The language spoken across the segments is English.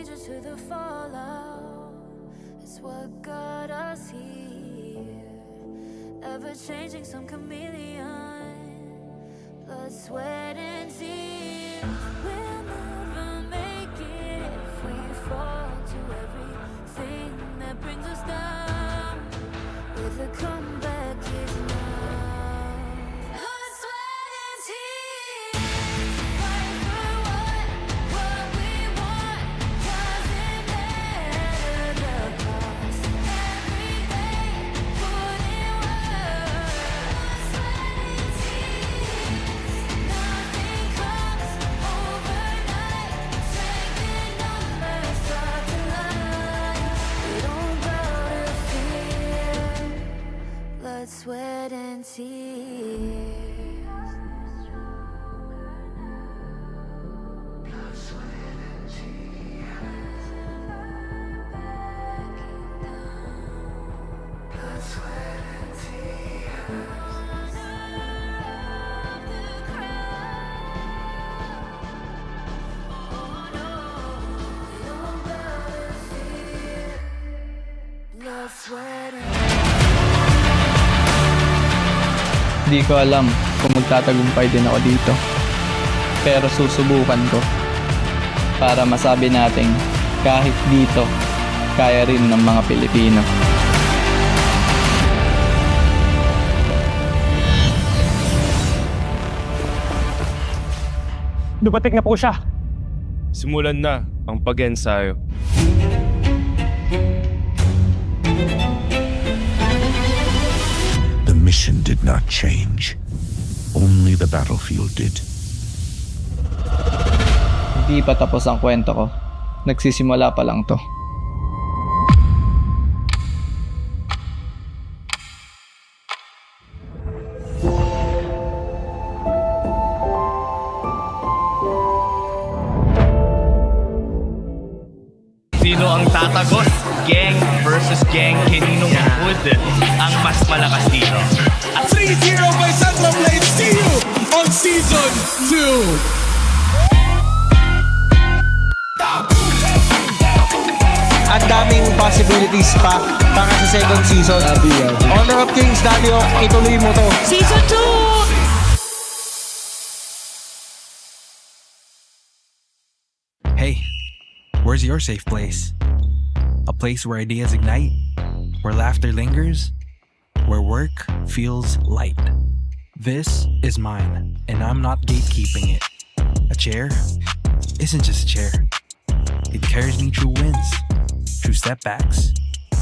strangers to the fallout. It's what got us here. Ever changing, some chameleon. Blood, sweat, and tears. We'll never make it if we fall to everything that brings us down. With a comeback is now. Blood, sweat, and tears. Fight for what we want. Doesn't matter the cost. Every day, put in work. Blood, sweat, and tears. Nothing comes overnight. Strength in numbers, start to line. We don't bow to fear. Blood, sweat, and tears. Blood, sweat, and Di ko alam kung magtatagumpay din ako dito. Pero susubukan ko para masabi nating kahit dito, kaya rin ng mga Pilipino. Dumating na po siya. Simulan na ang pag-ensayo. The mission did not change. Only the battlefield did. Hindi pa tapos ang kwento ko. Nagsisimula pa lang to. Sino ang tatagos? Gang versus gang. Kaninong hood ang mas malakas dito? 3-0 by Central Blade Steel on Season 2. Ang daming possibilities pa para sa second season. Honor of Kings, Dalio, ituloy mo to. Season 2! Hey, where's your safe place? A place where ideas ignite, where laughter lingers, where work feels light. This is mine, and I'm not gatekeeping it. A chair isn't just a chair. It carries me through wins, through setbacks,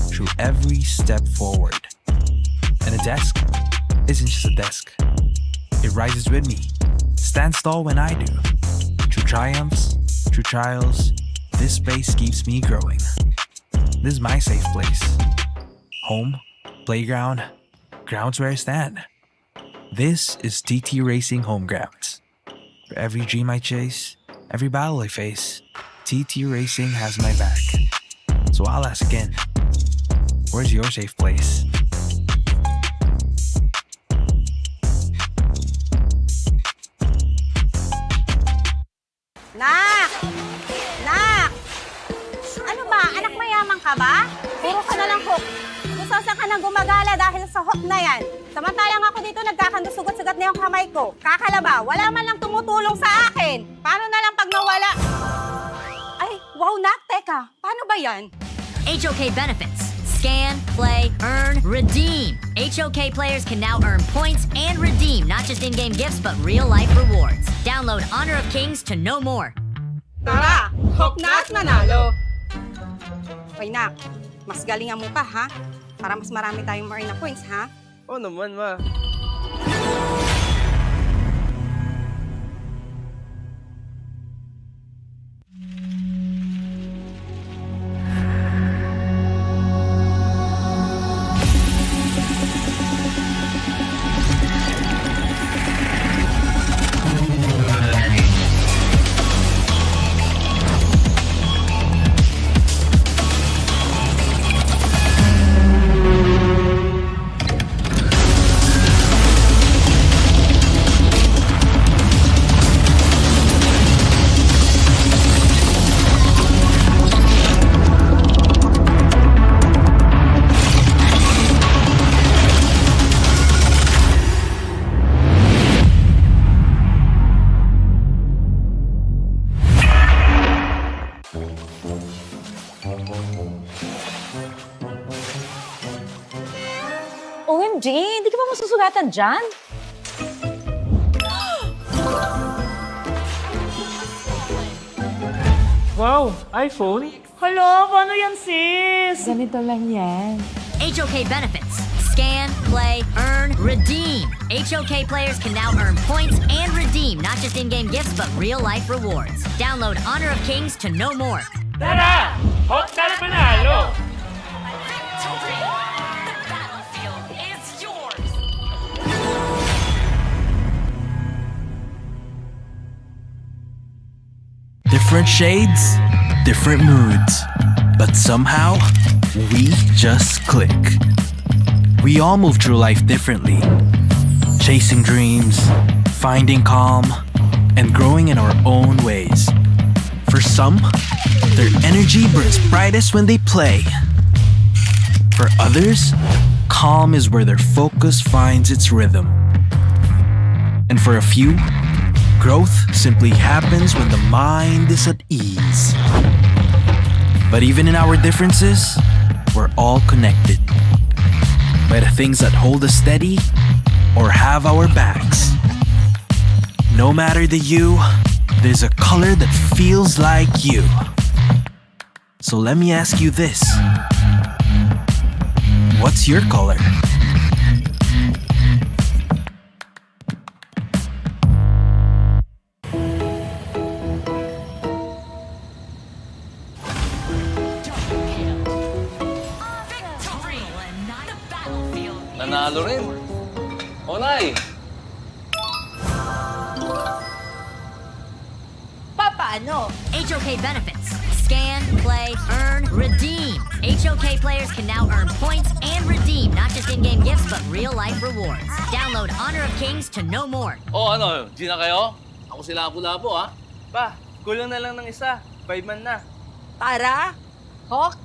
through every step forward. And a desk isn't just a desk. It rises with me, stands tall when I do. Through triumphs, through trials, this space keeps me growing. This is my safe place. Home, playground, grounds where I stand. This is TT Racing Home Grounds. For every dream I chase, every battle I face, TT Racing has my back. So I'll ask again, where's your safe place? Nak! Nak! Ano ba? Anak mayaman ka ba? Puro ka na lang hook. Gusto saan ka nang gumagala dahil sa hook na yan. Samantalang ako dito nagkakandusugot-sugat na yung kamay ko. Kakalaba, wala man lang tumutulong sa akin. Paano na lang pag nawala? Ay, wow, Nak! Teka, paano ba yan? HOK benefits. Scan, play, earn, redeem. HOK players can now earn points and redeem not just in-game gifts but real-life rewards. Download Honor of Kings to know more. Tara! Hook na at manalo! Ay, Nak, mas galingan mo pa, ha? Para mas marami tayong ma-earn na points, ha? Oo naman, ma. masusugatan dyan? Wow, iPhone? Hala, paano yan, sis? Ganito lang yan. HOK benefits. Scan, play, earn, redeem. HOK players can now earn points and redeem not just in-game gifts but real-life rewards. Download Honor of Kings to know more. Tara! Hot na panalo! Different shades, different moods, but somehow we just click. We all move through life differently, chasing dreams, finding calm, and growing in our own ways. For some, their energy burns brightest when they play. For others, calm is where their focus finds its rhythm. And for a few, growth simply happens when the mind is at ease. But even in our differences, we're all connected by the things that hold us steady or have our backs. No matter the hue, there's a color that feels like you. So let me ask you this. What's your color? Nanalo rin. Onay! Paano? HOK benefits. Scan, play, earn, redeem. HOK players can now earn points and redeem not just in-game gifts but real-life rewards. Download Honor of Kings to know more. Oh, ano? G na kayo? Ako sila Lapu-Lapu, ha? Pa, kulang na lang ng isa. 5 man na. Tara, Hawk.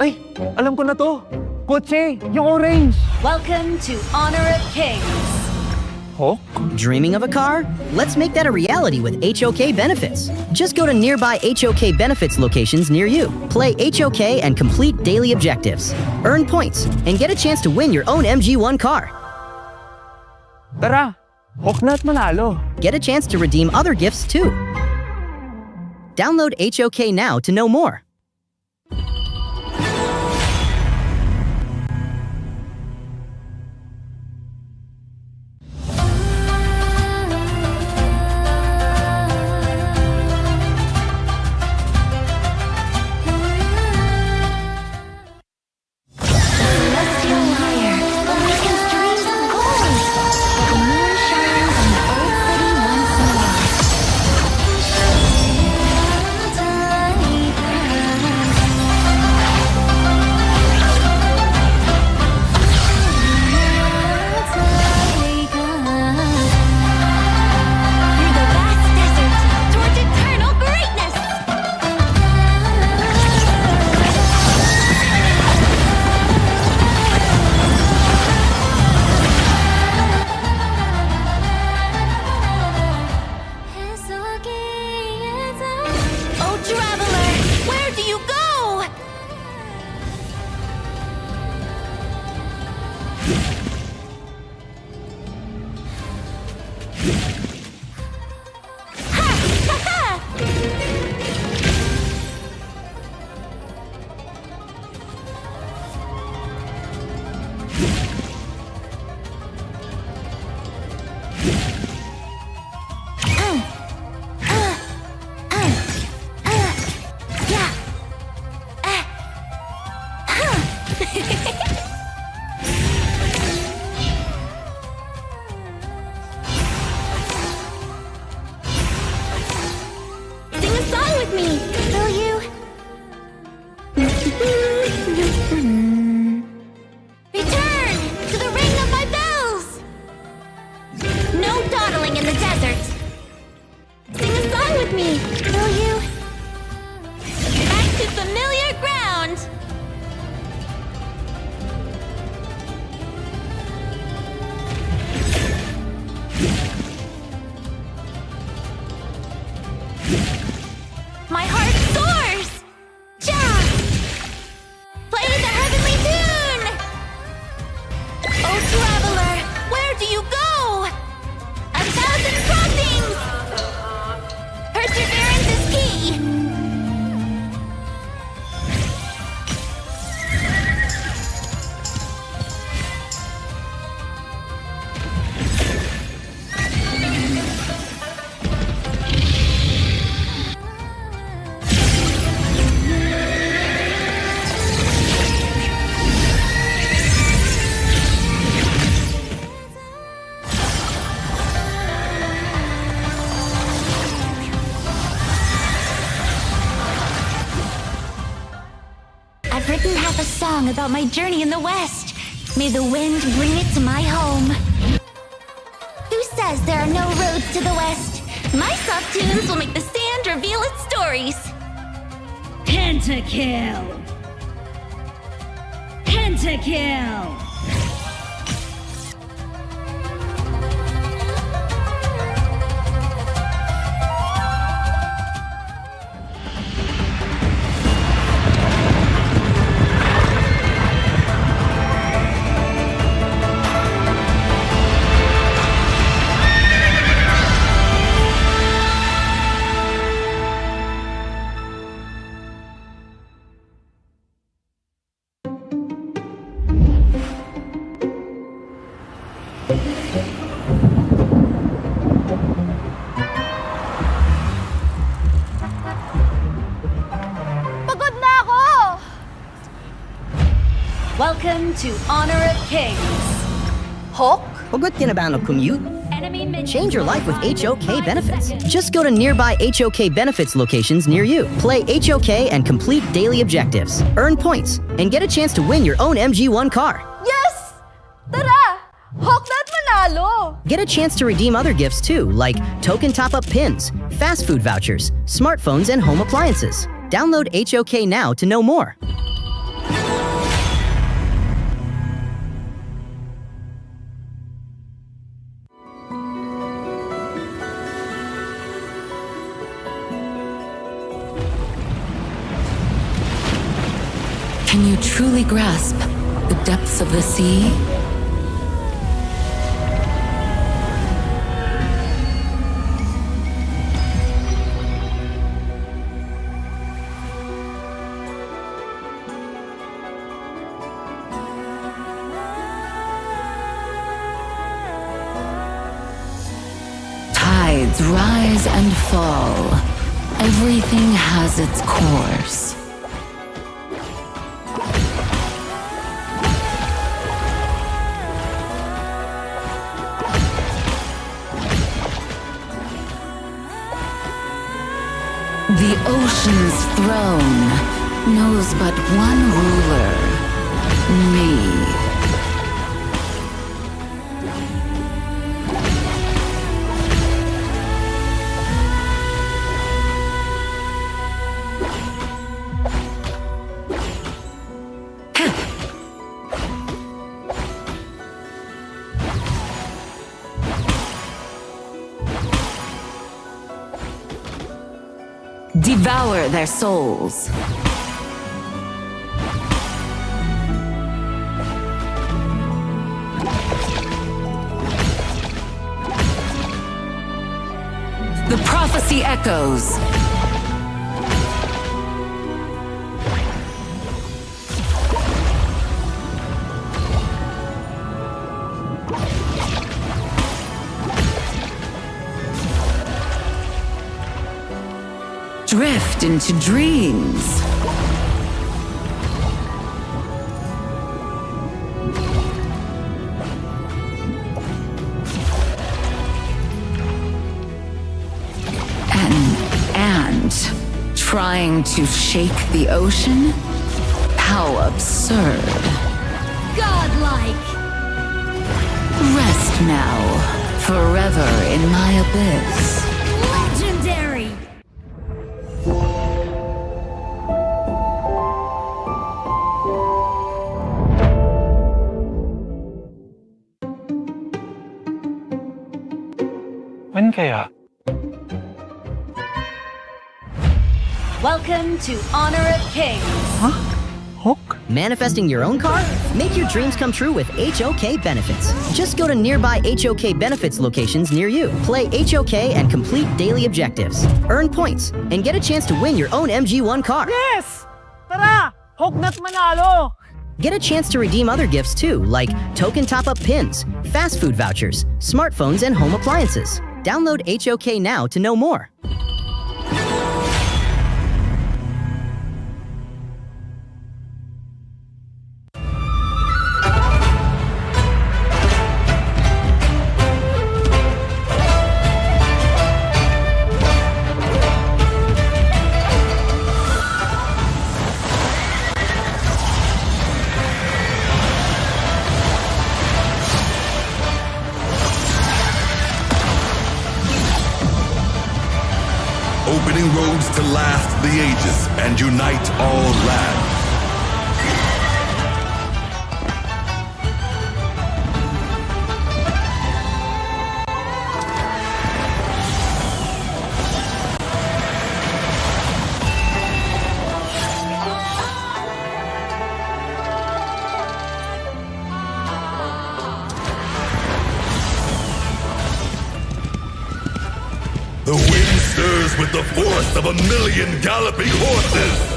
Ay, alam ko na to. Kotse, yung orange. Welcome to Honor of Kings. Dreaming of a car? Let's make that a reality with HOK benefits. Just go to nearby HOK benefits locations near you. Play HOK and complete daily objectives. Earn points and get a chance to win your own MG1 car. Tara, Hawk na at manalo. Get a chance to redeem other gifts too. Download HOK now to know more. song about my journey in the West. May the wind bring it to my home. Who says there are no roads to the West? My soft tunes will make the sand reveal its stories. Pentakill! Pentakill! Pagod na ako! Welcome to Honor of Kings. Hawk? Pagod ka na ba ng commute? Change your life with HOK benefits. Just go to nearby HOK benefits locations near you. Play HOK and complete daily objectives. Earn points and get a chance to win your own MG1 car. Yes! Tara! Hawk na't manalo! Get a chance to redeem other gifts too, like token top-up pins, fast food vouchers, smartphones, and home appliances. Download HOK now to know more. Can you truly grasp the depths of the sea? Tides rise and fall. Everything has its course. The ocean's throne knows but one ruler, me. Devour their souls. The prophecy echoes. Drift into dreams. And trying to shake the ocean? How absurd. Godlike! Rest now, forever in my abyss. Legendary! When kaya? Welcome to Honor of Kings. Manifesting your own car? Make your dreams come true with HOK benefits. Just go to nearby HOK benefits locations near you. Play HOK and complete daily objectives. Earn points and get a chance to win your own MG1 car. Yes! Tara! Hawk na't manalo! Get a chance to redeem other gifts too, like token top-up pins, fast food vouchers, smartphones, and home appliances. Download HOK now to know more. opening roads to last the ages and unite all lands. The wind stirs with the force of 1,000,000 galloping horses.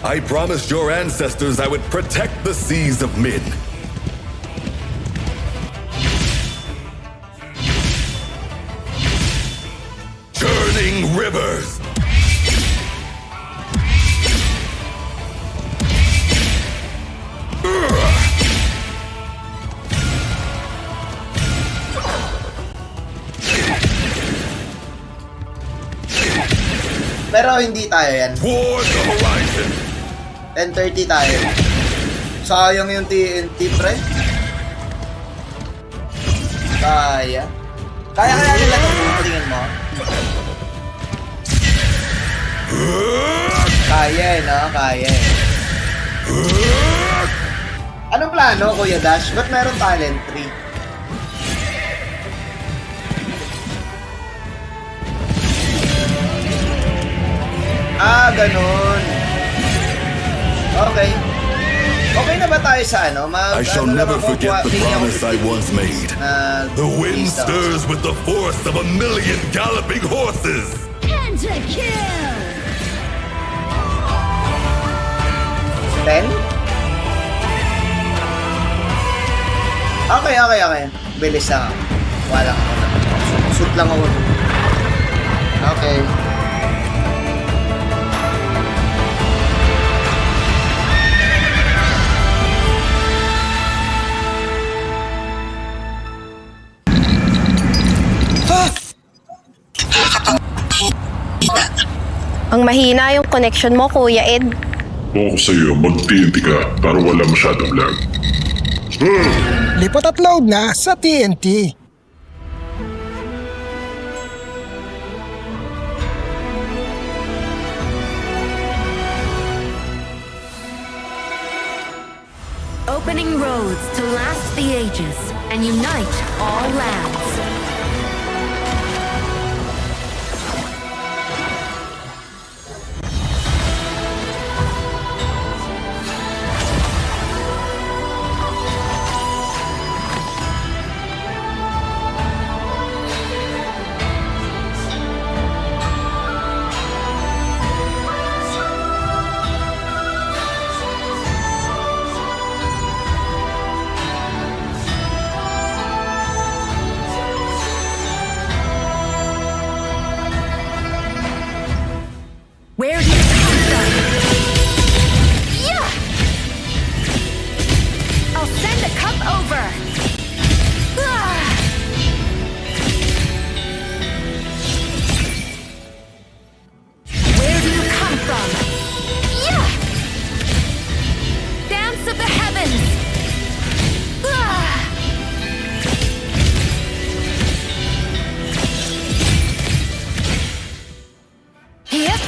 I promised your ancestors I would protect the seas of Min. Churning rivers. Pero hindi tayo yan. Toward the horizon. 10:30 tayo. Sayang yung TNT, pre. Kaya nila itong tingin mo? Kaya no? Kaya Anong plano, Kuya Dash? Ba't meron talent 3? Ganun. Okay. Okay na ba tayo sa ano? I shall never forget the promise I once made. The wind stirs with the force of 1,000,000 galloping horses. Pentakill! 10? Okay. Bilis lang ako. Walang ako na. Shoot lang ako. Okay. Ang mahina yung connection mo, Kuya Ed. Kung ako sa'yo, mag-TNT ka para wala masyadong lag. Lipat at load na sa TNT. Opening roads to last the ages and unite all lands. Where do you come from? Yeah! I'll send a cup over. Ah! Where do you come from? Yeah! Dance of the heavens. Ah! Yep.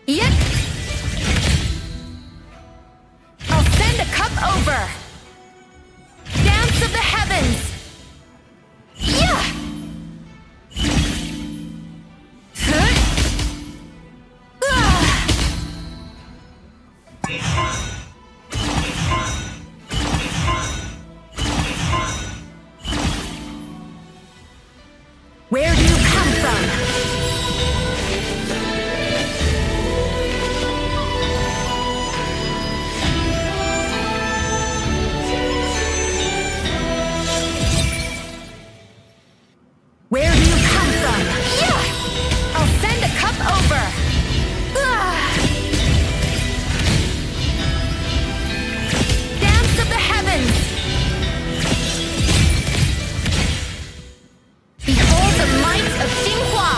Yep. I'll send a cup over. Dance of the heavens. Yeah. Huh? Ah. Where do you come from? Where do you come from? Yeah! I'll send a cup over! Dance of the heavens! Behold the might of Xinhua!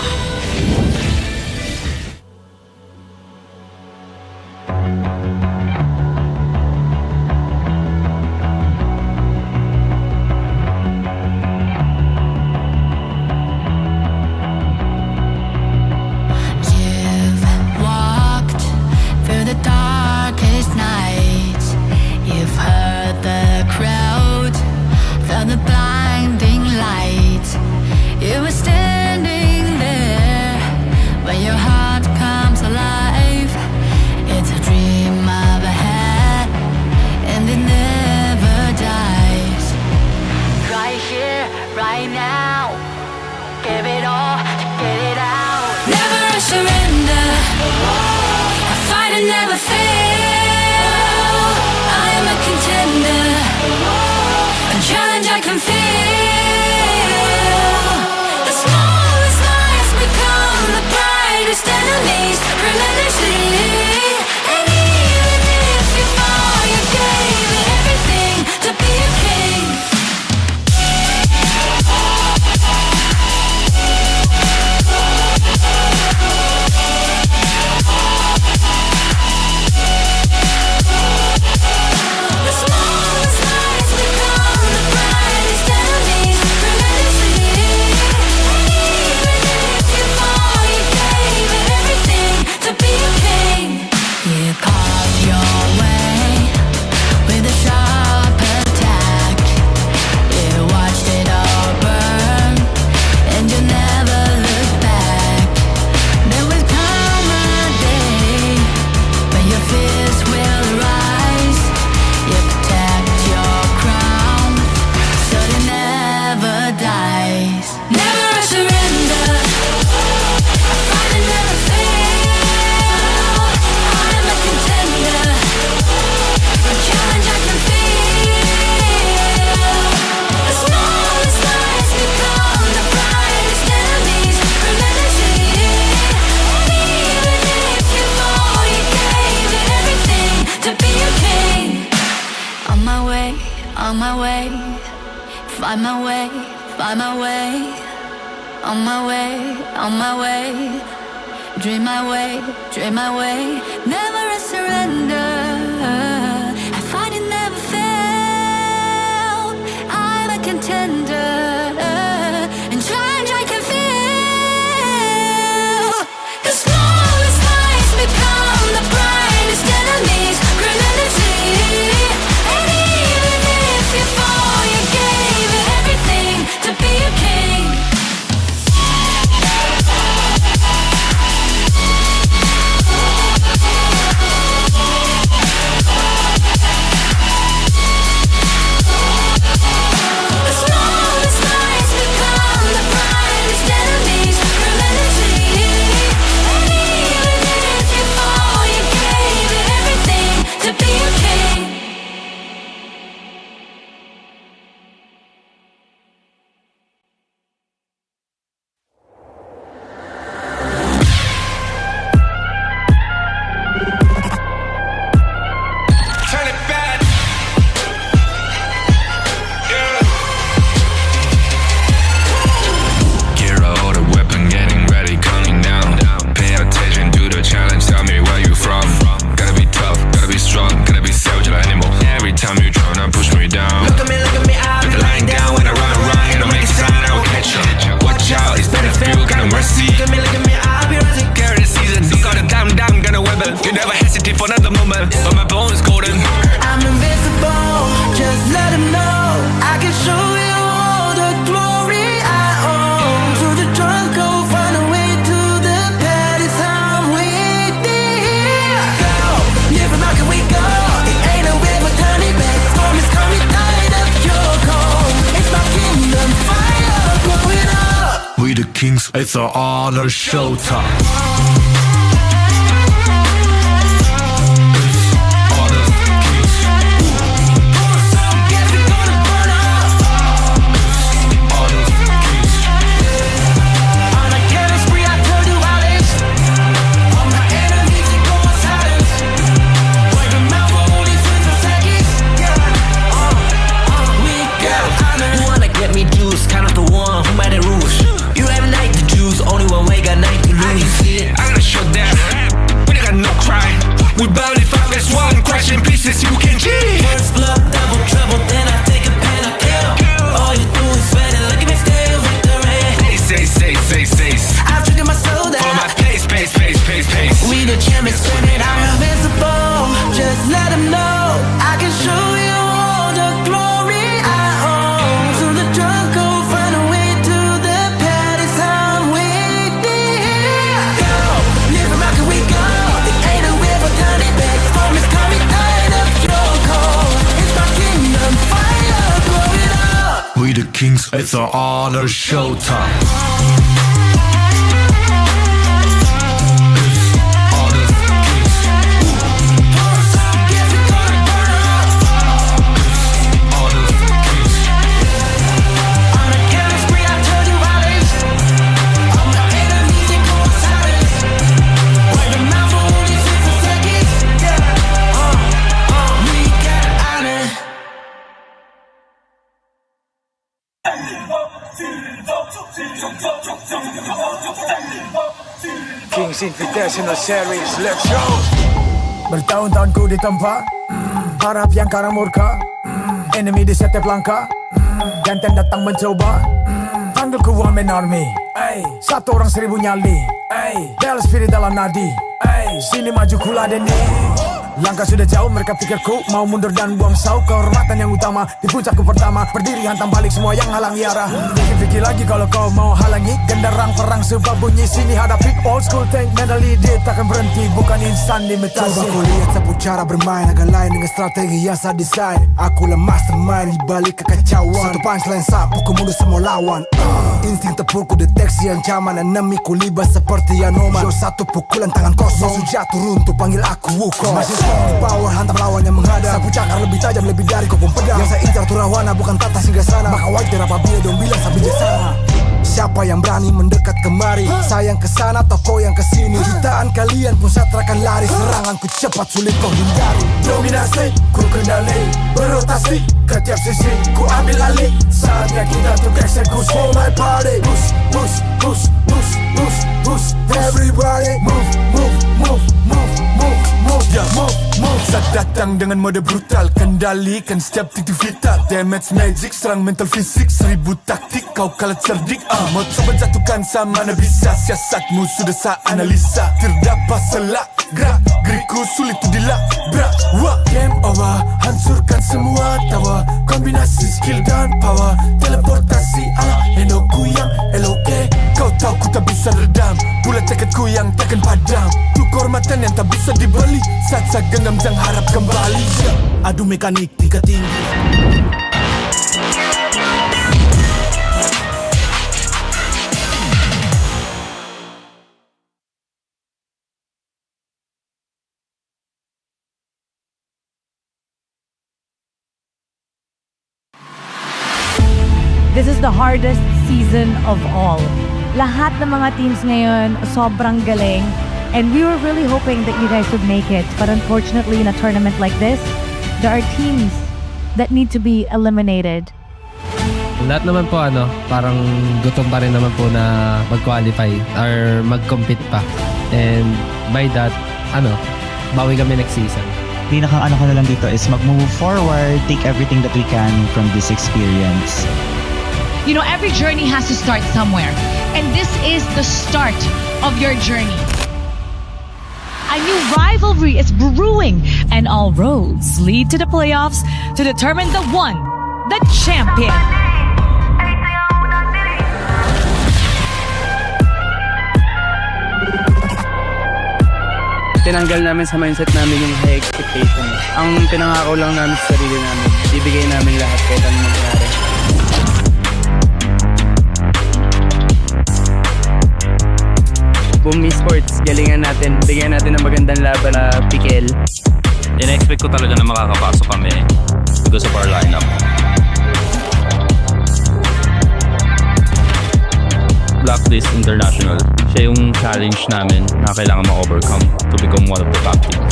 You've walked through the darkest night. You've heard the crowd, felt the blinding light. You were standing there when your heart comes alive. It's a dream of a hat, and it never dies. Right here, right now, give it all to get it out. Never surrender. I fight and never fail. I am a contender. A challenge I can feel. The smallest lies become the brightest enemies. Relentlessly. And even if you fall, you gave it everything to be a king. The smallest lies become the brightest enemies. Relentlessly. And even if you fall, you gave it everything to be a king. You carved your way with a sharp attack. You watched it all burn, and you never looked back. There will come a day when your fears will rise. You protect your crown, so it never dies. Never surrender. I fight and never fail. I'm a contender. A challenge I can feel. The smallest lies become the brightest enemies. Relentlessly. And even if you fall, you gave it everything to be a king. On my way, on my way. Find my way, find my way. On my way, on my way. Dream my way, dream my way. Never a surrender. I fight and never fail. I'm a contender. And challenge I can feel. The smallest lies become the brightest enemies. Relentlessly. And even if you fall, you gave it everything to be a king. Kings, it's an honor showtime. We barely fight, that's one crashing pieces you can cheat. First blood, double trouble, then I take a pen, I kill. All you do is sweat and look at me still with the rain. Say. I've triggered my soul down. For my pace. We the champions, screaming, I'm invincible. Just let them know I can show you all the glory I own. To the drunk, go find a way to the pad, it's how we did. Go, live from how can we go? It ain't a river, turn it back. Storm is coming, tired of your cold. It's my kingdom, fire, blow it up. We the Kings, it's an honor showtime. Kings Invitational Series, let's go! Bertahun-tahun ku ditempa, harap yang karang murka, enemy di setiap langkah, gantian datang mencoba, panggil ku Woman Army, satu orang 1000 nyali, Bel spirit dalam nadi, sini maju ku ladeni. Langkah sudah jauh, mereka pikirku mau mundur dan buang sau. Kehormatan yang utama di puncakku pertama, berdiri hantam balik semua yang halangi arah. Pikir-pikir lagi kalau kau mau halangi genderang perang sebab bunyi sini hadapi old school tank mentally dia takkan berhenti, bukan instan limitasi. Coba ku lihat sapu cara bermain agak lain dengan strategi yang saya desain. Aku lah mastermind di balik kekacauan. Satu punchline sapu ku mundur semua lawan. Insting tepurku deteksi ancaman, enemy ku libas seperti Anoman. Show satu pukulan tangan kosong, musuh jatuh runtuh panggil aku Wukong. Masih strong power hantam lawan yang menghadap. Sapu cakar lebih tajam lebih dari kopong pedang. Yang saya incar turawana bukan tata singgah sana. Maka wajar apabila dong bilang sampai jasana. Siapa yang berani mendekat kemari? Sayang kesana atau kau yang kesini? Jutaan kalian pun saya terakan lari. Seranganku cepat sulit kau hindari. Dominasi ku kendali, berotasi ke tiap sisi ku ambil alih. Saatnya kita untuk eksekusi. For my party, push. Everybody move. Ya move. Saat datang dengan mode brutal, kendalikan setiap titik vital. Damage magic, serang mental fisik, 1000 taktik, kau kalah cerdik. Mau coba jatuhkan sama mana bisa. Siasatmu sudah saya analisa, terdapat selak gerak geriku sulit tu dilabrak. Game over, hancurkan semua tawa. Kombinasi skill dan power, teleportasi ala Enoku yang LOK. Kau tahu ku tak bisa redam, pula tekadku yang takkan padam. Tu kehormatan yang tak bisa dibeli, saat saya genggam jangan harap kembali. Adu mekanik tingkat tinggi. This is the hardest season of all. Lahat ng mga teams ngayon, sobrang galing. And we were really hoping that you guys would make it. But unfortunately, in a tournament like this, there are teams that need to be eliminated. Lahat naman po parang gutom pa rin naman po na mag-qualify or mag-compete pa. And by that, bawi kami next season. Pinakang ko na lang dito is mag-move forward, take everything that we can from this experience. You know, every journey has to start somewhere. And this is the start of your journey. A new rivalry is brewing, and all roads lead to the playoffs to determine the one, the champion. Tinanggal namin sa mindset namin yung high expectation. Ang pinangako lang namin sa sarili namin, ibigay namin lahat kahit anong mangyari. Boom Esports, galingan natin. Bigyan natin ng magandang laban na PKL. In-expect ko talaga na makakapasok kami because of our lineup. Blacklist International, siya yung challenge namin na kailangan ma-overcome to become one of the top team.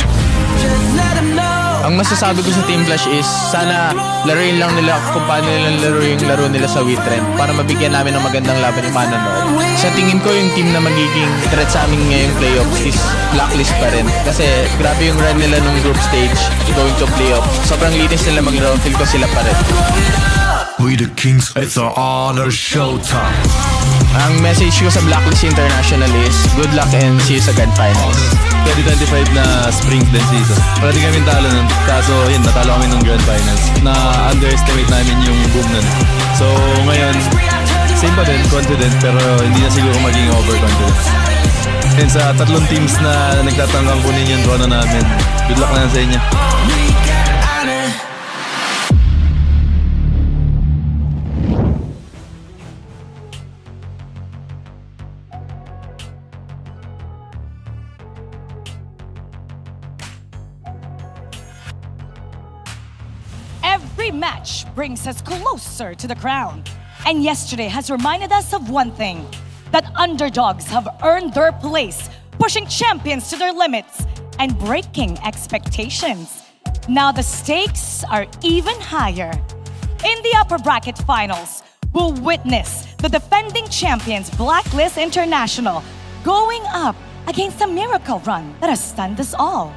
Ang masasabi ko sa Team Flash is sana laruin lang nila kung paano nila laro yung laro nila sa Witrend para mabigyan namin ng magandang laban yung manonood. Sa tingin ko yung team na magiging threat sa amin ngayong playoffs is Blacklist pa rin. Kasi grabe yung run nila nung group stage going to playoff. Sobrang linis nila maglaro, feel ko sila pa rin. We the Kings, it's our honor showtime. Ang message ko sa Blacklist International is good luck and see you sa Grand Finals. 2025 na spring din season. Pwede kami talo nun. Kaso yun, natalo kami ng Grand Finals. Na-underestimate namin yung boom nun. So ngayon, same pa din, confident, pero hindi na siguro maging overconfident. And sa tatlong teams na nagtatanggang kunin yung trono namin, good luck na sa inyo. Every match brings us closer to the crown. And yesterday has reminded us of one thing, that underdogs have earned their place, pushing champions to their limits and breaking expectations. Now the stakes are even higher. In the upper bracket finals, we'll witness the defending champions Blacklist International going up against a miracle run that has stunned us all,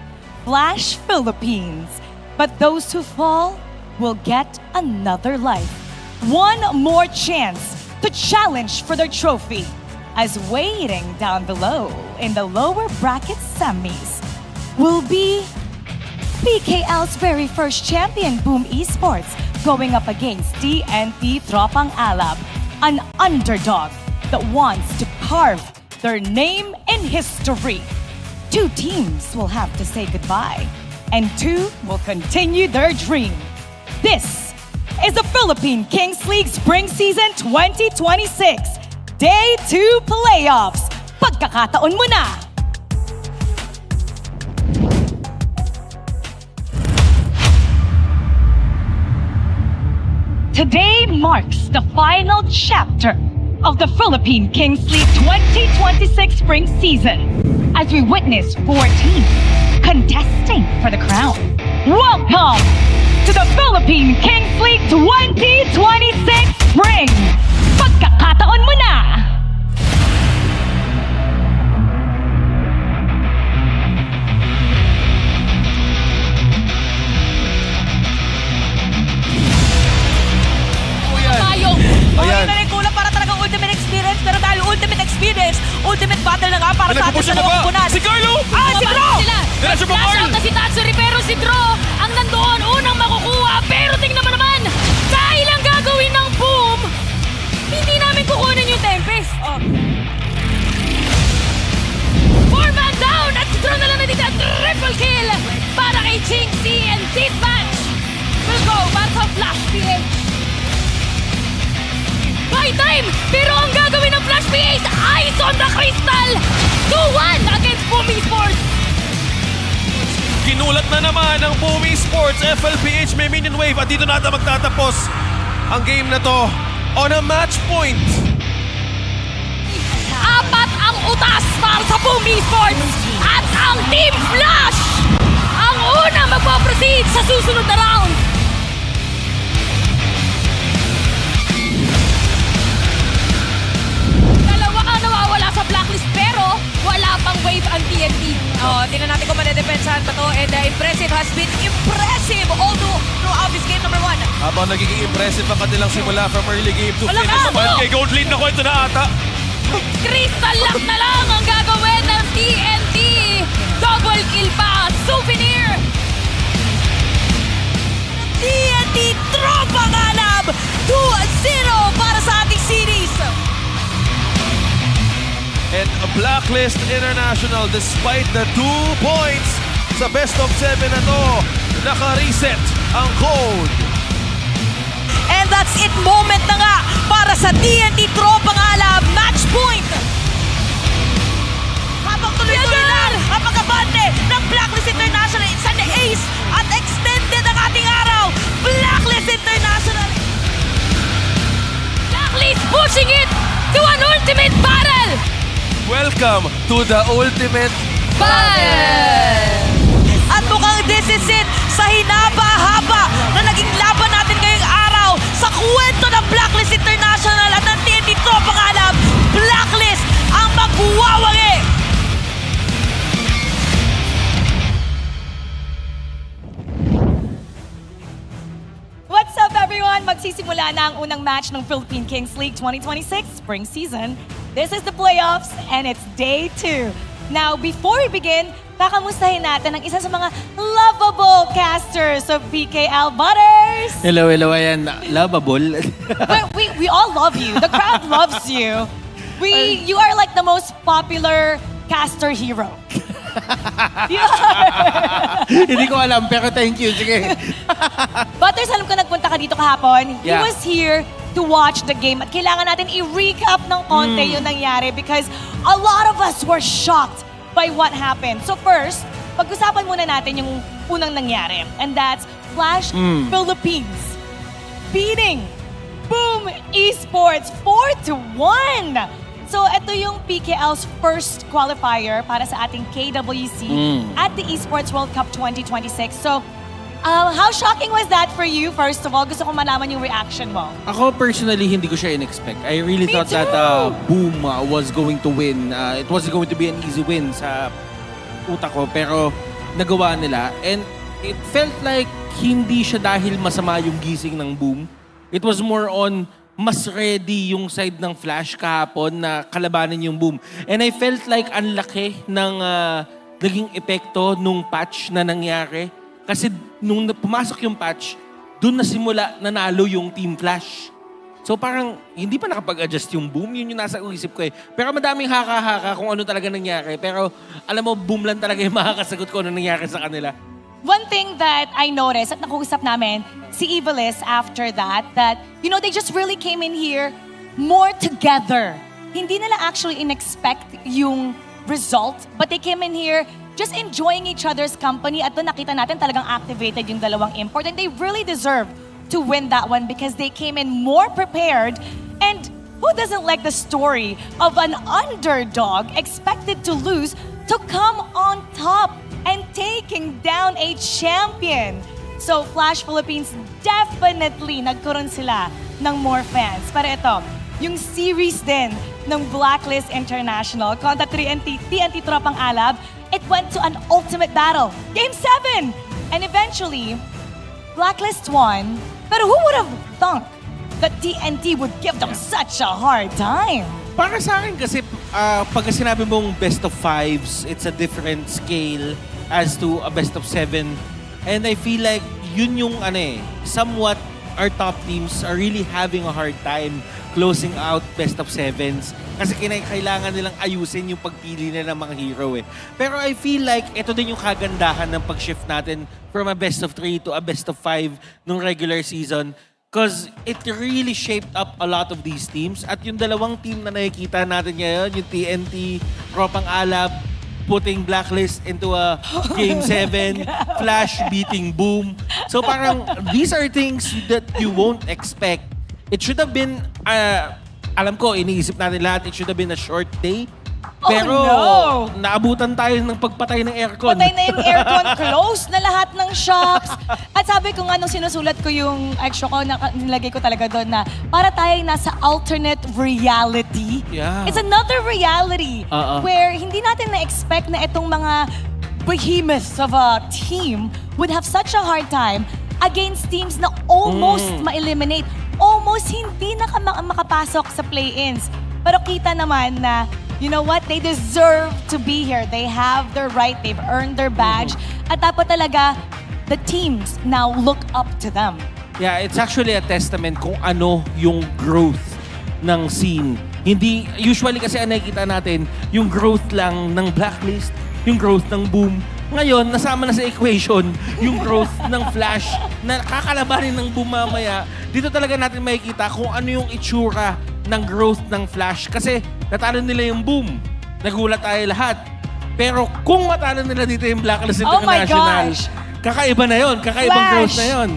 Flash Philippines. But those who fall will get another life. One more chance to challenge for their trophy, as waiting down below in the lower bracket semis will be PKL's very first champion, Boom Esports, going up against TNT Tropang Alab, an underdog that wants to carve their name in history. Two teams will have to say goodbye, and two will continue their dream. This is the Philippine Kings League Spring Season 2026, Day 2 Playoffs. Pagkakataon mo na! Today marks the final chapter of the Philippine Kings League 2026 Spring Season as we witness 4 teams contesting for the crown. Welcome to the Philippine Kings League 2026 Spring! Pagkakataon mo na! Tayo! Okay na rin kulang para talagang ultimate experience, pero dahil ultimate experience, ultimate battle na nga para sa atin sa dalawang kupunan. Si Carlo! Si Dro! Diretso pa, Carl! Na si Tatsuri, pero si Dro ang nandoon, unang makukuha. Pero tingnan mo naman, dahil ang gagawin ng Boom, hindi namin kukunin yung Tempest. 4-man down at si Dro na lang natita. Triple kill para kay Jinxie, and this match will go para sa Flash PH. By time, pero ang gagawin ng Flash PH, Ice on the Crystal! 2-1 against Boom Esports! Ginulat na naman ang Boom Esports. FLPH may minion wave at dito nata magtatapos ang game na to on a match point. 4 ang utas para sa Boom Esports at ang Team Flash ang unang magpo-proceed sa susunod na round. Dalawa ang nawawala sa blacklist pero wala pang wave ang TNT. Tingnan natin kung madedepensahan pa to, and impressive has been impressive all throughout this game number 1. Habang nagiging impressive ang kanilang simula from early game to Wala finish ka! naman kay Gold Lead na kwento na ata. Crystal lock na lang ang gagawin ng TNT. Double kill pa, souvenir. TNT Tropang Alab 2-0 para sa ating series. And a Blacklist International, despite the 2 points sa best of 7 na to, naka-reset ang code. And that's it moment na nga para sa TNT Tropang Alab match point. tuloy-tuloy lang ang pagkabante ng Blacklist International. It's an ace at extended ang ating araw. Blacklist International. Blacklist pushing it to an ultimate battle. Welcome to the ultimate Battle! At mukhang this is it sa hinaba-haba na naging laban natin ngayong araw sa kwento ng Blacklist International at ng TNT Tropang Alab. Blacklist ang magwawangi! What's up everyone? Magsisimula na ang unang match ng Philippine Kings League 2026 Spring Season. This is the playoffs and it's day 2. Now, before we begin, kakamustahin natin ang isa sa mga lovable casters of PKL Butters. Hello, ayan. Lovable. we all love you. The crowd loves you. You are like the most popular caster hero. You are. Hindi ko alam, pero thank you. Sige. Butters, alam ko nagpunta ka dito kahapon. He Yeah. was here to watch the game. At kailangan natin i-recap ng konti yung nangyari because a lot of us were shocked by what happened. So first, pag-usapan muna natin yung unang nangyari. And that's Flash Philippines beating Boom Esports 4-1. So ito yung PKL's first qualifier para sa ating KWC at the Esports World Cup 2026. So how shocking was that for you? First of all, gusto ko malaman yung reaction mo. Ako personally, hindi ko siya in-expect. I really thought that Boom was going to win. It was going to be an easy win sa utak ko, pero nagawa nila. And it felt like hindi siya dahil masama yung gising ng Boom. It was more on mas ready yung side ng Flash kahapon na kalabanin yung Boom. And I felt like ang laki ng naging epekto nung patch na nangyari. Kasi nung pumasok yung patch, doon na simula nanalo yung Team Flash. So parang hindi pa nakapag-adjust yung Boom, yun yung nasa isip ko eh. Pero madaming haka-haka kung ano talaga nangyari. Pero alam mo, Boom lang talaga yung makakasagot kung ano nangyari sa kanila. One thing that I noticed at nakuusap namin si Evilis after that they just really came in here more together. Hindi nila actually in-expect yung result, but they came in here just enjoying each other's company. At doon nakita natin talagang activated yung dalawang import. And they really deserve to win that one because they came in more prepared. And who doesn't like the story of an underdog expected to lose to come on top and taking down a champion? So Flash Philippines definitely nagkaroon sila ng more fans. Pero ito, yung series din ng Blacklist International kontra TNT Tropang Alab, it went to an ultimate battle. Game 7! And eventually, Blacklist won. Pero who would have thunk that TNT would give them such a hard time? Para sa akin kasi, pagka sinabi mong best of 5s, it's a different scale as to a best of 7. And I feel like yun yung somewhat our top teams are really having a hard time closing out best of 7s. Kasi kailangan nilang ayusin yung pagpili nila ng mga hero eh. Pero I feel like ito din yung kagandahan ng pag-shift natin from a best of 3 to a best of 5 nung regular season. Because it really shaped up a lot of these teams. At yung dalawang team na nakikita natin ngayon, yung TNT, Tropang Alab, putting Blacklist into a Game 7, Flash beating Boom. So parang these are things that you won't expect. It should have been, alam ko, iniisip natin lahat, it should have been a short day. Pero naabutan tayo ng pagpatay ng aircon. Patay na yung aircon, close na lahat ng shops. At sabi ko nga nung sinusulat ko yung extra ko, nilagay ko talaga doon na para tayo nasa alternate reality. Yeah. It's another reality where hindi natin na-expect na itong mga behemoths of a team would have such a hard time against teams na almost ma-eliminate. Almost hindi na makapasok sa play-ins. Pero kita naman na you know what? They deserve to be here. They have their right. They've earned their badge. At dapat talaga, the teams now look up to them. Yeah, it's actually a testament kung ano yung growth ng scene. Hindi, usually kasi ang nakikita natin, yung growth lang ng Blacklist, yung growth ng Boom. Ngayon, nasama na sa equation yung growth ng Flash na kakalabanin ng Boom mamaya. Dito talaga natin makikita kung ano yung itsura ng growth ng Flash. Kasi natalo nila yung Boom. Nagulat tayo lahat. Pero kung matalo nila dito yung Blacklist Oh my International, gosh. kakaiba na yun. Kakaibang Flash. growth na yun.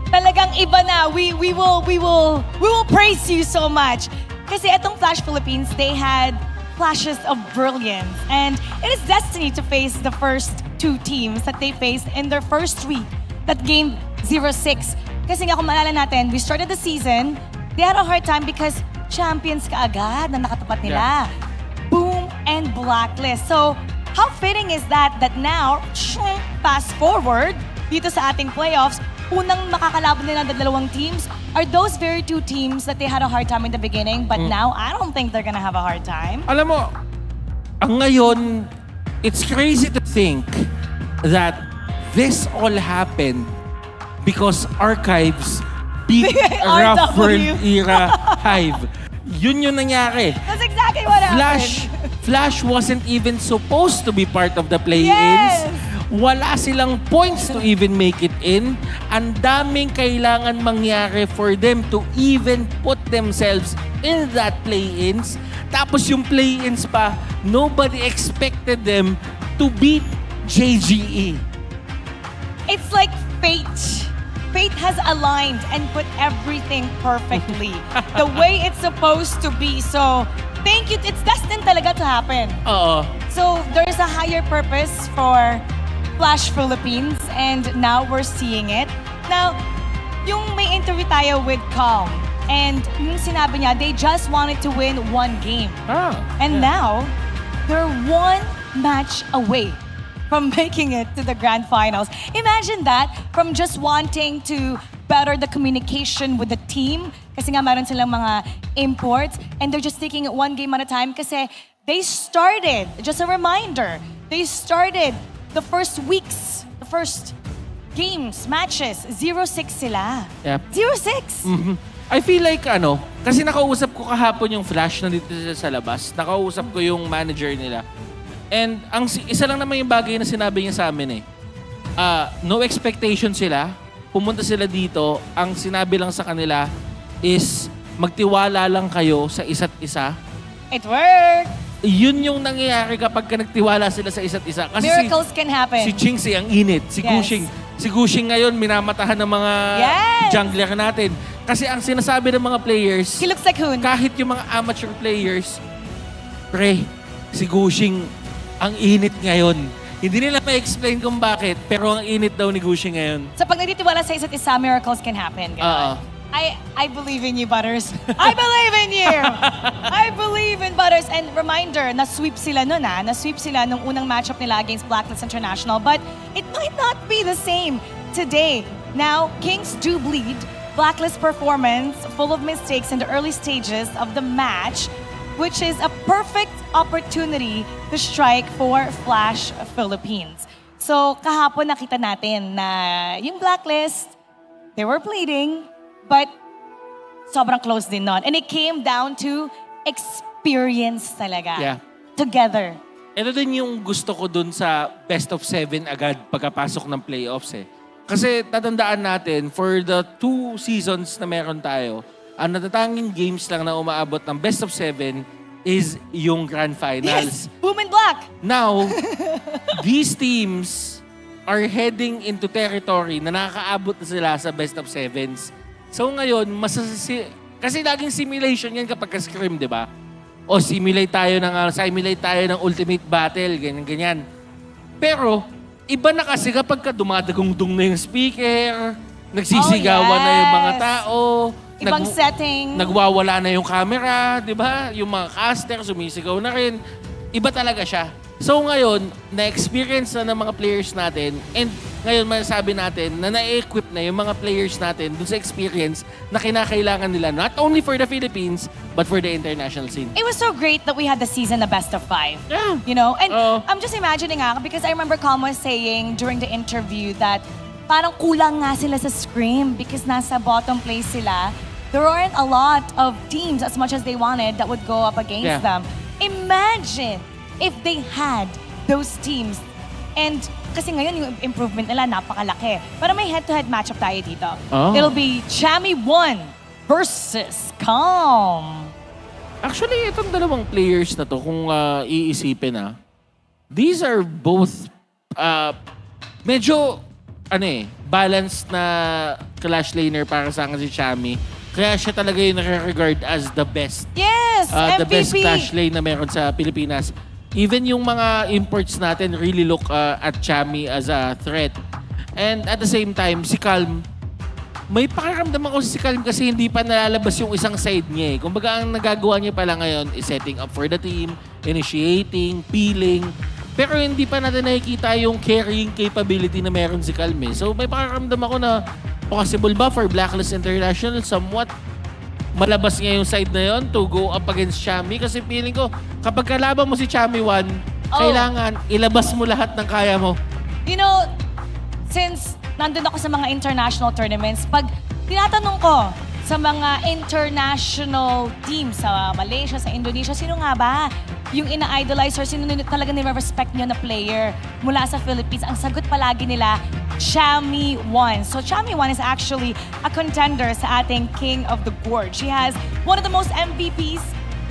Talagang iba na. We will praise you so much. Kasi itong Flash Philippines, they had flashes of brilliance. And it is destiny to face the first two teams that they faced in their first week that gained 0-6. Kasi nga kung maalala natin, we started the season, they had a hard time because champions kaagad na nakatapat nila. Boom and Blacklist. So, how fitting is that now, fast forward, dito sa ating playoffs, unang makakalaban nila ng dalawang teams are those very two teams that they had a hard time in the beginning, but now I don't think they're gonna have a hard time. Alam mo, ang ngayon, it's crazy to think that this all happened because Archives beat Rough RW. World Era Hive. Yun yung nangyari. That's exactly what happened. Flash wasn't even supposed to be part of the play-ins. Yes! Wala silang points to even make it in. Ang daming kailangan mangyari for them to even put themselves in that play-ins. Tapos yung play-ins pa, nobody expected them to beat JGE. It's like fate. Fate has aligned and put everything perfectly the way it's supposed to be. So, thank you. It's destined talaga to happen. Oo. So, there's a higher purpose for Flash Philippines and now we're seeing it. Now, yung may interview tayo with Calm and yung sinabi niya, they just wanted to win one game. And now, they're one match away from making it to the grand finals. Imagine that, from just wanting to better the communication with the team, kasi nga meron silang mga imports, and they're just taking it one game at a time kasi they started, just a reminder, they started the first weeks, the first games, matches, 0-6 sila. Yep. 0-6. I feel like kasi nakausap ko kahapon yung Flash nandito sa labas. Nakausap ko yung manager nila. And isa lang naman yung bagay na sinabi niya sa amin no expectation sila. Pumunta sila dito. Ang sinabi lang sa kanila is magtiwala lang kayo sa isa't isa. It worked. Yun yung nangyayari kapag nagtiwala sila sa isa't isa. Kasi Miracles can happen. Si Chingsi ang init. Si Gushing. Si Gushing ngayon minamatahan ng mga jungler natin. Kasi ang sinasabi ng mga players, he looks like Hoon. Kahit yung mga amateur players, si Gushing ang init ngayon. Hindi nila ma-explain kung bakit, pero ang init daw ni Gushing ngayon. So pag nagtitiwala sa isa't isa, miracles can happen. Ganon. I believe in you, Butters. I believe in you! I believe in Butters. And reminder, na-sweep sila nun Na-sweep sila nung unang matchup nila against Blacklist International. But it might not be the same today. Now, Kings do bleed. Blacklist performance, full of mistakes in the early stages of the match, which is a perfect opportunity to strike for Flash Philippines. So, kahapon nakita natin na yung Blacklist, they were bleeding, but sobrang close din nun. And it came down to experience talaga. Yeah. Together. Ito din yung gusto ko dun sa best of 7 agad pagkapasok ng playoffs Kasi tatandaan natin, for the 2 seasons na meron tayo, ang natatanging games lang na umaabot ng best of 7 is yung grand finals. Yes! Boom and Black! Now, these teams are heading into territory na nakakaabot na sila sa best of 7s. So ngayon, kasi laging simulation yan kapag ka-scrim, di ba? O simulate tayo ng ultimate battle, ganyan-ganyan. Pero, iba na kasi kapag dumadagong-dung na yung speaker, nagsisigawan na yung mga tao, Ibang setting. nagwawala na yung camera, di ba? Yung mga caster, sumisigaw na rin. Iba talaga siya. So ngayon, na-experience na ng mga players natin, and ngayon masasabi natin na na-equip na yung mga players natin dun sa experience na kinakailangan nila, not only for the Philippines, but for the international scene. It was so great that we had the season the best of 5. Yeah. You know? And I'm just imagining because I remember Calm was saying during the interview that parang kulang nga sila sa scrim because nasa bottom place sila. There aren't a lot of teams as much as they wanted that would go up against them. Imagine if they had those teams. And kasi ngayon yung improvement nila napakalaki. Pero may head-to-head matchup tayo dito. It'll be Chami 1 versus Calm. Actually, itong dalawang players na to, kung iisipin these are both medyo balanced na clash laner para sa akin si Chami. Kaya siya talaga yung nare-regard as the best. Yes! The MVP! best clash lane na meron sa Pilipinas. Even yung mga imports natin really look at Chami as a threat. And at the same time, si Calm, may pakiramdam ako si Calm kasi hindi pa nalalabas yung isang side niya eh. Kumbaga ang nagagawa niya pala ngayon is setting up for the team, initiating, peeling. Pero hindi pa natin nakikita yung carrying capability na meron si Calm eh. So may pakiramdam ako na possible ba for Blacklist International somewhat malabas nga yung side na yon to go up against Chami? Kasi feeling ko, kapag kalaban mo si Chami 1, kailangan ilabas mo lahat ng kaya mo. You know, since nandun ako sa mga international tournaments, pag tinatanong ko sa mga international teams sa Malaysia, sa Indonesia, sino nga ba yung ina-idolize or sino talaga nire-respect nyo na player mula sa Philippines? Ang sagot palagi nila, Chami 1. So Chami 1 is actually a contender sa ating King of the Gorge. He has one of the most MVPs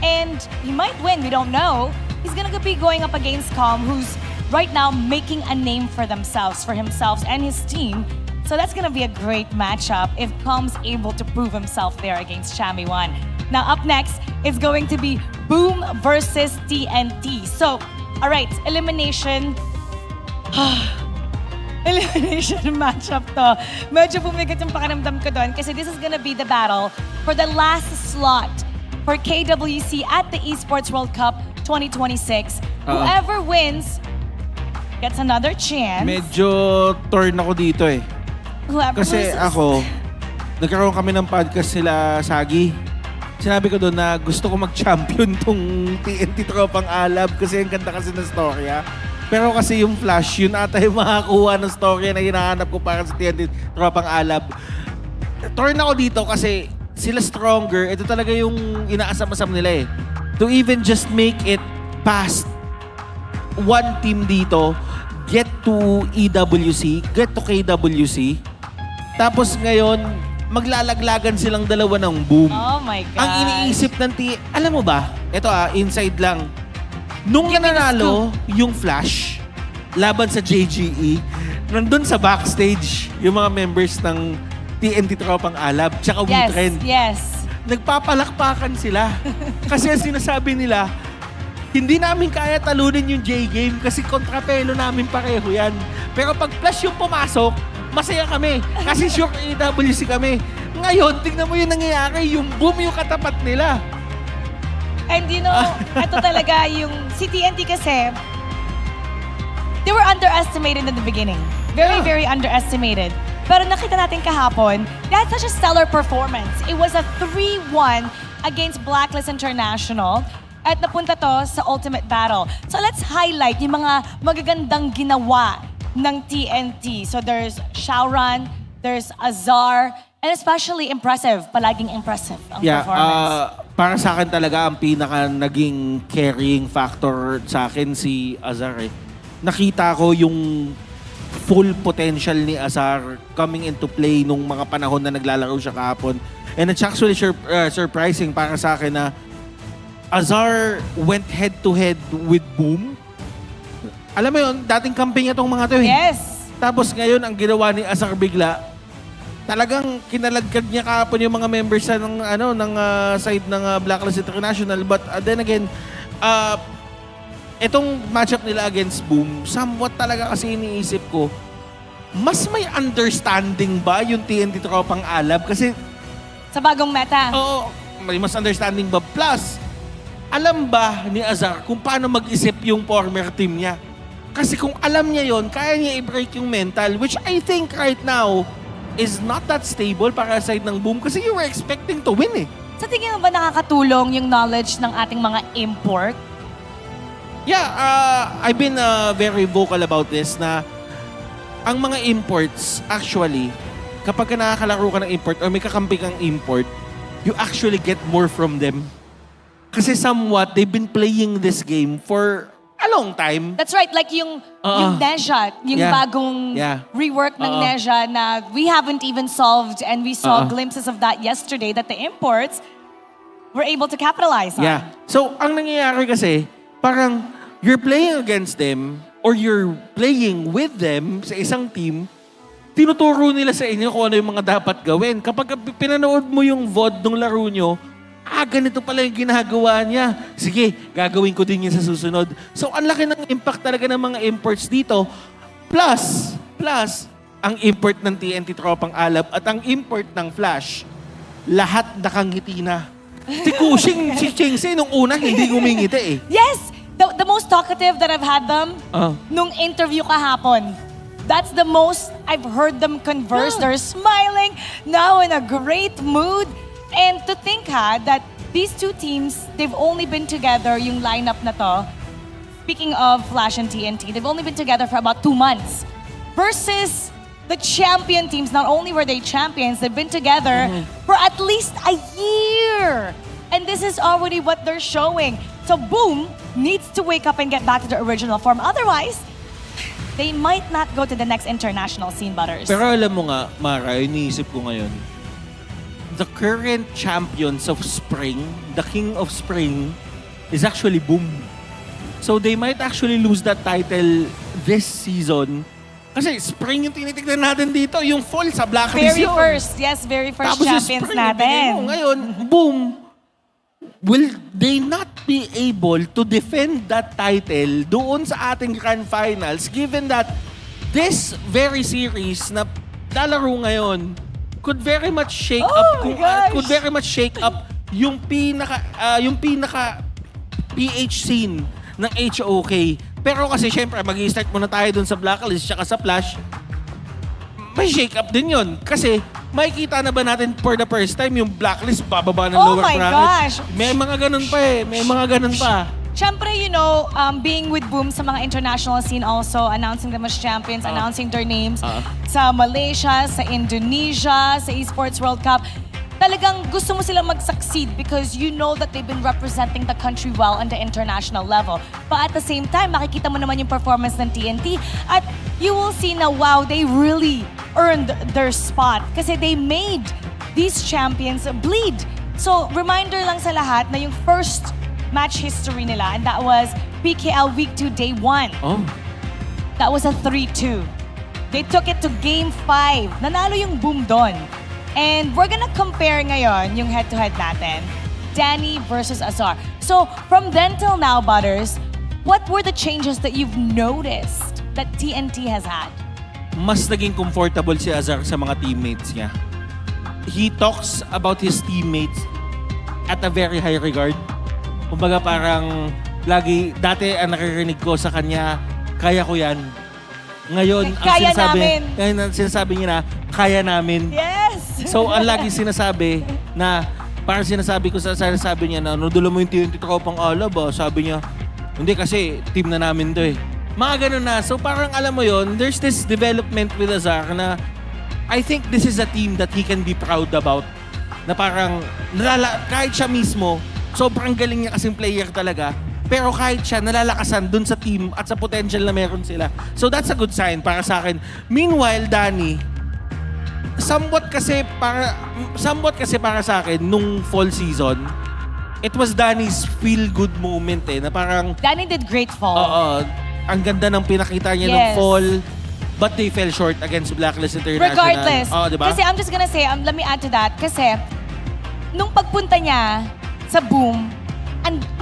and he might win, we don't know. He's gonna be going up against Calm, who's right now making a name for themselves, for himself and his team. So that's gonna be a great matchup if Calm's able to prove himself there against Chami 1. Now up next, it's going to be Boom versus TNT. So, all right, elimination. Elimination matchup to. Medyo bumigat yung pakiramdam ko doon kasi this is gonna be the battle for the last slot for KWC at the Esports World Cup 2026. Whoever wins gets another chance. Medyo torn ako dito eh. Whoever Kasi loses. ako, nagkaroon kami ng podcast sila Sagi. Sinabi ko doon na gusto ko mag-champion tong TNT Tropang Alab kasi ang ganda kasi ng storya. Pero kasi yung Flash, yun ata yung makakuha ng storya na hinahanap ko para sa TNT Tropang Alab. Torn ako dito kasi sila stronger. Ito talaga yung inaasam-asam nila eh. To even just make it past one team dito, get to EWC, get to KWC. Tapos ngayon, maglalaglagan silang dalawa ng Boom. Oh my God. Ang iniisip ng alam mo ba, ito inside lang. Nung nananalo yung Flash laban sa JGE, nandun sa backstage yung mga members ng TNT Tropang Alab tsaka Weekend. Yes. Nagpapalakpakan sila. Kasi ang sinasabi nila, hindi namin kaya talunin yung J-Game kasi kontrapelo namin pareho yan. Pero pag Flash yung pumasok, masaya kami. Kasi sure EWC kami. Ngayon, tingnan mo yung nangyayari. Yung Boom yung katapat nila. And you know, ito talaga yung si TNT kasi, they were underestimated in the beginning. Very underestimated. Pero nakita natin kahapon, they had such a stellar performance. It was a 3-1 against Blacklist International. At napunta to sa Ultimate Battle. So let's highlight yung mga magagandang ginawa ng TNT. So there's Shaoran, there's Azar, and especially impressive. Palaging impressive ang performance. Para sa akin talaga ang pinaka naging carrying factor sa akin si Azar eh. Nakita ko yung full potential ni Azar coming into play nung mga panahon na naglalaro siya kahapon. And it's actually surprising para sa akin na Azar went head-to-head with Boom. Alam mo yun, dating camping niya tong mga to eh. Yes! Tapos ngayon, ang ginawa ni Azar bigla, talagang kinalagkad niya kahapon yung mga members ng side ng Blacklist International. But then again, itong matchup nila against Boom, somewhat talaga kasi iniisip ko, mas may understanding ba yung TNT Tropang Alab? Kasi sa bagong meta. Oo, may mas understanding ba? Plus, alam ba ni Azar kung paano mag-isip yung former team niya? Kasi kung alam niya yon, kaya niya i-break yung mental, which I think right now is not that stable para sa side ng Boom kasi you were expecting to win eh. Sa tingin mo ba nakakatulong yung knowledge ng ating mga import? Yeah, I've been very vocal about this na ang mga imports actually, kapag nakakalaro ka ng import or may kakampi kang import, you actually get more from them. Kasi somewhat, they've been playing this game for a long time. That's right, like yung Neja, yung bagong rework ng Neja na we haven't even solved and we saw glimpses of that yesterday that the imports were able to capitalize on. Yeah. So, ang nangyayari kasi, parang you're playing against them or you're playing with them sa isang team, tinuturo nila sa inyo kung ano yung mga dapat gawin. Kapag pinanood mo yung VOD ng laro nyo, ganito pala yung ginagawa niya. Sige, gagawin ko din yun sa susunod. So, ang laki ng impact talaga ng mga imports dito. Plus, ang import ng TNT Tropang Alab at ang import ng Flash, lahat nakangiti na. Si Kushing, si Chingse, nung una, hindi ngumingiti eh. Yes! The most talkative that I've had them nung interview kahapon. That's the most I've heard them converse. Yeah. They're smiling, now in a great mood. And to think that these two teams, they've only been together, yung lineup na to, speaking of Flash and TNT, they've only been together for about 2 months. Versus the champion teams, not only were they champions, they've been together for at least a year. And this is already what they're showing. So Boom needs to wake up and get back to the original form. Otherwise, they might not go to the next international scene, Butters. Pero alam mo nga, Mara, iniisip ko ngayon, the current champions of Spring, the King of Spring, is actually Boom. So they might actually lose that title this season. Kasi Spring yung tinitignan natin dito, yung fall sa Blacklist Very yun. first, yes, very first Tapos yung champions Spring, yung bigay natin. mo. Ngayon, Boom, will they not be able to defend that title doon sa ating grand finals given that this very series na lalaro ngayon could very much shake could very much shake up yung pinaka PH scene ng HOK. Pero kasi syempre magi-start muna tayo dun sa Blacklist tsaka sa Flash. May shake up din yun. Kasi makikita na ba natin for the first time yung Blacklist bababa ng lower bracket? Gosh! May mga ganun pa eh. May mga ganun pa. Siyempre, being with Boom sa mga international scene also, announcing them as champions, announcing their names sa Malaysia, sa Indonesia, sa Esports World Cup. Talagang gusto mo silang mag-succeed because you know that they've been representing the country well on the international level. But at the same time, makikita mo naman yung performance ng TNT at you will see na wow, they really earned their spot kasi they made these champions bleed. So, reminder lang sa lahat na yung first match history nila, and that was PKL Week 2, Day 1. Oh. That was a 3-2. They took it to Game 5. Nanalo yung Boom doon. And we're gonna compare ngayon yung head-to-head natin. Danny versus Azar. So, from then till now, Butters, what were the changes that you've noticed that TNT has had? Mas naging comfortable si Azar sa mga teammates niya. He talks about his teammates at a very high regard. Kumbaga parang dati ang nakirinig ko sa kanya, kaya ko yan. Ngayon, ang sinasabi niya na, kaya namin. Yes! So, ang lagi sinasabi na, parang sinasabi niya na, dulo mo yung TNT Tropang Alab, sabi niya, hindi kasi, team na namin to eh. Mga ganun na. So, parang alam mo yon, there's this development with Azar na, I think this is a team that he can be proud about. Na parang, kahit siya mismo, sobrang galing niya kasing player talaga. Pero kahit siya, nalalakasan dun sa team at sa potential na meron sila. So that's a good sign para sa akin. Meanwhile, Danny, somewhat kasi para sa akin, nung fall season, it was Danny's feel-good moment eh. Na parang... Danny did great fall. Oo. Ang ganda ng pinakita niya ng fall. But they fell short against Blacklist International. Regardless. Diba? Kasi I'm just gonna say, let me add to that. Kasi, nung pagpunta niya sa Boom,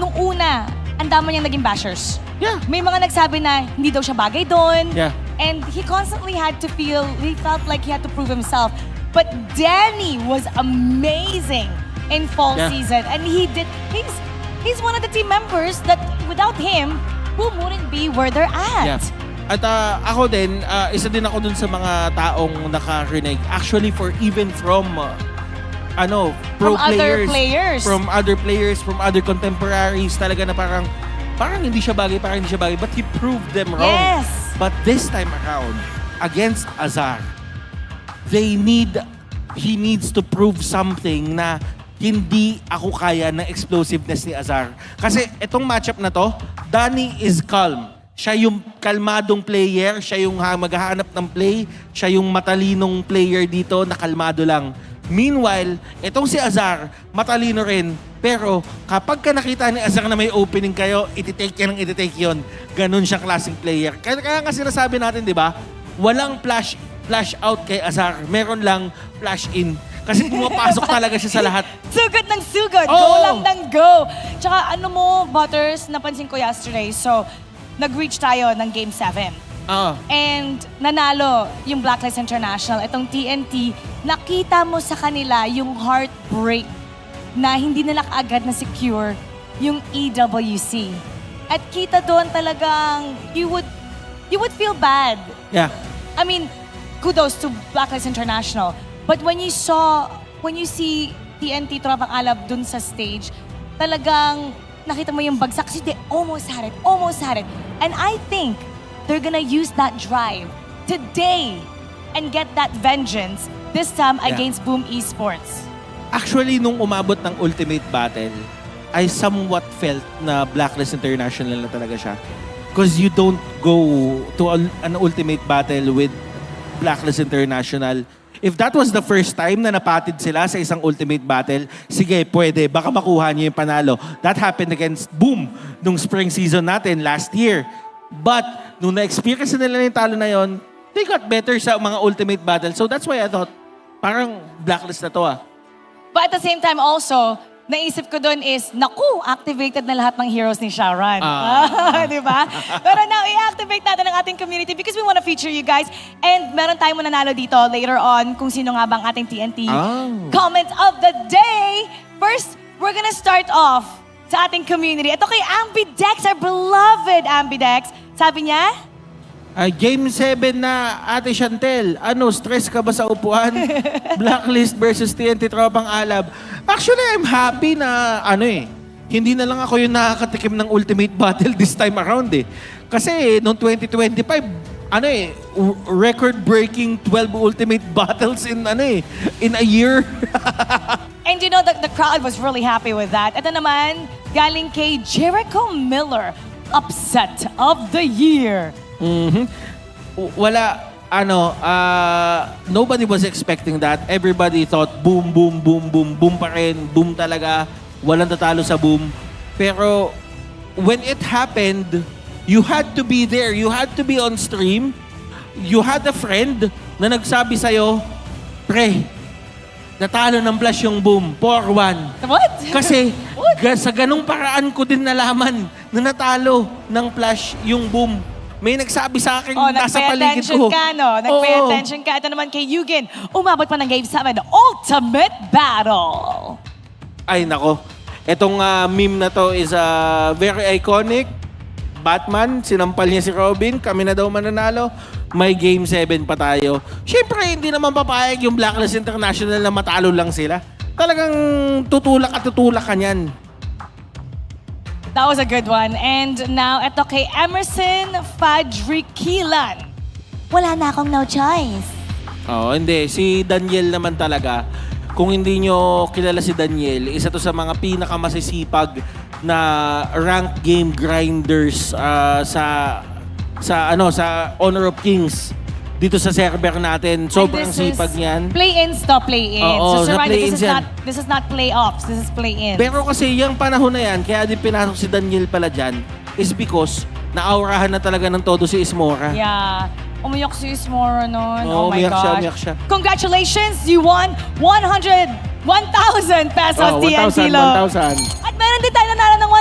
nung una, ang dami niyang naging bashers. Yeah. May mga nagsabi na hindi daw siya bagay doon. Yeah. And he constantly he felt like he had to prove himself. But Danny was amazing in fall season. And he's one of the team members that without him, Boom wouldn't be where they're at. Yeah. At ako din, isa din ako dun sa mga taong nakarinig. Actually, even from pro players. From other players, from other contemporaries, talaga na parang hindi siya bagay, but he proved them wrong. Yes. But this time around, against Azar, he needs to prove something na hindi ako kaya ng explosiveness ni Azar. Kasi itong matchup na to, Danny is calm. Siya yung kalmadong player, siya yung maghahanap ng play, siya yung matalinong player dito na kalmado lang. Meanwhile, itong si Azar, matalino rin. Pero kapag ka nakita ni Azar na may opening kayo, ititake yan ng ititake yun. Ganun siya klaseng player. Kaya nga sinasabi natin, di ba? Walang flash out kay Azar. Meron lang flash in. Kasi pumapasok talaga siya sa lahat. Sugat ng sugat. Go Oo. lang ng go. Tsaka ano mo, Butters, napansin ko yesterday. So, nag-reach tayo ng Game 7. And nanalo yung Blacklist International. Itong TNT, nakita mo sa kanila yung heartbreak na hindi nila kaagad na secure yung EWC. At kita doon talagang you would feel bad. Yeah. I mean, kudos to Blacklist International. But when you see TNT Tropang Alab dun sa stage, talagang nakita mo yung bagsak kasi they almost had it. And I think they're gonna use that drive today and get that vengeance this time against Boom Esports. Actually, nung umabot ng Ultimate Battle, I somewhat felt na Blacklist International na talaga siya. Because you don't go to an Ultimate Battle with Blacklist International. If that was the first time na napatid sila sa isang Ultimate Battle, sige, pwede. Baka makuha niyo yung panalo. That happened against Boom nung spring season natin last year. But, nung na-experience nila yung talo na yon, they got better sa mga Ultimate Battle. So that's why I thought, parang Blacklist na to But at the same time also, naisip ko doon is, naku, activated na lahat ng heroes ni Sharon. Di ba? Pero now, i-activate natin ang ating community because we want to feature you guys. And meron tayong mananalo dito later on kung sino nga bang ating TNT comment of the day. First, we're gonna start off sa ating community. Ito kay Ambidex, our beloved Ambidex. Sabi niya, Game 7 na, Ate Chantel. Ano, stress ka ba sa upuan? Blacklist versus TNT Tropang Alab. Actually, I'm happy na, hindi na lang ako yung nakakatikim ng Ultimate Battle this time around Kasi noong 2025, record-breaking 12 Ultimate Battles in a year. and you know, the crowd was really happy with that. Ito naman, galing kay Jericho Miller, upset of the year. Nobody was expecting that. Everybody thought boom, boom, boom, boom, boom pa rin. Boom talaga. Walang tatalo sa boom. Pero when it happened, you had to be there. You had to be on stream. You had a friend na nagsabi sa'yo, pre, natalo ng Flash yung boom. 4-1. What? Kasi sa ganung paraan ko din nalaman na natalo ng Flash yung boom. May nagsabi sa akin nasa paligid ko. Nag-pay attention ka. Ito naman kay Yugen, umabot pa ng Game 7, Ultimate Battle. Ay, nako. Itong meme na to is very iconic. Batman, sinampal niya si Robin, kami na daw mananalo. May Game 7 pa tayo. Siyempre, hindi naman papayag yung Blacklist International na matalo lang sila. Talagang tutulak ka niyan. That was a good one. And now, ito kay Emerson Fadrikilan. Wala na akong no choice. Hindi. Si Daniel naman talaga. Kung hindi nyo kilala si Daniel, isa to sa mga pinakamasisipag na ranked game grinders sa Honor of Kings. Dito sa server natin, sobrang sipag niyan. Play-ins to, play-ins. Oo, Just a reminder, play-ins yan. this is not playoffs, this is play-ins. Pero kasi yung panahon na yan, kaya din pinasok si Daniel pala dyan, is because naaurahan na talaga ng todo si Ismora. Yeah. Umiyak si Ismora noon. Oh my gosh. Umiyak siya. Congratulations! You won 1,000 pesos TNT load. 1,000. At meron din tayo nanalo ng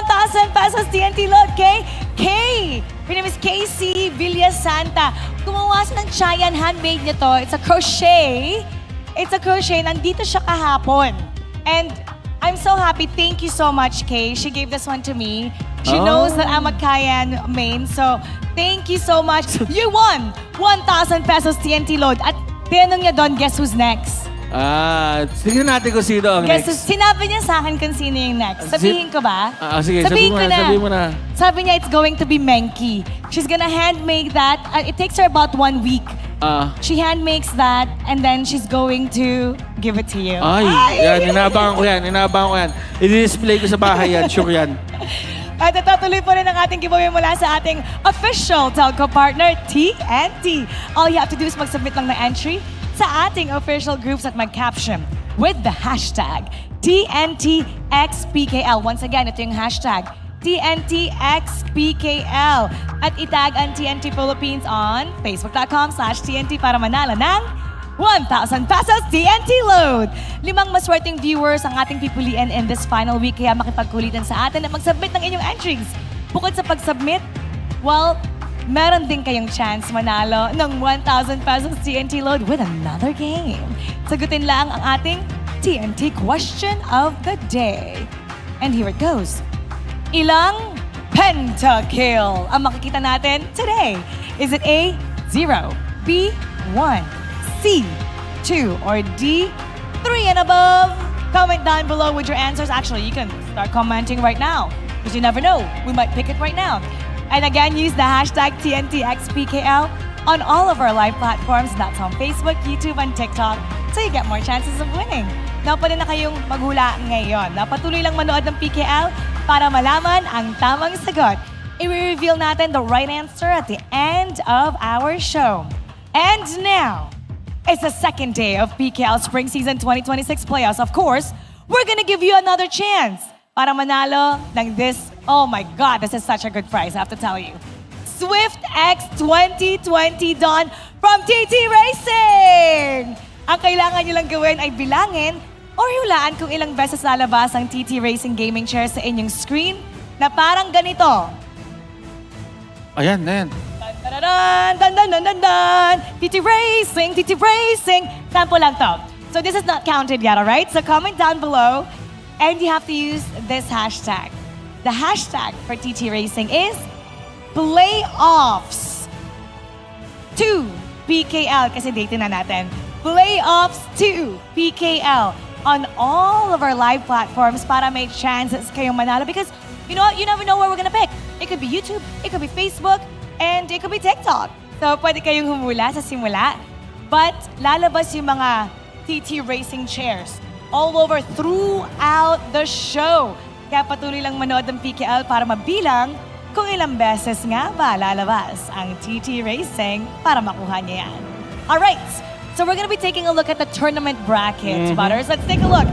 1,000 pesos TNT load kay Kay. Her name is Casey Villasanta. Gumawa siya ng Chayan, handmade niya to. It's a crochet. Nandito siya kahapon. And I'm so happy. Thank you so much, Kay. She gave this one to me. She knows that I'm a Kayan main. So, thank you so much. You won 1,000 pesos TNT load. At tinanong niya doon, guess who's next? Tignan natin kung sino ang next. Sinabi niya sa akin kung sino yung next. Sabihin ko ba? Sige, sabihin mo na. Sabi niya, it's going to be Menki. She's gonna handmake that. It takes her about 1 week. She handmakes that and then she's going to give it to you. Yan. Inaabangan ko yan. I-display ko sa bahay yan. Sure yan. At tuloy po rin ang ating giveaway mula sa ating official telco partner, TNT. All you have to do is mag-submit lang ng entry sa ating official groups at mag-caption with the hashtag TNTXPKL. Once again, ito yung hashtag TNTXPKL. At itag ang TNT Philippines on facebook.com/TNT para manalo ng 1,000 pesos TNT load. 5 maswerteng viewers ang ating pipiliin in this final week, kaya makipagkulitan sa atin at mag-submit ng inyong entries. Bukod sa pag-submit, well, meron din kayong chance manalo ng 1,000 pesos TNT load with another game. Sagutin lang ang ating TNT question of the day. And here it goes. Ilang pentakill ang makikita natin today? Is it A, 0, B, 1, C, 2, or D, 3 and above? Comment down below with your answers. Actually, you can start commenting right now because you never know. We might pick it right now. And again, use the hashtag TNTXPKL on all of our live platforms. That's on Facebook, YouTube, and TikTok, so you get more chances of winning. Now, pwede na kayong maghula ngayon. Napatuloy lang manood ng PKL para malaman ang tamang sagot. I-reveal natin the right answer at the end of our show. And now, it's the second day of PKL Spring Season 2026 playoffs. Of course, we're gonna give you another chance para manalo ng this. Oh my God, this is such a good prize, I have to tell you. Swift X 2020 Dawn from TT Racing! Ang kailangan nyo lang gawin ay bilangin or hulaan kung ilang beses lalabas ang TT Racing gaming chair sa inyong screen na parang ganito. Ayan, ayan. Dun, dun, dun, dun, dun, dun. TT Racing, TT Racing. Sample lang to. So this is not counted yet, alright? So comment down below and you have to use this hashtag. The hashtag for TT Racing is Playoffs 2 PKL kasi date na natin. Playoffs 2 PKL on all of our live platforms para may chances kayong manalo because you know what? You never know where we're gonna pick. It could be YouTube, it could be Facebook, and it could be TikTok. So pwede kayong humula sa simula. But lalabas yung mga TT Racing chairs all over throughout the show. Kaya patuloy lang manood ng PKL para mabilang kung ilang beses nga ba lalabas ang TT Racing para makuha niya yan. Alright, so we're gonna be taking a look at the tournament bracket, Butters. Let's take a look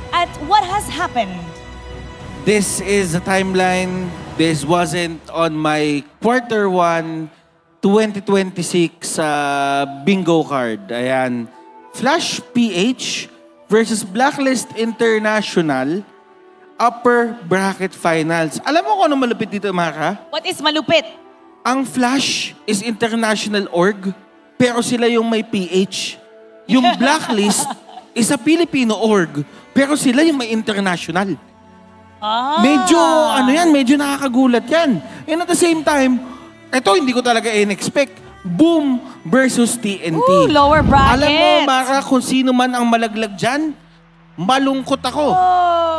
at what has happened. This is a timeline. This wasn't on my Q1 2026 bingo card. Ayan. Flash PH versus Blacklist International upper bracket finals. Alam mo kung ano malupit dito, Mara? What is malupit? Ang Flash is international org, pero sila yung may PH. Yung Blacklist is a Filipino org, pero sila yung may international. Medyo, medyo nakakagulat yan. And at the same time, ito hindi ko talaga in-expect. Boom versus TNT. Ooh, lower bracket. Alam mo, Mara, kung sino man ang malaglag dyan, malungkot ako.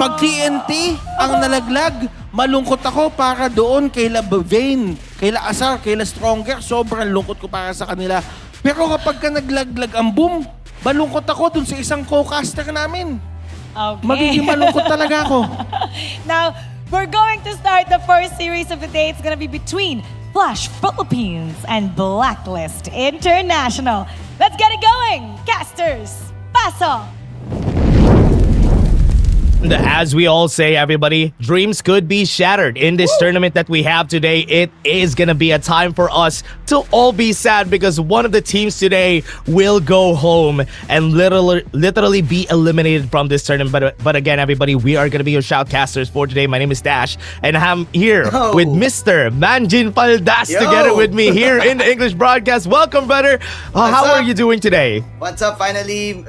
Pag TNT ang nalaglag, malungkot ako para doon kaila Bavane, kaila Asar, kaila Stronger. Sobrang lungkot ko para sa kanila. Pero kapag ka naglaglag ang Boom, malungkot ako dun sa isang co-caster namin. Okay. Magiging malungkot talaga ako. Now, we're going to start the first series of the day. It's gonna be between Flash Philippines and Blacklist International. Let's get it going! Casters, paso! As we all say, everybody, dreams could be shattered in this tournament that we have today. It is going to be a time for us to all be sad because one of the teams today will go home and literally be eliminated from this tournament. But again, everybody, we are going to be your shoutcasters for today. My name is Dash, and I'm here with Mr. Manjin Faldas together with me here in the English broadcast. Welcome, brother. How are you doing today? What's up? Finally,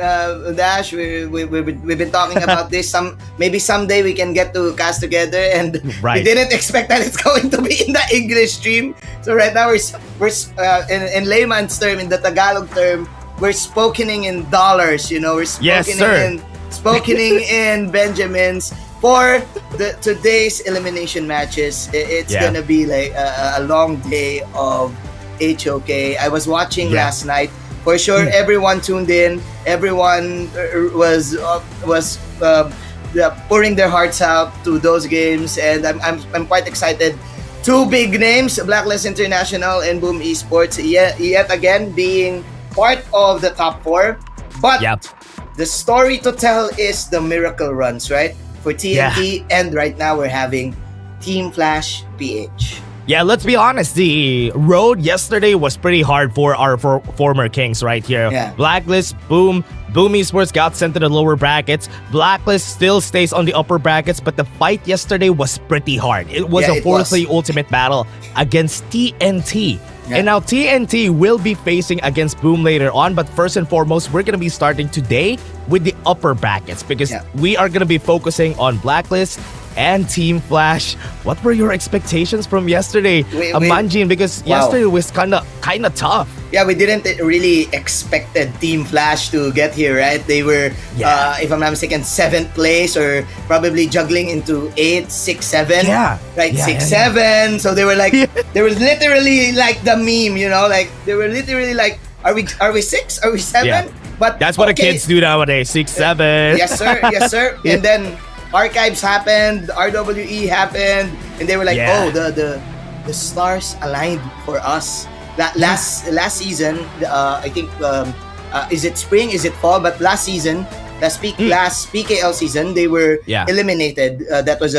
Dash, we've been talking about this. Maybe someday we can get to cast together, and we didn't expect that it's going to be in the English stream. So right now we're in layman's term, in the Tagalog term, we're spokening in dollars. You know, we're spokening in Benjamins for today's elimination matches. It's gonna be like a long day of HOK. I was watching last night. For sure, everyone tuned in. Everyone was pouring their hearts out to those games, and I'm quite excited. Two big names, Blacklist International and Boom Esports, yet again being part of the top four. But the story to tell is the miracle runs, right? For TNT, and right now we're having Team Flash PH. Yeah, let's be honest. The road yesterday was pretty hard for our former kings right here. Yeah. Blacklist, Boom Esports got sent to the lower brackets. Blacklist still stays on the upper brackets, but the fight yesterday was pretty hard. It was a 4-3 ultimate battle against TNT. Yeah. And now TNT will be facing against Boom later on, but first and foremost, we're going to be starting today with the upper brackets because we are going to be focusing on Blacklist and Team Flash. What were your expectations from yesterday, Manjin? Because yesterday was kind of tough. Yeah, we didn't really expected Team Flash to get here, right? They were, if I'm not mistaken, 7th place or probably juggling into 8, 6, 7. Yeah. Right, 6, 7. So they were like, they were literally like the meme, you know? Like, they were literally like, are we 6? Are we 7? Yeah. But that's what the kids do nowadays, 6, 7. Yes, sir. Yes, sir. And then Archives happened, RWE happened, and they were like, oh, the stars aligned for us. Last season, I think, is it spring, is it fall? But last season, last PKL season, they were eliminated. That was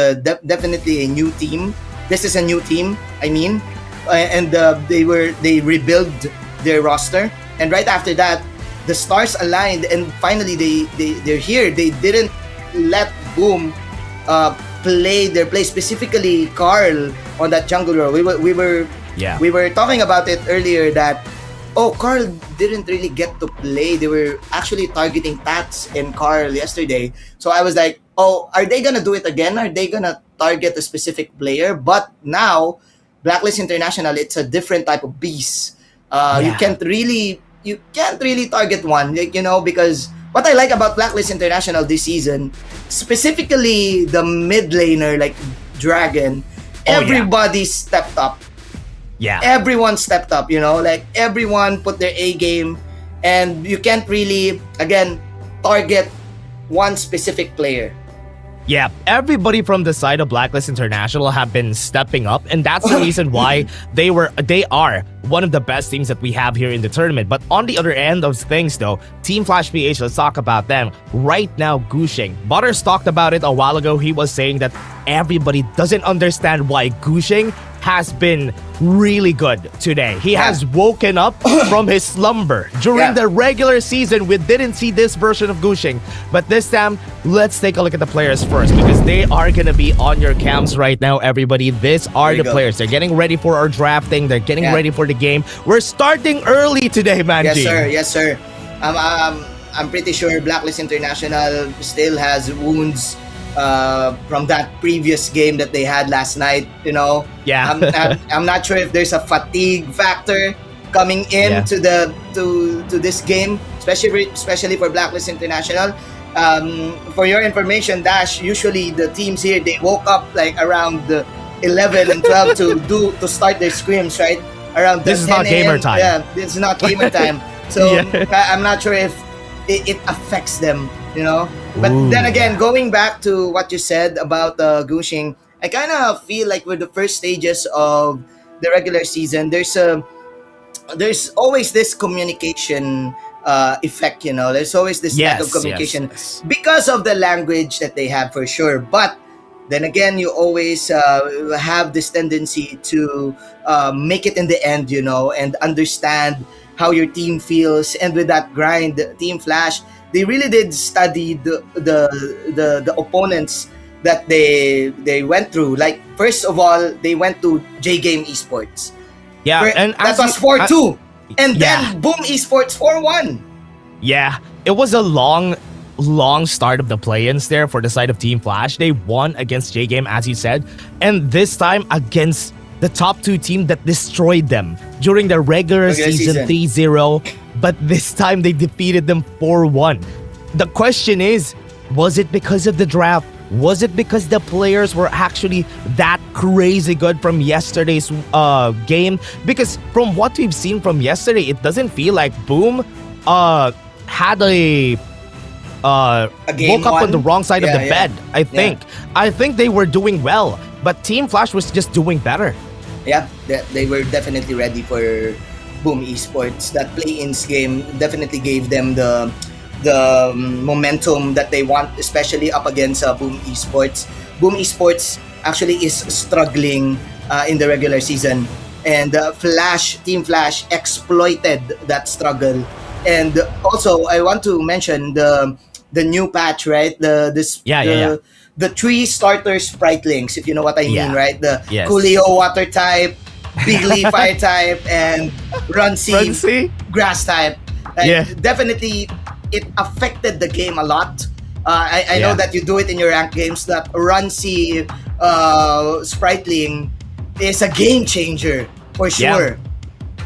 definitely a new team. This is a new team, I mean. And they rebuilt their roster. And right after that, the stars aligned, and finally they're here. They didn't let Boom play their play, specifically Carl on that jungle role. We were talking about it earlier that Carl didn't really get to play. They were actually targeting Tats and Carl yesterday. So I was like, are they gonna do it again? Are they gonna target a specific player? But now Blacklist International, it's a different type of beast. You can't really target one, like, you know, because what I like about Blacklist International this season, specifically the mid laner like Dragon, everybody stepped up. Yeah. Everyone stepped up, you know, like everyone put their A game, and you can't really, again, target one specific player. Yeah, everybody from the side of Blacklist International have been stepping up, and that's the reason why they are one of the best teams that we have here in the tournament. But on the other end of things though, Team Flash PH, let's talk about them. Right now, Gushing. Butters talked about it a while ago. He was saying that everybody doesn't understand why Gushing has been really good today. He has woken up from his slumber. During the regular season, we didn't see this version of Gushing. But this time, let's take a look at the players first, because they are going to be on your cams right now, everybody. These are the players. They're getting ready for our drafting. They're getting ready for the game. We're starting early today, Manji. Yes, sir. I'm pretty sure Blacklist International still has wounds from that previous game that they had last night, you know. I'm not sure if there's a fatigue factor coming in to this game, especially for Blacklist International. For your information, Dash, usually the teams here, they woke up like around 11 and 12 to start their scrims, right? Around this is not gamer time. Yeah, this is not gamer time. So I'm not sure if it affects them, you know. But then again, going back to what you said about Gushing, I kind of feel like with the first stages of the regular season, there's always this communication effect, you know. There's always this lack of communication because of the language that they have, for sure. But then again, you always have this tendency to make it in the end, you know, and understand how your team feels. And with that grind, Team Flash, they really did study the opponents that they went through. Like, first of all, they went to J Game Esports. And that was 4-2. And then Boom Esports 4-1. Yeah, it was a long start of the play-ins there for the side of Team Flash. They won against J Game, as you said, and this time against the top 2 team that destroyed them during the regular season 3-0. But this time they defeated them 4-1. The question is, was it because of the draft? Was it because the players were actually that crazy good from yesterday's game? Because from what we've seen from yesterday, it doesn't feel like Boom had a woke up on the wrong side of the bed. I think they were doing well, but Team Flash was just doing better. Yeah, they were definitely ready for Boom Esports. That play-ins game definitely gave them the momentum that they want, especially up against Boom Esports. Boom Esports actually is struggling in the regular season, and Team Flash exploited that struggle. And also, I want to mention the new patch, right? The 3 starter sprite links, if you know what I mean, right? The Coolio water type, Bigly fire type, and Runcy grass type. Definitely, it affected the game a lot. I know that you do it in your ranked games. That Runcy Spriteling is a game changer for sure.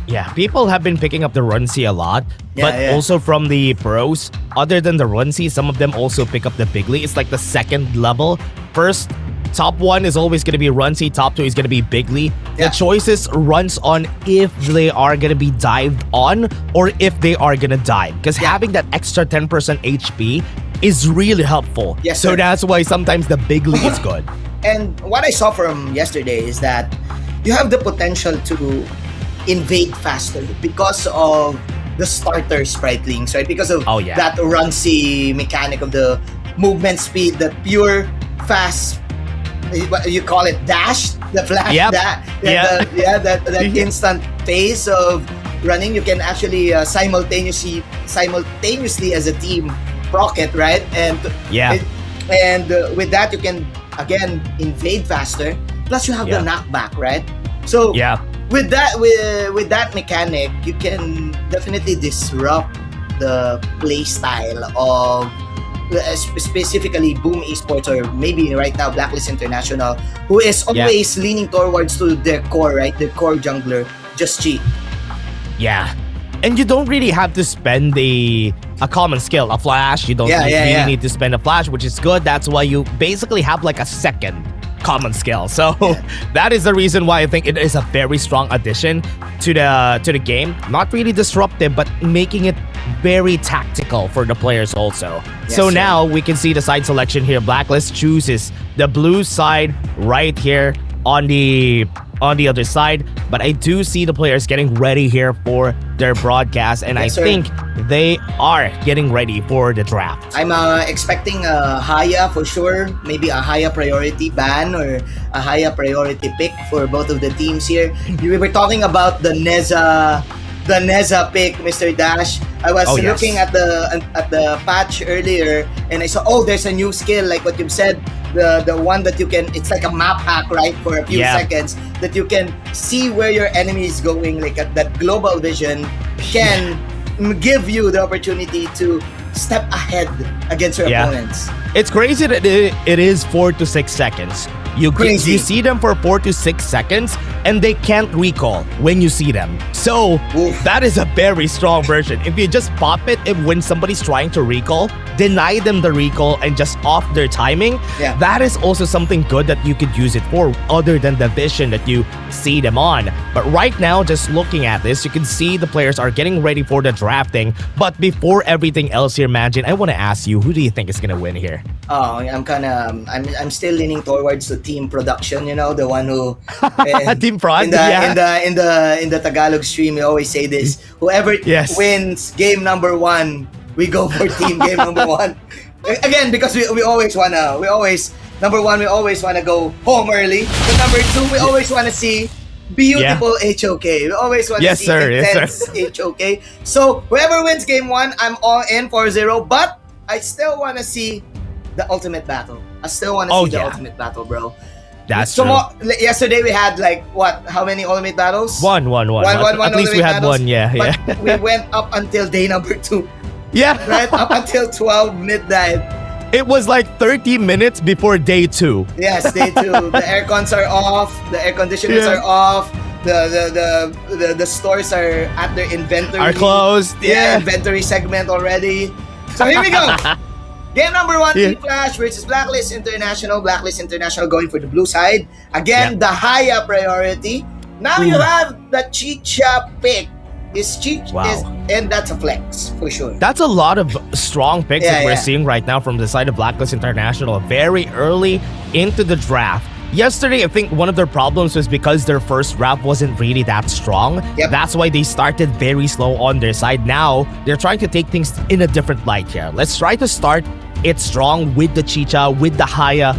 Yeah, people have been picking up the Runcy a lot, but also from the pros, other than the Runcy, some of them also pick up the Bigly. It's like the second level. First, top 1 is always going to be Runcy, top 2 is going to be Bigly. The choices runs on if they are going to be dived on or if they are going to die. Because having that extra 10% HP is really helpful. So that's why sometimes the Bigly is good. And what I saw from yesterday is that you have the potential to invade faster because of the starter spritelings, right? Because of that Runcy mechanic of the movement speed, that pure fast, you call it dash, the flash, that instant pace of running. You can actually simultaneously as a team proc it, right? And with that you can again invade faster. Plus you have the knockback, right? So with that mechanic, you can definitely disrupt the play style of specifically Boom Esports, or maybe right now Blacklist International, who is always leaning towards to their core, right? Their core jungler, just cheat. Yeah. And you don't really have to spend a common skill, a flash. You don't really need to spend a flash, which is good. That's why you basically have like a second common skill. So that is the reason why I think it is a very strong addition to the game. Not really disruptive, but making it very tactical for the players also. So now we can see the side selection here. Blacklist chooses the blue side right here on the other side, but I do see the players getting ready here for their broadcast, and I think they are getting ready for the draft. I'm expecting a Haya for sure, maybe a Haya priority ban or a Haya priority pick for both of the teams here. We were talking about the Neza pick, Mr. Dash. I was looking at the patch earlier, and I saw there's a new skill, like what you've said, the one that you can, it's like a map hack, right, for a few seconds, that you can see where your enemy is going, like that global vision can give you the opportunity to step ahead against your opponents. It's crazy that it is 4 to 6 seconds. You see them for 4 to 6 seconds, and they can't recall when you see them. So that is a very strong version. If you just pop it, when somebody's trying to recall, deny them the recall and just off their timing, that is also something good that you could use it for, other than the vision that you see them on. But right now, just looking at this, you can see the players are getting ready for the drafting. But before everything else here, Majin, I want to ask you, who do you think is gonna win here? I'm still leaning towards the team production, the one who team prod. In the Tagalog stream, we always say this: whoever wins game number 1, we go for team game number 1. Again, because we always wanna go home early. But number 2, we always wanna see beautiful HOK. We always want to see intense HOK. So whoever wins game 1, I'm all in 4-0. But I still want to see the ultimate battle. I still want to see the ultimate battle, bro. That's true. Yesterday we had how many ultimate battles? One. At least we had one, But we went up until day number 2. Yeah. Right? Up until 12 midnight. It was like 30 minutes before day 2. Yes, day 2. The air cons are off. The air conditioners are off. The stores are at their inventory. Are closed. Inventory segment already. So here we go. Game number 1, Team Flash versus Blacklist International. Blacklist International going for the blue side. Again, the Haya priority. Now you have the Chicha pick. And that's a flex for sure. That's a lot of strong picks that we're seeing right now from the side of Blacklist International. Very early into the draft, Yesterday, I think one of their problems was because their first rap wasn't really that strong. That's why they started very slow on their side. Now, they're trying to take things in a different light here. Let's try to start it strong with the Chicha, with the Haya.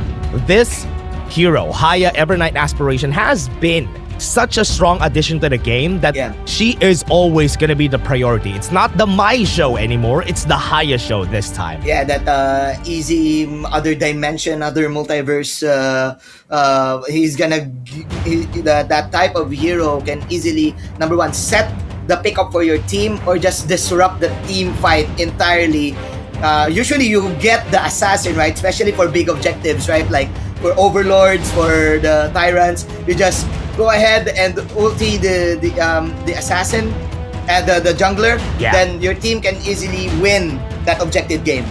This hero, Haya Evernight Aspiration, has been such a strong addition to the game that she is always going to be the priority. It's not the Mai show anymore, it's the Haya show this time. Yeah, that easy other dimension, other multiverse, he's gonna, that type of hero can easily, number one, set the pickup for your team or just disrupt the team fight entirely. Usually you get the assassin, right? Especially for big objectives, right? Like for overlords, for the tyrants, you just go ahead and ulti the assassin and the jungler. Then your team can easily win that objective game.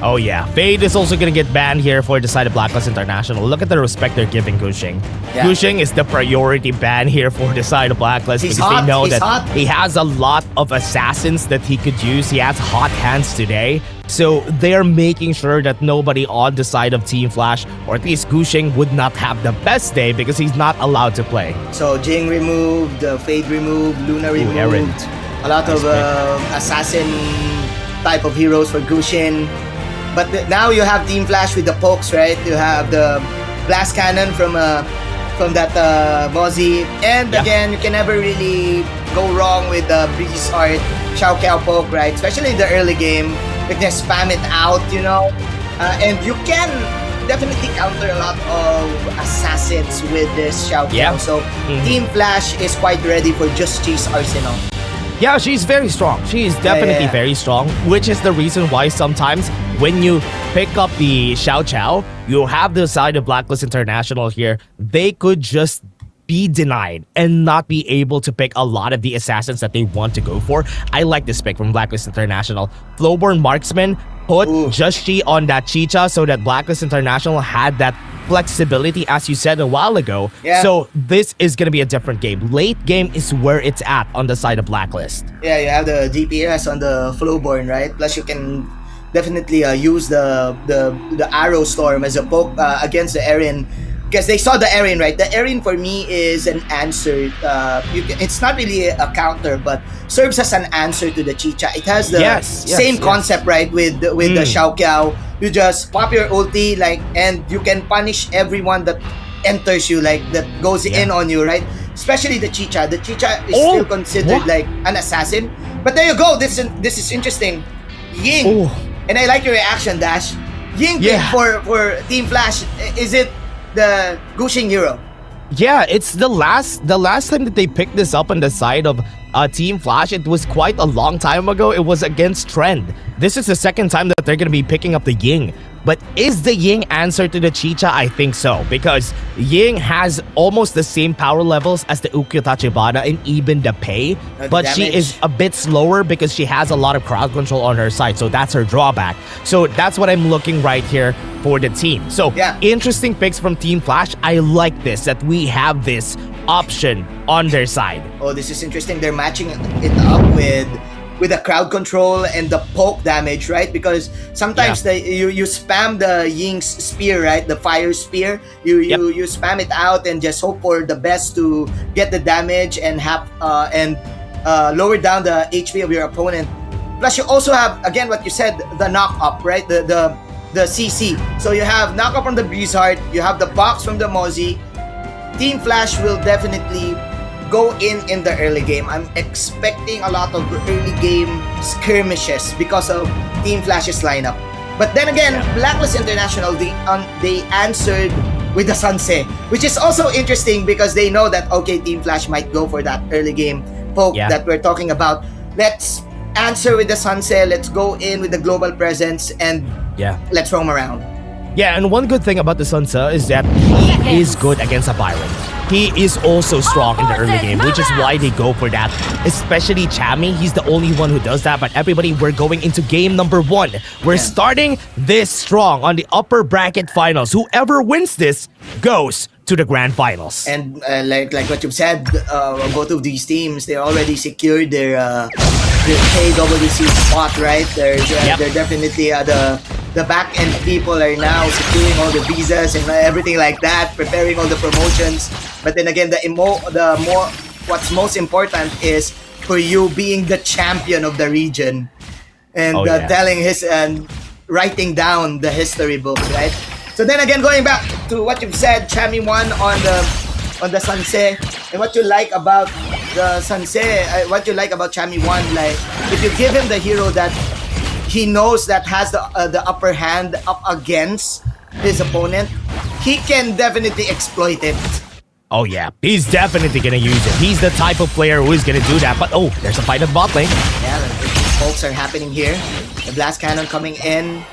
Oh yeah, Fade is also gonna get banned here for the side of Blacklist International. Look at the respect they're giving Gushing. Gushing is the priority ban here for the side of Blacklist because they know that he has a lot of assassins that he could use. He has hot hands today. So they're making sure that nobody on the side of Team Flash, or at least Gushing, would not have the best day because he's not allowed to play. So Jing removed, Fade removed, Luna removed. Aaron. A lot of assassin type of heroes for Gushing. But now you have Team Flash with the pokes, right? You have the blast cannon from that Mozzie. And again, you can never really go wrong with the Breezy's Heart Xiao Kiao poke, right? Especially in the early game. You can spam it out, you know. And you can definitely counter a lot of assassins with this Xiao Kiao. So Team Flash is quite ready for Just Cheese Arsenal. Yeah, she's very strong. She is definitely very strong, which is the reason why sometimes when you pick up the Xiao Chao, you have the side of Blacklist International here. They could just be denied and not be able to pick a lot of the assassins that they want to go for. I like this pick from Blacklist International. Flowborn Marksman put Just Chi on that Chicha so that Blacklist International had that flexibility, as you said a while ago. So this is going to be a different game. Late game is where it's at on the side of Blacklist. Yeah, you have the DPS on the Flowborn, right? Plus you can definitely use the Arrow Storm as a poke against the Erin. Because they saw the Erin, right? The Erin for me is an answer. It's not really a counter, but serves as an answer to the Chicha. It has the same concept, right? With the Xiao Kiao. You just pop your ulti, like, and you can punish everyone that enters you, like, that goes in on you, right? Especially the Chicha. The Chicha is still considered like an assassin. But there you go. This is interesting. Ying. And I like your reaction, Dash. Ying pick for Team Flash. Is it the Gushing hero? Yeah, it's the last time that they picked this up on the side of Team Flash. It was quite a long time ago. It was against Trend. This is the second time that they're going to be picking up the Ying. But is the Ying answer to the Chicha? I think so, because Ying has almost the same power levels as the Ukyo Tachibana and even the Pei, but she is a bit slower because she has a lot of crowd control on her side, so that's her drawback. So that's what I'm looking right here for the team. So interesting picks from Team Flash. I like this, that we have this option on their side. Oh, this is interesting. They're matching it up with the crowd control and the poke damage, right? Because sometimes you spam the Ying's spear, right? The fire spear. You spam it out and just hope for the best to get the damage and have lower down the HP of your opponent. Plus, you also have, again, what you said, the knock up, right? The CC. So you have knock up from the Blizzard. You have the box from the Mozzie. Team Flash will definitely go in the early game. I'm expecting a lot of early game skirmishes because of Team Flash's lineup. But then again, Blacklist International, they answered with the Sanse, which is also interesting because they know that, okay, Team Flash might go for that early game poke that we're talking about. Let's answer with the Sanse, let's go in with the global presence, and let's roam around. Yeah, and one good thing about the Sansa is that he is good against a Byron. He is also strong in the early game, which is why they go for that. Especially Chami, he's the only one who does that. But everybody, we're going into game number 1. We're starting this strong on the upper bracket finals. Whoever wins this goes to the grand finals. And like what you've said, both of these teams, they already secured their KWC spot, right? They're definitely the back end people are now securing all the visas and everything like that, preparing all the promotions. But then again, what's most important is for you being the champion of the region and telling and writing down the history books, right? So then again, going back to what you've said, Chami won on the Sanse, and what you like about the Sanse, what you like about Chami won, like if you give him the hero that he knows that has the upper hand up against his opponent, he can definitely exploit it. Oh yeah, he's definitely gonna use it. He's the type of player who is gonna do that. But oh, there's a fight at bot lane. Yeah, the pokes are happening here. The blast cannon coming in.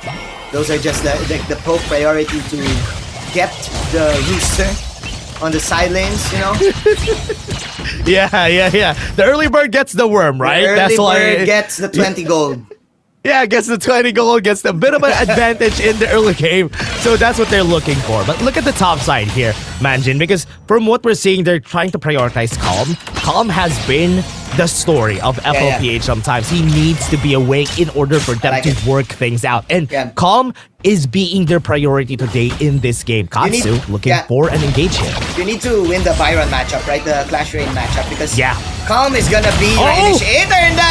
Those are just the poke priority to get the rooster on the side lanes, you know? Yeah. The early bird gets the worm, right? The early bird gets the 20 gold. Yeah, gets the 20 gold, gets a bit of an advantage in the early game. So that's what they're looking for. But look at the top side here, Manjin, because from what we're seeing, they're trying to prioritize Calm. Calm has been the story of FLPH sometimes. He needs to be awake in order for them to work things out. And Calm is being their priority today in this game. Katsu looking for an engagement. You need to win the Byron matchup, right? The Clash Rain matchup, because Calm is gonna be your initiator in the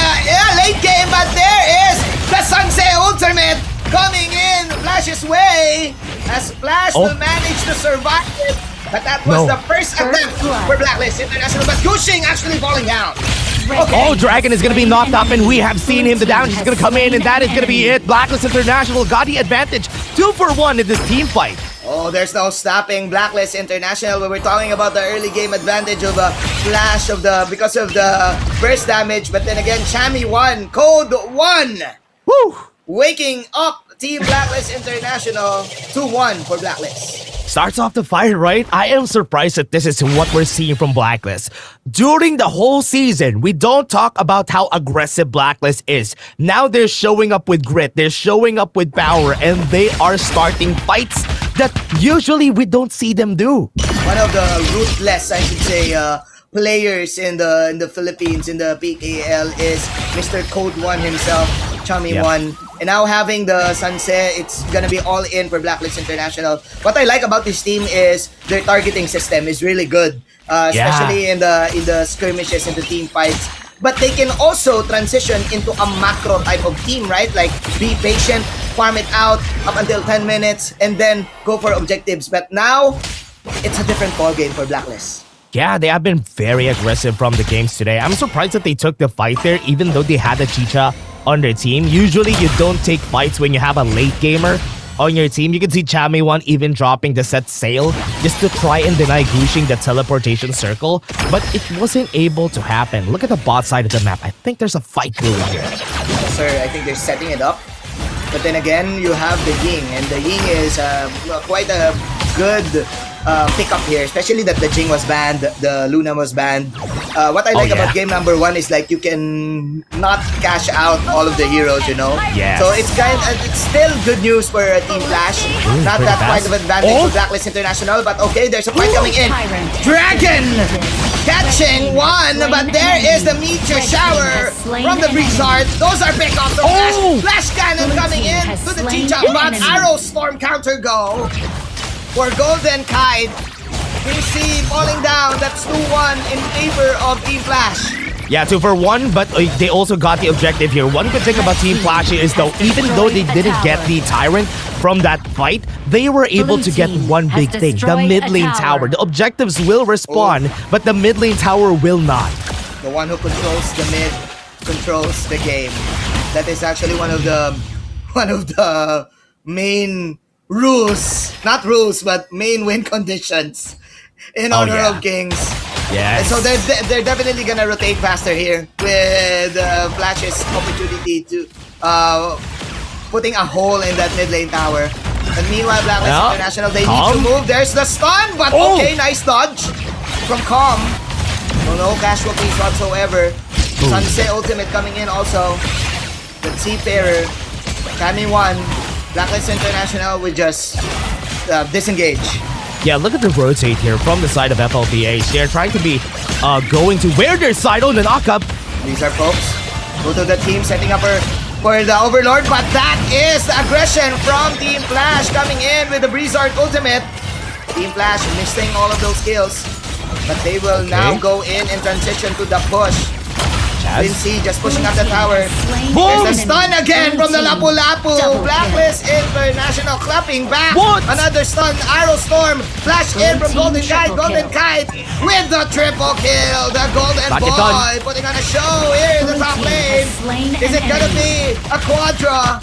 late game, but there is the Sanse ultimate coming in Flash's way as Flash will manage to survive it. But that was the first attempt for Blacklist International, but Gushing actually falling down. Oh, Dragon is going to be knocked up, and we have seen him. The damage is going to come in, and that is going to be it. Blacklist International got the advantage. 2-for-1 in this team fight. Oh, there's no stopping Blacklist International. We were talking about the early game advantage of a Flash because of the burst damage. But then again, Chami won. Code 1. Woo! Waking up Team Blacklist International. 2-1 for Blacklist. Starts off the fight, right? I am surprised that this is what we're seeing from Blacklist. During the whole season, we don't talk about how aggressive Blacklist is. Now they're showing up with grit, they're showing up with power, and they are starting fights that usually we don't see them do. One of the ruthless, I should say, players in the Philippines, in the PKL, is Mr. Code 1 himself, Chami 1. And now having the Sanse, it's gonna be all in for Blacklist International. What I like about this team is their targeting system is really good, especially in the skirmishes and the team fights. But they can also transition into a macro type of team, right? Like be patient, farm it out up until 10 minutes, and then go for objectives. But now it's a different ballgame for Blacklist. Yeah, they have been very aggressive from the games today. I'm surprised that they took the fight there, even though they had a Chicha on their team. Usually, you don't take fights when you have a late gamer on your team. You can see Chami 1 even dropping the set sail just to try and deny Gushing the teleportation circle, but it wasn't able to happen. Look at the bot side of the map. I think there's a fight brewing here. Yes, sir. I think they're setting it up. But then again, you have the Ying, and the Ying is quite a good pick up here, especially that the Jing was banned, the Luna was banned. What I like about game number 1 is like you can not cash out all of the heroes, you know? Yeah. So it's still good news for Team Flash. Not that quite of advantage for Blacklist International, but okay, there's a fight coming in. Dragon catching one, but there is the meteor shower from the Blizzard. Those are pickoffs of Flash. Flash cannon coming in to the Chicha, but Arrow Storm counter go for Golden Kite. We see falling down. That's 2-1 in favor of Team Flash. Yeah, 2-for-1, but they also got the objective here. One good thing about Team Flash is though, even though they didn't get the Tyrant from that fight, they were able to get one big thing, the mid lane tower. The objectives will respawn, but the mid lane tower will not. The one who controls the mid controls the game. That is actually one of the main rules, not rules, but main win conditions in Honor of Kings. Yeah. And so they're definitely gonna rotate faster here with Flash's opportunity to putting a hole in that mid lane tower. And meanwhile, Blacklist International, they need to move. There's the stun, but okay, nice dodge from Calm. So no casualties whatsoever. Sunset ultimate coming in also. The Seafarer, Chami 1. Blacklist International will just disengage. Yeah, look at the rotate here from the side of FLPH. They're trying to be going to where their side on the knockup. These are folks. Go to the team setting up her for the Overlord, but that is the aggression from Team Flash coming in with the Blizzard ultimate. Team Flash missing all of those kills, but they will now go in transition to the push. Quincy just pushing up the tower. Boom! There's a stun again from the Lapu-Lapu. Blacklist International clapping back. What? Another stun. Arrow Storm. Flash in from Golden Kite. Golden Kite with the triple kill. The Golden Boy putting on a show here in the top lane. Is it gonna be a quadra?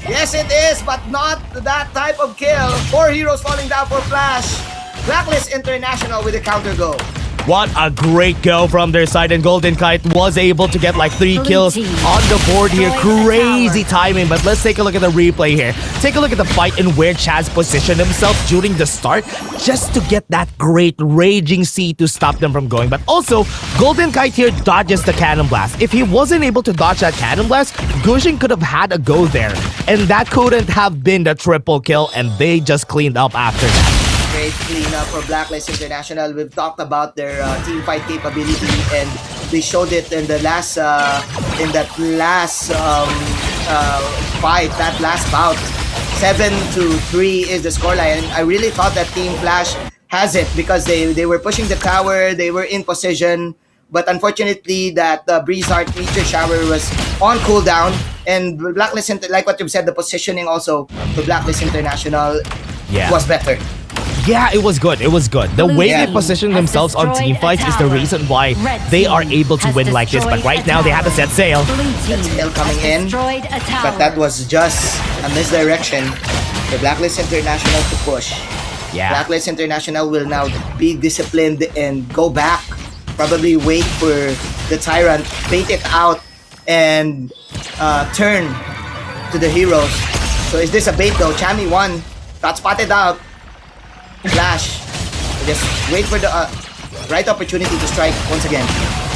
Yes, it is, but not that type of kill. 4 heroes falling down for Flash. Blacklist International with a counter go. What a great go from their side, and Golden Kite was able to get like 3 kills on the board here. Crazy timing, but let's take a look at the replay here. Take a look at the fight and where Chaz positioned himself during the start just to get that great Raging Sea to stop them from going. But also, Golden Kite here dodges the Cannon Blast. If he wasn't able to dodge that Cannon Blast, Gushing could have had a go there, and that couldn't have been the triple kill, and they just cleaned up after that. Great cleanup for Blacklist International. We've talked about their team fight capability, and they showed it in the last fight, that last bout. 7-3 is the scoreline. I really thought that Team Flash has it because they were pushing the tower, they were in position, but unfortunately that Blizzard meteor shower was on cooldown, and Blacklist, like what you've said, the positioning also for Blacklist International was better. Yeah, it was good. It was good. The way they position themselves on team fights is the reason why they are able to win like this. But right now, they have to set sail. Set sail coming in. But that was just a misdirection for Blacklist International to push. Yeah. Blacklist International will now be disciplined and go back. Probably wait for the Tyrant, bait it out, and turn to the heroes. So is this a bait though? Chami won. Got spotted out. Flash. Just wait for the right opportunity to strike once again.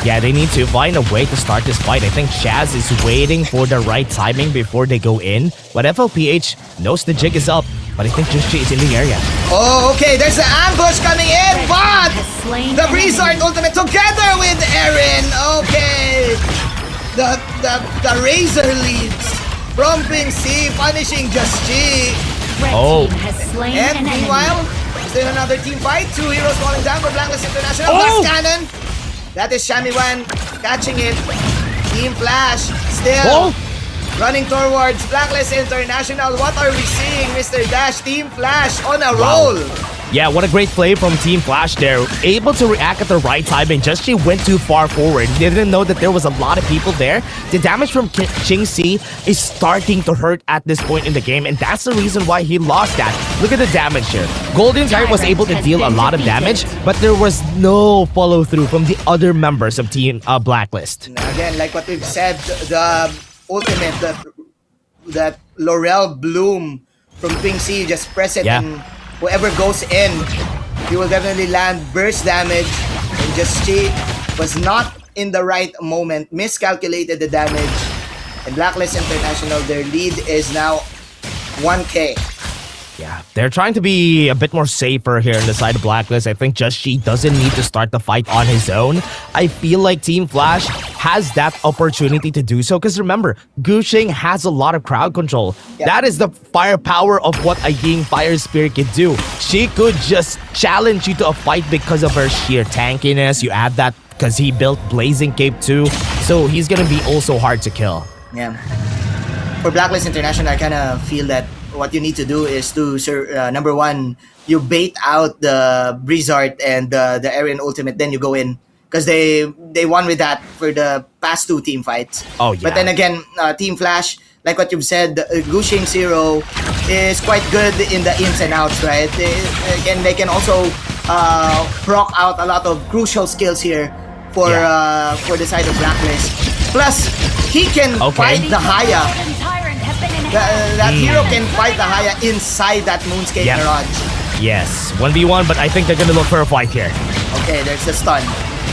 Yeah, they need to find a way to start this fight. I think Chaz is waiting for the right timing before they go in. But FLPH knows the jig is up. But I think Jushi is in the area. Oh, okay. There's an ambush coming in. But the Blizzard ultimate together with Eren. Okay. The Razor leads from Quincy punishing Jushi. Oh. And meanwhile, still another team fight. 2 heroes falling down for Blacklist International. Oh! Blast Cannon. That is Shamiwan catching it. Team Flash still running towards Blacklist International. What are we seeing, Mr. Dash? Team Flash on a roll. Yeah, what a great play from Team Flash there. Able to react at the right time, and just she went too far forward. They didn't know that there was a lot of people there. The damage from Qingxi is starting to hurt at this point in the game, and that's the reason why he lost that. Look at the damage here. Golden Kite was able to deal a lot of damage, but there was no follow-through from the other members of Team Blacklist. Again, like what we've said, the ultimate, that Laurel Bloom from Quincy, just press it and whoever goes in, he will definitely land burst damage. And just she was not in the right moment, miscalculated the damage. And Blacklist International, their lead is now 1K. Yeah, they're trying to be a bit more safer here on the side of Blacklist. I think Just She doesn't need to start the fight on his own. I feel like Team Flash has that opportunity to do so. Because remember, Gushing has a lot of crowd control. That is the firepower of what a Ying Fire Spirit could do. She could just challenge you to a fight because of her sheer tankiness. You add that because he built Blazing Cape too. So he's going to be also hard to kill. Yeah. For Blacklist International, I kind of feel that what you need to do is to, number one, you bait out the Blizzard and the Eren ultimate, then you go in. Because they won with that for the past 2 team fights. Oh, yeah. But then again, Team Flash, like what you've said, Gushing Zero is quite good in the ins and outs, right? They can also proc out a lot of crucial skills here for the side of Blacklist. Plus, he can fight the Haya. That hero can fight the Haya inside that Moonscape Mirage. Yes, 1v1, but I think they're gonna look for a fight here. Okay, there's the stun.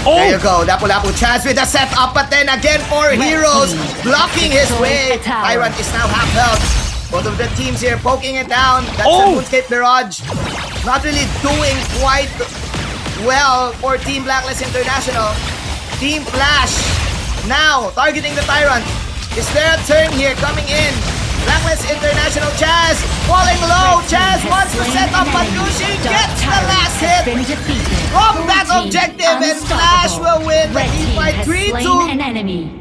There you go, Lapu-Lapu Chaz with the setup, but then again 4 heroes blocking his way. Tyrant is now half health. Both of the teams here poking it down. That's the Moonscape Mirage. Not really doing quite well for Team Blacklist International. Team Flash now targeting the Tyrant. Is there a turn here coming in? Blacklist International, Chaz falling low. Chaz wants to set up, but Gucci gets the last hit from that objective, and Flash will win the team by 3-2.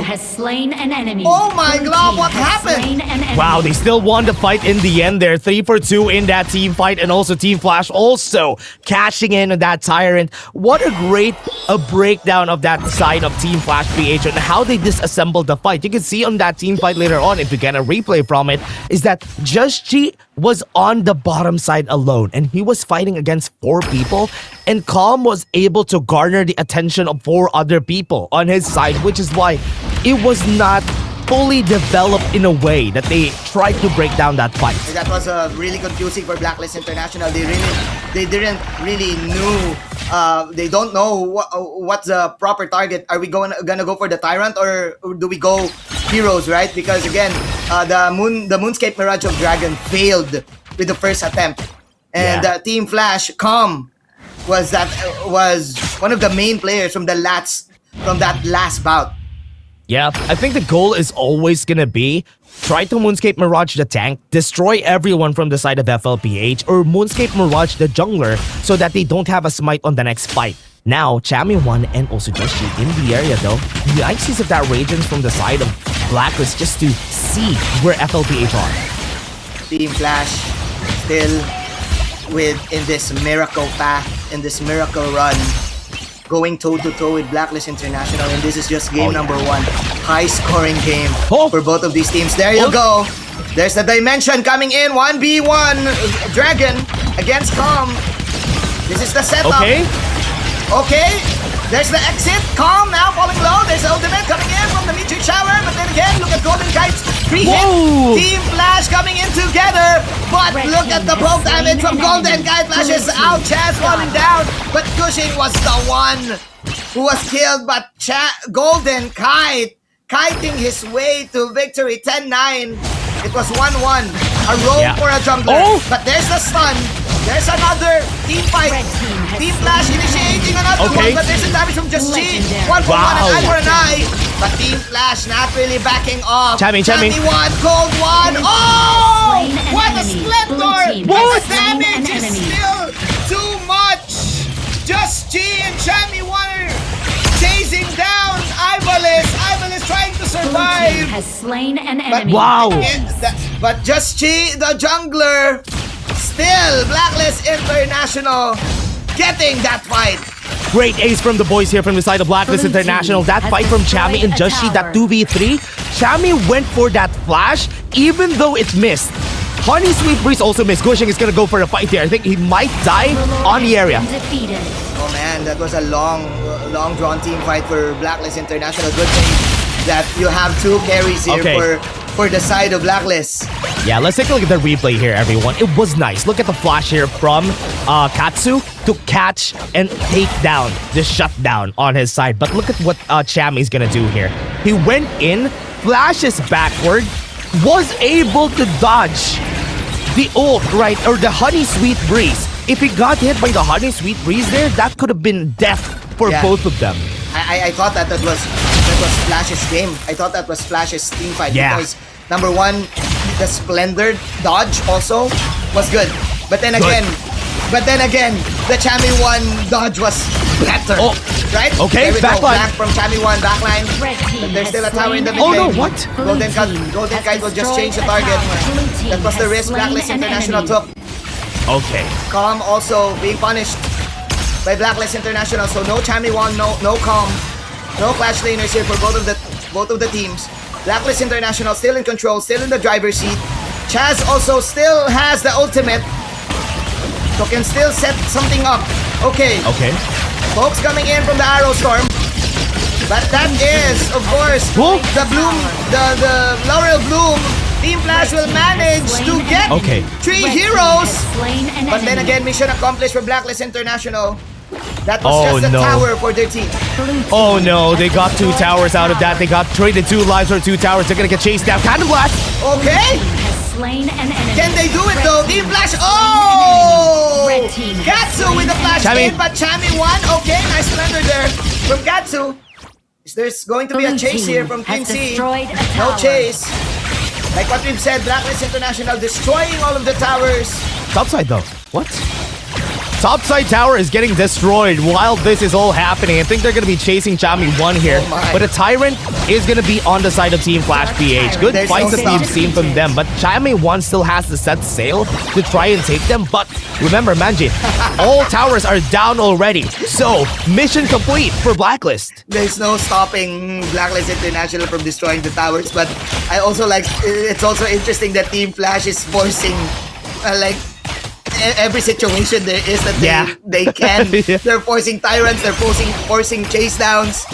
Has slain an enemy. Oh my God, what happened? Wow, they still won the fight in the end there. 3 for 2 in that team fight, and also Team Flash also cashing in on that Tyrant. What a great breakdown of that side of Team Flash PH and how they disassembled the fight. You can see on that team fight later on, if you get a replay from it, is that Just G was on the bottom side alone, and he was fighting against 4 people, and Calm was able to garner the attention of 4 other people on his side, which is why it was not fully developed in a way that they tried to break down that fight. That was really confusing for Blacklist International. They didn't really knew. They don't know what's the proper target. Are we gonna go for the Tyrant, or do we go Heroes, right? Because again, the Moonscape Mirage of Dragon failed with the first attempt, and Team Flash Calm was one of the main players from that last bout. Yeah, I think the goal is always gonna be try to Moonscape Mirage the tank, destroy everyone from the side of FLPH, or Moonscape Mirage the jungler so that they don't have a smite on the next fight. Now, Chami 1 and also Just G in the area though. The ICs of that Radiance from the side of Blacklist just to see where FLPH are. Team Flash still in this miracle path, in this miracle run, going toe-to-toe with Blacklist International, and this is just game number 1. High-scoring game for both of these teams. There you go. There's the Dimension coming in. 1v1 Dragon against Calm. This is the setup. Okay. There's the exit. Calm now falling low. There's the ultimate coming in from the meteor shower, but then again, look at Golden Kite's free hit. Team Flash coming in together, but look at the poke damage from Golden Kite. Flash is out. Chaz falling down, but Cushing was the one who was killed, but Golden Kite kiting his way to victory. 10-9. It was 1-1. A roll for a jungler, but there's the stun. There's another team fight. Team Flash initiating another one, but there's a damage from Just G. 1 for 1, an eye for an eye. But Team Flash not really backing off. Chami 1, cold 1. Oh! What a splendor! What? The damage is still too much. Just G and Chami 1 chasing down Ivalis. Ivalis trying to survive. Has slain an enemy. But Just G, the jungler, still Blacklist International getting that fight. Great ace from the boys here from the side of Blacklist International. That fight from Chami and Just G, that 2v3. Chami went for that flash even though it missed. Honey Sweet Breeze also missed. Gushing is gonna go for a fight here. I think he might die on the area. Oh man, that was a long drawn team fight for Blacklist International. Good thing that you have 2 carries here for the side of Blacklist. Yeah, let's take a look at the replay here, everyone. It was nice. Look at the flash here from Katsu to catch and take down the shutdown on his side. But look at what Chami's gonna do here. He went in, flashes backward, was able to dodge the ult, right, or the Honey Sweet Breeze. If he got hit by the Honey Sweet Breeze there, that could have been death for both of them. I thought that was Flash's game. I thought that was Flash's team fight because number 1, the Splendor dodge also was good. But then again, the Chami 1 dodge was better. Right? Okay, backline. Back from Chami 1 backline. But there's still a tower in the mid lane. Oh no, what? Golden Kite will just change the target. That was the risk Blacklist International took. Okay. Calm also being punished by Blacklist International. So no Chami 1, no Calm. No Clash laners here for both of the teams. Blacklist International still in control, still in the driver's seat. Chaz also still has the ultimate, so can still set something up. Okay. Folks coming in from the Arrow Storm. But that is, of course, the Bloom, the Laurel Bloom. Team Flash will manage to get 3 heroes. But then again, mission accomplished for Blacklist International. That was just a tower for their team. Oh no, they got 2 towers out of that. They got traded 2 lives for 2 towers. They're gonna get chased down. Cannon blast! Okay! Can they do it though? Team Flash, Katsu with the flash in, but Chami 1, okay, nice surrender there from Katsu. There's going to be a Blue chase team here from Team has C. destroyed a No tower. chase. Like what we've said, Blacklist International destroying all of the towers. Topside though. What? Topside tower is getting destroyed while this is all happening. I think they're going to be chasing Chami 1 here. Oh my. But a Tyrant is going to be on the side of Team Flash PH. Good There's fights no that we've stop. seen from them. But Chami 1 still has to set sail to try and take them. But remember, Manji, all towers are down already. So, mission complete for Blacklist. There's no stopping Blacklist International from destroying the towers. But I also like, it's also interesting that Team Flash is forcing, like, every situation there is that they can. Yeah. They're forcing tyrants. They're forcing chase downs.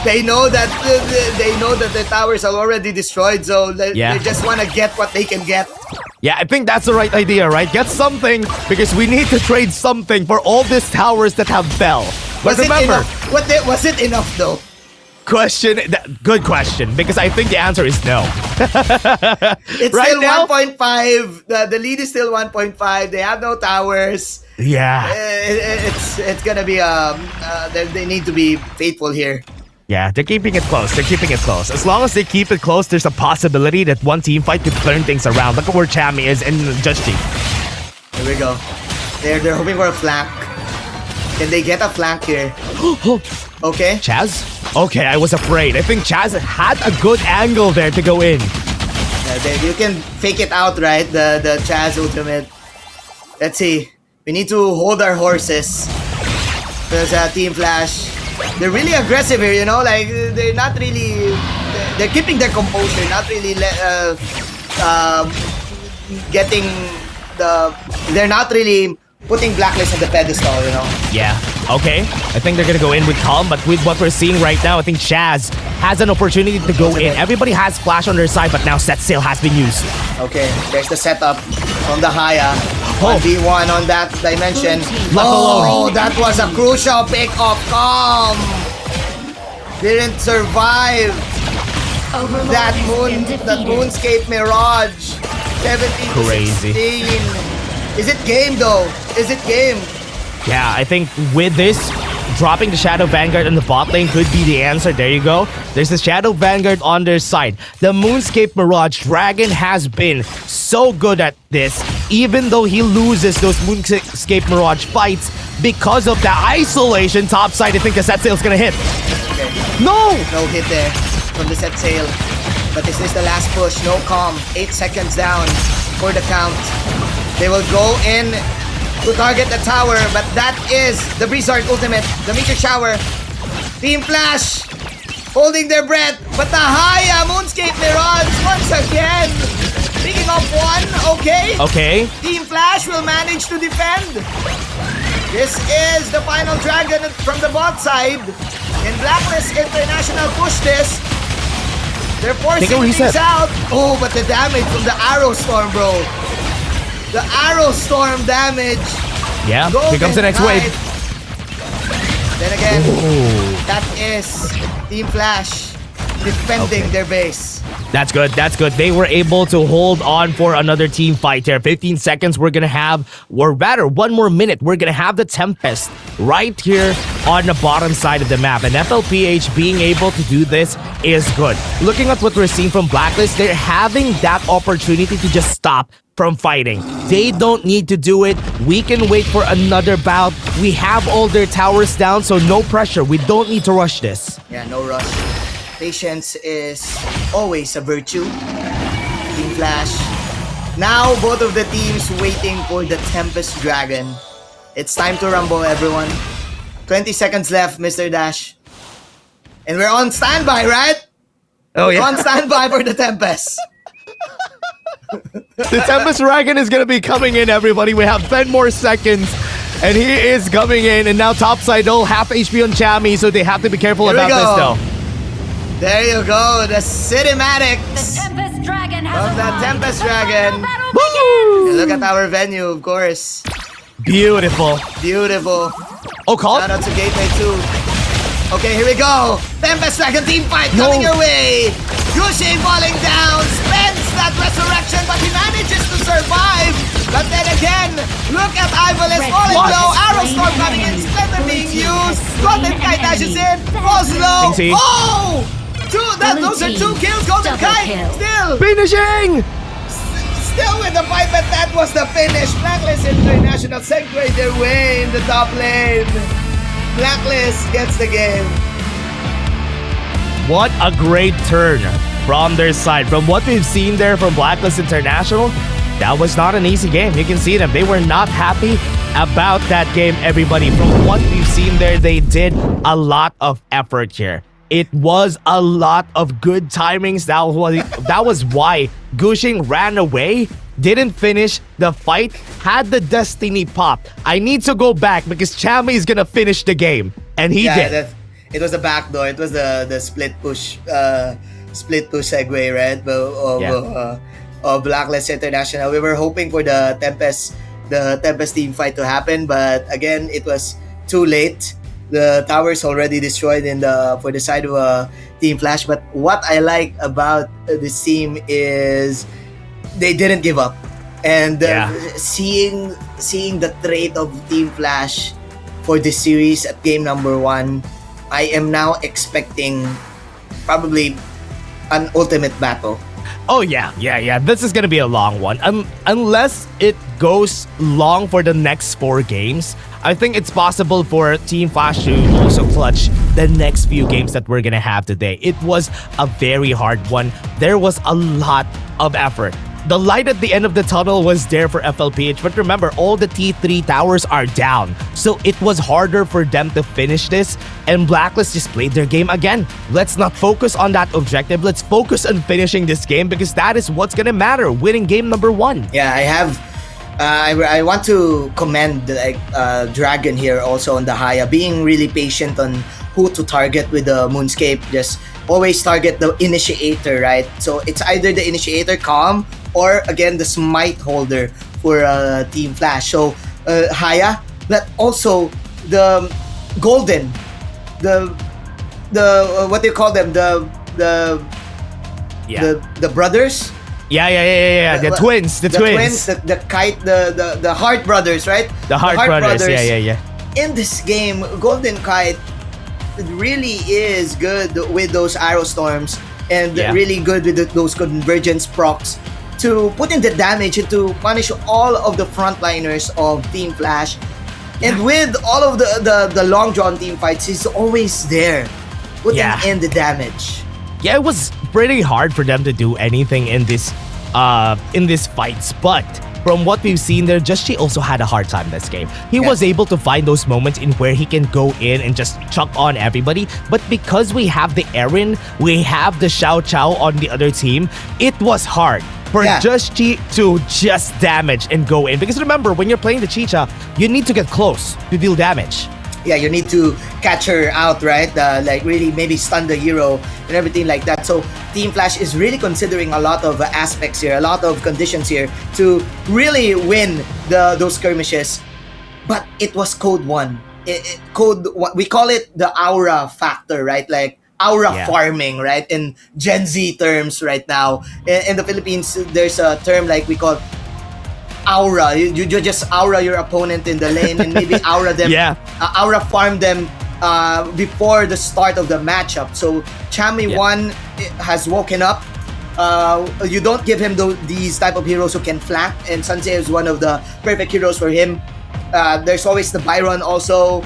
They know that the towers are already destroyed, so they just want to get what they can get. Yeah, I think that's the right idea, right? Get something because we need to trade something for all these towers that have fell. But remember, was it enough though? Good question, because I think the answer is no. It's right still now, 1.5. The lead is still 1.5. They have no towers. Yeah. It's gonna be they need to be faithful here. Yeah, they're keeping it close. They're keeping it close. As long as they keep it close, there's a possibility that one team fight could turn things around. Look at where Chami is and Just G. Here we go. They're hoping for a flank. Can they get a flank here? Okay. Chaz? Okay, I was afraid. I think Chaz had a good angle there to go in. You can fake it out, right? The Chaz ultimate. Let's see. We need to hold our horses. Because Team Flash, they're really aggressive here, you know? Like, they're not really... They're keeping their composure, not really getting the... They're not really putting Blacklist on the pedestal, you know? Yeah, okay. I think they're gonna go in with calm, but with what we're seeing right now, I think Chaz has an opportunity to go in. Everybody has Flash on their side, but now set sail has been used. Okay, there's the setup from the Haya. 1v1 on that dimension. Oh, that was a crucial pick of Calm. Didn't survive that Moonscape Mirage. 17 to Crazy. 16. Is it game though? Is it game? Yeah, I think with this, dropping the Shadow Vanguard in the bot lane could be the answer. There you go. There's the Shadow Vanguard on their side. The Moonscape Mirage Dragon has been so good at this, even though he loses those Moonscape Mirage fights because of the isolation topside. I think the set sail's gonna hit. Okay. No! No hit there from the set sail. But this is the last push. No calm. 8 seconds down for the count. They will go in to target the tower, but that is the Blizzard ultimate, the meteor shower. Team Flash holding their breath, but the Haya Moonscape Mirage once again. Picking up one, okay. Okay. Team Flash will manage to defend. This is the final dragon from the bot side. And Blacklist International push this. They're forcing things out. Oh, but the damage from the Arrow Storm, bro. The Arrow Storm damage. Yeah, here comes the next wave. Then again, that is Team Flash defending their base. That's good. That's good. They were able to hold on for another team fight here. 15 seconds. We're going to have, or rather, 1 more minute. We're going to have the Tempest right here on the bottom side of the map. And FLPH being able to do this is good. Looking at what we're seeing from Blacklist, they're having that opportunity to just stop from fighting. They don't need to do it. We can wait for another bout. We have all their towers down, so no pressure. We don't need to rush this. Yeah, no rush. Patience is always a virtue. Team Flash. Now, both of the teams waiting for the Tempest Dragon. It's time to rumble, everyone. 20 seconds left, Mr. Dash. And we're on standby, right? Oh, yeah. We're on standby for the Tempest. The Tempest Dragon is going to be coming in, everybody. We have 10 more seconds. And he is coming in. And now topside, all half HP on Chami, so they have to be careful Here we about go. this, though. There you go, the cinematics Tempest Dragon of the Tempest Dragon. Woo! Look at our venue, of course. Beautiful. Beautiful. Oh, call. Shout out to Gateway 2. Okay, here we go. Tempest Dragon team fight coming your way. Yushin falling down, spends that resurrection, but he manages to survive. But then again, look at Ivoles falling low. Arrow Storm coming in. Splendor being used. Golden Kite dashes in. Falls low. Easy. Oh! Those are 2 kills. Golden Kite still. Finishing! Still with the fight, but that was the finish. Blacklist International segue their way in the top lane. Blacklist gets the game. What a great turn from their side. From what we've seen there from Blacklist International, that was not an easy game. You can see them. They were not happy about that game, everybody. From what we've seen there, they did a lot of effort here. It was a lot of good timings. That was why Gushing ran away, didn't finish the fight, had the Destiny pop. I need to go back because Chammy is gonna finish the game. And he did. It was the backdoor. It was the split push segue, right? Of Blacklist International. We were hoping for the Tempest team fight to happen, but again, it was too late. The tower's already destroyed for the side of Team Flash. But what I like about this team is they didn't give up, and seeing the trait of Team Flash for this series at game number 1, I am now expecting probably an ultimate battle. Oh yeah. This is gonna be a long one. Unless it goes long for the next 4 games, I think it's possible for Team Flash to also clutch the next few games that we're gonna have today. It was a very hard one. There was a lot of effort. The light at the end of the tunnel was there for FLPH, but remember, all the T3 towers are down. So it was harder for them to finish this, and Blacklist just played their game again. Let's not focus on that objective. Let's focus on finishing this game because that is what's gonna matter, winning game number 1. Yeah, I want to commend Dragon here also on the Haya, being really patient on who to target with the Moonscape. Just always target the initiator, right? So it's either the initiator, Calm, or again the smite holder for Team Flash. So Haya, but also the Golden, the what do you call them? The brothers. Yeah. The twins. The Kite, the Heart brothers, right? The Heart brothers. Yeah. In this game, Golden Kite really is good with those arrow storms and really good with those convergence procs to put in the damage and to punish all of the frontliners of Team Flash. And with all of the long drawn team fights, he's always there putting in the damage. Yeah, it was pretty hard for them to do anything in this fights, but from what we've seen there, Just also had a hard time this game. He was able to find those moments in where he can go in and just chuck on everybody, but because we have the Eren, we have the Xiao Chao on the other team, it was hard for Just to just damage and go in. Because remember, when you're playing the Chicha, you need to get close to deal damage. Yeah, you need to catch her out, right? Like really maybe stun the hero and everything like that. So Team Flash is really considering a lot of aspects here, a lot of conditions here to really win those skirmishes. But it was Code 1. We call it the aura factor, right? Like aura farming, right? In Gen Z terms right now. In the Philippines, there's a term like we call aura. You just aura your opponent in the lane and maybe aura them, aura farm them before the start of the matchup. So Chammy 1 has woken up. You don't give him these type of heroes who can flank, and Sansei is one of the perfect heroes for him. There's always the Byron also.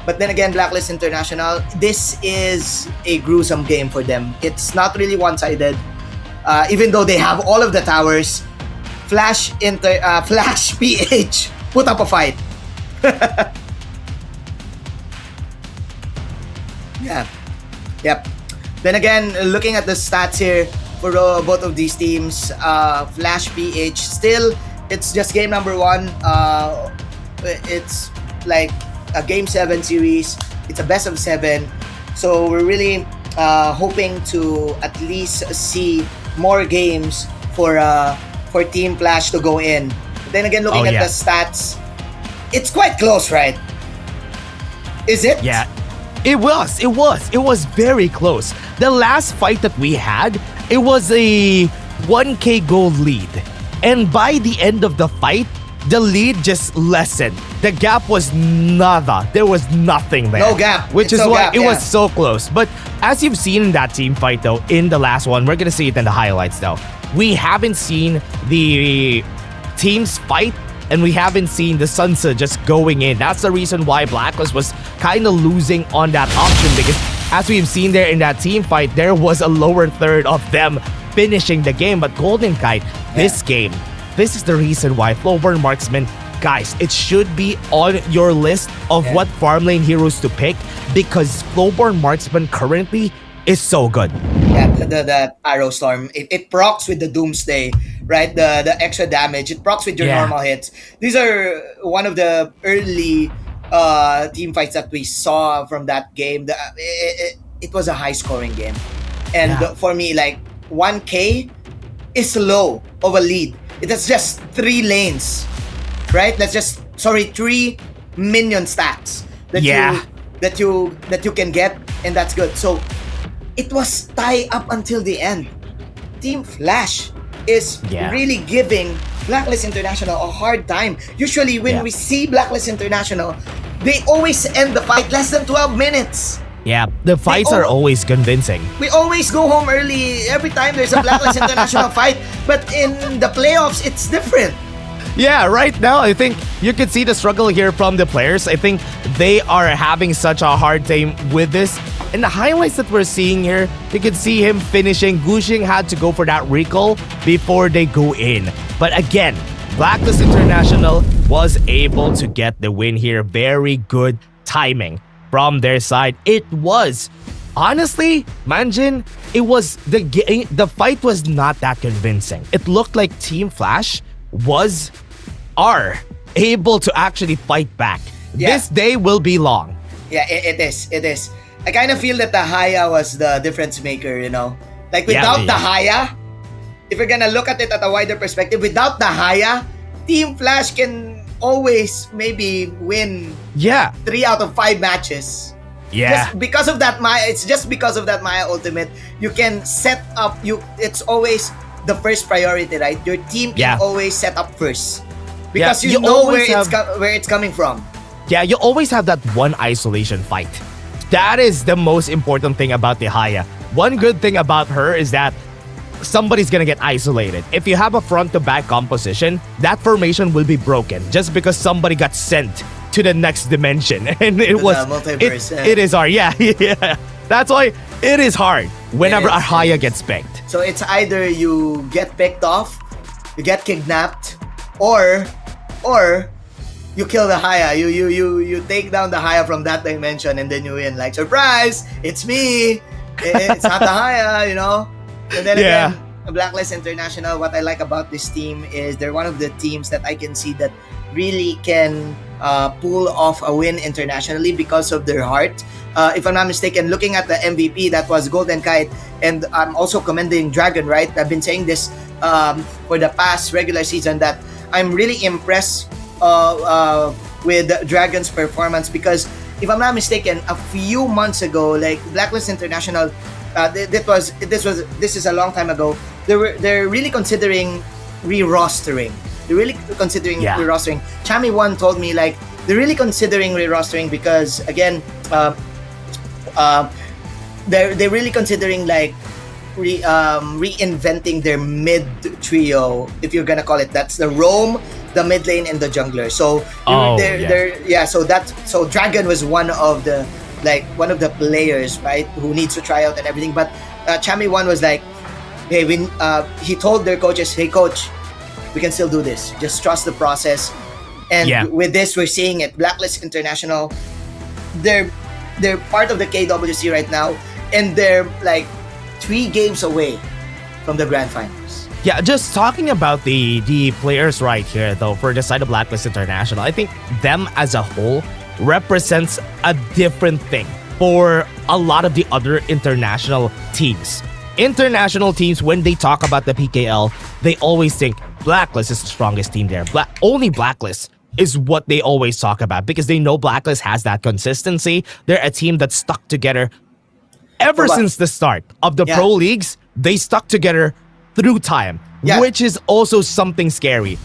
But then again, Blacklist International, this is a gruesome game for them. It's not really one-sided. Even though they have all of the towers, Flash PH put up a fight. Yep. Then again, looking at the stats here for both of these teams, Flash PH still, it's just game number 1. It's like a game 7 series. It's a best of 7. So we're really hoping to at least see more games for Team Flash to go in. But then again, looking at the stats, it's quite close, right? Is it? Yeah. It was very close. The last fight that we had, it was a 1k gold lead. And by the end of the fight, the lead just lessened. The gap was nada. There was nothing there. No gap. Which It's is no why gap, it yeah. was so close. But as you've seen in that team fight though, in the last one, we're gonna see it in the highlights though. We haven't seen the teams fight, and we haven't seen the Sunsa just going in. That's the reason why Blacklist was kind of losing on that option, because as we've seen there in that team fight, there was a lower third of them finishing the game. But Golden Kite, this game, this is the reason why Flowburn Marksman, guys, it should be on your list of what farm lane heroes to pick, because Flowburn Marksman currently is so good. Yeah, the Arrow Storm, it procs with the Doomsday, right? The extra damage, it procs with your normal hits. These are one of the early team fights that we saw from that game. It was a high scoring game. And for me, like 1K is low of a lead. It is just 3 lanes, right? 3 minion stacks that you can get, and that's good. So it was tie up until the end. Team Flash is really giving Blacklist International a hard time. Usually when we see Blacklist International, they always end the fight less than 12 minutes. Yeah, the fights are always convincing. We always go home early every time there's a Blacklist International fight, but in the playoffs, it's different. Yeah, right now, I think you could see the struggle here from the players. I think they are having such a hard time with this. In the highlights that we're seeing here, you can see him finishing. Gushing had to go for that recall before they go in. But again, Blacklist International was able to get the win here. Very good timing from their side. It was, honestly, Manjin, it was the fight was not that convincing. It looked like Team Flash are able to actually fight back. This day will be long. Yeah, it is. I kind of feel that the Haya was the difference maker, you know? Like without the Haya, if you're gonna look at it at a wider perspective, without the Haya, Team Flash can always maybe win 3 out of 5 matches. Yeah. Just because of that Maya, it's just because of that Maya ultimate, you can set up, it's always the first priority, right? Your team can always set up first. Because you know where it's coming from. Yeah, you always have that one isolation fight. That is the most important thing about the Haya. One good thing about her is that somebody's gonna get isolated. If you have a front-to-back composition, that formation will be broken just because somebody got sent to the next dimension. And it was multiverse, it is hard. Yeah. That's why it is hard whenever a Haya gets picked. So it's either you get picked off, you get kidnapped, or you kill the Haya. You take down the Haya from that dimension, and then you win. Like, surprise! It's me! It's not the Haya, you know? And then again, Blacklist International, what I like about this team is they're one of the teams that I can see that really can pull off a win internationally because of their heart. If I'm not mistaken, looking at the MVP, that was Golden Kite, and I'm also commending Dragon, right? I've been saying this for the past regular season that I'm really impressed with Dragon's performance, because if I'm not mistaken, a few months ago, like Blacklist International, this is a long time ago. They're really considering re-rostering. They're really considering re-rostering. Chami1 told me like they're really considering re-rostering because again, they're really considering like reinventing their mid trio, if you're gonna call it. That's the roam, the mid lane, and the jungler. So so Dragon was one of the players, right, who needs to try out and everything. But Chami1 was like, hey, he told their coaches, hey coach, we can still do this. Just trust the process. And with this, we're seeing it. Blacklist International, they're part of the KWC right now, and they're like 3 games away from the grand finals. Yeah, just talking about the players right here, though, for the side of Blacklist International, I think them as a whole represents a different thing for a lot of the other international teams. International teams, when they talk about the PKL, they always think Blacklist is the strongest team there. Only Blacklist is what they always talk about because they know Blacklist has that consistency. They're a team that's stuck together ever since the start of the pro leagues. They stuck together through time, which is also something scary.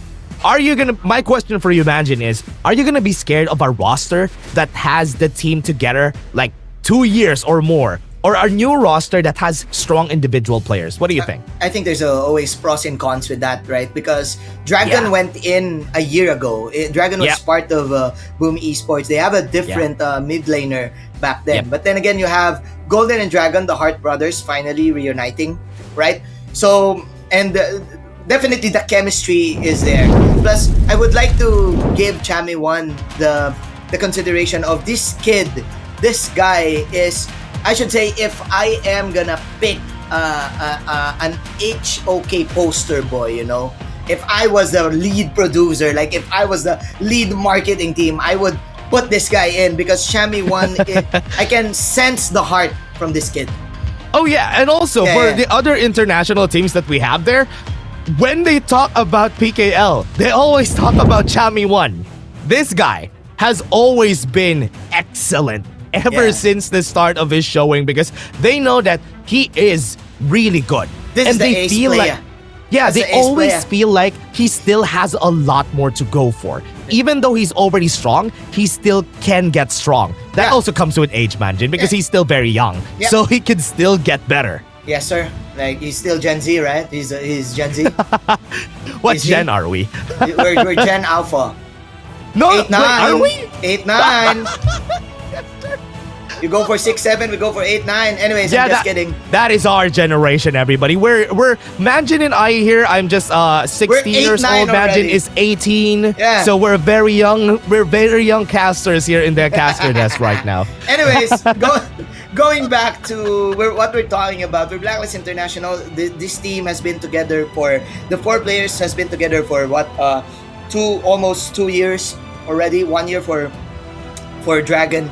My question for you, Manjin, is, are you gonna be scared of a roster that has the team together like 2 years or more? Or a new roster that has strong individual players? What do you think? I think there's always pros and cons with that, right? Because Dragon went in a year ago. Dragon was part of Boom Esports. They have a different mid laner back then. But then again, you have Golden and Dragon, the Hart brothers, finally reuniting, right? So, and definitely the chemistry is there. Plus, I would like to give Chami1 the consideration of this kid. This guy is... I should say, if I am gonna pick an HOK poster boy, you know, if I was the lead producer, like if I was the lead marketing team, I would put this guy in because Chami1, I can sense the heart from this kid. Oh yeah, and also for the other international teams that we have there, when they talk about PKL, they always talk about Chami1. This guy has always been excellent ever since the start of his showing because they know that he is really good. This is the ace player. They always feel like he still has a lot more to go for. Even though he's already strong, he still can get strong. That also comes with age, Manjin, because he's still very young. So he can still get better. Yes, sir. Like, he's still Gen Z, right? He's Gen Z. What gen are we? We're Gen Alpha. No, 8-9. are we? 8-9. You go for 6-7, we go for 8-9. Anyways, I'm just kidding. That is our generation, everybody. We're Manjin and I here. I'm just 16 years old. Manjin is 18. Yeah. So we're very young. We're very young casters here in the caster desk right now. Anyways, going back to what we're talking about, we're Blacklist International. This team has been together for the 4 players has been together for almost 2 years already. 1 year for Dragon.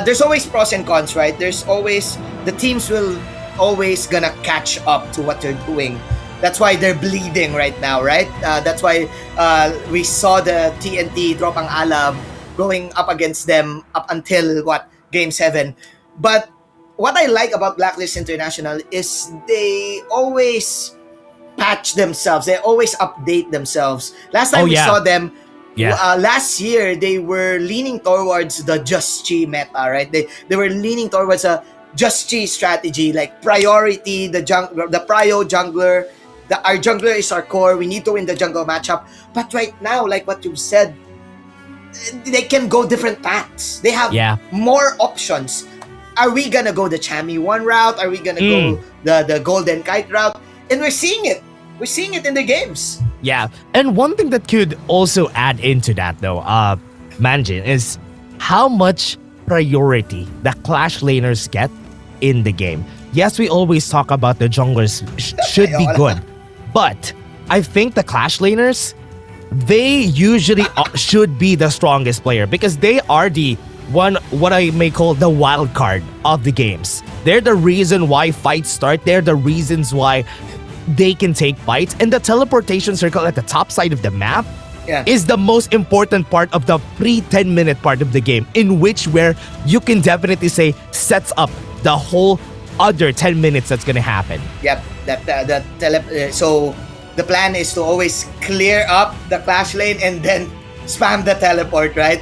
There's always pros and cons, right? There's always, the teams will always gonna catch up to what they're doing. That's why they're bleeding right now, right? That's why we saw the TNT drop ang Alab going up against them up until Game 7. But what I like about Blacklist International is they always patch themselves. They always update themselves. Last time we saw them, last year they were leaning towards the Just Chi meta, right? They were leaning towards a Just Chi strategy, like priority, the prio jungler. Our jungler is our core. We need to win the jungle matchup. But right now, like what you said, they can go different paths. They have more options. Are we gonna go the Chami1 route? Are we gonna go the Golden Kite route? And we're seeing it. We're seeing it in the games. Yeah, and one thing that could also add into that though, Manjin, is how much priority the Clash laners get in the game. Yes, we always talk about the junglers should be good, but I think the Clash laners, they usually should be the strongest player because they are the one, what I may call the wild card of the games. They're the reason why fights start. They're the reasons why they can take fights, and the teleportation circle at the top side of the map is the most important part of the pre-10-minute part of the game, in which where you can definitely say sets up the whole other 10 minutes that's gonna happen. Yep, so the plan is to always clear up the Clash lane and then spam the teleport, right?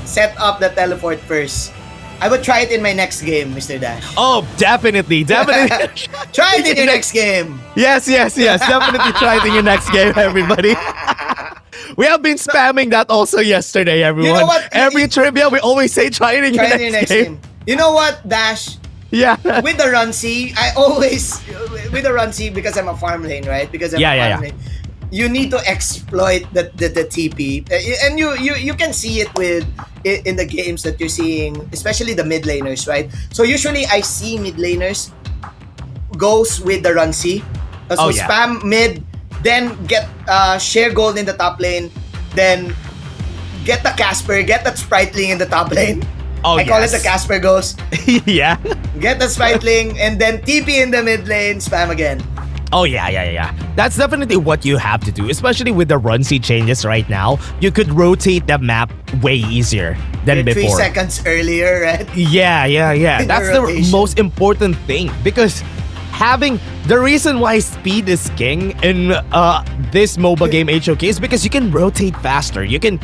Set up the teleport first. I would try it in my next game, Mr. Dash. Oh, definitely. Try it in your next game. Yes. Definitely try it in your next game, everybody. We have been spamming that also yesterday, everyone. You know what? Every trivia, we always say try it in your next game. You know what, Dash? Yeah. With the run C, because I'm a farm lane, right? Because I'm a farm lane. You need to exploit the TP, and you can see it in the games that you're seeing, especially the mid laners, right? So usually I see mid laners goes with the run C, so spam mid, then get share gold in the top lane, then get the Casper, get that Spriteling in the top lane. I call it the Casper Ghost. Get the Spriteling and then TP in the mid lane, spam again. Oh, yeah. That's definitely what you have to do, especially with the run C changes right now. You could rotate the map way easier than before. 3 seconds earlier, right? Yeah. That's the most important thing because having the reason why speed is king in this mobile game HOK is because you can rotate faster, you can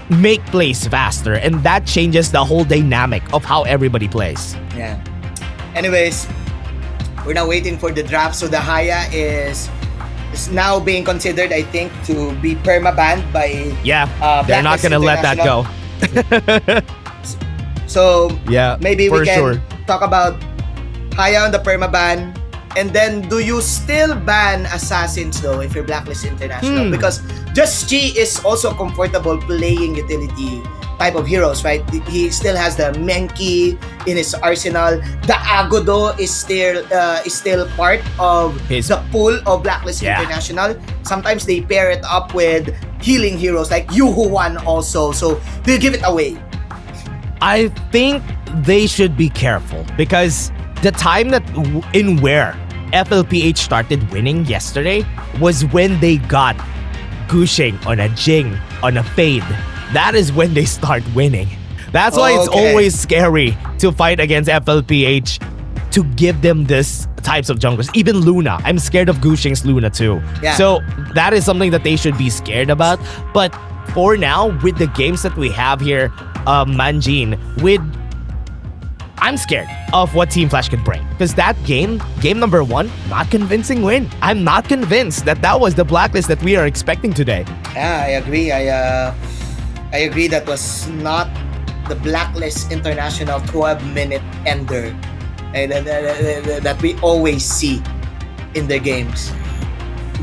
make plays faster, and that changes the whole dynamic of how everybody plays. Yeah. Anyways, we're now waiting for the draft. So the Haya is now being considered, I think, to be perma-banned by they're not gonna let that go. So yeah, maybe we for can sure. talk about Haya on the perma-ban. And then, do you still ban Assassins though if you're Blacklist International? Because Just Chi is also comfortable playing utility type of heroes, right? He still has the Menki in his arsenal. The Agodo is still part of the pool of Blacklist International. Sometimes they pair it up with healing heroes like Yuhuan also. So they give it away. I think they should be careful because the time that where FLPH started winning yesterday was when they got Gushing on a Jing, on a Fade. That is when they start winning. That's why it's always scary to fight against FLPH, to give them this types of junglers. Even Luna. I'm scared of Gushing's Luna too. Yeah. So that is something that they should be scared about. But for now, with the games that we have here, Manjin, I'm scared of what Team Flash could bring. Because that game number 1, not convincing win. I'm not convinced that was the Blacklist that we are expecting today. Yeah, I agree. I agree that was not the Blacklist International 12-minute ender that we always see in their games.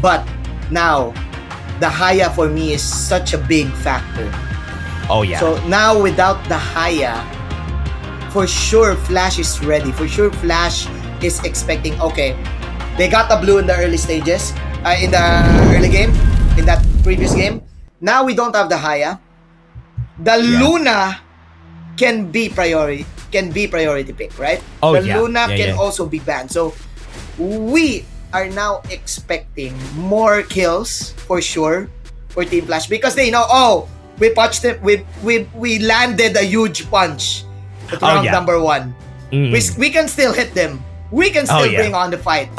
But now, the Haya for me is such a big factor. Oh yeah. So now without the Haya, for sure Flash is ready. For sure Flash is expecting, okay, they got the blue in the early stages, in the early game, in that previous game. Now we don't have the Haya. The Luna can be priority pick, right? Oh, the Luna can also be banned. So we are now expecting more kills for sure for Team Flash because they know, we punched him, we landed a huge punch at round number 1. We can still hit them. We can still bring on the fight.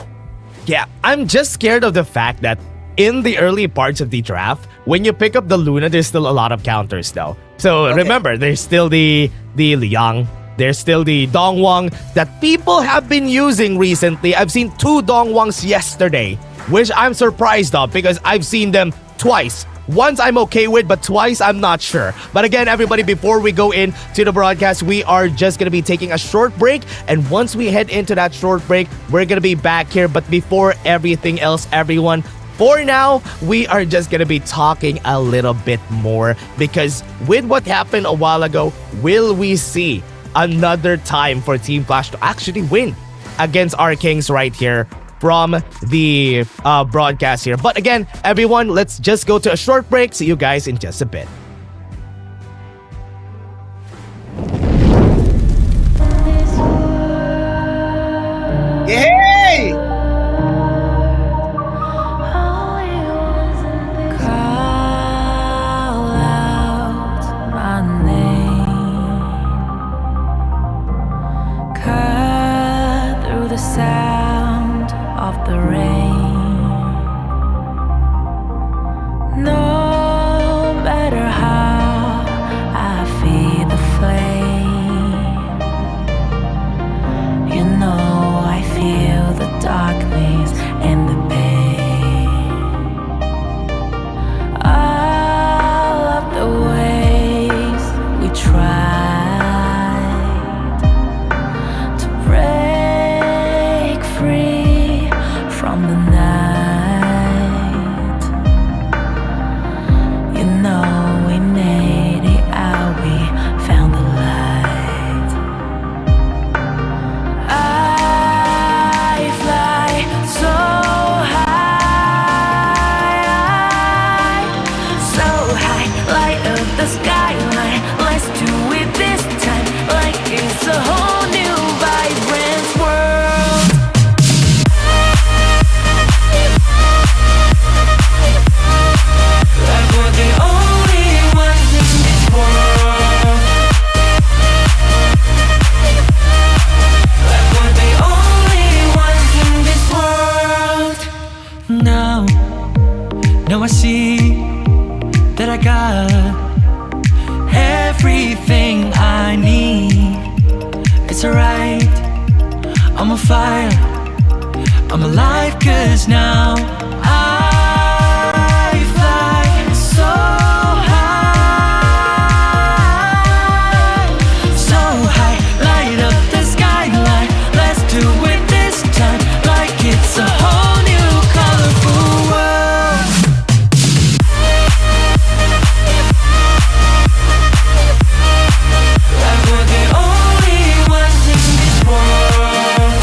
Yeah, I'm just scared of the fact that in the early parts of the draft, when you pick up the Luna, there's still a lot of counters though. So remember, there's still the Liang, there's still the Dongwang that people have been using recently. I've seen 2 Dongwangs yesterday, which I'm surprised of because I've seen them twice. Once I'm okay with, but twice I'm not sure. But again, everybody, before we go into the broadcast, we are just going to be taking a short break. And once we head into that short break, we're going to be back here. But before everything else, everyone, for now, we are just going to be talking a little bit more. Because with what happened a while ago, will we see another time for Team Flash to actually win against our Kings right here from the broadcast here? But again, everyone, let's just go to a short break. See you guys in just a bit. Yay! Call out my name. Cut through the sound of the rain. No matter now. Now I see that I got everything I need. It's alright, I'm on fire, I'm alive, 'cause now I fly so high, so high. Light up the skyline, let's do it this time, like it's a whole new colorful world. Like we're the only ones in this world.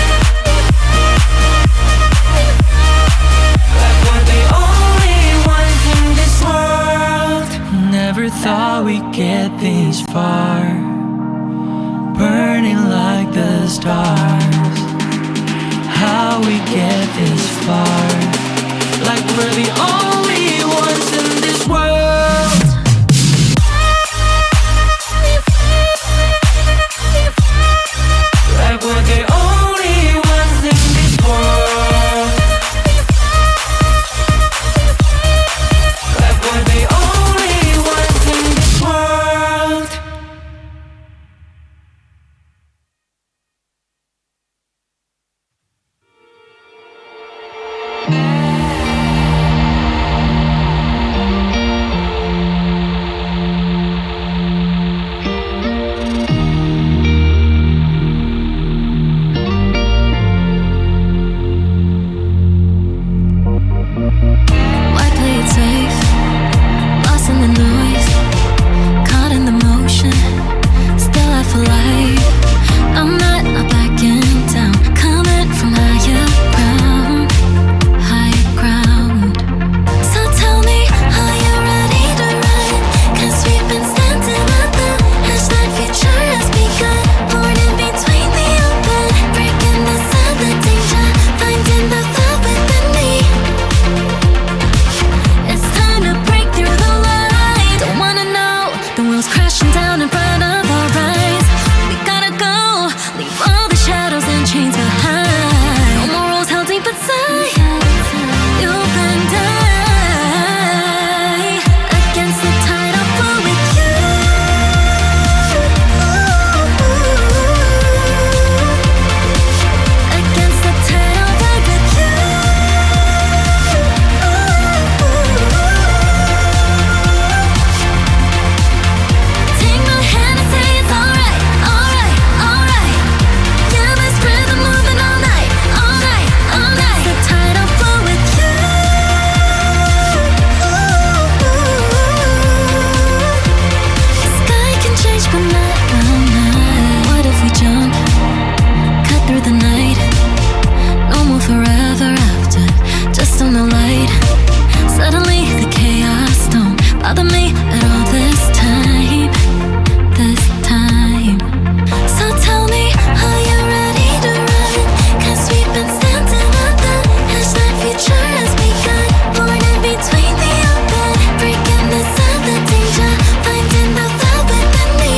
Like we're the only ones in this world. Never thought we'd get this far, burning like the stars. How we get this far, like we're the only ones in this world. Like we're the only ones in this world. Like we're the only ones in this world. Why play it safe? Lost in the noise, caught in the motion, still I feel alive. I'm not backing down, coming from higher ground, higher ground. So tell me, are you ready to run? 'Cause we've been standing at the edge, that future has begun. Born in between the open, breaking the sound, the danger, finding the love within me. It's time to break through the light. Don't wanna know the world's crashing down in front of our eyes. We gotta go, leave all the shadows and chains behind. No more rules held deep inside. You and I, against the tide, I'll flow with you. Against the tide, I'll ride with you. Take my hand and say it's alright, alright, alright. Yeah, this rhythm moving all night, all night, all night. The tide, I'll flow with you. Sky can change, but not night. What if we jump, cut through the night? No more forever after, just on the light. Suddenly the chaos don't bother me at all this time, this time. So tell me, are you ready to run? 'Cause we've been standing at the edge, that future has begun. Born in between the open, breaking the sound, the danger, finding the love within me.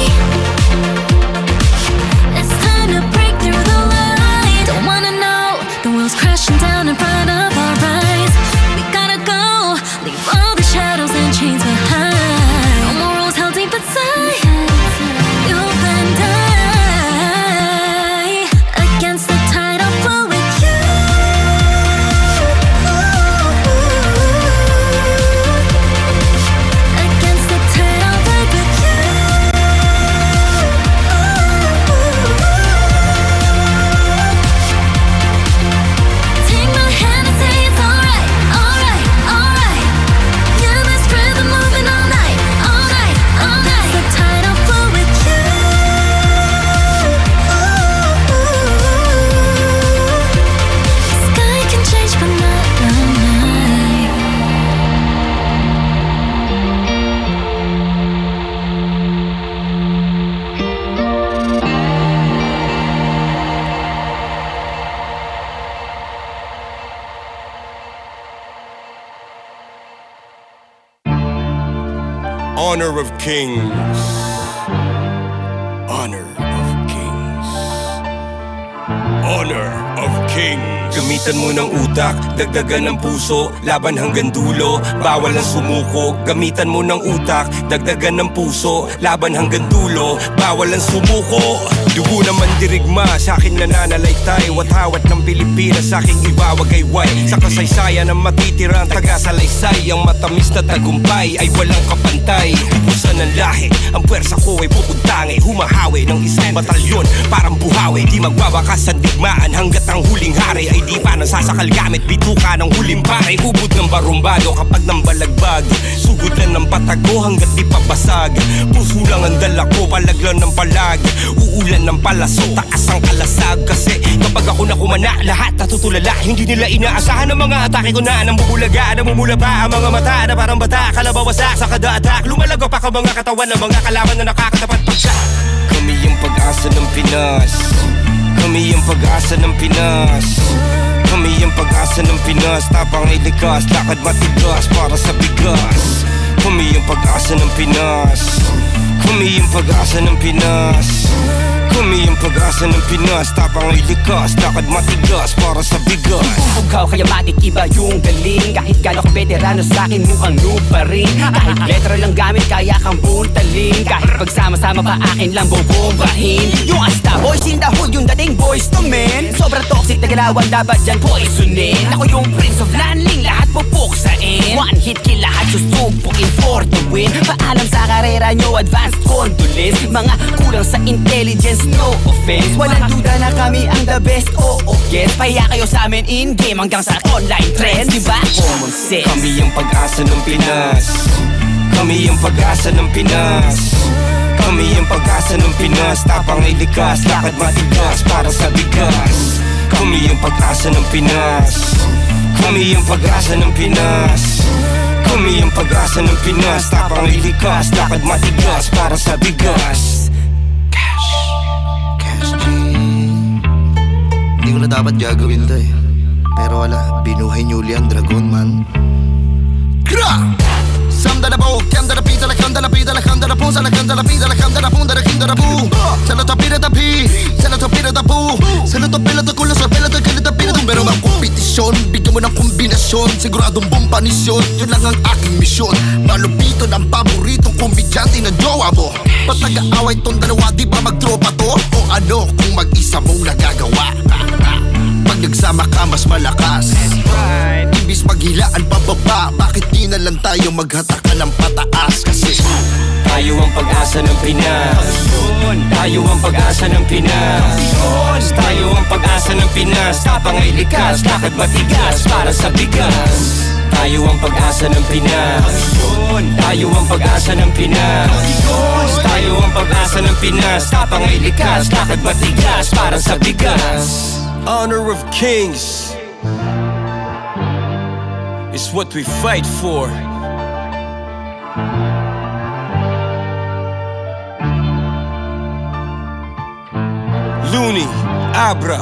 It's time to break through the light. Don't wanna know the world's crashing down in front of our eyes. We gotta go, leave all the shadows and chains behind. No more rules held deep inside. You and I, against the tide, I'll flow with you. Against the tide, I'll ride with you. Take my hand and say it's alright, alright, alright. Yeah, this rhythm moving all night, all night, all night. The tide, I'll flow with you. Sky can change, but not night. Honor of kings. Honor of kings. Honor of kings. Gamitan mo ng utak, dagdagan ng puso, laban hanggang dulo, bawal ang sumuko. Gamitan mo ng utak, dagdagan ng puso, laban hanggang dulo, bawal ang sumuko. Dugo naman dirigma, sa akin nananalaytay, watawat ng Pilipinas, sa aking ibawagayway. Sa kasaysayan ng matitirang taga-salaysay, ang matamis na tagumpay ay walang kapantay. Ubusan ng lahi, ang pwersa ko ay pupuntangi, humahawi ng isang batalyon, parang buhawi. Di magwawakas ang digmaan hanggat ang huling hari ay di pa nasasakal gamit bituka ng huling pare. Ubod ng barumbado kapag nang balagbag, sugod lang ng patago hanggat di pabasag. Puso lang ang dala ko, palaglan ng palag, uulan ng palaso, taas ang kalasag. Kasi kapag ako nakumana, lahat natutulala. Hindi nila inaasahan ang mga atake ko na namumulaga, namumula pa ang mga mata na parang bata, kalabawasak sa kada atak. Lumalago pa ka mga katawan ng mga kalaban na nakakatapat pa siya. Kami yung pag-asa ng Pinas, kami yung pag-asa ng Pinas, kami yung pag-asa ng Pinas. Tapang ay likas, lakad matigas para sa bigas. Kami yung pag-asa ng Pinas, kami yung pag-asa ng Pinas, kami yung pag-asa ng Pinas. Tapang ay likas, lakad matigas para sa bigas. Bugaw kaya makikiba yung galing, kahit gano'ng veterano sa'kin mukhang noob pa rin. Kahit letra lang gamit kaya kang buntalin, kahit pagsama-sama pa akin lang bobombahin. Yung asta boys in the hood, yung dating boys to men. Sobrang toxic na galawan, dapat dyan poisonin. Ako yung prince of landing, lahat pupuksain. One hit kill, lahat susubukin for the win. Paalam sa karera nyo, advanced condolence. Mga kulang sa intelligence, no offense. Walang duda na kami ang the best, oo guess. Pahiya kayo sa amin in-game hanggang sa online trends, diba? Common sense. Kami yung pag-asa ng Pinas, kami yung pag-asa ng Pinas, kami yung pag-asa ng Pinas. Tapang ay likas, lakad matigas para sa bigas. Kami yung pag-asa ng Pinas, kami yung pag-asa ng Pinas, kami yung pag-asa ng Pinas. Tapang ay likas, lakad matigas para sa bigas. Cash G. Hindi ko na dapat gagawin to eh, pero wala, binuhay ni Julian Dragon man. Kra! Samda na po, kanda na pizza, la kanda na pizza, la kanda na punza, la kanda na pizza, la kanda na punta, la kinda na pu. Se lo tapira tapi, se lo tapira tapu, se lo tapila ta kulo, sa pila ta kanda tapira tum. Pero mga kompetisyon, bigyan mo ng kombinasyon, siguradong bumpanisyon, yun lang ang aking misyon. Malupito ng paboritong komediante na jowa mo. Patag-aaway tong dalawa, di ba magtropa to? O ano kung mag-isa mong nagagawa? Pag nagsama ka mas malakas, ibis maghilaan pababa, bakit di na lang tayo maghatakan ng pataas? Kasi tayo ang pag-asa ng Pinas, tayo ang pag-asa ng Pinas, tayo ang pag-asa ng Pinas. Tapang ay likas, lakad matigas para sa bigas. Tayo ang pag-asa ng Pinas, tayo ang pag-asa ng Pinas, tayo ang pag-asa ng Pinas. Tapang ay likas, lakad matigas para sa bigas. Honor of kings is what we fight for. Looney, Abra,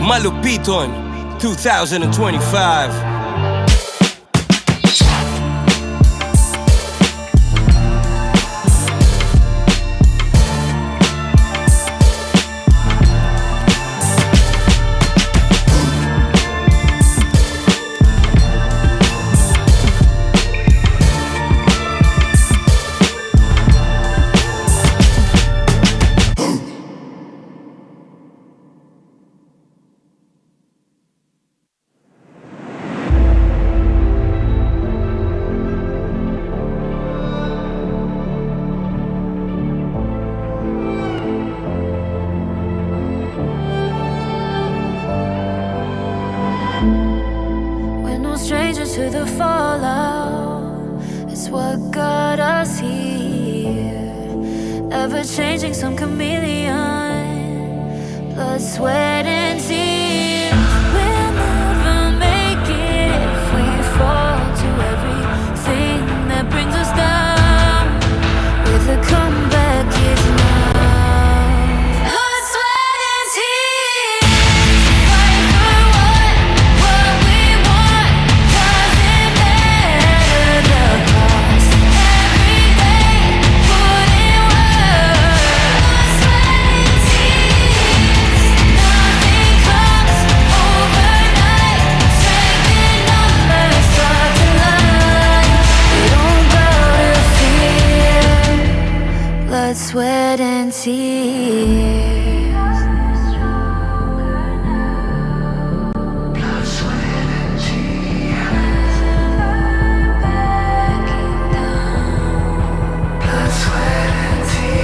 Malupiton, 2025. To the fallout, it's what got us here. Ever changing, some chameleon, blood, sweat, and tears. We'll never make it if we fall to everything that brings us down. With a comeback, it's now. Blood, sweat, and tears. Fight for what we want. Doesn't matter the cost. Every day, put in work. Blood, sweat, and tears. Nothing comes blood, sweat, and tears. Blood, sweat, and tears. Blood, sweat, and tears.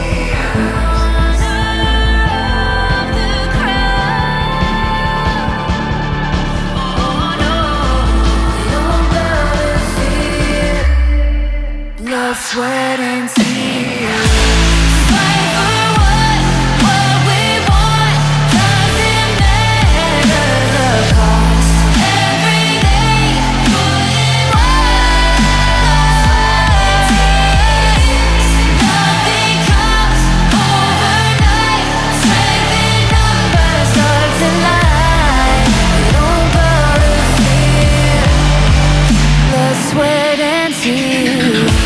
Blood, sweat, and tears. Fight for what we want. Doesn't matter the cost. Every day, put in work. Nothing comes overnight. Strength in numbers, start to lie. We don't gotta fear. Blood, sweat, and tears.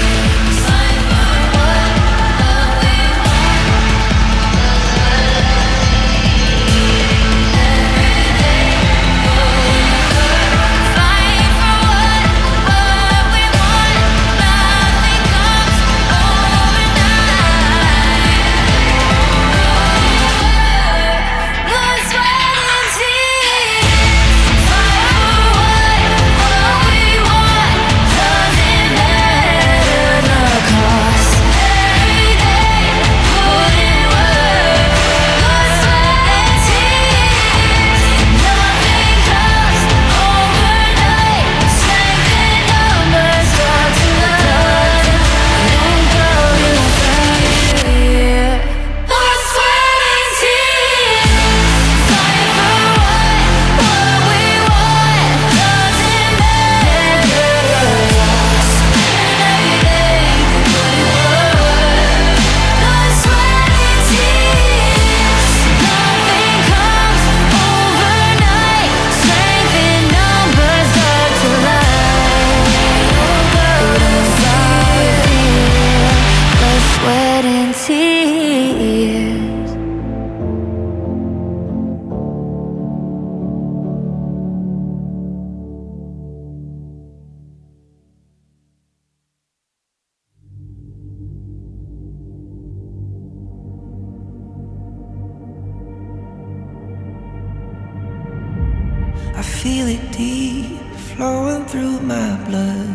I feel it deep flowing through my blood.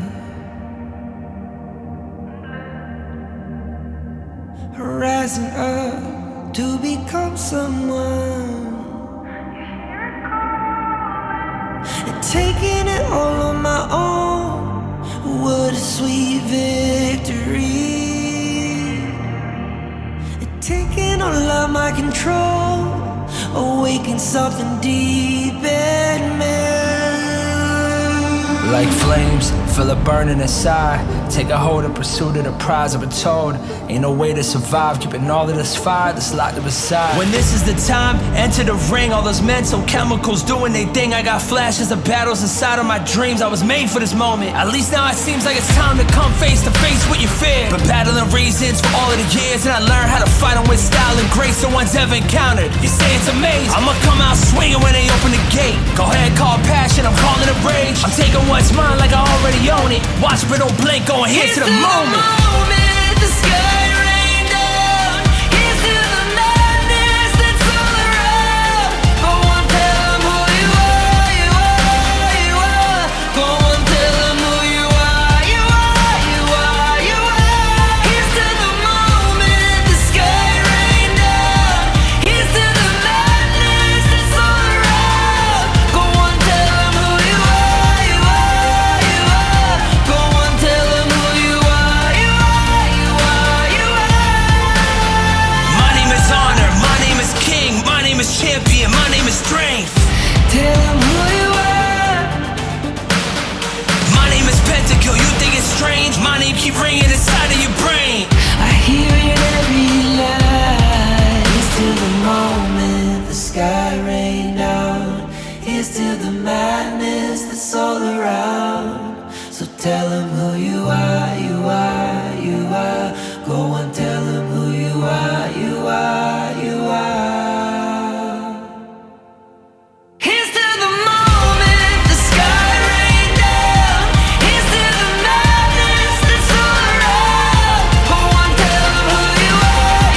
Rising up to become someone, and taking it all on my own. What a sweet victory. And taking all of my control, awaken something deep in me. Like flames, feel it burning inside. Take a hold of pursuit of the prize. I've been told ain't no way to survive, keeping all of this fire that's locked up inside. When this is the time, enter the ring. All those mental chemicals doing their thing. I got flashes of battles inside of my dreams. I was made for this moment. At least now it seems like it's time to come face to face with your fear. Been battling reasons for all of the years, and I learned how to fight them with style and grace no one's ever encountered. You say it's amazing, I'ma come out swinging when they open the gate. Go ahead, call passion, I'm calling it rage. I'm taking what's mine like I already own it. Watch but don't blink, going here to the moment. The sky rain down. Here's to the madness that's all around. Go on, tell them who you are, you are, you are. Go on, tell them who you are, you are, you are, you are. Here's to the moment, the sky rain down. Here's to the madness that's all around. Go on, tell them who you are, you are, you are. Go on, tell them who you are, you are, you are, you are. My name is honor, my name is king, my name is champion, my name is strength. Tell them who you are. My name is Pentakill, you think it's strange? My name keep ringing inside of your brain. I hear it every night. Here's to the moment the sky rain down. Here's to the madness that's all around. So tell them who you are, you are, you are. Go and tell them who you are, you are, you are. Here's to the moment the sky rain down. Here's to the madness that's all around. Go on, tell them who you are,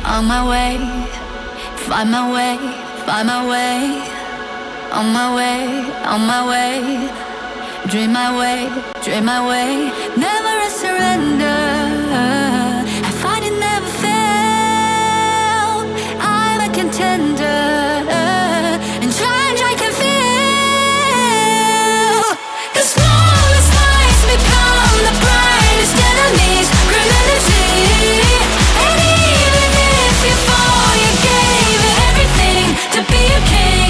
On my way, find my way, find my way. On my way, on my way. Dream my way, dream my way. Never a surrender. I find it never fail. I'm a contender. And challenge I can feel. The smallest lies become the brightest enemies. Grenadity. And even if you fall, you gave it everything to be a king.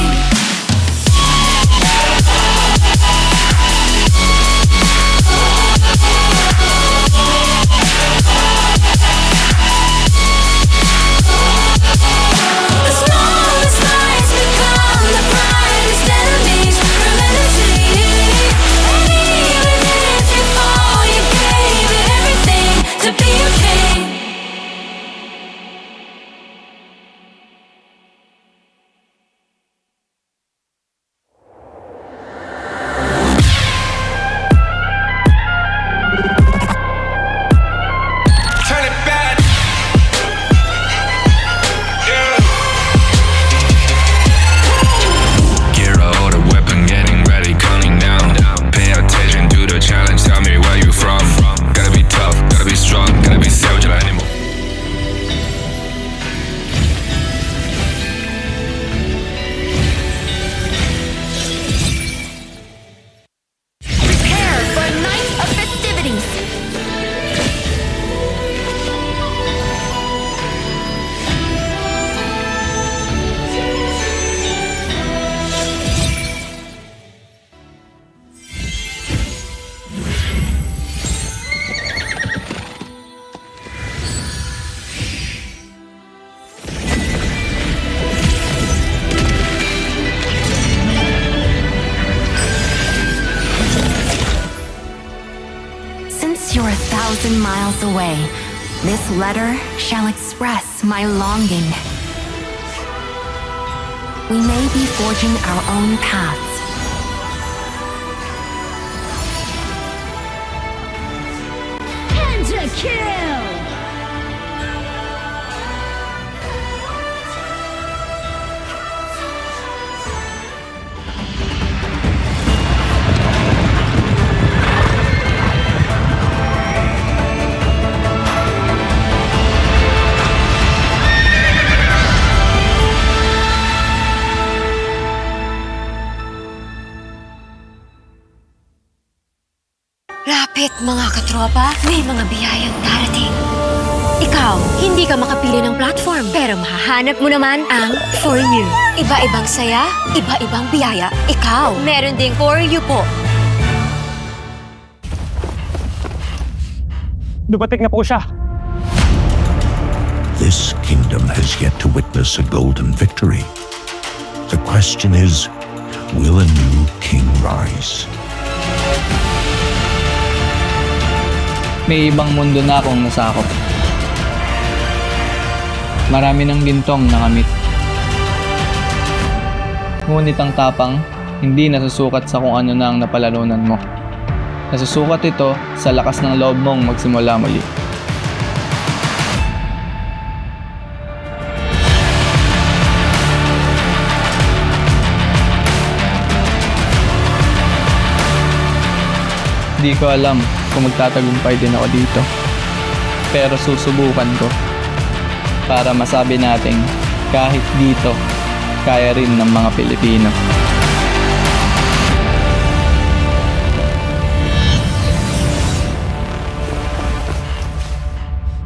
You're 1,000 miles away. This letter shall express my longing. We may be forging our own paths. Pentakill! Lapit mga katropa, may mga biyayang darating. Ikaw, hindi ka makapili ng platform, pero mahahanap mo naman ang For You. Iba-ibang saya, iba-ibang biyaya. Ikaw, meron ding For You po. Dumating na po siya. This kingdom has yet to witness a golden victory. The question is, will a new king rise? May ibang mundo na akong nasakop. Marami ng gintong nakamit. Ngunit ang tapang, hindi nasusukat sa kung ano na ang napalalunan mo. Nasusukat ito sa lakas ng loob mong magsimula muli. Di ko alam kung magtatagumpay din ako dito. Pero susubukan ko para masabi nating kahit dito, kaya rin ng mga Pilipino.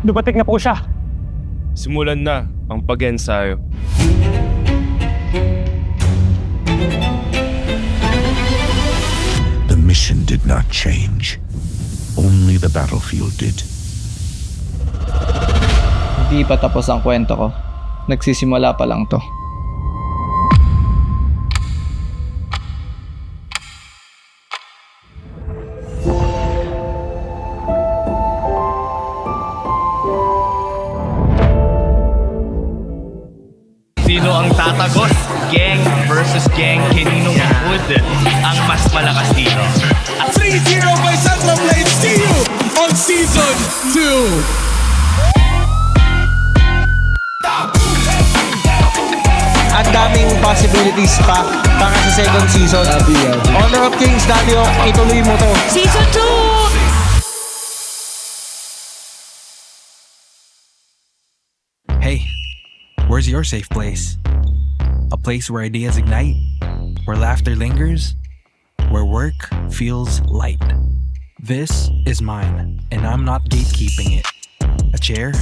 Dumating na po siya. Simulan na ang pag-ensayo. The mission did not change. Only the battlefield did. Hindi pa tapos ang kwento ko. Nagsisimula pa lang to. Sino ang tatagos? Gang versus gang. Kaninong hood ang mas malakas dito? 3-0 by Central Blade. See you on Season 2. possibilities pa para sa second season. Honor of Kings, Daddy Oak, ituloy mo to. Season 2! Hey, where's your safe place? A place where ideas ignite, where laughter lingers, where work feels light. This is mine, and I'm not gatekeeping it. A chair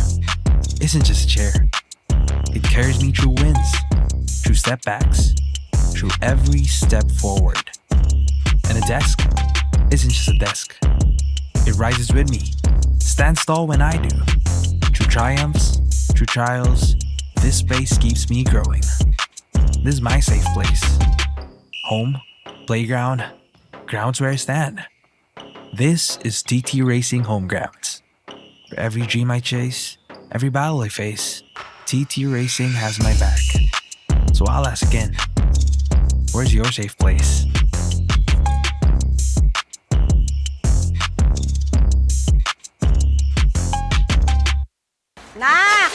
isn't just a chair. It carries me through wins, through setbacks, through every step forward. And a desk isn't just a desk. It rises with me, stands tall when I do. Through triumphs, through trials, this space keeps me growing. This is my safe place. Home, playground, grounds where I stand. This is TT Racing Home Grounds. For every dream I chase, every battle I face, TT Racing has my back. So I'll ask again, where's your safe place? Nak!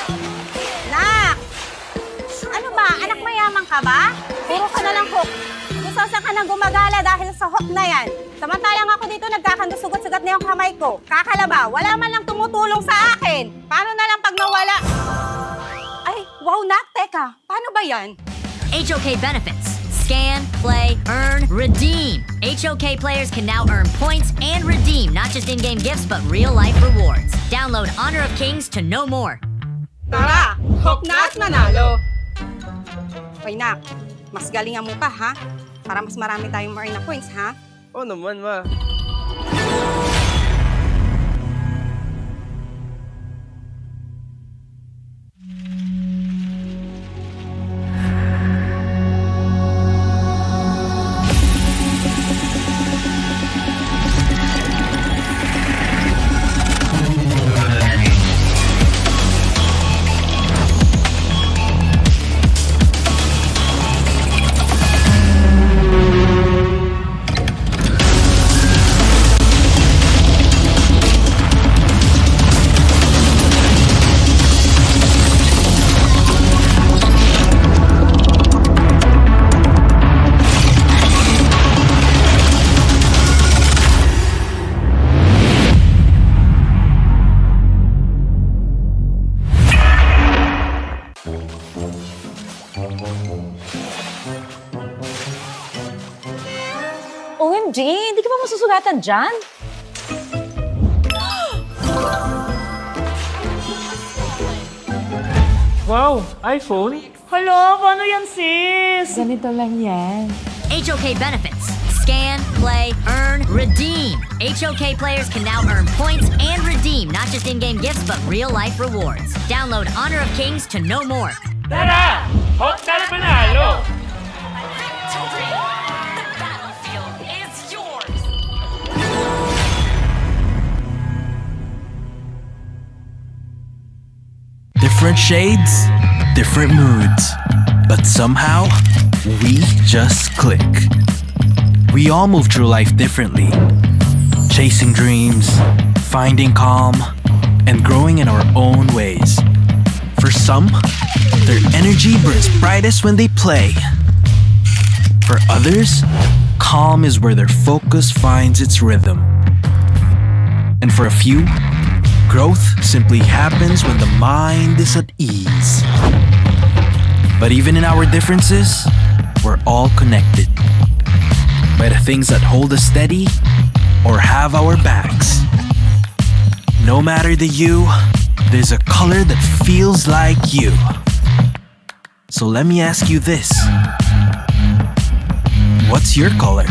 Nak! Ano ba? Anak mayaman ka ba? Puro ka na lang hook. Gusto ka nang gumagala dahil sa hook na yan. Samantalang ako dito nagkakandusugot-sugat na yung kamay ko. Kakalaba, wala man lang tumutulong sa akin. Paano na lang pag nawala? Ay, wow, Nak, teka. Paano ba yan? HOK benefits. Scan, play, earn, redeem. HOK players can now earn points and redeem not just in-game gifts but real-life rewards. Download Honor of Kings to know more. Tara, hook na at manalo. Hoy, Nak, mas galingan mo pa, ha? Para mas marami tayong ma-earn na points, ha? Oo naman, ma. OMG, hindi ka ba masusugatan dyan? Wow, iPhone? Hala, paano yan, sis? Ganito lang yan. HOK benefits. Scan, play, earn, redeem. HOK players can now earn points and redeem not just in-game gifts but real-life rewards. Download Honor of Kings to know more. Tara! Hook na panalo! Different shades, different moods, but somehow we just click. We all move through life differently, chasing dreams, finding calm, and growing in our own ways. For some, their energy burns brightest when they play. For others, calm is where their focus finds its rhythm. And for a few, growth simply happens when the mind is at ease. But even in our differences, we're all connected by the things that hold us steady or have our backs. No matter the hue, there's a color that feels like you. So let me ask you this. What's your color?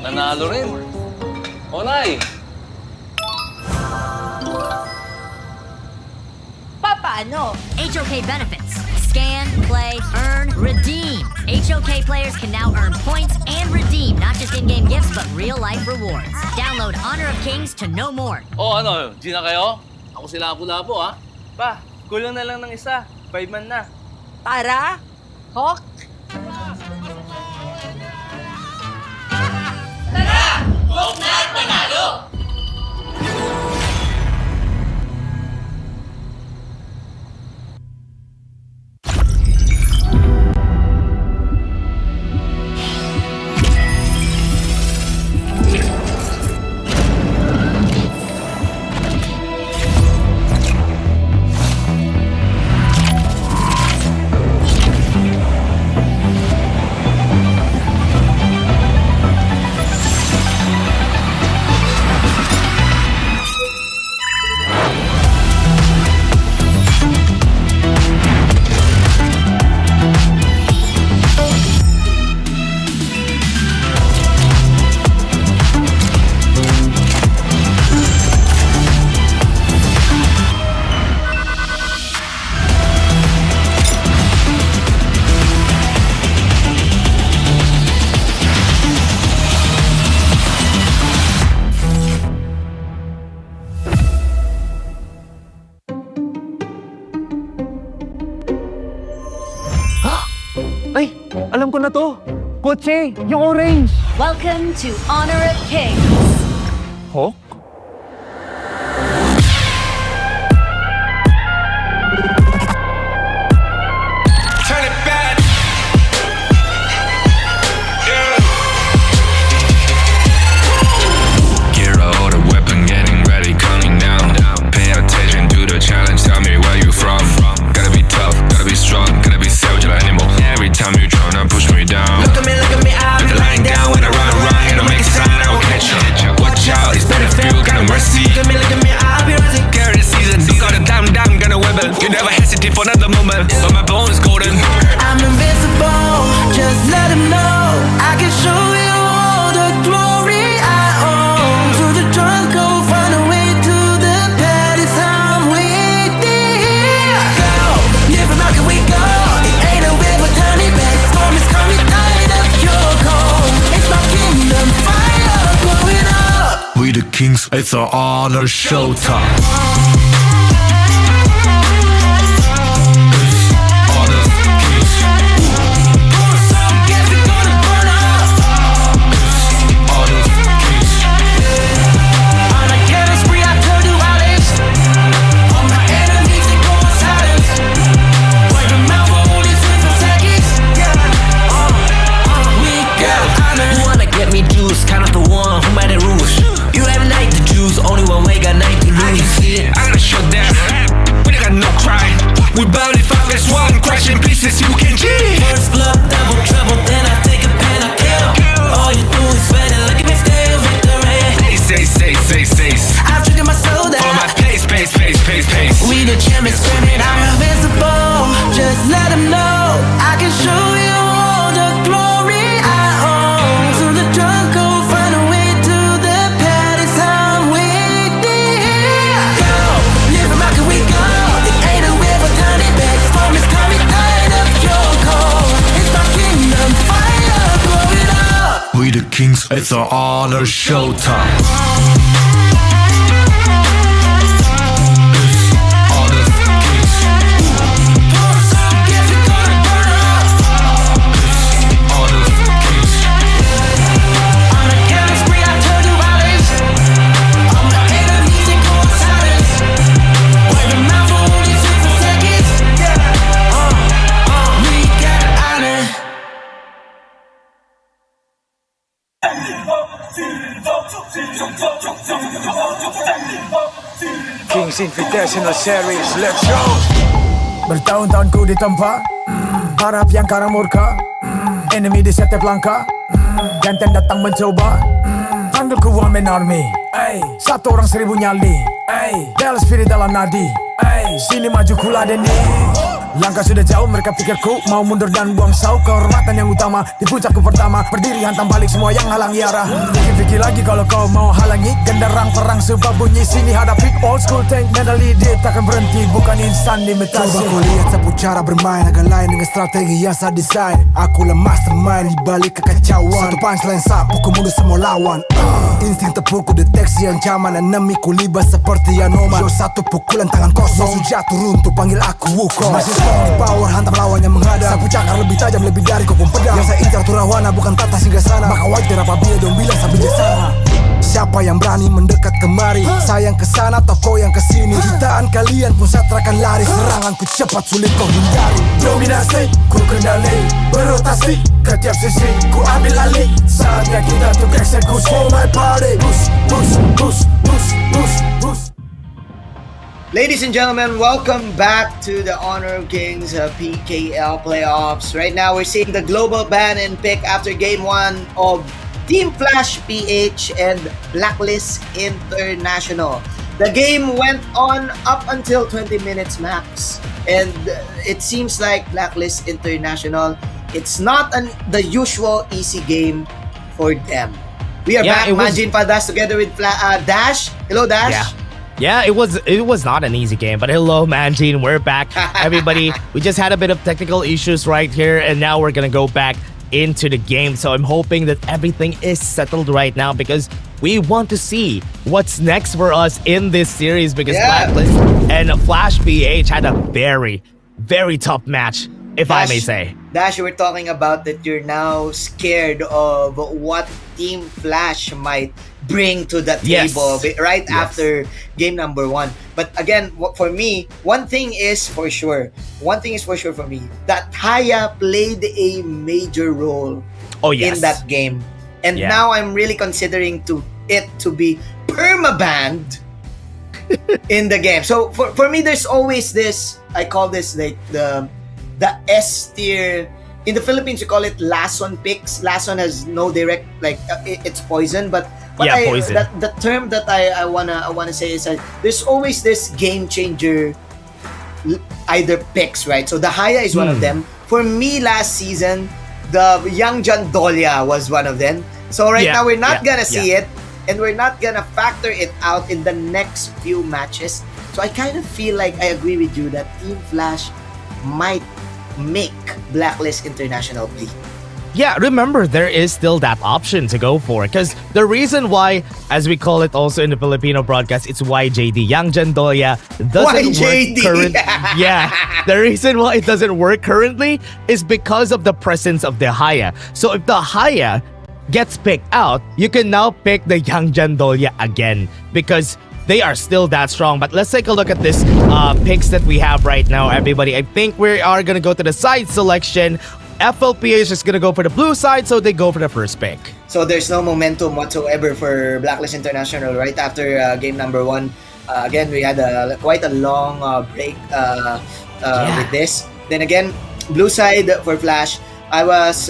Nanalo rin. Onay! Paano? HOK benefits. Scan, play, earn, redeem. HOK players can now earn points and redeem not just in-game gifts but real-life rewards. Download Honor of Kings to know more. Oh, ano? G na kayo? Ako sila Lapu-Lapu, ha? Pa, kulang na lang ng isa. 5 man na. Tara, Hawk! Huwag na at manalo! Ay, alam ko na to. Kotse, yung orange. Welcome to Honor of Kings. Hawk? Turn it back. Gear out a weapon, getting ready, coming down. Pay attention to the challenge, tell me where you from. Gotta be tough, gotta be strong, gotta be savage like animal. Every time you tryna push me down. Look at me, I'll be lying down when I run around. And I make a sign, I will catch you. Watch out, it's better feel, got no mercy. Look at me, I'll be rising. Carry the season, you got a damn, gonna wibble. You never hesitate for another moment, but my bone is golden. I'm invincible, just let him know I can show you all the glory I own. To the drunk, go find a way to the palace. I'm waiting here. Go, live and rock and we go. It ain't a river, turning back. Storm is coming, tired of your cold. It's my kingdom, fire blowing up. We the kings, it's our honor showtime. Get me juice, kind of the one who made the rules. You have night to choose, only one way, got night to lose. I can see it, I gotta show them. We got no cry. We bout it 5 as 1, crash in pieces, you can G. First blood, double trouble, then I take a pen, I kill. All you do is sweat and look at me still victory. Say. I've triggered my soul down. For my pace. We the champions screaming, I'm invincible. Just let them know I can show you all the glory I own. To the drunk, go find a way to the palace. I'm waiting here. Go, live and rock and we go. It ain't a river, turn it back. Storm is coming, tired of your cold. It's my kingdom, fire blowing up. We the kings, it's our honor showtime. Kings Invitational Series, let's go! Bertahun-tahun ku ditempa, harap yang karang murka, enemy di setiap langkah, gantian datang mencoba, panggil ku one man army, satu orang 1000 nyali, bel spirit dalam nadi, sini maju ku ladeni. Langkah sudah jauh, mereka pikirku mau mundur dan buang sauk. Kehormatan yang utama, di puncakku pertama, berdiri hantam balik semua yang halangi arah. Pikir-pikir lagi kalau kau mau halangi, genderang perang sebab bunyi sini hadapi. Old school tank mentally, dia takkan berhenti, bukan instan imitasi. Coba kau lihat sapu cara bermain agak lain dengan strategi yang saya desain. Akulah mastermind di balik kekacauan. Satu punchline sapu ku mundur semua lawan. Insting tepukku deteksi ancaman, enemiku libas seperti Anoman. Show satu pukulan tangan kosong, musuh jatuh runtuh panggil aku Wukong. Masih strong di power, hantam lawan yang menghadap. Sapu cakar lebih tajam, lebih dari kopong pedang. Yang saya incar tuh rawana, bukan tata singgah sana. Maka wajar apabila dong bilang sampai jasana. Siapa yang berani mendekat kemari? Sayang kesana atau kau yang kesini? Jutaan kalian pun satrakan lari. Seranganku cepat sulit kau hindari. Dominasi, ku kendali, berotasi ke tiap sisi, ku ambil alih. Saatnya kita untuk eksekusi. For my party, push, push, push, push, push, push. Ladies and gentlemen, welcome back to the Honor of Kings PKL playoffs. Right now, we're seeing the global ban and pick after game 1 of Team Flash PH and Blacklist International. The game went on up until 20 minutes max, and it seems like Blacklist International, it's not the usual easy game for them. We are back, Manjin Padas, together with Dash. Hello, Dash. Yeah, it was not an easy game, but hello, Manjin, we're back. Everybody, we just had a bit of technical issues right here, and now we're gonna go back into the game. So I'm hoping that everything is settled right now because we want to see what's next for us in this series because Blacklist and Flash PH had a very, very tough match, if I may say. Dash, you were talking about that you're now scared of what Team Flash might bring to the table after game number 1. But again, for me, one thing is for sure for me, that Haya played a major role in that game. And now I'm really considering it to be permabanned in the game. So for me, there's always this, I call this like the S tier. In the Philippines, you call it lason picks. Lason has no direct, like, it's poison, but poison. The term that I wanna say is that there's always this game changer either picks, right? So the Haya is one of them. For me, last season, the Young John Dolia was one of them. So now we're not gonna see it, and we're not gonna factor it out in the next few matches. So I kind of feel like I agree with you that Team Flash might make Blacklist International bleed. Yeah, remember, there is still that option to go for. Because the reason why, as we call it also in the Filipino broadcast, it's YJD. Young Jandoya doesn't work currently. The reason why it doesn't work currently is because of the presence of the Haya. So if the Haya gets picked out, you can now pick the Young Jandoya again. Because they are still that strong. But let's take a look at this picks that we have right now, everybody. I think we are going to go to the side selection. FLPH is going to go for the blue side, so they go for the first pick. So there's no momentum whatsoever for Blacklist International right after game number 1. Again, we had quite a long break with this. Then again, blue side for Flash. I was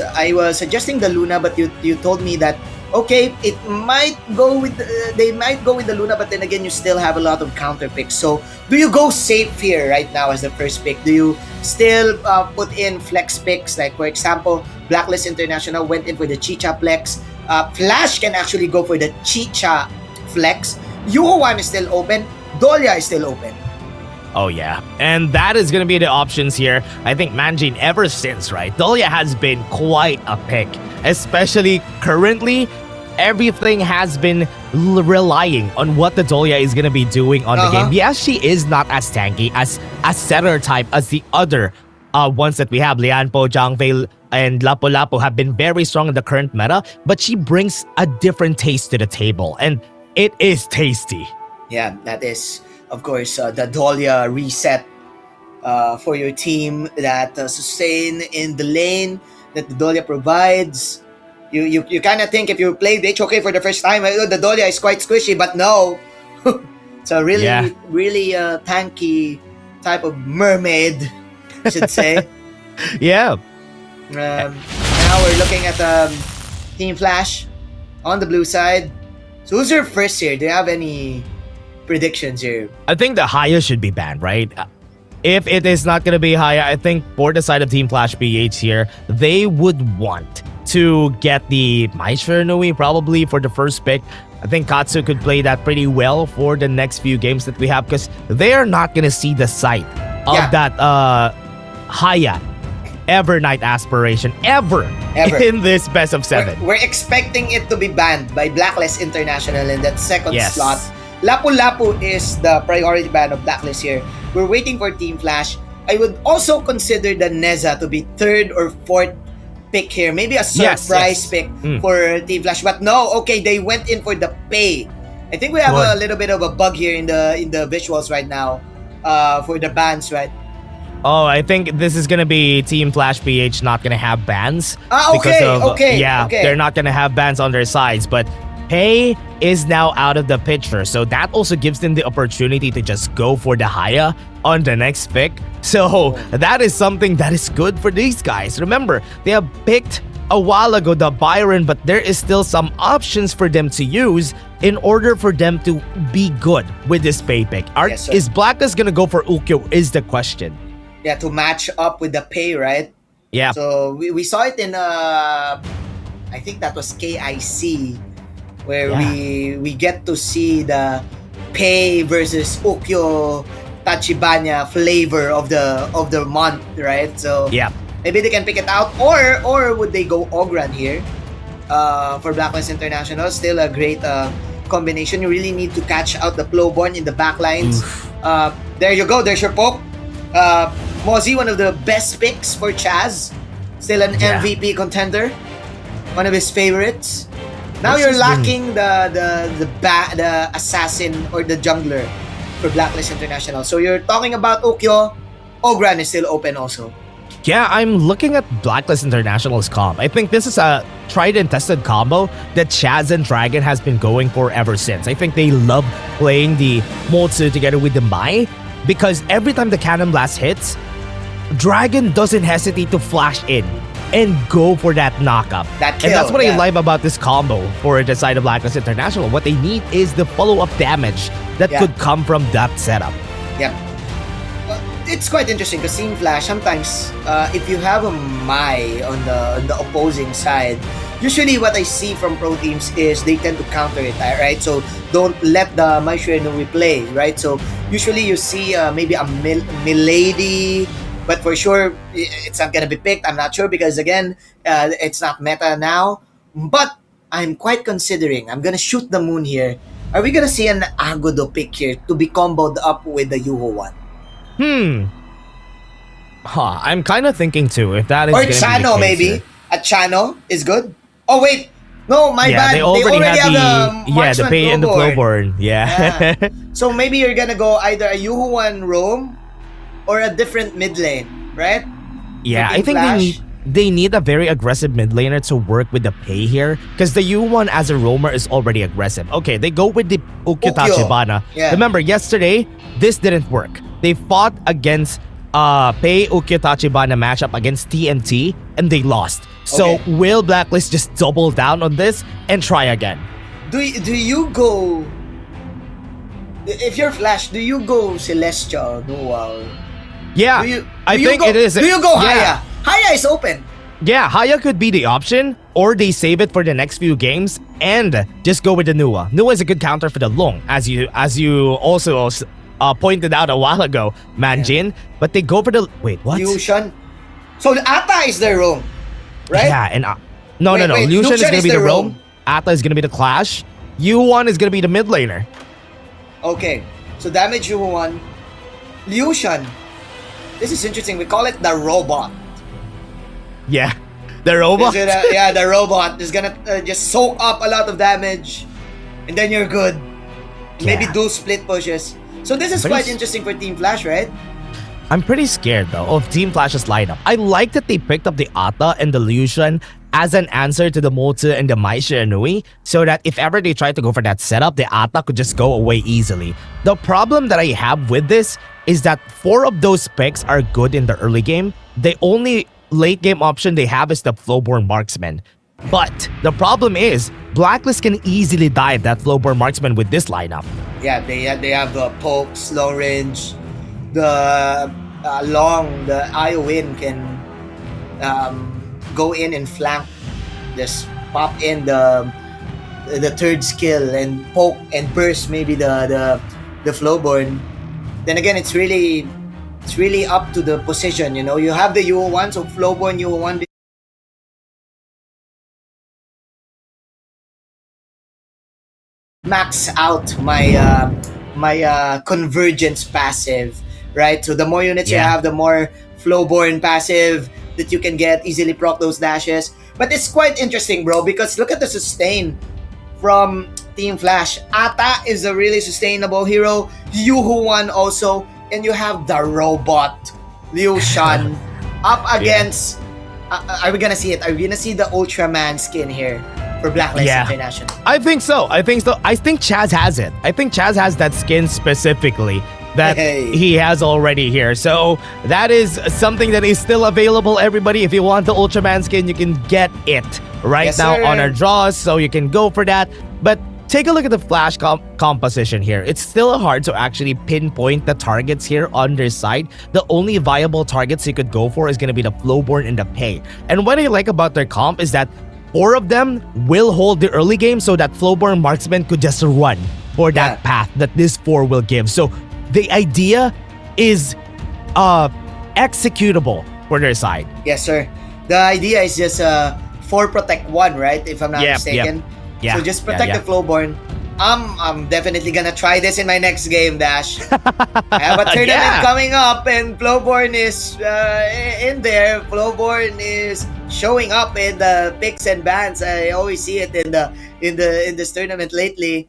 suggesting the Luna, but you told me that okay, it might go with they might go with the Luna, but then again, you still have a lot of counter picks. So do you go safe here right now as the first pick? Do you still put in flex picks? Like, for example, Blacklist International went in for the Chicha flex. Flash can actually go for the Chicha flex. Yuho1 is still open. Dolia is still open. Oh yeah, and that is going to be the options here. I think Manjin, ever since, right, Dolia has been quite a pick. Especially currently, everything has been relying on what the Dolia is going to be doing on the game. Yes, she is not as tanky, as a setter type as the other ones that we have. Lianpo, Zhangfei, and Lapu-Lapu have been very strong in the current meta, but she brings a different taste to the table, and it is tasty. Yeah, that is, of course, the Dolia reset for your team, that sustain in the lane that the Dolia provides. You kind of think if you played HOK for the first time, the Dolia is quite squishy, but no. It's a really tanky type of mermaid, I should say. Yeah. Now we're looking at Team Flash on the blue side. So who's your first here? Do you have any predictions here? I think the Haya should be banned, right? If it is not going to be Haya, I think for the side of Team Flash PH here, they would want to get the Maestro Nui probably for the first pick. I think Katsu could play that pretty well for the next few games that we have because they are not going to see the sight of that Haya Evernight aspiration ever in this best of 7. We're expecting it to be banned by Blacklist International in that second slot. Lapu-Lapu is the priority ban of Blacklist here. We're waiting for Team Flash. I would also consider the Neza to be third or fourth pick here. Maybe a Yes, surprise yes. pick for Team Flash. But no, okay, they went in for the pay. I think we have a little bit of a bug here in the visuals right now for the bans, right? Oh, I think this is gonna be Team Flash PH not gonna have bans. Okay. They're not gonna have bans on their sides, but Pay is now out of the picture, so that also gives them the opportunity to just go for the Haya on the next pick. So that is something that is good for these guys. Remember, they have picked a while ago the Byron, but there is still some options for them to use in order for them to be good with this Pay pick. Yes, sir. Is Blacklist gonna go for Ukyo is the question. Yeah, to match up with the Pay, right? Yeah. So we saw it in I think that was KIC, where we get to see the Pay versus Ukyo Tachibana flavor of the month, right? So yeah, maybe they can pick it out, or would they go Ogran here for Blacklist International? Still a great combination. You really need to catch out the Flowborn in the backlines. There you go. There's your poke. Mozzie, one of the best picks for Chaz. Still an MVP contender. One of his favorites. Now you're lacking the assassin or the jungler for Blacklist International. So you're talking about Ukyo. Ogran is still open also. Yeah, I'm looking at Blacklist International's comp. I think this is a tried and tested combo that Chaz and Dragon has been going for ever since. I think they love playing the Motsu together with the Mai because every time the Cannon Blast hits, Dragon doesn't hesitate to flash in and go for that knockup. That kill, and that's what yeah. I like about this combo for the side of Blacklist International. What they need is the follow-up damage that could come from that setup. Yeah. It's quite interesting because Team Flash, sometimes if you have a Mai on the opposing side, usually what I see from pro teams is they tend to counter it, right? So don't let the Mai Shuenui play, right? So usually you see maybe a Milady, but for sure it's not gonna be picked. I'm not sure because again, it's not meta now. But I'm quite considering. I'm gonna shoot the moon here. Are we gonna see an Agodo pick here to be comboed up with the Yuho one? I'm kind of thinking too, if that is Or gonna be the Chano case maybe. here. A Chano is good. Oh wait, no, my bad. They already have the Marksman Pay and the Flowborn. Flowborn. Yeah. So maybe you're gonna go either a Yuho one roam or a different mid lane, right? Yeah, For I Team think Flash. they need a very aggressive mid laner to work with the Pay here because the U1 as a roamer is already aggressive. Okay, they go with the Ukyo Tachibana. Yeah. Remember, yesterday, this didn't work. They fought against Pay Ukyo Tachibana matchup against TNT and they lost. So will Blacklist just double down on this and try again? Do you go? If you're Flash, do you go Celestial? No, Yeah, I think it is. Do you go Yeah. Haya? Haya is open. Yeah, Haya could be the option, or they save it for the next few games and just go with the Nua. Nua is a good counter for the Long, as you also pointed out a while ago, Manjin. But they go for the what? Lucian. So Ata is their roam, right? Yeah, and no. Wait, Lucian is gonna be the roam. roam. Ata is gonna be the Clash. U1 is gonna be the mid laner. Okay, so damage you one. Lucian. This is interesting. We call it the robot. Yeah, the robot. Yeah, the robot is gonna just soak up a lot of damage, and then you're good. Maybe do split pushes. So this is quite interesting for Team Flash, right? I'm pretty scared though of Team Flash's lineup. I like that they picked up the Ata and the Lucian as an answer to the Motsu and the Mai Shiranui, so that if ever they try to go for that setup, the Ata could just go away easily. The problem that I have with this is that 4 of those picks are good in the early game. The only late game option they have is the Flowborn Marksman. But the problem is, Blacklist can easily dive that Flowborn Marksman with this lineup. Yeah, they have the pokes, long range, the IOWin can go in and flank, just pop in the third skill and poke and burst maybe the Flowborn. Then again, it's really up to the position. You know, you have the UO1, so Flowborn UO1. Max out my convergence passive, right? So the more units you have, the more Flowborn passive that you can get, easily proc those dashes. But it's quite interesting, bro, because look at the sustain from Team Flash. Ata is a really sustainable hero. Yuhuan also. And you have the robot, Liu Shan, up against... are we gonna see it? Are we gonna see the Ultraman skin here for Blacklist International? I think so. I think Chaz has it. I think Chaz has that skin specifically that he has already here. So that is something that is still available, everybody. If you want the Ultraman skin, you can get it right now on our draws. So you can go for that. But take a look at the Flash composition here. It's still hard to actually pinpoint the targets here on their side. The only viable targets you could go for is going to be the Flowborn and the Pay. And what I like about their comp is that 4 of them will hold the early game so that Flowborn Marksman could just run for that path that this 4 will give. So the idea is executable for their side. Yes, sir. The idea is just 4 protect 1, right? If I'm not mistaken. So just protect the Flowborn. I'm definitely gonna try this in my next game, Dash. I have a tournament coming up, and Flowborn is in there. Flowborn is showing up in the picks and bans. I always see it in this tournament lately,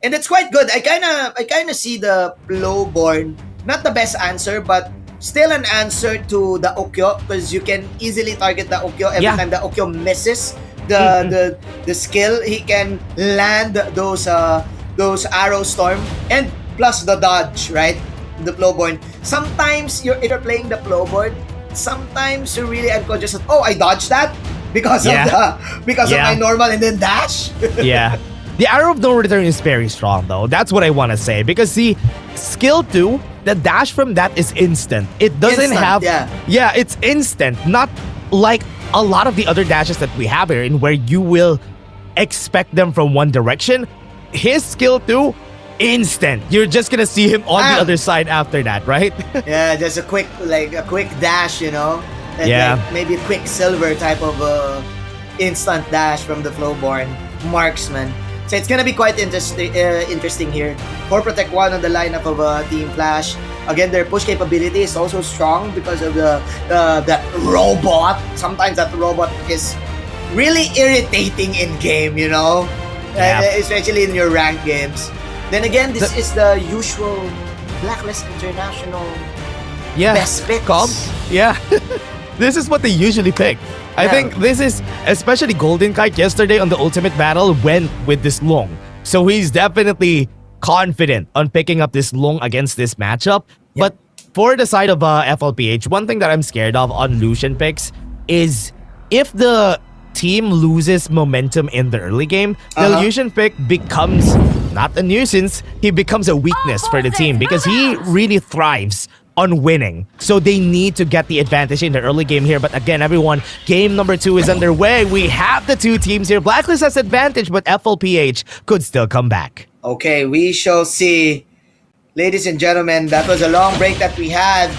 and it's quite good. I kind of see the Flowborn, not the best answer, but still an answer to the Okyo, because you can easily target the Okyo every time the Okyo misses the skill. He can land those arrow storm, and plus the dodge, right? The Flowborn. Sometimes if you're playing the Flowborn, sometimes you're really unconscious of, I dodged that because of my normal and then dash. The arrow of no return is very strong though. That's what I want to say, because the skill 2, the dash from that is instant. It doesn't have it's instant, not like a lot of the other dashes that we have here, in where you will expect them from one direction. His skill 2, instant. You're just gonna see him on the other side after that, right? Just a quick dash, you know? Like maybe a quick silver type of instant dash from the Flowborn Marksman. So it's gonna be quite interesting here. 4 protect 1 on the lineup of Team Flash. Again, their push capability is also strong because of that robot. Sometimes that robot is really irritating in game, you know, especially in your ranked games. Then again, this is the usual Blacklist International best picks. This is what they usually pick. I think this is, especially Golden Kite yesterday on the Ultimate Battle, went with this Long. So he's definitely confident on picking up this Long against this matchup. But for the side of FLPH, one thing that I'm scared of on Lucian picks is if the team loses momentum in the early game, the Lucian pick becomes not a nuisance, he becomes a weakness for the team, because he really thrives on winning. So they need to get the advantage in the early game here. But again, everyone, game number 2 is underway. We have the 2 teams here. Blacklist has advantage, but FLPH could still come back. Okay, we shall see. Ladies and gentlemen, that was a long break that we had.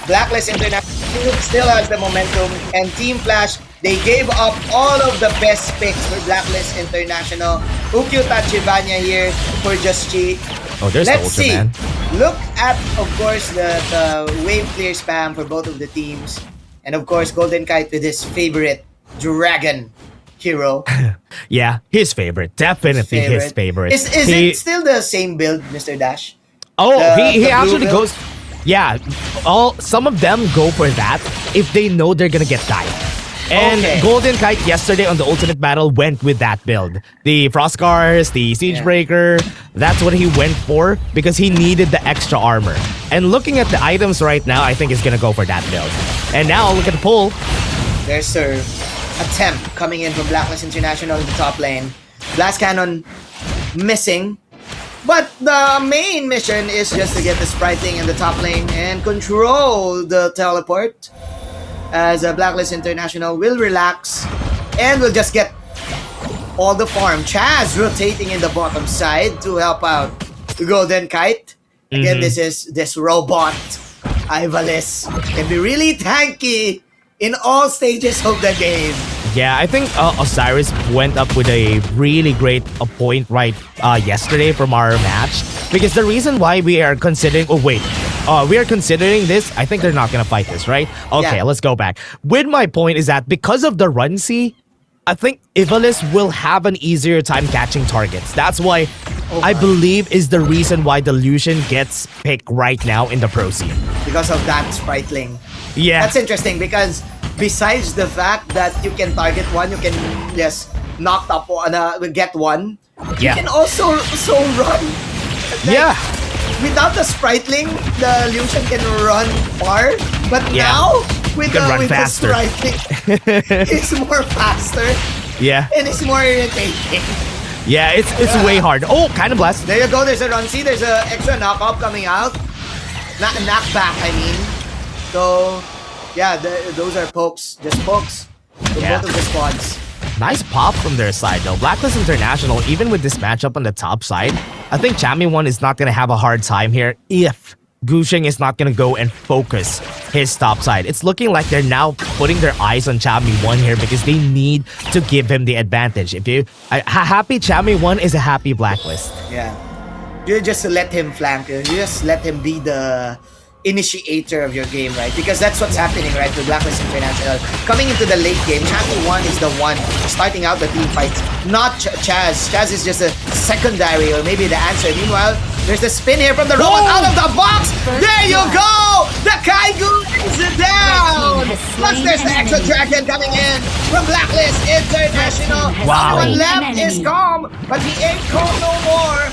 Blacklist International still has the momentum, and Team Flash, they gave up all of the best picks for Blacklist International. Ukyo Tachibanya here for Just Cheat. There's Let's the Ultraman. see. Look at, of course, the wave clear spam for both of the teams. And of course, Golden Kite with his favorite Dragon hero. His favorite. Definitely his favorite. Is it still the same build, Mr. Dash? He actually goes... some of them go for that if they know they're gonna get died. And Golden Kite yesterday on the Ultimate Battle went with that build. The Frostcars, the Siegebreaker, that's what he went for because he needed the extra armor. And looking at the items right now, I think he's gonna go for that build. And now, look at the pull. There's Sir Attempt coming in from Blacklist International in the top lane. Blast Cannon missing. But the main mission is just to get the Spriting in the top lane and control the teleport. As Blacklist International will relax and will just get all the farm. Chaz rotating in the bottom side to help out the Golden Kite. Again, this robot, Ivalice, can be really tanky in all stages of the game. Yeah, I think Osiris went up with a really great point right yesterday from our match. Because the reason why we are considering... we are considering this. I think they're not gonna fight this, right? Okay, Yeah. let's go back. With my point is that because of the run C, I think Ivalice will have an easier time catching targets. That's why I believe is the reason why Delusion gets picked right now in the pro scene. Because of that Spriteling. Yeah. That's interesting because besides the fact that you can target one, you can just knock up one, get one. Yeah. You can also run. Yeah. Without the Spriteling, the Illusion can run far. But Yeah. now, with Can run the faster. Spriteling, it's more faster Yeah. and it's more irritating. Yeah, it's way hard. Oh, kind of blessed. There you go. There's a run. See, there's a extra knock-up coming out. Knockback, I mean. So, yeah, those are pokes. Just pokes. To Yeah. both of the squads. Nice pop from their side though. Blacklist International, even with this matchup on the top side, I think Chammy1 is not gonna have a hard time here if Gushing is not gonna go and focus his top side. It's looking like they're now putting their eyes on Chammy1 here because they need to give him the advantage. If you happy Chammy1 is a happy Blacklist. Yeah. You just let him flank. You just let him be the initiator of your game, right? Because that's what's happening, right? With Blacklist International. Coming into the late game, Chammy1 is the one starting out the team fights, not Chaz. Chaz is just a secondary or maybe the answer. Meanwhile, there's the spin here from the robot out of the box. There you go! The Kaigu is down! Plus there's the extra dragon coming in from Blacklist International. Wow. One left is calm, but he ain't calm no more.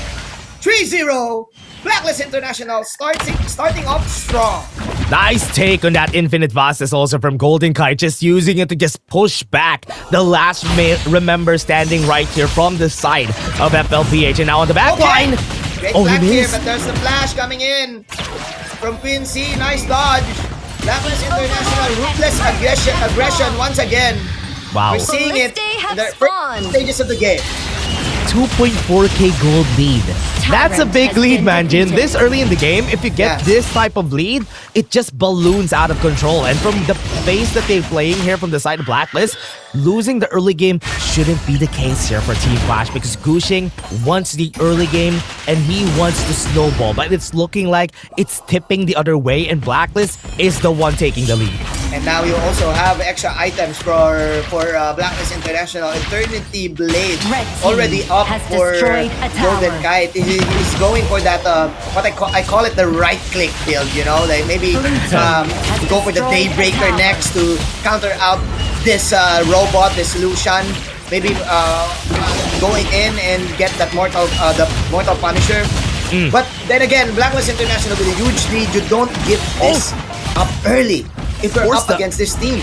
3-0. Blacklist International starting off strong. Nice take on that Infinite Vastus also from Golden Kite, just using it to just push back the last remember standing right here from the side of FLPH. And now on the back line. Great Oh, he flag here, missed. but there's the flash coming in from Quincy. Nice dodge. Blacklist International ruthless aggression once again. Wow. We're seeing it in the first stages of the game. 2.4k gold lead. That's a big lead, man, Jin. This early in the game, if you get this type of lead, it just balloons out of control. And from the pace that they're playing here from the side of Blacklist, losing the early game shouldn't be the case here for Team Flash because Gushing wants the early game and he wants to snowball. But it's looking like it's tipping the other way and Blacklist is the one taking the lead. And now you also have extra items for Blacklist International. Eternity Blade already up for Golden Kite. He's going for that what I call it the right click build. You know, like maybe go for the Daybreaker next to counter out this robot, this Lucian. Maybe going in and get that the Mortal Punisher. But then again, Blacklist International with a huge lead. You don't give this up early if you're up against this team.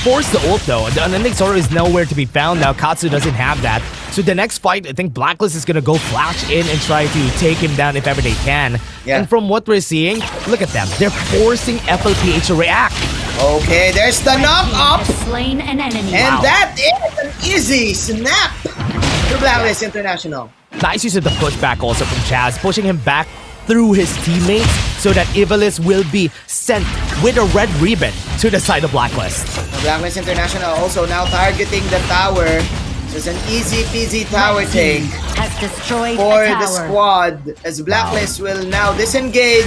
Force the ult though. The unending sword is nowhere to be found now. Katsu doesn't have that. So the next fight, I think Blacklist is gonna go flash in and try to take him down if ever they can. Yeah. And from what we're seeing, look at them. They're forcing FLPH to react. Okay, there's the knock up. Slain an enemy. And that is an easy snap to Blacklist International. Nice use of the pushback also from Chaz, pushing him back through his teammates so that Ivalice will be sent with a red ribbon to the side of Blacklist. Blacklist International also now targeting the tower. So it's an easy peasy tower take Has destroyed for a the tower. squad as Blacklist will now disengage,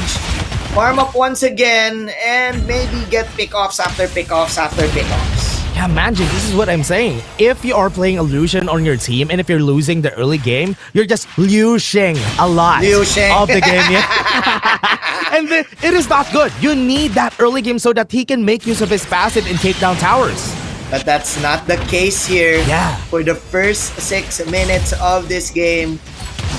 farm up once again, and maybe get pickoffs after pickoffs after pickoffs. Yeah, Magic, this is what I'm saying. If you are playing Illusion on your team and if you're losing the early game, you're just losing a lot of the game. Yeah? And it is not good. You need that early game so that he can make use of his passive and take down towers. But that's not the case here. Yeah. For the first 6 minutes of this game,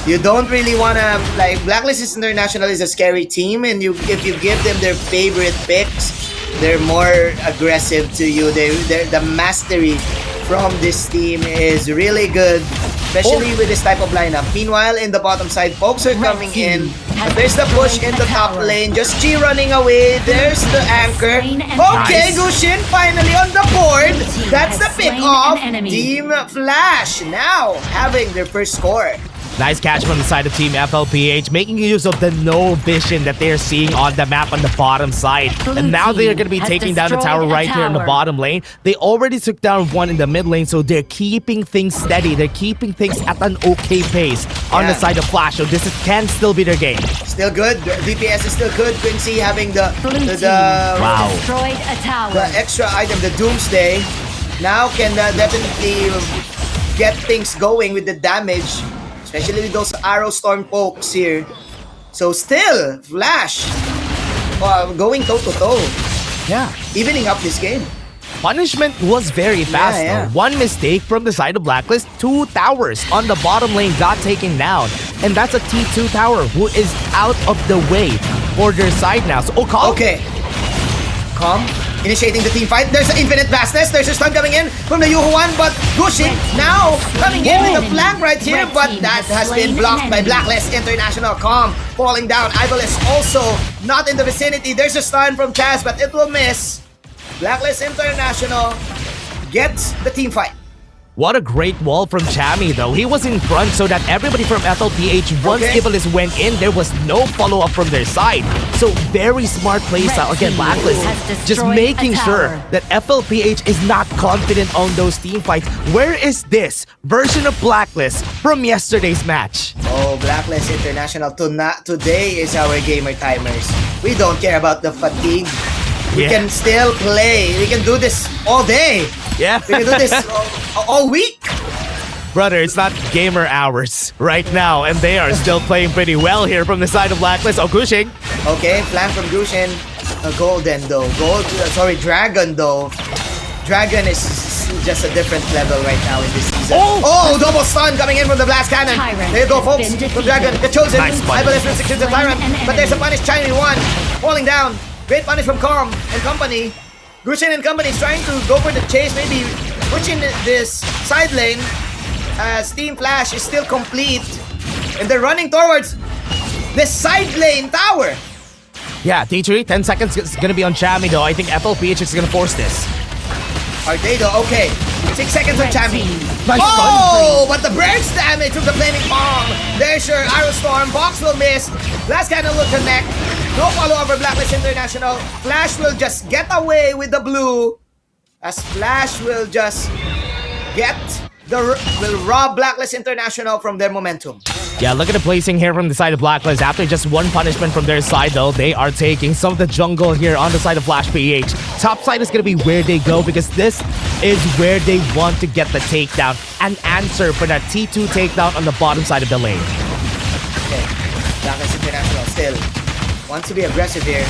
you don't really want to, like, Blacklist International is a scary team, and if you give them their favorite picks, they're more aggressive to you. The mastery from this team is really good, especially with this type of lineup. Meanwhile, in the bottom side, folks are coming in. There's the push in the top lane. Just G running away. There's the anchor. Okay, Gushin finally on the board. That's the pick off. Team Flash now having their first score. Nice catch from the side of Team FLPH, making use of the no vision that they're seeing on the map on the bottom side. And now they're going to be taking down the tower right here in the bottom lane. They already took down one in the mid lane, so they're keeping things steady. They're keeping things at an okay pace on the side of Flash. So this can still be their game. Still good. The DPS is still good. Quincy having the wow. Destroyed a tower. The extra item, the Doomsday, now can definitely get things going with the damage. Especially with those Arrow Storm pokes here. So still, Flash going toe-to-toe. Yeah. Evening up this game. Punishment was very fast though. One mistake from the side of Blacklist, 2 towers on the bottom lane got taken down. And that's a T2 tower who is out of the way for their side now. So, Calm. Okay. Calm. Initiating the team fight. There's an infinite vastness. There's a stun coming in from the Yuhuan, but Gushing now coming in with the flank right here, but that has been blocked by Blacklist International. Calm falling down. Ibel is also not in the vicinity. There's a stun from Chaz, but it will miss. Blacklist International gets the team fight. What a great wall from Chami though. He was in front so that everybody from FLPH, once Ibalis went in, there was no follow-up from their side. So very smart playstyle. Again, Blacklist just making sure that FLPH is not confident on those team fights. Where is this version of Blacklist from yesterday's match? Oh, Blacklist International, today is our gamer timers. We don't care about the fatigue. We can still play. We can do this all day. Yeah. We can do this all week. Brother, it's not gamer hours right now, and they are still playing pretty well here from the side of Blacklist. Oh, Gushing. Okay, flank from Gushin. Golden though. Dragon though. Dragon is just a different level right now in this season. Oh, double stun coming in from the blast cannon. There you go, folks. From Dragon, the chosen. I believe in 6 the Tyrant, but there's a punish Chinese one falling down. Great punish from Calm and company. Grushin and company is trying to go for the chase, maybe pushing this side lane as Team Flash is still complete. And they're running towards this side lane tower. Yeah, T3, 10 seconds is going to be on Chami though. I think FLPH is going to force this. Are they though? Okay. 6 seconds on Chami. Nice but the burst damage from the flaming bomb. There's your Arrow Storm. Box will miss. Blast Cannon will connect. No follow over Blacklist International. Flash will just get away with the blue. As Flash will just will rob Blacklist International from their momentum. Yeah, look at the placing here from the side of Blacklist. After just one punishment from their side though, they are taking some of the jungle here on the side of Flash PH. Top side is going to be where they go because this is where they want to get the takedown and answer for that T2 takedown on the bottom side of the lane. Okay, Blacklist International still wants to be aggressive here.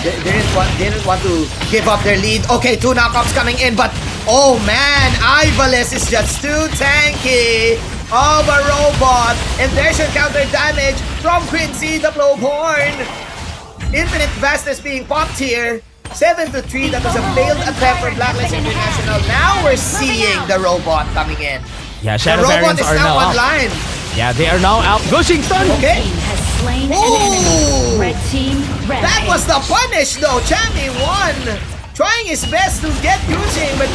They didn't want to give up their lead. Okay, 2 knockups coming in, but oh man, Ivalis is just too tanky of a robot. And there's your counter damage from Quincy the Blowhorn. Infinite vastness being popped here. 7-3, that was a failed attempt for Blacklist International. Now we're seeing the robot coming in. Yeah, Shadow the robot Variants is are now now online. Yeah, they are now out. Gushing stun! Okay. Ooh! Red team, that was the punish though. Chami won. Trying his best to get Gushing, but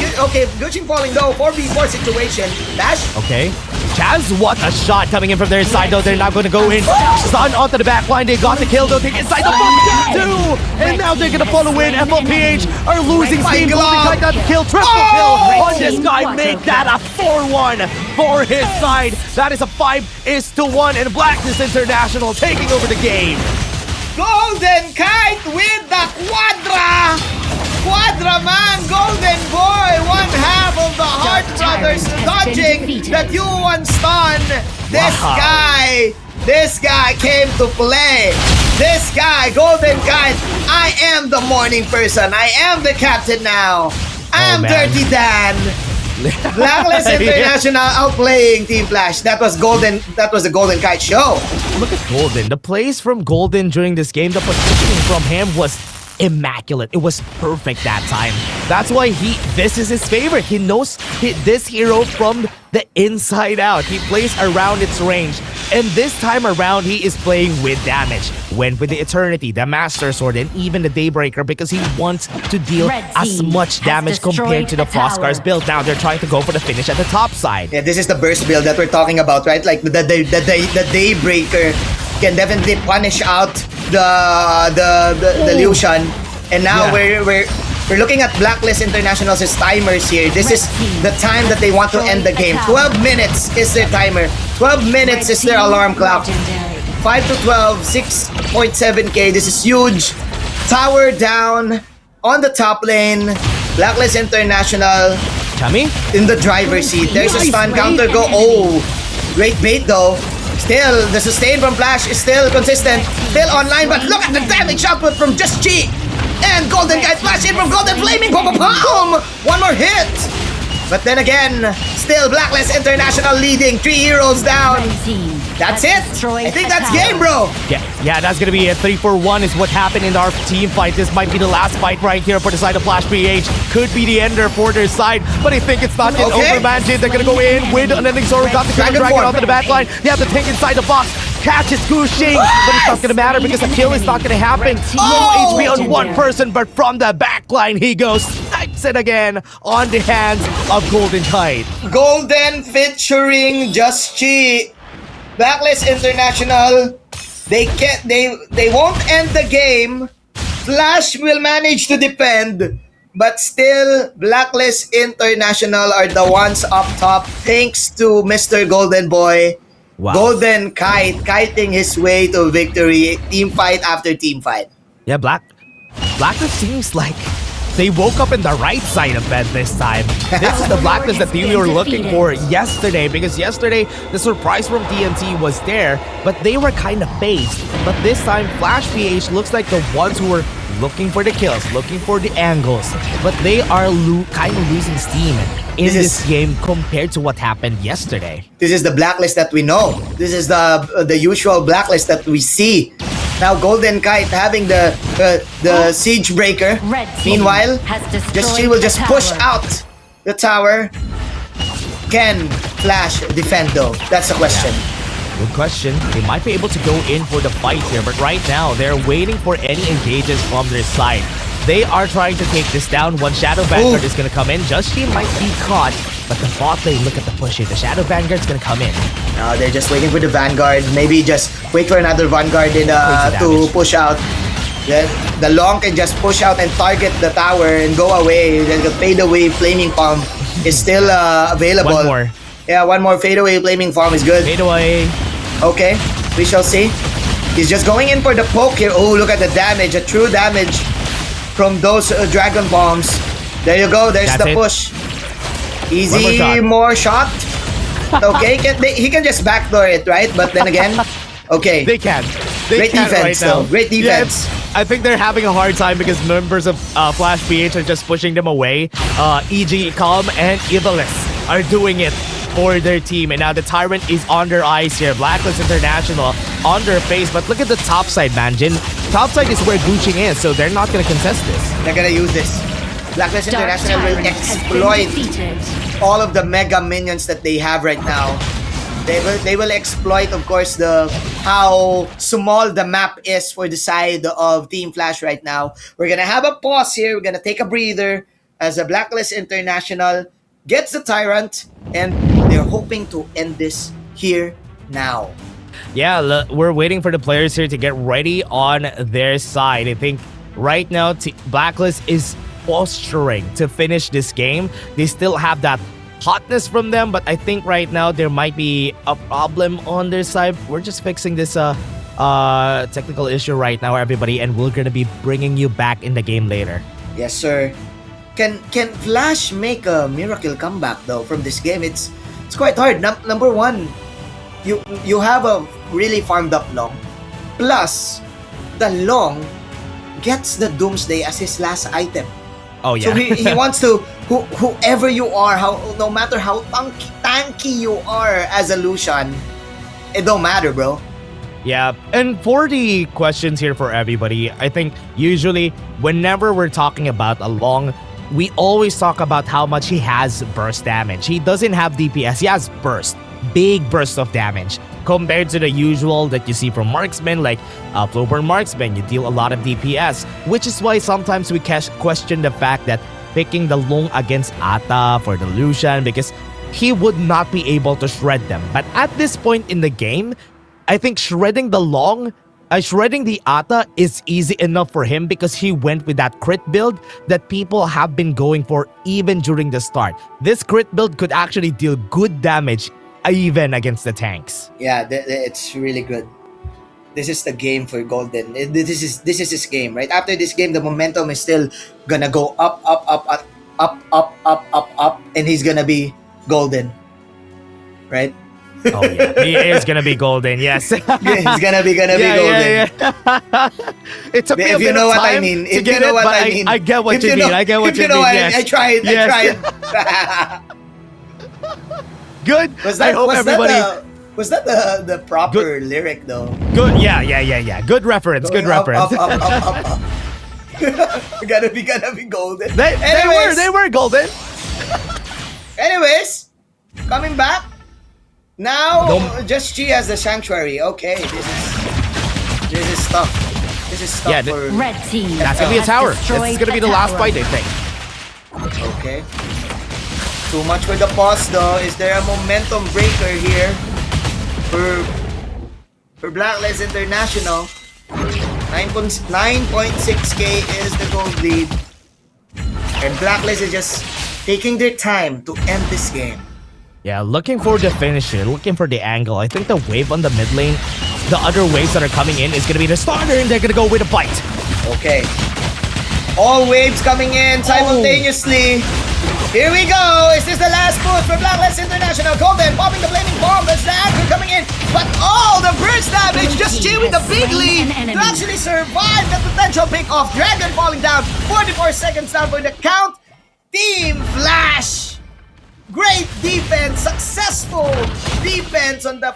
Gushing falling though. 4v4 situation. Dash. Okay. Chaz, what a shot coming in from their side though. They're not going to go in. Stun onto the back line. They got the kill though. They inside the box too. And now they're going to follow in. FLPH are losing steam. Golden got the kill. Triple kill on this guy. Make that a 4-1 for his side. That is a 5-1. And Blacklist International taking over the game. Golden Kite with the Quadra! Quadra man, Golden Boy, one half of the Hart Brothers dodging the 2-1 stun. This guy came to play. This guy, Golden Kite, I am the morning person. I am the captain now. I am Dirty Dan. Blacklist International outplaying Team Flash. That was the Golden Kite show. Look at Golden. The plays from Golden during this game, the positioning from him was immaculate. It was perfect that time. That's why this is his favorite. He knows this hero from the inside out. He plays around its range. And this time around, he is playing with damage. Went with the Eternity, the Master Sword, and even the Daybreaker because he wants to deal as much damage compared to the Frostguard's build. Now they're trying to go for the finish at the top side. Yeah, this is the burst build that we're talking about, right? Like the Daybreaker can definitely punish out the Lucian. And now we're looking at Blacklist International's timers here. This is the time that they want to end the game. 12 minutes is their timer. 12 minutes is their alarm clock. 5 to 12, 6.7k. This is huge. Tower down on the top lane. Blacklist International Chami in the driver's seat. There's a stun counter go. Oh, great bait though. Still, the sustain from Flash is still consistent. Still online, but look at the damage output from Just G. And Golden Guy flash in from Golden Flaming. Boom, boom, boom. One more hit. But then again, still Blacklist International leading. 3 heroes down. That's it. I think that's game, bro. Yeah, that's gonna be a 3-4-1 is what happened in our team fight. This might be the last fight right here for the side of Flash PH. Could be the ender for their side, but I think it's not yet over, Manjin. They're gonna go in with an ending sword. Got the Dragon onto the back line. They have to take inside the box. Catches Gushing, but it's not gonna matter because the kill is not gonna happen. Low HP on one person, but from the back line he goes. Snipes it again on the hands of Golden Kite. Golden featuring Just Chi. Blacklist International. They won't end the game. Flash will manage to defend, but still Blacklist International are the ones up top thanks to Mr. Golden Boy. Wow. Golden Kite kiting his way to victory, team fight after team fight. Yeah, Blacklist seems like they woke up in the right side of bed this time. This is the Blacklist that we were looking for yesterday, because yesterday the surprise from TNT was there, but they were kind of phased. But this time Flash PH looks like the ones who were looking for the kills, looking for the angles, but they are kind of losing steam in this game compared to what happened yesterday. This is the Blacklist that we know. This is the usual Blacklist that we see. Now Golden Kite having the siege breaker. Meanwhile, she will just push out the tower. Can Flash defend though? That's the question. Good question. They might be able to go in for the fight here, but right now they're waiting for any engages from their side. They are trying to take this down. One Shadow Vanguard is going to come in. Just She might be caught, but the bot lane, look at the push here. The Shadow Vanguard is going to come in. No, they're just waiting for the Vanguard. Maybe just wait for another Vanguard to push out. Then the Long can just push out and target the tower and go away. Then the fade away Flaming Palm is still available. One more. Yeah, one more fade away Flaming Palm is good. Fade away. Okay, we shall see. He's just going in for the poke here. Oh, look at the damage. A true damage from those Dragon Bombs. There you go. There's the push. Easy, more shot. Okay, he can just backdoor it, right? But then again, okay. They can. Great defense, though. Great defense. I think they're having a hard time because members of Flash PH are just pushing them away. EG, Calm, and Evilis are doing it for their team. And now the Tyrant is on their eyes here. Blacklist International on their face. But look at the top side, Manjin. Top side is where Gucci is, so they're not going to contest this. They're going to use this. Blacklist International will exploit all of the mega minions that they have right now. They will exploit, of course, how small the map is for the side of Team Flash right now. We're gonna have a pause here. We're gonna take a breather as a Blacklist International gets the Tyrant, and they're hoping to end this here now. Yeah, we're waiting for the players here to get ready on their side. I think right now Blacklist is posturing to finish this game. They still have that hotness from them, but I think right now there might be a problem on their side. We're just fixing this technical issue right now, everybody, and we're gonna be bringing you back in the game later. Yes, sir. Can Flash make a miracle comeback though from this game? It's quite hard. Number one, you have a really farmed up Long, plus the Long gets the Doomsday as his last item. Oh yeah. So he wants to, whoever you are, no matter how tanky you are as a Lucian, it don't matter, bro. Yeah, and for the questions here for everybody, I think usually whenever we're talking about a Long, we always talk about how much he has burst damage. He doesn't have DPS, he has burst. Big burst of damage. compared to the usual that you see from marksmen like Floper marksmen. You deal a lot of DPS, which is why sometimes we question the fact that picking the Long against Ata for the Lucian, because he would not be able to shred them. But at this point in the game, I think shredding the Ata is easy enough for him because he went with that crit build that people have been going for even during the start. This crit build could actually deal good damage even against the tanks. Yeah, it's really good. This is the game for Golden. This is his game, right? After this game, the momentum is still gonna go up, and he's gonna be Golden, right? Oh yeah, he is gonna be Golden. Yes, he's gonna be Golden. Yeah. It took me a If you bit know of what I time mean. to If get you know it, what but I mean. I get what If you mean. know- I get what if you you know mean. what Yes. I tried. Yes. I tried. Good. Was I hope everybody. Was that the proper lyric though? Good. Yeah. Good reference. Good Going reference. Up. Gonna be Golden. They were Golden. Anyways, coming back. Now, just Chi as the Sanctuary. Okay, this is tough. This is tough for Red team. That's gonna be a tower. This is gonna be the last fight, I think. Okay. Too much for the pause though. Is there a momentum breaker here for Blacklist International? 9.6k is the gold lead. And Blacklist is just taking their time to end this game. Yeah, looking for the finisher, looking for the angle. I think the wave on the mid lane, the other waves that are coming in is gonna be the starter, and they're gonna go with a fight. Okay. All waves coming in simultaneously. Here we go. Is this the last push for Blacklist International? Golden popping the flaming bomb. That's the anchor coming in. But the burst damage. Just Chi with the big lead to actually survive the potential pick off. Dragon falling down. 44 seconds down for the count. Team Flash. Great defense, successful defense on the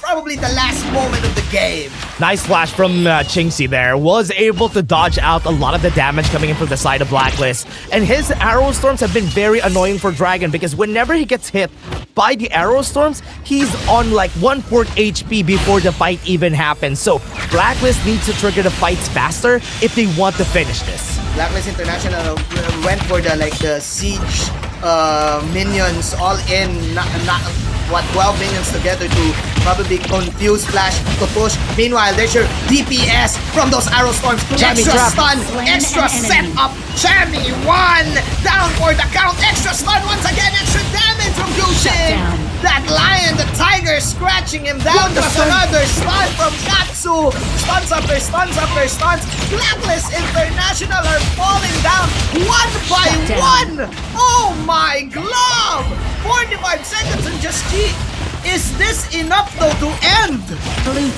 probably the last moment of the game. Nice flash from Chingsi there. Was able to dodge out a lot of the damage coming in from the side of Blacklist. And his arrow storms have been very annoying for Dragon because whenever he gets hit by the arrow storms, he's on like 1/4 HP before the fight even happens. So Blacklist needs to trigger the fights faster if they want to finish this. Blacklist International went for the siege minions all in, 12 minions together to probably confuse Flash to push. Meanwhile, there's your DPS from those arrow storms. Extra stun, extra setup. Chami 1 down for the count. Extra stun once again, extra damage from Yushin. That lion, the tiger, scratching him down. Just another stun from Katsu. Stuns after stuns after stuns. Blacklist International are falling down one by one. Oh my glove! 45 seconds and just Chi. Is this enough though to end?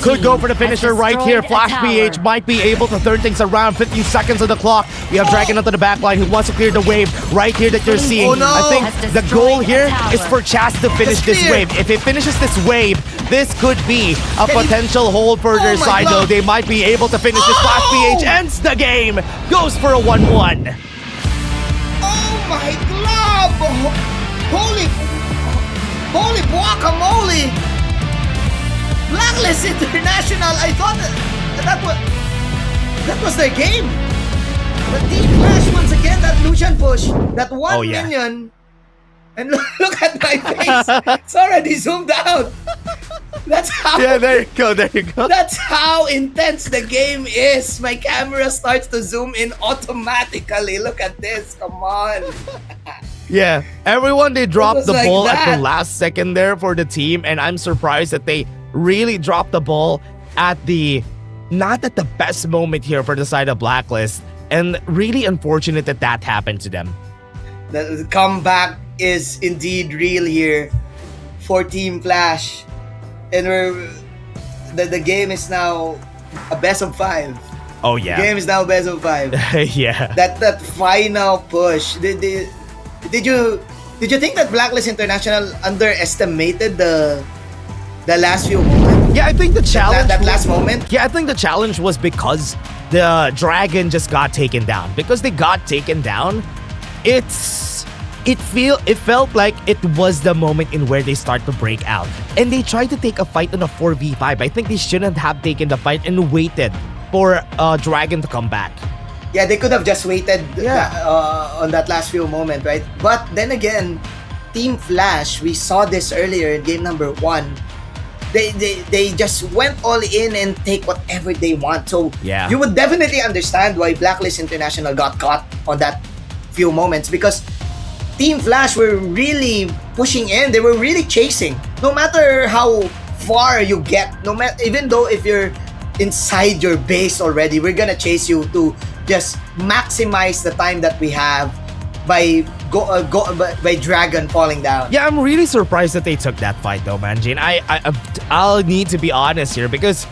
Could go for the finisher right here. Flash PH might be able to turn things around. 15 seconds on the clock. We have Dragon onto the backline who wants to clear the wave right here that you're seeing. Oh, no. I think the goal here is for Chaz to finish this wave. If it finishes this wave, this could be a potential hold for their side though. They might be able to finish this. Flash PH ends the game. Goes for a 1-1. Oh my glove! Holy guacamole! Blacklist International, I thought that was their game. But Team Flash once again, that Lucian push, that one minion. And look at my face. It's already zoomed out. That's how. Yeah, there you go. That's how intense the game is. My camera starts to zoom in automatically. Look at this. Come on. Yeah, everyone, they dropped the like ball at that. the last second there for the team, and I'm surprised that they really dropped the ball at not at the best moment here for the side of Blacklist, and really unfortunate that happened to them. The comeback is indeed real here for Team Flash, and the game is now a best of 5. Oh yeah, the game is now best of 5. Yeah, that final push. Did you think that Blacklist International underestimated the last few moments? Yeah, I think the challenge that last moment. Yeah, I think the challenge was because the Dragon just got taken down. Because they got taken down, it's it felt like it was the moment in where they start to break out. And they tried to take a fight on a 4v5. I think they shouldn't have taken the fight and waited for Dragon to come back. Yeah, they could have just waited on that last few moment, right? But then again, Team Flash, we saw this earlier in game number 1. They just went all in and take whatever they want. So you would definitely understand why Blacklist International got caught on that few moments, because Team Flash were really pushing in. They were really chasing. No matter how far you get, even though if you're inside your base already, we're gonna chase you to just maximize the time that we have by Dragon falling down. Yeah, I'm really surprised that they took that fight though, man, Jane. I'll need to be honest here, because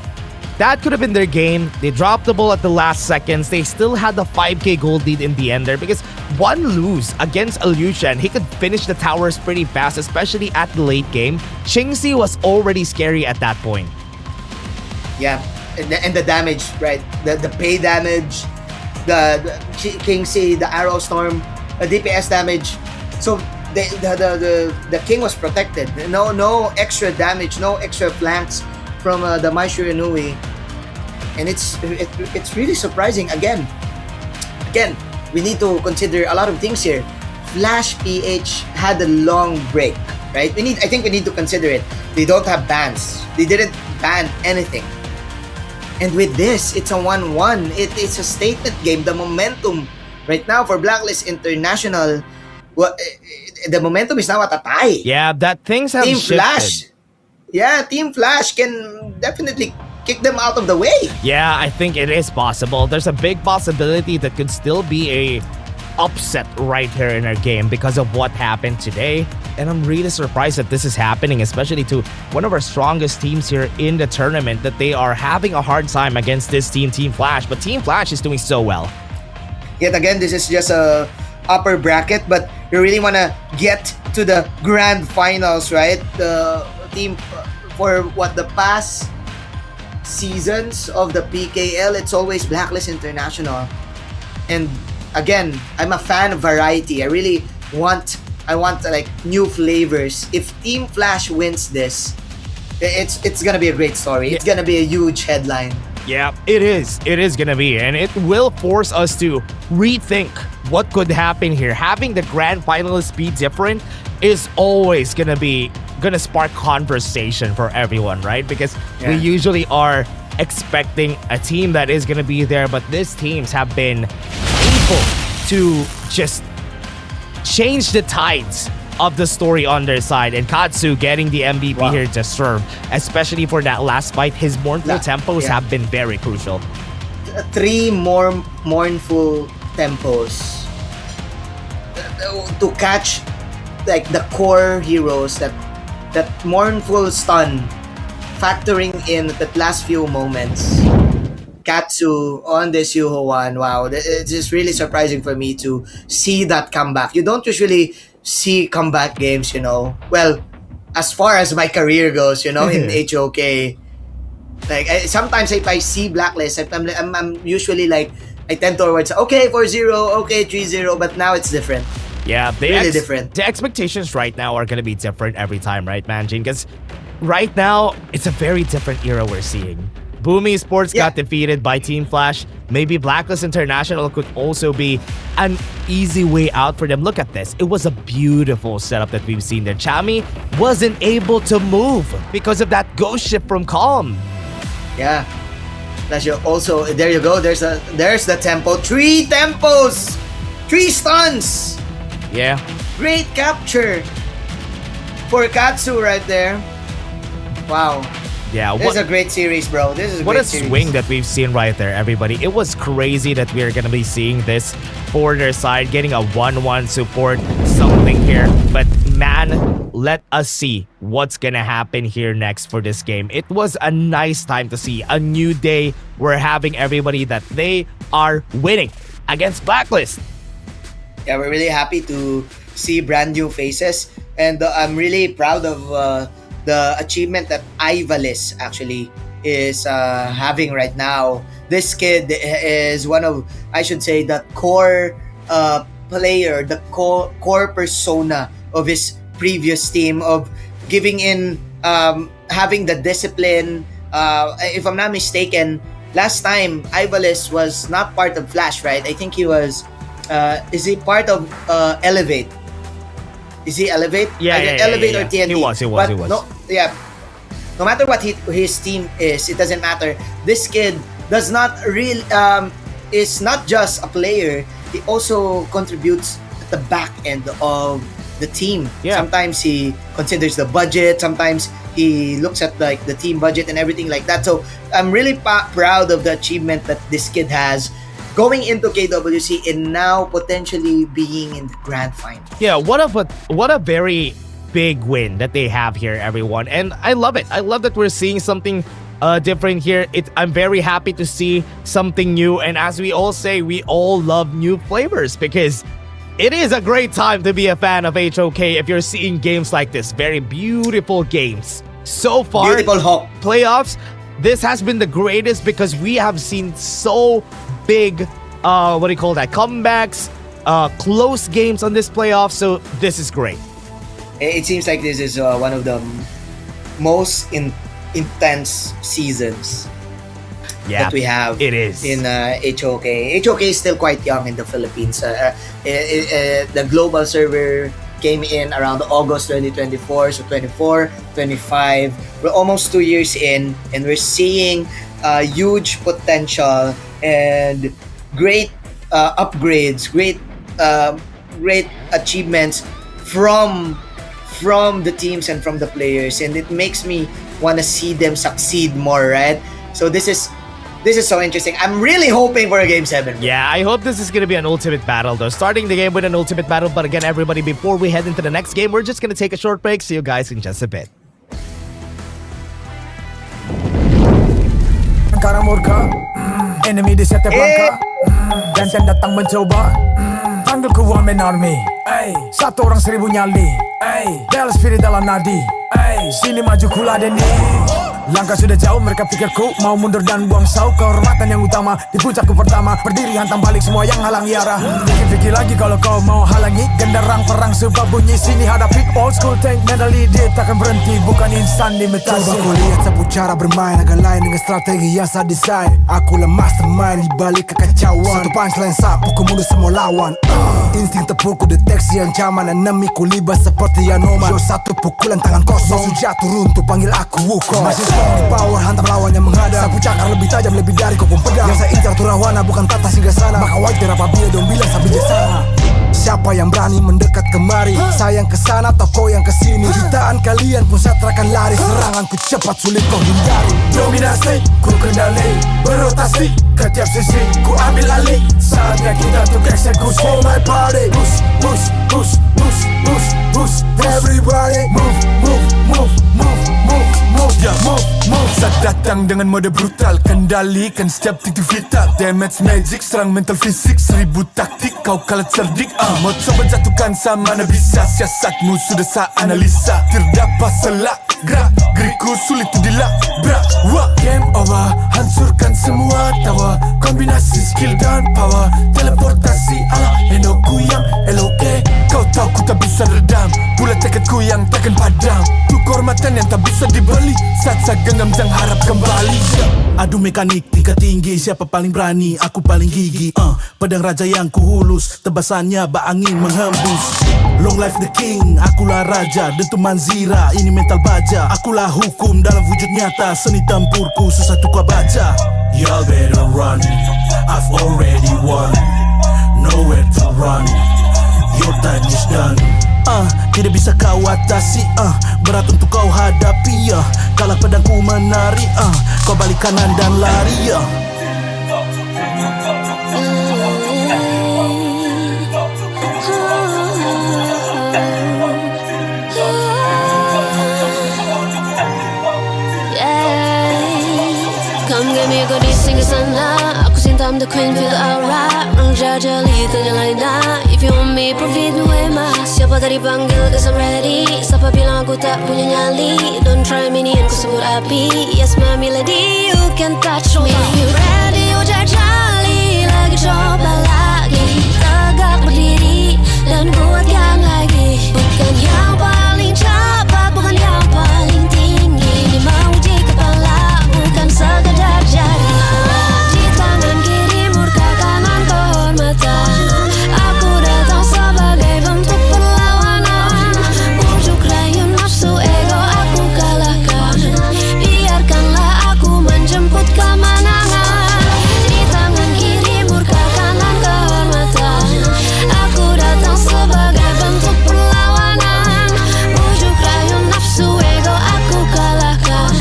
that could have been their game. They dropped the ball at the last seconds. They still had the 5k gold lead in the end there, because one lose against Illusion, he could finish the towers pretty fast, especially at the late game. Chingsi was already scary at that point. Yeah, and the damage, right? The pay damage, the Kingsley, the Arrow Storm, the DPS damage. So the King was protected. No extra damage, no extra flanks from the Maestro Inui. And it's really surprising. Again, we need to consider a lot of things here. Flash PH had a long break, right? I think we need to consider it. They don't have bans. They didn't ban anything. And with this, it's a 1-1. It's a statement game. The momentum right now for Blacklist International, the momentum is now at a tie. Yeah, that things have Team shifted. Flash. Yeah, Team Flash can definitely kick them out of the way. Yeah, I think it is possible. There's a big possibility that could still be a upset right here in our game because of what happened today. And I'm really surprised that this is happening, especially to one of our strongest teams here in the tournament, that they are having a hard time against this team, Team Flash. But Team Flash is doing so well. Yet again, this is just a upper bracket, but you really want to get to the grand finals, right? The team for the past seasons of the PKL, it's always Blacklist International. And again, I'm a fan of variety. I want like new flavors. If Team Flash wins this, it's gonna be a great story. It's gonna be a huge headline. Yeah, it is. It is gonna be, and it will force us to rethink what could happen here. Having the grand finalists be different is always gonna spark conversation for everyone, right? Because we usually are expecting a team that is gonna be there, but these teams have been able to just change the tides of the story on their side. And Katsu getting the MVP here to serve, especially for that last fight. His mournful tempos have been very crucial. 3 more mournful tempos to catch like the core heroes, that mournful stun, factoring in the last few moments. Katsu on this Yuho one, wow, it's just really surprising for me to see that comeback. You don't usually see comeback games, well, as far as my career goes, in HOK. Like sometimes if I see Blacklist, I'm usually like, I tend towards okay 4-0, okay 3-0, but now it's different. Yeah, really different. The expectations right now are gonna be different every time, right, Manjin? Because right now it's a very different era we're seeing. Boom Esports got defeated by Team Flash. Maybe Blacklist International could also be an easy way out for them. Look at this. It was a beautiful setup that we've seen there. Chami wasn't able to move because of that ghost ship from Calm. Yeah. Flash also, there you go. There's the tempo. 3 tempos! 3 stuns! Yeah. Great capture for Katsu right there. Wow. Yeah, this is a great series, bro. This is a what great a series. swing that we've seen right there, everybody. It was crazy that we are gonna be seeing this for their side, getting a 1-1 support, something here. But man, let us see what's gonna happen here next for this game. It was a nice time to see a new day. We're having everybody that they are winning against Blacklist. Yeah, we're really happy to see brand new faces, and I'm really proud of the achievement that Ivalis actually is having right now. This kid is one of, I should say, the core player, the core persona of his previous team, of giving in, having the discipline. If I'm not mistaken, last time Ivalis was not part of Flash, right? I think he was. Is he part of Elevate? Is he Elevate? Elevate or TNT? He was. But no matter what his team is, it doesn't matter. This kid does not really is not just a player. He also contributes at the back end of the team. Sometimes he considers the budget. Sometimes he looks at like the team budget and everything like that. So I'm really proud of the achievement that this kid has, going into KWC and now potentially being in the grand final. Yeah, what a very big win that they have here, everyone. And I love it. I love that we're seeing something different here. I'm very happy to see something new. And as we all say, we all love new flavors because it is a great time to be a fan of HOK if you're seeing games like this. Very beautiful games. So far, beautiful Hawk playoffs, this has been the greatest because we have seen so big, comebacks, close games on this playoff. So this is great. It seems like this is one of the most intense seasons that we have. It is in HOK. HOK is still quite young in the Philippines. The global server came in around August 2024, so 24, 25. We're almost 2 years in, and we're seeing huge potential and great upgrades, great achievements from the teams and from the players, and it makes me want to see them succeed more, right? So this is so interesting. I'm really hoping for a Game 7. Yeah, I hope this is going to be an ultimate battle though. Starting the game with an ultimate battle. But again, everybody, before we head into the next game, we're just going to take a short break. See you guys in just a bit. Karamurka, enemy di setiap langkah, Ganteng datang mencoba, panggil ku Woman Army. Satu orang 1000 nyali, Bel spirit dalam nadi. Sini maju kuladeni. Langkah sudah jauh, mereka pikirku mau mundur dan buang sau. Kehormatan yang utama di puncakku pertama. Berdiri hantam balik semua yang halangi arah. Pikir-pikir lagi kalau kau mau halangi. Genderang perang sebab bunyi sini hadapi. Old school tank mentally dia takkan berhenti. Bukan instan imitasi. Coba kau lihat sapu cara bermain agak lain dengan strategi yang saya desain. Akulah mastermind di balik kekacauan. Satu punchline sapu ku mundur semua lawan. Insting tepurku deteksi ancaman. Enemiku libas seperti Anoman. Show satu pukulan tangan kosong. Musuh jatuh runtuh panggil aku Wukong. Masih strong di power hantam lawan yang menghadap. Sapu cakar lebih tajam lebih dari kopong pedang. Yang saya incar turawana bukan tata singgah sana. Maka wajar apabila dong bilang sampai jasana. Siapa yang berani mendekat kemari? Saya yang kesana atau kau yang kesini? Jutaan kalian pun saya terakan lari. Seranganku cepat sulit kau hindari. Dominasi, ku kendali. Berotasi, ke tiap sisi ku ambil alih. Saatnya kita untuk eksekusi. For my party, push, push, push, push, push, push. Everybody, move, move, move, move, move, move, yeah, move, move. Saat datang dengan mode brutal, kendalikan setiap titik vital. Damage magic, serang mental fisik. 1000 taktik, kau kalah cerdik. Mau coba jatuhkan sama mana bisa. Siasatmu sudah saya analisa. Terdapat selak, gerak geriku sulit tu dilabrak. Game over, hancurkan semua tawa. Kombinasi skill dan power. Teleportasi ala Enoku yang LOK. Kau tahu ku tak bisa redam. Pula tekadku yang takkan padam. Tu kehormatan yang tak bisa dibeli. Saat saya genggam jangan harap kembali. Adu mekanik tingkat tinggi. Siapa paling berani? Aku paling gigi. Pedang raja yang kuhulus. Tebasannya bak angin menghembus. Long life the king. Akulah raja. Dentuman zira. Ini mental baja. Akulah hukum dalam wujud nyata. Seni tempurku susah tu kau baca. Y'all better run. I've already won. Nowhere to run. Your time is done. Tidak bisa kau atasi. Berat untuk kau hadapi. Kalah pedangku menari. Kau balik kanan dan lari. Come give me a good sing a sana. Aku cinta I'm the queen, feel the aura. Orang jajali tanya lain dah. If you want me, provide me way mas. Siapa tadi panggil, cause I'm ready. Siapa bilang aku tak punya nyali. Don't try me ni, aku sebut api. Yes my melody, you can touch me. You ready, you jajali. Lagi coba lagi. Tegak berdiri. dan kuatkan lagi. Bukan yang paling cepat, bukan yang paling tinggi. Ini menguji kepala, bukan sekadar jari. Di tangan kiri murka, kanan kehormatan. Aku datang sebagai bentuk perlawanan. Bujuk rayu nafsu ego aku kalahkan. Biarkanlah aku menjemput kemenangan. Di tangan kiri murka, kanan kehormatan. Aku datang sebagai bentuk perlawanan. Bujuk rayu nafsu ego aku kalahkan.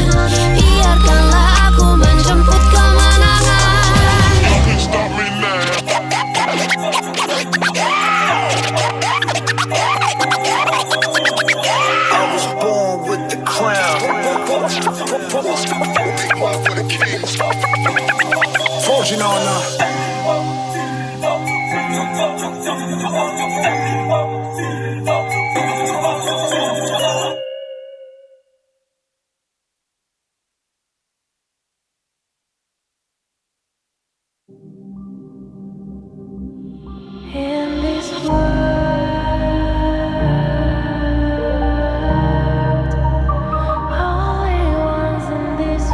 Biarkanlah aku menjemput kemenangan. I was born with the crown. Fortune on In this world, only ones in this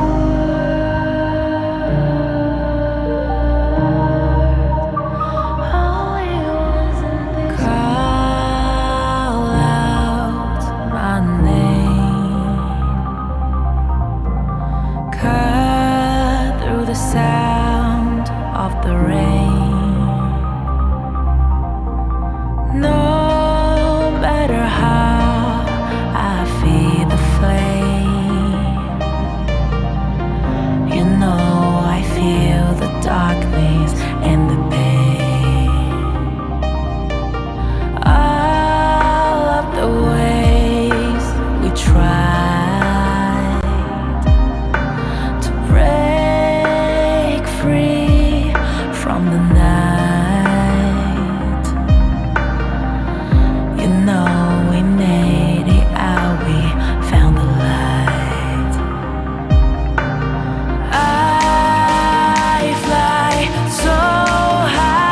call out my name, cut through the sound of the rain. No matter how I feed the flame, you know I feel the darkness and the pain. All of the ways we tried to break free from the night, you know we made it out, we found the light. I fly so high,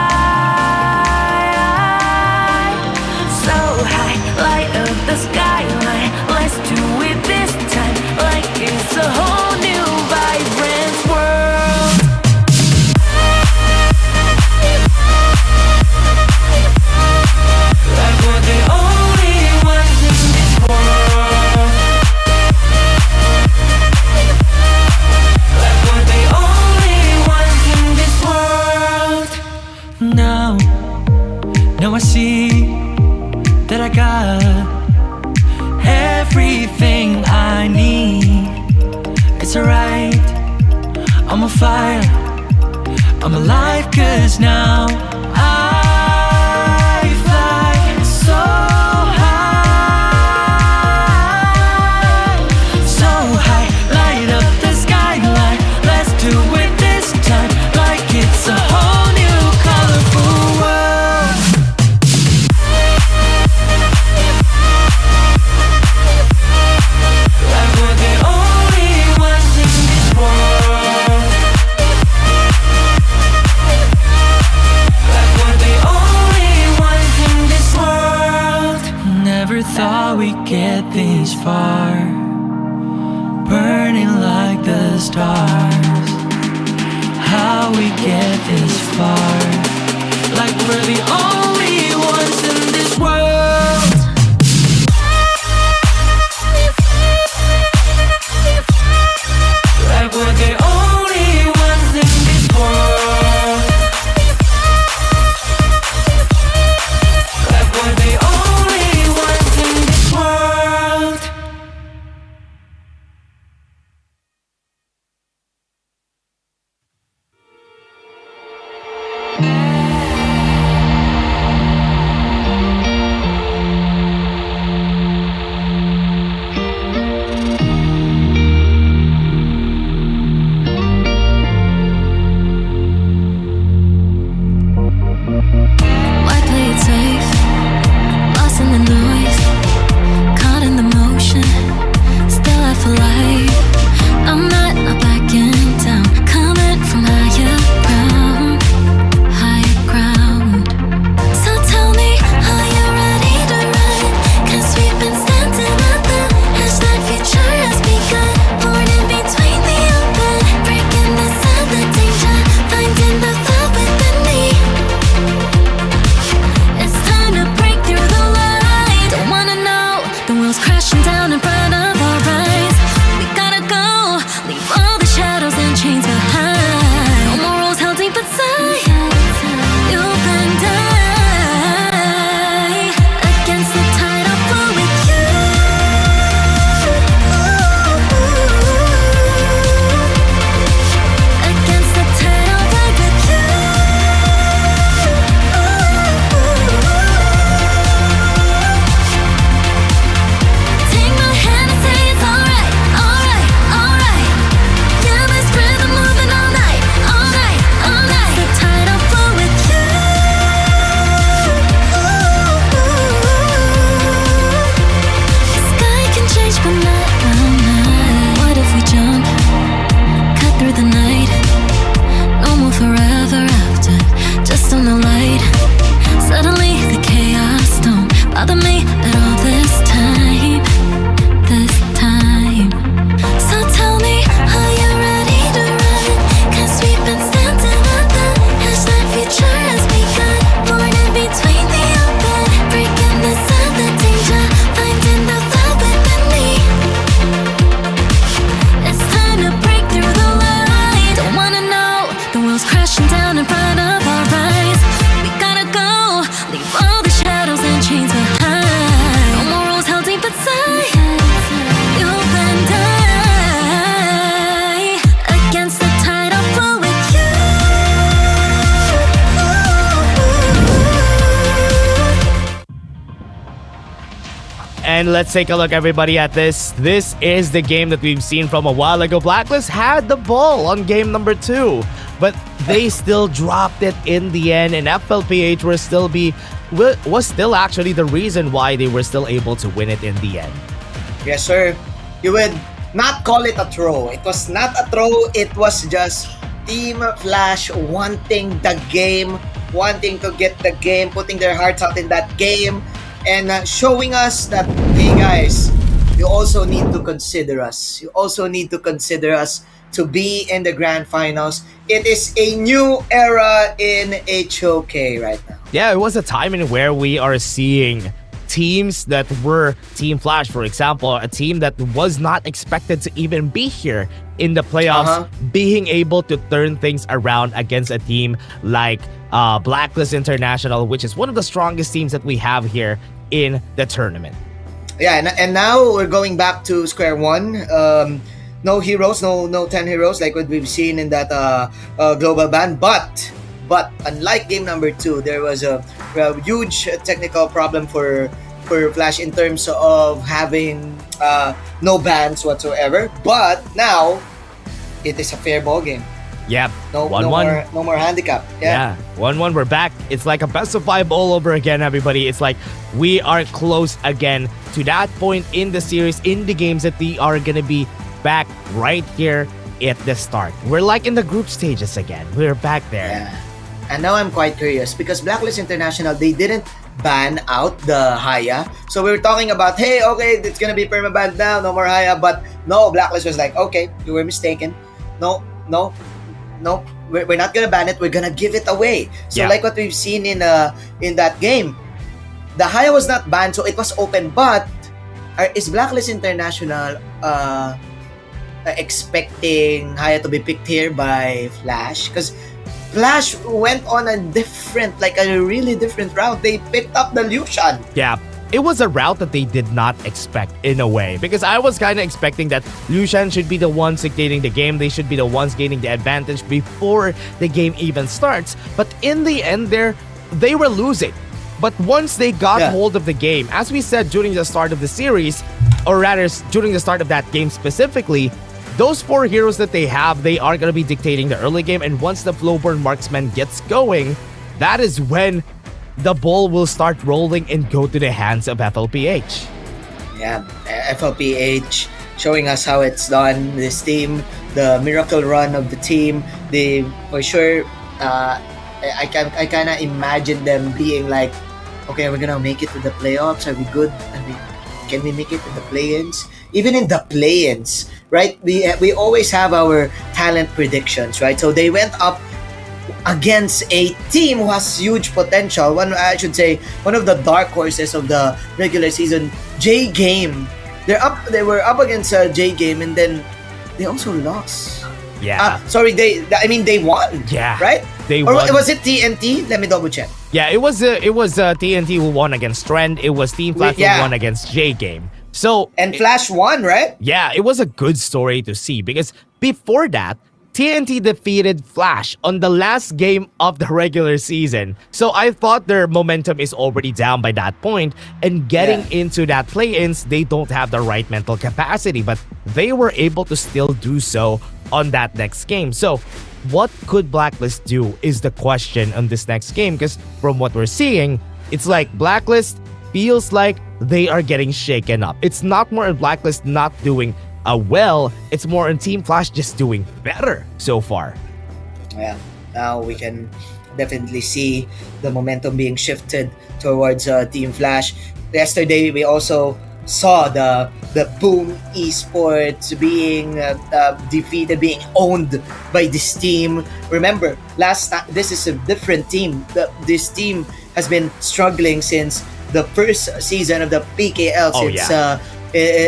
light up the skyline. Let's do it this time, like it's a whole new vibrant world. Like we're the only ones in this world. Like we're the only ones in this world. Now I see that I got everything I need. It's alright, I'm on fire, I'm alive, 'cause now I fly so high, light up the skyline. Let's do it this time, like it's a whole new colorful world. Like we're the only ones in this world. Like we're the only ones in this world. Never thought we'd get this far, burning like the stars. How we get this far? Like we're the only ones in this world. Like we're the only ones in this world. Like we're the only ones in this world. And let's take a look, everybody, at this. This is the game that we've seen from a while ago. Blacklist had the ball on game number 2, but they still dropped it in the end, and FLPH was still actually the reason why they were still able to win it in the end. Yes, sir. You would not call it a throw. It was not a throw. It was just Team Flash wanting the game, wanting to get the game, putting their hearts out in that game, and showing us that, hey guys, you also need to consider us. You also need to consider us to be in the grand finals. It is a new era in HOK right now. Yeah, it was a time in where we are seeing teams that were Team Flash, for example, a team that was not expected to even be here in the playoffs, being able to turn things around against a team like Blacklist International, which is one of the strongest teams that we have here in the tournament. Yeah, and now we're going back to square one. No heroes, no 10 heroes like what we've seen in that global ban. But unlike game number 2, there was a huge technical problem for Flash in terms of having no bans whatsoever. But now it is a fair ball game. Yeah, no 1-1. No more handicap. Yeah, 1-1. We're back. It's like a best of 5 all over again, everybody. It's like we are close again to that point in the series, in the games that we are gonna be back right here at the start. We're like in the group stages again. We're back there. Yeah. And now I'm quite curious because Blacklist International, they didn't ban out the Haya. So we were talking about, hey, okay, it's gonna be permaban now, no more Haya. But no, Blacklist was like, okay, you were mistaken. No, we're not gonna ban it. We're gonna give it away. So like what we've seen in that game, the Haya was not banned, so it was open. But is Blacklist International expecting Haya to be picked here by Flash? Because Flash went on a really different route. They picked up the Lucian. Yeah, it was a route that they did not expect in a way, because I was kind of expecting that Lucian should be the ones dictating the game. They should be the ones gaining the advantage before the game even starts. But in the end they were losing. But once they got hold of the game, as we said during the start of the series, or rather during the start of that game specifically, those 4 heroes that they have, they are going to be dictating the early game. And once the Flowborn Marksman gets going, that is when the ball will start rolling and go to the hands of FLPH. Yeah, FLPH showing us how it's done. This team, the miracle run of the team, they for sure, I kind of imagine them being like, okay, we're going to make it to the playoffs. Are we good? Can we make it to the play-ins? Even in the play-ins, right? We always have our talent predictions, right? So they went up against a team who has huge potential. One of the dark horses of the regular season, J Game. They were up against J Game, and then they also lost. Yeah. They won. Yeah. Right? They won. won. Or was it TNT? Let me double check. Yeah, it was TNT who won against Trend. It was Team Flash who won against J Game. And Flash won, right? Yeah, it was a good story to see, because before that, TNT defeated Flash on the last game of the regular season. So I thought their momentum is already down by that point, and getting into that play-ins, they don't have the right mental capacity, but they were able to still do so on that next game. So what could Blacklist do is the question on this next game, because from what we're seeing, it's like Blacklist feels like they are getting shaken up. It's not more on Blacklist not doing well, it's more on Team Flash just doing better so far. Yeah, now we can definitely see the momentum being shifted towards Team Flash. Yesterday, we also saw the Boom Esports being defeated, being owned by this team. Remember, this is a different team. This team has been struggling since the first season of the PKL,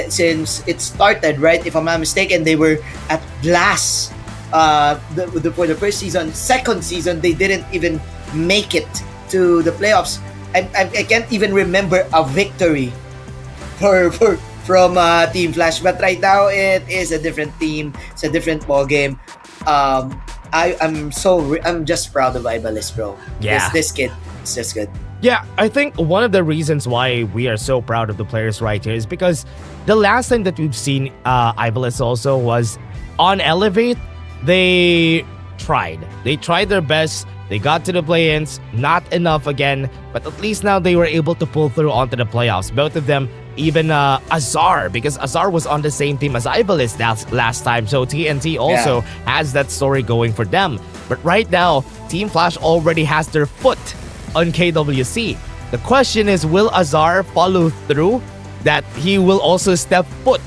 since it started, right? If I'm not mistaken, they were at last for the first season. Second season, they didn't even make it to the playoffs. I can't even remember a victory from Team Flash. But right now, it is a different team. It's a different ball game. I'm just proud of Ibalis, bro. Yeah. This kid, it's just good. Yeah, I think one of the reasons why we are so proud of the players right here is because the last time that we've seen Ivalice also was on Elevate. They tried. They tried their best. They got to the play-ins. Not enough again. But at least now they were able to pull through onto the playoffs. Both of them, even Azar, because Azar was on the same team as Ivalice last time. So TNT also has that story going for them. But right now, Team Flash already has their foot on KWC. The question is, will Azar follow through? That he will also step foot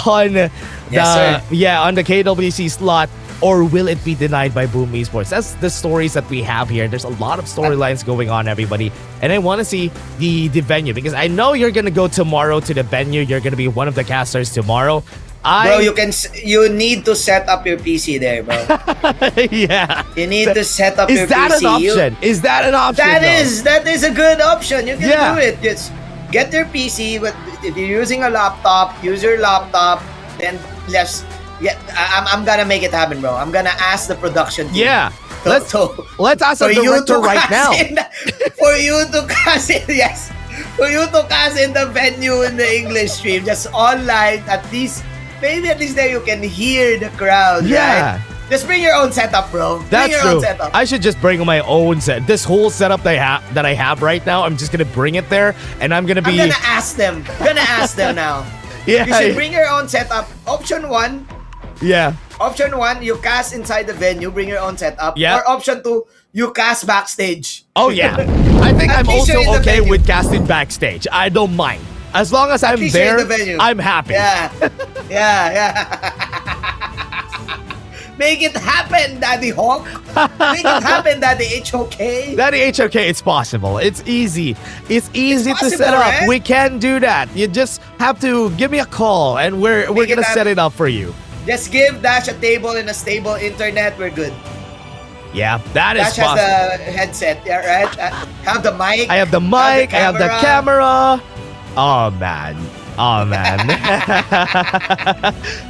on the on the KWC slot, or will it be denied by Boom Esports? That's the stories that we have here. There's a lot of storylines going on, everybody. And I want to see the venue, because I know you're gonna go tomorrow to the venue. You're gonna be one of the casters tomorrow. Bro, you need to set up your PC there, bro. Yeah. You need to set up your PC. Is that an option? Is that an option? That is a good option. You can do it. Just get your PC. But if you're using a laptop, use your laptop. Then I'm gonna make it happen, bro. I'm gonna ask the production team. Yeah. Let's ask the director right now. For you to cast in, yes. For you to cast in the venue in the English stream, just online, maybe at least there you can hear the crowd, right? Just bring your own setup, bro. That's your true. own setup. I should just bring my own set. This whole setup that I have right now, I'm just gonna bring it there, and I'm gonna ask them. Now. Yeah. You should bring your own setup. Option 1. Yeah. Option 1, you cast inside the venue, bring your own setup. Yeah. Or option 2, you cast backstage. Oh yeah. I think I'm also okay with casting backstage. I don't mind. As long as I'm there, I'm happy. Yeah. Make it happen, Daddy Hawk. Make it happen, Daddy HOK. Daddy HOK, it's possible. It's easy. It's easy to set up. Right? We can do that. You just have to give me a call, and we're gonna set it up for you. Just give Dash a table and a stable internet. We're good. Yeah, that is Dash possible. has the headset, right? Have the mic. I have the mic. I have the camera. Oh man.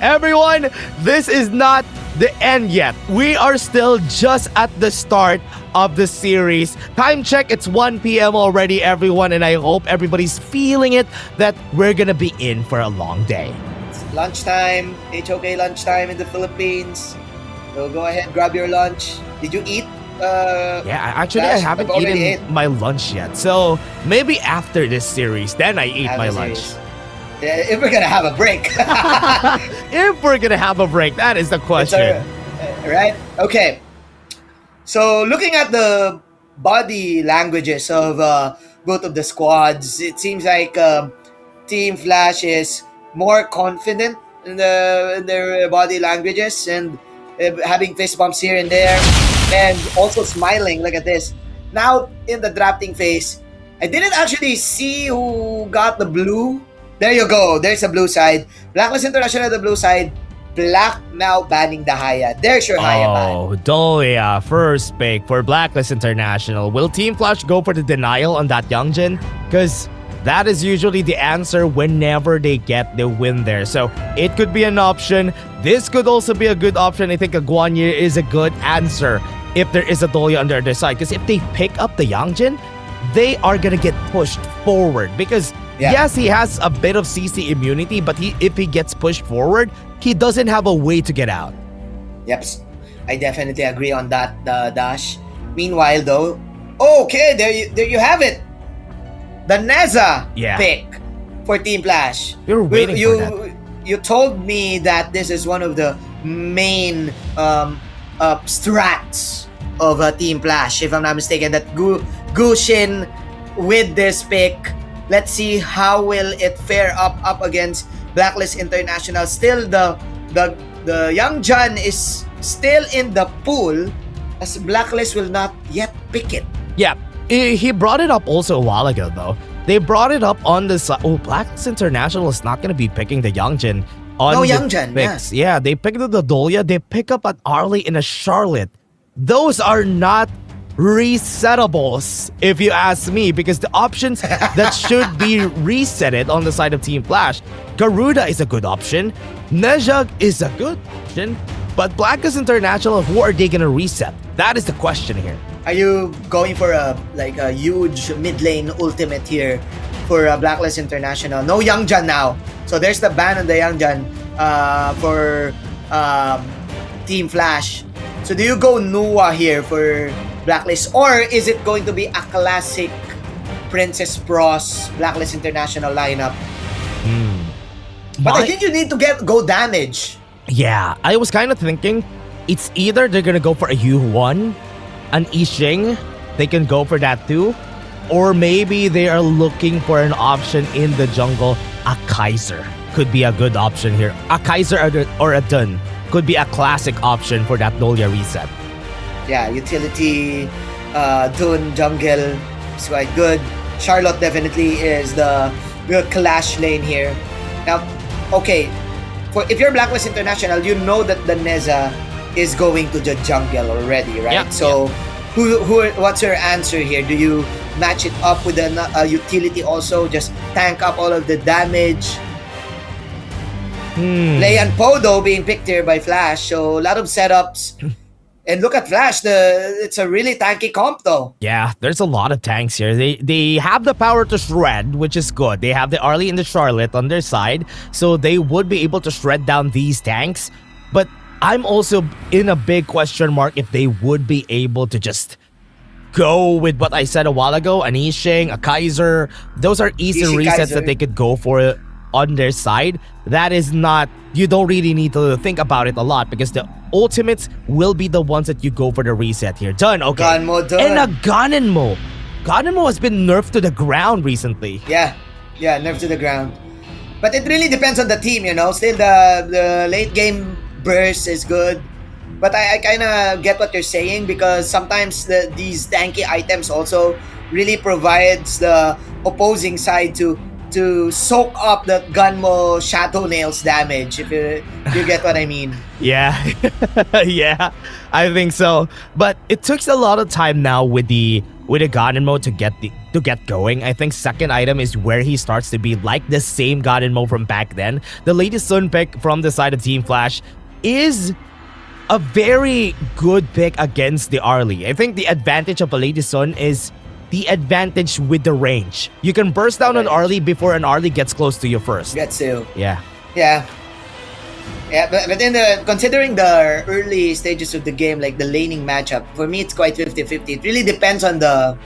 Everyone, this is not the end yet. We are still just at the start of the series. Time check, it's 1 p.m. already, everyone, and I hope everybody's feeling it that we're gonna be in for a long day. It's lunchtime, HOK lunchtime in the Philippines. So go ahead, grab your lunch. Did you eat? I haven't eaten my lunch yet. So maybe after this series, then I eat my lunch. Yeah, if we're gonna have a break. If we're gonna have a break, that is the question. Right? Okay. So looking at the body languages of both of the squads, it seems like Team Flash is more confident in their body languages and having fist bumps here and there, and also smiling. Look at this. Now in the drafting phase, I didn't actually see who got the blue. There you go. There's the blue side. Blacklist International, the blue side. Black now banning the Haya. There's your Haya ban. Oh, Dolia, first pick for Blacklist International. Will Team Flash go for the denial on that Youngjin? Because that is usually the answer whenever they get the win there. So it could be an option. This could also be a good option. I think a Guanyi is a good answer if there is a Dolia on the other side. Because if they pick up the Youngjin, they are going to get pushed forward. Because yes, he has a bit of CC immunity, but if he gets pushed forward, he doesn't have a way to get out. Yep, I definitely agree on that, Dash. Meanwhile, though, okay, there you have it. The Neza pick for Team Flash. You're waiting for that. You told me that this is one of the main strats of Team Flash, if I'm not mistaken. That Gushin with this pick. Let's see how will it fare up against Blacklist International. Still, the Young John is still in the pool, as Blacklist will not yet pick it. Yeah, he brought it up also a while ago, though. They brought it up on the side. Oh, Blacklist International is not going to be picking the Youngjin on the Youngjin, picks. Yeah, they picked up the Dolia. They pick up an Arlie and a Charlotte. Those are not resettables, if you ask me, because the options that should be resetted on the side of Team Flash, Garuda is a good option, Nejag is a good option, but Blacklist International, who are they gonna reset? That is the question here. Are you going for a huge mid lane ultimate here for Blacklist International? No Youngjan now, so there's the ban on the Youngjan for Team Flash. So do you go Nuwa here for Blacklist, or is it going to be a classic Princess Bros Blacklist International lineup? But I think you need to go damage. Yeah, I was kind of thinking it's either they're gonna go for a Yu1, an Yixing, they can go for that too, or maybe they are looking for an option in the jungle. A Kaiser could be a good option here. A Kaiser or a Dun could be a classic option for that Dolia reset. Yeah, utility, Dun, jungle is quite good. Charlotte definitely is the clash lane here. Now, okay, if you're Blacklist International, you know that the Neza is going to the jungle already, right? Yeah, so, what's your answer here? Do you match it up with a utility also? Just tank up all of the damage? Lei and Podo being picked here by Flash, so a lot of setups. And look at Flash, it's a really tanky comp though. Yeah, there's a lot of tanks here. They have the power to shred, which is good. They have the Arlie and the Charlotte on their side, so they would be able to shred down these tanks. But I'm also in a big question mark if they would be able to just go with what I said a while ago, an Yixing, a Kaiser. Those are easy resets Kaiser that they could go for on their side. That is not, you don't really need to think about it a lot because the ultimates will be the ones that you go for the reset here. Done, okay. Ganmo done. And a Ganenmo. Ganenmo has been nerfed to the ground recently. Yeah, nerfed to the ground. But it really depends on the team, you know. Still, the late game burst is good. But I kind of get what you're saying because sometimes these tanky items also really provides the opposing side to soak up that Gunmo Shadow Nails damage, if you get what I mean. Yeah, yeah, I think so. But it took a lot of time now with the Garden mode to get going. I think second item is where he starts to be like the same Garden mode from back then. The latest Sun pick from the side of Team Flash is a very good pick against the Arlie. I think the advantage of a Lady Sun is the advantage with the range. You can burst down an Arlie before an Arlie gets close to you first. Gets to. Yeah. Yeah. Yeah, but in considering the early stages of the game, like the laning matchup, for me it's quite 50-50. It really depends on the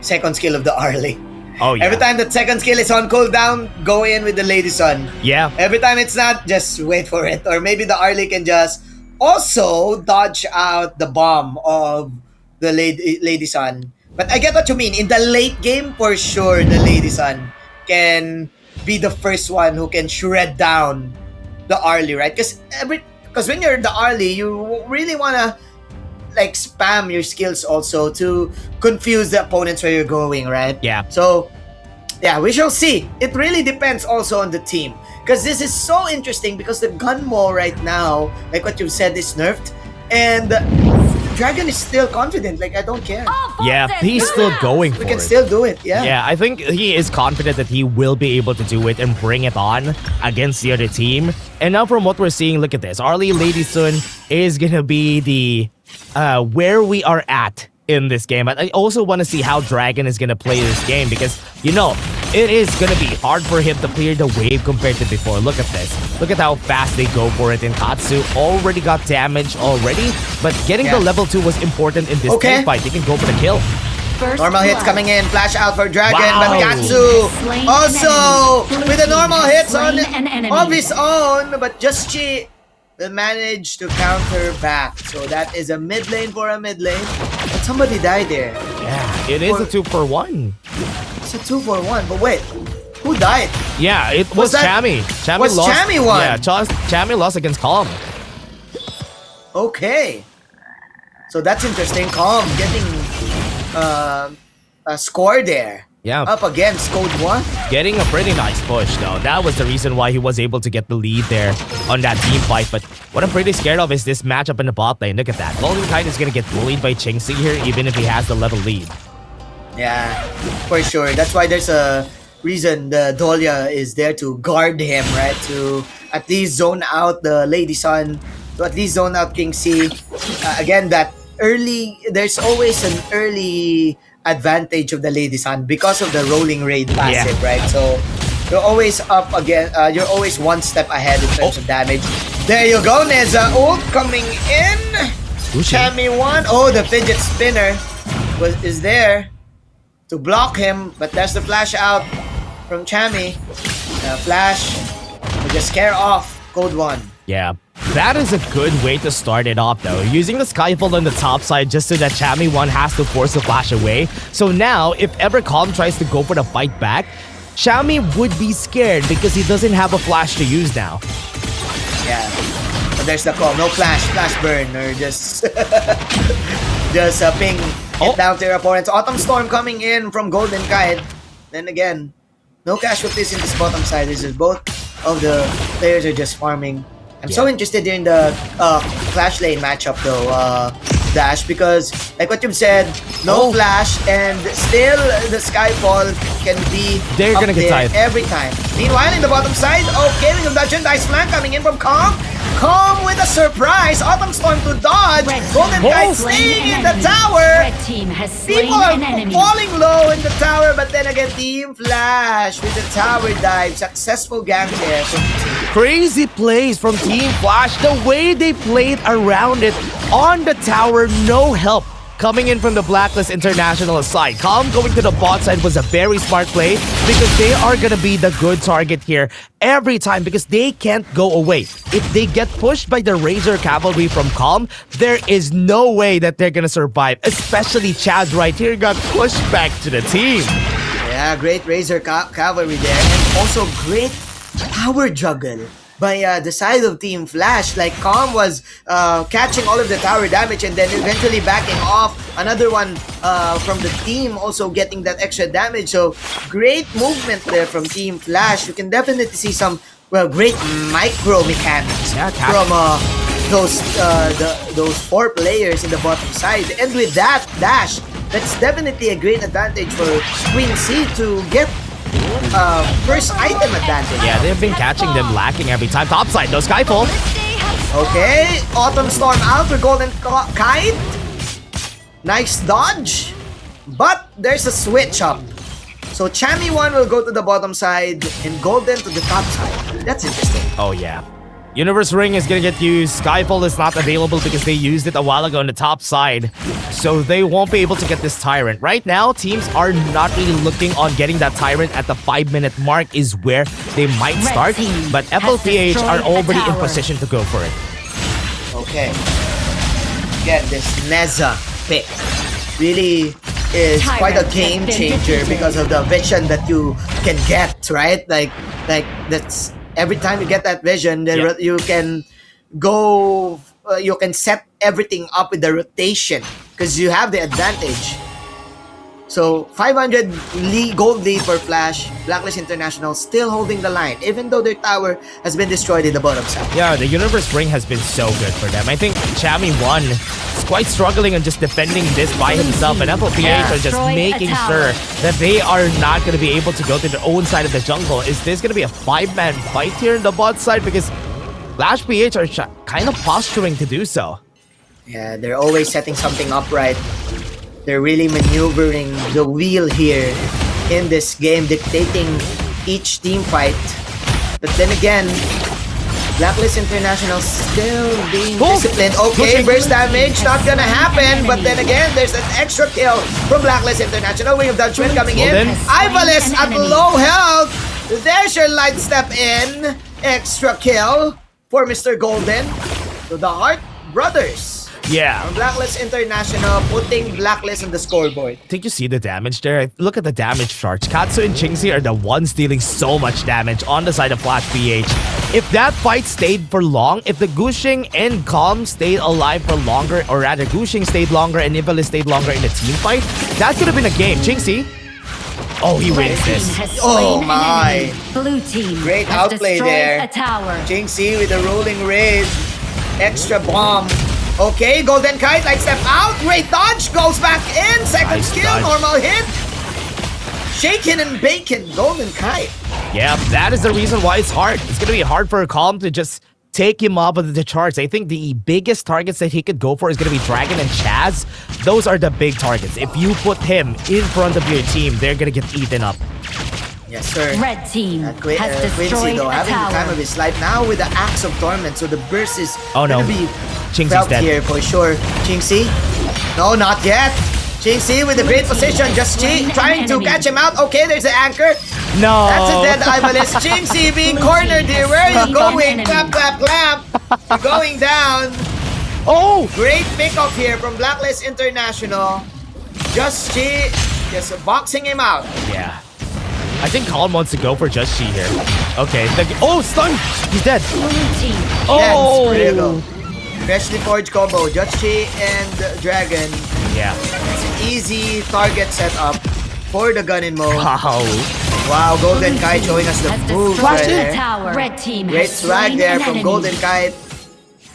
second skill of the Arlie. Oh yeah. Every time the second skill is on cooldown, go in with the Lady Sun. Yeah. Every time it's not, just wait for it. Or maybe the Arlie can just also dodge out the bomb of the Lady Sun. But I get what you mean. In the late game, for sure, the Lady Sun can be the first one who can shred down the Arlie, right? Because when you're the Arlie, you really want to like spam your skills also to confuse the opponents where you're going, right? Yeah. So, yeah, we shall see. It really depends also on the team. Because this is so interesting because the Gunmo right now, like what you said, is nerfed. And Dragon is still confident. Like, I don't care. Yeah, he's still going for it. We can still do it, yeah. Yeah, I think he is confident that he will be able to do it and bring it on against the other team. And now from what we're seeing, look at this. Arlie Lady Sun is going to be the where we are at in this game. But I also want to see how Dragon is going to play this game because, you know, it is going to be hard for him to clear the wave compared to before. Look at this. Look at how fast they go for it. And Katsu already got damage already, but getting the level 2 was important in this team fight. He can go for the kill. Normal hits coming in. Flash out for Dragon, but Katsu also with the normal hits of his own, but Just Chi will manage to counter back. So that is a mid lane for a mid lane. But somebody died there. Yeah, it is a 2-for-1. It's a 2-for-1, but wait, who died? Yeah, it was Chami. Was lost. Chami won? Yeah, Chami lost against Calm. Okay. So that's interesting. Calm getting a score there. Yeah. Up against Code 1. Getting a pretty nice push though. That was the reason why he was able to get the lead there on that team fight. But what I'm pretty scared of is this matchup in the bot lane. Look at that. Golden Kite is going to get bullied by Chingsi here even if he has the level lead. Yeah, for sure. That's why there's a reason the Dolia is there to guard him, right? To at least zone out the Lady Sun to at least zone out King C. Again, there's always an early advantage of the Lady Sun because of the rolling raid passive, right? So you're always up again. You're always one step ahead in terms of damage. There you go, Neza ult coming in. Chami 1. Oh, the fidget spinner is there to block him, but there's the flash out from Chami. Flash to just scare off Code 1. Yeah, that is a good way to start it off though. Using the Skyfall on the top side just so that Chami 1 has to force the flash away. So now, if ever Calm tries to go for the fight back, Chami would be scared because he doesn't have a flash to use now. Yeah, but there's the call. No flash burn, or just ping it down to your opponents. Autumn Storm coming in from Golden Kite. Then again, no casualties in this bottom side. This is both of the players are just farming. I'm so interested in the Clash Lane matchup though, Dash, because like what you've said, no flash and still the Skyfall can be They're up gonna get there tied. every time. Meanwhile, in the bottom side, okay, with the Dungeon Dice flank coming in from Calm. Calm with a surprise. Autumn Storm to dodge. Golden Kite staying in the tower. People are falling low in the tower, but then again, Team Flash with the tower dive. Successful gang there from Crazy plays from Team Flash. The way they played around it on the tower, no help coming in from the Blacklist International side. Calm going to the bot side was a very smart play because they are going to be the good target here every time because they can't go away. If they get pushed by the Razor Cavalry from Calm, there is no way that they're going to survive. Especially Chaz right here got pushed back to the team. Yeah, great Razor Cavalry there. And also great power juggle by the side of Team Flash. Like Calm was catching all of the tower damage and then eventually backing off. Another one from the team also getting that extra damage. So great movement there from Team Flash. You can definitely see some great micro mechanics from those 4 players in the bottom side. And with that dash, that's definitely a great advantage for Queen C to get first item advantage. Yeah, they've been catching them lacking every time. Top side, no Skyfall. Okay, Autumn Storm out for Golden Kite. Nice dodge. But there's a switch up. So Chami 1 will go to the bottom side and Golden to the top side. That's interesting. Oh yeah. Universe Ring is gonna get used. Skyfall is not available because they used it a while ago on the top side. So they won't be able to get this Tyrant. Right now, teams are not really looking on getting that Tyrant at the 5-minute mark is where they might start. But FLPH are already in position to go for it. Okay. Again, this Neza pick really is quite a game changer because of the vision that you can get, right? Like that's every time you get that vision, then you can go, you can set everything up with the rotation because you have the advantage. So 500 gold lead for Flash. Blacklist International still holding the line, even though their tower has been destroyed in the bottom side. Yeah, the Universe Ring has been so good for them. I think Chami 1 is quite struggling on just defending this by himself, and FLPH are just making sure that they are not going to be able to go to their own side of the jungle. Is this going to be a 5-man fight here in the bot side? Because Flash PH are kind of posturing to do so. Yeah, they're always setting something up right. They're really maneuvering the wheel here in this game, dictating each team fight. But then again, Blacklist International still being disciplined. Okay, burst damage, not gonna happen. But then again, there's an extra kill from Blacklist International. Wing of Judgment coming in. Ivalis at low health. There's your light step in. Extra kill for Mr. Golden. So the Heart Brothers. Yeah. From Blacklist International, putting Blacklist on the scoreboard. I think you see the damage there. Look at the damage charts. Katsu and Chingsi are the ones dealing so much damage on the side of Flash PH. If that fight stayed for long, if the Gushing and Calm stayed alive for longer, or rather Gushing stayed longer and Ivalis stayed longer in the team fight, that could have been a game. Chingsi. Oh, he wins this. Oh my. Blue team great has outplay destroyed there. a tower. Chingsi with a rolling raid. Extra bomb. Okay, Golden Kite, light step out. Great dodge, goes back in. Second Nice skill, dodge. normal hit. Shaken and bacon, Golden Kite. Yeah, that is the reason why it's hard. It's going to be hard for Calm to just take him off of the charts. I think the biggest targets that he could go for is going to be Dragon and Chaz. Those are the big targets. If you put him in front of your team, they're going to get eaten up. Yes, sir. Red team has Quincy, destroyed though, a having tower. the time of his life now with the Axe of Torment, so the burst is no. gonna be Chingsi's felt dead. here for sure. Chingsi? No, not yet. Chingsi with a great position, just trying to catch him out. Okay, there's the anchor. No. That's a dead Ivalis. Chingsi being cornered here. Where are you going? Clap, clap, clap. You're going down. Oh! Great pickup here from Blacklist International. Just boxing him out. Yeah. I think Colin wants to go for Just She here. Okay. Stun! He's dead. Oh! There you go. Freshly forged combo. Just She and Dragon. Yeah. It's an easy target setup for the gun in mode. Wow, Golden Kite showing us the moves right there. Red team Great has swag slain there an from enemy. Golden Kite.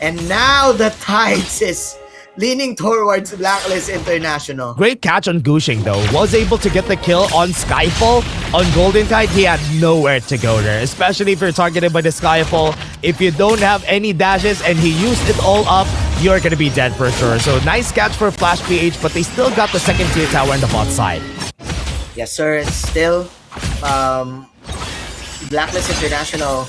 And now the tides is leaning towards Blacklist International. Great catch on Gushing though. Was able to get the kill on Skyfall. On Golden Kite, he had nowhere to go there. Especially if you're targeted by the Skyfall. If you don't have any dashes and he used it all up, you're gonna be dead for sure. So nice catch for FLPH, but they still got the second tier tower on the bot side. Yes, sir. It's still Blacklist International.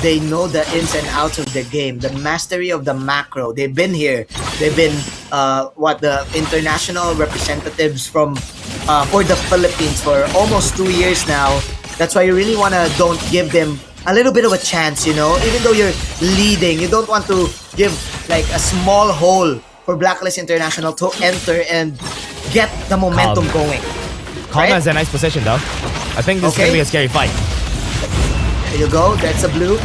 They know the ins and outs of the game, the mastery of the macro. They've been here. They've been the international representatives from for the Philippines for almost 2 years now. That's why you really don't give them a little bit of a chance, you know. Even though you're leading, you don't want to give like a small hole for Blacklist International to enter and get the momentum going. Colin has a nice position though. I think this is gonna be a scary fight. There you go, that's a blue.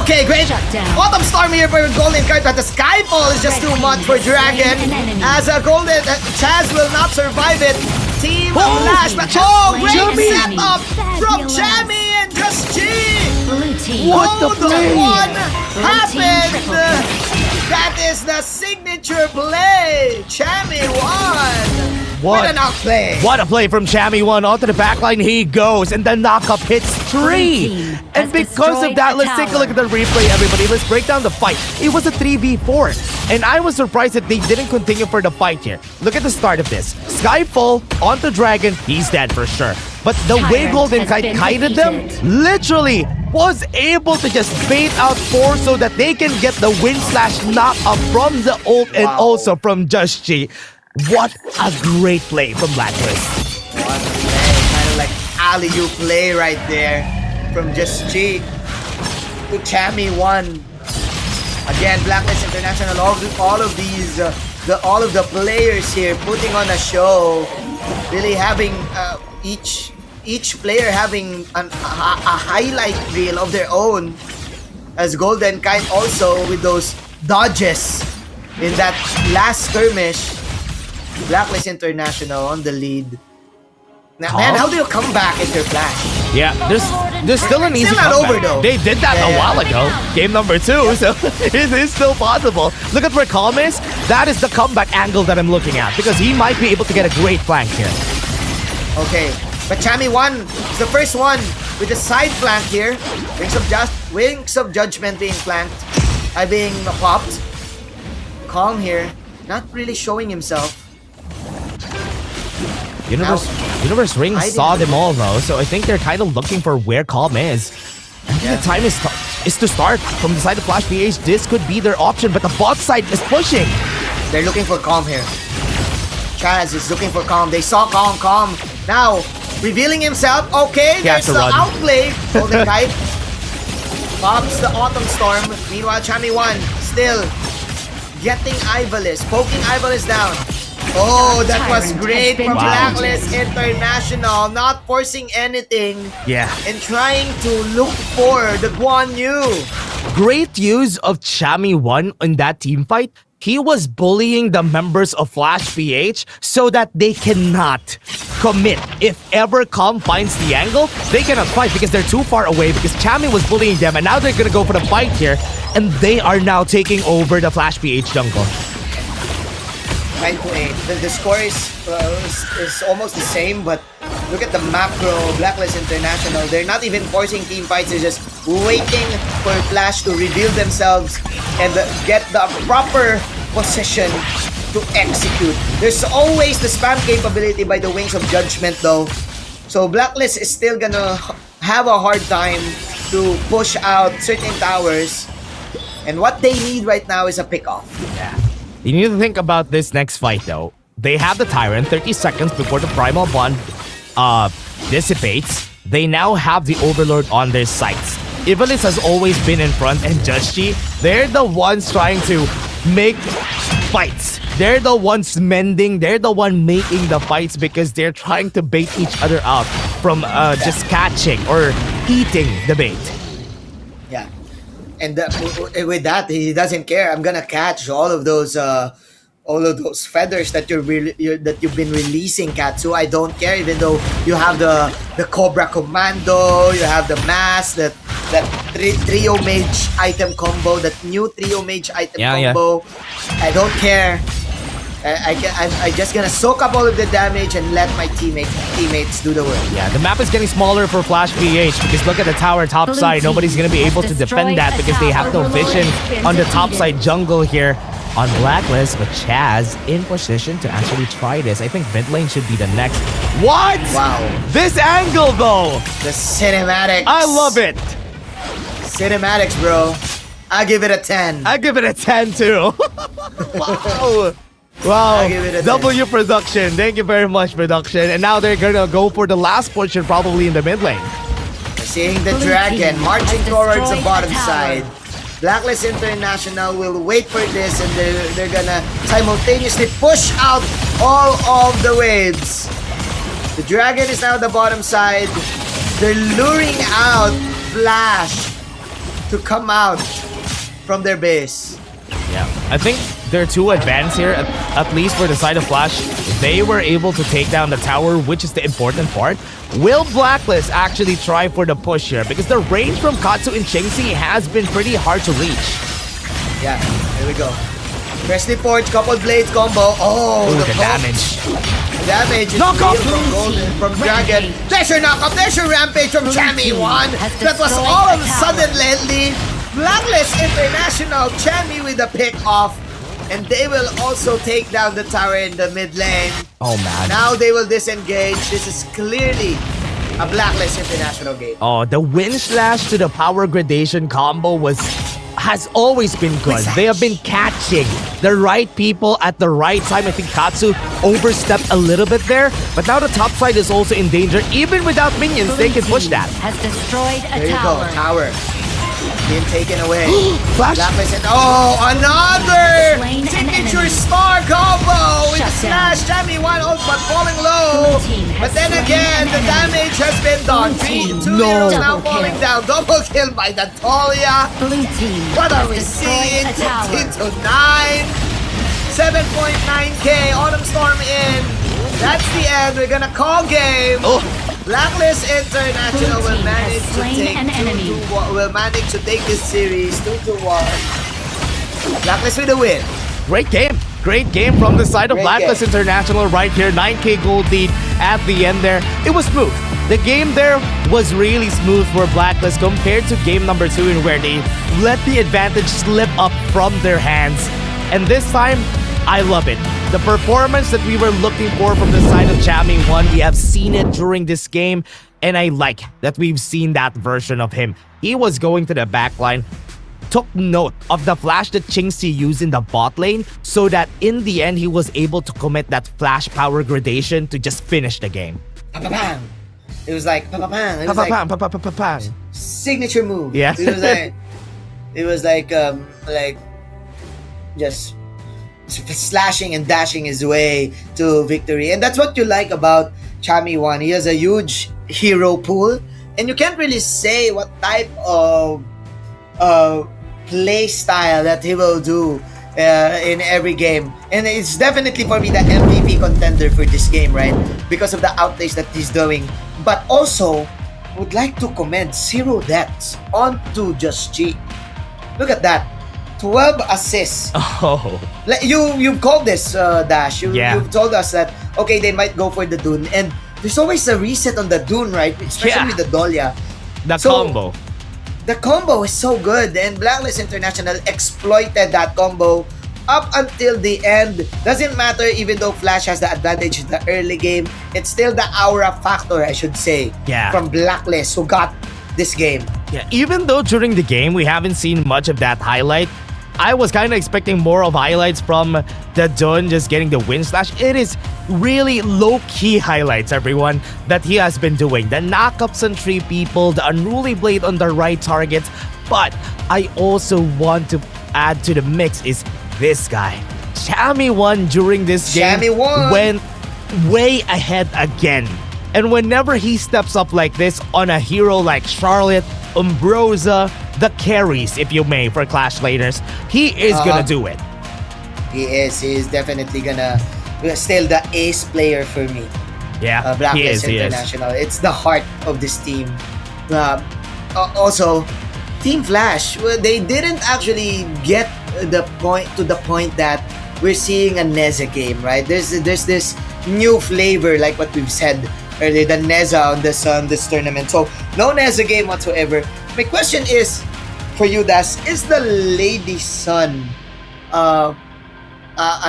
Okay, great. Autumn Storm here for Golden Kite, but the Skyfall is just too much for Dragon. As a Golden, Chaz will not survive it. Team Flash, but great setup from Chammy and Just G. What the play? One happened. That is the signature play. Chammy won. With an outplay. What a play from Chammy 1. Onto the backline he goes, and the knockup hits 3. And because of that, let's take a look at the replay, everybody. Let's break down the fight. It was a 3v4. And I was surprised that they didn't continue for the fight here. Look at the start of this. Skyfall onto Dragon. He's dead for sure. But the way Golden Kite kited them, literally was able to just bait out 4 so that they can get the win/knock-up from the ult and also from Just G. What a great play from Blacklist. What a play. Kind of like alley-oop play right there from Just G to Chammy 1. Again, Blacklist International, all of these, all of the players here putting on a show, really having each player having a highlight reel of their own. As Golden Kite also with those dodges in that last skirmish. Blacklist International on the lead. Now, man, how do you come back into Flash? Yeah, there's still an easy Still not comeback. over though. They did that a while ago. Game number 2, so it is still possible. Look at where Calm is. That is the comeback angle that I'm looking at because he might be able to get a great flank here. Okay, but Chammy 1 is the first one with the side flank here. Wings of Judgment being flanked, being popped. Calm here, not really showing himself. Universe Ring saw them all though, so I think they're kind of looking for where Calm is. I think the time is to start from the side of FLPH. This could be their option, but the bot side is pushing. They're looking for Calm here. Chaz is looking for Calm. They saw Calm. Now, revealing himself. Okay, there's the outplay. Golden Kite pops the Autumn Storm. Meanwhile, Chammy 1 still getting Ivalis, poking Ivalis down. Oh, that was great from Blacklist International. Not forcing anything. Yeah. And trying to look for the Guan Yu. Great use of Chammy 1 in that team fight. He was bullying the members of FLPH so that they cannot commit. If ever Calm finds the angle, they cannot fight because they're too far away because Chammy was bullying them and now they're gonna go for the fight here and they are now taking over the FLPH jungle. 9-8. The score is almost the same, but look at the macro, Blacklist International. They're not even forcing team fights. They're just waiting for Flash to reveal themselves and get the proper position to execute. There's always the spam capability by the Wings of Judgment though. So Blacklist is still gonna have a hard time to push out certain towers. And what they need right now is a pick-off. Yeah. You need to think about this next fight though. They have the Tyrant 30 seconds before the Primal Bond dissipates. They now have the Overlord on their sights. Ivalice has always been in front, and Justy, they're the ones trying to make fights. They're the ones mending, they're the one making the fights because they're trying to bait each other out from just catching or eating the bait. Yeah. And with that, he doesn't care. I'm gonna catch all of those feathers that you've been releasing, Katsu. I don't care, even though you have the Cobra Commando, you have the mask, that trio mage item combo, that new trio mage item combo. Yeah. I don't care. I'm just gonna soak up all of the damage and let my teammates do the work. Yeah, the map is getting smaller for Flash PH because look at the tower top side. Nobody's gonna be able to defend that because they have no vision on the top side jungle here on Blacklist, but Chaz in position to actually try this. I think mid lane should be the next. What? Wow. This angle though! The cinematics. I love it! Cinematics, bro. I give it a 10. I give it a 10 too. Wow. Wow. W production. Thank you very much, production. And now they're gonna go for the last portion probably in the mid lane. Seeing the dragon marching towards the bottom side. Blacklist International will wait for this, and they're gonna simultaneously push out all of the waves. The dragon is now at the bottom side. They're luring out Flash to come out from their base. Yeah, I think they're too advanced here, at least for the side of Flash. They were able to take down the tower, which is the important part. Will Blacklist actually try for the push here? Because the range from Katsu and Chingsi has been pretty hard to reach. Yeah, here we go. Freshly forged couple blades combo. Oh, the damage. Damage is knock up from Dragon. There's your knock up. There's your rampage from Chami1. That was all of a sudden lately. Blacklist International, Chami with a pick off. And they will also take down the tower in the mid lane. Oh man. Now they will disengage. This is clearly a Blacklist International game. Oh, the wind slash to the power gradation combo has always been good. They have been catching the right people at the right time. I think Katsu overstepped a little bit there, but now the top side is also in danger. Even without minions, they can push that. Has destroyed a there you tower. go, tower. Being taken away. Flash. And another signature star combo with the slash. Chami1 ult but falling low. But then again, the damage has been done. 2 heroes now falling down. Double kill by the Talia. What are we seeing? 15 to 9. 7.9k. Autumn Storm in. That's the end. We're gonna call game. Blacklist International will manage to take this series 2-1. Blacklist with a win. Great game. Great game from the side of Blacklist International right here. 9k gold lead at the end there. It was smooth. The game there was really smooth for Blacklist compared to game number 2 in where they let the advantage slip up from their hands. And this time, I love it. The performance that we were looking for from the side of Chami1, we have seen it during this game, and I like that we've seen that version of him. He was going to the backline, took note of the flash that Chingsi used in the bot lane, so that in the end, he was able to commit that flash power gradation to just finish the game. Pa-pa-pam. It was like pa-pa-pam. It was like signature move. Yeah. It was like just slashing and dashing his way to victory. And that's what you like about Chami1. He has a huge hero pool, and you can't really say what type of play style that he will do in every game. And it's definitely for me the MVP contender for this game, right? Because of the outplays that he's doing. But also, would like to commend 0 deaths onto Just G. Look at that. 12 assists. Oh. You've called this, Dash. You've told us that, okay, they might go for the Dune. And there's always a reset on the Dune, right? Especially with the Dahlia. The combo. The combo is so good, and Blacklist International exploited that combo up until the end. Doesn't matter, even though Flash has the advantage in the early game, it's still the aura factor, I should say, from Blacklist who got this game. Yeah, even though during the game we haven't seen much of that highlight, I was kind of expecting more of highlights from the Dun just getting the win slash. It is really low-key highlights, everyone, that he has been doing. The knockups on 3 people, the unruly blade on the right targets. But I also want to add to the mix is this guy. Chami1 during this game went way ahead again. And whenever he steps up like this on a hero like Charlotte, Umbrosa, the carries, if you may, for Clash Laners, he is gonna do it. He is definitely gonna still the ace player for me. Yeah, Blacklist International. It's the heart of this team. Also, Team Flash, they didn't actually get the point that we're seeing a Neza game, right? There's this new flavor, like what we've said earlier, the Neza on this tournament. So no Neza game whatsoever. My question is for you, Das, is the Lady Sun a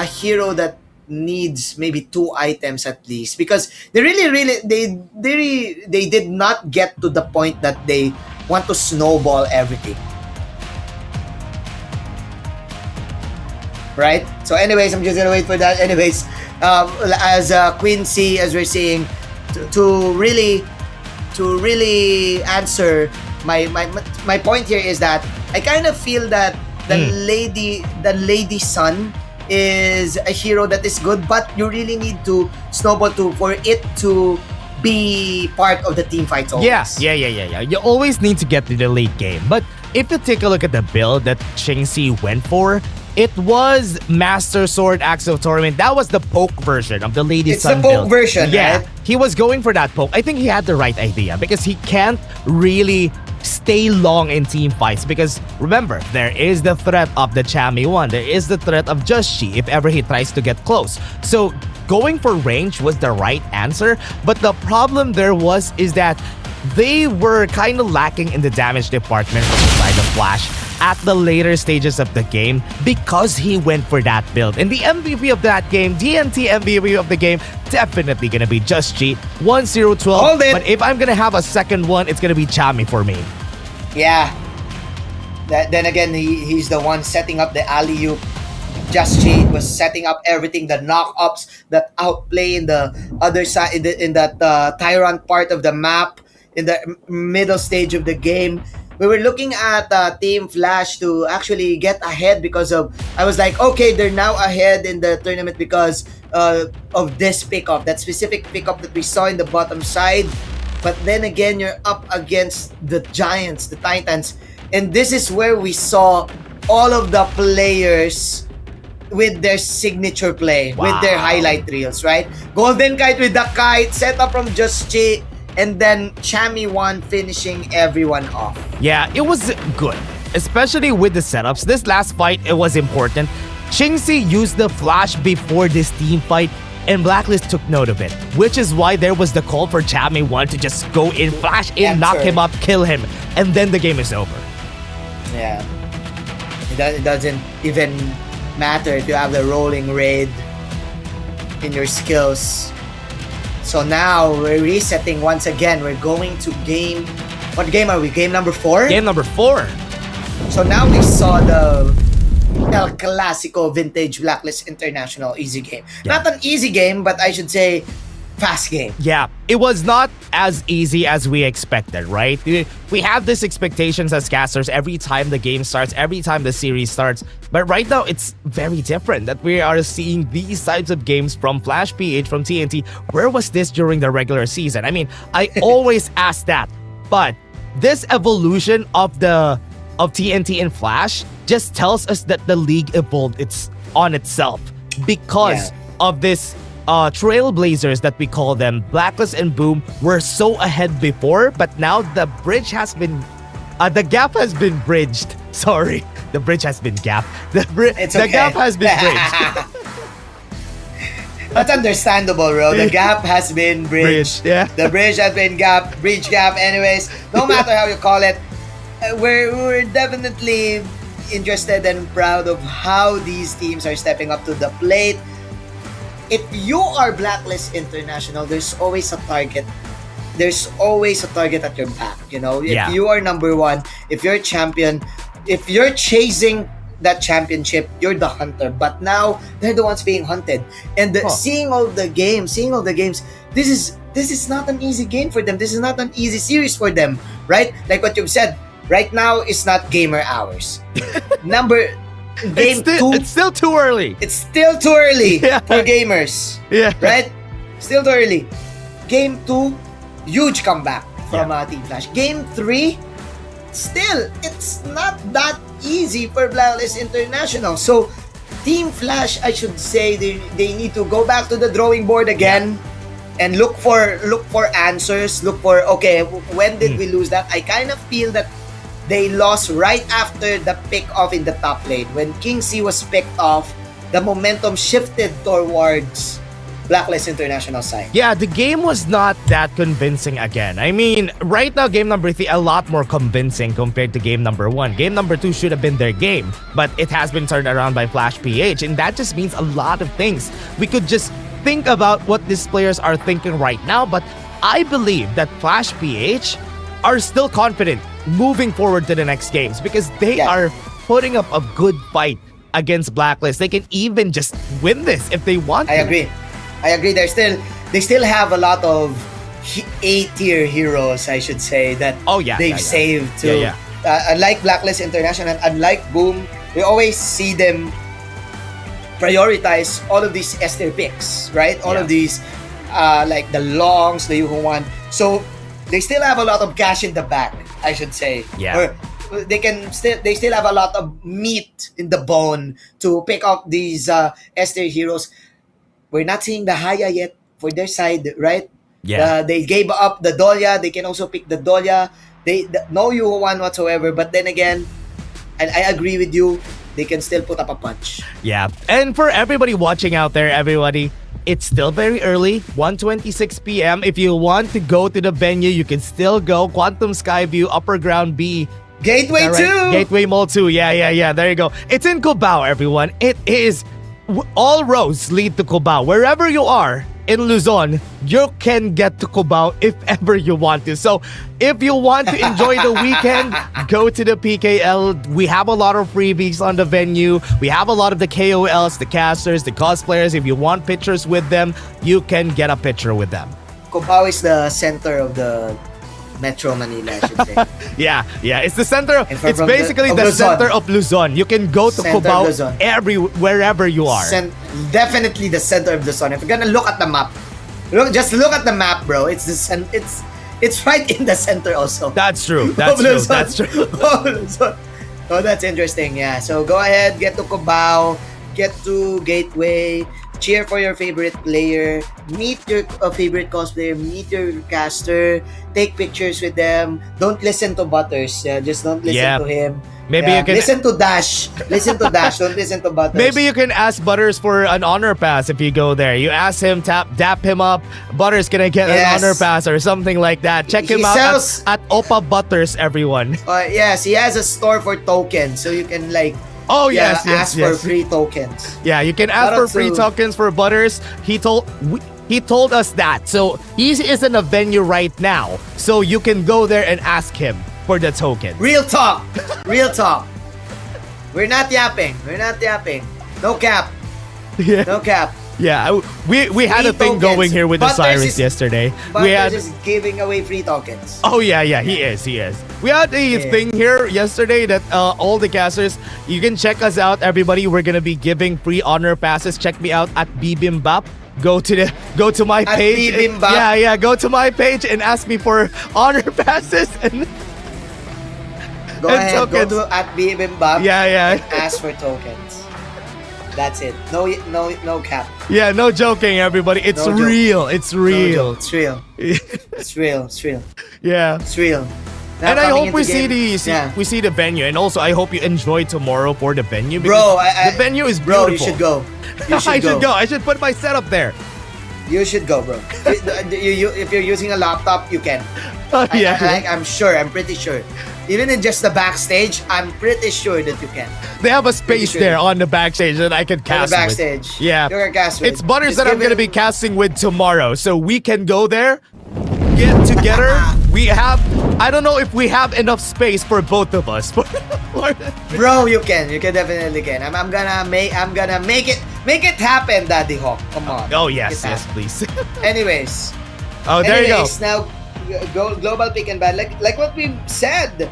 hero that needs maybe 2 items at least? Because they did not get to the point that they want to snowball everything. Right? So anyways, I'm just gonna wait for that. Anyways, as Quincy, as we're saying, to really answer my point here is that I kind of feel that the Lady Sun is a hero that is good, but you really need to snowball for it to be part of the team fights always. Yeah. You always need to get to the late game. But if you take a look at the build that Chingxi went for, it was Master Sword Axe of Torment. That was the poke version of the Lady Sun build. It's the poke version, yeah, right? He was going for that poke. I think he had the right idea because he can't really stay long in team fights because remember, there is the threat of the Chami1. There is the threat of Just She if ever he tries to get close. So going for range was the right answer, but the problem there is that they were kind of lacking in the damage department from the side of Flash at the later stages of the game because he went for that build. And the MVP of that game, TNT MVP of the game, definitely gonna be Just Cheat 1-0-12. But if I'm gonna have a second one, it's gonna be Chami for me. Yeah. Then again, he's the one setting up the alley-oop. Just Cheat was setting up everything, the knock-ups that outplay in the other side, in that Tyrant part of the map, in the middle stage of the game. We were looking at Team Flash to actually get ahead because of, I was like, okay, they're now ahead in the tournament because of this pickup, that specific pickup that we saw in the bottom side. But then again, you're up against the Giants, the Titans. And this is where we saw all of the players with their signature play, with their highlight reels, right? Golden Kite with the kite, set up from Just Chi, and then Chami1 finishing everyone off. Yeah, it was good, especially with the setups. This last fight, it was important. Chingxi used the flash before this team fight, and Blacklist took note of it, which is why there was the call for Chami1 to just go in, flash in, knock him up, kill him, and then the game is over. Yeah. It doesn't even matter if you have the rolling raid in your skills. So now we're resetting once again. We're going to game. What game are we? Game number 4? Game number 4. So now we saw the El Clasico Vintage Blacklist International easy game. Yeah. Not an easy game, but I should say fast game. Yeah, it was not as easy as we expected, right? We have these expectations as casters every time the game starts, every time the series starts. But right now, it's very different that we are seeing these types of games from Flash PH, from TNT. Where was this during the regular season? I mean, I always ask that. But this evolution of TNT and Flash just tells us that the league evolved on itself because of this trailblazers that we call them. Blacklist and Boom were so ahead before, but now the bridge has been the gap has been bridged. Sorry, the bridge has been gapped. The gap has been bridged. That's understandable, bro. The gap has been bridged. Yeah. The bridge has been bridge gap. Anyways, no matter how you call it, we're definitely interested and proud of how these teams are stepping up to the plate. If you are Blacklist International, there's always a target. There's always a target at your back, you know? If Yeah. you are number one, if you're champion, if you're chasing that championship, you're the hunter. But now, they're the ones being hunted. And seeing all the games, this is not an easy game for them. This is not an easy series for them, right? Like what you've said, right now, it's not gamer hours. It's still too early. It's still too early for gamers. Yeah. Right? Still too early. Game 2, huge comeback from Team Flash. Game 3, still, it's not that easy for Blacklist International. So, Team Flash, I should say, they need to go back to the drawing board again and look for answers. Look for, okay, when did we lose that? I kind of feel that they lost right after the pick off in the top lane. When King C was picked off, the momentum shifted towards Blacklist International side. Yeah, the game was not that convincing again. I mean, right now, game number 3, a lot more convincing compared to game number 1. Game number 2 should have been their game, but it has been turned around by FLPH, and that just means a lot of things. We could just think about what these players are thinking right now, but I believe that FLPH are still confident moving forward to the next games because they are putting up a good fight against Blacklist. They can even just win this if they want to. I agree. They still have a lot of A-tier heroes, I should say, that they've saved to. Unlike Blacklist International, unlike Boom, we always see them prioritize all of these S-tier picks, right? All of these, like the Longs, the Yuhuan. So they still have a lot of cash in the bank, I should say. Yeah. Or they still have a lot of meat in the bone to pick up these S-tier heroes. We're not seeing the Haya yet for their side, right? Yeah. They gave up the Dolya. They can also pick the Dolya. No Yuhuan whatsoever. But then again, I agree with you. They can still put up a punch. Yeah. And for everybody watching out there, everybody, it's still very early, 1:26 p.m. If you want to go to the venue, you can still go. Quantum Skyview, Upper Ground B. Gateway 2! Gateway Mall 2. Yeah. There you go. It's in Cubao, everyone. It is... All roads lead to Cubao. Wherever you are in Luzon, you can get to Cubao if ever you want to. So if you want to enjoy the weekend, go to the PKL. We have a lot of freebies on the venue. We have a lot of the KOLs, the casters, the cosplayers. If you want pictures with them, you can get a picture with them. Cubao is the center of the Metro Manila, I should say. Yeah. It's the center. It's basically the Luzon. center of Luzon. You can go to Cubao wherever you are. Definitely the center of Luzon. If you're gonna look at the map, just look at the map, bro. It's right in the center also. That's true. That's true. Oh, that's interesting. Yeah. So go ahead, get to Cubao, get to Gateway. Cheer for your favorite player, meet your favorite cosplayer, meet your caster, take pictures with them. Don't listen to Butters. Just don't listen to him. Maybe you can listen to Dash. Listen to Dash. Don't listen to Butters. Maybe you can ask Butters for an honor pass if you go there. You ask him, dap him up. Butters gonna get an honor pass or something like that. Check him out at Opa Butters, everyone. Yes, he has a store for tokens, so you can ask for free tokens. Yeah, you can ask for free tokens for Butters. He told us that. So he is in a venue right now. So you can go there and ask him for the token. Real talk. We're not yapping. No cap. Yeah. No cap. Yeah, we had a thing going here with Osiris yesterday. We had just giving away free tokens. Oh yeah, he is. We had a thing here yesterday that all the casters, you can check us out, everybody. We're gonna be giving free honor passes. Check me out at Bibimbap. Go to my page. Yeah, go to my page and ask me for honor passes and go ahead, tokens. Go to at Bibimbap. Yeah. And ask for tokens. That's it. No cap. Yeah, no joking, everybody. It's real. It's real. It's real. It's real. Yeah. It's real. Now And I coming hope we into we see the venue, and also I hope you enjoy tomorrow for the venue. Bro, because the venue is beautiful. Bro, you should go. You should I should go. I should put my setup there. You should go, bro. If you're using a laptop, you can. Yeah. I'm sure. I'm pretty sure. Even in just the backstage, I'm pretty sure that you can. They have a space there on the backstage that I can cast the backstage. with. Yeah. You can cast with. It's Butters Just that I'm give going to it- be casting with tomorrow. So we can go there, get together. We have, I don't know if we have enough space for both of us. Bro, you can. You can definitely can. I'm gonna make it happen, Daddy Hawk. Come on. Oh, Make yes, it yes, happen. please. Anyways. Oh, there you go. Now, global pick and ban. Like what we said.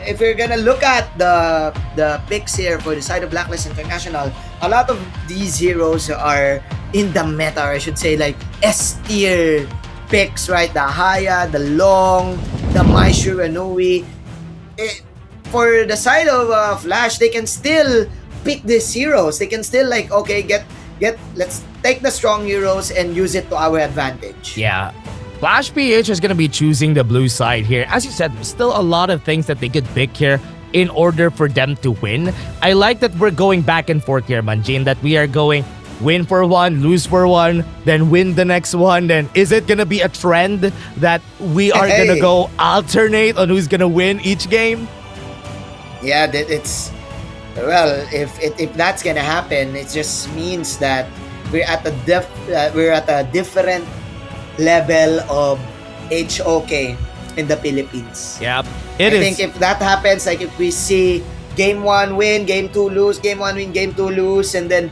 If we're gonna look at the picks here for the side of Blacklist International, a lot of these heroes are in the meta, or I should say, like S tier picks, right? The Haya, the Long, the Maishu Anui. For the side of Flash, they can still pick these heroes. They can still like, okay, let's take the strong heroes and use it to our advantage. Yeah. Flash PH is going to be choosing the blue side here. As you said, there's still a lot of things that they could pick here in order for them to win. I like that we're going back and forth here, Manjin, that we are going win for one, lose for one, then win the next one. Then is it going to be a trend that we are going to go alternate on who's going to win each game? Yeah, it's well, if that's gonna happen, it just means that we're at a different level of HOK in the Philippines. Yep, I think if that happens, like if we see game 1 win, game 2 lose, game 1 win, game 2 lose, and then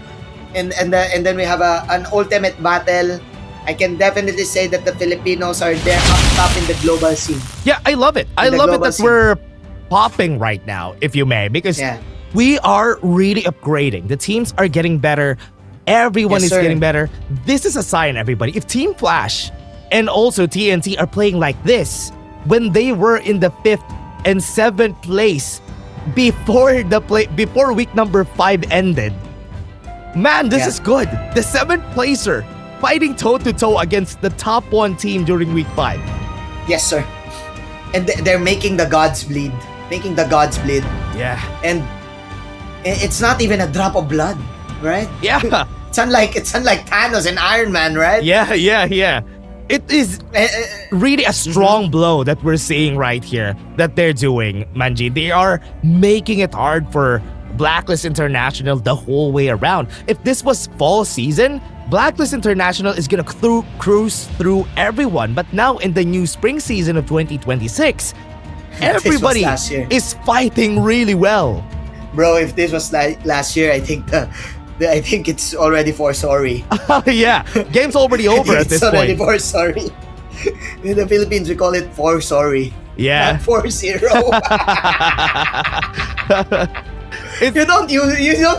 we have an ultimate battle, I can definitely say that the Filipinos are there up top in the global scene. Yeah, I love it. I love it that we're popping right now, if you may, because we are really upgrading. The teams are getting better. Everyone is getting better. This is a sign, everybody. If Team Flash and also TNT are playing like this when they were in the 5th and 7th place before week number 5 ended, man, this is good. The 7th placer fighting toe-to-toe against the top 1 team during week 5. Yes, sir. And they're making the gods bleed. Yeah. And it's not even a drop of blood, right? Yeah. It's unlike Thanos and Iron Man, right? Yeah. It is really a strong blow that we're seeing right here that they're doing, Manji. They are making it hard for Blacklist International the whole way around. If this was fall season, Blacklist International is gonna cruise through everyone. But now in the new spring season of 2026, everybody is fighting really well. Bro, if this was like last year, I think it's already for sorry. Yeah, game's already over at this point. It's already point. for sorry. In the Philippines, we call it for sorry. Yeah. Not 4-0. You don't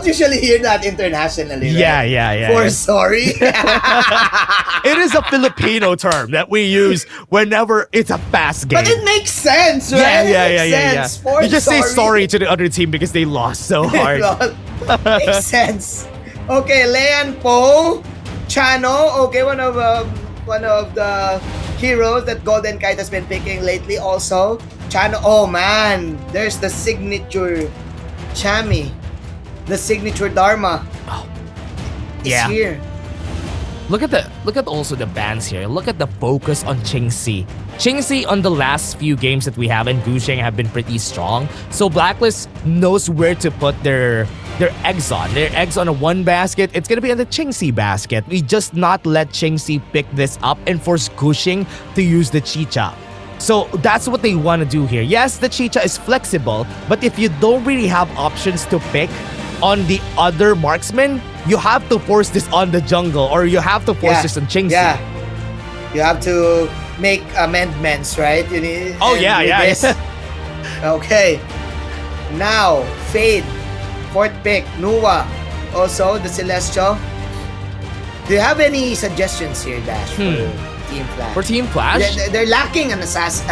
usually hear that internationally, right? Yeah. For sorry. It is a Filipino term that we use whenever it's a fast game. But it makes sense, right? Yeah. For You just say sorry to the other team because they lost so hard. Makes sense. Okay, Leon Po, Chano. Okay, one of the heroes that Golden Kite has been picking lately. Also, Chano. Oh man, there's the signature Chami, the signature Dharma. It's here. Look at also the bans here. Look at the focus on Qingxi. Qingxi on the last few games that we have and Gusheng have been pretty strong. So Blacklist knows where to put their eggs on. Their eggs on a one basket. It's gonna be on the Qingxi basket. We just not let Qingxi pick this up and force Gusheng to use the Chicha. So that's what they want to do here. Yes, the Chicha is flexible, but if you don't really have options to pick on the other marksman, you have to force this on the jungle or you have to force this on Qingxi. Yeah. You have to make amendments, right? You need, yeah. Okay. Now, Fade. Fourth pick, Nuwa. Also, the Celestial. Do you have any suggestions here, Dash, for Team Flash? For Team Flash? They're lacking an assassin.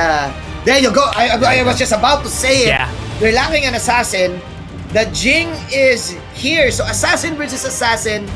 There you go. I was just about to say it. Yeah. They're lacking an assassin. The Jing is here. So assassin versus assassin.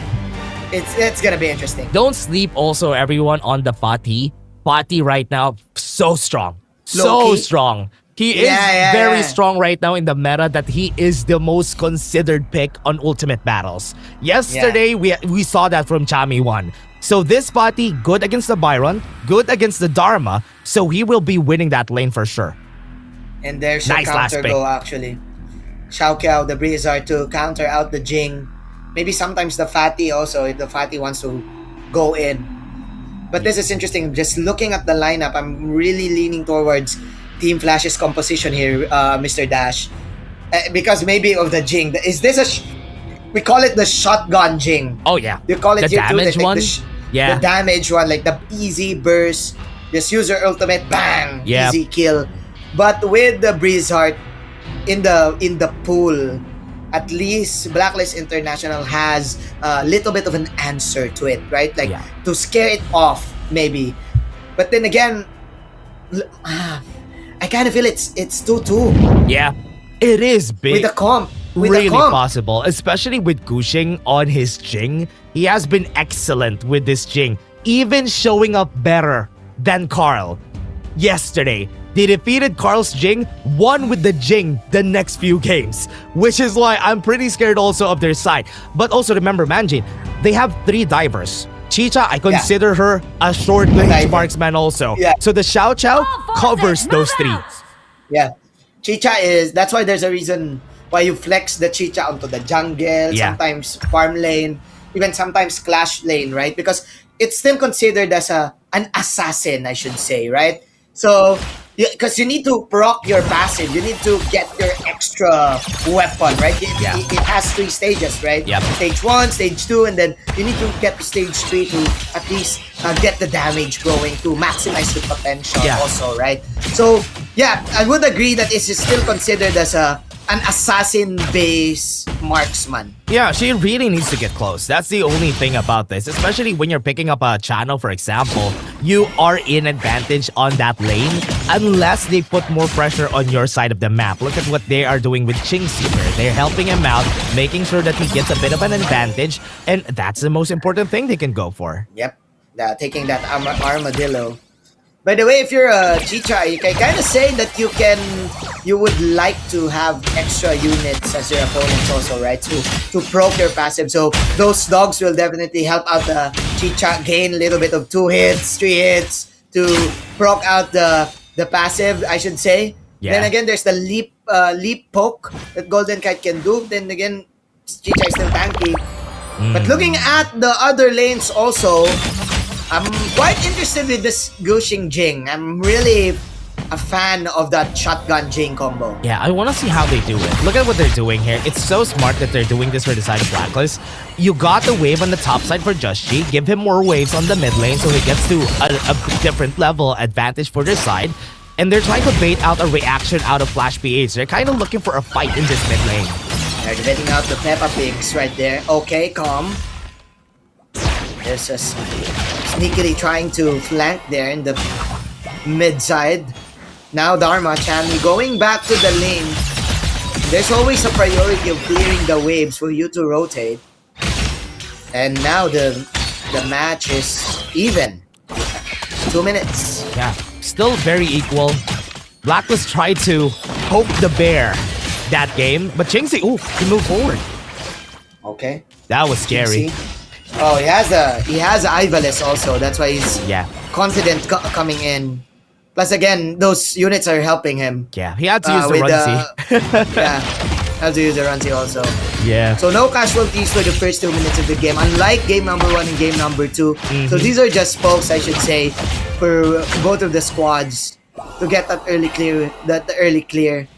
It's gonna be interesting. Don't sleep also, everyone, on the Fatih. Fatih right now, so strong. So Low-key. strong. He is very strong right now in the meta that he is the most considered pick on Ultimate Battles. Yesterday, we saw that from Chami 1. So this body, good against the Byron, good against the Dharma, so he will be winning that lane for sure. And there's your counter go actually. Xiao Kiao, the Blizzard to counter out the Jing. Maybe sometimes the Fatty also, if the Fatty wants to go in. But this is interesting. Just looking at the lineup, I'm really leaning towards Team Flash's composition here, Mr. Dash. Because maybe of the Jing. Is this we call it the shotgun Jing. Oh yeah. You call it the damage one? The damage one, like the easy burst. Just use your ultimate, bang, easy kill. But with the Blizzard in the pool, at least Blacklist International has a little bit of an answer to it, right? Like to scare it off, maybe. But then again, I kind of feel it's 2-2. Yeah, it is big. With the comp. Really possible, especially with Gushing on his Jing. He has been excellent with this Jing, even showing up better than Carl. Yesterday, they defeated Carl's Jing, won with the Jing the next few games, which is why I'm pretty scared also of their side. But also remember, Manjin, they have 3 divers. Chicha, I consider her a short-range marksman also. So the Xiao Qiao covers those 3. Yeah. Chicha that's why there's a reason why you flex the Chicha onto the jungle, sometimes farm lane, even sometimes clash lane, right? Because it's still considered as an assassin, I should say, right? So, because you need to proc your passive, you need to get your extra weapon, right? It has 3 stages, right? Stage 1, stage 2, and then you need to get to stage 3 to at least get the damage going to maximize the potential also, right? So, yeah, I would agree that it's still considered as an assassin-based marksman. Yeah, she really needs to get close. That's the only thing about this. Especially when you're picking up a channel, for example, you are in advantage on that lane unless they put more pressure on your side of the map. Look at what they are doing with Ching Seeker. They're helping him out, making sure that he gets a bit of an advantage, and that's the most important thing they can go for. Yep, taking that armadillo. By the way, if you're a Chicha, you can kind of say that you would like to have extra units as your opponents also, right? To proc your passive. So those dogs will definitely help out the Chicha gain a little bit of 2 hits, 3 hits to proc out the passive, I should say. Then again, there's the leap poke that Golden Kite can do. Then again, Chicha is still tanky. But looking at the other lanes also, I'm quite interested with this Gushing Jing. I'm really a fan of that shotgun Jing combo. Yeah, I want to see how they do it. Look at what they're doing here. It's so smart that they're doing this for the side of Blacklist. You got the wave on the top side for Just G. Give him more waves on the mid lane so he gets to a different level advantage for their side. And they're trying to bait out a reaction out of FLPH. They're kind of looking for a fight in this mid lane. They're getting out the Peppa Pigs right there. Okay, calm. There's a sneakily trying to flank there in the mid side. Now Dharma, Chami going back to the lane. There's always a priority of clearing the waves for you to rotate. And now the match is even. 2 minutes. Yeah, still very equal. Blacklist tried to poke the bear that game, but Chingsi, he moved forward. Okay. That was scary. Oh, he has Ivalice also. That's why he's confident coming in. Plus, again, those units are helping him. Yeah, he had to use the Runzi. Had to use the Runzi also. Yeah. So no casualties for the first 2 minutes of the game, unlike game number 1 and game number 2. So these are just pokes, I should say, for both of the squads to get that early clear.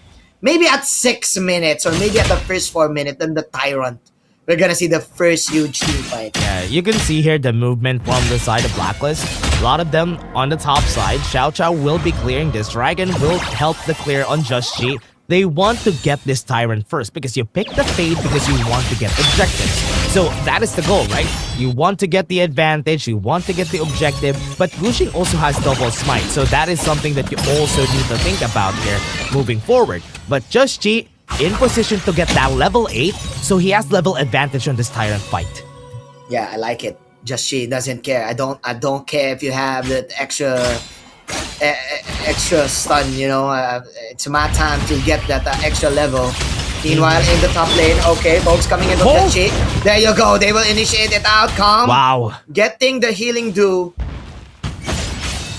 Maybe at 6 minutes or maybe at the first 4 minutes, then the Tyrant. We're gonna see the first huge team fight. Yeah, you can see here the movement from the side of Blacklist. A lot of them on the top side. Xiao Qiao will be clearing this. Dragon will help the clear on Just G. They want to get this Tyrant first because you pick the Fade because you want to get objectives. So that is the goal, right? You want to get the advantage, you want to get the objective, but Gushing also has double smite. So that is something that you also need to think about here moving forward. But Just G in position to get that level 8, so he has level advantage on this Tyrant fight. Yeah, I like it. Just She doesn't care. I don't care if you have that extra extra stun, you know. It's my time to get that extra level. Meanwhile, in the top lane, okay, folks coming in from the cheat. There you go. They will initiate it out. Calm. Wow. Getting the healing do.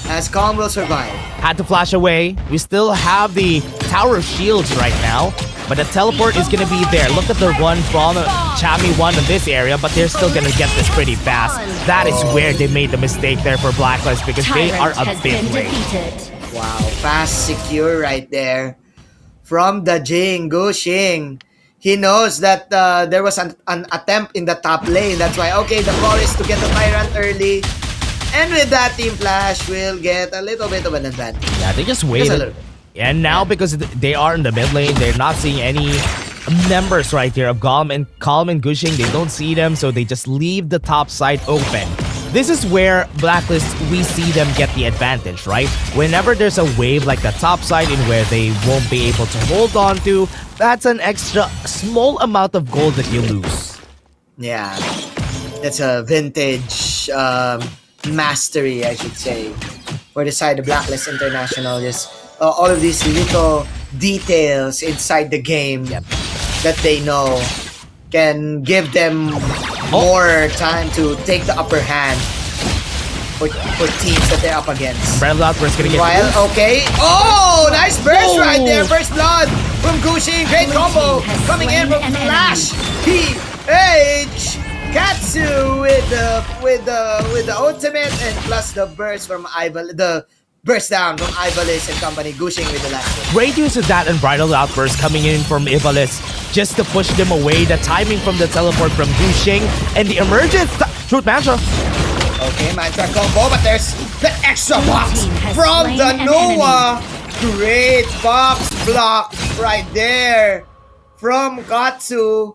As Calm will survive. Had to flash away. We still have the Tower of Shields right now, but the teleport is gonna be there. Look at the run from Chami 1 in this area, but they're still gonna get this pretty fast. That is where they made the mistake there for Blacklist, because they are a bit late. Wow, fast secure right there. From the Jing, Gushing. He knows that there was an attempt in the top lane. That's why, okay, the call is to get the Tyrant early. And with that, Team Flash will get a little bit of an advantage. Yeah, they just waited. And now, because they are in the mid lane, they're not seeing any members right here of Calm and Gushing. They don't see them, so they just leave the top side open. This is where Blacklist, we see them get the advantage, right? Whenever there's a wave like the top side in where they won't be able to hold on to, that's an extra small amount of gold that you lose. Yeah, that's a vintage mastery, I should say, for the side of Blacklist International. Just all of these little details inside the game that they know can give them more time to take the upper hand for teams that they're up against. Brand Outburst gonna get okay. Oh, nice burst right there. First blood from Gushing. Great combo coming in from Flash. PH. Katsu with the ultimate, and plus the burst from the burst down from Ivalis and company. Gushing with the last one. Great use of that Unbridled Outburst coming in from Ivalis just to push them away. The timing from the teleport from Gushing and the emergence. Shoot Mantra. Okay, Mantra combo, but there's the extra box from the Noah. Great box block right there from Katsu.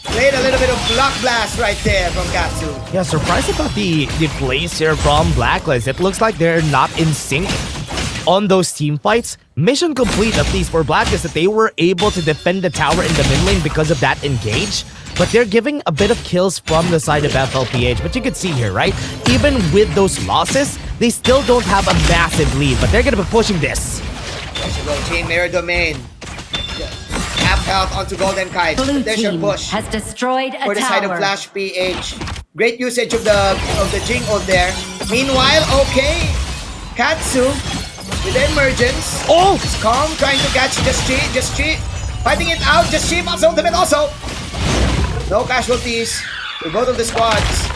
Played a little bit of block blast right there from Katsu. Yeah, surprised about the plays here from Blacklist. It looks like they're not in sync on those team fights. Mission complete, at least for Blacklist, that they were able to defend the tower in the mid lane because of that engage. But they're giving a bit of kills from the side of FLPH. But you can see here, right? Even with those losses, they still don't have a massive lead. But they're going to be pushing this. There you go, Chain Mirror Domain. Half health onto Golden Kite. There's your push. Has destroyed a for the side of Flash PH. Great usage of the Jing ult there. Meanwhile, okay, Katsu with the emergence. Oh! It's Calm trying to catch Just Chi. Fighting it out. Just Chi pops ultimate also. No casualties for both of the squads.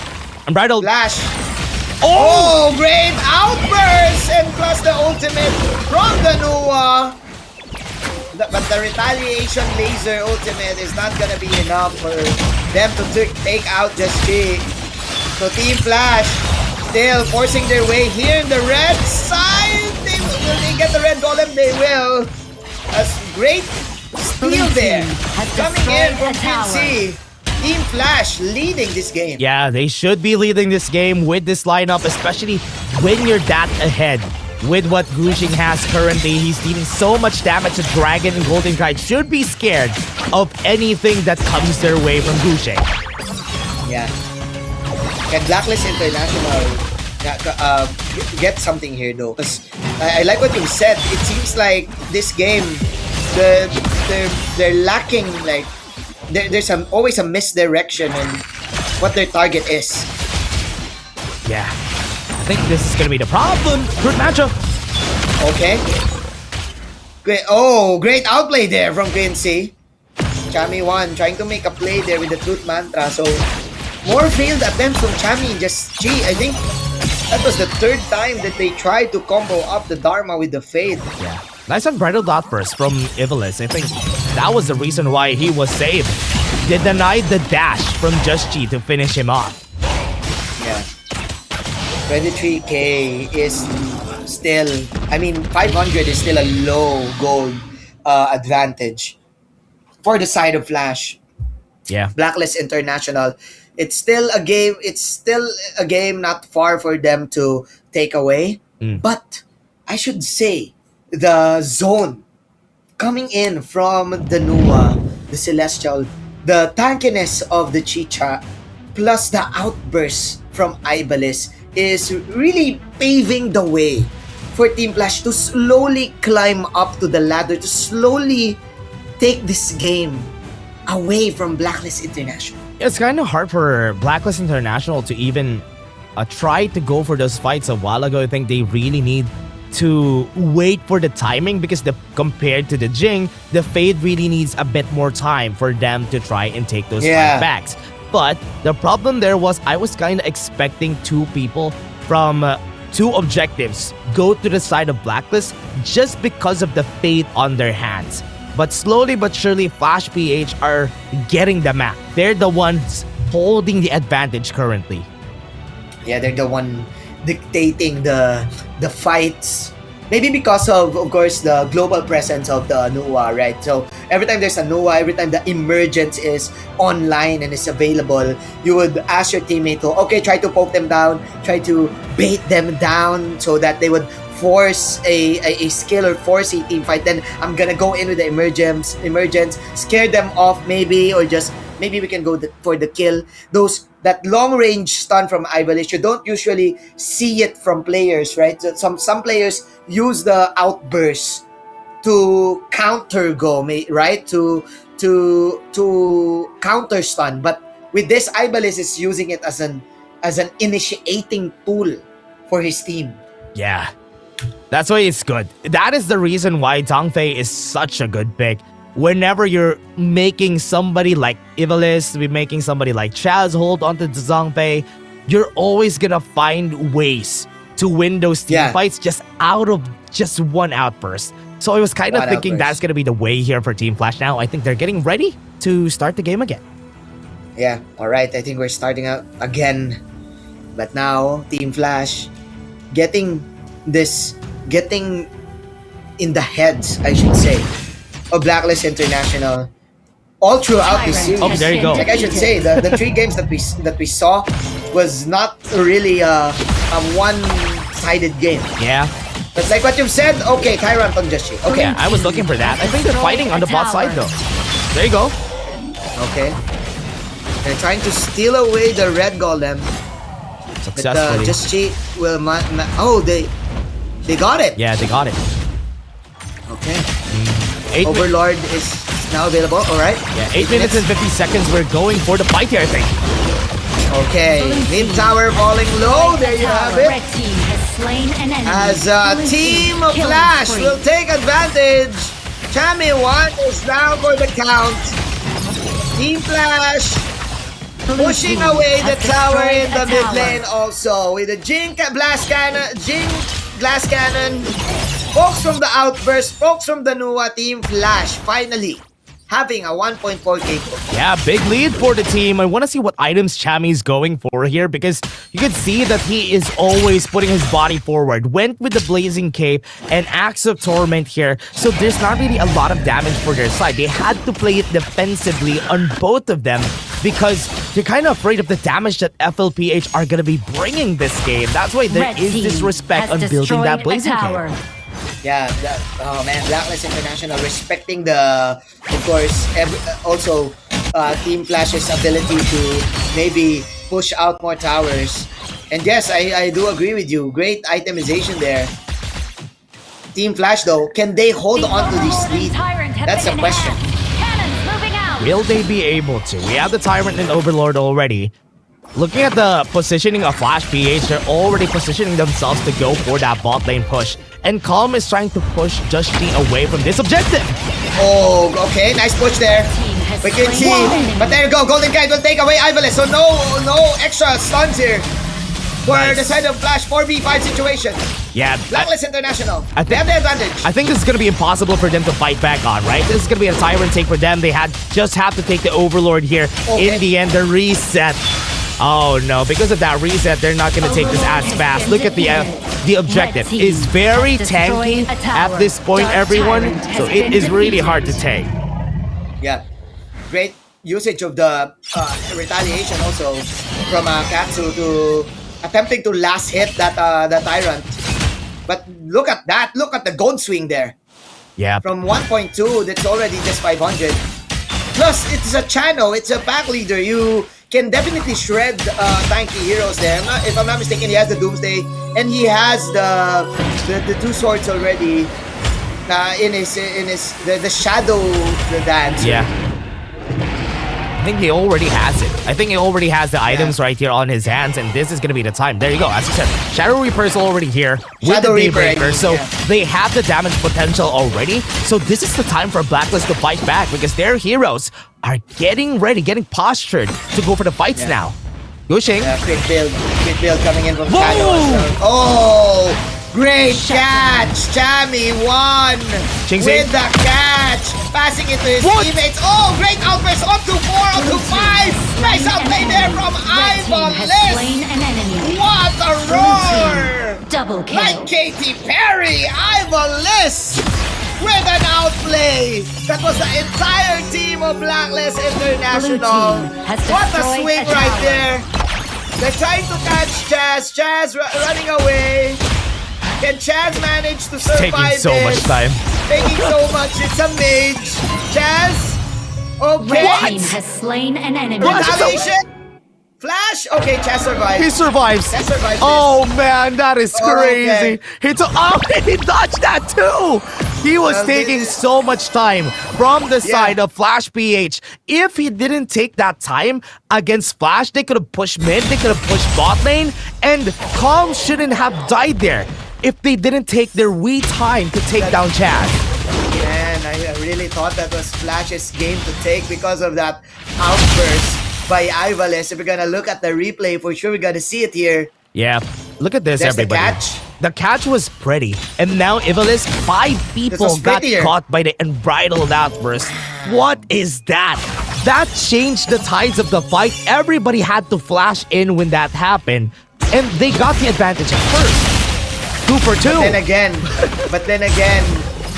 Unbridled. Flash. Oh, great outburst! And plus the ultimate from the Nuwa. But the retaliation laser ultimate is not gonna be enough for them to take out Just Chi. So Team Flash still forcing their way here in the red side. Will they get the red golem? They will. A great steal there. Coming in from PC. Team Flash leading this game. Yeah, they should be leading this game with this lineup, especially when you're that ahead. With what Gushing has currently, he's dealing so much damage to Dragon and Golden Kite. Should be scared of anything that comes their way from Gushing. Yeah. Can Blacklist International get something here though? Because I like what you said. It seems like this game, they're lacking, like there's always a misdirection in what their target is. Yeah. I think this is gonna be the problem. Good matchup. Okay. Great. Oh, great outplay there from Quincy. Chami 1 trying to make a play there with the Truth Mantra. So more failed attempts from Chami and Just Chi. I think that was the third time that they tried to combo up the Dharma with the Fade. Yeah. Nice Unbridled Outburst from Ivalis. I think that was the reason why he was saved. They denied the dash from Just Chi to finish him off. Yeah. 23k is still, I mean, 500 is still a low gold advantage for the side of Flash. Yeah. Blacklist International. It's still a game not far for them to take away. But I should say the zone coming in from the Nua, the Celestial, the tankiness of the Chicha, plus the outbursts from Ibalis is really paving the way for Team Flash to slowly climb up to the ladder, to slowly take this game away from Blacklist International. It's kind of hard for Blacklist International to even try to go for those fights a while ago. I think they really need to wait for the timing because compared to the Jing, the Fade really needs a bit more time for them to try and take those fight backs. But the problem there was I was kind of expecting two people from two objectives go to the side of Blacklist just because of the Fade on their hands. But slowly but surely, Flash PH are getting the map. They're the ones holding the advantage currently. Yeah, they're the one dictating the fights. Maybe because of course, the global presence of the NUA, right? So every time there's a NUA, every time the emergence is online and is available, you would ask your teammate to, okay, try to poke them down, try to bait them down so that they would force a skill or force a team fight. Then I'm gonna go in with the emergence, scare them off maybe, or just maybe we can go for the kill. That long range stun from Ivalish, you don't usually see it from players, right? So some players use the outburst to counter go, right? To counter stun. But with this, Ivalish is using it as an initiating tool for his team. Yeah. That's why it's good. That is the reason why Dongfei is such a good pick. Whenever you're making somebody like Ivalice, we're making somebody like Chaz hold onto the Dongfei, you're always gonna find ways to win those team fights just out of just one outburst. So I was kind of thinking that's gonna be the way here for Team Flash now. I think they're getting ready to start the game again. Yeah, alright. I think we're starting out again. But now, Team Flash getting in the heads, I should say, of Blacklist International all throughout this series. Oh, there you go. Like I should say, the three games that we saw was not really a one-sided game. Yeah. But like what you've said, okay, Tyrant on Joshi. Okay. Yeah, I was looking for that. I think they're fighting on the bot side though. There you go. Okay. They're trying to steal away the red golem. Successfully. But Joshi will they got it. Yeah, they got it. Okay. Overlord is now available, alright? Yeah, 8 minutes and 50 seconds. We're going for the fight here, I think. Okay, mid tower falling low. There you have it. As Team Flash will take advantage. Chami 1 is now for the count. Team Flash pushing away the tower in the mid lane also with the Jing glass cannon. Folks from the outburst, folks from the NUA. Team Flash finally having a 1.4k. Yeah, big lead for the team. I want to see what items Chami's going for here because you can see that he is always putting his body forward. Went with the Blazing Cape and Axe of Torment here. So there's not really a lot of damage for their side. They had to play it defensively on both of them because they're kind of afraid of the damage that FLPH are going to be bringing this game. That's why there is disrespect on building that Blazing Cape. Yeah, oh man, Blacklist International respecting of course, also Team Flash's ability to maybe push out more towers. And yes, I do agree with you. Great itemization there. Team Flash though, can they hold on to this lead? That's the question. Will they be able to? We have the Tyrant and Overlord already. Looking at the positioning of Flash PH, they're already positioning themselves to go for that bot lane push. And Calm is trying to push Justin away from this objective. Oh, okay. Nice push there. We can see. But there you go. Golden Guide will take away Ivalice. So no extra stuns here for the side of Flash 4v5 situation. Yeah. Blacklist International. They have the advantage. I think this is going to be impossible for them to fight back on, right? This is going to be a Tyrant take for them. They just have to take the Overlord here. In the end, the reset. Oh no, because of that reset, they're not going to take this as fast. Look at the objective. It's very tanky at this point, everyone. So it is really hard to take. Yeah. Great usage of the retaliation also from Katsu to attempting to last hit that Tyrant. But look at that. Look at the gold swing there. Yeah. From 1.2, that's already just 500. Plus, it's a channel. It's a pack leader. You can definitely shred tanky heroes there. If I'm not mistaken, he has the Doomsday and he has the two swords already in his the shadow dance. Yeah. I think he already has it. I think he already has the items right here on his hands, and this is going to be the time. There you go. As you said, Shadow Reaper is already here with the Daybreaker, so they have the damage potential already. So this is the time for Blacklist to fight back because their heroes are getting ready, getting postured to go for the fights now. Gushing. Quick build coming in from Shadow as well. Oh! Great catch! Chami won with the catch! Passing it to his teammates. Oh, great outburst! Up to 4, up to 5! Nice outplay there from Ivalis! What a roar! Double kill. Like Katy Perry, Ivalis! With an outplay! That was the entire team of Blacklist International. What a swing right there! They're trying to catch Chaz. Chaz running away. Can Chaz manage to survive taking so much time. Taking so much. It's a mage. Chaz? Okay. Red team has slain an enemy. Retaliation? Flash? Okay, Chaz survives. He survives. Chaz survives. Oh man, that is crazy. Okay. He dodged that too. He was taking so much time from the side of Flash PH. If he didn't take that time against Flash, they could have pushed mid, they could have pushed bot lane, and Calm shouldn't have died there if they didn't take their wee time to take down Chad. Man, I really thought that was Flash's game to take because of that outburst by Ivalis. If we're gonna look at the replay, for sure we're gonna see it here. Yeah, look at this, There's everybody. the catch. The catch was pretty, and now Ivalis, 5 people got caught by the unbridled outburst. What is that? That changed the tides of the fight. Everybody had to flash in when that happened, and they got the advantage at first. 2 for 2. But then again,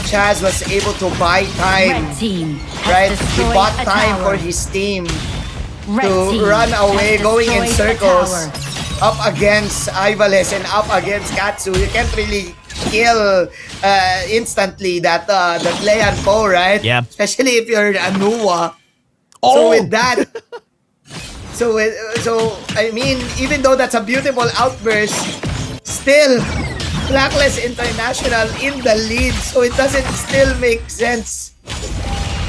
Chaz was able to buy time. Red team right? has He destroyed bought a time tower. for his team Red to team run away, has going in destroyed a circles tower. up against Ivalis and up against Katsu. You can't really kill instantly that Leon Po, right? Yeah. Especially if you're Anuwa. Oh! So with that, so I mean, even though that's a beautiful outburst, still Blacklist International in the lead, so it doesn't still make sense.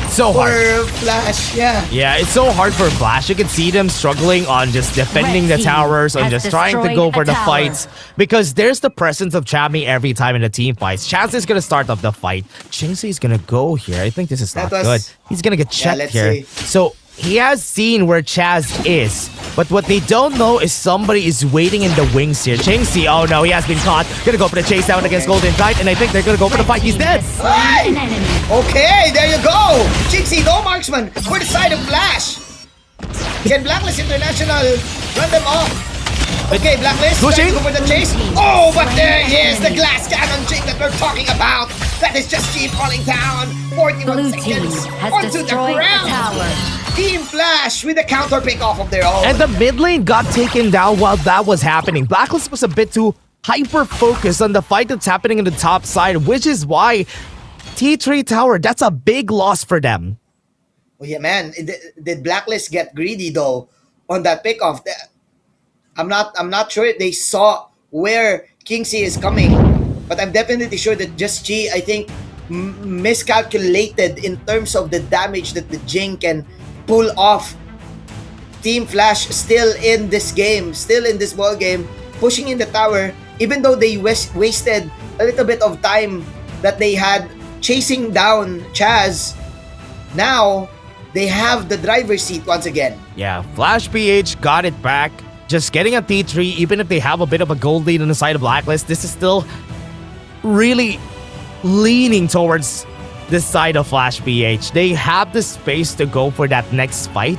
So hard. For Flash, yeah. Yeah, it's so hard for Flash. You can see them struggling on just defending the Red team towers, on has just trying to destroyed go a for the tower. fights. Because there's the presence of Chami every time in the team fights. Chaz is going to start off the fight. Chingsi is going to go here. I think this is not good. He's going to get checked let's here. see. So he has seen where Chaz is. But what they don't know is somebody is waiting in the wings here. Chingsi, oh no, he has been caught. Gonna go for the chase down against Golden Knight, and I think they're gonna go for the fight. He's dead. Slain an enemy. Okay, there you go. Jinxie, no marksman for the side of Flash. Can Blacklist International run them off? Okay, Blacklist, trying to go for the chase. Oh, but there is the glass cannon jig that we're talking about. That is just G falling down. 41 Blue team seconds has onto the destroyed a ground. tower. Team Flash with a counter pick off of their own. And the mid lane got taken down while that was happening. Blacklist was a bit too hyper-focused on the fight that's happening in the top side, which is why T3 Tower, that's a big loss for them. Oh yeah, man. Did Blacklist get greedy though on that pickoff? I'm not sure they saw where Kingsley is coming, but I'm definitely sure that Just G, I think, miscalculated in terms of the damage that the Jing can pull off. Team Flash still in this game, still in this ball game, pushing in the tower, even though they wasted a little bit of time that they had chasing down Chaz. Now they have the driver's seat once again. Yeah, Flash PH got it back. Just getting a T3, even if they have a bit of a gold lead on the side of Blacklist, this is still really leaning towards this side of Flash PH. They have the space to go for that next fight,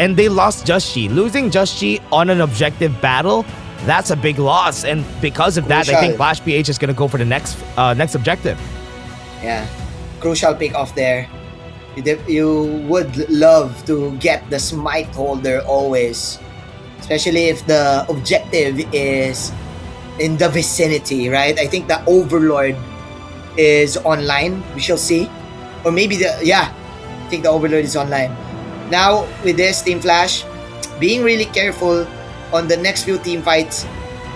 and they lost Just Chi. Losing Just Chi on an objective battle, that's a big loss, and because of that, I think Flash PH is going to go for the next objective. Yeah, crucial pick off there. You would love to get the smite holder always, especially if the objective is in the vicinity, right? I think the Overlord is online. We shall see. Or maybe I think the Overlord is online. Now, with this, Team Flash, being really careful on the next few team fights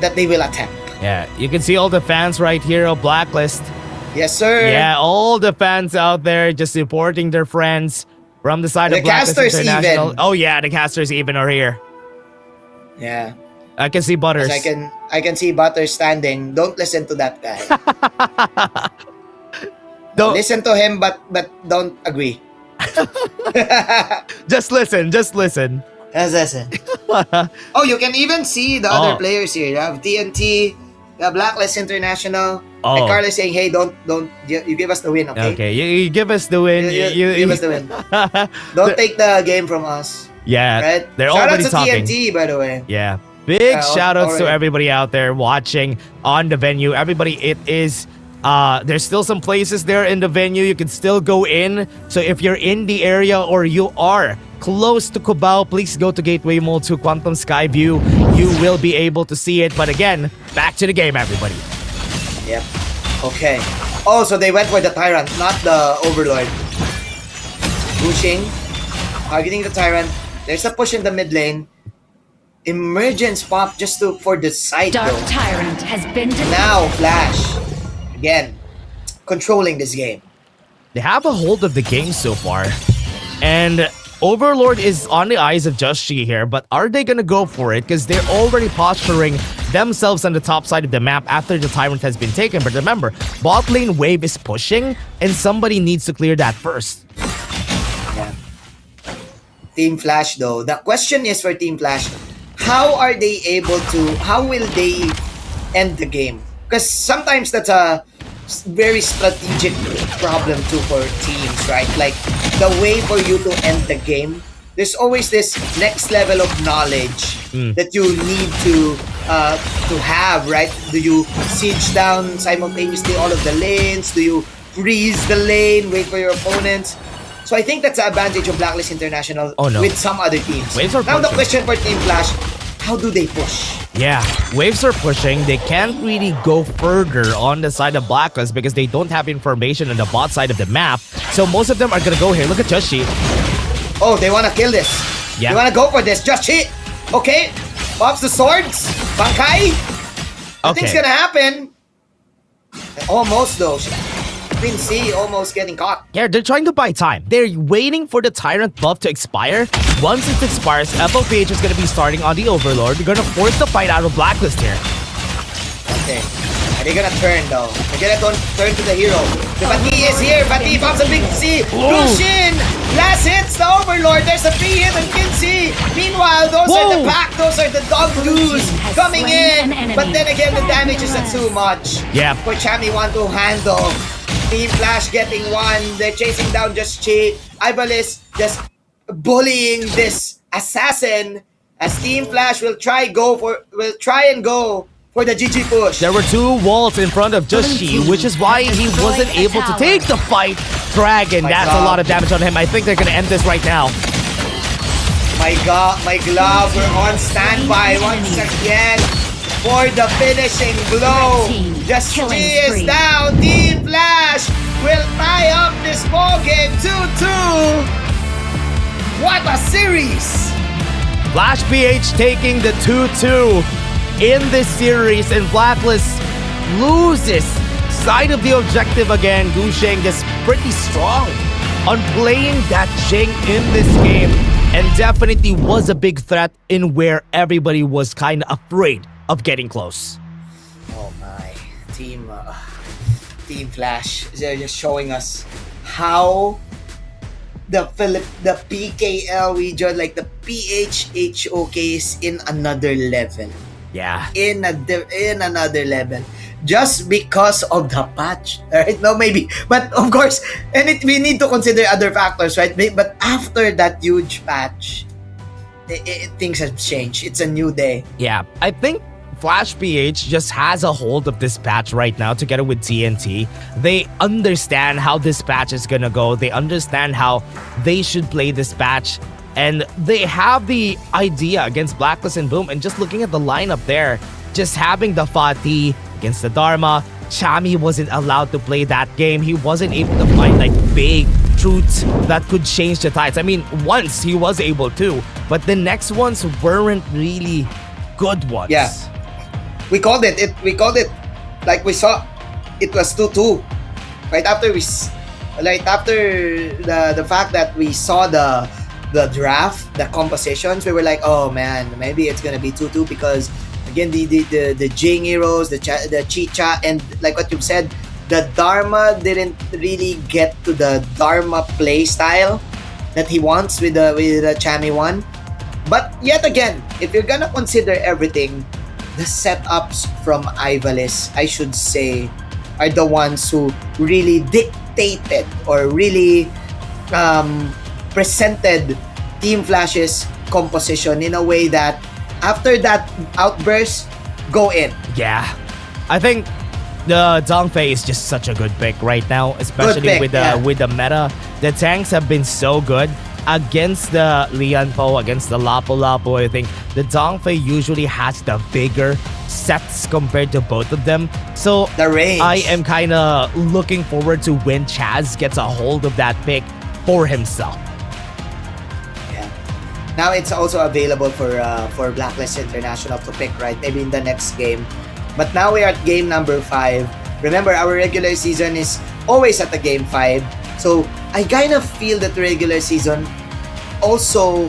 that they will attempt. Yeah, you can see all the fans right here of Blacklist. Yes, sir. Yeah, all the fans out there just supporting their friends from the side The of Blacklist casters International. even. Oh yeah, the casters even are here. Yeah. I can see Butters. I can see Butters standing. Don't listen to that guy. Don't listen to him, but don't agree. Just listen. Just listen. Oh, you can even see the other players here. You have TNT, you have Blacklist International. And Carlos saying, "Hey, don't you give us the win, okay? Okay, you give us the win. You give us the win. Don't take the game from us." Yeah, right. they're Shout already out to talking. TNT, by the way. Yeah, big shout outs to already. everybody out there watching on the venue. Everybody, it is. There's still some places there in the venue. You can still go in. So if you're in the area or you are close to Cubao, please go to Gateway Mall to Quantum Skyview. You will be able to see it. But again, back to the game, everybody. Yep. Okay. Oh, so they went for the Tyrant, not the Overlord. Pushing, targeting the Tyrant. There's a push in the mid lane. Emergence pop just for the side Dark though. Tyrant has been defeated. Now Flash, again, controlling this game. They have a hold of the game so far. And Overlord is on the eyes of Just She here, but are they gonna go for it? Because they're already posturing themselves on the top side of the map after the Tyrant has been taken. But remember, bot lane wave is pushing, and somebody needs to clear that first. Yeah. Team Flash though, the question is for Team Flash, how will they end the game? Because sometimes that's a very strategic problem too for teams, right? Like the way for you to end the game, there's always this next level of knowledge that you need to have, right? Do you siege down simultaneously all of the lanes? Do you freeze the lane, wait for your opponents? So I think that's the advantage of Blacklist International with some other teams. Now the question for Team Flash, how do they push? Yeah, waves are pushing. They can't really go further on the side of Blacklist because they don't have information on the bot side of the map. So most of them are gonna go here. Look at Joshi. Oh, they wanna kill this. Yeah. They wanna go for this. Just hit. Okay. Pops the swords. Bangkai. Nothing's gonna happen. Almost though. Queen C almost getting caught. Yeah, they're trying to buy time. They're waiting for the Tyrant buff to expire. Once it expires, FLPH is going to be starting on the Overlord. They're going to force the fight out of Blacklist here. Okay. Are they gonna turn though? They're gonna turn to the hero. The Bati is here. Bati pops a big C. Lucian! Last hits the Overlord. There's a free hit on Kinsey. Meanwhile, those are the pack. Those are the dog dudes coming in. But then again, the damage is too much. Yeah. For Chami want to handle. Team Flash getting one. They're chasing down Just Chi. Ibalis just bullying this assassin as Team Flash will try and go for the GG push. There were two walls in front of Just She, which is why he wasn't able to take the fight. Dragon, that's a lot of damage on him. I think they're gonna end this right now. My God, my glove, we're on standby once again for the finishing blow. Just Chi is down. Team Flash will tie up this ball game 2-2. What a series! Flash PH taking the 2-2 in this series, and Blacklist loses sight of the objective again. Gusheng is pretty strong on playing that Jing in this game, and definitely was a big threat in where everybody was kind of afraid of getting close. Oh my, Team Flash, they're just showing us how the PKL region, like the PHHOK, is in another level. Yeah. In another level. Just because of the patch. Alright? No, maybe. But of course, we need to consider other factors, right? But after that huge patch, things have changed. It's a new day. Yeah, I think Flash PH just has a hold of this patch right now together with TNT. They understand how this patch is gonna go. They understand how they should play this patch. And they have the idea against Blacklist and Boom. And just looking at the lineup there, just having the Fatih against the Dharma, Chami wasn't allowed to play that game. He wasn't able to find like big truths that could change the tides. I mean, once he was able to, but the next ones weren't really good ones. Yeah. We called it. We called it like we saw. It was 2-2. Right after the fact that we saw the draft, the compositions, we were like, oh man, maybe it's gonna be 2-2 because again the Jing heroes, the Chicha, and like what you've said, the Dharma didn't really get to the Dharma play style that he wants with the Chami one. But yet again, if you're gonna consider everything, the setups from Ivalice, I should say, are the ones who really dictated or really presented Team Flash's composition in a way that after that outburst, go in. Yeah. I think the Dongfei is just such a good pick right now, especially with the meta. The tanks have been so good against the Lianpo, against the Lapu-Lapu. I think the Dongfei usually has the bigger sets compared to both of them. So the range. I am kind of looking forward to when Chaz gets a hold of that pick for himself. Yeah. Now it's also available for Blacklist International to pick, right? Maybe in the next game. But now we are at game number 5. Remember, our regular season is always at the game 5. So I kind of feel that the regular season also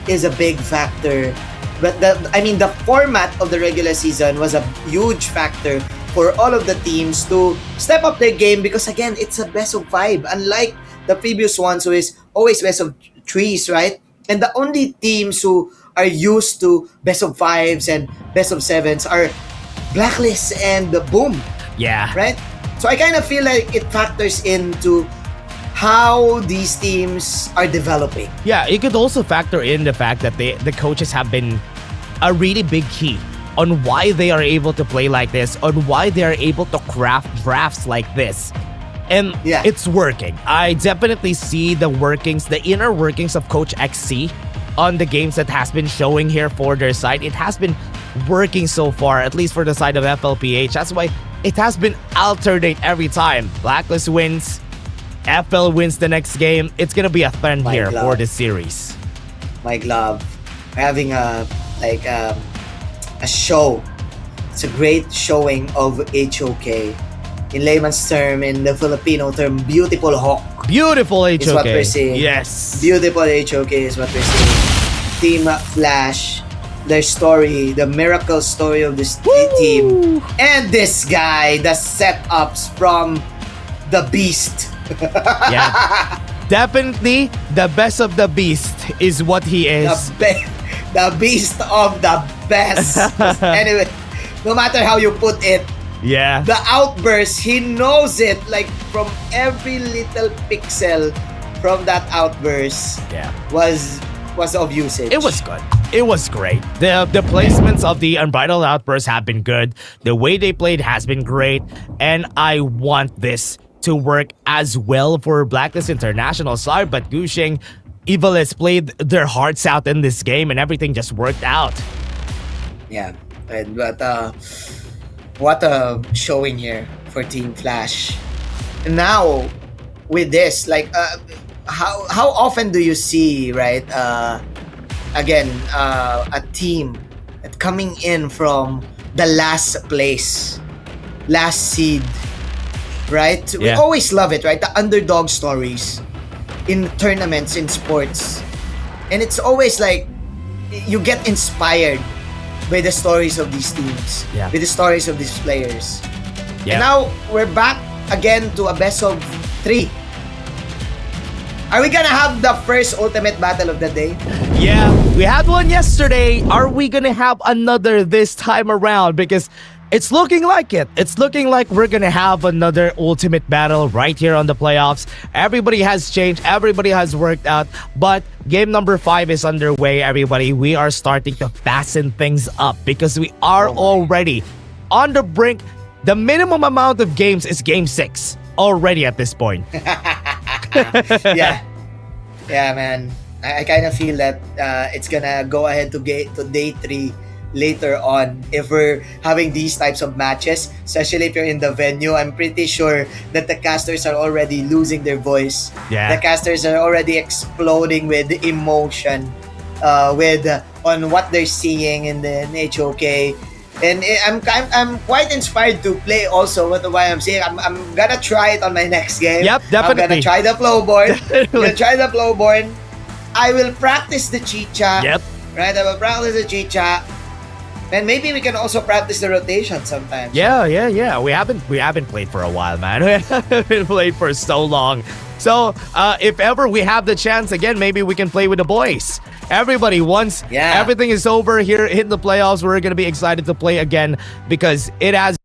is a big factor. But the format of the regular season was a huge factor for all of the teams to step up their game because again, it's a best of 5. Unlike the previous ones who is always best of 3s, right? And the only teams who are used to best of 5s and best of 7s are Blacklist and the Boom. Yeah. Right? So I kind of feel like it factors into how these teams are developing. Yeah, it could also factor in the fact that the coaches have been a really big key on why they are able to play like this, on why they are able to craft drafts like this. And it's working. I definitely see the workings, the inner workings of Coach XC on the games that has been showing here for their side. It has been working so far, at least for the side of FLPH. That's why it has been alternate every time. Blacklist wins, FL wins the next game. It's gonna be a trend here for this series. My glove, we're having a show. It's a great showing of HOK. In layman's term, in the Filipino term, beautiful hawk. Beautiful HOK. Is what we're seeing. Yes. Beautiful HOK is what we're seeing. Team Flash, their story, the miracle story of this team. And this guy, the setups from the Beast. Yeah. Definitely the best of the Beast is what he is. The Beast of the best. Anyway, no matter how you put it, yeah, the outburst, he knows it, like from every little pixel from that outburst was of usage. It was good. It was great. The placements of the Unbridled Outburst have been good. The way they played has been great. And I want this to work as well for Blacklist International. Sorry, but Gushing, Evil has played their hearts out in this game and everything just worked out. Yeah, but what a showing here for Team Flash. Now, with this, like, how often do you see, right, again, a team coming in from the last place, last seed, right? We always love it, right? The underdog stories in tournaments, in sports. And it's always like, you get inspired by the stories of these teams, with the stories of these players. And now, we're back again to a best of 3. Are we gonna have the first ultimate battle of the day? Yeah, we had one yesterday. Are we gonna have another this time around? Because it's looking like it. It's looking like we're gonna have another ultimate battle right here on the playoffs. Everybody has changed. Everybody has worked out. But game number 5 is underway, everybody. We are starting to fasten things up because we are already on the brink. The minimum amount of games is game 6 already at this point. Yeah, man. I kind of feel that it's gonna go ahead to day 3 later on if we're having these types of matches, especially if you're in the venue. I'm pretty sure that the casters are already losing their voice. Yeah. The casters are already exploding with emotion on what they're seeing in the HOK. And I'm quite inspired to play also with what I'm saying. I'm gonna try it on my next game. Yep, definitely. I'm gonna try the flowboard. I will practice the chicha. Yep. Right, I will practice the chicha. And maybe we can also practice the rotation sometimes. Yeah. We haven't played for a while, man. We haven't played for so long. So if ever we have the chance again, maybe we can play with the boys. Everybody, once everything is over here, hit the playoffs, we're gonna be excited to play again because it has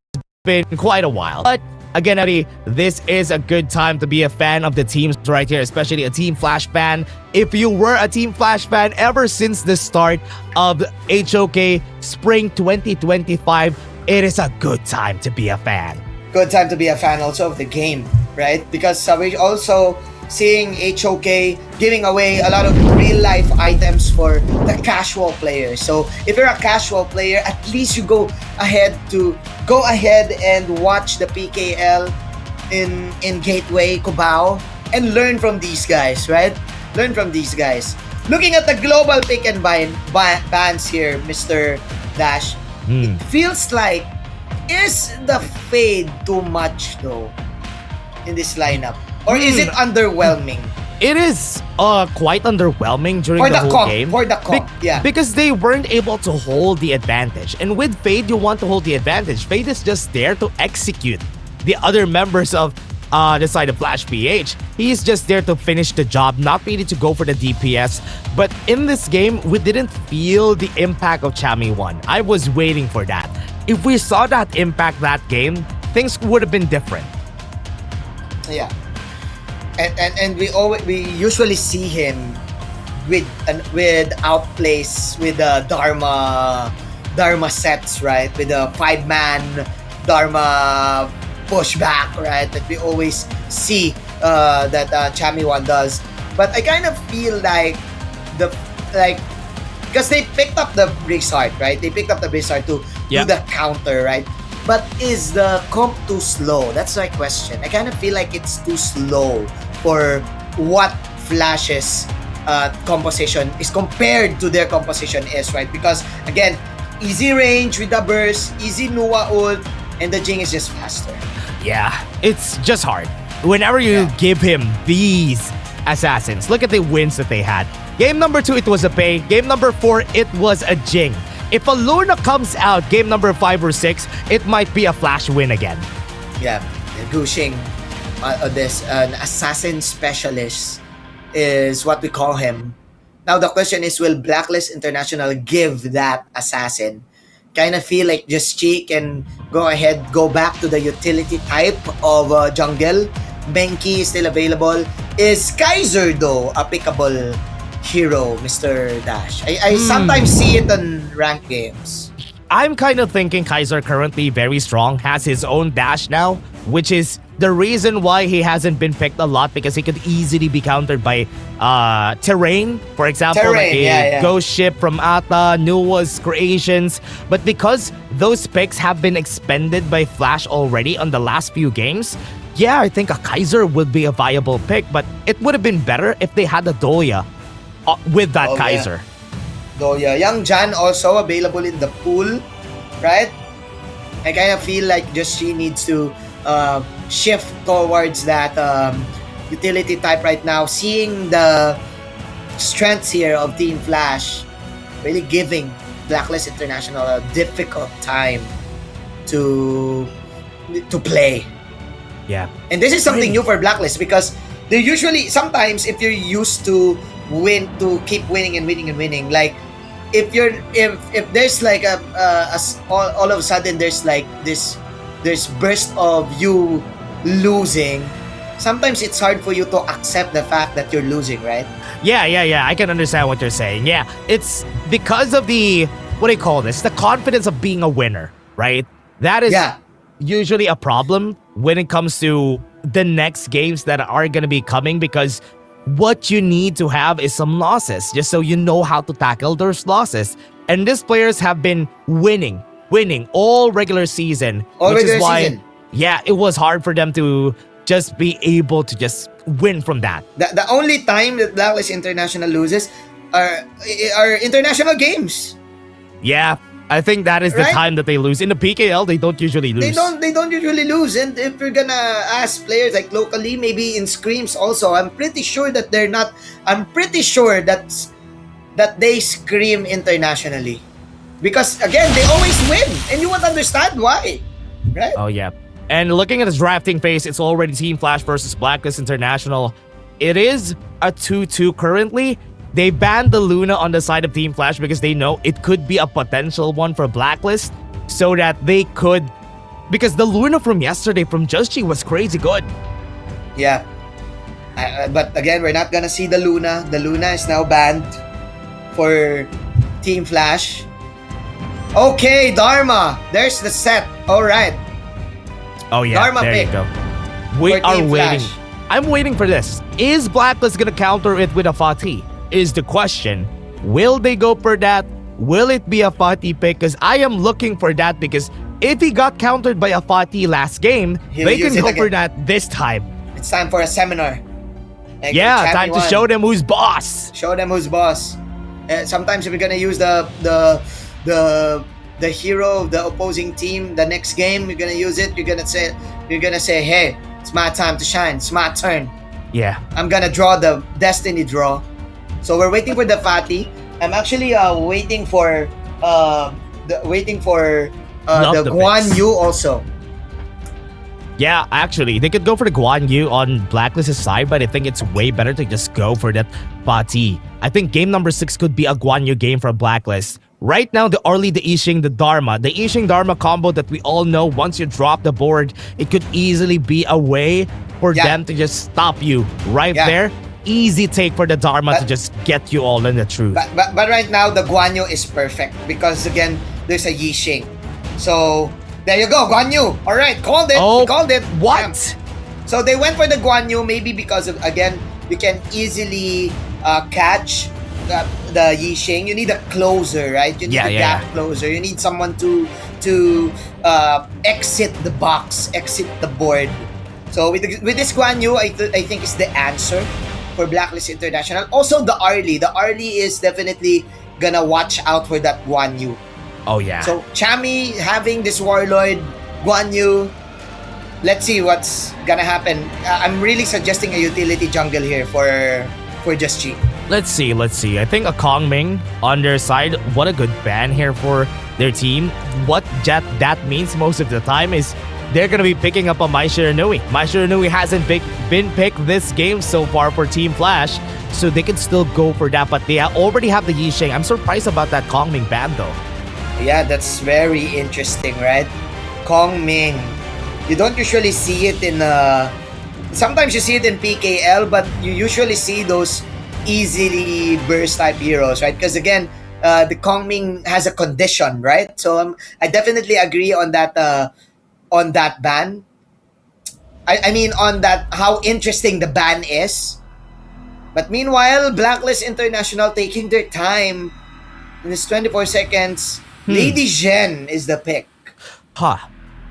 been quite a while. But again, Eddie, this is a good time to be a fan of the teams right here, especially a Team Flash fan. If you were a Team Flash fan ever since the start of HOK Spring 2025, it is a good time to be a fan. Good time to be a fan also of the game, right? Because we're also seeing HOK giving away a lot of real-life items for the casual players. So if you're a casual player, at least you go ahead and watch the PKL in Gateway, Cubao, and learn from these guys, right? Learn from these guys. Looking at the global pick and bans here, Mr. Dash, it feels like, is the fade too much though in this lineup? Or is it underwhelming? It is quite underwhelming during the whole game. For the comp, yeah. Because they weren't able to hold the advantage. And with Fade, you want to hold the advantage. Fade is just there to execute the other members of the side of FLPH. He's just there to finish the job, not really to go for the DPS. But in this game, we didn't feel the impact of Chami 1. I was waiting for that. If we saw that impact that game, things would have been different. Yeah. And we usually see him with outplays with the Dharma sets, right? With the 5-man Dharma pushback, right? That we always see that Chami 1 does. But I kind of feel like because they picked up the Blizzard, right? They picked up the Blizzard to do the counter, right? But is the comp too slow? That's my question. I kind of feel like it's too slow for what Flash's composition is compared to their composition is, right? Because again, easy range with the burst, easy Nuwa ult, and the Jing is just faster. Yeah, it's just hard. Whenever you give him these assassins, look at the wins that they had. Game number 2, it was a Pei. Game number 4, it was a Jing. If a Luna comes out game number 5 or 6, it might be a Flash win again. Yeah, Gushing, an assassin specialist is what we call him. Now the question is, will Blacklist International give that assassin? Kind of feel like just Chi can go back to the utility type of jungle. Benki is still available. Is Kaiser though a pickable hero, Mr. Dash? I sometimes see it on ranked games. I'm kind of thinking Kaiser currently very strong, has his own dash now, which is the reason why he hasn't been picked a lot, because he could easily be countered by Terrain, for example, like a Ghost Ship from Ata, Nuwa's creations. But because those picks have been expended by Flash already on the last few games, yeah, I think a Kaiser would be a viable pick, but it would have been better if they had a Doya with that Kaiser. Doya. Young Jan also available in the pool, right? I kind of feel like just she needs to shift towards that utility type right now. Seeing the strengths here of Team Flash, really giving Blacklist International a difficult time to play. Yeah. And this is something new for Blacklist, because they usually, sometimes if you're used to keep winning and winning, like if there's like all of a sudden there's like this burst of you losing, sometimes it's hard for you to accept the fact that you're losing, right? Yeah. I can understand what you're saying. Yeah, it's because of the, what do you call this? The confidence of being a winner, right? That is usually a problem when it comes to the next games that are going to be coming, because what you need to have is some losses, just so you know how to tackle those losses. And these players have been winning all regular season. All which regular is why, season. yeah, it was hard for them to just be able to just win from that. The only time that Blacklist International loses are international games. Yeah, I think that is the Right? time that they lose. In the PKL, they don't usually lose. They don't usually lose. And if you're gonna ask players like locally, maybe in scrims also, I'm pretty sure that they scream internationally. Because again, they always win. And you won't understand why. Right? Oh, yeah. And looking at the drafting phase, it's already Team Flash versus Blacklist International. It is a 2-2 currently. They banned the Luna on the side of Team Flash because they know it could be a potential one for Blacklist, so that they could... Because the Luna from yesterday from Just G was crazy good. Yeah. But again, we're not gonna see the Luna. The Luna is now banned for Team Flash. Okay, Dharma. There's the set. All right. Oh yeah, Dharma there pick you go. We for are Team waiting. Flash. I'm waiting for this. Is Blacklist gonna counter it with a Fatih? Is the question. Will they go for that? Will it be a Fatih pick? Because I am looking for that, because if he got countered by a Fatih last game, He'll they can use it go for again. that this time. It's time for a seminar. Like Yeah, Champion time to One. show them who's boss. Show them who's boss. Sometimes if you're gonna use the hero of the opposing team, the next game you're gonna use it. You're gonna say, hey, it's my time to shine. It's my turn. Yeah. I'm gonna draw the destiny draw. So we're waiting for the Fatih. I'm actually waiting for the Love the Guan picks. Yu also. Yeah, actually, they could go for the Guan Yu on Blacklist's side, but I think it's way better to just go for that Fatih. I think game number 6 could be a Guan Yu game for Blacklist. Right now, the early, the Ishing, the Dharma. The Ishing Dharma combo that we all know, once you drop the board, it could easily be a way for them to just stop you right there. Easy take for the Dharma to just get you all in the truth. But right now, the Guan Yu is perfect because, again, there's a Yixing. So, there you go, Guan Yu. All right, called it. Oh, called it. What? Yeah. So, they went for the Guan Yu maybe because, of, again, you can easily catch the Yixing. You need a closer, right? You need a gap closer. You need someone to exit the box, exit the board. So, with this Guan Yu, I think is the answer for Blacklist International. Also, the Arlie. The Arlie is definitely gonna watch out for that Guan Yu. Oh, yeah. So, Chami having this Warlord, Guan Yu, let's see what's gonna happen. I'm really suggesting a utility jungle here for Just G. Let's see. I think a Kong Ming on their side, what a good ban here for their team. What that means most of the time is they're going to be picking up a Mai Shiranui. Mai Shiranui hasn't been picked this game so far for Team Flash, so they can still go for that, but they already have the Yixing. I'm surprised about that Kong Ming ban though. Yeah, that's very interesting, right? Kong Ming. You don't usually see it in sometimes you see it in PKL, but you usually see those easily burst type heroes, right? Because again, the Kong Ming has a condition, right? So I definitely agree on that ban. I mean on that, how interesting the ban is. But meanwhile, Blacklist International taking their time in this 24 seconds. Lady Zhen is the pick.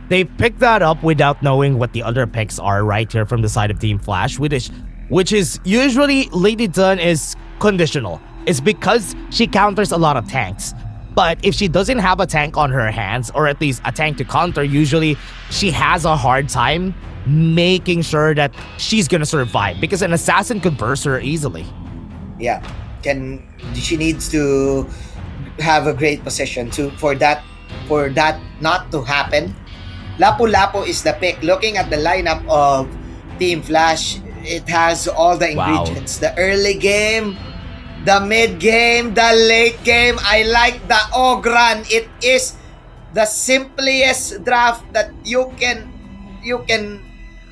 They picked that up without knowing what the other picks are right here from the side of Team Flash, which is usually Lady Zhen is conditional. It's because she counters a lot of tanks. But if she doesn't have a tank on her hands, or at least a tank to counter, usually she has a hard time making sure that she's gonna survive, because an assassin could burst her easily. Yeah, she needs to have a great position for that not to happen. Lapu-Lapu is the pick. Looking at the lineup of Team Flash, it has all the ingredients. The early game, the mid game, the late game. I like the Ogran. It is the simplest draft that you can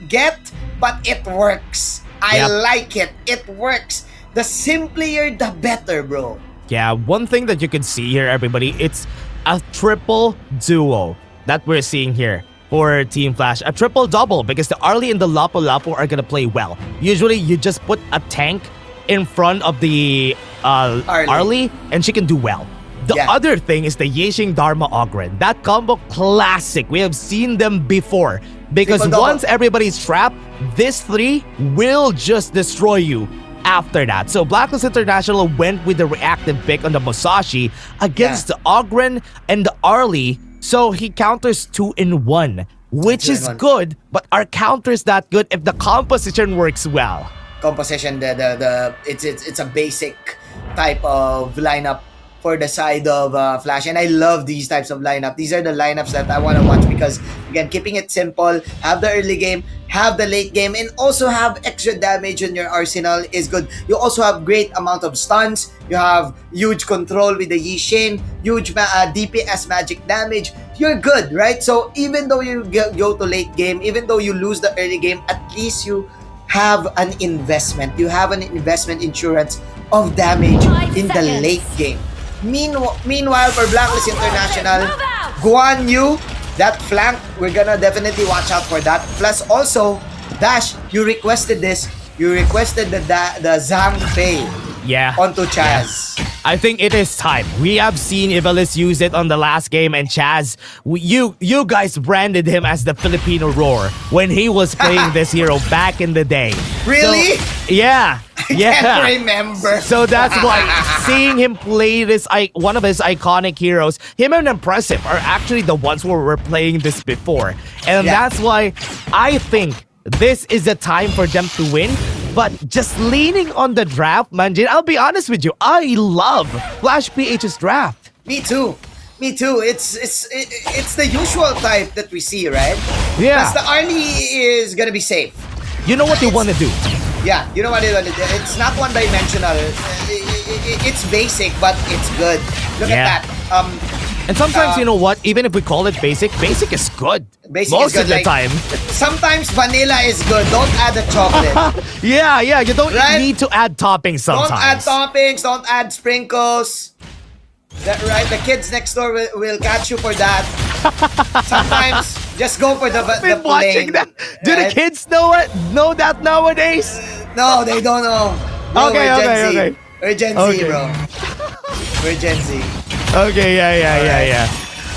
get, but it works. I like it. It works. The simpler, the better, bro. Yeah, one thing that you can see here, everybody, it's a triple duo that we're seeing here for Team Flash. A triple double, because the Arlie and the Lapu-Lapu are gonna play well. Usually, you just put a tank in front of the Arlie, and she can do well. The other thing is the Yixing Dharma Ogren. That combo classic. We have seen them before. Because Triple double. once everybody's trapped, this 3 will just destroy you after that. So Blacklist International went with the reactive pick on the Musashi against the Ogren and the Arlie. So he counters 2 in 1, which is good, but our counter is that good if the composition works well. Composition, it's a basic type of lineup for the side of Flash, and I love these types of lineup. These are the lineups that I want to watch because, again, keeping it simple, have the early game, have the late game, and also have extra damage in your arsenal is good. You also have great amount of stuns. You have huge control with the Yixing, huge DPS magic damage. You're good, right? So even though you go to late game, even though you lose the early game, at least you have an investment. You have an investment insurance of damage in the late game. Meanwhile, for Blacklist International, Guan Yu, that flank, we're gonna definitely watch out for that. Plus also, Dash, you requested this. You requested the Zhang Fei onto Chaz. Yeah. I think it is time. We have seen Ivalis use it on the last game, and Chaz, you guys branded him as the Filipino Roar when he was playing this hero back in the day. Really? So, yeah. I can't remember. So that's why seeing him play this, one of his iconic heroes, him and Impressive are actually the ones who were playing this before. And that's why I think this is the time for them to win. But just leaning on the draft, Manjin, I'll be honest with you, I love Flash PH's draft. Me too. It's the usual type that we see, right? Yeah. Because the Arnie is gonna be safe. You know what they want to do. Yeah, you know what they want to do. It's not one-dimensional. It's basic, but it's good. Look at that. And sometimes, you know what? Even if we call it basic is good. Basic Most is good. of the Like, time. Sometimes vanilla is good. Don't add the chocolate. Yeah. You don't need to add toppings sometimes. Don't add toppings. Don't add sprinkles. Right? The kids next door will catch you for that. Sometimes, just go for the plain. That. Do the kids know that nowadays? No, they don't know. Bro, Okay. We're Gen Z, bro. We're Gen Z. Okay, yeah.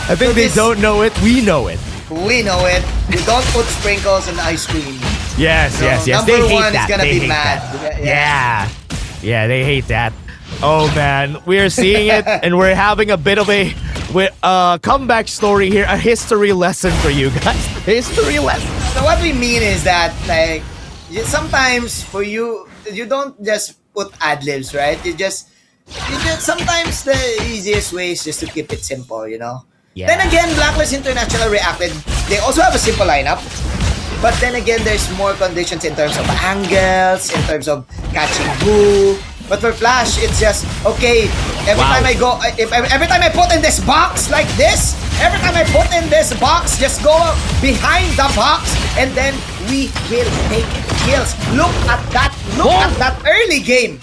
I think they don't know it. We know it. We know it. We don't put sprinkles in ice cream. Yes. Number They hate one that. is gonna They be hate mad. that. Yeah, they hate that. Oh man, we're seeing it, and we're having a bit of a comeback story here, a history lesson for you guys. History lesson. So what we mean is that, like, sometimes for you don't just put ad-libs, right? You just sometimes the easiest way is just to keep it simple, you know? Yeah. Then again, Blacklist International reacted. They also have a simple lineup. But then again, there's more conditions in terms of angles, in terms of catching who. But for Flash, it's just, okay, every time I put in this box like this, every time I put in this box, just go behind the box, and then we will take kills. Look at that. Look at that early game.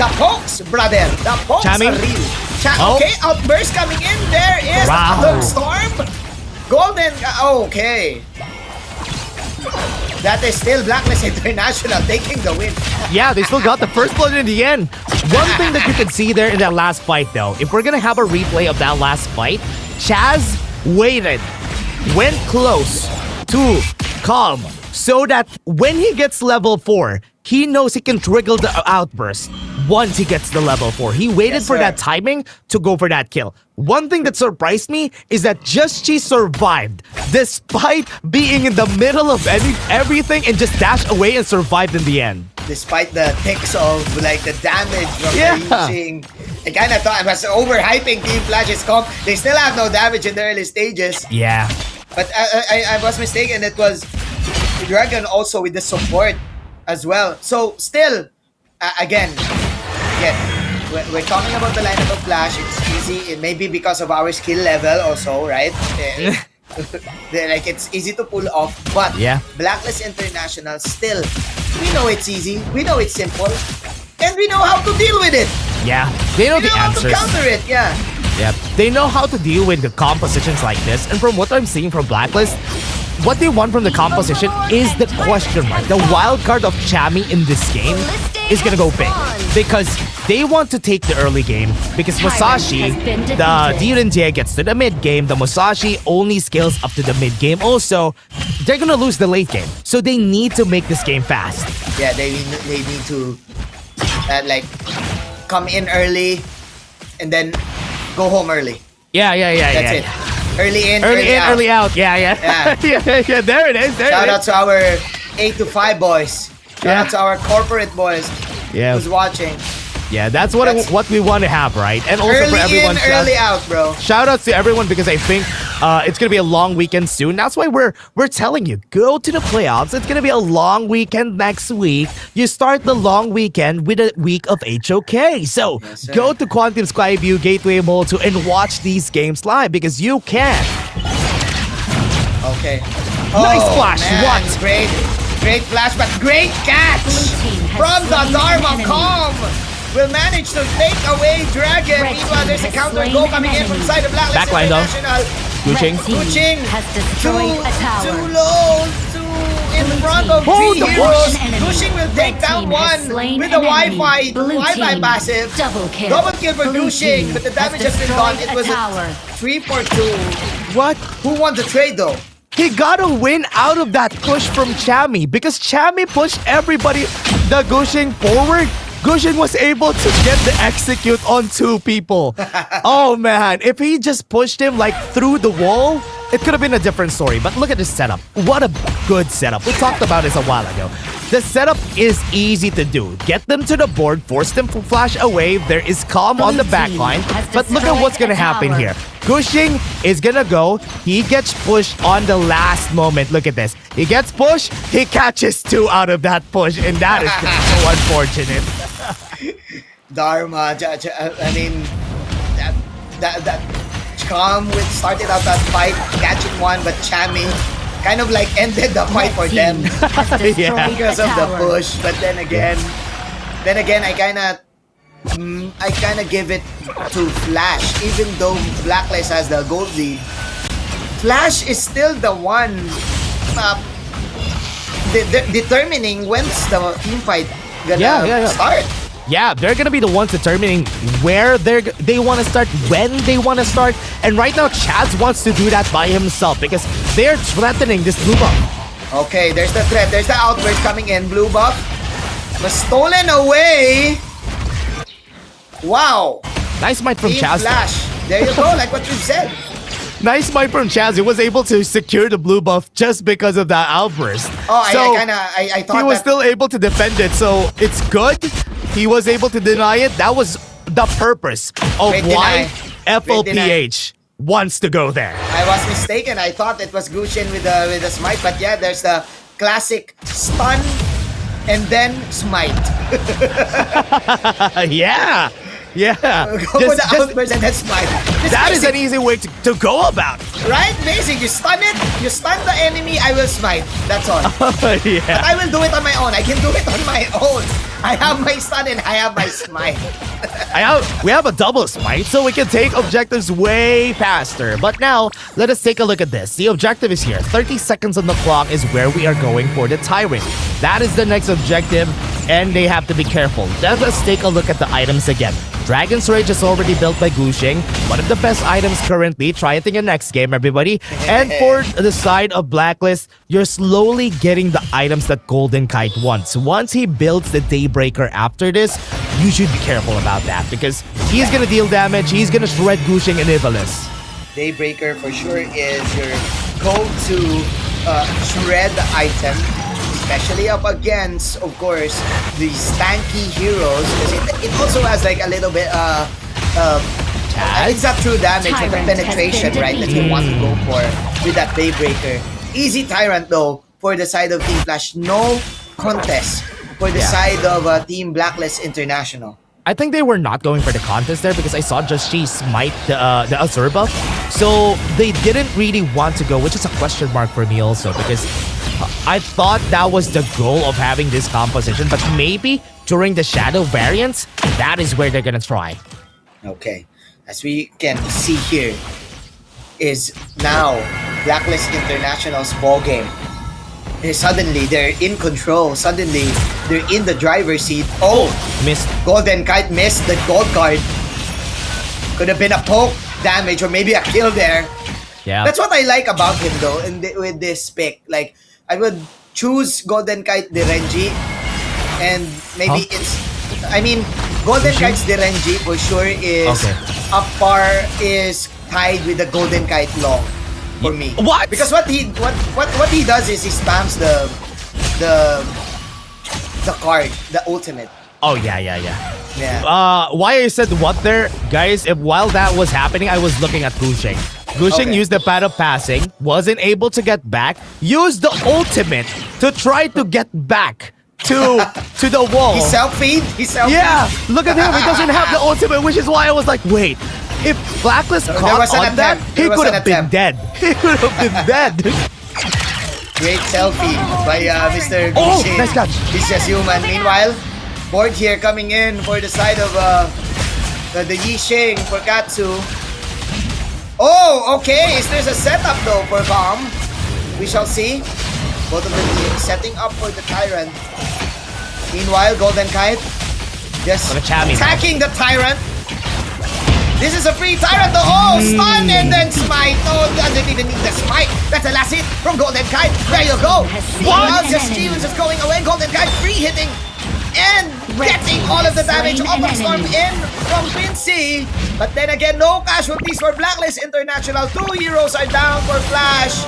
The pokes, brother. The pokes are real. Okay, outburst coming in. There is the storm. Golden. Okay. That is still Blacklist International taking the win. Yeah, they still got the first blood in the end. One thing that you can see there in that last fight, though, if we're gonna have a replay of that last fight, Chaz waited, went close to Calm, so that when he gets level 4, he knows he can trigger the outburst once he gets the level 4. He waited for that timing to go for that kill. One thing that surprised me is that Just Chi survived despite being in the middle of everything and just dashed away and survived in the end. Despite the ticks of like the damage from reaching. I kind of thought I was overhyping Team Flash's comp. They still have no damage in the early stages. Yeah. But I was mistaken. It was Dragon also with the support as well. So still, again, we're talking about the lineup of Flash. It's easy. It may be because of our skill level also, right? Like it's easy to pull off. But Blacklist International still, we know it's easy. We know it's simple. And we know how to deal with it. Yeah, they know the answers. We know how to counter it, Yeah, they know how to deal with the compositions like this. And from what I'm seeing from Blacklist, what they want from the composition is the question mark, the wild card of Chami in this game. is gonna go big because they want to take the early game because Musashi, the DNJ gets to the mid game, the Musashi only scales up to the mid game. Also, they're gonna lose the late game, so they need to make this game fast. Yeah, they need to like come in early and then go home early. Yeah. That's it. Early in, early out. Yeah. yeah. There it is. Shout out to our 8 to 5 boys. Shout out to our corporate boys. Who's watching. Yeah, that's what we want to have, right? And also early for everyone, in, early out, bro. Shout outs to everyone because I think it's gonna be a long weekend soon. That's why we're telling you, go to the playoffs. It's gonna be a long weekend next week. You start the long weekend with a week of HOK. So go to Quantum Skyview Gateway Mall and watch these games live because you can. Okay. Nice flash. Man, What? Great flash, but great catch from the Dharma Com. Will manage to take away Dragon. Meanwhile, there's a counter goal coming in from side of Blacklist Backline though. International. Gushing. Too low. In front of three heroes. Gushing will take down one with the Wi-Fi passive. Double kill for Gushing, but the damage has been done. It was a 3 for 2. What? Who won the trade though? He got a win out of that push from Chami because Chami pushed everybody, the Gushing forward. Gushing was able to get the execute on 2 people. Oh man, if he just pushed him like through the wall, it could have been a different story. But look at this setup. What a good setup. We talked about this a while ago. The setup is easy to do. Get them to the board, force them to flash away. There is calm on the backline. But look at what's gonna happen here. Gushing is gonna go. He gets pushed on the last moment. Look at this. He gets pushed. He catches 2 out of that push. And that is so unfortunate. Dharma, I mean, that Cham started out that fight catching 1, but Chami kind of like ended the fight for them because of the push. But then again, I kind of give it to Flash, even though Blacklist has the gold lead. Flash is still the one determining when's the team fight gonna start. Yeah, they're gonna be the ones determining where they want to start, when they want to start. And right now, Chaz wants to do that by himself because they're threatening this blue buff. Okay, there's the threat. There's the outburst coming in. Blue buff was stolen away. Wow. Nice might from Team Chaz. Flash. There you go, like what we've said. Nice might from Chaz. He was able to secure the blue buff just because of that outburst. Oh, so I thought he was still able to defend it, so it's good. He was able to deny it. That was the purpose of why FLPH wants to go there. I was mistaken. I thought it was Gushin with the smite, but yeah, there's the classic stun and then smite. Yeah. Go for the outburst and then smite. That is an easy way to go about it. Right? Basic. You stun it, you stun the enemy, I will smite. That's all. Yeah. But I will do it on my own. I can do it on my own. I have my stun and I have my smite. We have a double smite, so we can take objectives way faster. But now, let us take a look at this. The objective is here. 30 seconds on the clock is where we are going for the Tyrant. That is the next objective, and they have to be careful. Let us take a look at the items again. Dragon's Rage is already built by Gushing. One of the best items currently. Try it in your next game, everybody. And for the side of Blacklist, you're slowly getting the items that Golden Kite wants. Once he builds the Daybreaker after this, you should be careful about that because he's gonna deal damage. He's gonna shred Gushing and Ivalice. Daybreaker for sure is your go-to shred item, especially up against, of course, these tanky heroes. Because it also has like a little bit it's not true damage, but the penetration, right, that you want to go for with that Daybreaker. Easy Tyrant though for the side of Team Flash. No contest for the side of Team Blacklist International. I think they were not going for the contest there because I saw just she smite the Azure buff. So they didn't really want to go, which is a question mark for me also because I thought that was the goal of having this composition, but maybe during the Shadow variants, that is where they're gonna try. Okay, as we can see here, is now Blacklist International's ball game. suddenly they're in control. Suddenly they're in the driver's seat. Oh, missed. Golden Kite missed the gold card. Could have been a poke damage or maybe a kill there. Yeah. That's what I like about him though. With this pick, like I would choose Golden Kite Renji, and maybe I mean, Golden Kite's Renji for sure is up par, is tied with the Golden Kite Long for me. What? Because what he does is he spams the card, the ultimate. Oh yeah. Why I said what there, guys? While that was happening, I was looking at Gushing. Gushing used the pad of passing, wasn't able to get back, used the ultimate to try to get back to the wall. He self-feed? Yeah, look at him. He doesn't have the ultimate, which is why I was like, wait, if Blacklist caught on that, he could have been dead. He could have been dead. Great selfie by Mr. Oh, Gushing. nice catch. He's just human. Meanwhile, board here coming in for the side of the Yixing for Katsu. Oh, okay. There's a setup though for Bomb. We shall see. Both of the teams setting up for the Tyrant. Meanwhile, Golden Kite just attacking the Tyrant. This is a free Tyrant though. Oh, stun and then smite. Oh, doesn't even need the smite. That's a last hit from Golden Kite. There you go. Meanwhile, just Stevens is going away. Golden Kite free hitting and getting all of the damage. Open Storm in from Quincy. But then again, no casualties for Blacklist International. 2 heroes are down for Flash.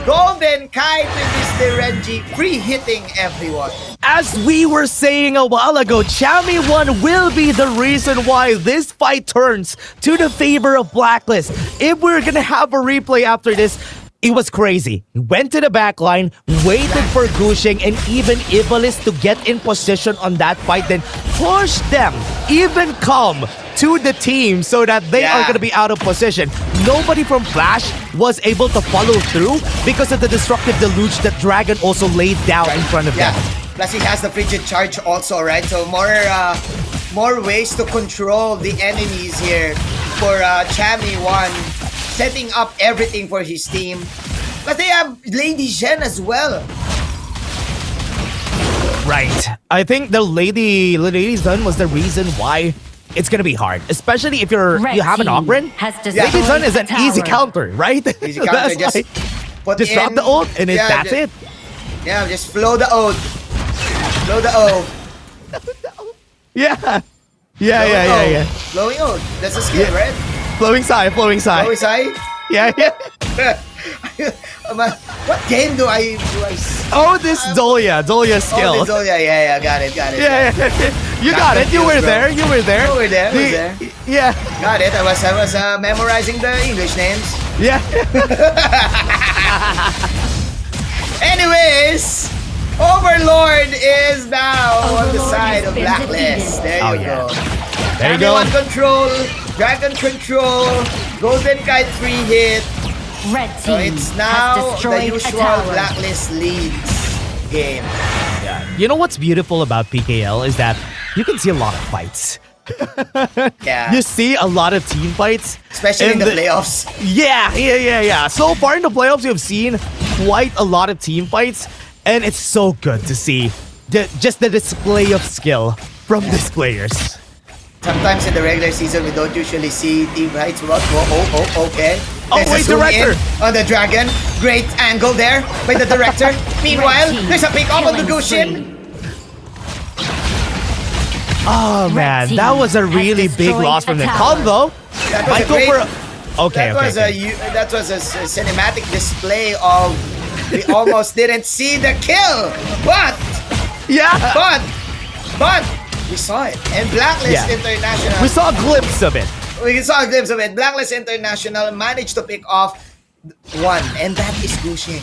Golden Kite with Mr. Renji free hitting everyone. As we were saying a while ago, Chami 1 will be the reason why this fight turns to the favor of Blacklist. If we're gonna have a replay after this, it was crazy. He went to the back line, waited for Gushing and even Ivalice to get in position on that fight, then push them, even come to the team so that they are going to be out of position. Nobody from Flash was able to follow through because of the destructive deluge that Dragon also laid down in front of them. Plus he has the frigid charge also, right? So more ways to control the enemies here for Chami 1, setting up everything for his team. But they have Lady Zhen as well. Right. I think the Lady Zhen was the reason why it's gonna be hard, especially if you have an Ocarina. Lady Zhen is an easy counter, right? Easy counter, just drop the ult and that's it. Yeah, just flow the ult. Flow the ult. Yeah. Flowing ult. That's a skill, right? Flowing Sai. Flowing Sai? Yeah. What game do I Oh, this Dolia skill. Oh, this Dolia. Yeah, got it. Yeah. You got it. You were there. Yeah. Got it. I was memorizing the English names. Yeah. Anyways, Overlord is now on the side of Blacklist. There you go. There you go. Everyone control, Dragon control, Golden Kite free hit. Red So team it's now has the destroyed usual a tower. Blacklist leads game. Yeah. You know what's beautiful about PKL is that you can see a lot of fights. Yeah. You see a lot of team fights. Especially in the playoffs. Yeah. So far in the playoffs, you've seen quite a lot of team fights. And it's so good to see just the display of skill from these players. Sometimes in the regular season, we don't usually see team fights. Okay. Oh, There's a wait, zoom Director! in on the Dragon. Great angle there by the Director. Meanwhile, there's a pick up on the Gushin. Oh man, that was a really big loss from the combo. That was a great, Okay. That was a cinematic display of we almost didn't see the kill, but we saw it. And Blacklist International, we saw a glimpse of it. Blacklist International managed to pick off one, and that is Gushing.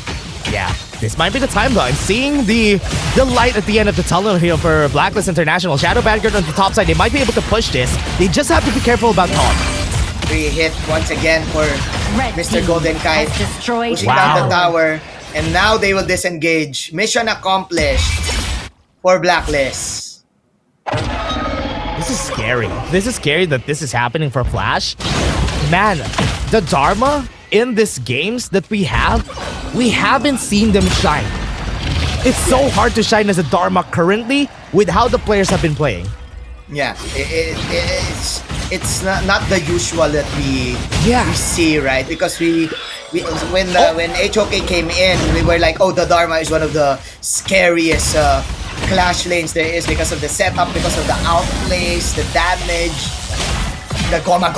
Yeah, this might be the time though. I'm seeing the light at the end of the tunnel here for Blacklist International. Shadow Vanguard on the top side. They might be able to push this. They just have to be careful about top. Free hit once again for Mr. Golden Kite. Pushing down the tower. And now they will disengage. Mission accomplished for Blacklist. This is scary. This is scary that this is happening for Flash. Man, the Dharma in these games that we haven't seen them shine. It's so hard to shine as a Dharma currently with how the players have been playing. Yeah, it's not the usual that we see, right? Because when HOK came in, we were like, oh, the Dharma is one of the scariest clash lanes there is because of the setup, because of the outplays, the damage, the goma,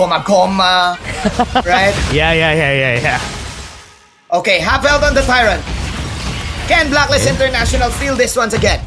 right? Yeah. Okay, half health on the Tyrant. Can Blacklist International steal this once again?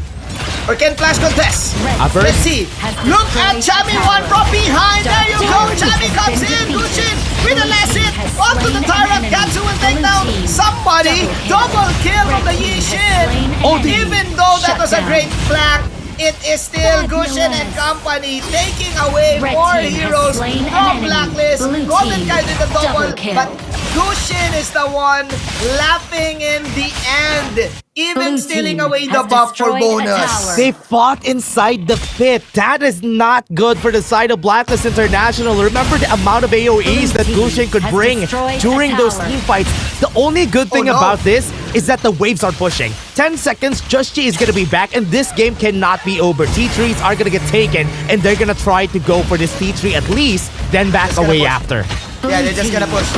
Or can Flash contest? Let's see. Look at Chami 1 from behind. There you go. Chami comes in. Gushin with the last hit. Onto the Tyrant. Gatsu will take down somebody. Double kill from the Yishin. Even though that was a great flag, it is still Gushin and company taking away 4 heroes from Blacklist. Golden Kite with the double, but Gushin is the one laughing in the end, even stealing away the buff for bonus. They fought inside the pit. That is not good for the side of Blacklist International. Remember the amount of AoEs that Gushin could bring during those team fights. The only good thing about this is that the waves are pushing. 10 seconds, Just G is going to be back, and this game cannot be over. T3s are going to get taken, and they're going to try to go for this T3 at least, then back away after. Yeah, they're just gonna push.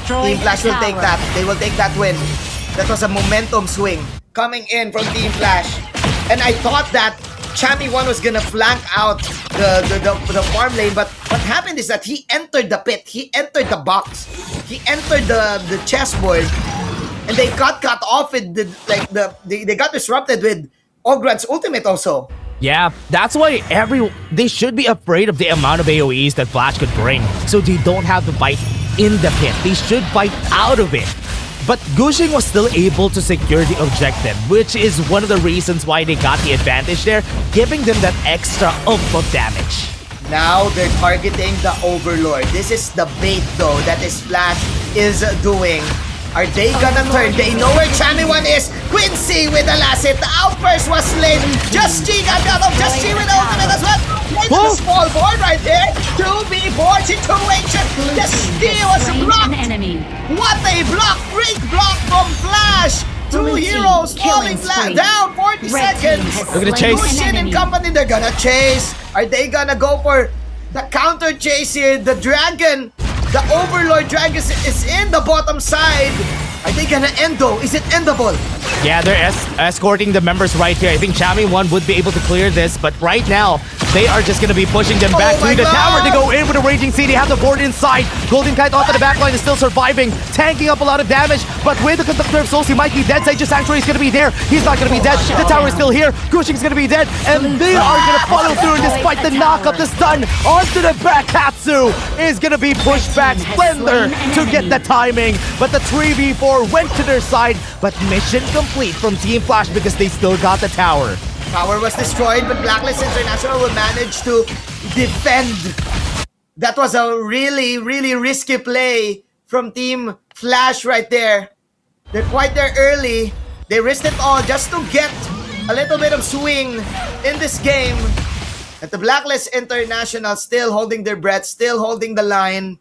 Team Flash will take that. They will take that win. That was a momentum swing coming in from Team Flash. And I thought that Chami 1 was gonna flank out the farm lane, but what happened is that he entered the pit, he entered the box, he entered the chessboard, and they got cut off with they got disrupted with Ogrand's ultimate also. Yeah, that's why they should be afraid of the amount of AoEs that Flash could bring, so they don't have to fight in the pit. They should fight out of it. But Gushin was still able to secure the objective, which is one of the reasons why they got the advantage there, giving them that extra oomph of damage. Now they're targeting the Overlord. This is the bait though that is Flash is doing. Are they gonna turn? They know where Chami 1 is. Quincy with the last hit. The outburst was late. Just G got out of Just G with the ultimate as well. Right to the small board right there. 2v4 situation. Just G was blocked. What a block. Great block from Flash. 2 heroes falling flat down. 40 seconds. They're gonna chase. Gushin and company, they're gonna chase. Are they gonna go for the counter chase here? The dragon. The Overlord Dragon is in the bottom side. Are they gonna end though? Is it endable? Yeah, they're escorting the members right here. I think Chami 1 would be able to clear this, but right now, they are just gonna be pushing them back to the tower to go in with a Raging Sea. They have the board inside. Golden Kite onto the backline is still surviving, tanking up a lot of damage, but with the Conductor of Souls, he might be dead. Sage Sanctuary is gonna be there. He's not gonna be dead. The tower is still here. Gushin's gonna be dead, and they are gonna follow through despite the knock-up, the stun onto the back. Katsu is gonna be pushed back. Splendor to get the timing, but the 3v4 went to their side, but mission complete from Team Flash because they still got the tower. Tower was destroyed, but Blacklist International will manage to defend. That was a really, really risky play from Team Flash right there. They're quite there early. They risked it all just to get a little bit of swing in this game. And the Blacklist International still holding their breath, still holding the line,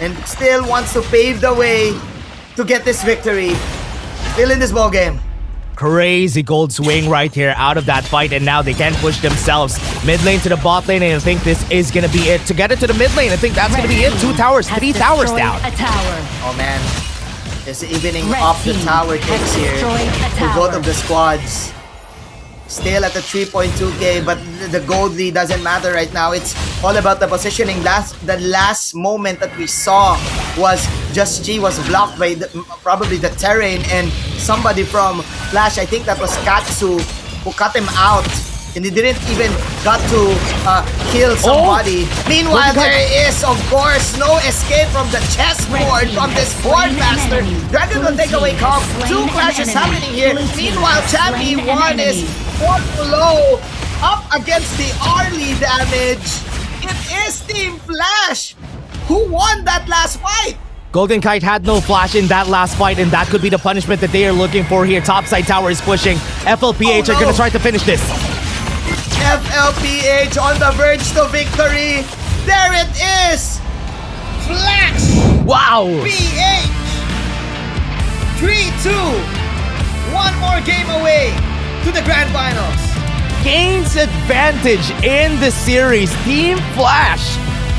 and still wants to pave the way to get this victory. Still in this ball game. Crazy gold swing right here out of that fight, and now they can push themselves mid lane to the bot lane, and I think this is gonna be it. To get it to the mid lane, I think that's gonna be it. 2 towers, 3 towers down. Oh man, it's evening off the tower things here for both of the squads. Still at the 3.2k, but the gold lead doesn't matter right now. It's all about the positioning. The last moment that we saw was Just G was blocked by probably the terrain, and somebody from Flash, I think that was Katsu, who cut him out, and he didn't even got to kill somebody. Meanwhile, there is, of course, no escape from the chessboard from this board master. Dragon will take away Comp. 2 clashes happening here. Meanwhile, Chami 1 is 4 below, up against the early damage. It is Team Flash who won that last fight. Golden Kite had no flash in that last fight, and that could be the punishment that they are looking for here. Topside tower is pushing. FLPH are gonna try to finish this. FLPH on the verge to victory. There it is. Flash. Wow. PH. 3-2. one more game away to the grand finals. Gains advantage in the series. Team Flash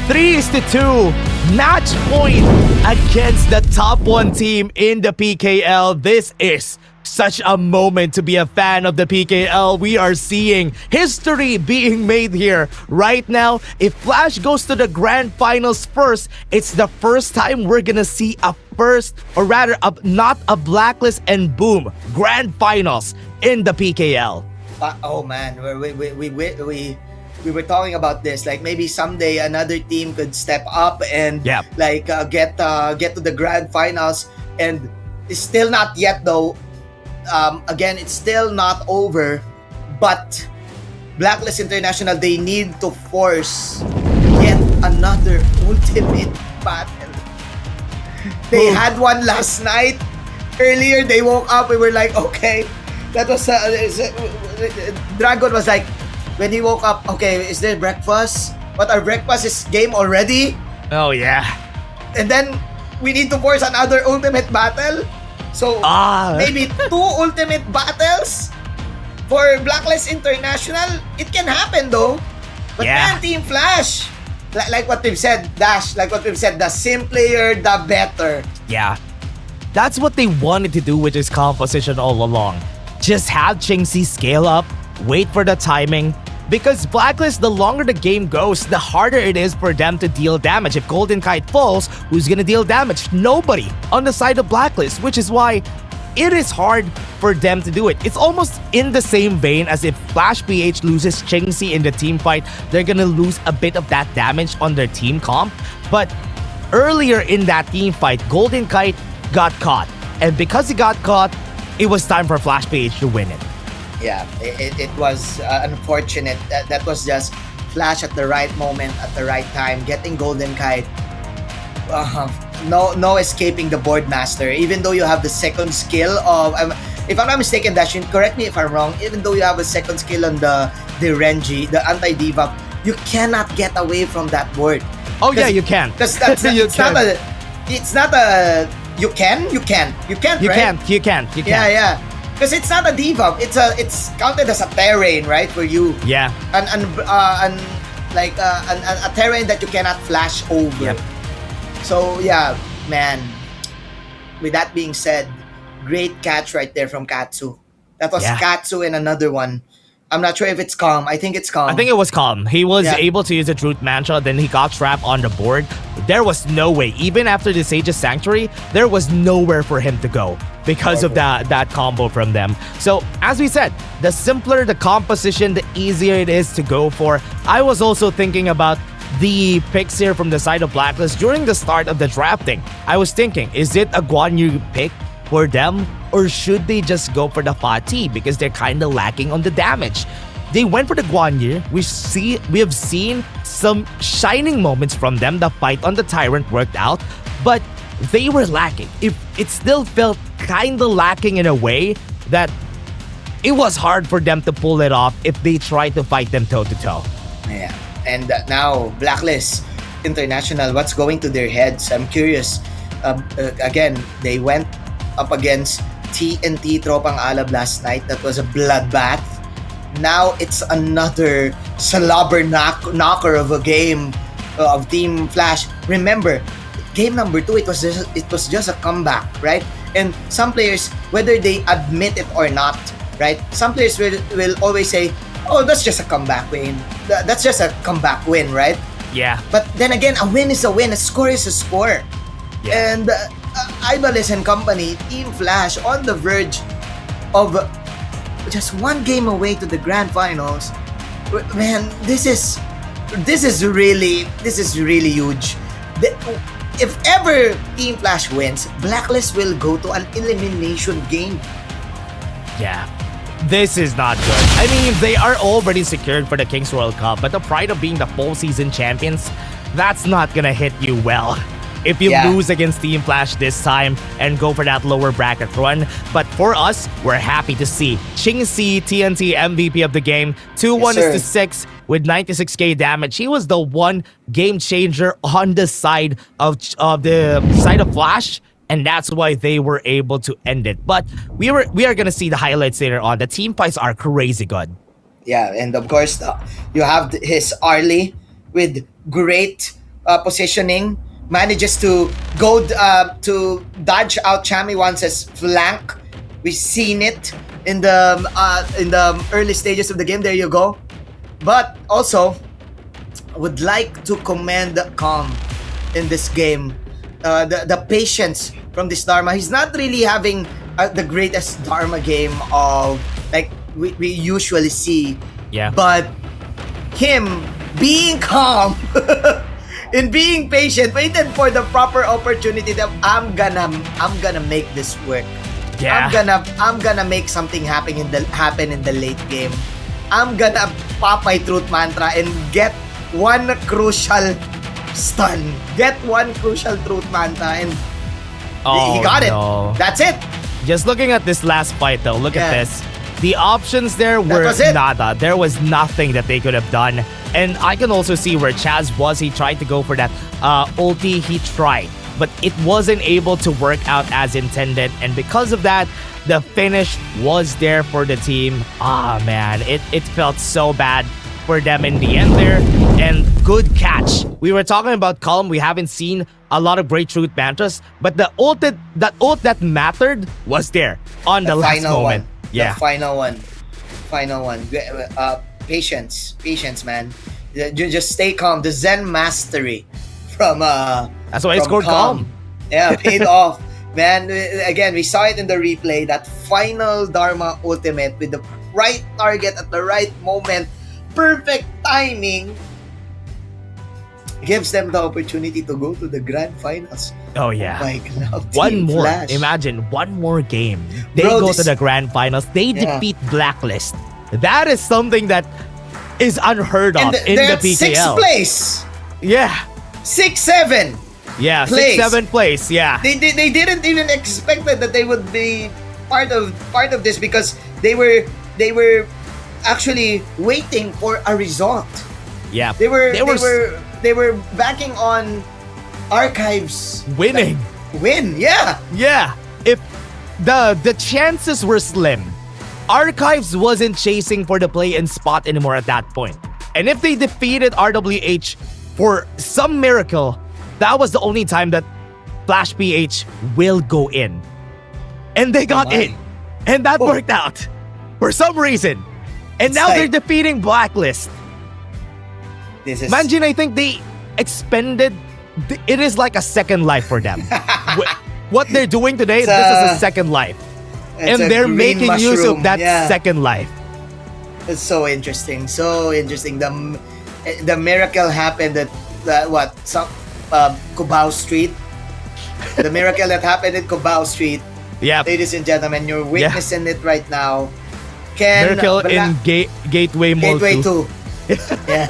3-2 match point against the top 1 team in the PKL. This is such a moment to be a fan of the PKL. We are seeing history being made here right now. If Flash goes to the grand finals first, it's the first time we're gonna see a first, or rather not a blacklist and boom grand finals in the PKL. Oh man, we were talking about this. Like maybe someday another team could step up and like get to the grand finals, and it's still not yet though. Again, it's still not over, but Blacklist International, they need to force yet another ultimate battle. They had one last night. Earlier, they woke up. We were like, okay, that was Dragon was like, when he woke up, okay, is there breakfast? But our breakfast is game already. Oh yeah. And then we need to force another ultimate battle. So maybe 2 ultimate battles for Blacklist International. It can happen though. But man, Team Flash, like what we've said, Dash, like what we've said, the simpler, the better. Yeah. That's what they wanted to do with this composition all along. Just have Chingsi scale up, wait for the timing. Because Blacklist, the longer the game goes, the harder it is for them to deal damage. If Golden Kite falls, who's gonna deal damage? Nobody on the side of Blacklist, which is why it is hard for them to do it. It's almost in the same vein as if Flash PH loses Chingsi in the team fight, they're gonna lose a bit of that damage on their team comp. But earlier in that team fight, Golden Kite got caught. And because he got caught, it was time for Flash PH to win it. Yeah, it was unfortunate. That was just Flash at the right moment, at the right time, getting Golden Kite. No escaping the board master. Even though you have the second skill of, if I'm not mistaken, Dashin, correct me if I'm wrong. Even though you have a second skill on the Renji, the anti-debuff, you cannot get away from that board. Oh yeah, you can. Because that's it's not a. You can't. Right? You can't. Yeah. Because it's not a debuff. It's counted as a terrain, right? For you. Yeah. A terrain that you cannot flash over. Yep. So yeah, man. With that being said, great catch right there from Katsu. That was Katsu and another one. I'm not sure if it's Calm. I think it's Calm. I think it was Calm. He was able to use a Truth Mantra, then he got trapped on the board. There was no way, even after the Sage's Sanctuary, there was nowhere for him to go because of that combo from them. So, as we said, the simpler the composition, the easier it is to go for. I was also thinking about the picks here from the side of Blacklist during the start of the drafting. I was thinking, is it a Guan Yu pick for them, or should they just go for the Fatih because they're kind of lacking on the damage? They went for the Guan Yu. We have seen some shining moments from them. The fight on the Tyrant worked out, but they were lacking. It still felt kind of lacking in a way that it was hard for them to pull it off if they tried to fight them toe to toe. Yeah, and now Blacklist International, what's going to their heads? I'm curious. Again, they went up against TNT Tropang Alab last night. That was a bloodbath. Now it's another slobber knocker of a game of Team Flash. Remember, game number 2, it was just a comeback, right? And some players, whether they admit it or not, right? Some players will always say, "Oh, that's just a comeback win. That's just a comeback win, right?" Yeah. But then again, a win is a win. A score is a score. Yeah. And Ibalis and company, Team Flash, on the verge of just one game away to the grand finals. Man, this is really huge. If ever Team Flash wins, Blacklist will go to an elimination game. Yeah. This is not good. I mean, they are already secured for the Kings World Cup, but the pride of being the full season champions, that's not gonna hit you well if you lose against Team Flash this time and go for that lower bracket run. But for us, we're happy to see Chingsi, TNT MVP of the game, 2-1-6 with 96k damage. He was the one game changer on the side of Flash. and that's why they were able to end it. But we are gonna see the highlights later on. The team fights are crazy good. Yeah, and of course, you have his Arlie with great positioning. Manages to go to dodge out Chami Wance's flank. We've seen it in the early stages of the game. There you go. But also, would like to commend Calm in this game. The patience from this Dharma. He's not really having the greatest Dharma game of like we usually see. Yeah. But him being calm and being patient, waited for the proper opportunity that I'm gonna make this work. Yeah. I'm gonna make something happen in the late game. I'm gonna pop my truth mantra and get one crucial stun. Get one crucial truth mantra and he got it. That's it. Just looking at this last fight though, look at this. The options there were nada. There was nothing that they could have done. And I can also see where Chaz was. He tried to go for that ulti. He tried. But it wasn't able to work out as intended. And because of that, the finish was there for the team. Ah, man. It felt so bad for them in the end there. And good catch. We were talking about Calm. We haven't seen a lot of great truth mantras. But the ult that mattered was there on the last moment. Yeah. The final one. Patience, man. Just stay calm. The Zen mastery from that's why I scored calm. Yeah, paid off, man. Again, we saw it in the replay. That final Dharma ultimate with the right target at the right moment, perfect timing, gives them the opportunity to go to the grand finals. Oh yeah. Oh my God. One more. Flash. Imagine one more game. They go to the grand finals. They defeat Blacklist. That is something that is unheard of in the PKL. 6th place. Yeah. 6-7. Yeah, place. 6-7 place. Yeah. They didn't even expect that they would be part of this because they were actually waiting for a result. Yeah. They were backing on Archives winning. Yeah. Yeah. If the chances were slim, Archives wasn't chasing for the play-in spot anymore at that point. And if they defeated RWH for some miracle, that was the only time that FLPH will go in. And they got in. And that worked out for some reason. And now they're defeating Blacklist. Imagine, I think they expended, it is like a second life for them. What they're doing today, this is a second life. And they're making use of that second life. It's so interesting. The miracle happened at Cubao Street. The miracle that happened at Cubao Street. Yeah. Ladies and gentlemen, you're witnessing it right now. Miracle in Gateway Mall 2. Yeah.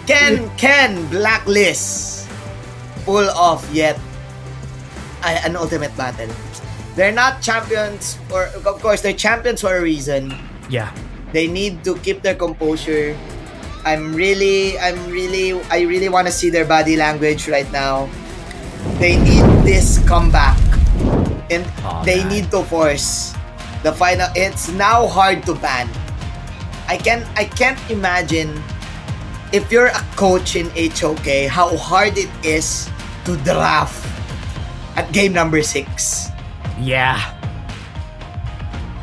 Can Blacklist pull off yet an ultimate battle? They're not champions, or of course they're champions for a reason. Yeah. They need to keep their composure. I really want to see their body language right now. They need this comeback, and they need to force the final. It's now hard to ban. I can't imagine if you're a coach in HOK how hard it is to draft at game number 6. Yeah.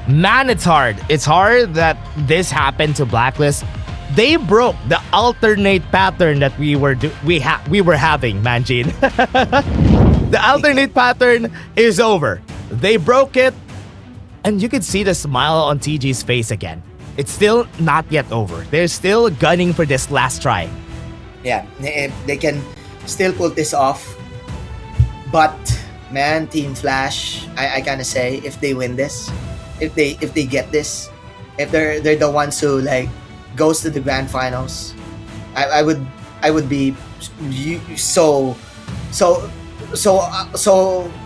Man, it's hard. It's hard that this happened to Blacklist. They broke the alternate pattern that we were having, Manjin. The alternate pattern is over. They broke it, and you can see the smile on TG's face again. It's still not yet over. They're still gunning for this last try. Yeah, they can still pull this off. But man, Team Flash, I gotta say, if they win this, if they get this, if they're the ones who like goes to the grand finals, I would be so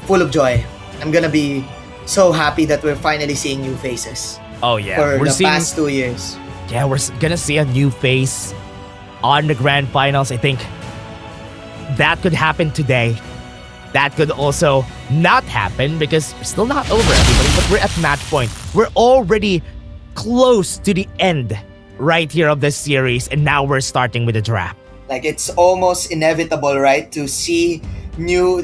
full of joy. I'm gonna be so happy that we're finally seeing new faces. Oh yeah, for the past 2 years. Yeah, we're gonna see a new face on the grand finals. I think that could happen today. that could also not happen because we're still not over, everybody, but we're at match point. We're already close to the end right here of this series, and now we're starting with the draft. Like, it's almost inevitable, right, to see new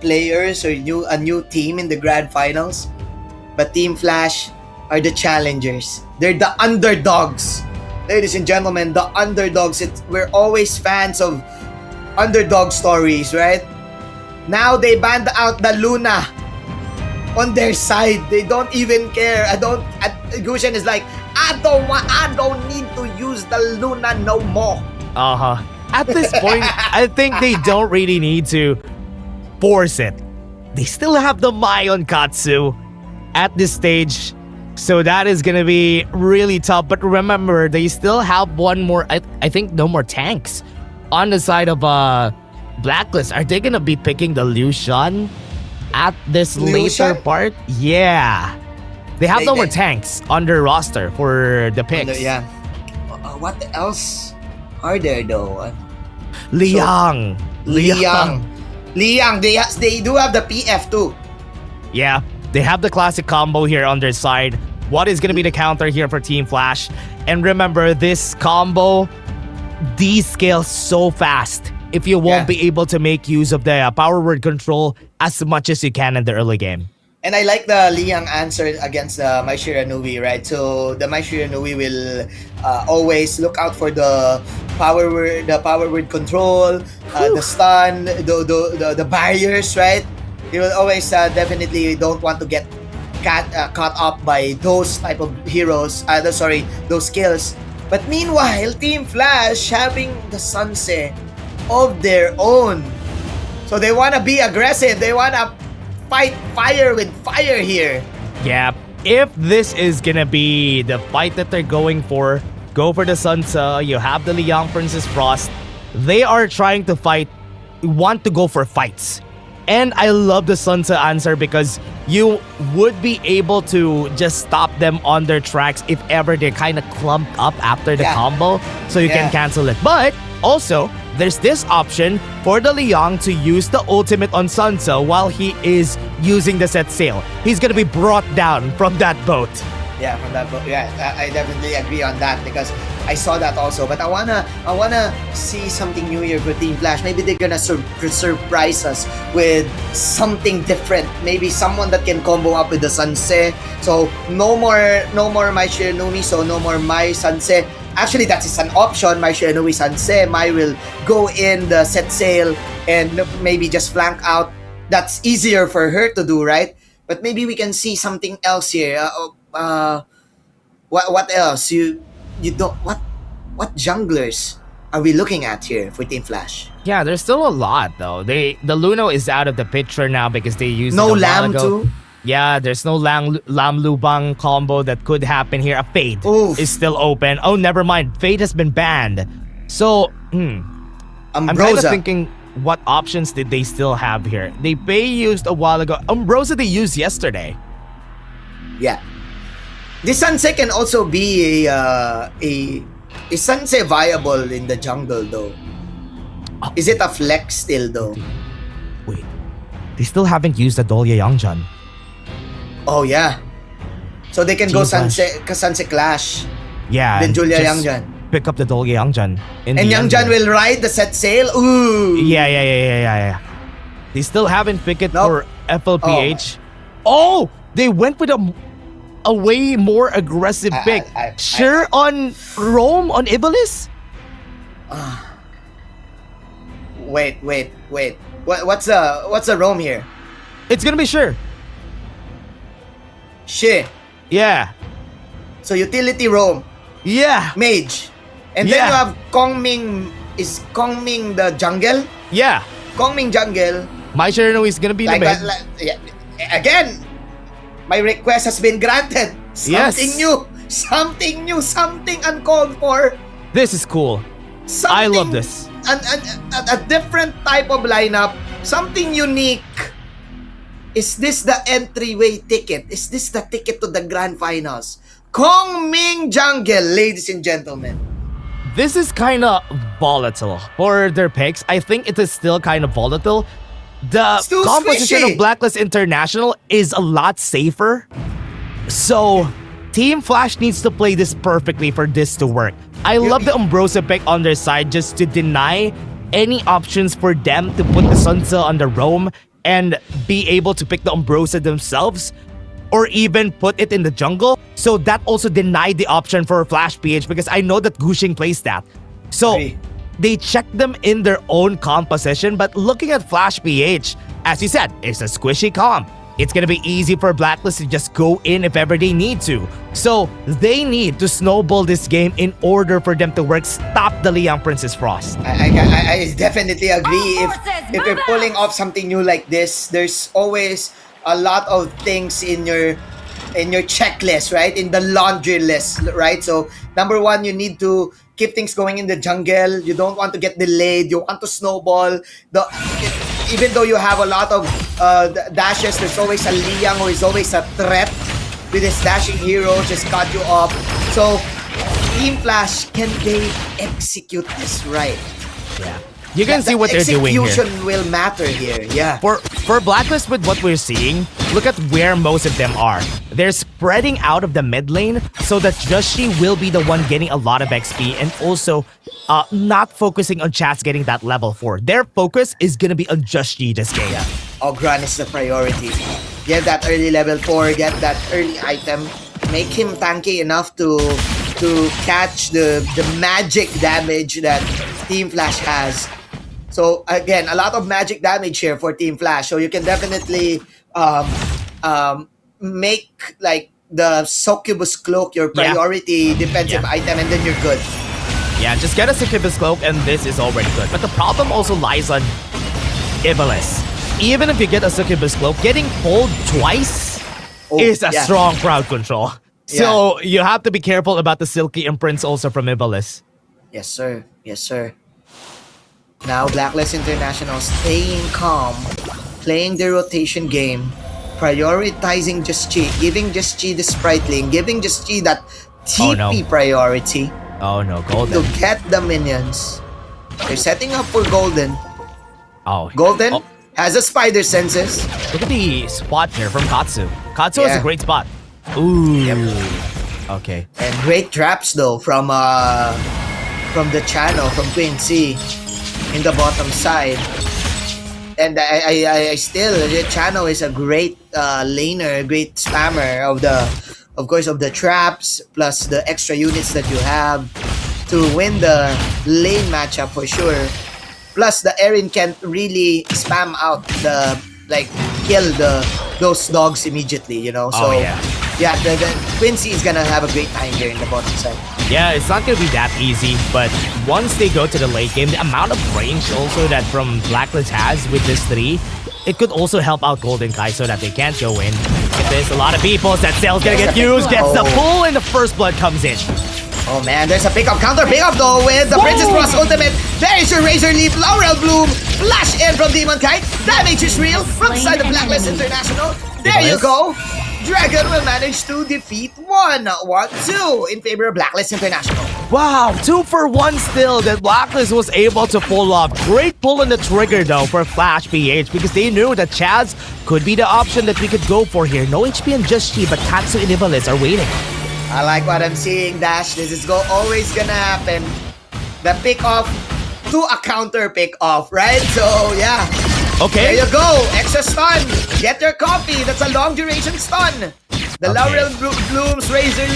players or a new team in the grand finals. But Team Flash are the challengers. They're the underdogs. Ladies and gentlemen, the underdogs. We're always fans of underdog stories, right? Now they banned out the Luna on their side. They don't even care. Gushen is like, I don't need to use the Luna no more. At this point, I think they don't really need to force it. They still have the Mai on Katsu at this stage, so that is gonna be really tough. But remember, they still have one more. I think no more tanks on the side of Blacklist. Are they gonna be picking the Lucian at this later part? Yeah, they have no more tanks on their roster for the picks. What else are there though? Liang. They do have the PF too. Yeah, they have the classic combo here on their side. What is going to be the counter here for Team Flash? And remember, this combo descales so fast if you won't be able to make use of the power word control as much as you can in the early game. And I like the Liang answer against the Mai Shiranui, right? So the Mai Shiranui will always look out for the power word control, the stun, the barriers, right? He will always definitely don't want to get caught up by those type of heroes. Those skills. But meanwhile, Team Flash having the Sanse of their own. So they want to be aggressive. They want to fight fire with fire here. Yeah, if this is gonna be the fight that they're going for, go for the Sansa. You have the Liang Princess Frost. They are trying to want to go for fights. And I love the Sansa answer because you would be able to just stop them on their tracks if ever they're kind of clumped up after the combo, so you can cancel it. But also, there's this option for the Liang to use the ultimate on Sansa while he is using the set sail. He's gonna be brought down from that boat. Yeah, from that boat. Yeah, I definitely agree on that because I saw that also. But I wanna see something new here for Team Flash. Maybe they're gonna surprise us with something different. Maybe someone that can combo up with the Sanse. So no more Mai Shiranui. So no more Mai Sanse. Actually, that is an option. Mai Shiranui Sanse. Mai will go in the set sail and maybe just flank out. That's easier for her to do, right? But maybe we can see something else here. What else? You don't what junglers are we looking at here for Team Flash? Yeah, there's still a lot though. The Luno is out of the picture now because they used no it a while Lamb ago. too. Yeah, there's no Lam Lubang combo that could happen here. A Fade is still open. Oh, never mind. Fade has been banned. So, I'm kind of thinking, what options did they still have here? They used a while ago. Umbrosa they used yesterday. Yeah. The Sanse can also be a Sanse viable in the jungle though. Is it a flex still though? Wait, they still haven't used the Dolya Yangjan. Oh yeah. So they can go Sanse Clash. Yeah. Then Julia just Yangjan. Pick up the Dolya Yangjan. And Yangjan will ride the set sail. Ooh. Yeah. They still haven't picked it for FLPH. Oh, they went with a way more aggressive pick. On Rome on Iblis? Wait. What's the Rome here? It's gonna be Sure. Yeah. So utility Rome. Yeah. Mage. And then you have Kongming. Is Kongming the jungle? Yeah. Kongming jungle. Mai Shiranui is gonna be the mid. Again, my request has been granted. Something new. Something uncalled for. This is cool. I love this. A different type of lineup. Something unique. Is this the entryway ticket? Is this the ticket to the grand finals? Kongming jungle, ladies and gentlemen. This is kind of volatile for their picks. I think it is still kind of volatile the too composition squishy. of Blacklist International is a lot safer. So, Team Flash needs to play this perfectly for this to work. I love the Umbrosa pick on their side just to deny any options for them to put the Sunsa on the roam and be able to pick the Umbrosa themselves or even put it in the jungle. So that also denied the option for Flash PH because I know that Gushing plays that. So they checked them in their own composition, but looking at Flash PH, as you said, it's a squishy comp. It's gonna be easy for Blacklist to just go in if ever they need to. So they need to snowball this game in order for them to work. Stop the Liang Princess Frost. I definitely agree. If you're pulling off something new like this, there's always a lot of things in your checklist, right? In the laundry list, right? So number one, you need to keep things going in the jungle. You don't want to get delayed. You want to snowball. Even though you have a lot of dashes, there's always a Liang who is always a threat with his dashing hero, just cut you off. So Team Flash, can they execute this right? Yeah. You can see what they're doing here. Execution will matter here, yeah. For Blacklist, with what we're seeing, look at where most of them are. They're spreading out of the mid lane so that Just She will be the one getting a lot of XP and also not focusing on Chats getting that level 4. Their focus is gonna be on Just She this game. Yeah. Ogran is the priority. Get that early level 4, get that early item, make him tanky enough to catch the magic damage that Team Flash has. So again, a lot of magic damage here for Team Flash. So you can definitely make like the Succubus Cloak your priority defensive item, and then you're good. Yeah, just get a Succubus Cloak and this is already good. But the problem also lies on Ivalice. Even if you get a Succubus Cloak, getting pulled twice is a strong crowd control. So you have to be careful about the Silky Imprints also from Ivalice. Yes, sir. Yes, sir. Now, Blacklist International staying calm, playing their rotation game, prioritizing Just Chi, giving Just Chi the Spriteling, giving Just Chi that TP priority. Oh no, Golden. To get the minions. They're setting up for Golden. Oh. Golden has a spider senses. Look at the spot here from Katsu. Katsu has a great spot. Ooh. Okay. And great traps though from the channel, from Quincy in the bottom side. And I still, the channel is a great laner, great spammer of the traps plus the extra units that you have to win the lane matchup for sure. Plus the Erin can't really spam out kill those dogs immediately, you know. So the Quincy is gonna have a great time here in the bottom side. Yeah, it's not gonna be that easy, but once they go to the late game, the amount of range also that from Blacklist has with this 3, it could also help out Golden Kai so that they can't go in. If there's a lot of people, that Cell's gonna get used, gets the pull, and the first blood comes in. Oh man, there's a pickup, counter pickup though with the Princess Frost ultimate. There is your Razor Leaf, Laurel Bloom, flash in from Demon Kite. Damage is real from the side of Blacklist International. There you go. Dragon will manage to defeat 1-2 in favor of Blacklist International. Wow, 2 for 1 still that Blacklist was able to pull off. Great pull on the trigger though for Flash PH because they knew that Chaz could be the option that we could go for here. No HP and Just Chi, but Katsu and Ivalice are waiting. I like what I'm seeing, Dash. This is always gonna happen. The pick off to a counter pick off, right? So yeah. Okay. There you go. Extra stun. Get your coffee. That's a long duration stun. The Laurel Bloom's Razor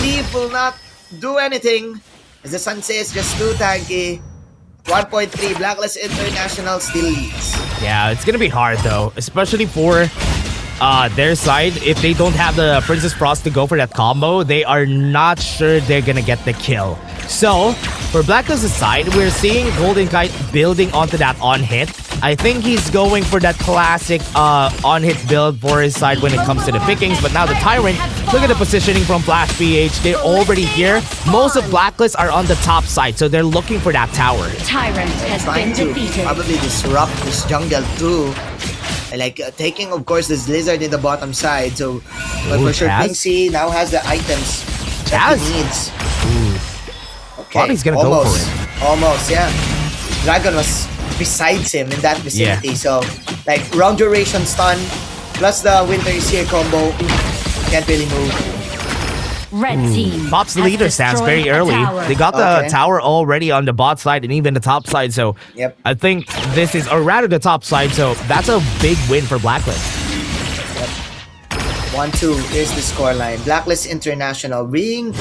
Leaf will not do anything. As the Sun says, just too tanky. 1.3. Blacklist International still leads. Yeah, it's gonna be hard though, especially for their side. If they don't have the Princess Frost to go for that combo, they are not sure they're gonna get the kill. So, for Blacklist's side, we're seeing Golden Kite building onto that on-hit. I think he's going for that classic on-hit build for his side when it comes to the pickings, but now the Tyrant, look at the positioning from Flash PH. They're already here. Most of Blacklist are on the top side, so they're looking for that tower. Tyrant has been defeated. Probably disrupt this jungle too. Like taking, of course, this lizard in the bottom side. So, but for sure, Quincy now has the items that he needs. Okay, he's gonna go for it. Almost, yeah. Dragon was besides him in that vicinity. So, like, round duration stun, plus the Winter is Here combo, can't really move. Red team. Bot's has leader stands very destroyed a early. tower. They got the Okay. tower already on the bot side and even the top side. So Yep. I think this is, or rather the top side. So that's a big win for Blacklist. 1-2 is the scoreline. Blacklist International being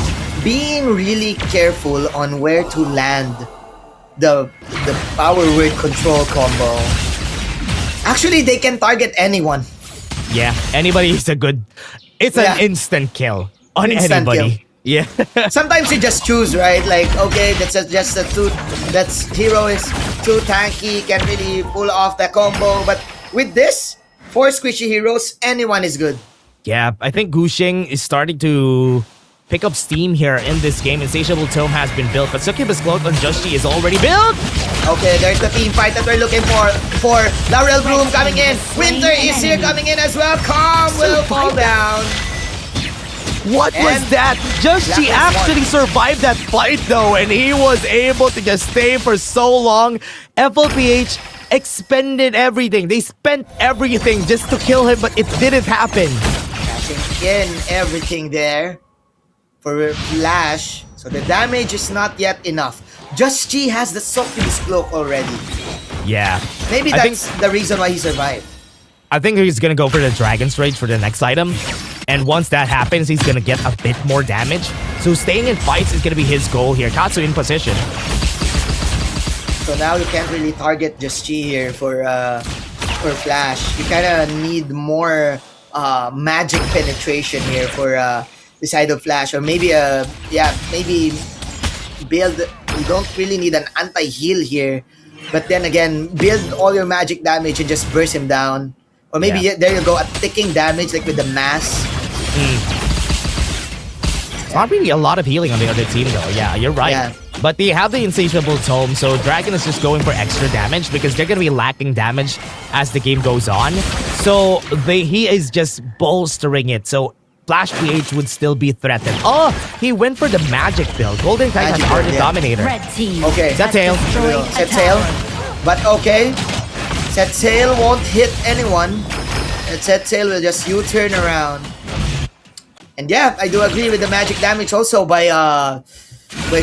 really careful on where to land the power word control combo. Actually, they can target anyone. Yeah, anybody is a good. It's an instant kill on Instant anybody. Yeah. Sometimes you just choose, right? Like, okay, just a two. That's hero is too tanky, can't really pull off the combo. But with this, 4 squishy heroes, anyone is good. Yeah, I think Gushing is starting to pick up steam here in this game. Insatiable Tome has been built, but Succubus Cloak on Justy is already built. Okay, there's the team fight that we're looking for Laurel Bloom coming in. Winter is here coming in as well. Calm will fall down. What was And that? Justy Blacklist actually survived that fight though, and he was able to just stay for so long. FLPH expended everything. They spent everything just to kill him, but it didn't happen. Cashing in everything there for Flash. So the damage is not yet enough. Just Chi has the Succubus Cloak already. Yeah. Maybe I that's the reason why he survived. I think he's gonna go for the Dragon's Rage for the next item. And once that happens, he's gonna get a bit more damage. So staying in fights is gonna be his goal here. Katsu in position. So now you can't really target Just Chi here for Flash. You kind of need more magic penetration here for the side of Flash, or maybe maybe build. You don't really need an anti-heal here, but then again, build all your magic damage and just burst him down. Or maybe there you go, a ticking damage like with the mass. Not really a lot of healing on the other team though. Yeah, you're right. Yeah. But they have the Insatiable Tome, so Dragon is just going for extra damage because they're gonna be lacking damage as the game goes on. So he is just bolstering it. So Flash PH would still be threatened. Oh, he went for the magic build. Golden Kite has Ardent Dominator. Red team. Okay. Set tail. Set sail. But okay. Set sail won't hit anyone. And set sail will just U-turn around. And yeah, I do agree with the magic damage also by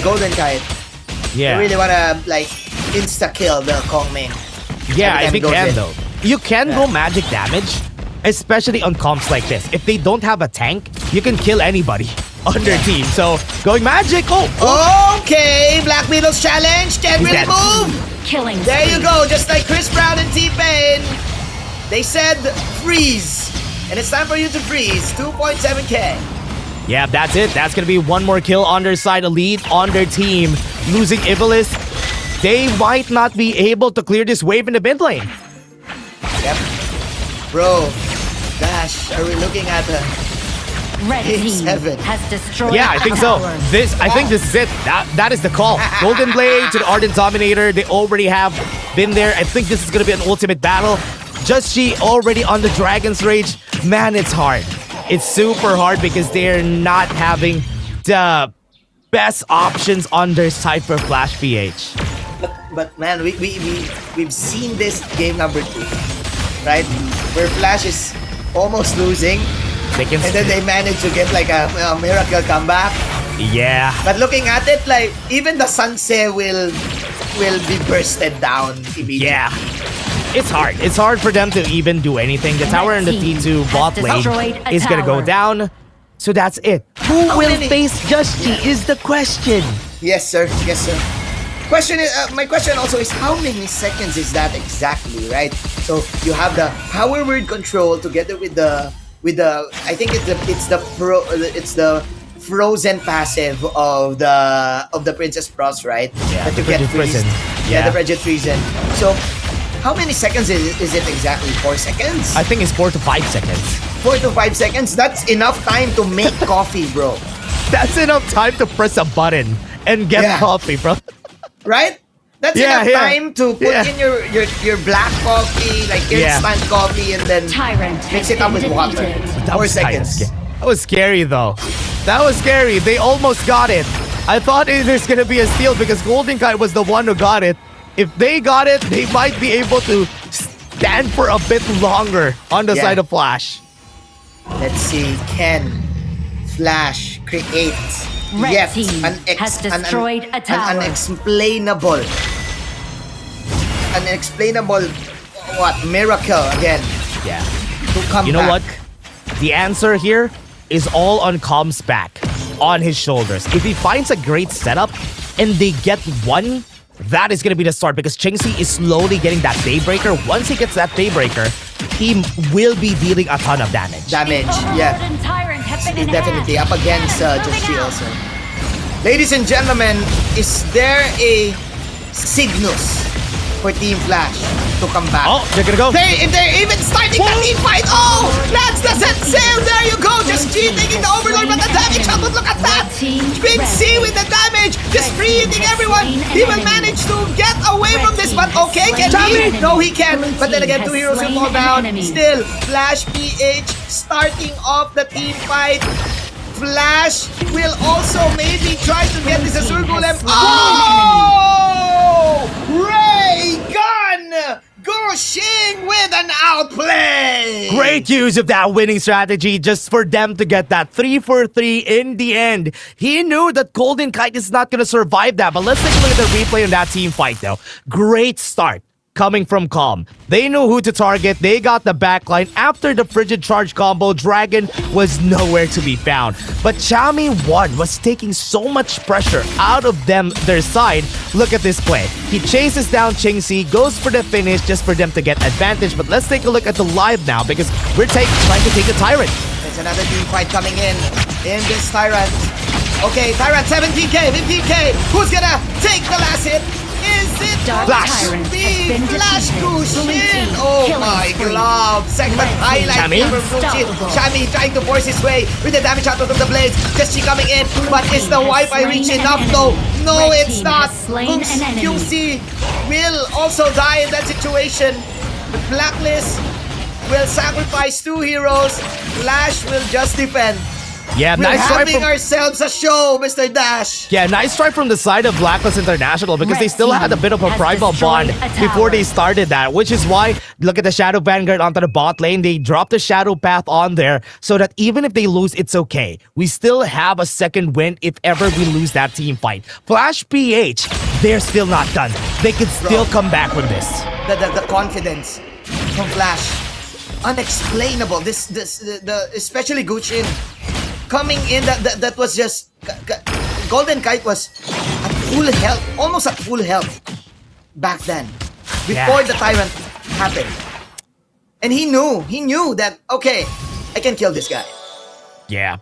Golden Kite. Yeah. You really wanna like insta kill the Kong Ming. Yeah, I Every time think it goes can in. though. You can go magic damage, especially on comps like this. If they don't have a tank, you can kill anybody on their team. So going magic. Okay, Black Beatles challenge. Can't really move. Killing. There you go, just like Chris Brown and T-Pain. They said freeze. And it's time for you to freeze. 2.7k. Yeah, that's it. That's going to be one more kill on their side, a lead on their team. Losing Ibelis, they might not be able to clear this wave in the mid lane. Yep. Bro, Dash, are we looking at a Red team 7? has destroyed. Yeah, I think so. a tower. I think this is it. That is the call. Golden Blade to the Ardent Dominator. They already have been there. I think this is going to be an ultimate battle. Just She already on the Dragon's Rage. Man, it's hard. It's super hard because they're not having the best options on their side for Flash PH. But man, we've seen this game number 2, right? Where Flash is almost losing, and then they manage to get like a miracle comeback. Yeah. But looking at it, like even the Sanse will be bursted down immediately. Yeah. It's hard. It's hard for them to even do anything. The tower in the T2 bot lane is going to go down. So that's it. Who will face Justy is the question. Yes, sir. Yes, sir. My question also is how many seconds is that exactly, right? So you have the power word control together with the I think it's the frozen passive of the Princess Pros, right? Yeah, that the you get Frigid freezed. Prison. Yeah, the Frigid Prison. So how many seconds is it exactly? 4 seconds? I think it's 4 to 5 seconds. 4 to 5 seconds? That's enough time to make coffee, bro. That's enough time to press a button and get coffee, bro. Right? That's enough time to put in your black coffee, like instant coffee, and then mix it up with water. That 4 was kinda seconds. That was scary, though. That was scary. They almost got it. I thought it was going to be a steal because Golden Kite was the one who got it. if they got it, they might be able to stand for a bit longer on the side of Flash. Let's see, can Flash create Red yet team has destroyed a tower. an unexplainable miracle again? Yeah. To come You know back. what? The answer here is all on Com's back, on his shoulders. If he finds a great setup and they get one, that is going to be the start because Chingsi is slowly getting that Daybreaker. Once he gets that Daybreaker, he will be dealing a ton of damage. Yeah. Definitely up against Just She also. Ladies and gentlemen, is there a Cygnus for Team Flash to come back? Oh, they're gonna go. They're even starting the team fight. Oh, that's the set sail. There you go. Just G taking the Overlord, but the damage output. Look at that. Big C with the damage. Just free hitting everyone. He will manage to get away from this, but okay, can he? No, he can't. But then again, 2 heroes will fall down. Still, Flash PH starting off the team fight. Flash will also maybe try to get this Azure Golem. Oh! Ray Gun! Gushing with an outplay! Great use of that winning strategy just for them to get that 3-for-3 in the end. He knew that Golden Kite is not going to survive that, but let's take a look at the replay on that team fight though. Great start coming from Calm. They knew who to target. They got the backline. After the Frigid Charge combo, Dragon was nowhere to be found. But Xiaomi 1 was taking so much pressure out of their side. Look at this play. He chases down Chingsi, goes for the finish just for them to get advantage. But let's take a look at the live now because we're trying to take the Tyrant. There's another team fight coming in this Tyrant. Okay, Tyrant 17k, 15k. Who's gonna take the last hit? Is it Flash? Flash Gushin? Oh my glove. Second highlight from Gushin. Shami trying to force his way with the damage out of the blades. Just she coming in, but is the Wi-Fi reach enough? No, it's not. QC will also die in that situation. The Blacklist will sacrifice 2 heroes. Flash will just defend. Yeah, We're nice try having from ourselves a show, Mr. Dash. Yeah, nice try from the side of Blacklist International because they still had a bit of a primal bond before they started that, which is why, look at the Shadow Vanguard onto the bot lane. They dropped the Shadow Path on there so that even if they lose, it's okay. We still have a second win if ever we lose that team fight. Flash PH, they're still not done. They can still come back from this. The confidence from Flash, unexplainable. Especially Guchin coming in. That was just Golden Kite was at full health, almost at full health back then, before the Tyrant happened, and he knew that okay, I can kill this guy. Yeah.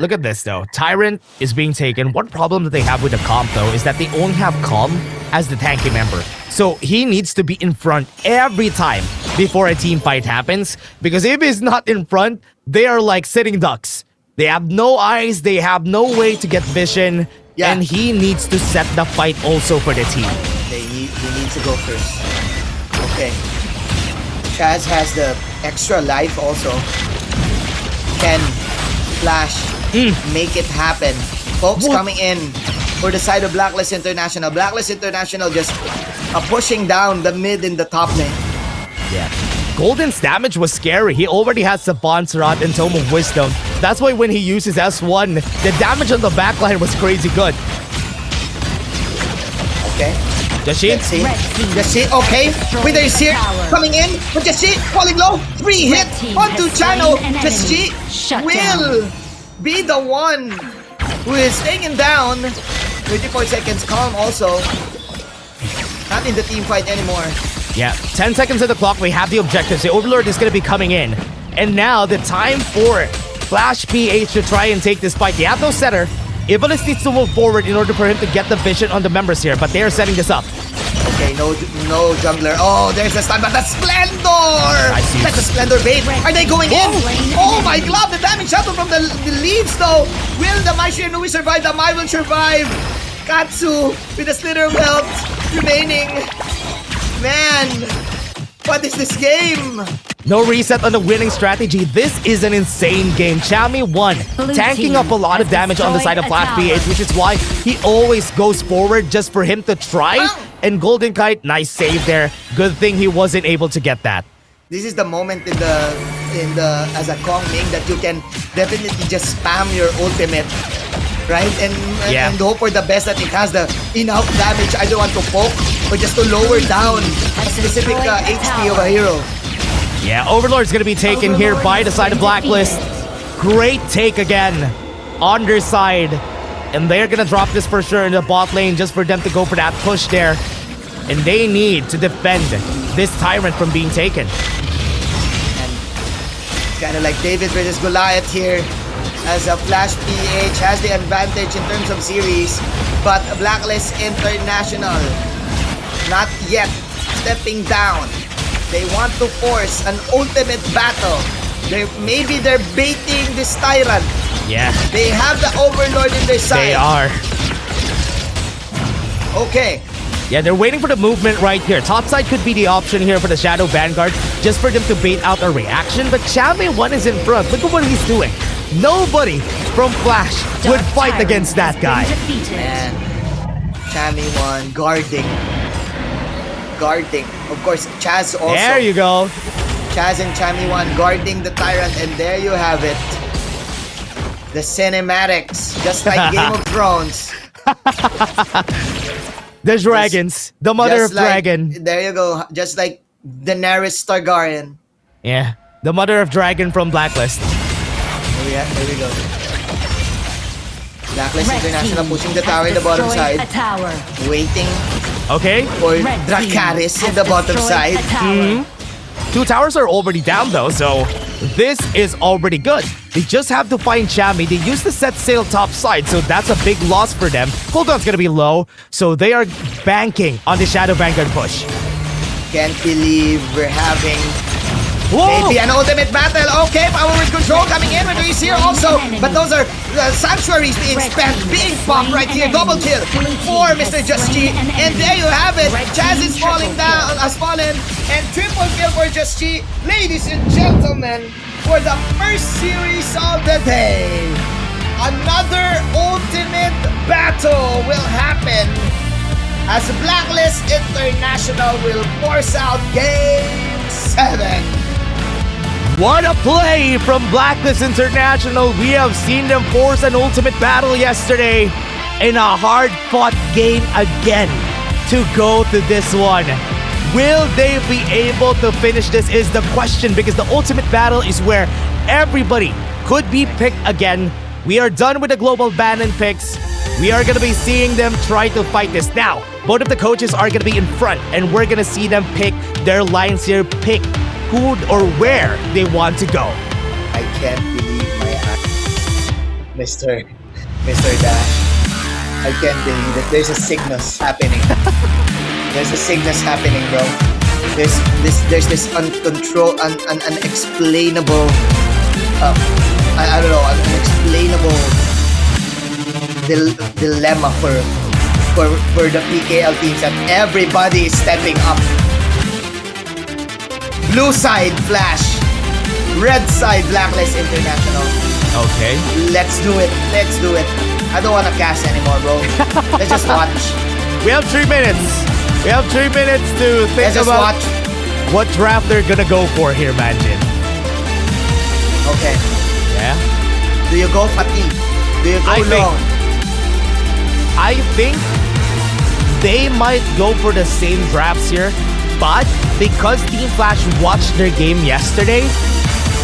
Look at this though. Tyrant is being taken. One problem that they have with the comp though is that they only have Calm as the tanky member. So he needs to be in front every time before a team fight happens. Because if he's not in front, they are like sitting ducks. They have no eyes, they have no way to get vision. And he needs to set the fight also for the team. He needs to go first. Okay. Chaz has the extra life also. Can Flash make it happen? Folks coming in for the side of Blacklist International. Blacklist International just pushing down the mid in the top lane. Yeah. Golden's damage was scary. He already has Savant's Rod and Tome of Wisdom. That's why when he uses S1, the damage on the backline was crazy good. Okay. Just she? Okay. With their Seer coming in. But Just she falling low. 3 hit onto Chano. Just she will be the one who is taken down. 34 seconds. Calm also. Not in the team fight anymore. Yeah, 10 seconds of the clock. We have the objectives. The Overlord is going to be coming in. And now the time for Flash PH to try and take this fight. They have no setter. Ivalis needs to move forward in order for him to get the vision on the members here. But they are setting this up. Okay, no jungler. Oh, there's a stun, but the Splendor! That's a Splendor bait. Are they going in? Oh my god, the damage shuttle from the leaves though. Will the Mai Shiranui survive? The Mai will survive. Katsu with a slither of health remaining. Man, what is this game? No reset on the winning strategy. This is an insane game. Xiaomi 1 tanking up a lot of damage on the side of Flash PH, which is why he always goes forward just for him to try And Golden Kite, nice save there. Good thing he wasn't able to get that. This is the moment in the as a Kong Ming that you can definitely just spam your ultimate, right? And hope for the best that it has the enough damage either want to poke or just to lower down a specific HP of a hero. Yeah, Overlord's gonna be taken here by the side of Blacklist. Great take again on their side. And they're gonna drop this for sure in the bot lane just for them to go for that push there. And they need to defend this Tyrant from being taken. Kind of like David versus Goliath here, as a Flash PH has the advantage in terms of series, but Blacklist International not yet stepping down. They want to force an ultimate battle. Maybe they're baiting this Tyrant. Yeah. They have the Overlord in their side. They are. Okay. Yeah, they're waiting for the movement right here. Topside could be the option here for the Shadow Vanguard, just for them to bait out a reaction, but Chame1 is in front. Look at what he's doing. Nobody from Flash would fight against that guy. Man, Chame1 guarding. Of course, Chaz also. There you go. Chaz and Chame1 guarding the Tyrant, and there you have it. The cinematics, just like Game of Thrones. The dragons. The mother of dragon. There you go. Just like Daenerys Targaryen. Yeah. The mother of dragon from Blacklist. Here we go. Blacklist International pushing the tower in the bottom side. Waiting Okay. for Dracarys in the bottom side. Mhm. 2 towers are already down though, so this is already good. They just have to find Chami. They use the set sail top side, so that's a big loss for them. Cooldown's gonna be low, so they are banking on the Shadow Vanguard push. Can't believe we're having maybe an ultimate battle. Okay, power with control coming in with Reese here also. But those are sanctuaries being spent, being popped right here. Double kill for Mr. Just G. And there you have it. Chaz is falling down, has fallen. And triple kill for Just G. Ladies and gentlemen, for the first series of the day, another ultimate battle will happen as Blacklist International will force out Game 7. What a play from Blacklist International. We have seen them force an ultimate battle yesterday in a hard-fought game again to go to this one. Will they be able to finish this is the question, because the ultimate battle is where everybody could be picked again. We are done with the global ban and picks. We are going to be seeing them try to fight this. Now, both of the coaches are going to be in front, and we're going to see them pick their lines here, pick who or where they want to go. I can't believe my eyes. Mr. Dash. I can't believe it. There's a sickness happening. There's a sickness happening, bro. There's this uncontrolled, unexplainable, I don't know, unexplainable dilemma for the PKL teams that everybody is stepping up. Blue side Flash, red side Blacklist International. Okay. Let's do it. I don't want to cast anymore, bro. Let's just watch. We have 3 minutes. We have 3 minutes to think about what draft they're gonna go for here, Manjin. Okay. Yeah. Do you go fatigue? Do you go long? I think they might go for the same drafts here, but because Team Flash watched their game yesterday,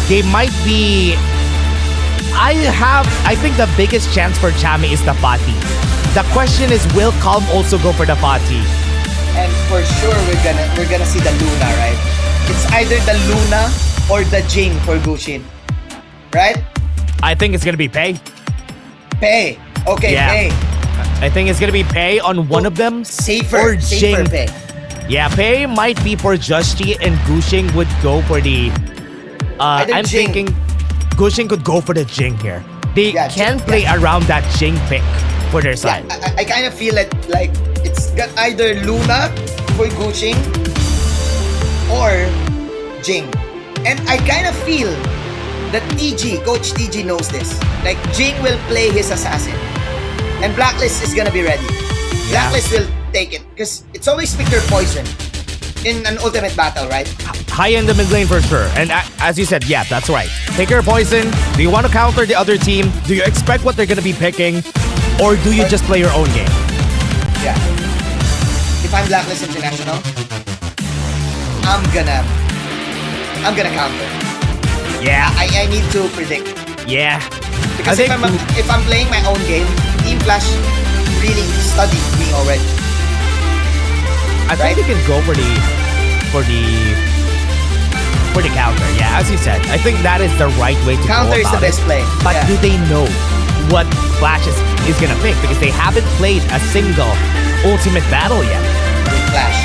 they might be... I think the biggest chance for Chami is the Fati. The question is, will Calm also go for the Fati? And for sure, we're gonna see the Luna, right? It's either the Luna or the Jing for Gushin, right? I think it's gonna be Pei. Pei. Okay, yeah. Pei. I think it's gonna be Pei on one of them. Safer Jing. Pei. Yeah, Pei might be for Justy, and Gushing would go for the... I'm Jing. thinking Gushing could go for the Jing here. They can play around that Jing pick for their side. Yeah, I kind of feel like it's got either Luna for Gushing or Jing. And I kind of feel that Coach TG knows this. Jing will play his assassin. And Blacklist is gonna be ready. Blacklist take it because it's always pick your poison in an ultimate battle, right? High in the mid lane for sure. And as you said, yeah, that's right. Pick your poison. Do you want to counter the other team? Do you expect what they're going to be picking? Or do you just play your own game? Yeah. If I'm Blacklist International, I'm gonna counter. Yeah. I need to predict. Yeah. Because if I'm playing my own game, Team Flash really studied me already. I think you can go for the counter. Yeah, as you said, I think that is the right way to Counter go is the about best it. play. But do they know what Flash is gonna pick? Because they haven't played a single ultimate battle yet. With Flash.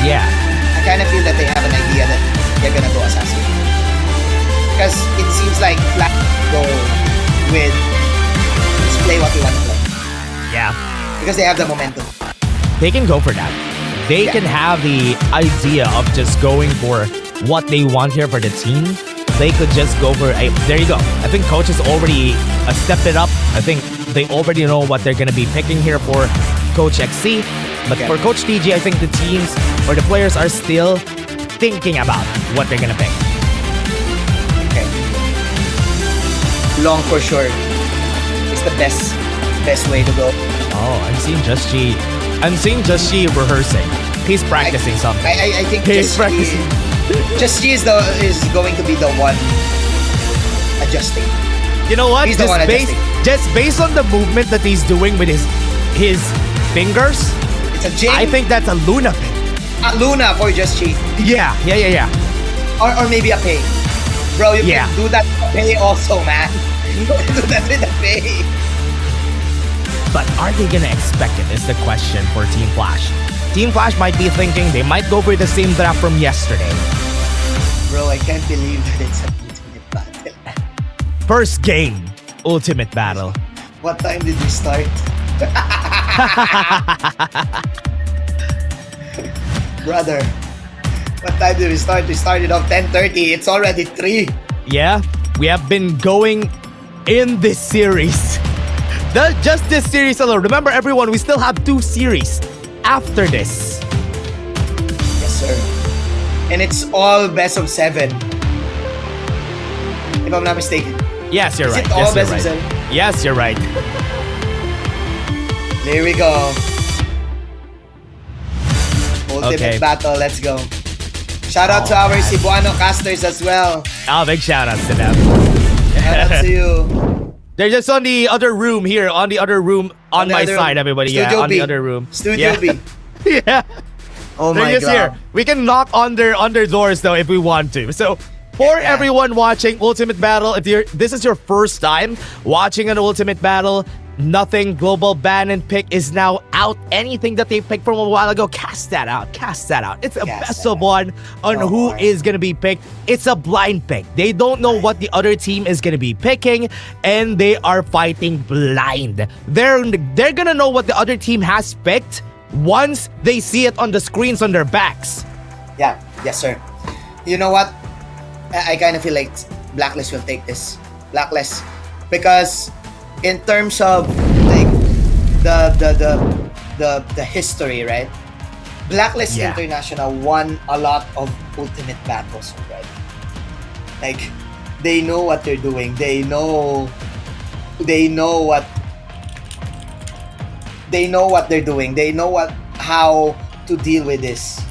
Yeah. I kind of feel that they have an idea that they're gonna go assassin. Because it seems like Flash go with just play what you want to play. Yeah. Because they have the momentum. They can go for that. They can have the idea of just going for what they want here for the team. They could just go for there you go. I think coach has already stepped it up. I think they already know what they're going to be picking here for Coach XC. But for Coach TG, I think the teams or the players are still thinking about what they're going to pick. Okay. Long for sure is the best way to go. Oh, I'm seeing Just G rehearsing. He's practicing something. I think he's practicing. Just G is going to be the one adjusting. You know what? He's the one adjusting. Just based on the movement that he's doing with his fingers, it's a Jing. I think that's a Luna pick. A Luna for Just G. Yeah. Or maybe a Pay. Bro, you can do that with a Pay also, man. You can do that with a Pay. But are they gonna expect it is the question for Team Flash. Team Flash might be thinking they might go for the same draft from yesterday. Bro, I can't believe that it's an ultimate battle. First game, ultimate battle. What time did we start? Brother, what time did we start? We started off 10:30. It's already 3. Yeah, we have been going in this series. Just this series alone. Remember, everyone, we still have 2 series after this. Yes, sir. And it's all best of 7. If I'm not mistaken. Yes, you're right. Is it all Yes, you're best of right. 7? Yes, you're right. There we go. Ultimate Okay. battle. Let's go. Shout out to our Cebuano casters as well. Oh, big shout outs to them. Shout out to you. They're just on the other room here, on the other room on my side, everybody. Studio on B. the other room. Studio B. Yeah. Oh my They're just god. here. We can knock on their doors though if we want to. So for everyone watching Ultimate Battle, if this is your first time watching an Ultimate Battle, nothing global ban and pick is now out. Anything that they picked from a while ago, cast that out. It's a best of one on who is gonna be picked. It's a blind pick. They don't know what the other team is gonna be picking, and they are fighting blind. They're gonna know what the other team has picked once they see it on the screens on their backs. Yeah, yes, sir. You know what? I kind of feel like Blacklist will take this. Blacklist. Because in terms of like the history, right? Blacklist International won a lot of ultimate battles already. Like they know what they're doing. They know what they're doing. They know how to deal with this.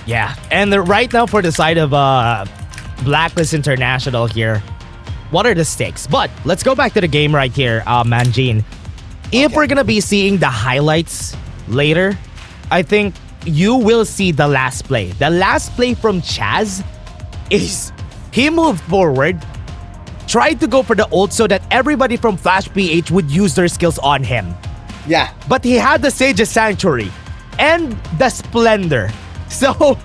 Yeah, and right now for the side of Blacklist International here, what are the stakes? But let's go back to the game right here, Manjin. If we're gonna be seeing the highlights later, I think you will see the last play. The last play from Chaz is he moved forward, tried to go for the ult so that everybody from Flash PH would use their skills on him. Yeah. But he had the Sage's Sanctuary and the Splendor. So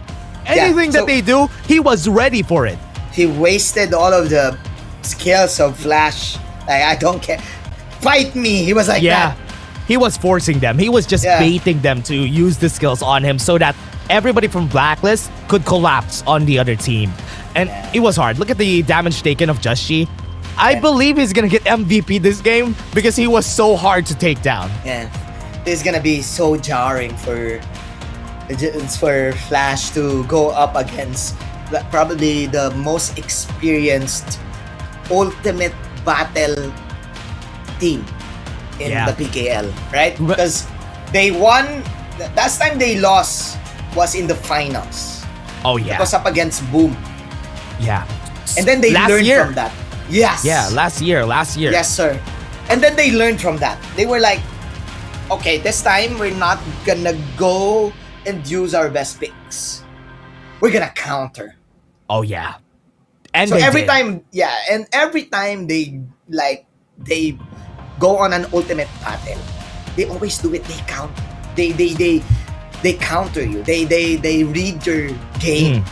anything that they do, he was ready for it. He wasted all of the skills of Flash. Like, I don't care. Fight me. He was like that. He was forcing them. He was just baiting them to use the skills on him so that everybody from Blacklist could collapse on the other team. And it was hard. Look at the damage taken of Justshi. I believe he's gonna get MVP this game because he was so hard to take down. Yeah. this is gonna be so jarring for Flash to go up against probably the most experienced ultimate battle team in the PKL, right? Because they won. Last time they lost was in the finals. Oh yeah. It was up against Boom. Yeah. And then they learned from that. Yes. Yeah, last year. Yes, sir. And then they learned from that. They were like, okay, this time we're not gonna go and use our best picks. We're gonna counter. Oh yeah. And so they every did. time they go on an ultimate battle, they always do it. They count. They counter you. They read your game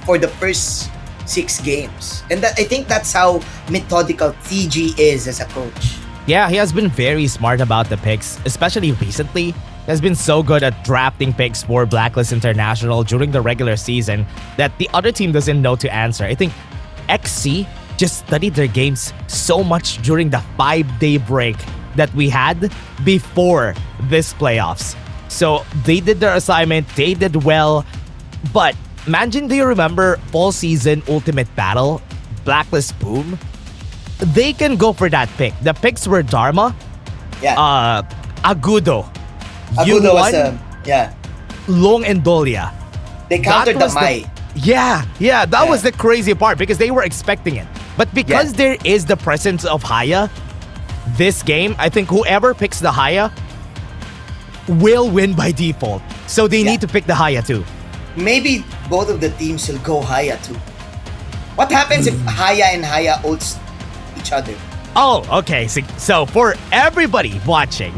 for the first 6 games, and I think that's how methodical TG is as a coach. Yeah, he has been very smart about the picks, especially recently. He has been so good at drafting picks for Blacklist International during the regular season that the other team doesn't know to answer. I think XC just studied their games so much during the 5-day break that we had before this playoffs. So they did their assignment, they did well, but imagine, do you remember fall season ultimate battle, Blacklist Boom? They can go for that pick. The picks were Dharma, Agudo, Agudo was Long and Dolia. They countered the Mai. That was the crazy part because they were expecting it. But because there is the presence of Haya, this game, I think whoever picks the Haya will win by default. So they need to pick the Haya too. Maybe both of the teams will go Haya too. What happens if Haya and Haya ults each other? Oh, okay. So for everybody watching,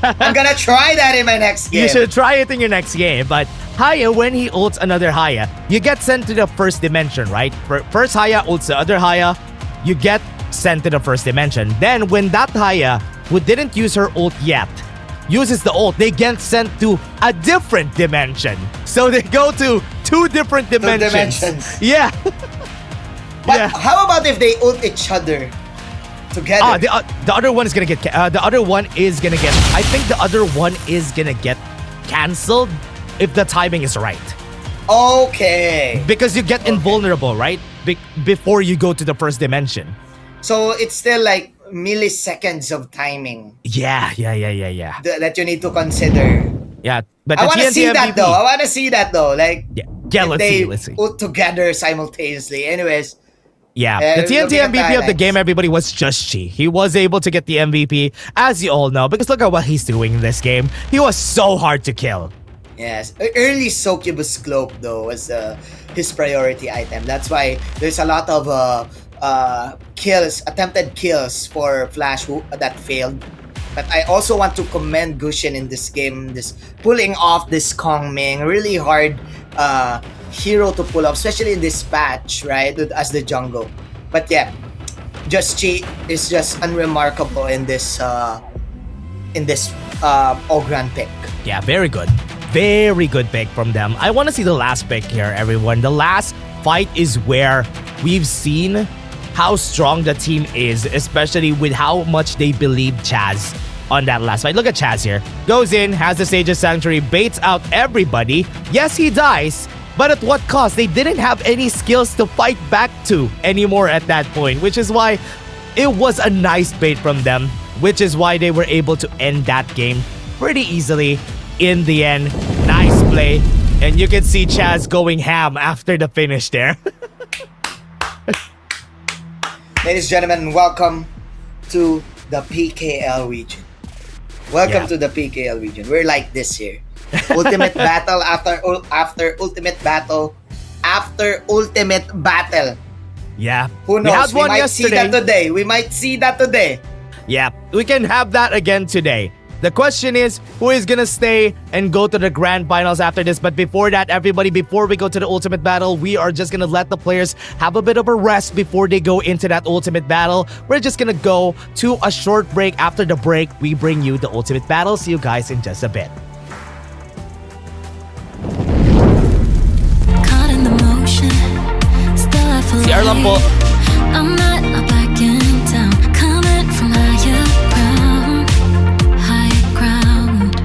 I'm gonna try that in my next game. You should try it in your next game. But Haya, when he ults another Haya, you get sent to the first dimension, right? First Haya ults the other Haya, you get sent to the first dimension. Then when that Haya, who didn't use her ult yet, uses the ult, they get sent to a different dimension. So they go to 2 different dimensions. Yeah. But how about if they ult each other together? The other one is gonna get. I think the other one is gonna get cancelled if the timing is right. Okay. Because you get invulnerable, right? Before you go to the first dimension. So it's still like milliseconds of timing. Yeah. That you need to consider. Yeah, but I want to see that though. Like, let's see. Ult together simultaneously. Anyways. Yeah, the TNT MVP of the game, everybody, was Just Chi. He was able to get the MVP, as you all know, because look at what he's doing in this game. He was so hard to kill. Yes, early Succubus Cloak though was his priority item. That's why there's a lot of attempted kills for Flash that failed. But I also want to commend Gushin in this game, this pulling off this Kong Ming, really hard hero to pull off, especially in this patch, right, as the jungle. But yeah, Just Chi is just unremarkable in this Ogran pick. Yeah, very good. Very good pick from them. I want to see the last pick here, everyone. The last fight is where we've seen how strong the team is, especially with how much they believe Chaz on that last fight. Look at Chaz here. Goes in, has the Sage's Sanctuary, baits out everybody. Yes, he dies, but at what cost? They didn't have any skills to fight back to anymore at that point, which is why it was a nice bait from them, which is why they were able to end that game pretty easily in the end. Nice play. And you can see Chaz going ham after the finish there. Ladies and gentlemen, welcome to the PKL region. Welcome to the PKL region. We're like this here. Ultimate battle after ultimate battle after ultimate battle. Yeah. Who knows? We might see that today. Yeah, we can have that again today. The question is, who is gonna stay and go to the grand finals after this? But before that, everybody, before we go to the ultimate battle, we are just gonna let the players have a bit of a rest before they go into that ultimate battle. We're just gonna go to a short break. After the break, we bring you the ultimate battle. See you guys in just a bit. Caught in the motion, still I feel like I'm not back in town, coming from higher ground.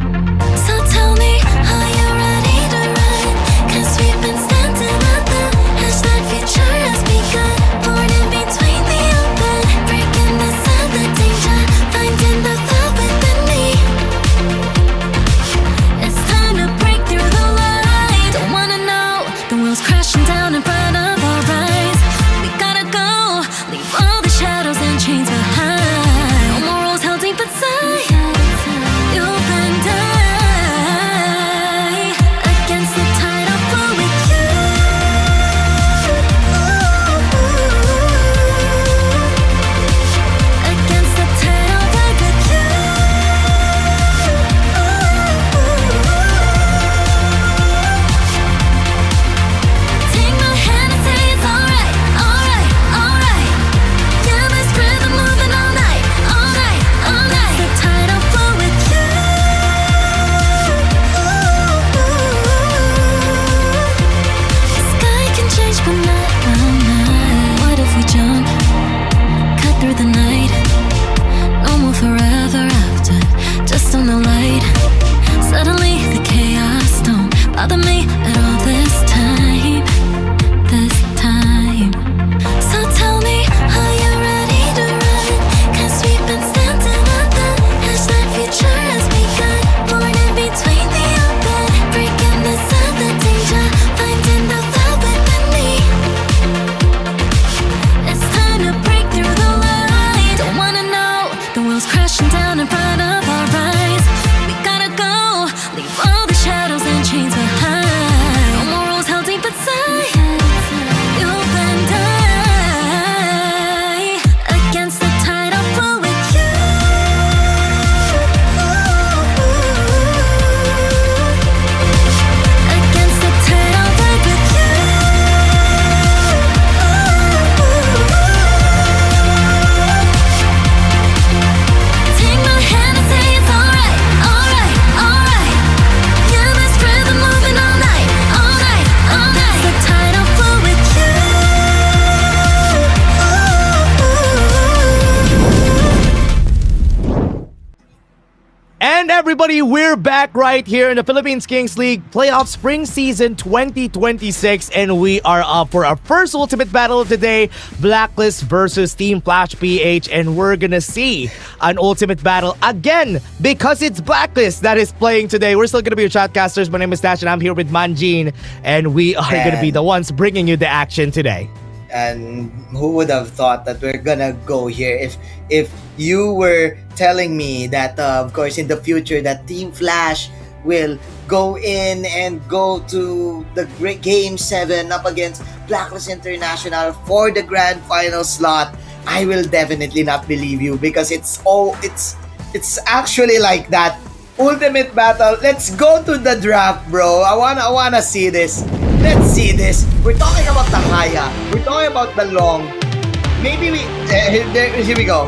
everybody, we're back right here in the Philippines Kings League Playoff Spring Season 2026, and we are up for our first ultimate battle of the day, Blacklist versus Team Flash PH, and we're gonna see an ultimate battle again because it's Blacklist that is playing today. We're still gonna be your chatcasters. My name is Dash, and I'm here with Manjin, and we are gonna be the ones bringing you the action today. And who would have thought that we're gonna go here if you were telling me that of course in the future that Team Flash will go in and go to the great Game 7 up against Blacklist International for the grand final slot, I will definitely not believe you because it's actually like that. Ultimate battle. Let's go to the draft, bro. I wanna see this. Let's see this. We're talking about the Haya. We're talking about the long. Maybe we here we go.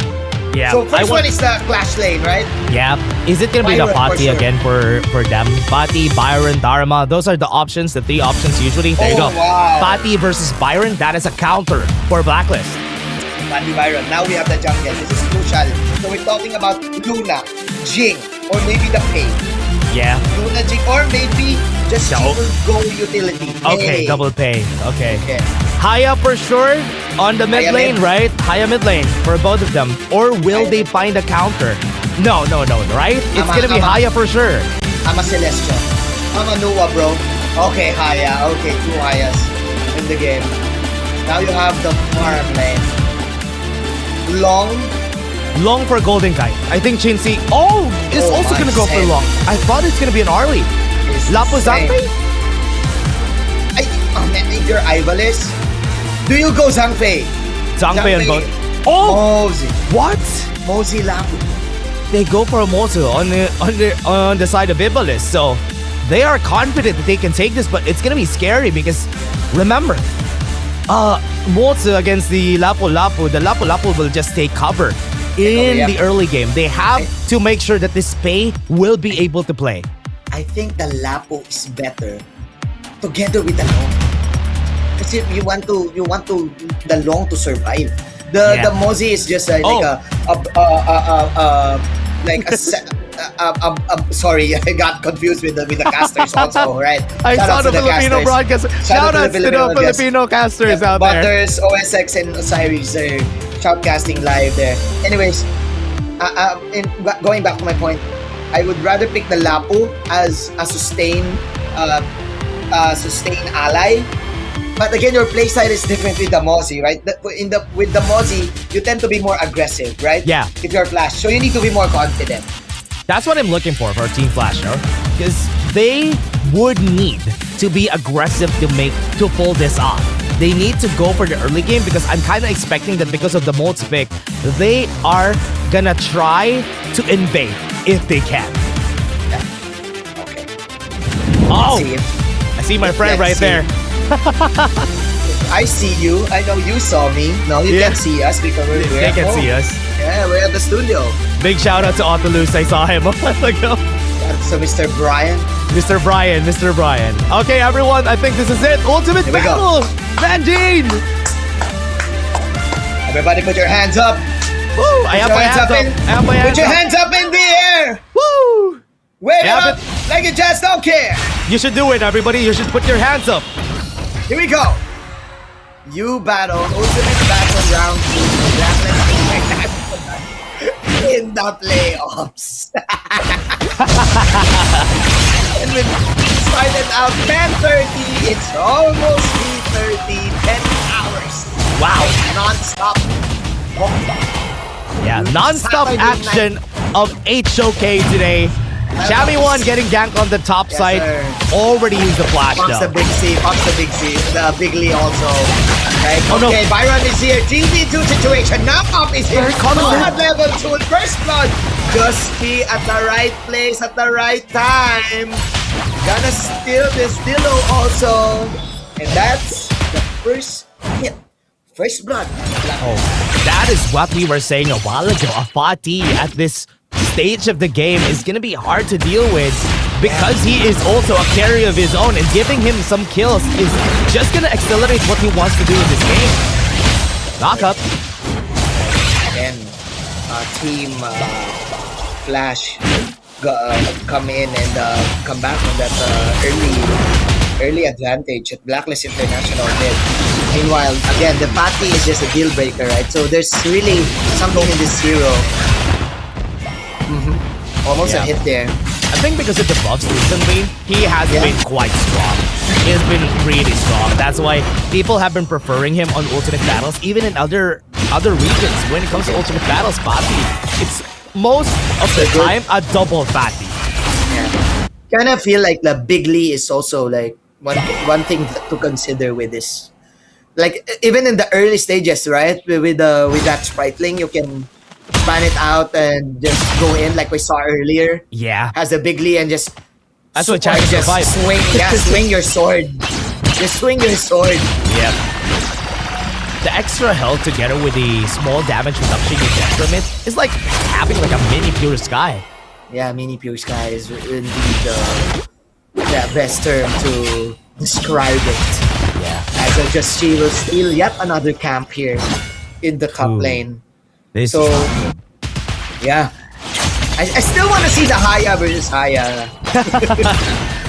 Yeah. So first one is the Clash Lane, right? Yeah. Is it gonna be the Byron, for Fati sure. again for them? Fati, Byron, Dharma. Those are the options, the three options usually. There you go. Wow. Fati versus Byron. That is a counter for Blacklist. Fati Byron. Now we have the jungle. This is crucial. So we're talking about Luna, Jing, or maybe the Pay. Yeah. Luna, Jing, or maybe just No. will go utility. Okay, Hey. double pay. Okay. Haya for sure on the mid Haya lane, mid. right? Haya mid lane for both of them. Or will they find a counter? No, right? It's gonna be Haya for sure. I'm a Celestial. I'm a Nua, bro. Okay, Haya. Okay, two Hayas in the game. Now you have the farm lane. Long for Golden Kite. I think Chinsi is Oh, also gonna go for insane. long. I thought it's gonna be an Arlie. Lapo Zangfei? If you're Ivalice, do you go Zhangfei? Zhangfei on both. Mozi. What? Mozi Lapu. They go for a Mozu on the side of Ibalis. So they are confident that they can take this, but it's gonna be scary because remember, Mozu against the Lapu Lapu will just take cover in the early game. They have to make sure that this Pei will be able to play. I think the Lapu is better together with the long. Kasi you want the long to survive. The Mozi is just like sorry, I got confused with the casters also, right? I Shout saw out the to Filipino casters. broadcast. Shout out to the Filipino casters out there. Butters, OSX, and Osiris are shoutcasting live there. Anyways, going back to my point, I would rather pick the Lapu as a sustain ally. But again, your playstyle is different with the Mozi, right? With the Mozi, you tend to be more aggressive, right? Yeah. If you're Flash, so you need to be more confident. That's what I'm looking for Team Flash, no? Because they would need to be aggressive to pull this off. They need to go for the early game because I'm kind of expecting that because of the Mold's pick, they are gonna try to invade if they can. Yeah. Okay. I see my friend right there. I see you. I know you saw me. No, you can't see us because we're They at can home. see us. Yeah, we're at the studio. Big shout out to Autolus. I saw him a while ago. So Mr. Brian. Mr. Brian. Okay, everyone, I think this is it. Ultimate Here we go. battle! Manjin! Everybody put your hands up. Woo! I have my hands up. Put your hands up in the air. Woo! Wave it up like you just don't care. You should do it, everybody. You should put your hands up. Here we go. You battle Ultimate Battle Round 2 in the playoffs. And we started out 10:30. It's almost 3:30. 10 hours. Wow. Non-stop. Yeah, non-stop Saturday action of HOK today. Shammy 1 getting ganked on the top side. sir. Already used the flash Pops the though. big C. The big Lee also. Right? Oh, no. Okay, Byron is here. 3v2 situation. Now up is here. Blood level 2. First blood. Just be at the right place at the right time. Gonna steal this Dillo also. And that's the first hit. First blood. Oh, that is what we were saying a while ago. A Fati at this stage of the game is going to be hard to deal with because he is also a carry of his own, and giving him some kills is just going to accelerate what he wants to do in this game. Knock up. Again, Team Flash come in and come back on that early advantage at Blacklist International did. Meanwhile, again, the Patty is just a deal breaker, right? So there's really something in this hero. Almost a hit there. I think because of the buffs recently, he has been quite strong. He has been really strong. That's why people have been preferring him on Ultimate Battles, even in other regions. When it comes to Ultimate Battles, Patty, it's most of the time a double Patty. Kind of feel like the Big Lee is also like one thing to consider with this. Like even in the early stages, right? With that Spriteling, you can span it out and just go in like we saw earlier. Yeah. Has a Big Lee and just that's what China survived. Swing your sword. Just swing your sword. Yep. The extra health together with the small damage reduction you get from it is like having like a mini Pure Sky. Yeah, mini Pure Sky is indeed the best term to describe it. Yeah. As she will steal yet another camp here in the top lane. So, yeah. I still want to see the Haya versus Haya.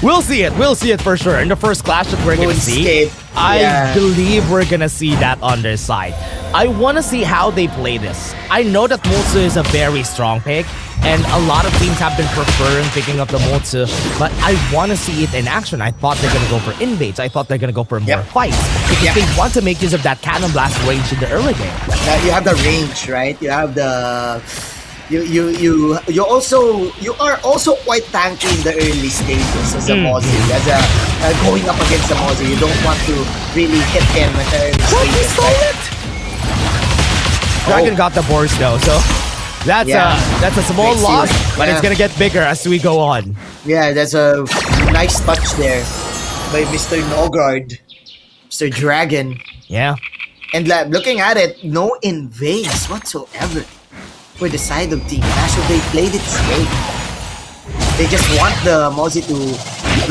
We'll see it for sure. In the first clash that we're gonna see, I believe we're gonna see that on their side. I want to see how they play this. I know that Motsu is a very strong pick, and a lot of teams have been preferring picking up the Motsu, but I want to see it in action. I thought they're gonna go for invades. I thought they're gonna go for more fights because they want to make use of that cannon blast range in the early game. You have the range, right? You have the you are also quite tanky in the early stages as a Mozzie. As a going up against the Mozzie, you don't want to really hit him at the early stages. Right? Dragon got the burst though, so that's a small loss, but it's gonna get bigger as we go on. Yeah, that's a nice touch there by Mr. Nogard, Mr. Dragon. Yeah. And looking at it, no invades whatsoever for the side of Team Clash. So they played it straight. They just want the Mozzie to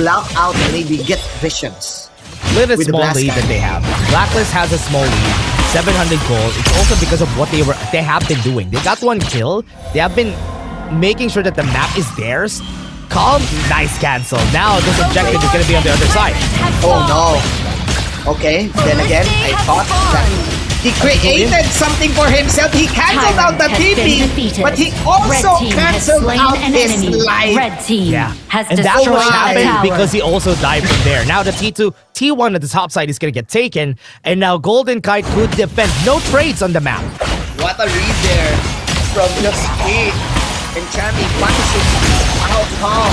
block out and maybe get visions. Look at the small lead that they have. Blacklist has a small lead, 700 gold. It's also because of what they have been doing. They got one kill. They have been making sure that the map is theirs. Calm, nice cancel. Now this objective is going to be on the other side. Oh no. Okay, then again, I thought that he created something for himself. He cancelled out the TP, but he also cancelled out his life. Red team And that was happened because he also died from there. Now the T1 at the top side is going to get taken, and now Golden Kite could defend. No trades on the map. What a read there from just me. And Chami punishing out Tom,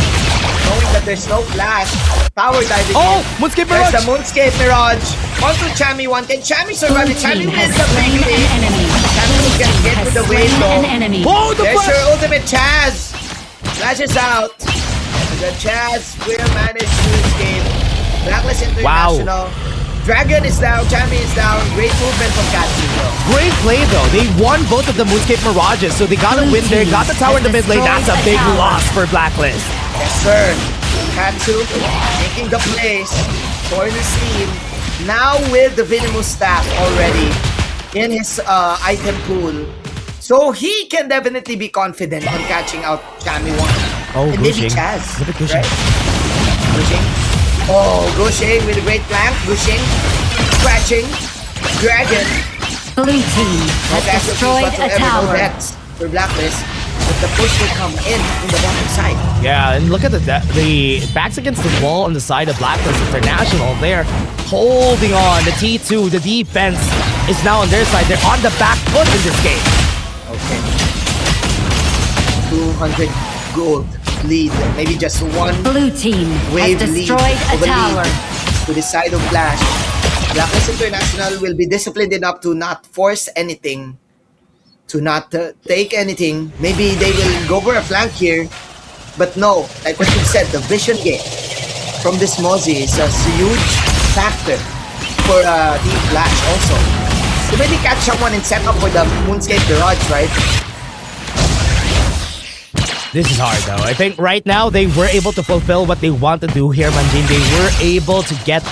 knowing that there's no flash. Power diving. Oh, Moonscape Mirage! There's the Moonscape Mirage. Onto Chami one. Can Chami survive it? Chami wins the big lead. Chami will get hit with the wave though. Oh, there's your ultimate Chaz. Flashes out. The Chaz will manage to escape. Blacklist International. Dragon is down, Chami is down. Great movement from Katsuno. Great play though. They won both of the Moonscape Mirages, so they got a win there, got the tower in the mid lane. That's a big loss for Blacklist. Yes, sir. Katsu making the plays for his team. Now with the Venomous staff already in his item pool. So he can definitely be confident on catching out Chami 1. Oh, and maybe Chaz. Look at Gushing. Right? Gushing. Oh, Gushing with a great flank. Gushing. Scratching. Dragon. Blue team has destroyed a tower. For Blacklist. But the push will come in the bottom side. Yeah, and look at the backs against the wall on the side of Blacklist International. They're holding on. The T2, the defense is now on their side. They're on the back foot in this game. Okay. 200 gold lead. Maybe just one Blue team wave has destroyed a tower. To the side of Flash. Blacklist International will be disciplined enough to not force anything. To not take anything. Maybe they will go for a flank here. But no, like what you said, the vision game from this Mozzie is a huge factor for Team Flash also. So maybe catch someone and set up for the Moonscape Mirage, right? This is hard though. I think right now they were able to fulfill what they want to do here, Manjin. They were able to get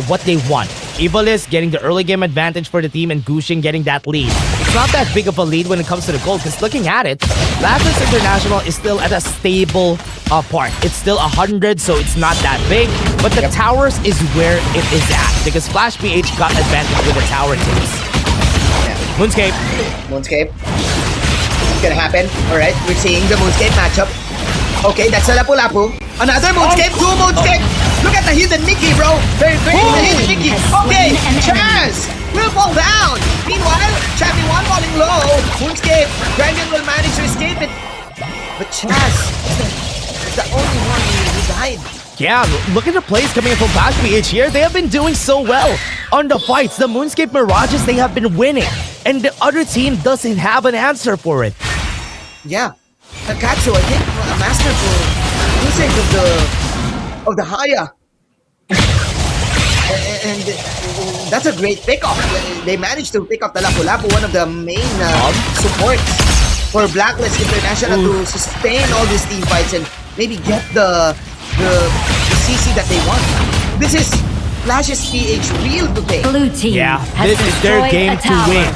what they want. Evilist getting the early game advantage for the team and Gushing getting that lead. It's not that big of a lead when it comes to the gold because looking at it, Blacklist International is still at a stable part. It's still 100, so it's not that big. But the towers is where it is at because Flash PH got advantage with the tower teams. Moonscape. It's gonna happen. Alright, we're seeing the Moonscape matchup. Okay, that's a Lapu-Lapu. Another Moonscape, two Moonscape. Look at the hidden Mickey, bro. Very the hidden Mickey. Okay, Chaz will fall down. Meanwhile, Champion 1 falling low. Moonscape, Dragon will manage to escape it. But Chaz is the only one who died. Yeah, look at the plays coming in from Flash PH here. They have been doing so well on the fights. The Moonscape Mirages, they have been winning. And the other team doesn't have an answer for it. Yeah. Katsu, I think, a masterful usage of the Haya. And that's a great pick-off. They managed to pick up the Lapu-Lapu, one of the main supports for Blacklist International to sustain all these team fights and maybe get the CC that they want. This is Flash's PH real today. Blue team this is their game to win,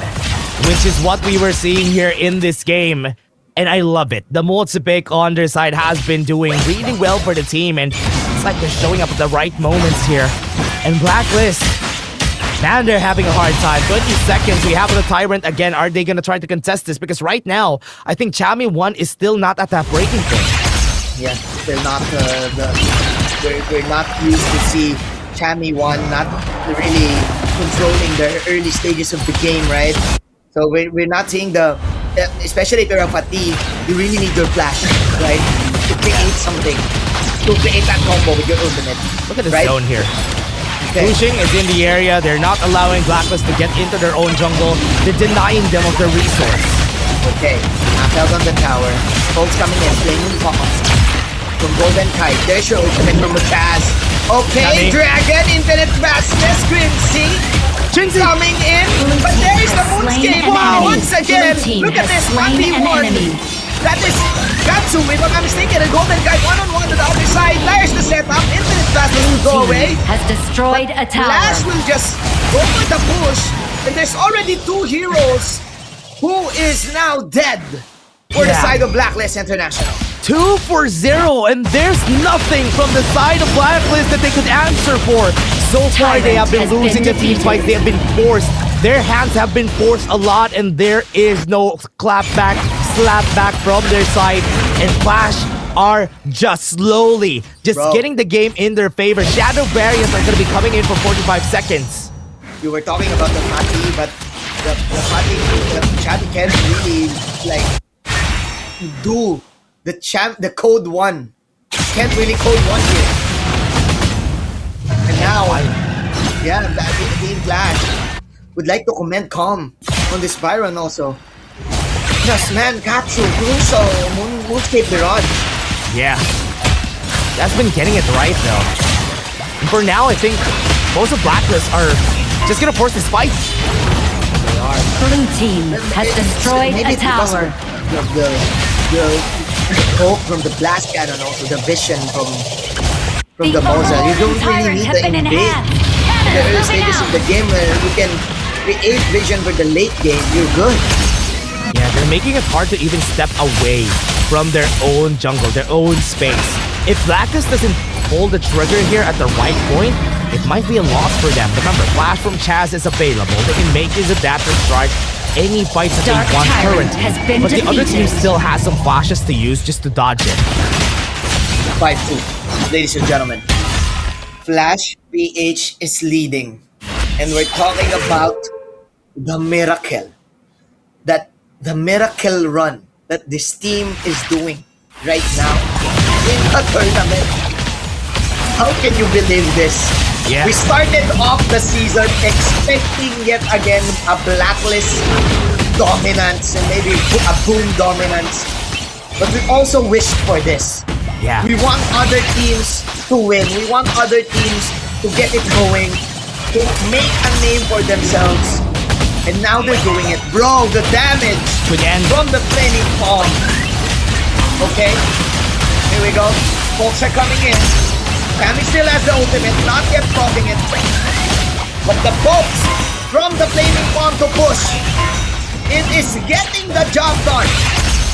which is what we were seeing here in this game. And I love it. The Multipick on their side has been doing really well for the team, and it's like they're showing up at the right moments here. And Blacklist, man, they're having a hard time. 20 seconds, we have the Tyrant again. Are they gonna try to contest this? Because right now, I think Chami 1 is still not at that breaking point. Yeah, they're not we're not used to see Chami 1 not really controlling the early stages of the game, right? So we're not seeing the, especially if you're a Fatih, you really need your flash, right? To create something, to create that combo with your ultimate. Look at the right? zone here. Okay. Pushing is in the area. They're not allowing Blacklist to get into their own jungle. They're denying them of their resource. Okay, knocked on the tower. Folks coming in, flaming pop from Golden Kite. There's your ultimate from Chaz. Okay, Dragon, Infinite Vastness, Grimsy coming in, but there's the Moonscape. Wow, once again, look at this, 1v1. That is Katsu, if I'm not mistaken, and Golden Kite one-on-one to the other side. There's the setup, Infinite Vastness will go away. Has destroyed a tower. Flash will just go for the push, and there's already two heroes who is now dead for the side of Blacklist International. 2 for 0, and there's nothing from the side of Blacklist that they could answer for. So far, they have been losing the team fights. They have been forced. Their hands have been forced a lot, and there is no slap back from their side. And Flash are just slowly getting the game in their favor. Shadow Barriers are going to be coming in for 45 seconds. You were talking about the Fatih, but the Fatih can't really do the code 1. Can't really code 1 here. And now, the Team Flash would like to comment calm on this Byron also. Yes, man, Katsu, Crucial, Moonscape Mirage. Yeah. That's been getting it right, though. And for now, I think most of Blacklist are just gonna force this fight. They are. Blue team has destroyed a tower. The hope from the blast cannon, also the vision from the Moza. You don't really need to invade the early stages of the game where you can create vision for the late game. You're good. Yeah, they're making it hard to even step away from their own jungle, their own space. If Blacklist doesn't pull the trigger here at the right point, it might be a loss for them. Remember, Flash from Chaz is available. They can make use of that to start any fights that they want currently. But the other team still has some flashes to use just to dodge it. 5-2, ladies and gentlemen. Flash PH is leading. And we're talking about the miracle. The miracle run that this team is doing right now in the tournament. How can you believe this? Yeah. We started off the season expecting yet again a Blacklist dominance and maybe a boom dominance. But we also wished for this. Yeah. We want other teams to win. We want other teams to get it going, to make a name for themselves. And now they're doing it. Bro, the damage from the flaming palm. Okay, here we go. Folks are coming in. Cammy still has the ultimate, not yet propping it. But the pokes from the flaming bomb to push. It is getting the job done.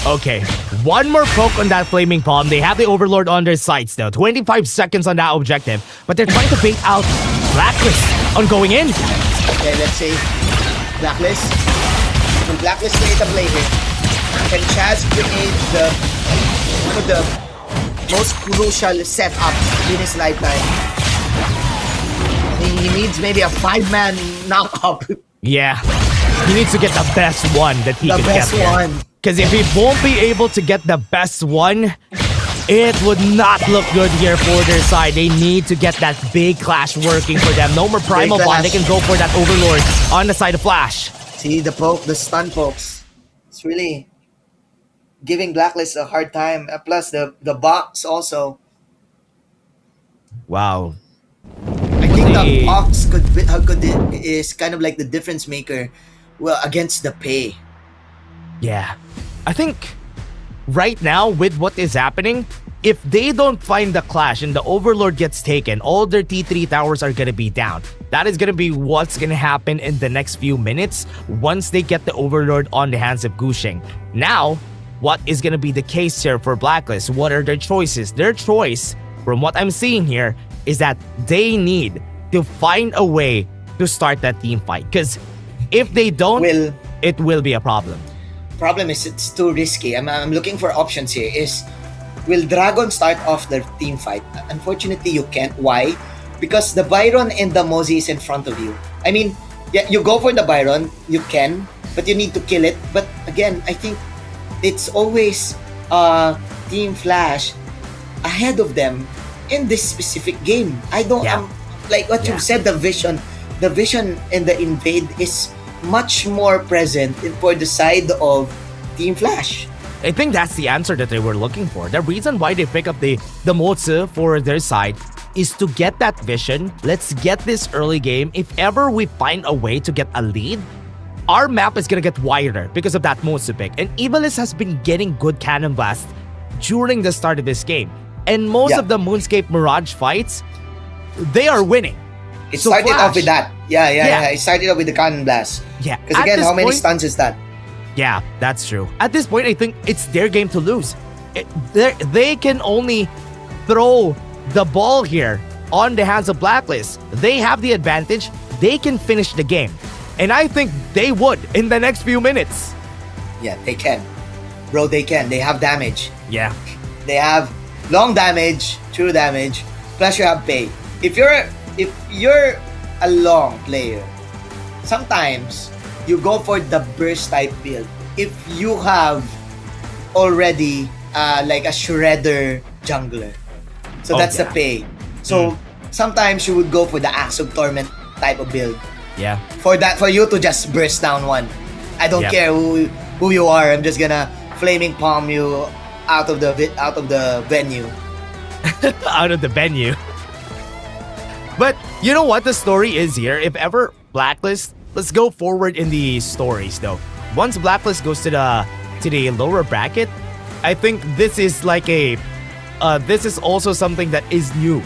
Okay, one more poke on that flaming palm. They have the Overlord on their sights though. 25 seconds on that objective, but they're trying to bait out Blacklist on going in. Okay, let's see. Blacklist. Will Blacklist create a play here? Can Chaz create the most crucial setup in his lifetime? He needs maybe a 5-man knock-up. Yeah, he needs to get the best one that he can get there. Because if he won't be able to get the best one, it would not look good here for their side. They need to get that big clash working for them. No more Primal Bond. They can go for that Overlord on the side of Flash. See, the poke, the stun pokes. It's really giving Blacklist a hard time. Plus, the box also. Wow. I think the box is kind of like the difference maker against the pay. Yeah. I think right now with what is happening, if they don't find the clash and the Overlord gets taken, all their T3 towers are gonna be down. That is gonna be what's gonna happen in the next few minutes once they get the Overlord on the hands of Gushing. Now, what is gonna be the case here for Blacklist? What are their choices? Their choice, from what I'm seeing here, is that they need to find a way to start that team fight. Because if they don't, it will be a problem. Problem is it's too risky. I'm looking for options here. Will Dragon start off the team fight? Unfortunately, you can't. Why? Because the Byron and the Mozzie is in front of you. I mean, yeah, you go for the Byron, you can, but you need to kill it. But again, I think it's always Team Flash ahead of them in this specific game. I don't like what you said. The vision and the invade is much more present for the side of Team Flash. I think that's the answer that they were looking for. The reason why they pick up the Motsu for their side is to get that vision. Let's get this early game. If ever we find a way to get a lead, our map is gonna get wider because of that Motsu pick. And Evilist has been getting good cannon blast during the start of this game. And most of the Moonscape Mirage fights, they are winning. It started off with that. Yeah. It started off with the cannon blast. Yeah. Because again, how many stuns is that? Yeah, that's true. At this point, I think it's their game to lose. They can only throw the ball here on the hands of Blacklist. They have the advantage. They can finish the game. And I think they would in the next few minutes. Yeah, they can. Bro, they can. They have damage. Yeah. They have long damage, true damage, plus you have pay. If you're a long player, sometimes you go for the burst type build. If you have already like a shredder jungler, so that's the pay. So sometimes you would go for the Axe of Torment type of build. Yeah. For you to just burst down one. I don't care who you are. I'm just gonna flaming palm you out of the venue. Out of the venue. But you know what the story is here? If ever Blacklist, let's go forward in the stories though. Once Blacklist goes to the lower bracket, I think this is like this is also something that is new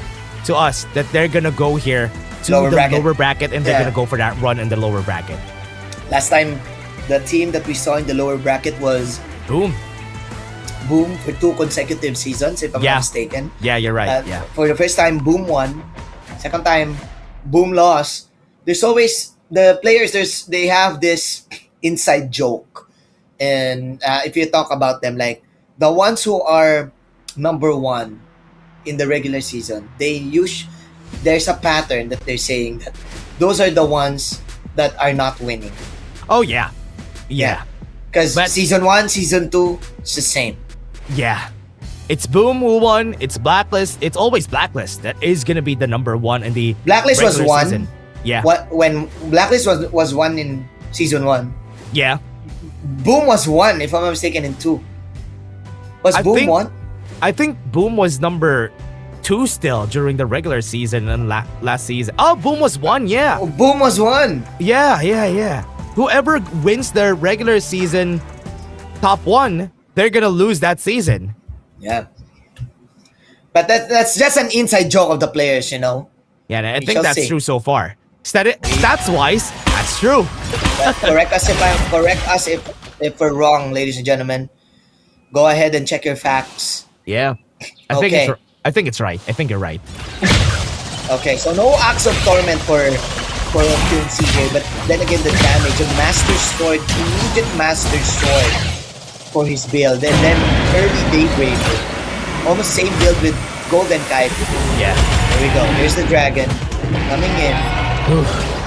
to us, that they're gonna go here to lower bracket and they're gonna go for that run in the lower bracket. Last time, the team that we saw in the lower bracket was Boom for 2 consecutive seasons, if I'm not mistaken. Yeah, you're right. For the first time, Boom won. Second time, Boom lost. There's always the players. They have this inside joke, and if you talk about them, like the ones who are number 1 in the regular season, there's a pattern that they're saying that those are the ones that are not winning. Oh yeah. Because season 1, season 2, it's the same. Yeah. It's Boom who won, it's Blacklist, it's always Blacklist that is gonna be the number 1 in the Blacklist was 1. Season. Yeah. When Blacklist was 1 in season 1. Yeah. Boom was 1, if I'm not mistaken, in 2. Was Boom 1? I think Boom was number 2 still during the regular season and last season. Oh, Boom was 1, yeah. Oh, Boom was 1. Yeah. Whoever wins their regular season top 1, they're gonna lose that season. Yeah. But that's just an inside joke of the players, you know? Yeah, I think that's true so far. Stats-wise, that's true. But correct us if we're wrong, ladies and gentlemen. Go ahead and check your facts. Yeah. I think it's right. I think you're right. Okay, so no Axe of Torment for Team CJ, but then again the damage of Master Sword, immediate Master Sword for his build, and then early Daybreaker. Almost same build with Golden Kite. Yeah. There we go. Here's the dragon coming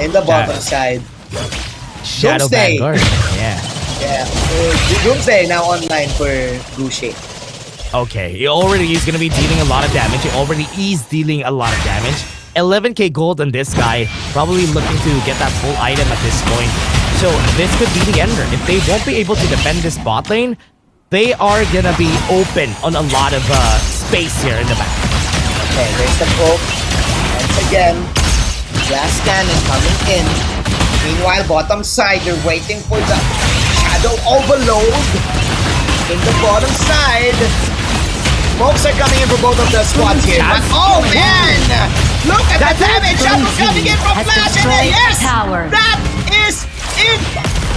in the bottom side. Shadow Doomsday. Vanguard. Yeah. Doomsday now online for Goucher. Okay, he already is gonna be dealing a lot of damage. He already is dealing a lot of damage. 11k gold on this guy. Probably looking to get that full item at this point. So this could be the ender. If they won't be able to defend this bot lane, they are gonna be open on a lot of space here in the back. Okay, there's the poke. Once again, Blast Cannon coming in. Meanwhile, bottom side, they're waiting for the Shadow Overload. In the bottom side, smokes are coming in for both of the squads here. But oh man! Look at the damage! Shadow coming in from Flash! And yes! That is it!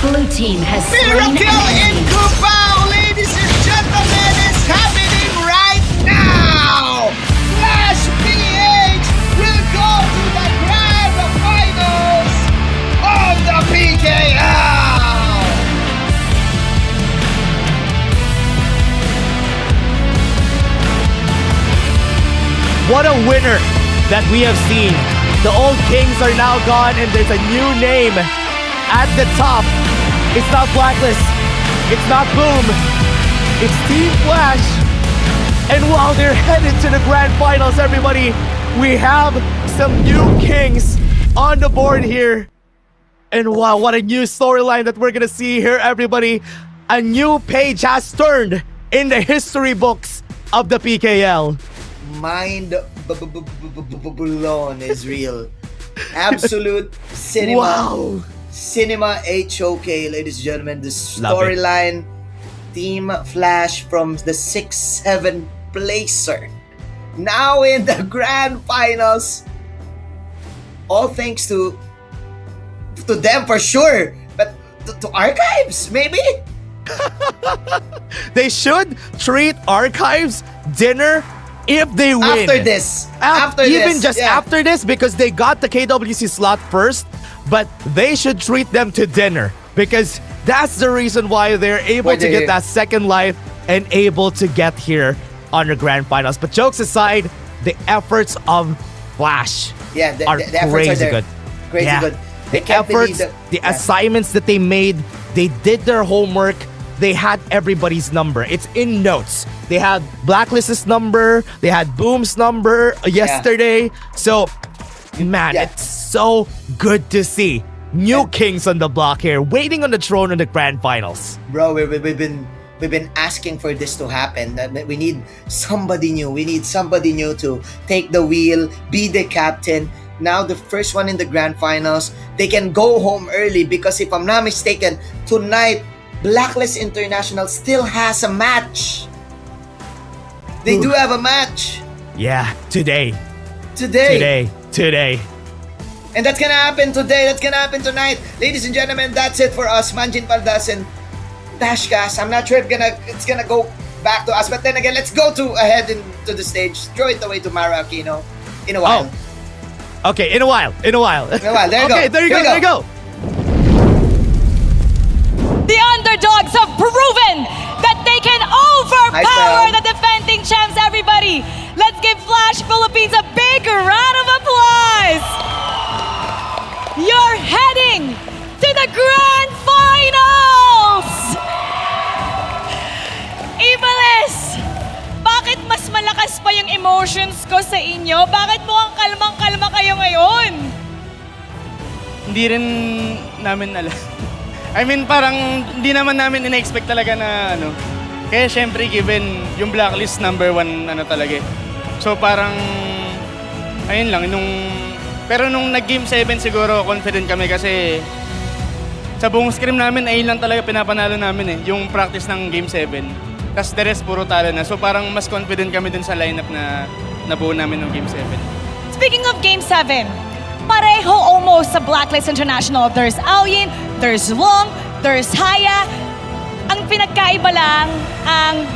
Blue team has Miracle in Cubao, ladies and gentlemen, is happening right now! Flash PH will go to the grand finals of the PKL! What a winner that we have seen. The old kings are now gone and there's a new name at the top. It's not Blacklist. It's not Boom. It's Team Flash. And while they're headed to the grand finals, everybody, we have some new kings on the board here. And wow, what a new storyline that we're gonna see here, everybody. A new page has turned in the history books of the PKL. Mind blown is real. Absolute cinema. Wow. Cinema HOK, ladies and gentlemen. The storyline, Team Flash from the 6-7 placer. Now in the grand finals. All thanks to them for sure. But to Archives, maybe? They should treat Archives dinner if they win. After this. After this, because they got the KWC slot first, but they should treat them to dinner because that's the reason why they're able to get that second life and able to get here on the grand finals. But jokes aside, the efforts of Flash are the efforts crazy are there. good. Crazy good. The efforts, the assignments that they made, they did their homework. They had everybody's number. It's in notes. They had Blacklist's number. They had Boom's number yesterday. So, man, it's so good to see new kings on the block here, waiting on the throne in the grand finals. Bro, we've been asking for this to happen. We need somebody new. We need somebody new to take the wheel, be the captain. Now the first one in the grand finals. They can go home early because if I'm not mistaken, tonight Blacklist International still has a match. They do have a match. Yeah, today. Today. And that's gonna happen today. That's gonna happen tonight. Ladies and gentlemen, that's it for us. Manjin Paldas and Dashcast. I'm not sure if it's gonna go back to us. But then again, let's go ahead into the stage. Throw it away to Mara Aquino in a while. Oh. Okay, in a while. There you go. Okay, there you go. The underdogs have proven that they can overpower the defending champs, everybody. Let's give Flash Philippines a big round of applause. You're heading to the grand finals. Ibalis, bakit mas malakas pa yung emotions ko sa inyo? Bakit mukhang kalmang-kalma kayo ngayon? Hindi rin namin alam. I mean, parang hindi naman namin ina-expect talaga na ano. Kaya syempre, given yung Blacklist number 1 ano talaga. So parang, ayun lang, pero nung nag-game 7 siguro, confident kami kasi sa buong scrim namin, ayun lang talaga pinapanalo namin eh. Yung practice ng game 7. Tapos the rest, puro talo na. So parang mas confident kami dun sa lineup na nabuo namin ng game 7. Speaking of game 7, pareho almost sa Blacklist International. There's Aoyin, there's Long, there's Haya. Ang pinagkaiba lang ang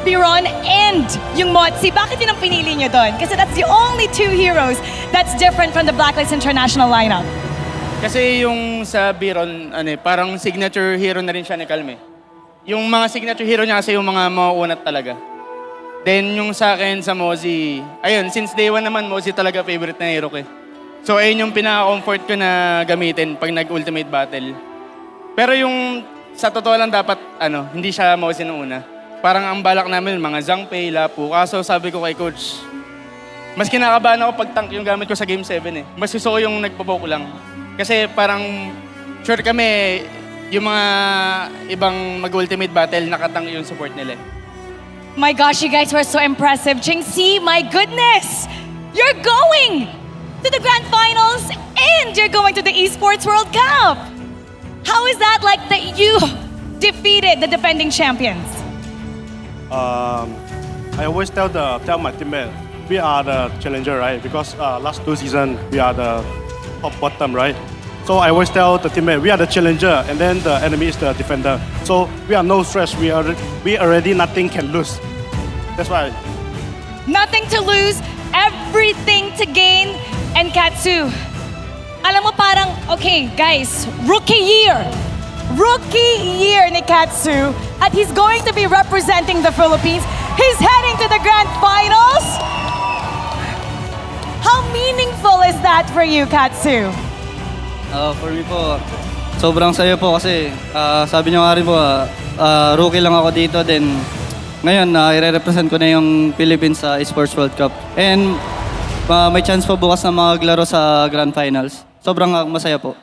Biron and yung Motsi. Bakit yun ang pinili nyo doon? Kasi that's the only two heroes that's different from the Blacklist International lineup. Kasi yung sa Biron, parang signature hero na rin siya ni Calme. Yung mga signature hero niya kasi yung mga mauunat talaga. Then yung sa akin sa Mozi, ayun, since day one naman, Mozi talaga favorite na hero ko eh. So ayun yung pinaka-comfort ko na gamitin pag nag-ultimate battle. Pero yung sa totoo lang dapat, hindi siya Mozi nung una. Parang ang balak namin, mga Zhangpei, Lapu. Kaso sabi ko kay coach, mas kinakabahan ako pag tank yung gamit ko sa Game 7 eh. Mas gusto ko yung nagpo-poke lang. Kasi parang sure kami, yung mga ibang mag-ultimate battle, nakatank yung support nila eh. My gosh, you guys were so impressive. Chingxi, my goodness! You're going to the Grand Finals and you're going to the Esports World Cup! How is that like that you defeated the defending champions? I always tell my teammate, we are the challenger, right? Because last 2 seasons, we are the top bottom, right? So I always tell the teammate, we are the challenger, and then the enemy is the defender. So we are no stress. We already nothing can lose. That's why. Nothing to lose, everything to gain. And Katsu, alam mo parang, okay guys, rookie year ni Katsu, at he's going to be representing the Philippines. He's heading to the Grand Finals. How meaningful is that for you, Katsu? For me po, sobrang saya po kasi sabi niyo nga rin po, rookie lang ako dito. Then ngayon, i-represent ko na yung Philippines sa Esports World Cup. And may chance po bukas na maglaro sa Grand Finals. Sobrang masaya po.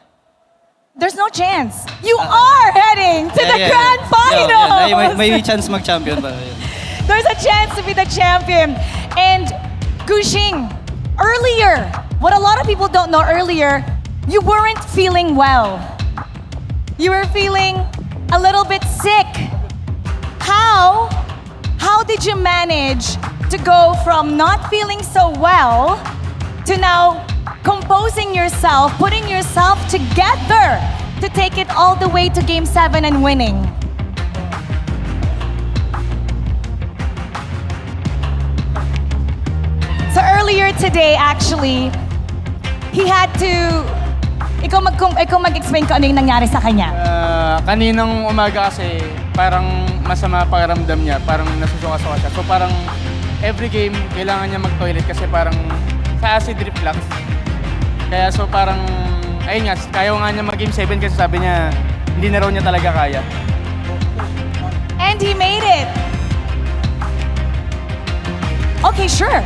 There's no chance. You are heading to the Grand Finals! May chance mag-champion ba? There's a chance to be the champion. And Gushing, earlier, what a lot of people don't know earlier, you weren't feeling well. You were feeling a little bit sick. How did you manage to go from not feeling so well to now composing yourself, putting yourself together to take it all the way to Game 7 and winning? So earlier today, actually, he had to... Ikaw mag-explain ko ano yung nangyari sa kanya. Kaninang umaga kasi, parang masama pakiramdam niya. Parang nasusuka-suka siya. So parang every game, kailangan niya mag-toilet kasi parang sa acid reflux. Kaya so parang, ayun nga, kaya nga niya mag-game 7 kasi sabi niya, hindi na raw niya talaga kaya. And he made it! Okay, sure.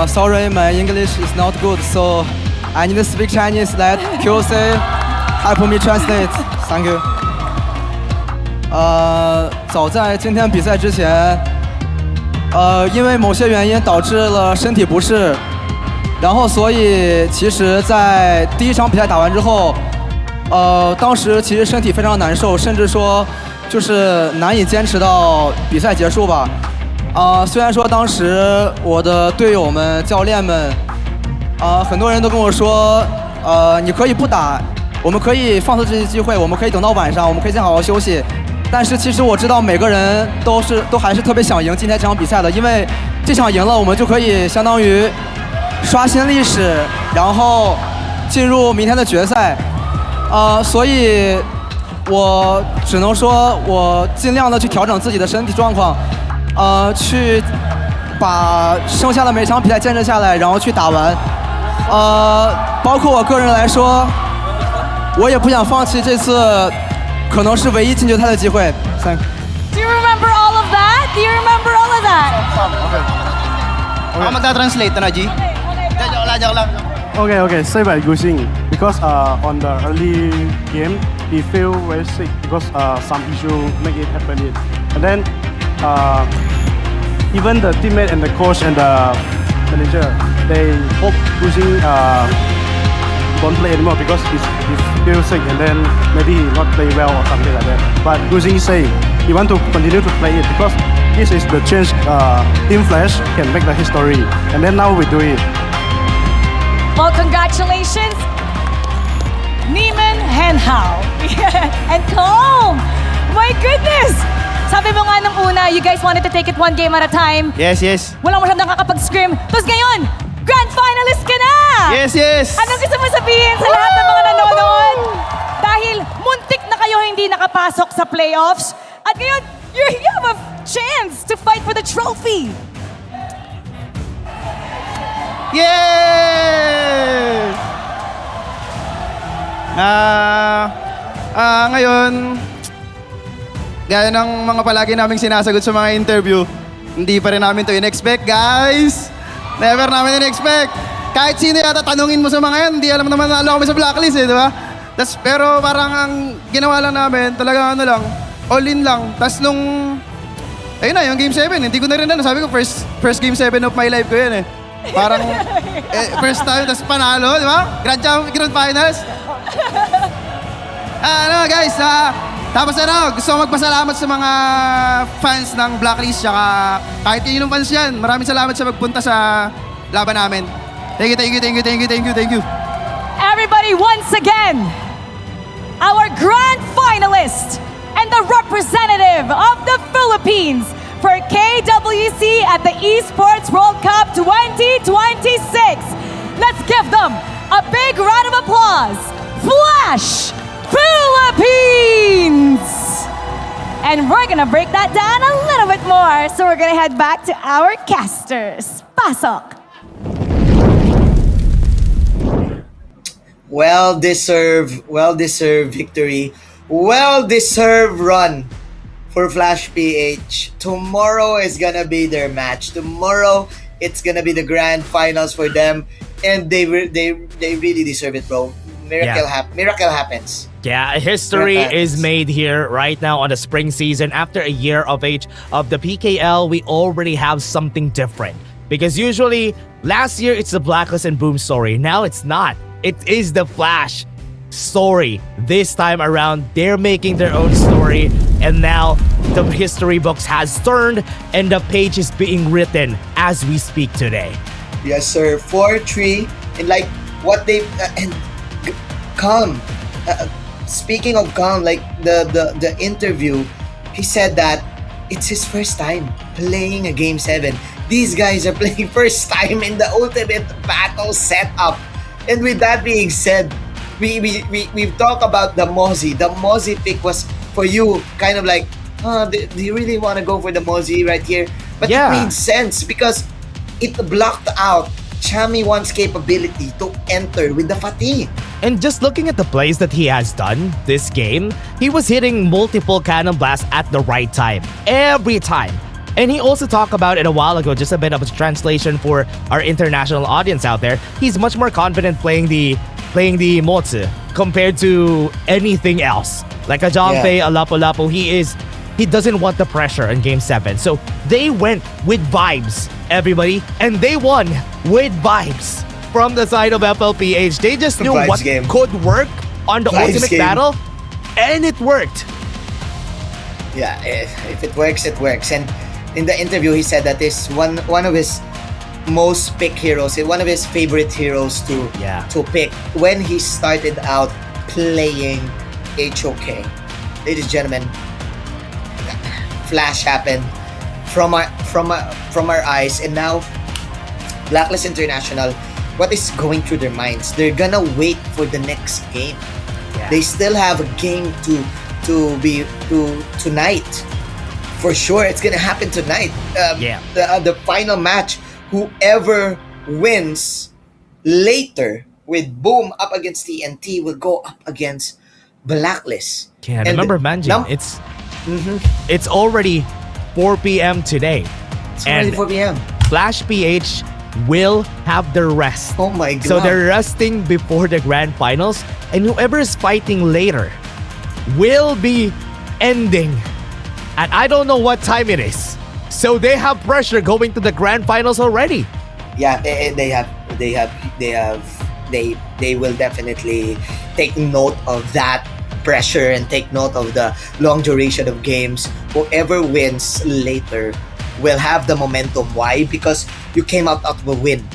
Sorry, my English is not good, so I need to speak Chinese. Let QC help me translate. Thank you. 早在今天比赛之前，因为某些原因导致了身体不适，然后所以其实，在第一场比赛打完之后，当时其实身体非常难受，甚至说就是难以坚持到比赛结束吧。虽然说当时我的队友们、教练们，很多人都跟我说，你可以不打，我们可以放弃这次机会，我们可以等到晚上，我们可以先好好休息。但是其实我知道每个人都还是特别想赢今天这场比赛的，因为这场赢了，我们就可以相当于刷新历史，然后进入明天的决赛。所以我只能说我尽量的去调整自己的身体状况。去把剩下的每场比赛坚持下来，然后去打完。包括我个人来说，我也不想放弃这次可能是唯一进决赛的机会。Thank you. Do you remember all of that? Do you remember all of that? Ako magta-translate na, G. Okay. Say by Gushing, because on the early game, he feel very sick because some issue make it happen. And then even the teammate and the coach and the manager, they hope Gushing don't play anymore because he feels sick and then maybe he not play well or something like that. But Gushing say he want to continue to play it because this is the change. Team Flash can make the history, and then now we do it. Well, congratulations, Neiman Henhao and Calm. My goodness! Sabi mo nga nung una, you guys wanted to take it one game at a time. Yes, yes. Walang masyadong nakakapag-scrim. Tapos ngayon, grand finalist ka na! Yes, yes. Anong gusto mo sabihin sa lahat ng mga nanonood? Dahil muntik na kayo hindi nakapasok sa playoffs. At ngayon, you have a chance to fight for the trophy. Yay! Ngayon, gaya ng mga palagi naming sinasagot sa mga interview, hindi pa rin namin to in-expect, guys! Never namin in-expect! Kahit sino yata tanungin mo sa mga yan, hindi alam naman na kami sa blacklist di ba? Pero parang ang ginawa lang namin, talagang all in lang. Tas nung, ayun na, yung Game 7, hindi ko na rin sabi ko, first Game 7 of my life ko yun eh. Parang, first time, tas panalo, di ba? Grand Finals. Guys, tapos gusto ko magpasalamat sa mga fans ng Blacklist, tsaka kahit kayo yung fans yan, maraming salamat sa magpunta sa laban namin. Thank you. Everybody, once again, our grand finalist and the representative of the Philippines for KWC at the Esports World Cup 2026. Let's give them a big round of applause. Flash Philippines! And we're gonna break that down a little bit more, so we're gonna head back to our casters. Pasok! Well-deserved victory. Well-deserved run for Flash PH. Tomorrow is gonna be their match. Tomorrow, it's gonna be the grand finals for them. And they really deserve it, bro. Miracle happens. Yeah, history is made here right now on the spring season. After a year of age of the PKL, we already have something different. Because usually, last year, it's the Blacklist and Boom story. Now it's not. It is the Flash story. This time around, they're making their own story. And now, the history books has turned and the page is being written as we speak today. Yes, sir. 4-3. And like what they... and Calm. Speaking of Calm, like the interview, he said that it's his first time playing a Game 7. These guys are playing first time in the ultimate battle setup. And with that being said, we've talked about the Mozzie. The Mozzie pick was for you kind of like, do you really want to go for the Mozzie right here? But it made sense because it blocked out Chami One's capability to enter with the fatigue. And just looking at the plays that he has done this game, he was hitting multiple cannon blasts at the right time, every time. And he also talked about it a while ago, just a bit of a translation for our international audience out there. He's much more confident playing the Motsu compared to anything else. Like a Jongpei, a Lapu-Lapu, he doesn't want the pressure in Game 7. So they went with vibes, everybody, and they won with vibes from the side of FLPH. They just knew what could work on the ultimate battle, and it worked. Yeah, if it works, it works. And in the interview, he said that this one of his most picked heroes, one of his favorite heroes to pick when he started out playing HOK. Ladies and gentlemen, Flash happened from our eyes, and now Blacklist International, what is going through their minds? They're gonna wait for the next game. They still have a game to tonight. For sure, it's gonna happen tonight. The final match, whoever wins later with Boom up against TNT will go up against Blacklist. Yeah, remember Manjin, it's already 4 p.m. today. It's already 4 p.m. Flash PH will have their rest. Oh my god. So they're resting before the grand finals, and whoever is fighting later will be ending. And I don't know what time it is. So they have pressure going to the grand finals already. Yeah, they will definitely take note of that. pressure and take note of the long duration of games. Whoever wins later will have the momentum. Why? Because you came out of a win.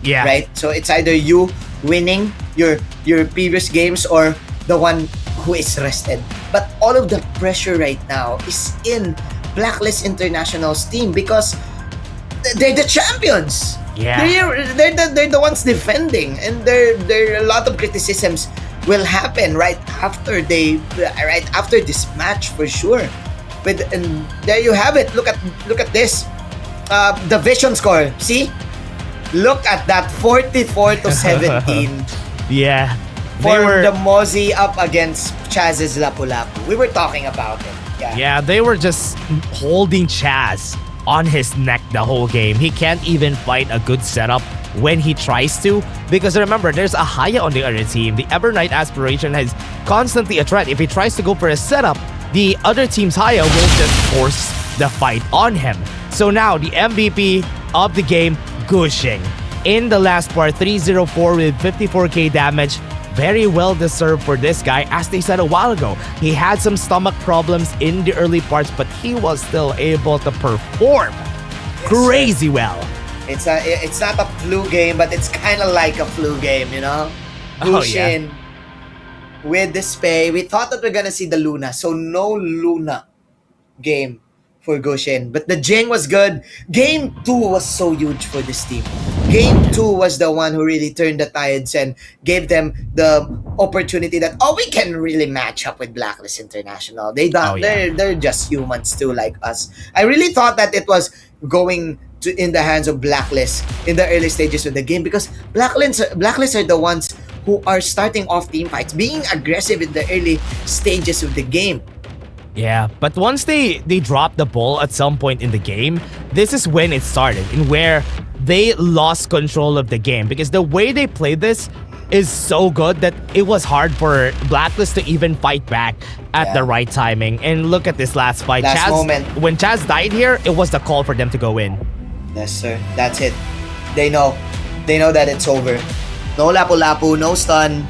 Yeah. Right? So it's either you winning your previous games or the one who is rested. But all of the pressure right now is in Blacklist International's team because they're the champions. Yeah. They're the ones defending, and there a lot of criticisms will happen right after this match for sure. And there you have it. Look at this. The vision score. See? Look at that, 44-17. Yeah. For the Mozzie up against Chaz's Lapu-Lapu. We were talking about it. Yeah, they were just holding Chaz on his neck the whole game. He can't even fight a good setup when he tries to, because remember, there's a Haya on the other team. The Evernight Aspiration is constantly a threat. If he tries to go for a setup, the other team's Haya will just force the fight on him. So now the MVP of the game, Gushing, in the last part, 304 with 54k damage. Very well deserved for this guy. As they said a while ago, he had some stomach problems in the early parts, but he was still able to perform crazy well. It's not a flu game, but it's kind of like a flu game, you know? Gushin with this pay. We thought that we're gonna see the Luna, so no Luna game for Gushin. But the Jing was good. Game 2 was so huge for this team. Game 2 was the one who really turned the tides and gave them the opportunity that, we can really match up with Blacklist International. They're just humans too, like us. I really thought that it was going in the hands of Blacklist in the early stages of the game, because Blacklist are the ones who are starting off team fights, being aggressive in the early stages of the game. Yeah, but once they dropped the ball at some point in the game, this is when it started, and where they lost control of the game, because the way they played this is so good that it was hard for Blacklist to even fight back at the right timing. And look at this last fight. Last moment. When Chaz died here, it was the call for them to go in. Yes, sir. That's it. They know that it's over. No Lapu-Lapu, no stun.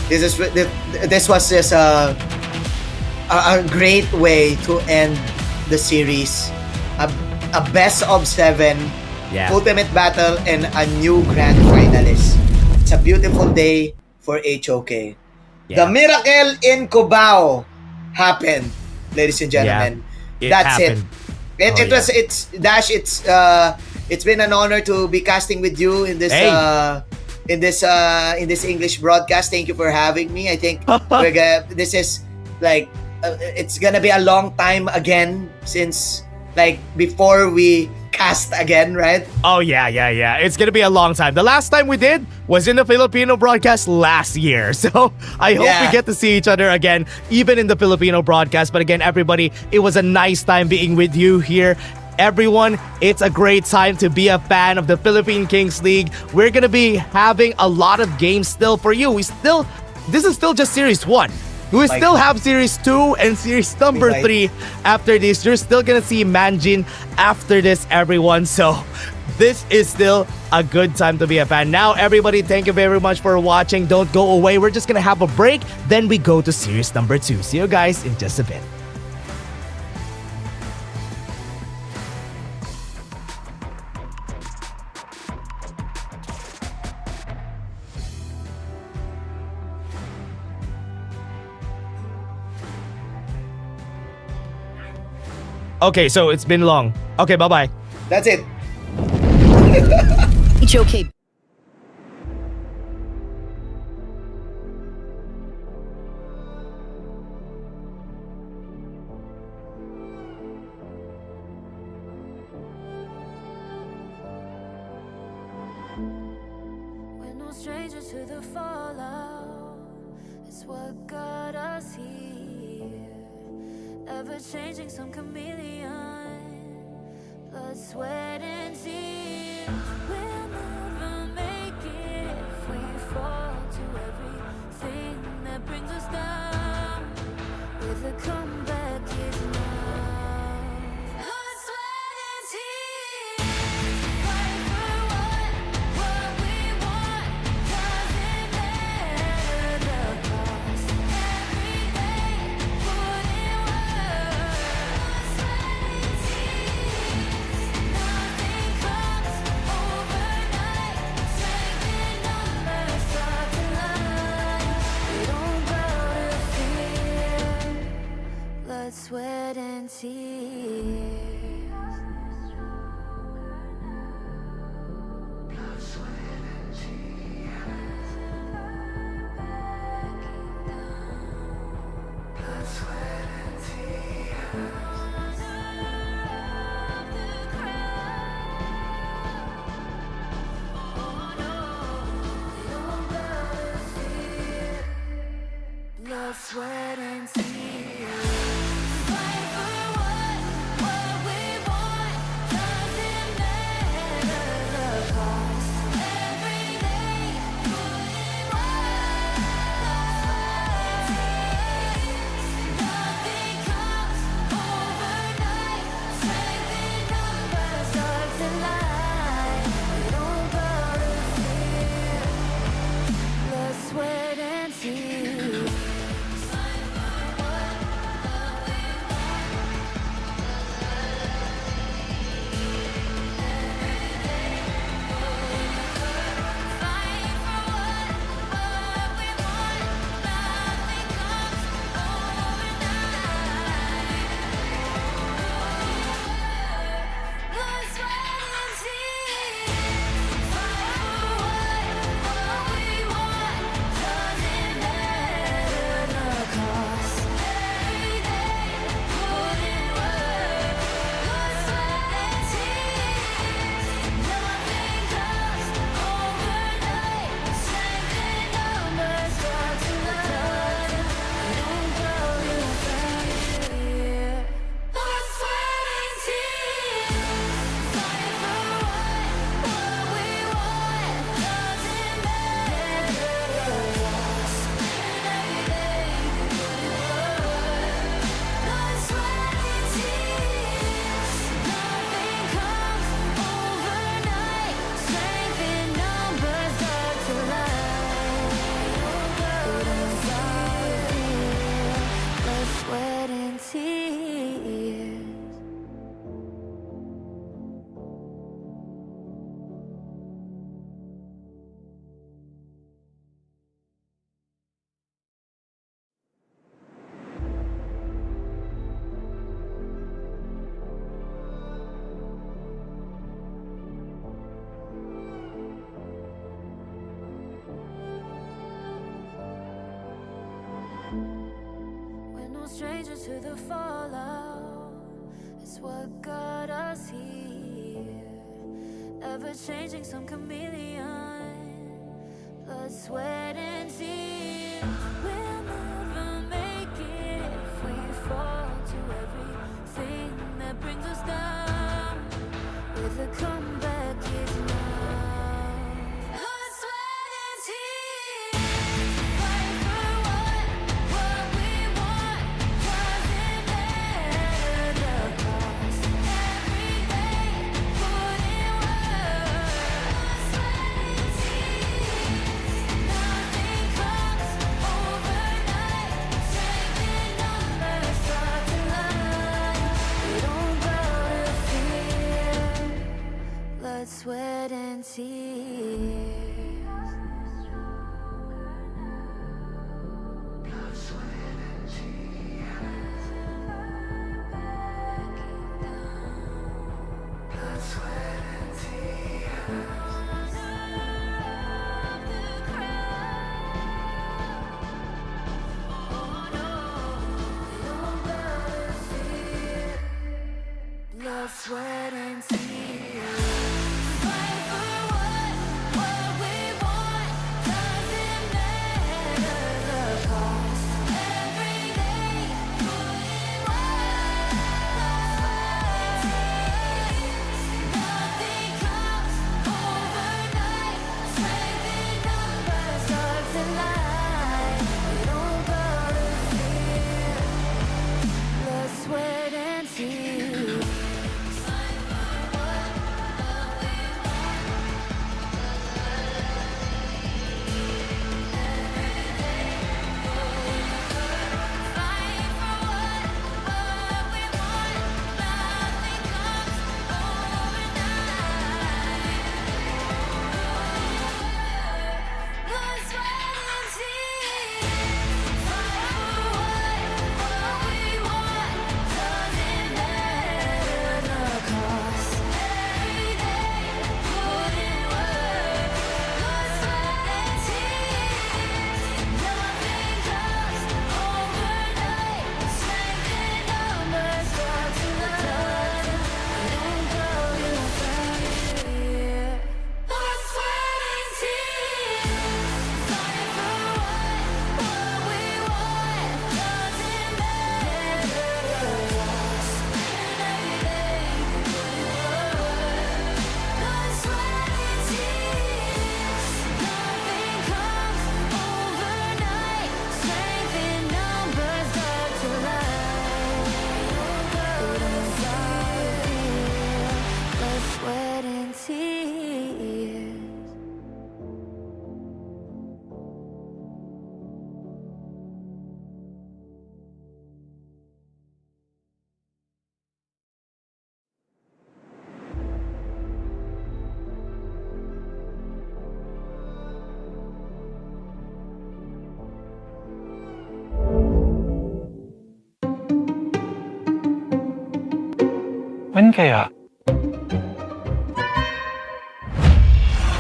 This was just a great way to end the series. A best of 7, ultimate battle, and a new grand finalist. It's a beautiful day for HOK. The miracle in Cubao happened, ladies and gentlemen. That's happened. It's been an honor to be casting with you in this in this English broadcast. Thank you for having me. I think this is like it's gonna be a long time again since before we cast again, right? Oh yeah. It's gonna be a long time. The last time we did was in the Filipino broadcast last year. So I hope we get to see each other again, even in the Filipino broadcast. But again, everybody, it was a nice time being with you here. Everyone, it's a great time to be a fan of the Philippine Kings League. We're gonna be having a lot of games still for you. This is still just Series 1. We still have Series 2 and Series number 3 after this. You're still gonna see Manjin after this, everyone. So this is still a good time to be a fan. Now, everybody, thank you very much for watching. Don't go away. We're just gonna have a break. Then we go to Series number 2. See you guys in just a bit. Okay, so it's been long. Okay, bye-bye. That's it. It's okay. We're no strangers to the fallout. It's what got us here. Ever changing, some chameleon. Blood, sweat, and tears. We'll never make it if we fall to everything that brings us down. With a comeback is now. Blood, sweat, and tears. Fight for what we want. Doesn't matter the cost. Every danger to the fallout. It's what got us here. Ever changing, some chameleon. Blood, sweat, and tears. We'll never make it if we fall to everything that brings us down. With a comeback is now. Blood, sweat, and tears. Fight for what we want. Doesn't matter the cost. Every day, put in work. Blood, sweat, and tears. Nothing comes overnight. Strength in numbers start to line. We don't bow to fear. Blood, sweat, and tears. Blood, sweat, and tears. Fight for what we want. Doesn't matter the cost. Every day, put in work. Blood, sweat, and tears. Nothing comes overnight. Strength in numbers start to line. We don't bow to fear. Blood, sweat, and tears. Sweat and tears. When kaya?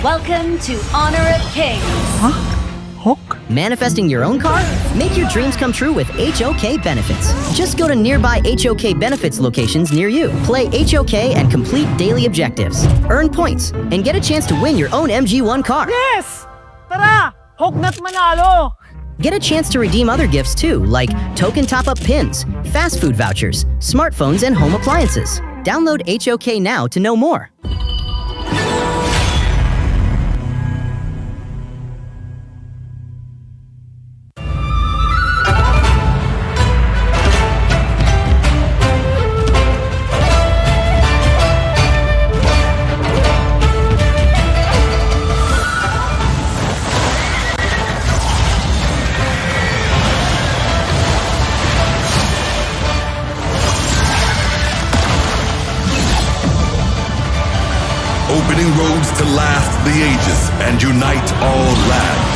Welcome to Honor of Kings. Manifesting your own car? Make your dreams come true with HOK Benefits. Just go to nearby HOK Benefits locations near you. Play HOK and complete daily objectives. Earn points and get a chance to win your own MG1 car. Yes! Tara! Hognat manalo! Get a chance to redeem other gifts too, like token top-up pins, fast food vouchers, smartphones, and home appliances. Download HOK now to know more. Opening roads to last the ages and unite all land.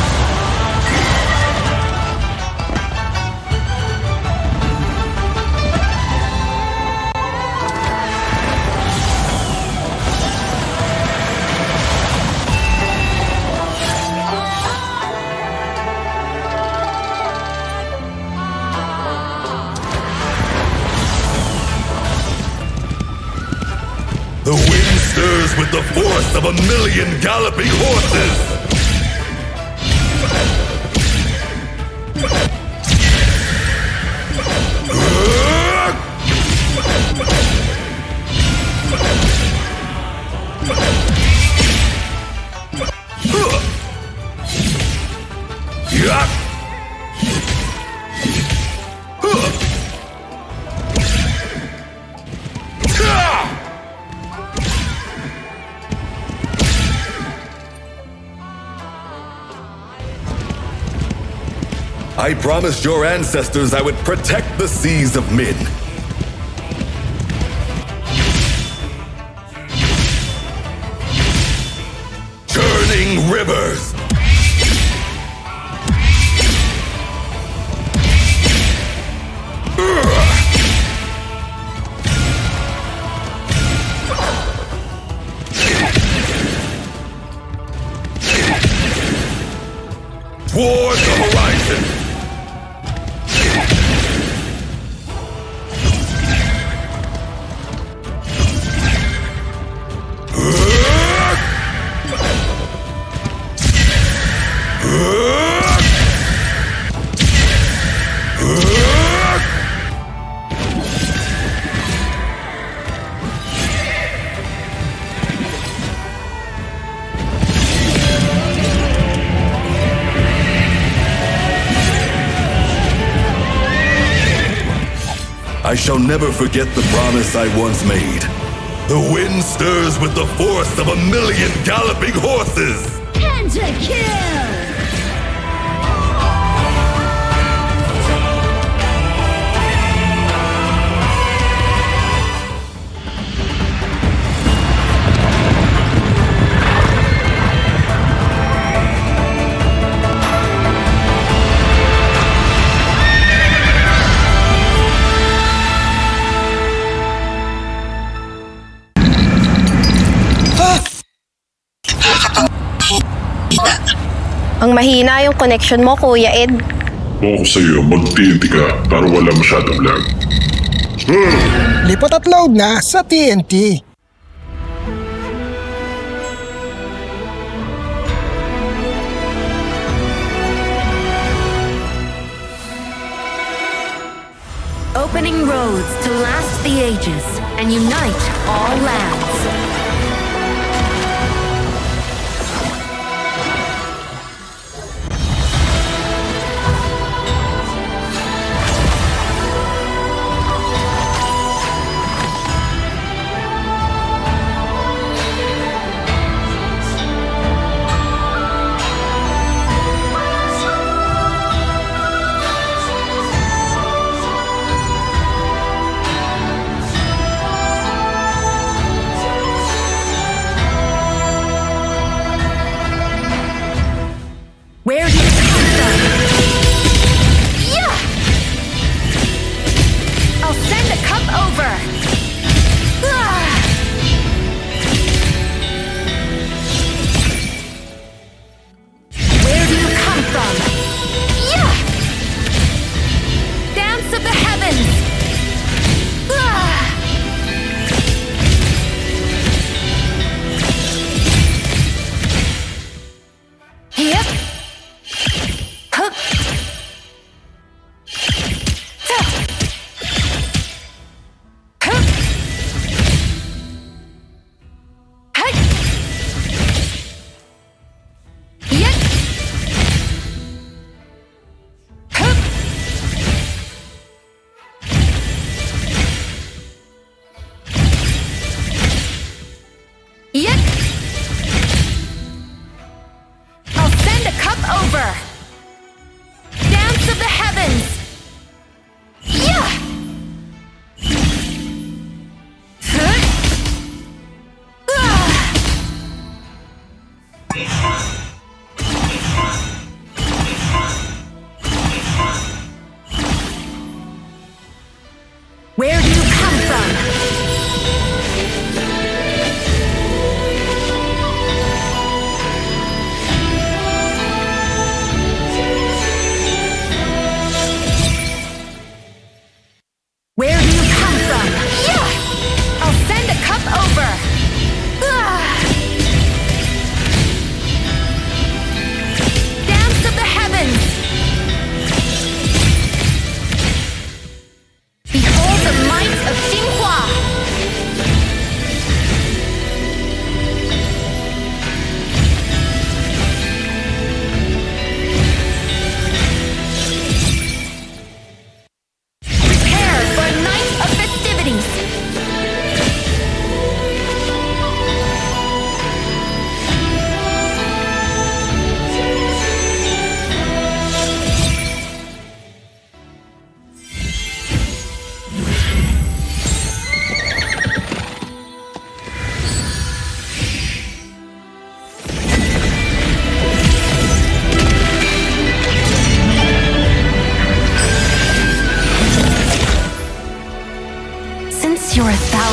stirs with the force of 1,000,000 galloping horses. I promised your ancestors I would protect the seas of Min. Churning rivers. Toward the horizon. I shall never forget the promise I once made. The wind stirs with the force of 1,000,000 galloping horses. Pentakill! Ang mahina yung connection mo, Kuya Ed. Kung ako sa'yo, mag-TNT ka para wala masyadong lag. Lipat at load na sa TNT. Opening roads to last the ages and unite all lands. Where do you come from? Yeah! I'll send a cup over. Ah! Where do you come from? Yeah! Dance of the heavens. Ah! Yep. Huh. Ta. Huh. Hey. Yep. Huh. Yep. I'll send a cup over. Dance of the heavens. Yeah. Huh? Ah. Where do you come from? Where do you come from? Yeah! I'll send a cup over. Ah!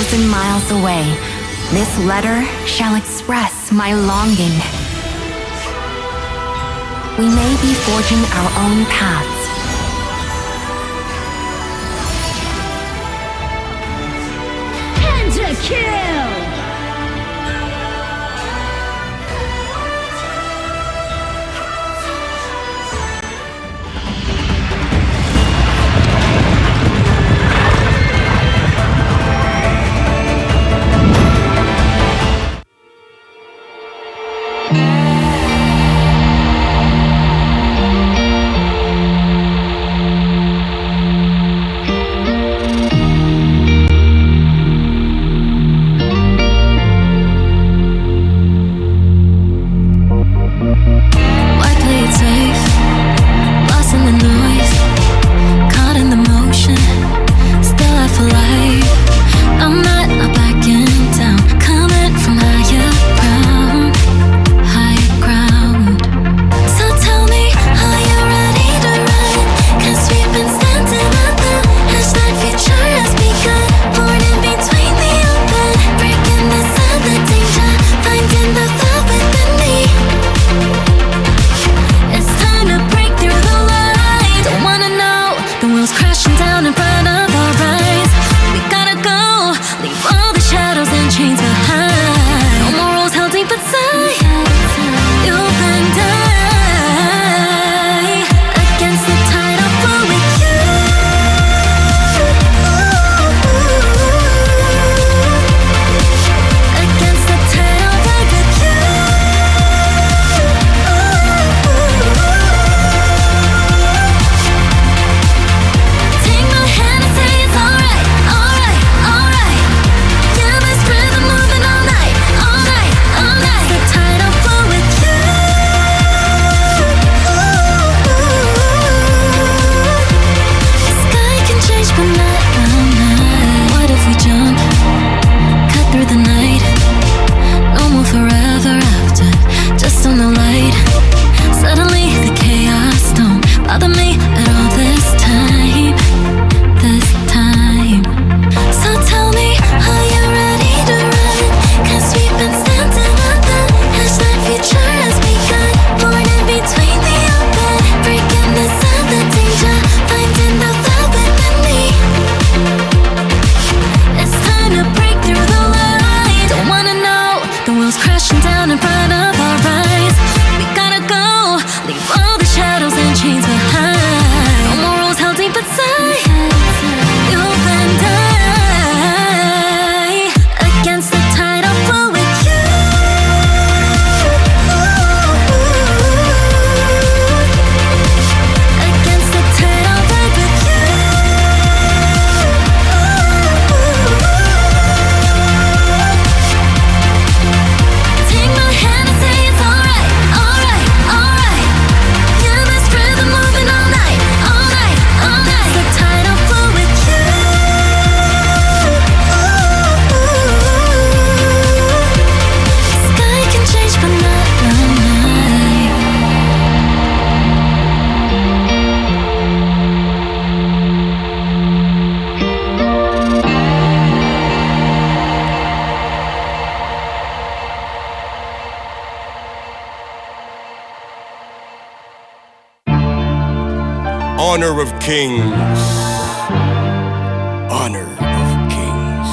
1,000 miles away, this letter shall express my longing. We may be forging our own paths. Kill! Honor of kings. Honor of kings.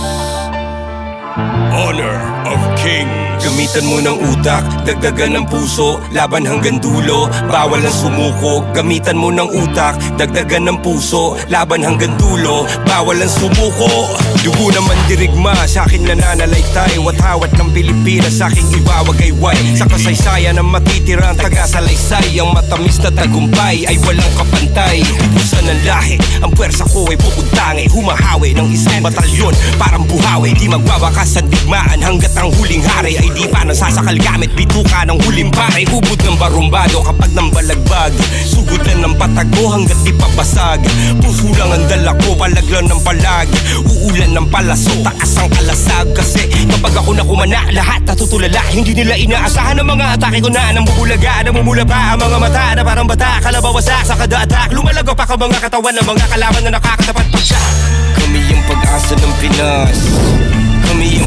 Honor of kings. Gamitan mo ng utak, dagdagan ng puso, laban hanggang dulo, bawal ang sumuko. Gamitan mo ng utak, dagdagan ng puso, laban hanggang dulo, bawal ang sumuko. Dugo naman dirigma, sa akin nananalaytay, watawat ng Pilipinas, sa aking ibawagayway. Sa kasaysayan ng matitirang taga-salaysay, ang matamis na tagumpay ay walang kapantay. Ipusan ng lahi, ang puwersa ko ay pupuntangi, humahawi ng isang batalyon, parang buhawi. Di magwawakas ang digmaan hanggat ang huling hari ay di pa nasasakal gamit bituka ng huling pare. Ubod ng barumbado kapag nang balagbag, sugutan ng patago hanggat di pabasag. Puso lang ang dala ko, palaglan ng palag, uulan ng palaso, taas ang kalasag. Kasi kapag ako nakumana, lahat natutulala. Hindi nila inaasahan ang mga atake ko na nambubulaga, namumula pa ang mga mata na parang bata, kalabawasak sa kada attack. Lumalago pa ka mga katawan ng mga kalaban na nakakatapat pa siya. Kami yung pag-asa ng Pinas, ekonomi.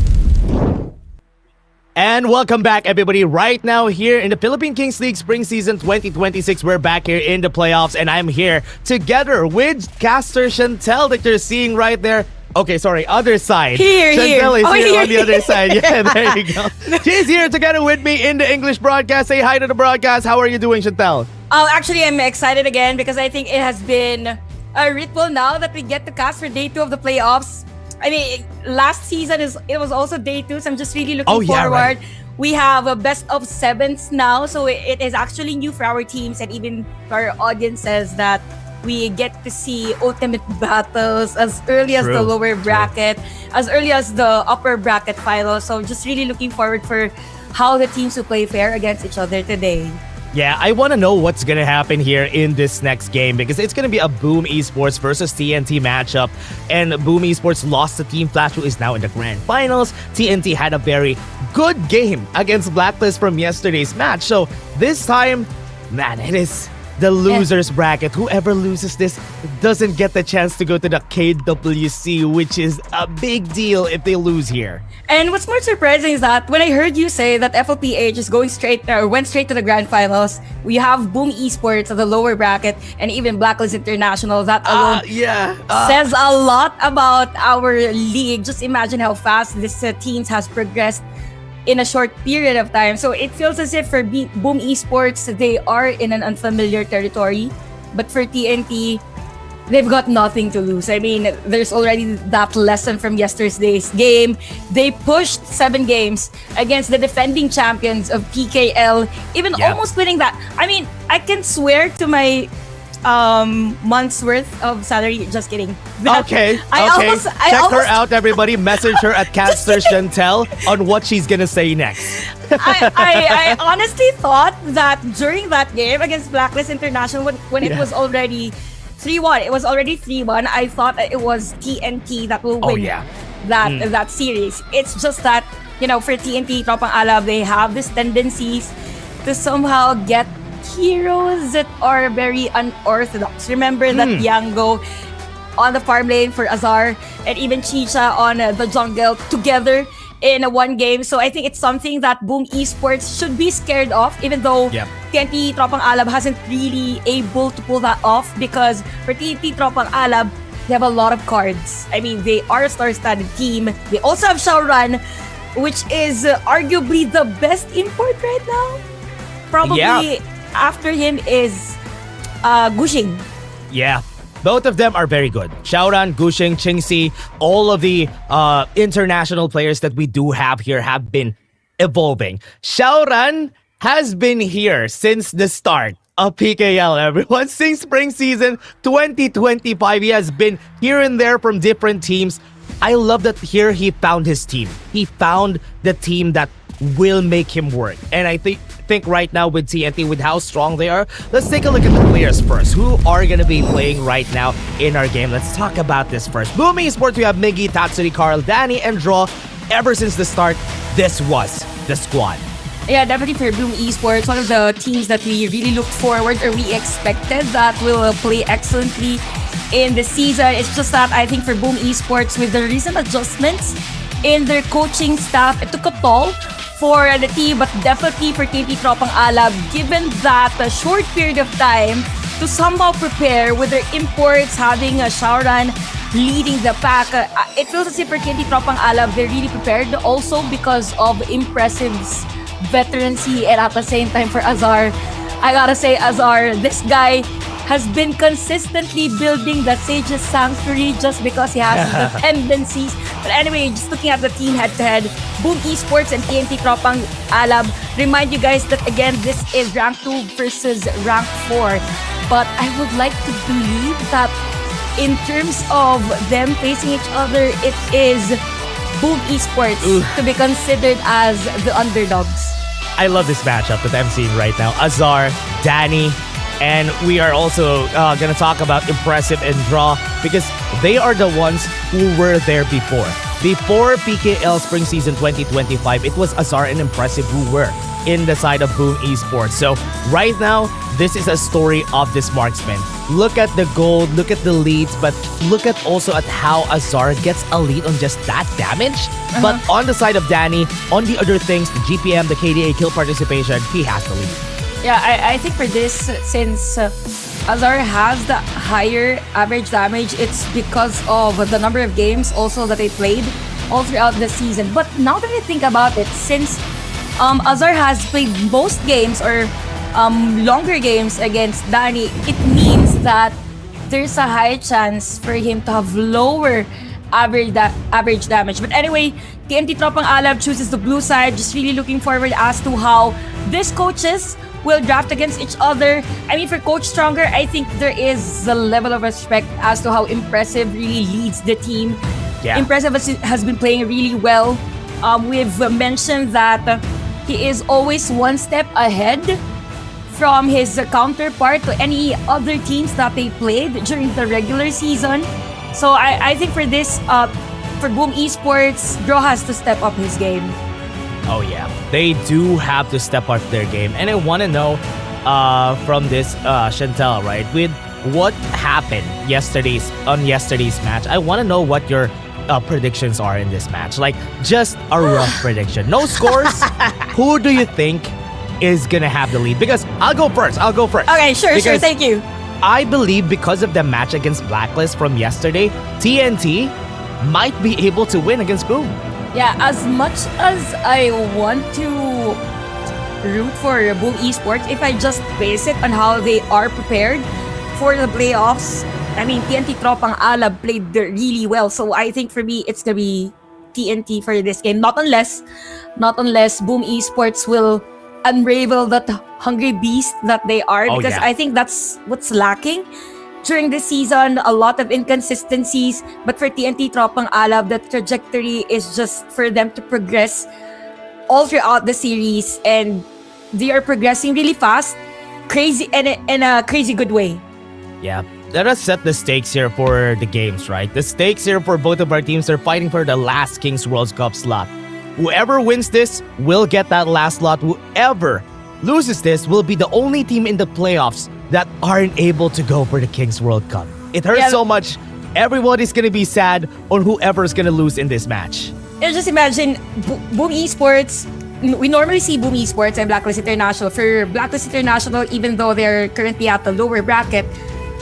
And welcome back, everybody. Right now, here in the Philippine Kings League Spring Season 2026, we're back here in the playoffs, and I'm here together with caster Chantel that you're seeing right there. Okay, sorry, other side. Chantel is here on the other side. Yeah, there you go. She's here together with me in the English broadcast. Say hi to the broadcast. How are you doing, Chantel? Oh, actually, I'm excited again because I think it has been a ritual now that we get to cast for day 2 of the playoffs. I mean, last season it was also day 2, so I'm just really looking forward. Right. We have a best of 7s now, so it is actually new for our teams and even for our audiences that we get to see ultimate battles as early as the lower bracket, as early as the upper bracket finals. So just really looking forward for how the teams will play fair against each other today. Yeah, I want to know what's going to happen here in this next game because it's going to be a Boom Esports versus TNT matchup. And Boom Esports lost to Team Flash, who is now in the grand finals. TNT had a very good game against Blacklist from yesterday's match. So this time, man, it is the losers bracket. Whoever loses this doesn't get the chance to go to the KWC, which is a big deal if they lose here. And what's more surprising is that when I heard you say that FLPH is going straight or went straight to the grand finals, we have Boom Esports at the lower bracket and even Blacklist International. That alone says a lot about our league. Just imagine how fast this teams has progressed in a short period of time. So it feels as if for Boom Esports, they are in an unfamiliar territory. But for TNT, they've got nothing to lose. I mean, there's already that lesson from yesterday's game. They pushed 7 games against the defending champions of PKL, even almost winning that. I mean, I can swear to my month's worth of salary. Just kidding. Okay. Check her out, everybody. Message her at caster Chantel on what she's gonna say next. I honestly thought that during that game against Blacklist International, when it was already 3-1, it was already 3-1. I thought that it was TNT that will win that series. It's just that, you know, for TNT, Tropang Alab, they have these tendencies to somehow get heroes that are very unorthodox. Remember that Yango on the farm lane for Azar and even Chicha on the jungle together in one game. So I think it's something that Boom Esports should be scared of, even though TNT Tropang Alab hasn't really able to pull that off, because for TNT Tropang Alab, they have a lot of cards. I mean, they are a star-studded team. They also have Shaoran, which is arguably the best import right now. Probably after him is Gushing. Yeah. Both of them are very good. Shaoran, Gushing, Qingxi, all of the international players that we do have here have been evolving. Shaoran has been here since the start of PKL, everyone. Since spring season 2025, he has been here and there from different teams. I love that here he found his team. He found the team that will make him work. And I think right now with TNT, with how strong they are, let's take a look at the players first. Who are going to be playing right now in our game? Let's talk about this first. Boom Esports, we have Miggy, Tatsuri, Carl, Danny, and Draw. Ever since the start, this was the squad. Yeah, definitely for Boom Esports, one of the teams that we really looked forward or we expected that will play excellently in the season. It's just that I think for Boom Esports, with the recent adjustments in their coaching staff, it took a toll for the team, but definitely for TNT Tropang Alab, given that a short period of time to somehow prepare with their imports, having a Shaoran leading the pack. It feels as if for TNT Tropang Alab, they're really prepared also because of Impressive's veterancy, and at the same time for Azar, I gotta say, Azar, this guy has been consistently building the Sage's Sanctuary just because he has the tendencies. But anyway, just looking at the team head-to-head, Boom Esports and TNT Tropang Alab, remind you guys that again, this is rank 2 versus rank 4. But I would like to believe that in terms of them facing each other, it is Boom Esports to be considered as the underdogs. I love this matchup that I'm seeing right now. Azar, Danny, and we are also going to talk about Impressive and Draw because they are the ones who were there before. Before PKL Spring Season 2025, it was Azar and Impressive who were in the side of Boom Esports. So right now, this is a story of this marksman. Look at the gold, look at the leads, but look at also at how Azar gets a lead on just that damage. But on the side of Danny, on the other things, the GPM, the KDA kill participation, he has the lead. Yeah, I think for this, since Azar has the higher average damage, it's because of the number of games also that they played all throughout the season. But now that I think about it, since Azar has played most games or longer games against Danny, it means that there's a high chance for him to have lower average damage. But anyway, TNT Tropang Alab chooses the blue side. Just really looking forward as to how these coaches will draft against each other. I mean, for Coach Stronger, I think there is a level of respect as to how Impressive really leads the team. Yeah. Impressive has been playing really well. We've mentioned that he is always one step ahead from his counterpart to any other teams that they played during the regular season. So I think for this, for Boom Esports, Bro has to step up his game. Oh yeah, they do have to step up their game. And I want to know from this Chantel, right, with what happened on yesterday's match, I want to know what your predictions are in this match. Like, just a rough prediction. No scores. Who do you think is gonna have the lead? Because I'll go first. Okay, sure, thank you. I believe because of the match against Blacklist from yesterday, TNT might be able to win against Boom. Yeah, as much as I want to root for Boom Esports, if I just base it on how they are prepared for the playoffs, I mean, TNT Tropang Alab played really well. So I think for me, it's gonna be TNT for this game. Not unless Boom Esports will unravel that hungry beast that they are. Because I think that's what's lacking during this season. A lot of inconsistencies. But for TNT Tropang Alab, the trajectory is just for them to progress all throughout the series. And they are progressing really fast. Crazy, in a crazy good way. Yeah. Let us set the stakes here for the games, right? The stakes here for both of our teams are fighting for the last Kings World Cup slot. Whoever wins this will get that last slot. Whoever loses this will be the only team in the playoffs that aren't able to go for the Kings World Cup. It hurts so much. Everybody's gonna be sad on whoever's gonna lose in this match. And just imagine, Boom Esports, we normally see Boom Esports and Blacklist International. For Blacklist International, even though they're currently at the lower bracket,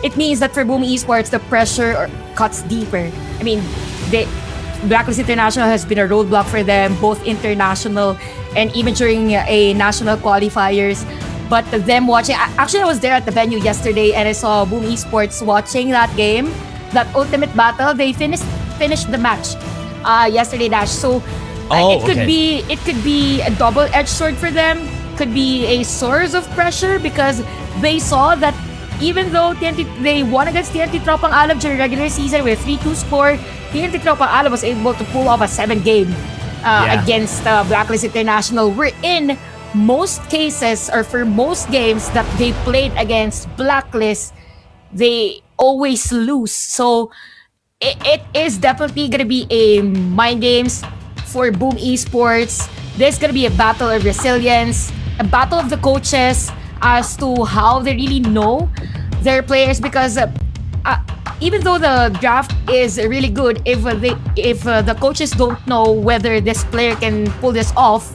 it means that for Boom Esports, the pressure cuts deeper. I mean, Blacklist International has been a roadblock for them, both international and even during a national qualifiers. But them watching, actually I was there at the venue yesterday and I saw Boom Esports watching that game, that ultimate battle. They finished the match yesterday, Dash. So it could be a double-edged sword for them. Could be a source of pressure because they saw that even though they won against TNT Tropang Alab during regular season with a 3-2 score, TNT Tropang Alab was able to pull off a 7-game against Blacklist International. We're in most cases, or for most games that they played against Blacklist, they always lose. So it is definitely gonna be a mind games for Boom Esports. There's gonna be a battle of resilience, a battle of the coaches as to how they really know their players, because even though the draft is really good, if the coaches don't know whether this player can pull this off,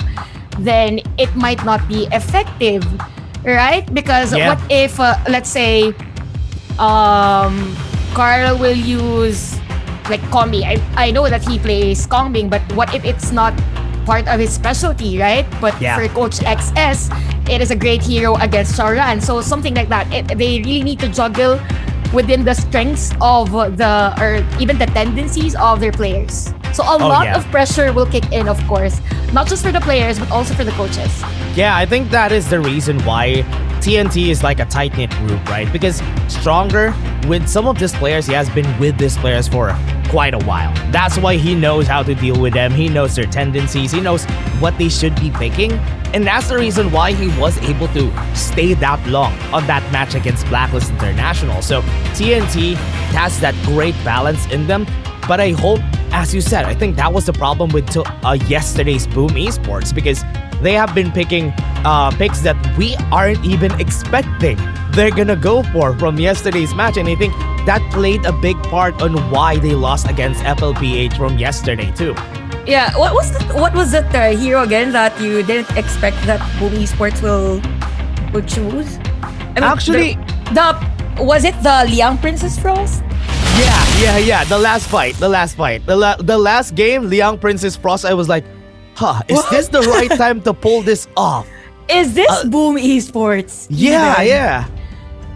then it might not be effective, right? Because what if let's say Carl will use like Combi. I know that he plays Kongbing, but what if it's not part of his specialty, right? But for Coach XS, it is a great hero against Shaoran. So something like that. They really need to juggle within the strengths of or even the tendencies of their players. So a lot of pressure will kick in, of course, not just for the players, but also for the coaches. Yeah, I think that is the reason why TNT is like a tight-knit group, right? Because Stronger, with some of these players, he has been with these players for quite a while. That's why he knows how to deal with them. He knows their tendencies. He knows what they should be picking. And that's the reason why he was able to stay that long on that match against Blacklist International. So TNT has that great balance in them. But I hope, as you said, I think that was the problem with yesterday's Boom Esports, because they have been picking picks that we aren't even expecting they're gonna go for from yesterday's match, and I think that played a big part on why they lost against FLPH from yesterday too. Yeah, what was that hero again that you didn't expect that Boom Esports will choose? I mean, Actually, was it the Liang Princess Frost? Yeah. The last last game, Liang Princess Frost. I was like, is this the right time to pull this off? Is this Boom Esports? Yeah.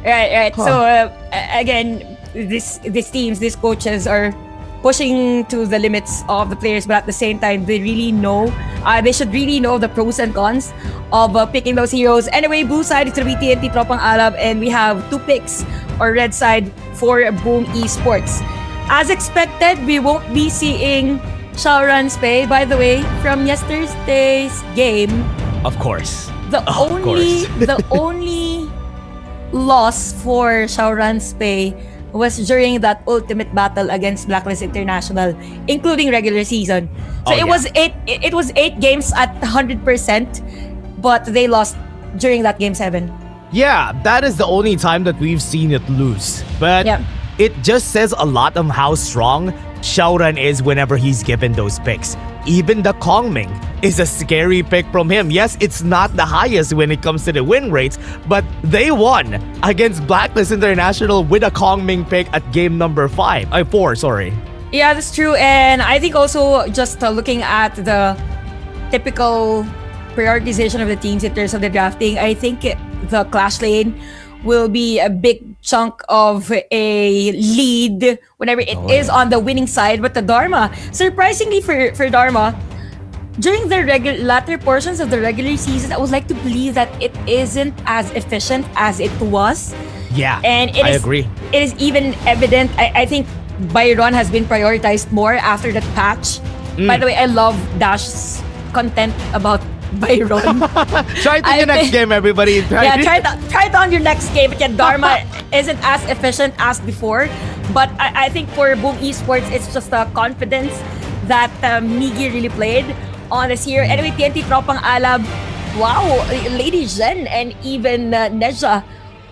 Right. So again, these coaches are pushing to the limits of the players, but at the same time, they should really know the pros and cons of picking those heroes. Anyway, blue side is gonna be TNT Tropang Alab, and we have 2 picks, or red side for Boom Esports. As expected, we won't be seeing Shaoran Spei, by the way, from yesterday's game. Of course. The only loss for Shaoran Spei was during that ultimate battle against Blacklist International, including regular season. So it was 8 games at 100%, but they lost during that game 7. Yeah, that is the only time that we've seen it lose. But it just says a lot on how strong Shaoran is whenever he's given those picks. Even the Kongming is a scary pick from him. Yes, it's not the highest when it comes to the win rates, but they won against Blacklist International with a Kongming pick at game number 4, sorry. Yeah, that's true. And I think also just looking at the typical prioritization of the teams in terms of the drafting, I think the Clash Lane will be a big chunk of a lead whenever it is on the winning side. But the Dharma, surprisingly for Dharma, during the latter portions of the regular season, I would like to believe that it isn't as efficient as it was. Yeah, and I agree. It is even evident. I think Byron has been prioritized more after that patch. By the way, I love Dash's content about Byron. Try it in your next game, everybody. Try it on your next game. But yeah, Dharma isn't as efficient as before. But I think for Boom Esports, it's just the confidence that Miggy really played on this year. Anyway, TNT Tropang Alab, wow, Lady Zhen and even Neja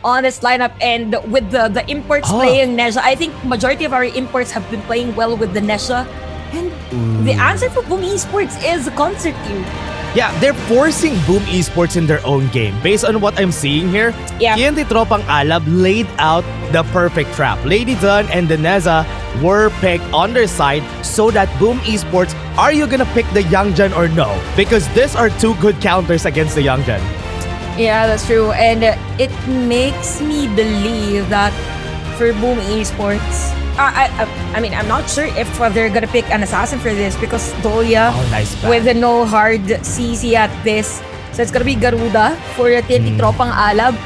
on this lineup. And with the imports playing Neja, I think majority of our imports have been playing well with the Neja. And the answer for Boom Esports is a concert queue. Yeah, they're forcing Boom Esports in their own game. Based on what I'm seeing here, TNT Tropang Alab laid out the perfect trap. Lady Dunn and the Neza were picked on their side so that Boom Esports, are you gonna pick the Youngjan or no? Because these are 2 good counters against the Youngjan. Yeah, that's true. And it makes me believe that for Boom Esports, I mean, I'm not sure if they're gonna pick an assassin for this, because Dolia with the no hard CC at this. So it's gonna be Garuda for TNT Tropang Alab.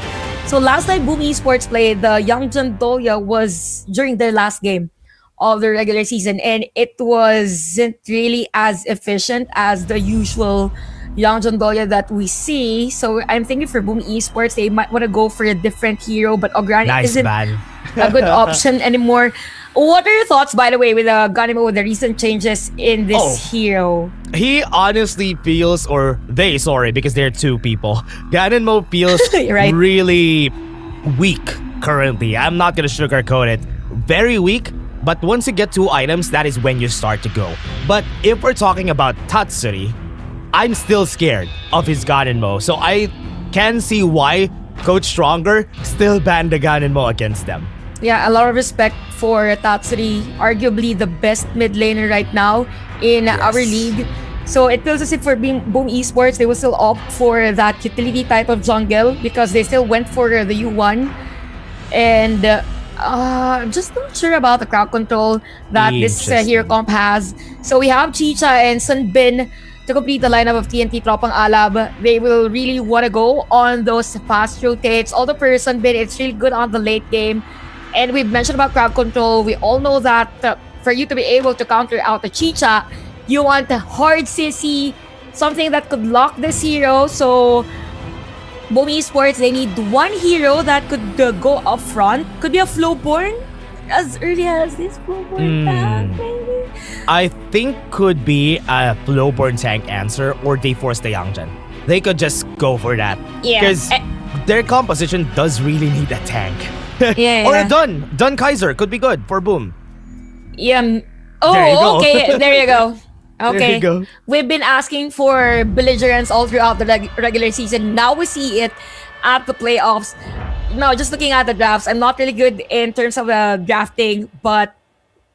So last time Boom Esports played, the Youngjan Dolia was during their last game of the regular season, and it wasn't really as efficient as the usual Youngjan Dolia that we see. So I'm thinking for Boom Esports, they might want to go for a different hero, but Ograni isn't a good option anymore. What are your thoughts, by the way, with Ganimo, with the recent changes in this hero? He honestly feels, because they're 2 people. Ganimo feels really weak currently. I'm not gonna sugarcoat it. Very weak, but once you get 2 items, that is when you start to go. But if we're talking about Tatsuri, I'm still scared of his Ganimo. So I can see why Coach Stronger still banned the Ganimo against them. Yeah, a lot of respect for Tatsuri, arguably the best mid laner right now in our league. So it feels as if for Boom Esports, they will still opt for that utility type of jungle because they still went for the U1. And I'm just not sure about the crowd control that this hero comp has. So we have Chicha and Sunbin to complete the lineup of TNT Tropang Alab. They will really want to go on those fast rotates. Although for Sunbin, it's really good on the late game. And we've mentioned about crowd control. We all know that for you to be able to counter out the Chicha, you want a hard CC, something that could lock this hero. So Boom Esports, they need 1 hero that could go up front. Could be a Flowborn as early as this Flowborn tank, maybe. I think could be a Flowborn tank answer, or they force the Youngjan. they could just go for that. Yeah. Because their composition does really need a tank. Yeah. Or a Dun Kaiser could be good for Boom. Yeah. There you go. Okay. There you go. Okay. There you go. We've been asking for belligerence all throughout the regular season. Now we see it at the playoffs. No, just looking at the drafts, I'm not really good in terms of drafting, but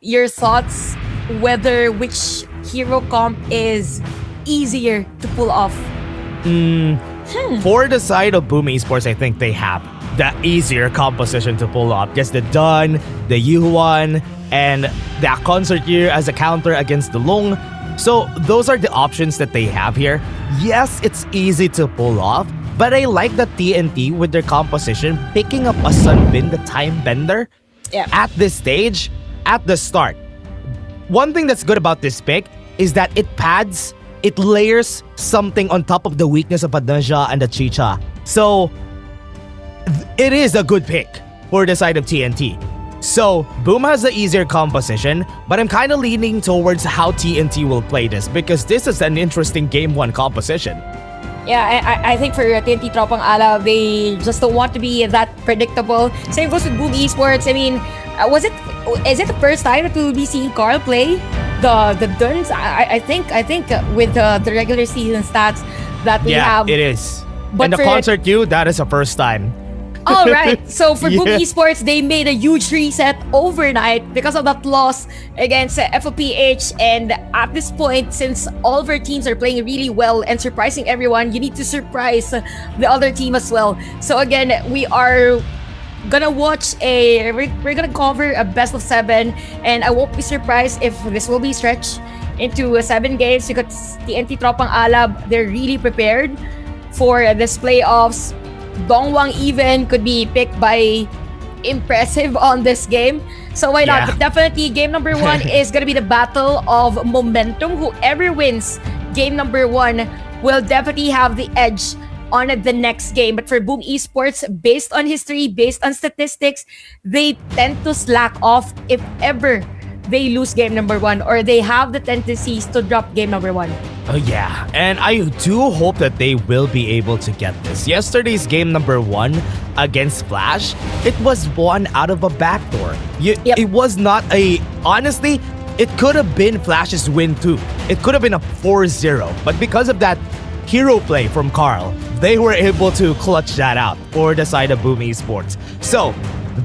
your thoughts whether which hero comp is easier to pull off? For the side of Boom Esports, I think they have the easier composition to pull off. Just the Dun, the Yuan, and the Concert Year as a counter against the Long. So those are the options that they have here. Yes, it's easy to pull off, but I like the TNT with their composition picking up a Sunbin, the Time Bender, at this stage, at the start. One thing that's good about this pick is that it layers something on top of the weakness of Adnaja and the Chicha. So it is a good pick for the side of TNT. So Boom has the easier composition, but I'm kind of leaning towards how TNT will play this because this is an interesting game 1 composition. Yeah, I think for TNT Tropang Ala, they just don't want to be that predictable. Same goes with Boom Esports. I mean, is it the first time that we'll be seeing Carl play the Duns? I think with the regular season stats that we have. Yeah, it is. But and the Concert U, that is the first time. All right. So for Boom Esports, they made a huge reset overnight because of that loss against FLPH. And at this point, since all of our teams are playing really well and surprising everyone, you need to surprise the other team as well. So again, we are gonna we're gonna cover a best of 7, and I won't be surprised if this will be stretched into 7 games because TNT Tropang Alab, they're really prepared for this playoffs. Dongwang even could be picked by Impressive on this game. So why not? Yeah. But definitely game number 1 is gonna be the battle of momentum. Whoever wins game number 1 will definitely have the edge on the next game. But for Boom Esports, based on history, based on statistics, they tend to slack off if ever they lose game number 1, or they have the tendencies to drop game number 1. Oh yeah, and I do hope that they will be able to get this. Yesterday's game number 1 against Flash, it was won out of a backdoor. It was not honestly, it could have been Flash's win too. It could have been a 4-0, but because of that hero play from Carl, they were able to clutch that out for the side of Boom Esports. So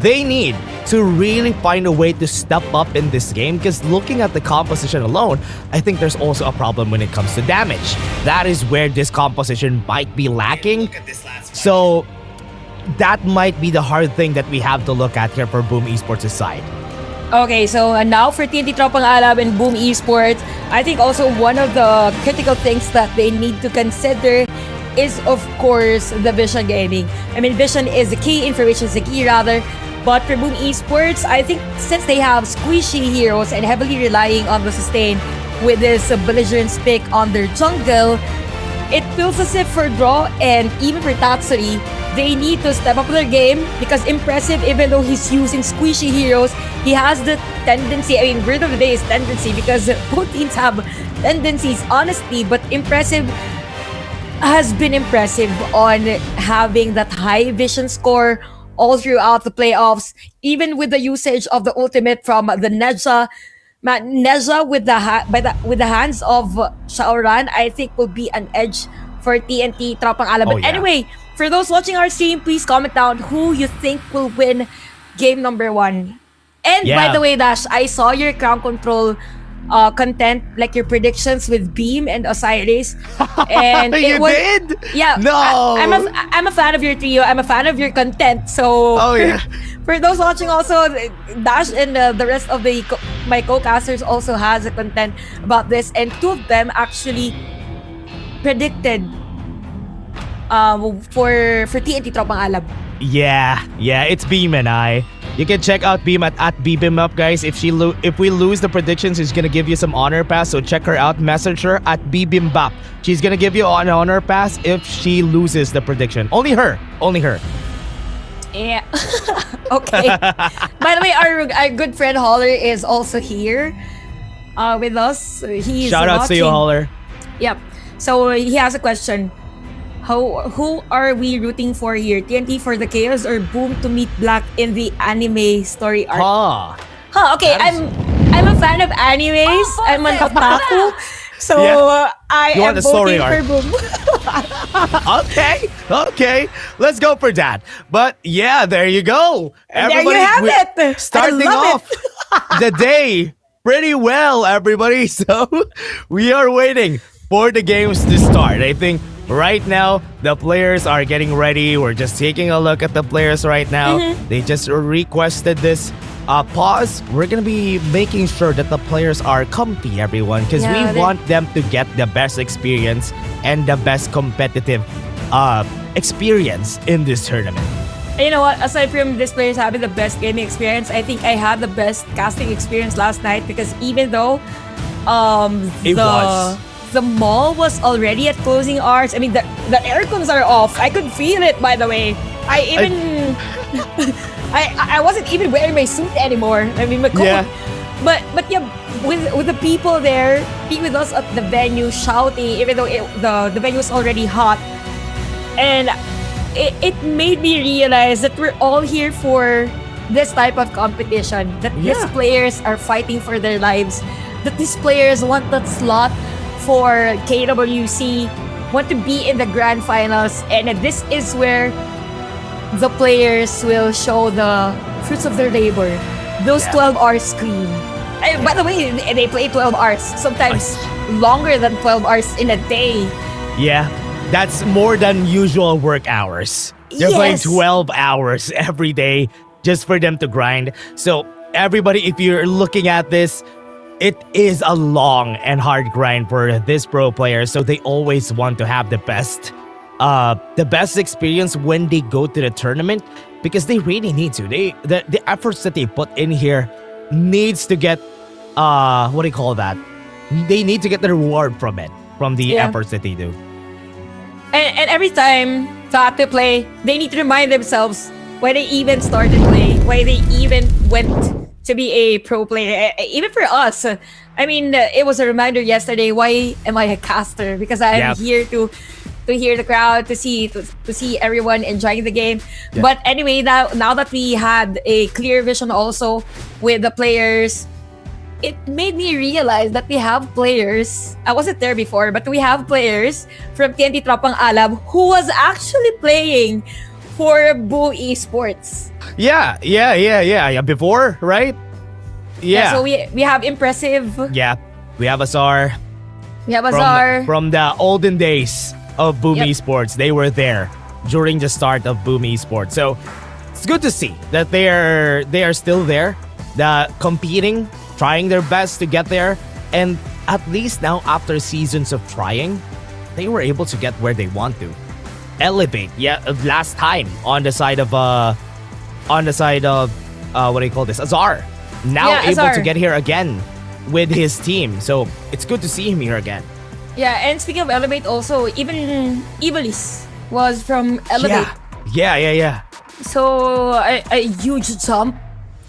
they need to really find a way to step up in this game because looking at the composition alone, I think there's also a problem when it comes to damage. That is where this composition might be lacking. So that might be the hard thing that we have to look at here for Boom Esports' side. Okay, so now for TNT Tropang Alab and Boom Esports, I think also one of the critical things that they need to consider is of course the vision gaming. I mean, vision is the key, information is the key rather. But for Boom Esports, I think since they have squishy heroes and heavily relying on the sustain with this belligerence pick on their jungle, it feels as if for Draw and even for Tatsuri, they need to step up their game because Impressive, even though he's using squishy heroes, he has the tendency, I mean, word of the day is tendency because both teams have tendencies, honestly, but Impressive has been impressive on having that high vision score all throughout the playoffs, even with the usage of the ultimate from the Neja. Neja with the hands of Shaoran, I think will be an edge for TNT Tropang Alab. But anyway, for those watching our stream, please comment down who you think will win game number 1. And by the way, Dash, I saw your Crown Control content, like your predictions with Beam and Osiris, and You did? Yeah, No. I'm a fan of your trio. I'm a fan of your content. So for those watching, also Dash and the rest of my co-casters also has a content about this, and 2 of them actually predicted for TNT Tropang Alab. Yeah, it's Beam and I. You can check out Beam at BBMUp, guys. If we lose the predictions, she's gonna give you some honor pass. So check her out. Message her at BBMBap. She's gonna give you an honor pass if she loses the prediction. Only her. Yeah. Okay. By the way, our good friend Holler is also here with us. He's Shout out to you, Holler. Yep. So he has a question. who are we rooting for here? TNT for the chaos or Boom to meet Black in the anime story arc? Okay, I'm a fan of animes. I'm an otaku. So I You want am the story voting for arc. Boom. Okay, let's go for that. But yeah, there you go. There you have it. Starting I love off the day pretty well, everybody. So we are waiting for the games to start. I think right now the players are getting ready. We're just taking a look at the players right now. They just requested this pause. We're gonna be making sure that the players are comfy, everyone, because we want them to get the best experience and the best competitive experience in this tournament. You know what? Aside from these players having the best gaming experience, I think I had the best casting experience last night because even though the mall was already at closing hours, I mean the aircons are off. I could feel it, by the way. I wasn't even wearing my suit anymore. I mean, my coat. But yeah, with the people there, being with us at the venue, shouting, even though the venue was already hot, and it made me realize that we're all here for this type of competition. That these players are fighting for their lives. That these players want that slot for KWC, want to be in the grand finals, and this is where the players will show the fruits of their labor. Those 12 hours screen. By the way, they play 12 hours, sometimes longer than 12 hours in a day. Yeah, that's more than usual work hours. They're playing 12 hours every day just for them to grind. So everybody, if you're looking at this, it is a long and hard grind for this pro player. So they always want to have the best experience when they go to the tournament because they really need to. The efforts that they put in here needs to get what do you call that? They need to get the reward from it, from the efforts that they do. And every time that they play, they need to remind themselves why they even started playing, why they even went to be a pro player. Even for us, I mean, it was a reminder yesterday. Why am I a caster? Because I'm here to hear the crowd, to see everyone enjoying the game. But anyway, now that we had a clear vision also with the players, it made me realize that we have players. I wasn't there before, but we have players from TNT Tropang Alab who was actually playing for Boom Esports. Yeah. Before, right? Yeah. So we have Impressive. Yeah. We have Azar. From the olden days of Boom Esports. They were there during the start of Boom Esports. So it's good to see that they are still there, competing, trying their best to get there, and at least now after seasons of trying, they were able to get where they want to. Elevate, last time on the side of what do you call this? Azar. Now able to get here again with his team. So it's good to see him here again. Yeah, and speaking of Elevate also, even Ibelis was from Elevate. Yeah. So a huge jump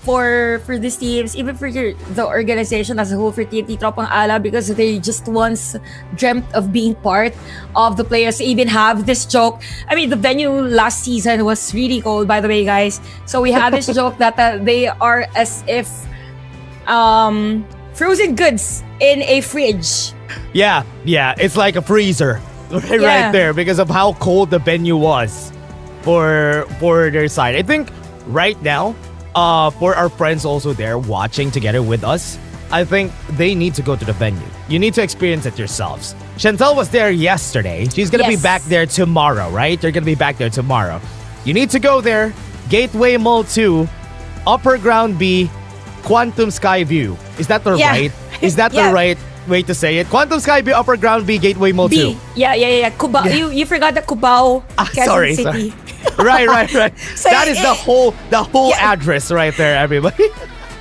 for these teams, even for the organization as a whole, for TNT Tropang Ala, because they just once dreamt of being part of the players. They even have this joke. I mean, the venue last season was really cold, by the way, guys. So we had this joke that they are as if frozen goods in a fridge. Yeah, it's like a freezer right there because of how cold the venue was for their side. I think right now, for our friends also there watching together with us, I think they need to go to the venue. You need to experience it yourselves. Chantel was there yesterday. She's gonna be back there tomorrow, right? You're gonna be back there tomorrow. You need to go there. Gateway Mall 2, Upper Ground B, Quantum Sky View. Is that the right? Is that the right way to say it? Quantum Sky B, Upper Ground B, Gateway Mall 2. Yeah. Cubao. You forgot the Cubao, Quezon City. Right. So that is the whole address right there, everybody.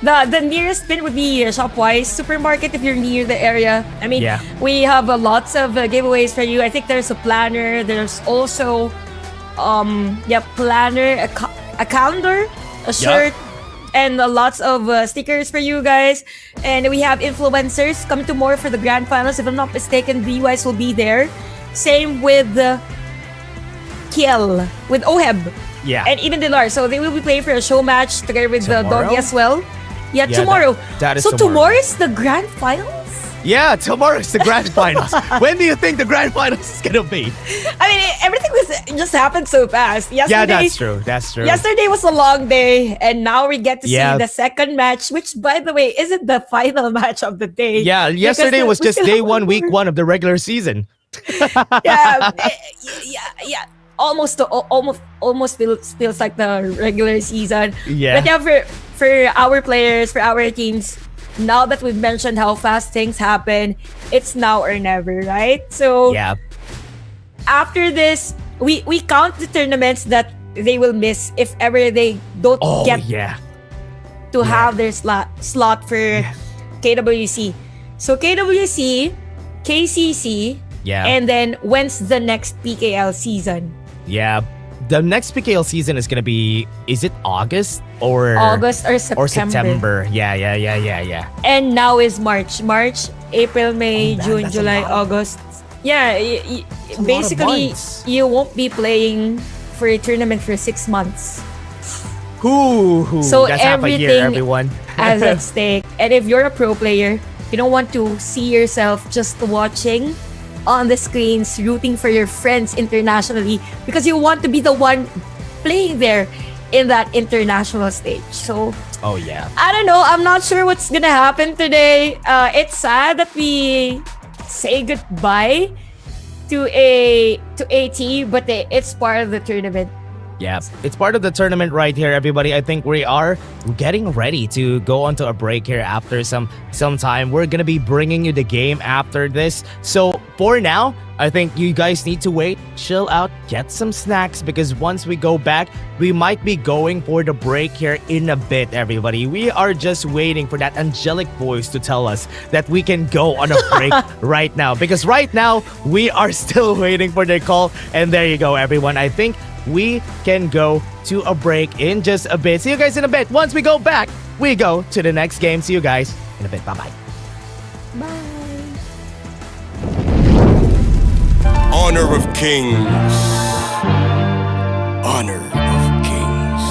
The nearest bin would be Shopwise Supermarket if you're near the area. I mean, we have lots of giveaways for you. I think there's a planner. There's also planner, a calendar, a shirt, and lots of stickers for you guys. And we have influencers coming to more for the grand finals. If I'm not mistaken, BYs will be there. Same with Kiel with Oheb. Yeah. And even Dilar. So they will be playing for a show match together with the Tomorrow? Doggy as well. Yeah, Yeah, tomorrow. that is so tomorrow. tomorrow is the grand finals? Yeah, tomorrow's the grand finals. When do you think the grand finals is gonna be? I mean, everything just happened so fast. Yeah, that's true. That's true. Yesterday was a long day, and now we get to Yeah. see the second match, which, by the way, isn't the final match of the day. Yeah, yesterday was we just still day have one, week one of the regular season. yeah, yeah. Almost feels like the regular season. Yeah. But yeah, for our players, for our teams, now that we've mentioned how fast things happen, it's now or never, right? So Yeah. after this, we count the tournaments that they will miss if ever they don't Oh, get yeah. to have their slot for KWC. So KWC, KCC, Yeah. and then when's the next PKL season? Yeah. The next PKL season is gonna be, is it August or August or September. Or September. Yeah. And now is March, April, May, June, that's a July, lot. August. Yeah, a lot of basically months. you won't be playing for a tournament for 6 months. Ooh, So that's half a year, everything everyone. as at stake. And if you're a pro player, you don't want to see yourself just watching on the screens, rooting for your friends internationally, because you want to be the one playing there in that international stage. So Oh yeah. I don't know. I'm not sure what's gonna happen today. It's sad that we say goodbye to AT, but it's part of the tournament. Yeah, it's part of the tournament right here, everybody. I think we are getting ready to go onto a break here after some time. We're gonna be bringing you the game after this. So for now, I think you guys need to wait, chill out, get some snacks, because once we go back, we might be going for the break here in a bit, everybody. We are just waiting for that angelic voice to tell us that we can go on a break right now. Because right now, we are still waiting for the call. And there you go, everyone. I think we can go to a break in just a bit. See you guys in a bit. Once we go back, we go to the next game. See you guys in a bit. Bye-bye. Honor of kings. Honor of kings.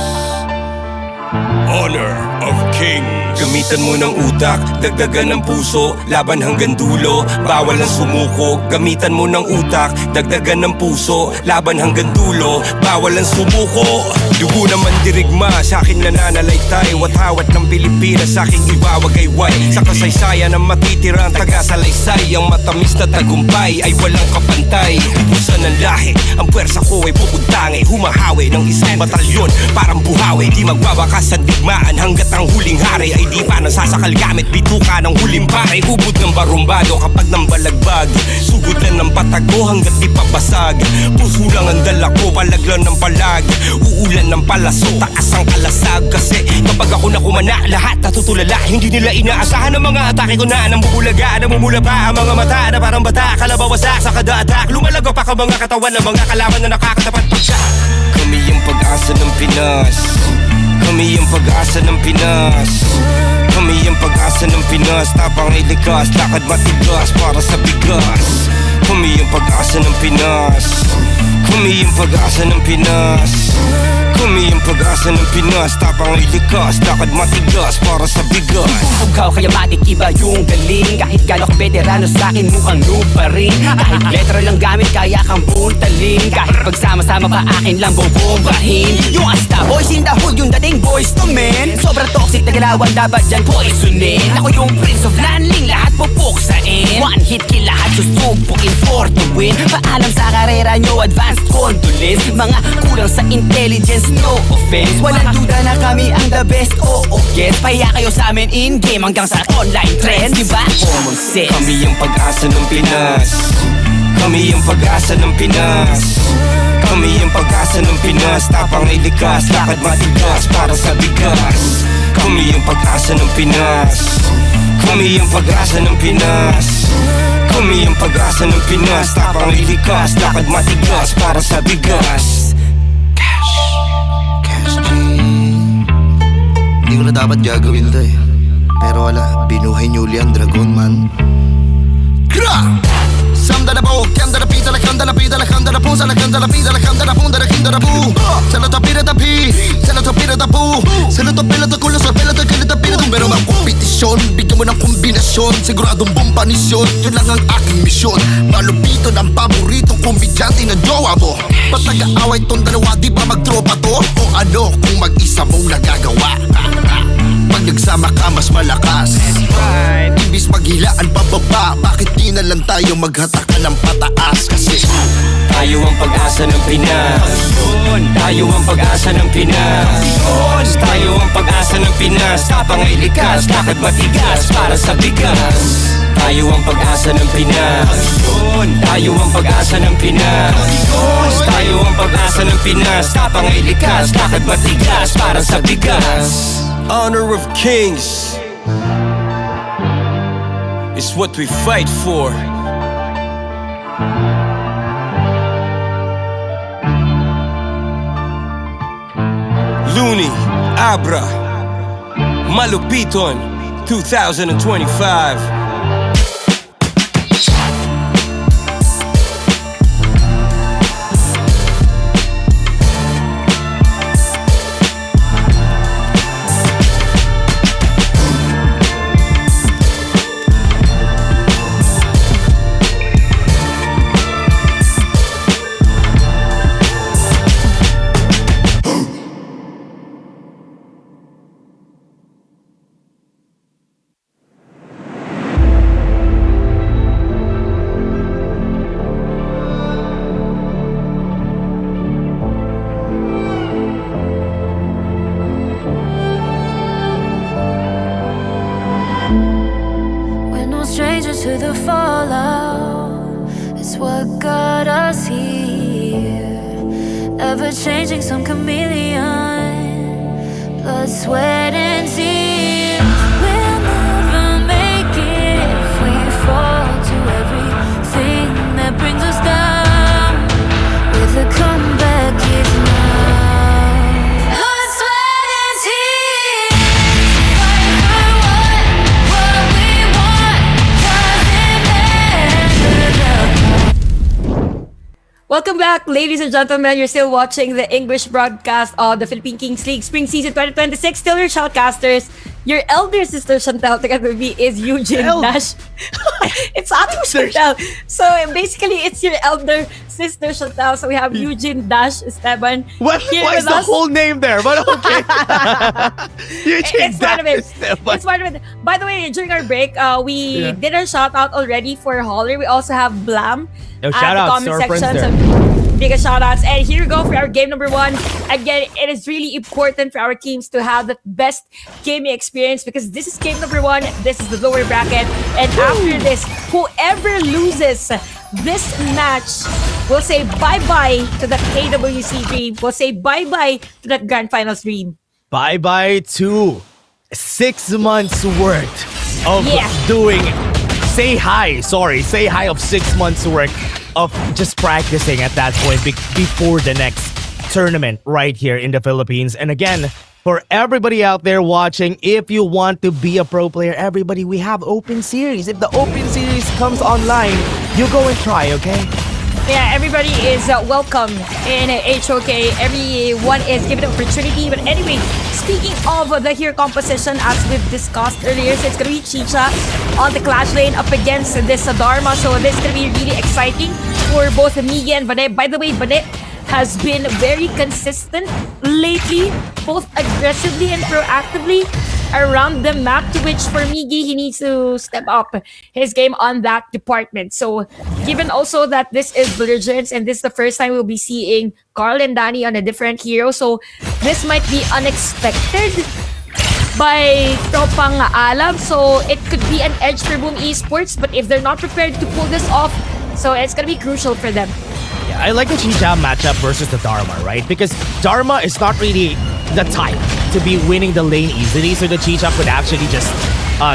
Honor of kings. Gamitan mo ng utak, dagdagan ng puso, laban hanggang dulo, bawal ang sumuko. Gamitan mo ng utak, dagdagan ng puso, laban hanggang dulo, bawal ang sumuko. Dugo naman dirigma, sa akin nananalaytay, watawat ng Pilipinas, sa aking iwawagayway. Sa kasaysayan ng matitirang taga-salaysay, ang matamis na tagumpay ay walang kapantay. Ubusan ng lahi, ang pwersa ko ay pupuntangi, humahawi ng isang batalyon, parang buhawi. Di magwawakas sa digmaan hanggat ang huling hari ay di pa nasasakal gamit bituka ng huling pare. Hubot ng barumbado kapag nang balagbag, sugutan ng patago hanggat di pabasag. Puso lang ang dala ko, palaglan ng palag, uulan ng palaso, taas ang kalasag. Kasi kapag ako nakumana, lahat natutulala. Hindi nila inaasahan ang mga atake ko na nambubulaga, namumula pa ang mga mata na parang bata, kalabawasak sa kada atak. Lumalago pa ka mga katawan ng mga kalaban na nakakatapat pa siya. Kami yung pag-asa ng Pinas. Kami yung pag-asa ng Pinas. Kami yung pag-asa ng Pinas. Tapang ay likas, lakad matigas para sa bigas. Kami yung pag-asa ng Pinas. Kami yung pag-asa ng Pinas. Kami yung pag-asa ng Pinas. Tapang ay likas, lakad matigas para sa bigas. Ikaw kaya matik iba yung galing. Kahit gano'ng veterano sa'kin mukhang noob pa rin. Kahit letra lang gamit kaya kang puntalin. Kahit pagsama-sama pa akin lang bobombahin. Yung asta boys in the hood, yung dating boys to men. Sobrang toxic na galawan dapat dyan poisonin. Ako yung prince of landing, lahat pupuksain. One hit kill lahat susubukin for the win. Paalam sa karera nyo, advanced condolence. Mga kulang sa intelligence, no offense. Walang duda na kami ang the best, oo yes. Pahiya kayo sa amin in-game hanggang sa online trends, diba? Common sense. Kami yung pag-asa ng Pinas. Kami yung pag-asa ng Pinas. Kami yung pag-asa ng Pinas. Tapang ay likas, lakad matigas para sa bigas. Kami yung pag-asa ng Pinas. Kami yung pag-asa ng Pinas. Kami yung pag-asa ng Pinas. Tapang ay likas, lakad matigas para sa bigas. Hindi ko na dapat gagawin to eh. Pero wala, binuhay niyo uli ang dragon man. Gra! Samda na bo. Kanda la pita, la kanda la pita, la kanda la pusa, la kanda la pita, la kanda la punda, la kinda la bu. Se lo tapira da pi, se lo tapira da bu. Se lo tapila da kulo, sa pila da kila da pila. Kung meron mang kompetisyon, bigyan mo ng kombinasyon. Siguradong bumpanisyon, yun lang ang aking misyon. Malupito ng paboritong komedyante na jowa mo. Ba't nag-aaway tong dalawa, di ba magtropa to? O ano kung mag-isa mong nagagawa? Pag nagsama ka mas malakas. Ibis maghilaan pababa, bakit di na lang tayo maghatakan ng pataas? Kasi tayo ang pag-asa ng Pinas. Tayo ang pag-asa ng Pinas. Tayo ang pag-asa ng Pinas. Tapang ay likas, lakad matigas para sa bigas. Tayo ang pag-asa ng Pinas. Tayo ang pag-asa ng Pinas. Tayo ang pag-asa ng Pinas. Tapang ay likas, lakad matigas para sa bigas. Honor of kings is what we fight for. Looney, Abra, Malupiton, 2025. We're no strangers to the fallout. It's what got us here. Ever changing, some chameleon. Blood, sweat, and tears. We'll never make it if we fall to everything that brings us down. With a comeback is now. Blood, sweat, and tears. Fight for what we want. Welcome back, ladies and gentlemen. You're still watching the English broadcast of the Philippine Kings League Spring Season 2026. Still your shoutcasters. Your elder sister Chantel together with me is Eugene Dash. It's Ate Chantel. So basically, it's your elder sister Chantel. So we have Eugene Dash Esteban. Why is the whole name there? But okay. It's part of it. It's part of it. By the way, during our break, we did a shout out already for Holler. We also have Blam Yo, at shout the outs to comment our section. friends So biggest shout outs. And here we go for our game number 1. Again, it is really important for our teams to have the best gaming experience because this is game number 1. This is the lower bracket. And after this, whoever loses this match will say bye-bye to that KWC dream. Will say bye-bye to that grand finals dream. Bye-bye to 6 months worth of doing say hi of 6 months work of just practicing at that point before the next tournament right here in the Philippines. And again, for everybody out there watching, if you want to be a pro player, everybody, we have Open Series. If the Open Series comes online, you go and try, okay? Yeah, everybody is welcome in HOK. Everyone is given an opportunity. But anyway, speaking of the hero composition, as we've discussed earlier, so it's going to be Chicha on the clash lane up against this Dharma. So this is going to be really exciting for both Migi and Vanet. By the way, Vanet has been very consistent lately, both aggressively and proactively around the map, to which for Migi, he needs to step up his game on that department. So given also that this is Blurgence and this is the first time we'll be seeing Carl and Danny on a different hero, so this might be unexpected by Tropang Alab, so it could be an edge for Boom Esports, but if they're not prepared to pull this off, so it's gonna be crucial for them. Yeah, I like the Chicha matchup versus the Dharma, right? Because Dharma is not really the type to be winning the lane easily, so the Chicha could actually just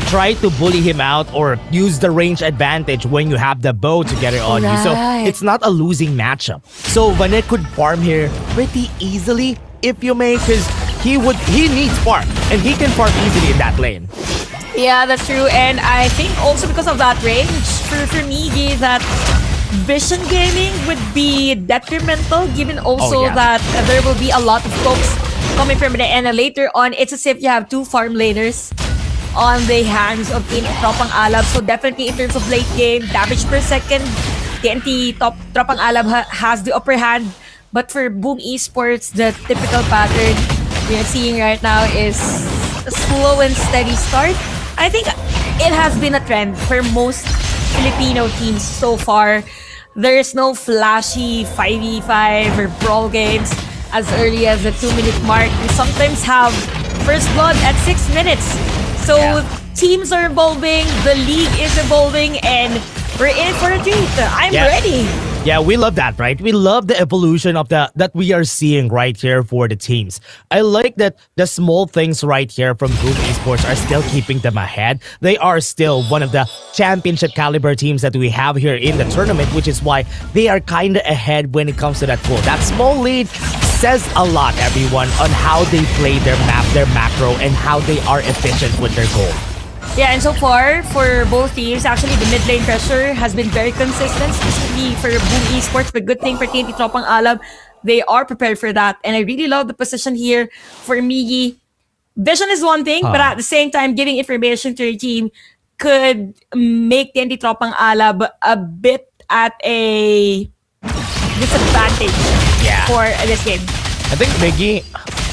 try to bully him out or use the range advantage when you have the bow to get it on you. So it's not a losing matchup. So Vanet could farm here pretty easily, if you may, because he needs farm, and he can farm easily in that lane. Yeah, that's true. And I think also because of that range for Migi, that Vision Gaming would be detrimental, given also yeah. that there will be a lot of folks coming from the end. And later on, it's as if you have two farm laners on the hands of Team Tropang Alab. So definitely in terms of late game, damage per second, TNT Tropang Alab has the upper hand. But for Boom Esports, the typical pattern we are seeing right now is a slow and steady start. I think it has been a trend for most Filipino teams so far. There is no flashy 5v5 or brawl games as early as the 2-minute mark. We sometimes have first blood at 6 minutes. So teams are evolving, the league is evolving, and we're in for a treat. I'm ready. Yeah, we love that, right? We love the evolution of that we are seeing right here for the teams. I like that the small things right here from Boom Esports are still keeping them ahead. They are still one of the championship caliber teams that we have here in the tournament, which is why they are kind of ahead when it comes to that goal. That small lead says a lot, everyone, on how they play their map, their macro, and how they are efficient with their goal. Yeah, and so far, for both teams, actually, the mid lane pressure has been very consistent, especially for Boom Esports, but good thing for TNT Tropang Alab, they are prepared for that. And I really love the position here for Miggy. Vision is one thing, but at the same time, giving information to your team could make TNT Tropang Alab a bit at a disadvantage for this game. I think Miggy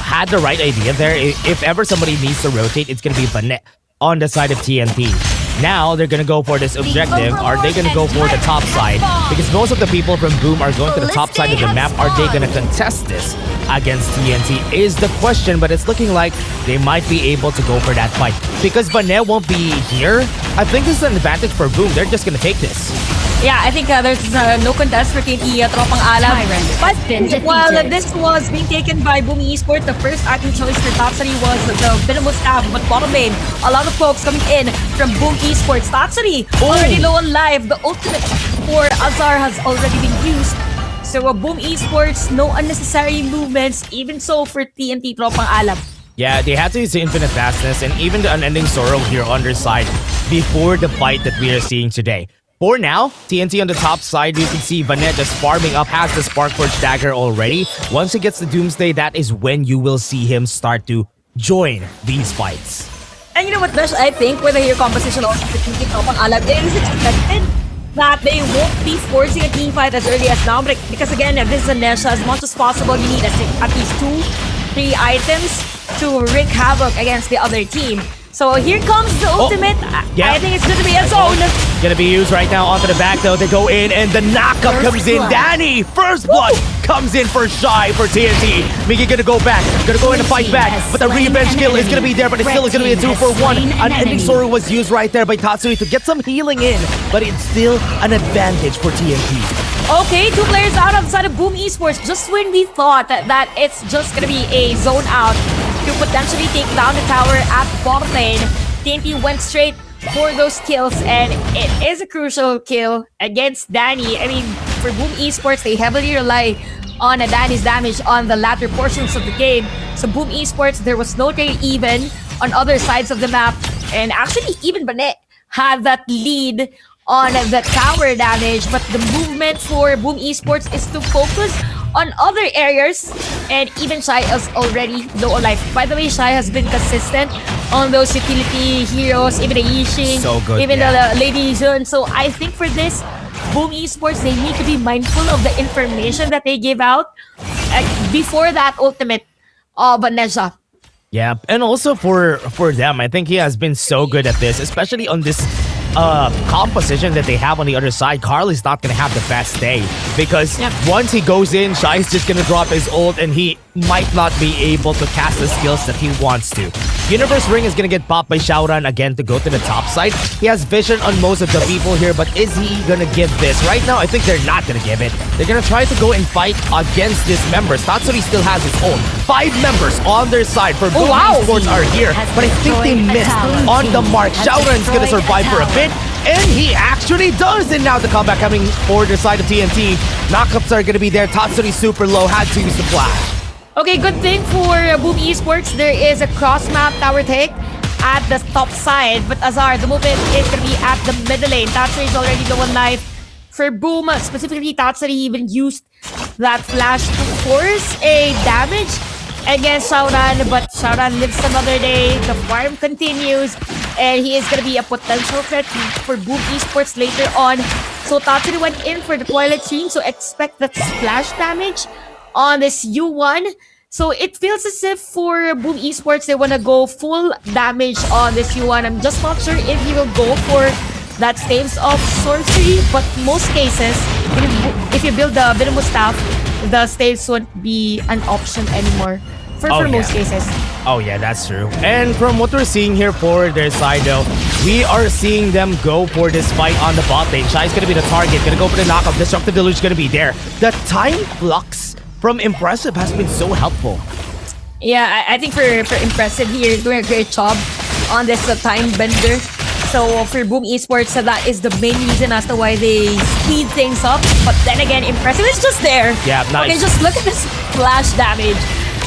had the right idea there. If ever somebody needs to rotate, it's going to be Vanet on the side of TNT. Now they're gonna go for this objective. Are they gonna go for the top side? Because most of the people from Boom are going to the top side of the map. Are they gonna contest this against TNT is the question, but it's looking like they might be able to go for that fight. Because Vanet won't be here, I think this is an advantage for Boom. They're just gonna take this. Yeah, I think there's no contest for TNT Tropang Alab. But while this was being taken by Boom Esports, the first item choice for Tatsuri was the Venomous Stab. But bottom lane, a lot of folks coming in from Boom Esports. Tatsuri already low on life. The ultimate for Azar has already been used. So Boom Esports, no unnecessary movements, even so for TNT Tropang Alab. Yeah, they had to use the Infinite Vastness and even the Unending Sorrow here on their side before the fight that we are seeing today. For now, TNT on the top side, you can see Vanet just farming up, has the Sparkforge Dagger already. Once he gets the Doomsday, that is when you will see him start to join these fights. And you know what, Besh, I think with the hero composition of the TNT Tropang Alab, it is expected that they won't be forcing a team fight as early as now. But because again, this is a Nesha, as much as possible, you need at least 2-3 items to wreak havoc against the other team. So here comes the ultimate. I think it's going to be a zone. Gonna be used right now onto the back though. They go in and the knockup comes in. Danny, first blood comes in for Shy for TNT. Miggy gonna go back, gonna go in and fight back. But the revenge kill is gonna be there, but it's still gonna be a 2-for-1. An ending sorrow was used right there by Tatsui to get some healing in, but it's still an advantage for TNT. Okay, 2 players out outside of Boom Esports. Just when we thought that it's just gonna be a zone out to potentially take down the tower at bottom lane, TNT went straight for those kills, and it is a crucial kill against Danny. I mean, for Boom Esports, they heavily rely on Danny's damage on the latter portions of the game. So Boom Esports, there was no trade even on other sides of the map, and actually even Vanet had that lead on the tower damage, but the movement for Boom Esports is to focus on other areas, and even Shy is already low on life. By the way, Shy has been consistent on those utility heroes, even the Yixing, even the Lady Zun. So I think for this, Boom Esports, they need to be mindful of the information that they give out before that ultimate of Nesha. Yeah, and also for them, I think he has been so good at this, especially on this composition that they have on the other side. Carl is not going to have the best day because once he goes in, Shy is just going to drop his ult and he might not be able to cast the skills that he wants to. Universe Ring is going to get popped by Xiaoran again to go to the top side. He has vision on most of the people here, but is he going to give this? Right now, I think they're not going to give it. They're going to try to go and fight against these members. Tatsuri still has his own. 5 members on their side for Boom Esports are here, but I think they missed on the mark. Xiaoran is going to survive for a bit, and he actually does. And now the comeback coming for the side of TNT. Knockups are going to be there. Tatsuri super low, had to use the flash. Okay, good thing for Boom Esports, there is a cross-map tower take at the top side, but Azar, the movement is going to be at the middle lane. Tatsuri is already low on life. for Boom, specifically Tatsuri even used that flash to force a damage against Shaoran, but Shaoran lives another day. The farm continues, and he is going to be a potential threat for Boom Esports later on. So Tatsuri went in for the Twilight Stream, so expect that splash damage on this U1. So it feels as if for Boom Esports, they want to go full damage on this U1. I'm just not sure if he will go for that Staves of Sorcery, but most cases, if you build the Venomous Staff, the Staves won't be an option anymore for most cases. Oh yeah, that's true. And from what we're seeing here for their side though, we are seeing them go for this fight on the bot lane. Shai's gonna be the target, gonna go for the knockoff. Destructive Deluge gonna be there. The time flux from Impressive has been so helpful. Yeah, I think for Impressive here, doing a great job on this time bender. So for Boom Esports, that is the main reason as to why they speed things up. But then again, Impressive is just there. Yeah, nice. Okay, just look at this flash damage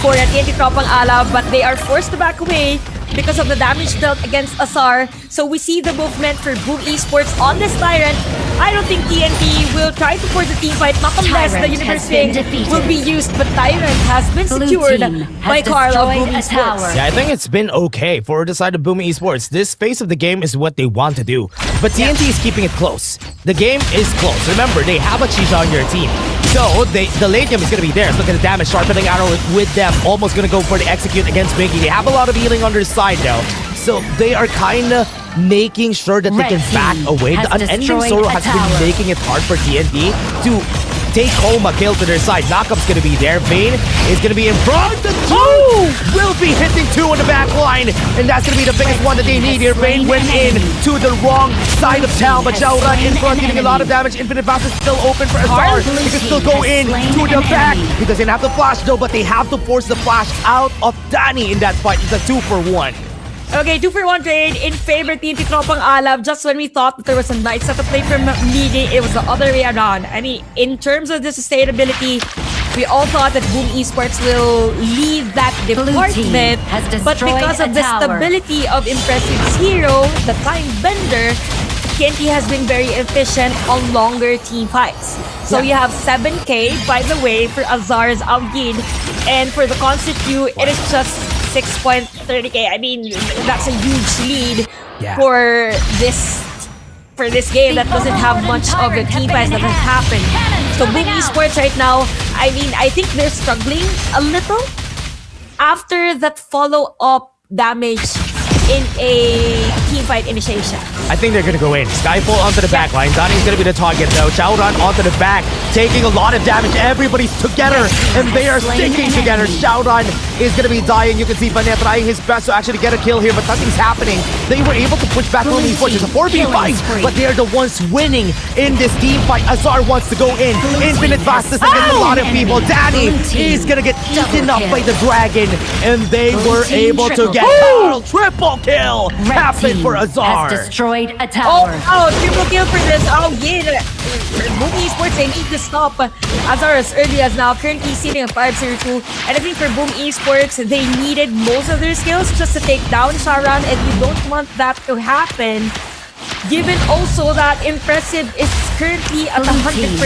for the TNT Tropang Alaw, but they are forced to back away because of the damage dealt against Azar. So we see the movement for Boom Esports on this Tyrant. I don't think TNT will try to force a team fight, not unless the Universe Ring will be used, but Tyrant has been secured by Carl of Boom Esports. Yeah, I think it's been okay for the side of Boom Esports. This phase of the game is what they want to do, but TNT is keeping it close. The game is close. Remember, they have a Chisha on your team. So, the late game is going to be there. Look at the damage. Sharpening Arrow with them. Almost going to go for the execute against Biggie. They have a lot of healing on their side though. So, they are kind of making sure that they can back away. The unending sorrow has been making it hard for TNT to take home a kill to their side. Knockup's gonna be there. Vayne is gonna be in front. The two will be hitting two on the back line, and that's gonna be the biggest one that they need here. Vayne went in to the wrong side of town, but Shaoran in front, getting a lot of damage. Infinite Bounce is still open for Azar. He can still go in to the back. He doesn't have the flash though, but they have to force the flash out of Danny in that fight. It's a 2-for-1. Okay, 2-for-1 trade in favor of TNT Tropang Alaw. Just when we thought that there was a nice setup play from Midi, it was the other way around. I mean, in terms of the sustainability, we all thought that Boom Esports will leave that department, but because of the stability of Impressive's hero, the Time Bender, TNT has been very efficient on longer team fights. So you have 7k, by the way, for Azar's Aoyin, and for the Constitute, it is just 6.30k. I mean, that's a huge lead for this game that doesn't have much of a team fight that has happened. So Boom Esports right now, I mean, I think they're struggling a little after that follow-up damage in a team fight initiation. I think they're gonna go in. Skyfall onto the back line. Donnie's gonna be the target though. Shaoran onto the back, taking a lot of damage. Everybody's together, and they are sticking together. Shaoran is gonna be dying. You can see Vanet trying his best to actually get a kill here, but nothing's happening. They were able to push back Boom Esports. It's a 4v5, but they are the ones winning in this team fight. Azar wants to go in. Infinite Vastus against a lot of people. Danny is gonna get eaten up by the dragon, and they were able to get triple kill happen for Azar. A tower. Oh, triple kill for this. Oh, yeah. For Boom Esports, they need to stop Azar as early as now. Currently sitting at 5-0-2. And I think for Boom Esports, they needed most of their skills just to take down Shaoran, and you don't want that to happen. Given also that Impressive is currently at 100%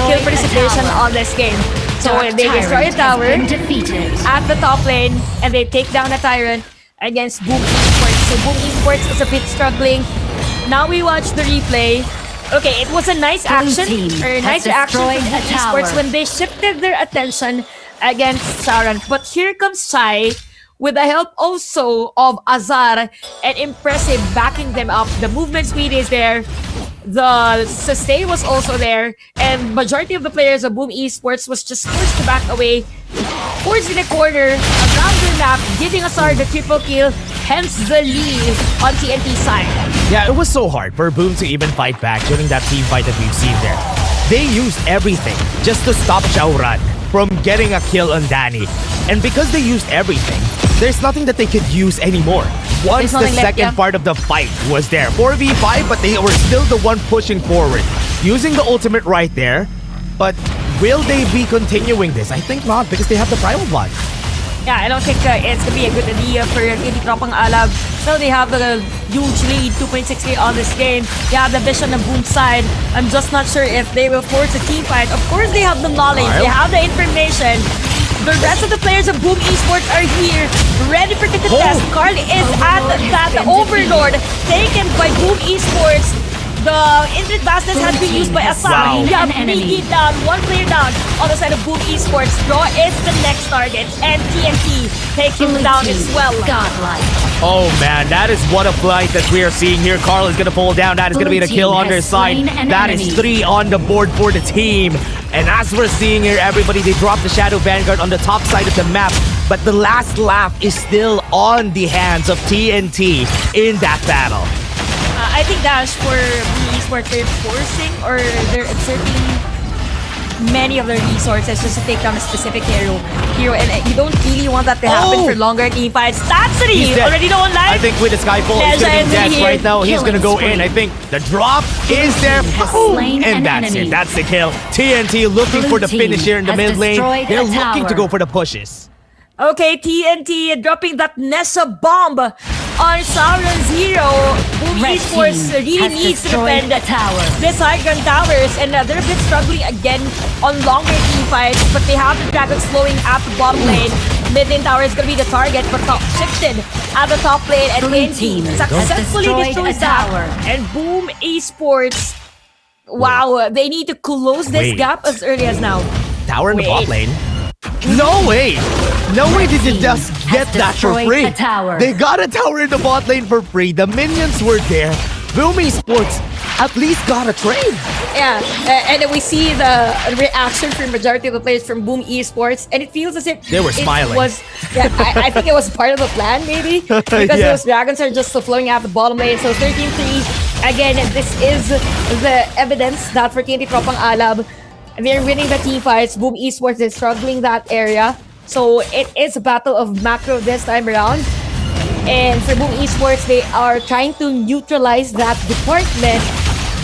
kill participation on this game. So they destroy a tower at the top lane, and they take down a Tyrant against Boom Esports. So Boom Esports is a bit struggling. Now we watch the replay. Okay, it was a nice action, or nice reaction from Boom Esports when they shifted their attention against Shaoran. But here comes Shai with the help also of Azar and Impressive backing them up. The movement speed is there. The sustain was also there, and majority of the players of Boom Esports was just forced to back away towards the corner around the map, giving Azar the triple kill, hence the lead on TNT side. Yeah, it was so hard for Boom to even fight back during that team fight that we've seen there. They used everything just to stop Shaoran from getting a kill on Danny. And because they used everything, there's nothing that they could use anymore. Once the second part of the fight was there. 4v5, but they were still the one pushing forward. Using the ultimate right there. But will they be continuing this? I think not, because they have the Primal Blood. Yeah, I don't think it's gonna be a good idea for TNT Tropang Alab. So they have the huge lead, 2.6k on this game. They have the vision of Boom side. I'm just not sure if they will force a team fight. Of course, they have the knowledge, they have the information. The rest of the players of Boom Esports are here, ready for the contest. Carl is at that Overlord, taken by Boom Esports. The Infinite Vastness has been used by Asari. We have Miggy down, one player down on the side of Boom Esports. Draw is the next target, and TNT takes him down as well. Godlike. Oh man, that is what a flight that we are seeing here. Carl is going to fall down. That is going to be the kill on their side. That is 3 on the board for the team. And as we're seeing here, everybody, they drop the Shadow Vanguard on the top side of the map. But the last laugh is still on the hands of TNT in that battle. I think Dash for Esports, they're forcing or they're exerting many of their resources just to take down a specific hero, and you don't really want that to happen for longer team fights. Tatsuri already don't like. I think with the Skyfall, he's gonna be dead right now. He's gonna go in. I think the drop is there. Boom! And that's it. That's the kill. TNT looking for the finish here in the mid lane. They're looking to go for the pushes. Okay, TNT dropping that Nessa bomb on Sauron's hero. Boom Esports really needs to defend this high ground towers, and they're a bit struggling again on longer team fights, but they have the Dragon slowing at the bottom lane. Mid lane tower is gonna be the target, but top shifted at the top lane, and TNT successfully destroys that. And Boom Esports, wow, they need to close this gap as early as now. Tower in the bot lane. No way! No way did you just get that for free. They got a tower in the bot lane for free. The minions were there. Boom Esports at least got a trade. Yeah, and then we see the reaction from majority of the players from Boom Esports, and it feels as if they were smiling. I think it was part of the plan, maybe, because those dragons are just flowing out the bottom lane. So 13-3. Again, this is the evidence that for TNT Tropang Alab, they're winning the team fights. Boom Esports is struggling that area. So it is a battle of macro this time around. And for Boom Esports, they are trying to neutralize that department,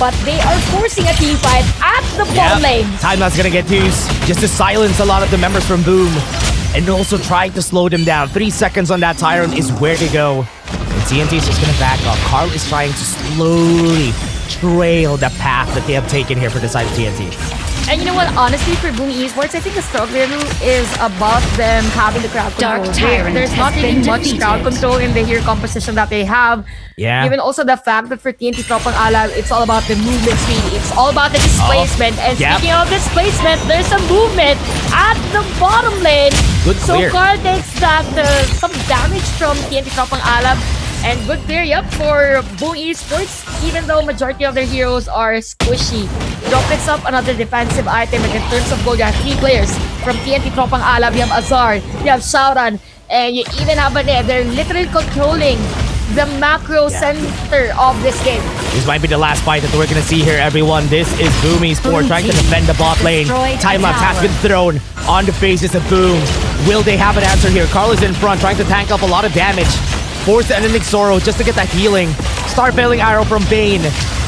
but they are forcing a team fight at the bottom lane. Timelapse gonna get used just to silence a lot of the members from Boom. And also trying to slow them down. 3 seconds on that Tyrant is where to go. And TNT is just gonna back up. Carl is trying to slowly trail the path that they have taken here for the side of TNT. And you know what? Honestly, for Boom Esports, I think the struggle is about them having the crowd control. There's not really much crowd control in the hero composition that they have. Yeah. Even also the fact that for TNT Tropang Alab, it's all about the movement speed. It's all about the displacement. And speaking of displacement, there's some movement at the bottom lane. Good clear. So Carl takes that some damage from TNT Tropang Alab. And good clear, for Boom Esports, even though majority of their heroes are squishy. Drop picks up another defensive item, and in terms of gold, you have 3 players from TNT Tropang Alab. You have Azar, you have Sauron, and you even have Ane. They're literally controlling the macro center of this game. This might be the last fight that we're gonna see here, everyone. This is Boom Esports trying to defend the bot lane. Timelapse has been thrown on the faces of Boom. Will they have an answer here? Carl is in front, trying to tank up a lot of damage. Force Ending Sorrow just to get that healing. Star Failing Arrow from Bane.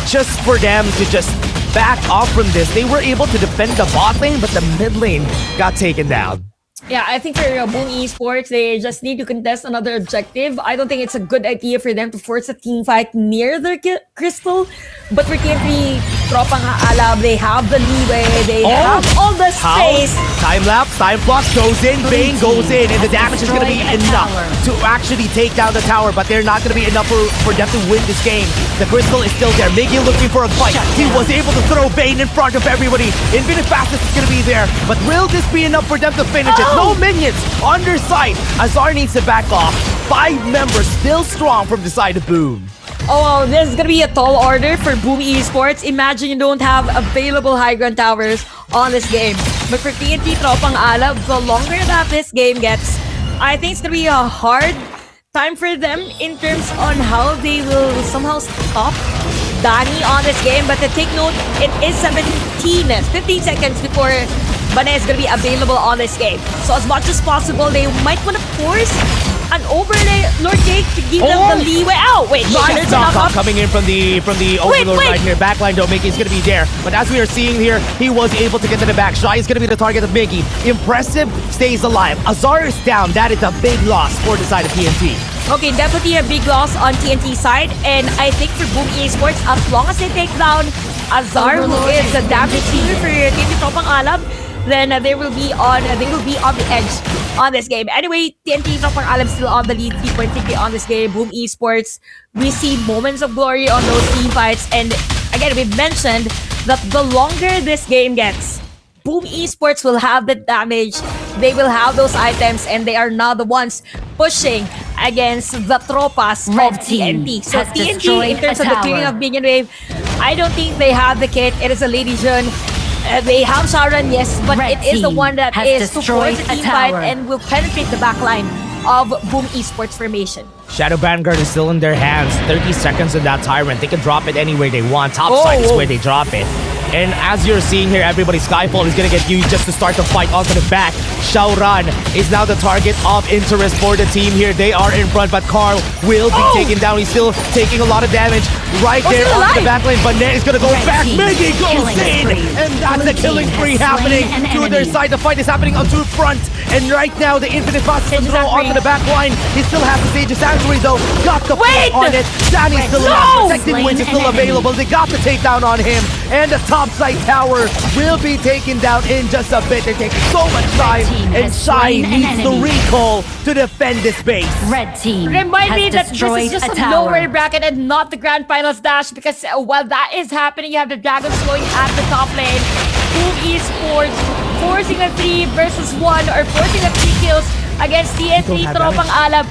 Just for them to just back off from this. They were able to defend the bot lane, but the mid lane got taken down. Yeah, I think for Boom Esports, they just need to contest another objective. I don't think it's a good idea for them to force a team fight near their crystal. But for TNT Tropang Alab, they have the leeway. They have all the space. Timelapse, time flux goes in, Bane goes in, and the damage is going to be enough to actually take down the tower, but they're not going to be enough for them to win this game. The crystal is still there. Miggy looking for a fight. He was able to throw Bane in front of everybody. Infinite Fastness is going to be there, but will this be enough for them to finish it? No minions on their side. Azar needs to back off. 5 members still strong from the side of Boom. Oh, this is gonna be a tall order for Boom Esports. Imagine you don't have available high ground towers on this game. But for TNT Tropang Alab, the longer that this game gets, I think it's gonna be a hard time for them in terms on how they will somehow stop Danny on this game. But to take note, it is 15 seconds before Bane is gonna be available on this game. So as much as possible, they might want to force an overlay Lord Cake to give them the leeway. Oh, wait, Nice knock coming in from the Overlord wait. right here. Backline though, Miggy is gonna be there. But as we are seeing here, he was able to get to the back. Shy is gonna be the target of Miggy. Impressive, stays alive. Azar is down. That is a big loss for the side of TNT. Okay, definitely a big loss on TNT side. And I think for Boom Esports, as long as they take down Azar, who is the damage dealer for TNT Tropang Alam, then they will be on the edge on this game. Anyway, TNT Tropang Alam still on the lead, 3.3k on this game. Boom Esports, we see moments of glory on those team fights. And again, we've mentioned that the longer this game gets, Boom Esports will have the damage, they will have those items, and they are now the ones pushing against the tropas of TNT. So TNT, in terms of the clearing of Minion Wave, I don't think they have the kit. It is a Lady Jun. They have Sharon, yes, but it is the one that is to force the team fight and will penetrate the backline of Boom Esports formation. Shadow Vanguard is still in their hands. 30 seconds on that Tyrant. They can drop it anywhere they want. Top side is where they drop it. And as you're seeing here, everybody, Skyfall is going to get used just to start the fight onto the back. Shaoran is now the target of interest for the team here. They are in front, but Carl will be taken down. He's still taking a lot of damage right there onto the back lane. Bane is going to go back. Miggy goes in! And that's the killing spree happening to their side. The fight is happening onto the front. And right now, the Infinite Fast is throw onto the back line. He still has the Sage of Sanctuary, though. Got the push on it. Danny's still alive. Protecting Wind is still available. They got the takedown on him. And the top side tower will be taken down in just a bit. They're taking so much time. And Shy needs the recall to defend this base. Red team Remind me that this is just a lower bracket and not the grand finals dash, because while that is happening, you have the Dragons going at the top lane. Boom Esports forcing a 3 versus 1 or forcing a 3 kills against TNT Tropang Alam.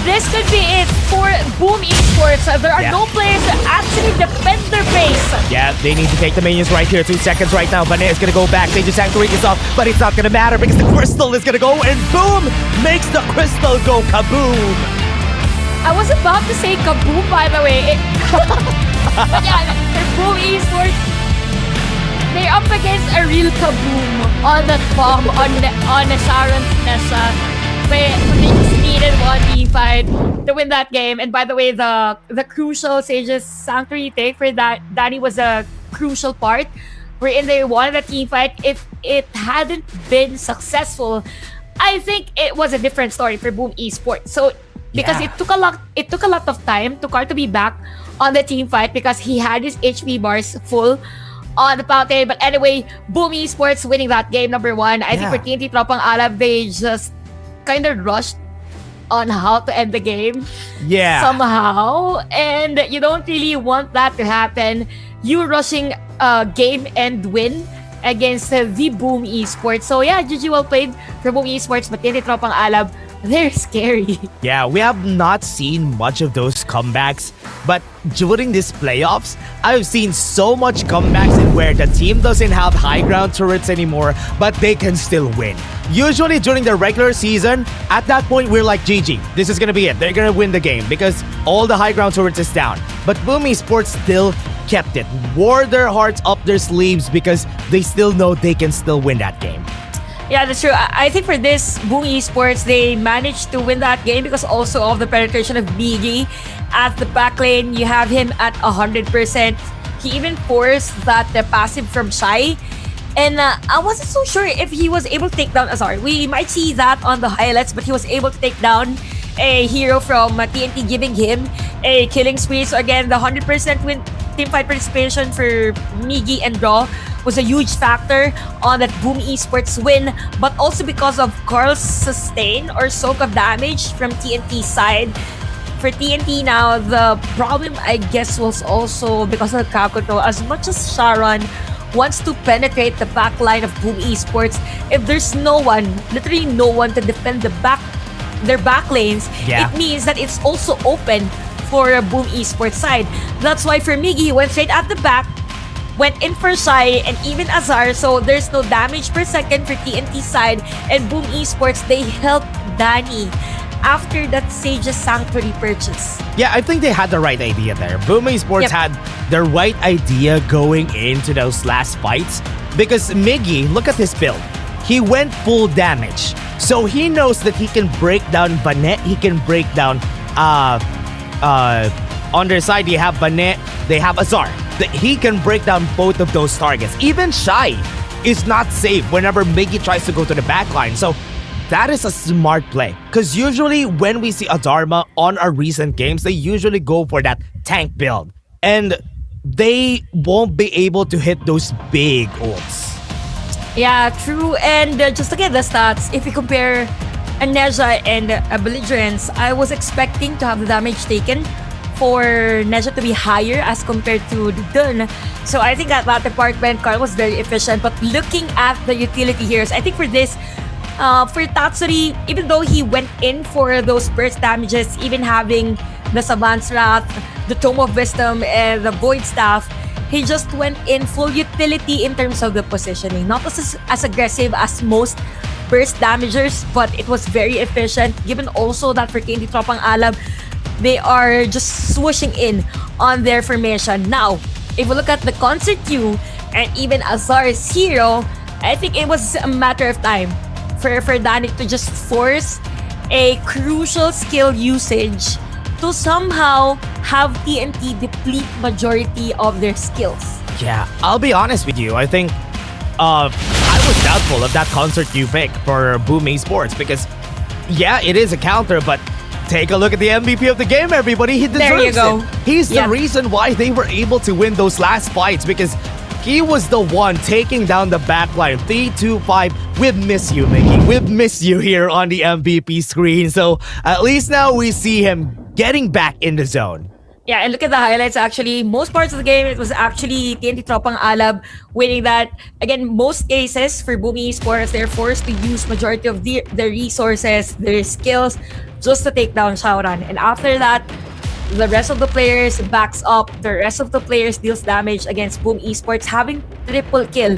This could be it for Boom Esports. There are no players to actually defend their base. Yeah, they need to take the minions right here. 2 seconds right now. Bane is going to go back. Sage's Sanctuary is off, but it's not going to matter because the crystal is going to go, and Boom makes the crystal go kaboom. I was about to say kaboom, by the way. But yeah, for Boom Esports, they're up against a real kaboom on that bomb on the Sharon's Nessa. They just needed one team fight to win that game. And by the way, the crucial Sage's Sanctuary take for that Danny was a crucial part wherein they won the team fight. If it hadn't been successful, I think it was a different story for Boom Esports. So because it took a lot of time to Car to be back on the team fight because he had his HP bars full on the fountain. But anyway, Boom Esports winning that game, number 1. I think for TNT Tropang Alam, they just kind of rushed on how to end the game somehow, and you don't really want that to happen. You rushing a game and win against the Boom Esports. So yeah, GG well played for Boom Esports, but TNT Tropang Alam, they're scary. Yeah, we have not seen much of those comebacks, but during these playoffs, I've seen so much comebacks in where the team doesn't have high ground turrets anymore, but they can still win. Usually during the regular season, at that point, we're like, GG, this is gonna be it. They're gonna win the game because all the high ground turrets is down. But Boom Esports still kept it, wore their hearts up their sleeves because they still know they can still win that game. Yeah, that's true. I think for this Boom Esports, they managed to win that game because also of the penetration of Miggy at the back lane. You have him at 100%. He even forced that passive from Shy. And I wasn't so sure if he was able to take down Azar. We might see that on the highlights, but he was able to take down a hero from TNT, giving him a killing spree. So again, the 100% win team fight participation for Miggy and Raw was a huge factor on that Boom Esports win, but also because of Carl's sustain or soak of damage from TNT's side. For TNT now, the problem I guess was also because of the crowd control. As much as Sharon wants to penetrate the back line of Boom Esports, if there's no one, literally no one to defend their back lanes, it means that it's also open for a Boom Esports side. That's why for Miggy, he went straight at the back, went in for Shy and even Azar, so there's no damage per second for TNT side. And Boom Esports, they helped Danny after that Sage's Sanctuary purchase. Yeah, I think they had the right idea there. Boom Esports had the right idea going into those last fights because Miggy, look at his build. he went full damage. So he knows that he can break down Banet, he can break down on their side they have Banet, they have Azar. He can break down both of those targets. Even Shy is not safe whenever Miggy tries to go to the backline. So that is a smart play. Because usually when we see Adarma on our recent games, they usually go for that tank build. And they won't be able to hit those big ults. Yeah, true. And just look at the stats. If you compare Neja and Belligerence, I was expecting to have the damage taken for Neja to be higher as compared to the Dun. So I think at that department, Carl was very efficient. But looking at the utility heroes, I think for this, for Tatsuri, even though he went in for those burst damages, even having the Savant's Wrath, the Tome of Wisdom, and the Void Staff, he just went in full utility in terms of the positioning. Not as aggressive as most burst damagers, but it was very efficient. Given also that for KNT Tropang Alab, they are just swooshing in on their formation. Now, if we look at the concert queue and even Azar's hero, I think it was a matter of time for Danik to just force a crucial skill usage to somehow have TNT deplete majority of their skills. Yeah, I'll be honest with you. I think I was doubtful of that concert queue pick for Boom Esports because, yeah, it is a counter, but take a look at the MVP of the game, everybody. He deserves There you go. it. He's the reason why they were able to win those last fights because he was the one taking down the backline. 3-2-5. We've missed you, Mickey. We've missed you here on the MVP screen. So at least now we see him getting back in the zone. Yeah, and look at the highlights actually. Most parts of the game, it was actually TNT Tropang Alab winning that. Again, most cases for Boom Esports, they're forced to use majority of their resources, their skills, just to take down Shaoran. And after that, the rest of the players backs up. The rest of the players deals damage against Boom Esports, having triple kill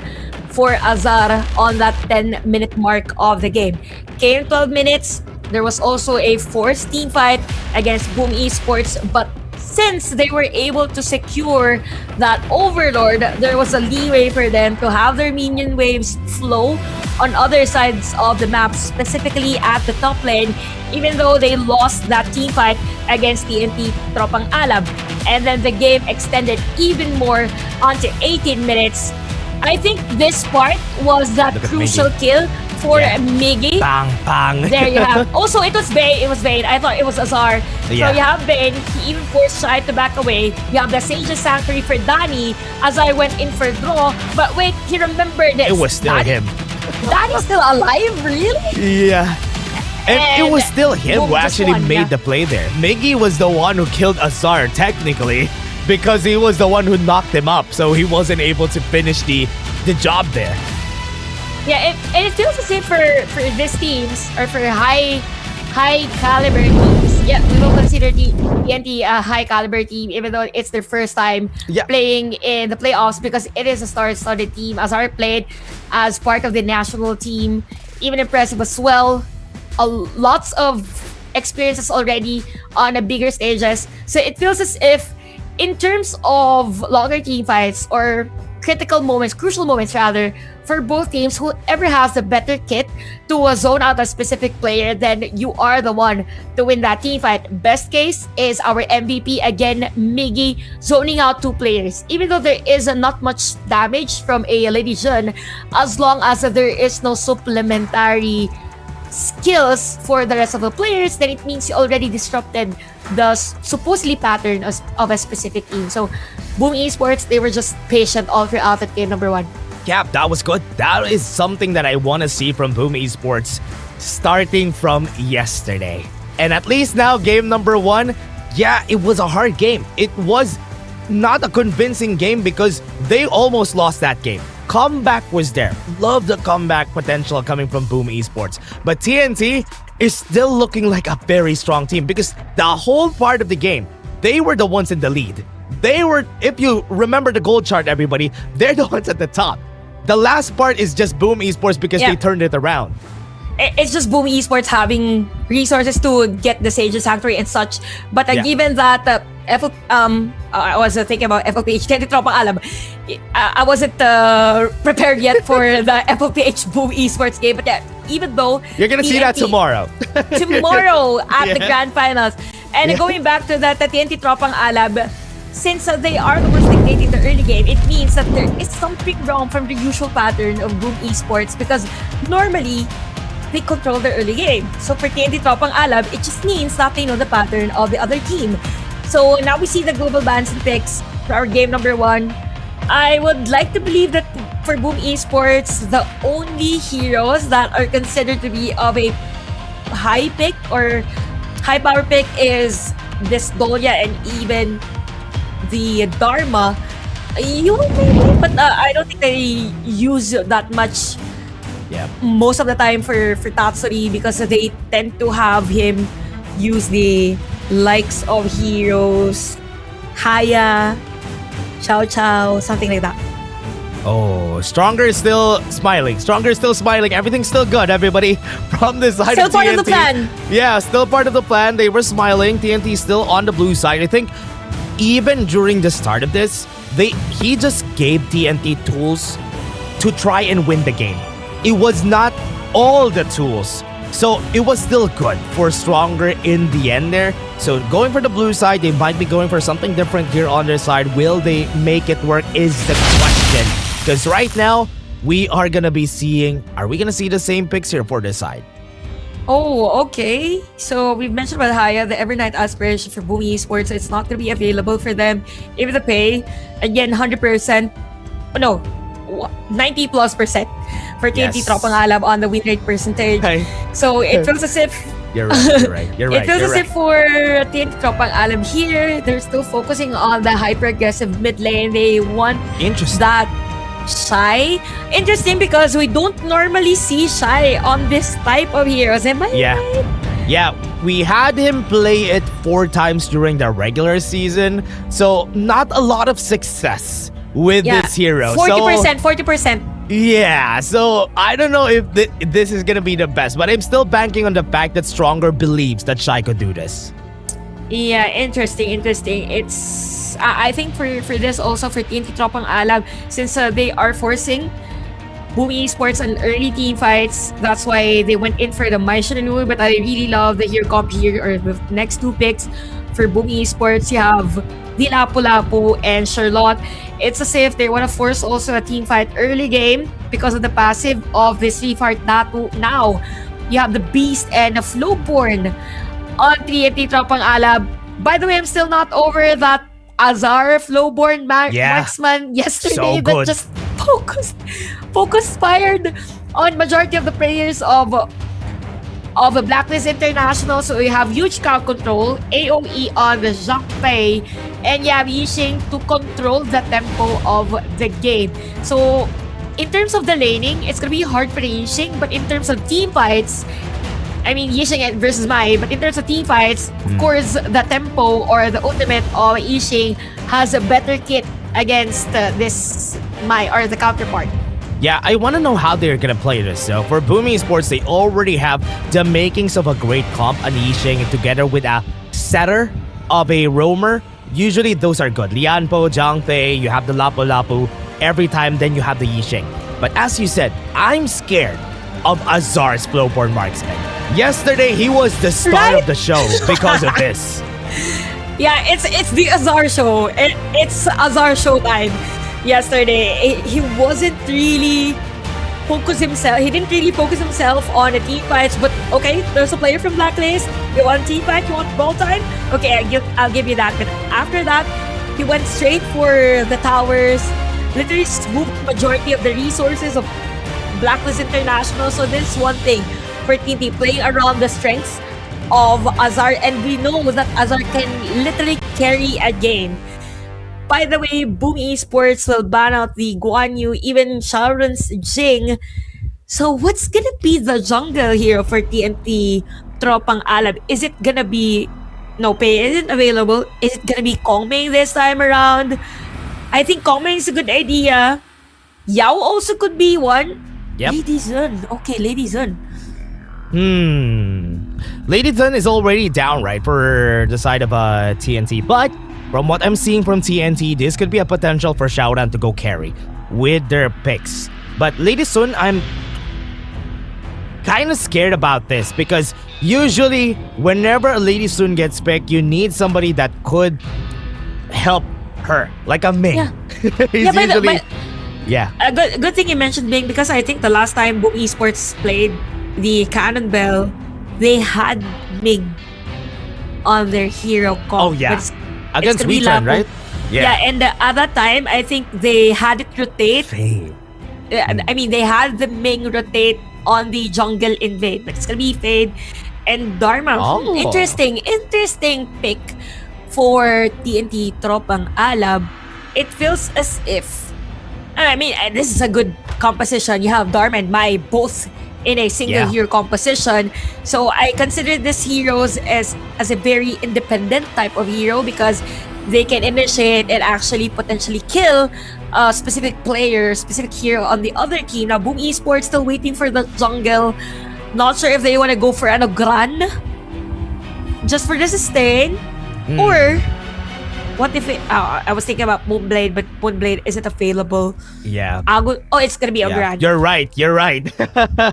for Azar on that 10-minute mark of the game. Came 12 minutes, there was also a forced team fight against Boom Esports, but since they were able to secure that Overlord, there was a leeway for them to have their minion waves flow on other sides of the map, specifically at the top lane, even though they lost that team fight against TNT Tropang Alab. And then the game extended even more onto 18 minutes. I think this part was that crucial kill for Miggy. Bang, bang. There you have. Also, it was Vayne. I thought it was Azar. Yeah. So you have Vayne. He even forced Shai to back away. You have the Sage's Sanctuary for Danny. Azar went in for draw. But wait, he remembered this. It was still him. Danny's still alive? Really? Yeah. And it was still him Boom who just actually won, made the play there. Miggy was the one who killed Azar, technically, because he was the one who knocked him up, so he wasn't able to finish the job there. Yeah, and it feels the same for these teams, or for high caliber teams. Yeah, we will consider the TNT a high caliber team, even though it's their first time playing in the playoffs, because it is a star-studded team. Azar played as part of the national team, even impressive as well. Lots of experiences already on the bigger stages. So it feels as if, in terms of longer team fights or critical moments, crucial moments rather, for both teams, whoever has the better kit to zone out a specific player, then you are the one to win that team fight. Best case is our MVP again, Miggy, zoning out two players. Even though there is not much damage from a Lady Jun, as long as there is no supplementary skills for the rest of the players, then it means you already disrupted the supposedly pattern of a specific team. So Boom Esports, they were just patient all throughout that game number one. Yeah, that was good. That is something that I want to see from Boom Esports starting from yesterday. And at least now, game number one, yeah, it was a hard game. It was not a convincing game because they almost lost that game. Comeback was there. Love the comeback potential coming from Boom Esports. But TNT is still looking like a very strong team because the whole part of the game, they were the ones in the lead. They were, if you remember the gold chart, everybody, they're the ones at the top. The last part is just Boom Esports because they turned it around. it's just Boom Esports having resources to get the Sages Sanctuary and such. But given that I was thinking about FLPH, Tropang Alam, I wasn't prepared yet for the FLPH Boom Esports game. But yeah, even though you're gonna see that tomorrow. Tomorrow at the Grand Finals. And going back to that TNT Tropang Alab, since they are the worst dictating the early game, it means that there is something wrong from the usual pattern of Boom Esports because normally they control the early game. So for TNT Tropang Alab, it just means that they know the pattern of the other team. So now we see the global bans and picks for our game number 1. I would like to believe that for Boom Esports, the only heroes that are considered to be of a high pick or high power pick is this Dolia and even the Dharma. You maybe, but I don't think they use that much most of the time for Tatsuri because they tend to have him use the likes of heroes, Haya, Chow Chow, something like that. Oh, Stronger is still smiling. Stronger is still smiling. Everything's still good, everybody. From the side Still of part TNT. of the plan. Yeah, still part of the plan. They were smiling. TNT is still on the blue side. I think even during the start of this, he just gave TNT tools to try and win the game. It was not all the tools. So it was still good for Stronger in the end there. So going for the blue side, they might be going for something different here on their side. Will they make it work is the question. Because right now, we are going to be seeing, are we going to see the same picks here for this side? Oh, okay. So we've mentioned about Haya, the Evernight aspiration for Boom Esports. It's not going to be available for them. If the pay, again, 100%, no, 90 plus percent for TNT Tropang Alab on the win rate percentage. So it feels as if You're right. it feels as if for TNT Tropang Alab here, they're still focusing on the hyper-aggressive mid lane. They want that Shy. Interesting because we don't normally see Shy on this type of heroes. Am I right? Yeah, we had him play it 4 times during the regular season. So not a lot of success with this hero. 40%. Yeah, so I don't know if this is gonna be the best, but I'm still banking on the fact that Stronger believes that Shy could do this. Yeah, interesting. It's I think for this also for TNT Tropang Alab, since they are forcing Boom Esports and early team fights, that's why they went in for the Maishinanu. But I really love the hero comp here, or the next 2 picks for Boom Esports. You have the Lapu-Lapu and Charlotte. It's as if they want to force also a team fight early game because of the passive of this 3-fight Natu. Now, you have the Beast and the Flowborn on TNT Tropang Alab. By the way, I'm still not over that Azar Flowborn marksman yesterday that just focus fired on majority of the players of a Blacklist International. So we have huge crowd control, AOE on the Zhang Fei, and you have Yixing to control the tempo of the game. So in terms of the laning, it's gonna be hard for Yixing, but in terms of team fights, I mean, Yixing versus Mai, but in terms of team fights, of course, the tempo or the ultimate of Yixing has a better kit against this Mai or the counterpart. Yeah, I want to know how they're going to play this. So for Boom Esports, they already have the makings of a great comp, an Yixing, together with a setter of a roamer. Usually those are good. Lianpo, Zhang Fei, you have the Lapu-Lapu. Every time, then you have the Yixing. But as you said, I'm scared of Azar's Flowborn marksman. Yesterday, he was the star of the show because of this. Yeah, it's the Azar show. It's Azar show time. Yesterday, he wasn't really focus himself. He didn't really focus himself on the team fights. But okay, there's a player from Blacklist. You want team fight? You want ball time? Okay, I'll give you that. But after that, he went straight for the towers. Literally swooped majority of the resources of Blacklist International. So this is one thing for TNT, playing around the strengths of Azar, and we know that Azar can literally carry a game. By the way, Boom Esports will ban out the Guan Yu, even Sharon's Jing. So what's gonna be the jungle hero for TNT Tropang Alab? Is it gonna be no pay isn't available? Is it gonna be Kongming this time around? I think Kongming is a good idea. Yao also could be one. Yep. Lady Zun. Okay, Lady Zun. Lady Sun is already down, right, for the side of TNT. But from what I'm seeing from TNT, this could be a potential for Xiaoran to go carry with their picks. But Lady Sun, I'm kind of scared about this because usually whenever a Lady Sun gets picked, you need somebody that could help her, like a Ming. Yeah. He's usually... Yeah. A good thing you mentioned Bing, because I think the last time Boom Esports played the Cannon Bell, they had Ming on their hero comp. Oh yeah, But against gonna be Weetan, Lapo. right? Yeah, and at that time, I think they had it rotate. I mean, they had the Ming rotate on the jungle invade, but it's gonna be Fade and Dharma. Oh. Interesting pick for TNT Tropang Alab. It feels as if, I mean, this is a good composition. You have Dharma and Mai both in a single hero composition. So I consider these heroes as a very independent type of hero because they can initiate and actually potentially kill a specific player, specific hero on the other team. Now, Boom Esports still waiting for the jungle. Not sure if they want to go for Gran just for the sustain, or what if it, I was thinking about Moonblade, but Moonblade isn't available. Yeah. It's gonna be a Gran. You're right.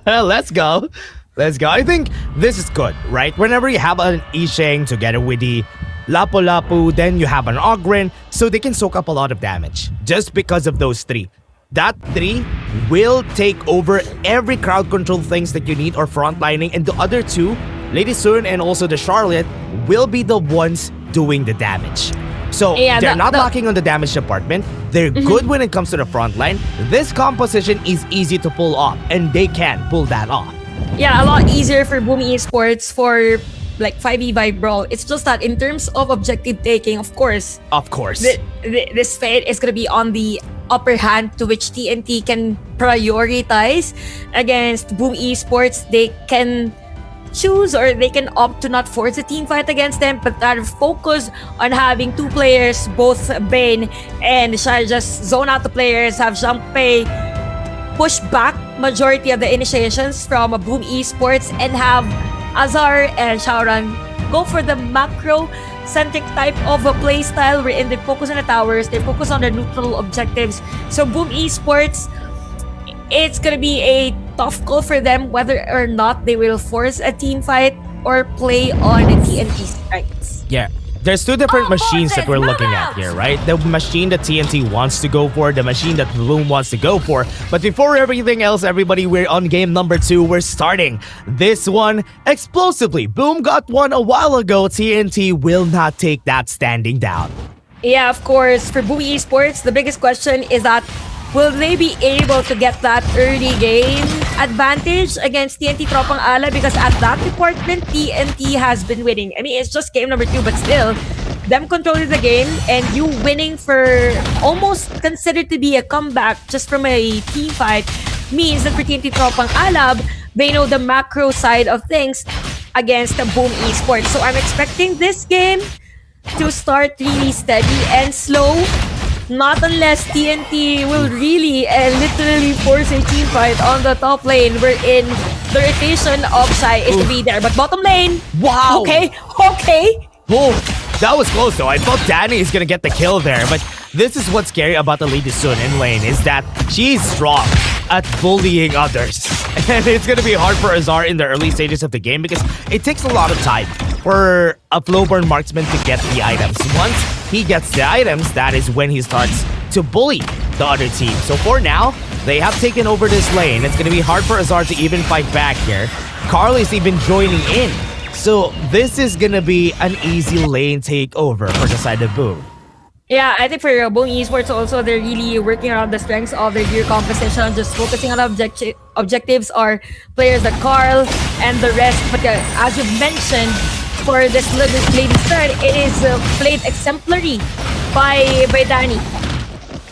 Let's go. I think this is good, right? Whenever you have an Isheng together with the Lapu-Lapu, then you have an Ogren, so they can soak up a lot of damage just because of those three. That three will take over every crowd control things that you need or frontlining, and the other two, Lady Sun and also the Charlotte, will be the ones doing the damage. So they're not lacking on the damage department. They're good when it comes to the front line. This composition is easy to pull off, and they can pull that off. Yeah, a lot easier for Boom Esports for like 5v5 brawl. It's just that in terms of objective taking, of course, this Fate is gonna be on the upper hand, to which TNT can prioritize against Boom Esports. They can choose, or they can opt to not force a team fight against them, but rather focus on having two players, both Bane and Shai, just zone out the players, have Jean-Pei push back majority of the initiations from Boom Esports, and have Azar and Xiaoran go for the macro-centric type of a play style wherein they focus on the towers, they focus on the neutral objectives. So Boom Esports, it's gonna be a tough call for them whether or not they will force a team fight or play on the TNT strikes. Yeah. There's two different machines that we're looking at here, right? The machine that TNT wants to go for, the machine that Boom wants to go for. But before everything else, everybody, we're on game number 2. We're starting this one explosively. Boom got one a while ago. TNT will not take that standing down. Yeah, of course. For Boom Esports, the biggest question is that will they be able to get that early game advantage against TNT Tropang Ala? Because at that department, TNT has been winning. I mean, it's just game number 2, but still, them controlling the game and you winning for almost considered to be a comeback just from a team fight means that for TNT Tropang Alab, they know the macro side of things against the Boom Esports. So I'm expecting this game to start really steady and slow. Not unless TNT will really literally force a team fight on the top lane, wherein the rotation of Shai is to be there. But bottom lane, wow. Okay. Oh, that was close though. I thought Danny is gonna get the kill there, but this is what's scary about the Lady Sun in lane, is that she's strong at bullying others. And it's gonna be hard for Azar in the early stages of the game because it takes a lot of time for a Flowburn marksman to get the items. Once he gets the items, that is when he starts to bully the other team. So for now, they have taken over this lane. It's gonna be hard for Azar to even fight back here. Carl is even joining in. So this is gonna be an easy lane takeover for the side of Boom. Yeah, I think for Boom Esports also, they're really working around the strengths of their gear composition, just focusing on objectives are players like Carl and the rest. But as you've mentioned, for this Lady Sun, it is played exemplary by Danny.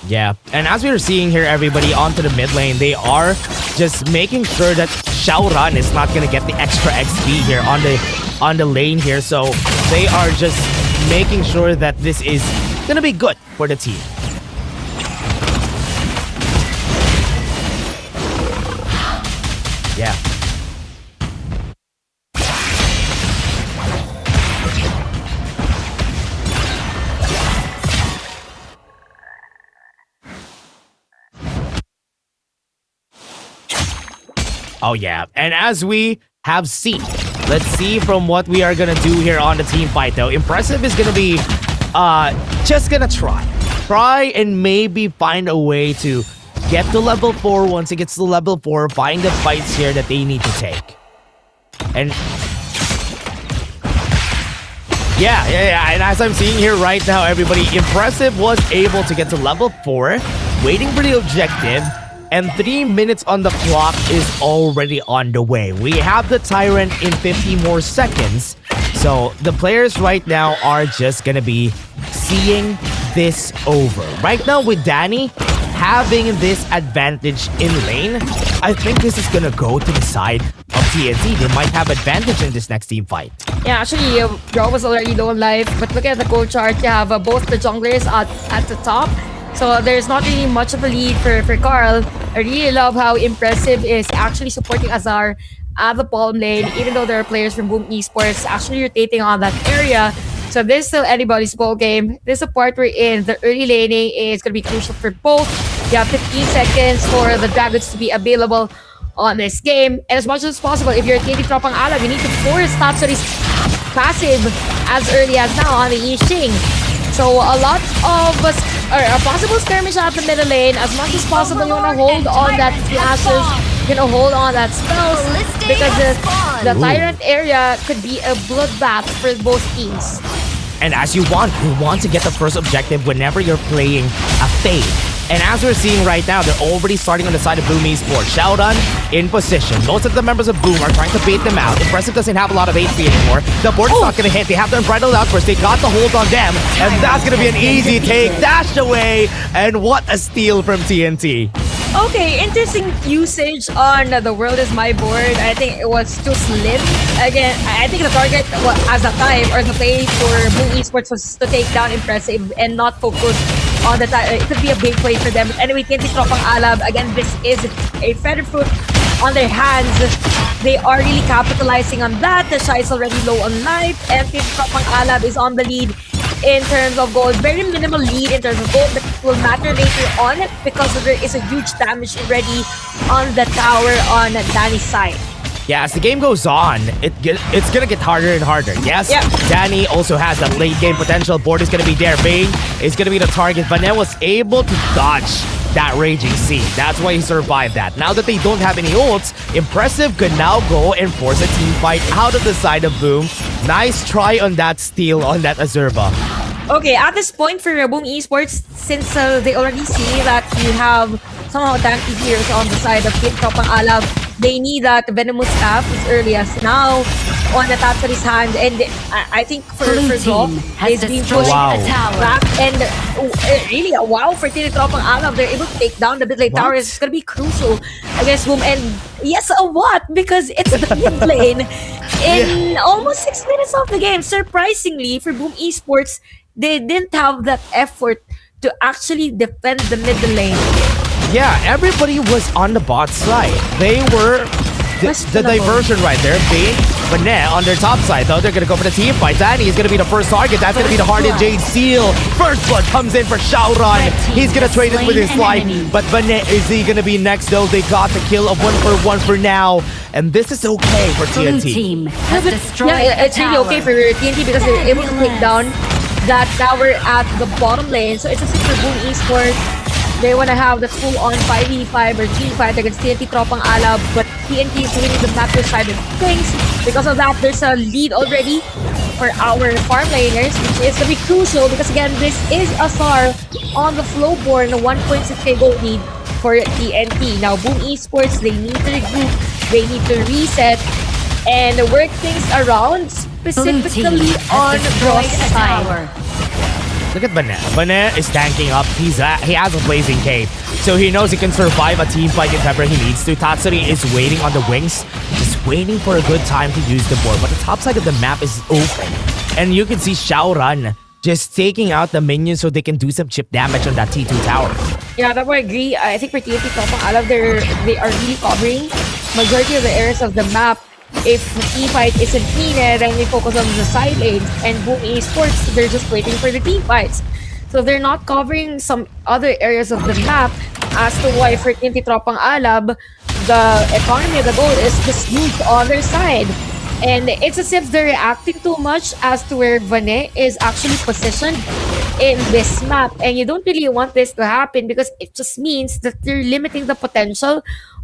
Yeah, and as we are seeing here, everybody onto the mid lane, they are just making sure that Xiaoran is not gonna get the extra XP here on the lane here. So they are just making sure that this is gonna be good for the team. Yeah. Oh yeah, and as we have seen, let's see from what we are gonna do here on the team fight though. Impressive is gonna be just gonna try and maybe find a way to get to level 4. Once it gets to level 4, find the fights here that they need to take. And yeah, and as I'm seeing here right now, everybody, Impressive was able to get to level 4, waiting for the objective, and 3 minutes on the clock is already on the way. We have the Tyrant in 50 more seconds, so the players right now are just gonna be seeing this over. Right now with Danny having this advantage in lane, I think this is gonna go to the side of TNT. They might have advantage in this next team fight. Yeah, actually, Draw was already low on life, but look at the goal chart. You have both the junglers at the top, so there's not really much of a lead for Carl. I really love how Impressive is actually supporting Azar at the bottom lane, even though there are players from Boom Esports actually rotating on that area. So this is still anybody's ball game. This is a part we're in. The early laning is going to be crucial for both. You have 15 seconds for the Dragons to be available on this game. And as much as possible, if you're TNT Tropang Alab, you need to force Tatsuri's passive as early as now on the Yixing. So a lot of a possible skirmish at the middle lane. As much as possible, you want to hold on that flashes. You know, hold on that spells, because the Tyrant area could be a bloodbath for both teams. And as you want to get the first objective whenever you're playing a Fade. And as we're seeing right now, they're already starting on the side of Boom Esports. Xiaodan in position. Most of the members of Boom are trying to bait them out. Impressive doesn't have a lot of HP anymore. The board is not going to hit. They have the Unbridled Outburst. They got the hold on them. And that's going to be an easy take. Dashed away. And what a steal from TNT. Okay, interesting usage on the World is My board. I think it was too slim. Again, I think the target as a time or the play for Boom Esports was to take down Impressive and not focus on the time. It could be a big play for them. But anyway, TNT Tropang Alab, again, this is a feather fruit on their hands. They are really capitalizing on that. The Shy is already low on life, and TNT Tropang Alab is on the lead in terms of gold. Very minimal lead in terms of gold, but it will matter later on because there is a huge damage already on the tower on Danny's side. Yeah, as the game goes on, it's gonna get harder and harder. Yes, Danny also has that late game potential. Board is gonna be there. Bane is gonna be the target. Vanet was able to dodge that Raging Sea. That's why he survived that. Now that they don't have any ults, Impressive could now go and force a team fight out of the side of Boom. Nice try on that steal on that Azurba. Okay, at this point for Boom Esports, since they already see that you have somehow tanky heroes on the side of TNT Tropang Alab, they need that Venomous Staff as early as now on the Tatsuri's hand, and I think for Draw, is being pushed back, and really a wow for TNT Tropang Alab. They're able to take down the mid lane tower. It's gonna be crucial against Boom, and yes, a what? Because it's the mid lane in almost 6 minutes of the game. Surprisingly, for Boom Esports, they didn't have that effort to actually defend the middle lane. Yeah, everybody was on the bot side. They were the diversion right there. Bane, Vanet on their top side, though. They're going to go for the team fight. Danny is going to be the first target. That's going to be the Hardened Jade Seal. First blood comes in for Xiaodan. He's going to trade it with his life. But Vanet, is he going to be next, though? They got the kill of 1-for-1 for now. And this is okay for TNT. Yeah, it's really okay for TNT because they're able to take down that tower at the bottom lane. So it's a for Boom Esports. They want to have the full-on 5v5 or team fight against TNT Tropang Alab, but TNT is winning the macro side of things. Because of that, there's a lead already for our farm laners, which is going to be crucial because, again, this is Azar on the Flowborn, a 1.6k gold lead for TNT. Now, Boom Esports, they need to regroup, they need to reset, and work things around, specifically on Draw's side. Look at Vanet. Vanet is tanking up. He has a blazing cape, so he knows he can survive a team fight if ever he needs to. Tatsuri is waiting on the wings, just waiting for a good time to use the board. But the top side of the map is open, and you can see Xiaoran just taking out the minions so they can do some chip damage on that T2 tower. Yeah, that would agree. I think for TNT Tropang Alab, they are really covering majority of the areas of the map. If the team fight isn't needed, then we focus on the side lanes, and Boom Esports, they're just waiting for the team fights. So they're not covering some other areas of the map, as to why for TNT Tropang Alab, the economy of the boat is just huge on their side. And it's as if they're reacting too much as to where Vane is actually positioned in this map. And you don't really want this to happen because it just means that you're limiting the potential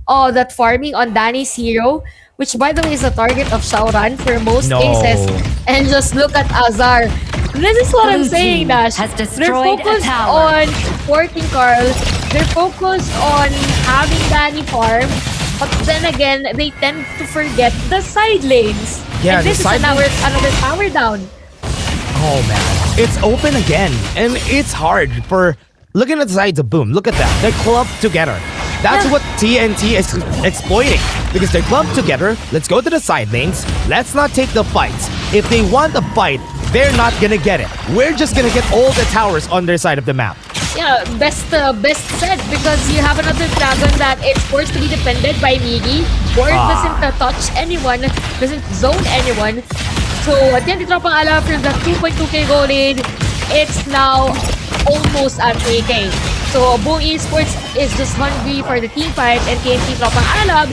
of that farming on Danny's hero, which by the way is a target of Shaoran for most cases. And just look at Azar. This is what I'm saying, Dash. They're focused on supporting Carl. They're focused on having Danny farm. But then again, they tend to forget the side lanes. Yeah, and this is another tower down. Oh man, it's open again, and it's hard for looking at the sides of Boom. Look at that, they're clumped together. That's what TNT is exploiting because they're clumped together. Let's go to the side lanes. Let's not take the fights. If they want the fight, they're not gonna get it. We're just gonna get all the towers on their side of the map. Yeah, best said because you have another dragon that it's forced to be defended by Migi. Ward doesn't touch anyone, doesn't zone anyone. So at the end of Ala from the 2.2k goal lead, it's now almost at 3k. So Boom Esports is just hungry for the team fight, and TNT Tropang Alab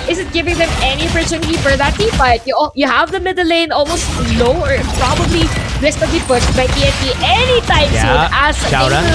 isn't giving them any opportunity for that team fight. You have the middle lane almost low or probably risk to be pushed by TNT anytime soon as Shaoran.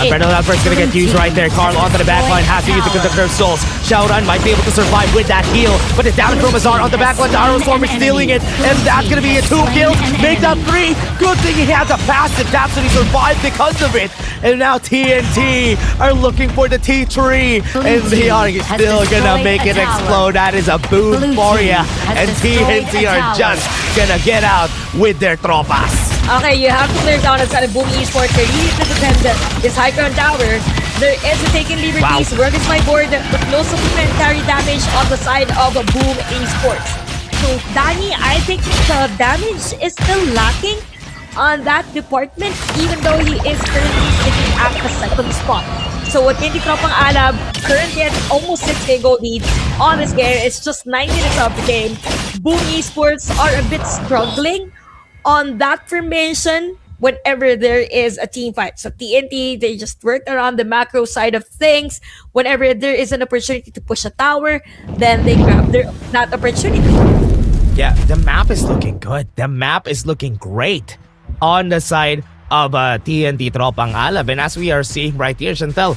Alberto Albert's gonna get used right there. Carl onto the backline, has to use the Conductor of Souls. Shaoran might be able to survive with that heal, but the damage from Azar on the backline, the Arrow Storm is stealing it, and that's gonna be a 2 kills, make that 3. Good thing he had the passive tap so he survived because of it. And now TNT are looking for the T3, and they are still gonna make it explode. That is a boom for ya, and TNT are just gonna get out with their tropas. Okay, you have to clear down outside of Boom Esports. They need to defend this high ground tower. There is a taking liberties. Where is my board? But no supplementary damage on the side of Boom Esports. So Danny, I think the damage is still lacking on that department, even though he is currently sitting at the second spot. So what TNT Tropang Alab currently at almost 6k gold lead on this game. It's just 9 minutes of the game. Boom Esports are a bit struggling on that formation whenever there is a team fight. So TNT, they just work around the macro side of things. Whenever there is an opportunity to push a tower, then they grab that opportunity. Yeah, the map is looking good. The map is looking great on the side of TNT Tropang Alab. And as we are seeing right here, Chantel,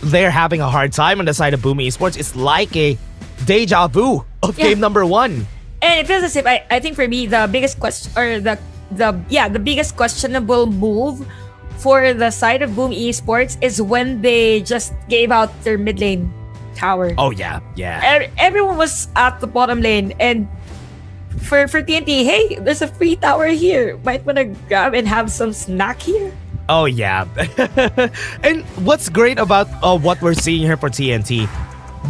they're having a hard time on the side of Boom Esports. It's like a deja vu of game number 1. And it feels as if I think for me the biggest question or the biggest questionable move for the side of Boom Esports is when they just gave out their mid lane tower. Oh yeah. Everyone was at the bottom lane, and for TNT, hey, there's a free tower here. Might wanna grab and have some snack here. Oh yeah. And what's great about what we're seeing here for TNT,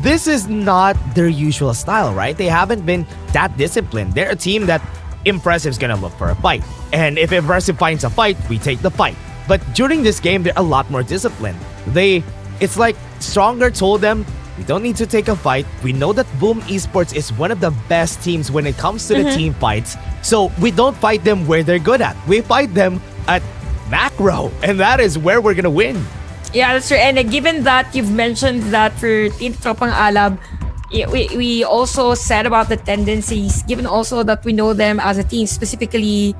this is not their usual style, right? They haven't been that disciplined. They're a team that Impressive's gonna look for a fight. And if Impressive finds a fight, we take the fight. But during this game, they're a lot more disciplined. It's like Stronger told them, we don't need to take a fight. We know that Boom Esports is one of the best teams when it comes to the team fights. So we don't fight them where they're good at. We fight them at macro. And that is where we're gonna win. Yeah, that's true. And given that you've mentioned that for Team Tropang Alab, we also said about the tendencies, given also that we know them as a team, specifically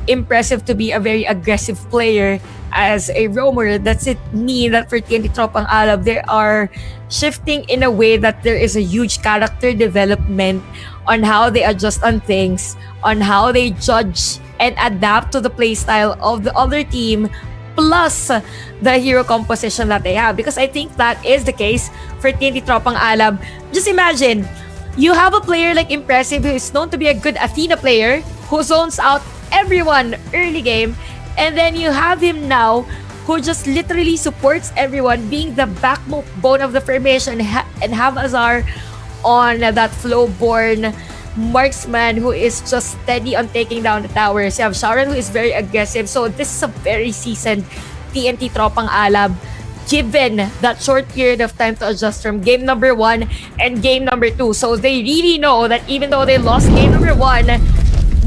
Impressive to be a very aggressive player as a roamer. That's it mean that for TNT Tropang Alab, they are shifting in a way that there is a huge character development on how they adjust on things, on how they judge and adapt to the playstyle of the other team, plus the hero composition that they have. Because I think that is the case for TNT Tropang Alab. Just imagine, you have a player like Impressive who is known to be a good Athena player who zones out everyone early game, and then you have him now who just literally supports everyone, being the backbone of the formation, and have Azar on that flow-born marksman who is just steady on taking down the towers. You have Shaoran who is very aggressive. So this is a very seasoned TNT Tropang Alab, given that short period of time to adjust from game number 1 and game number 2. So they really know that even though they lost game number 1,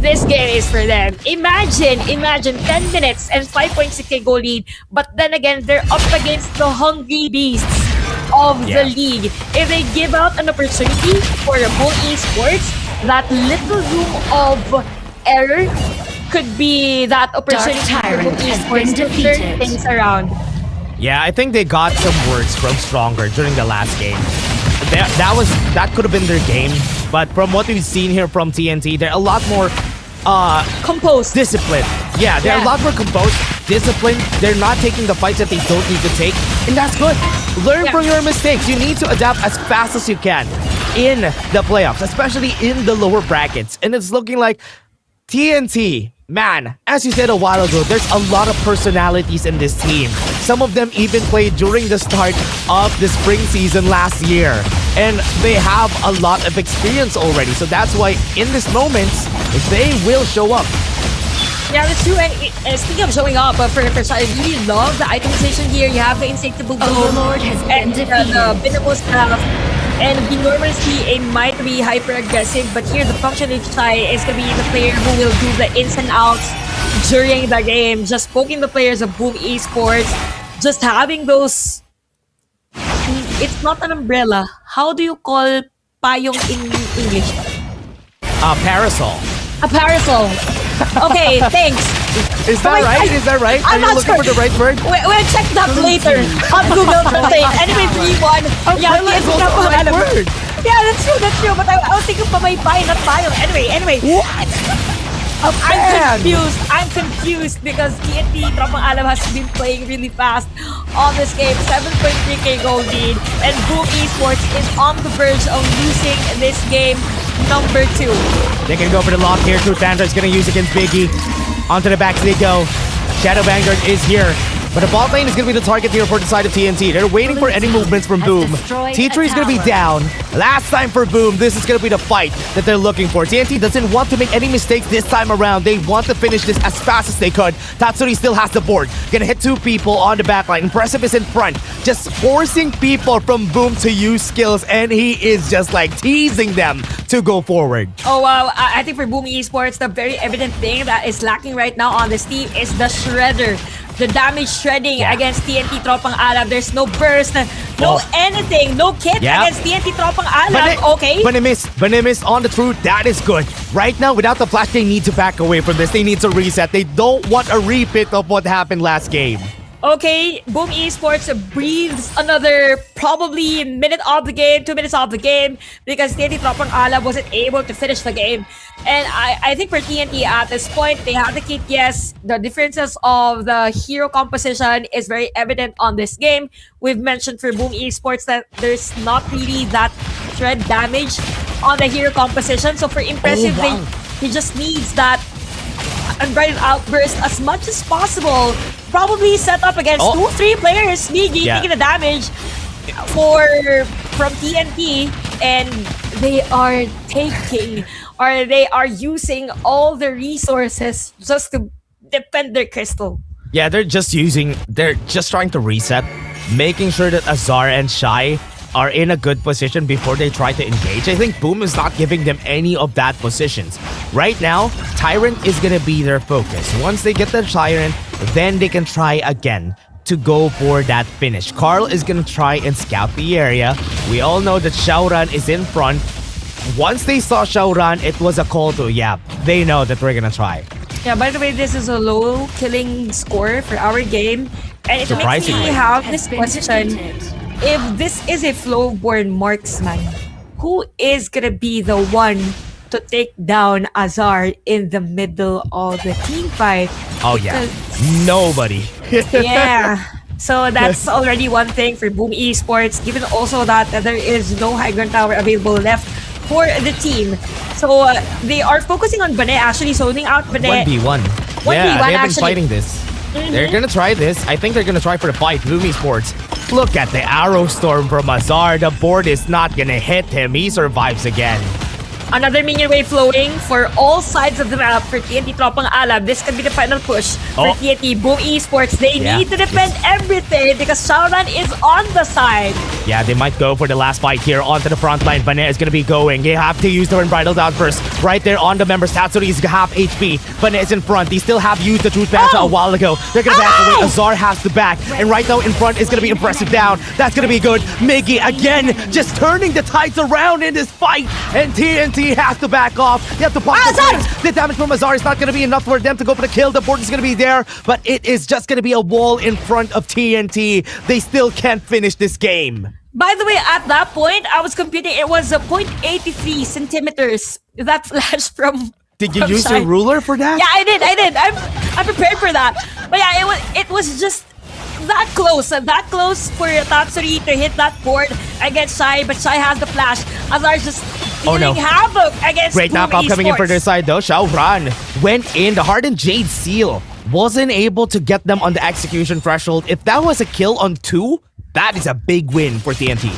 this game is for them. Imagine 10 minutes and 5.6k goal lead, but then again, they're up against the hungry beasts of the league. If they give out an opportunity for Boom Esports, that little room of error could be that opportunity for Boom Esports to turn things around. Yeah, I think they got some words from Stronger during the last game. That could have been their game, but from what we've seen here from TNT, they're a lot more composed, disciplined. Yeah, they're a lot more composed, disciplined. They're not taking the fights that they don't need to take, and that's good. Learn from your mistakes. You need to adapt as fast as you can in the playoffs, especially in the lower brackets. And it's looking like TNT, man, as you said a while ago, there's a lot of personalities in this team. Some of them even played during the start of the spring season last year. And they have a lot of experience already. So that's why in this moment, they will show up. Yeah, that's true. And speaking of showing up, for I really love the itemization here. You have the Insatiable Overlord and the Binnable Staff. And we normally see a Might be hyper-aggressive, but here the function HI is going to be the player who will do the ins and outs during the game. Just poking the players of Boom Esports. Just having those... It's not an umbrella. How do you call payong in English? Parasol. A parasol. Okay, thanks. Is that right? Is that right? Are I'm you not looking for the right word? We'll check that later on Google Translate. Anyway, 3-1. Umbrella is also the right word. Yeah, that's true. But I was thinking pa may payo, not payo. Anyway. What? I'm confused because TNT Tropang Alam has been playing really fast on this game. 7.3k goal lead. And Boom Esports is on the verge of losing this game number 2. They can go for the lock here. True Thunder is going to use against Biggie. Onto the backs they go. Shadow Vanguard is here. But the bot lane is going to be the target here for the side of TNT. They're waiting for any movements from Boom. T3 is going to be down. Last time for Boom, this is going to be the fight that they're looking for. TNT doesn't want to make any mistakes this time around. They want to finish this as fast as they could. Tatsuri still has the board. Gonna hit 2 people on the backline. Impressive is in front. Just forcing people from Boom to use skills. And he is just like teasing them to go forward. Oh, wow. I think for Boom Esports, the very evident thing that is lacking right now on this team is the shredder. The damage shredding against TNT Tropang Alam. There's no burst, no anything, no kit against TNT Tropang Alam. Okay. Banimis on the truth. That is good. Right now, without the flash, they need to back away from this. They need to reset. They don't want a repeat of what happened last game. Okay, Boom Esports breathes another probably minute of the game, 2 minutes of the game, because TNT Tropang Alam wasn't able to finish the game. And I think for TNT at this point, they have the kit, yes. The differences of the hero composition is very evident on this game. We've mentioned for Boom Esports that there's not really that shred damage on the hero composition. So for Impressive, he just needs that unbridled outburst as much as possible. Probably set up against 2-3 players. Migi taking the damage from TNT, and they are taking, or they are using all the resources just to defend their crystal. Yeah, they're just trying to reset, making sure that Azar and Shy are in a good position before they try to engage. I think Boom is not giving them any of that positions. Right now, Tyrant is gonna be their focus. Once they get the Tyrant, then they can try again to go for that finish. Carl is gonna try and scout the area. We all know that Xiaoran is in front. Once they saw Xiaoran, it was a call to, they know that we're gonna try. Yeah, by the way, this is a low killing score for our game. And it makes me have this question. If this is a Flowborn marksman, who is gonna be the one to take down Azar in the middle of the team fight? Oh yeah, nobody. Yeah, so that's already one thing for Boom Esports, given also that there is no high ground tower available left for the team. So they are focusing on Bane, actually zoning out Bane. 1v1. 1v1 yeah, they've been actually. fighting this. They're gonna try this. I think they're gonna try for the fight. Boom Esports. Look at the arrow storm from Azar. The board is not gonna hit him. He survives again. Another minion wave flowing for all sides of the map for TNT Tropang Alab. This could be the final push for TNT. Boom Esports, they need to defend everything because Shaoran is on the side. Yeah, they might go for the last fight here onto the front line. Vanet is going to be going. They have to use their Unbridled Outburst right there on the member. Satsuri is half HP. Vanet is in front. They still have used the Truth Banter a while ago. They're going to back away. Azar has the back. And right now in front is going to be impressive down. That's going to be good. Miggy again just turning the tides around in this fight. And TNT has to back off. They have to pop the brakes. The damage from Azar is not going to be enough for them to go for the kill. The board is going to be there, but it is just going to be a wall in front of TNT. They still can't finish this game. By the way, at that point, I was computing it was 0.83 centimeters that flash from. Did you use your ruler for that? Yeah, I did. I'm prepared for that. But yeah, it was just that close for Tatsuri to hit that board against Shai, but Shai has the flash. Azar's just dealing havoc against Great Boom knockoff coming in for Esports. their side though. Xiaoran went in. The Hardened Jade Seal wasn't able to get them on the execution threshold. If that was a kill on 2, that is a big win for TNT.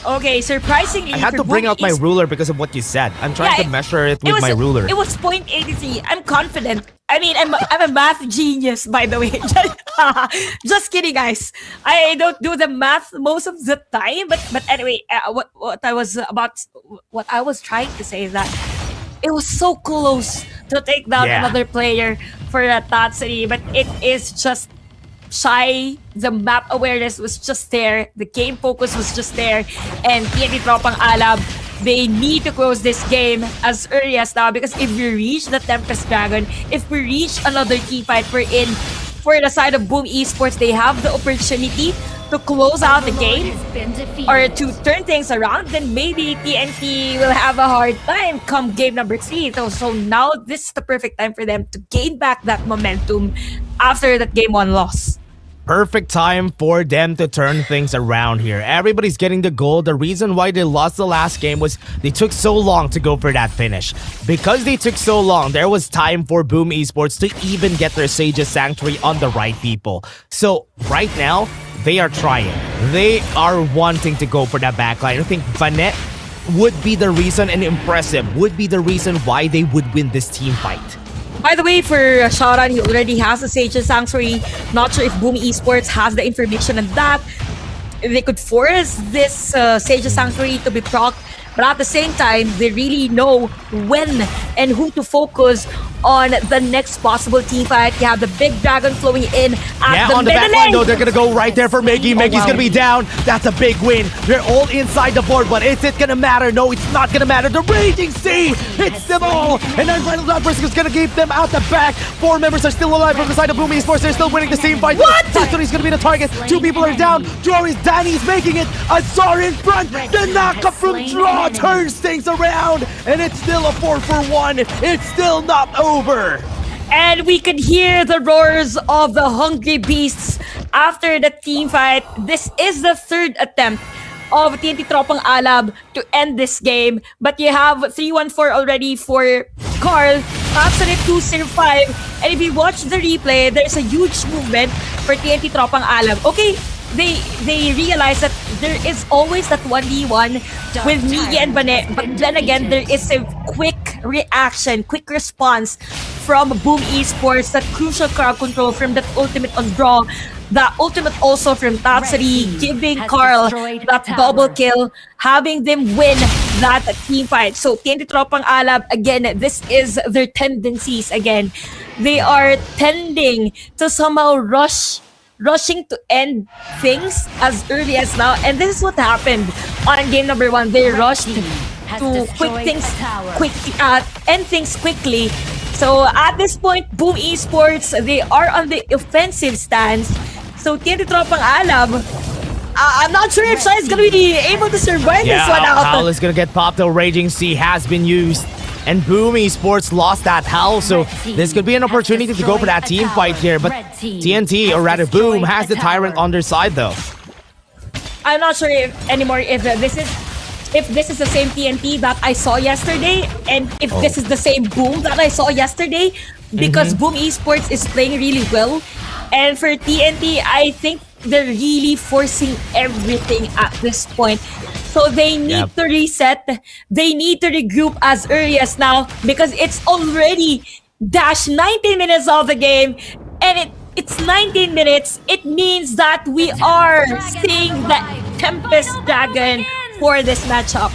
Okay, surprisingly, I had for to bring Boom out my ruler because of what you said. I'm trying to measure it with my ruler. It was 0.83. I'm confident. I mean, I'm a math genius, by the way. Just kidding, guys. I don't do the math most of the time, but anyway, what I was trying to say is that it was so close to take down another player for Tatsuri, but it is just Shai. The map awareness was just there, the game focus was just there, and TNT Tropang Alab, they need to close this game as early as now, because if we reach the Tempest Dragon, if we reach another key fight, we're in for the side of Boom Esports. They have the opportunity to close out the game or to turn things around. Then maybe TNT will have a hard time come game number 3. So now this is the perfect time for them to gain back that momentum after that game 1 loss. Perfect time for them to turn things around here. Everybody's getting the goal. The reason why they lost the last game was they took so long to go for that finish. Because they took so long, there was time for Boom Esports to even get their Sage's Sanctuary on the right people. So right now, they are trying. They are wanting to go for that backline. I think Vanet would be the reason, and Impressive would be the reason why they would win this team fight. By the way, for Shaoran, he already has a Sage's Sanctuary. Not sure if Boom Esports has the information on that. They could force this Sage's Sanctuary to be procced, but at the same time, they really know when and who to focus on the next possible team fight. You have the big dragon flowing in at the on the middle back line lane. though, they're gonna go right there for Miggy. Miggy's gonna be down. That's a big win. They're all inside the board, but is it gonna matter? No, it's not gonna matter. The Raging Sea hits them all, and Unbridled Outburst is gonna keep them out the back. 4 members are still alive from the side of Boom Esports. They're still winning the team fight. What? Satsuri's gonna be the target. 2 people are down. Jory's Danny's making it. Azar in front. The knockup from Draw turns things around, and it's still a 4-for-1. It's still not over. And we could hear the roars of the hungry beasts after the team fight. This is the 3rd attempt of TNT Tropang Alab to end this game. But you have 3-1-4 already for Carl. Tatsuri 2-0-5. And if you watch the replay, there's a huge movement for TNT Tropang Alab. Okay, they realize that there is always that 1v1 with Miggy and Vanet, but then again, there is a quick reaction, quick response from Boom Esports, that crucial crowd control from that ultimate on Draw, the ultimate also from Tatsuri, giving Carl that double kill, having them win that team fight. So TNT Tropang Alab, again, this is their tendencies again. They are tending to somehow rushing to end things as early as now, and this is what happened on game number 1. They rushed to end things quickly. So at this point, Boom Esports, they are on the offensive stance. So TNT Tropang Alab, I'm not sure if Shai is gonna be able to survive this one out. Howl is gonna get popped. The Raging Sea has been used, and Boom Esports lost that Howl, so this could be an opportunity to go for that team fight here. But TNT, or rather Boom, has the Tyrant on their side though. I'm not sure anymore if this is the same TNT that I saw yesterday, and if this is the same Boom that I saw yesterday, because Boom Esports is playing really well. And for TNT, I think they're really forcing everything at this point. So they need to reset. They need to regroup as early as now because it's already dash 19 minutes of the game, and it's 19 minutes. It means that we are seeing the Tempest Dragon for this matchup.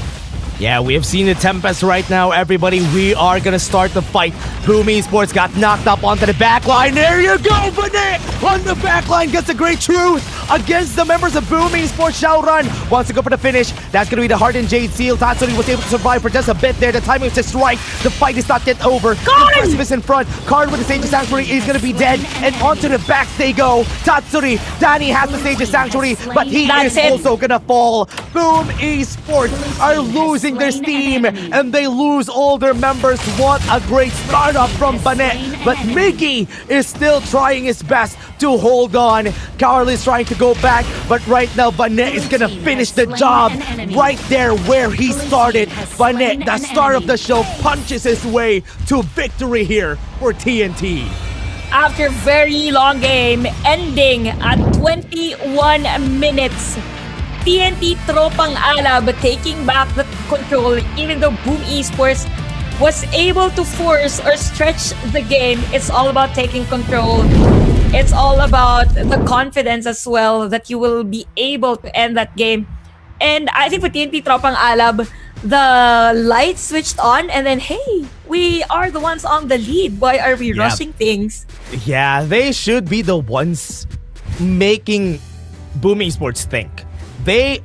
Yeah, we have seen the Tempest right now, everybody. We are gonna start the fight. Boom Esports got knocked up onto the back line. There you go, Banet! On the back line gets a great truth against the members of Boom Esports. Xiaoran wants to go for the finish. That's gonna be the Hardened Jade Seal. Tatsuri was able to survive for just a bit there. The timing was just right. The fight is not yet over. Impressive is in front. Card with the Sage of Sanctuary is gonna be dead. And onto the back they go. Tatsuri, Danny has the Sage of Sanctuary, but he is also gonna fall. Boom Esports are losing their steam, and they lose all their members. What a great startup from Banet, but Mickey is still trying his best to hold on. Carl is trying to go back, but right now Banet is gonna finish the job right there where he started. Banet, the star of the show, punches his way to victory here for TNT. After very long game, ending at 21 minutes. TNT Tropang Alab taking back the control, even though Boom Esports was able to force or stretch the game. It's all about taking control. It's all about the confidence as well that you will be able to end that game. And I think for TNT Tropang Alab, the lights switched on and then, hey, we are the ones on the lead. Why are we rushing things? Yeah, they should be the ones making Boom Esports think.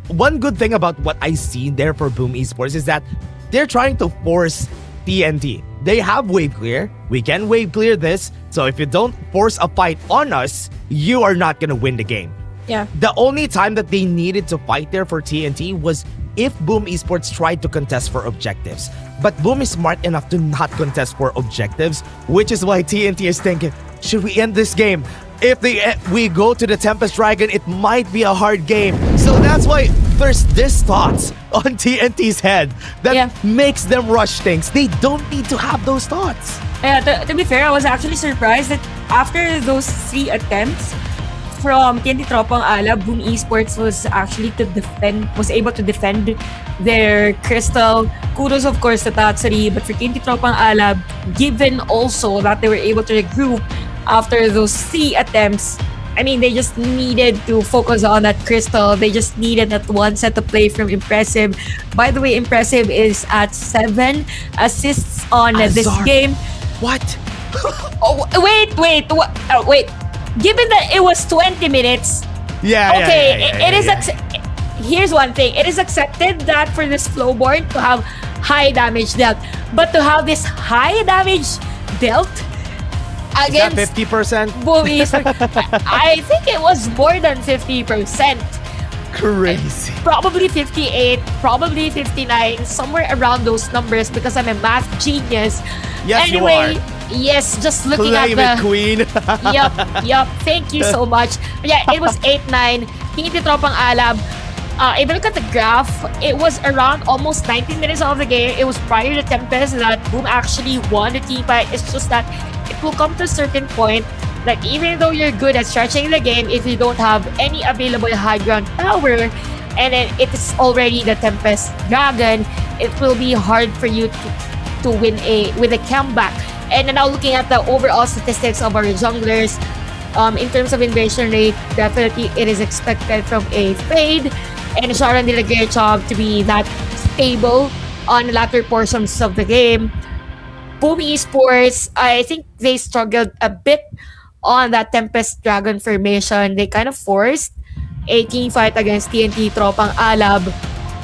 One good thing about what I see there for Boom Esports is that they're trying to force TNT. They have wave clear. We can wave clear this. So if you don't force a fight on us, you are not gonna win the game. Yeah. The only time that they needed to fight there for TNT was if Boom Esports tried to contest for objectives. But Boom is smart enough to not contest for objectives, which is why TNT is thinking, should we end this game? If we go to the Tempest Dragon, it might be a hard game. So that's why there's this thoughts on TNT's head that makes them rush things. They don't need to have those thoughts. Yeah, to be fair, I was actually surprised that after those 3 attempts from TNT Tropang Alab, Boom Esports was able to defend their crystal. Kudos, of course, to Tatsuri. But for TNT Tropang Alab, given also that they were able to regroup after those 3 attempts, I mean, they just needed to focus on that crystal. They just needed that one set of play from Impressive. By the way, Impressive is at 7 assists on this game. What? Wait. Given that it was 20 minutes, here's one thing. It is accepted that for this Flowborn to have high damage dealt, but to have this high damage dealt against 50%? Boom Esports, I think it was more than 50%. Crazy. Probably 58, probably 59, somewhere around those numbers because I'm a math genius. Yes, anyway, you are. Yes, just looking Claim at it, Queen. Yup. Thank you so much. Yeah, it was 8-9. TNT Tropang Alab. If you look at the graph, it was around almost 19 minutes of the game. It was prior to Tempest that Boom actually won the team fight. It's just that it will come to a certain point that even though you're good at stretching the game, if you don't have any available high ground power, and then it is already the Tempest Dragon, it will be hard for you to win with a comeback. And then now looking at the overall statistics of our junglers, in terms of invasion rate, definitely it is expected from a fade. And Sharon did a great job to be that stable on the latter portions of the game. Boom Esports, I think they struggled a bit on that Tempest Dragon formation. They kind of forced a team fight against TNT Tropang Alab,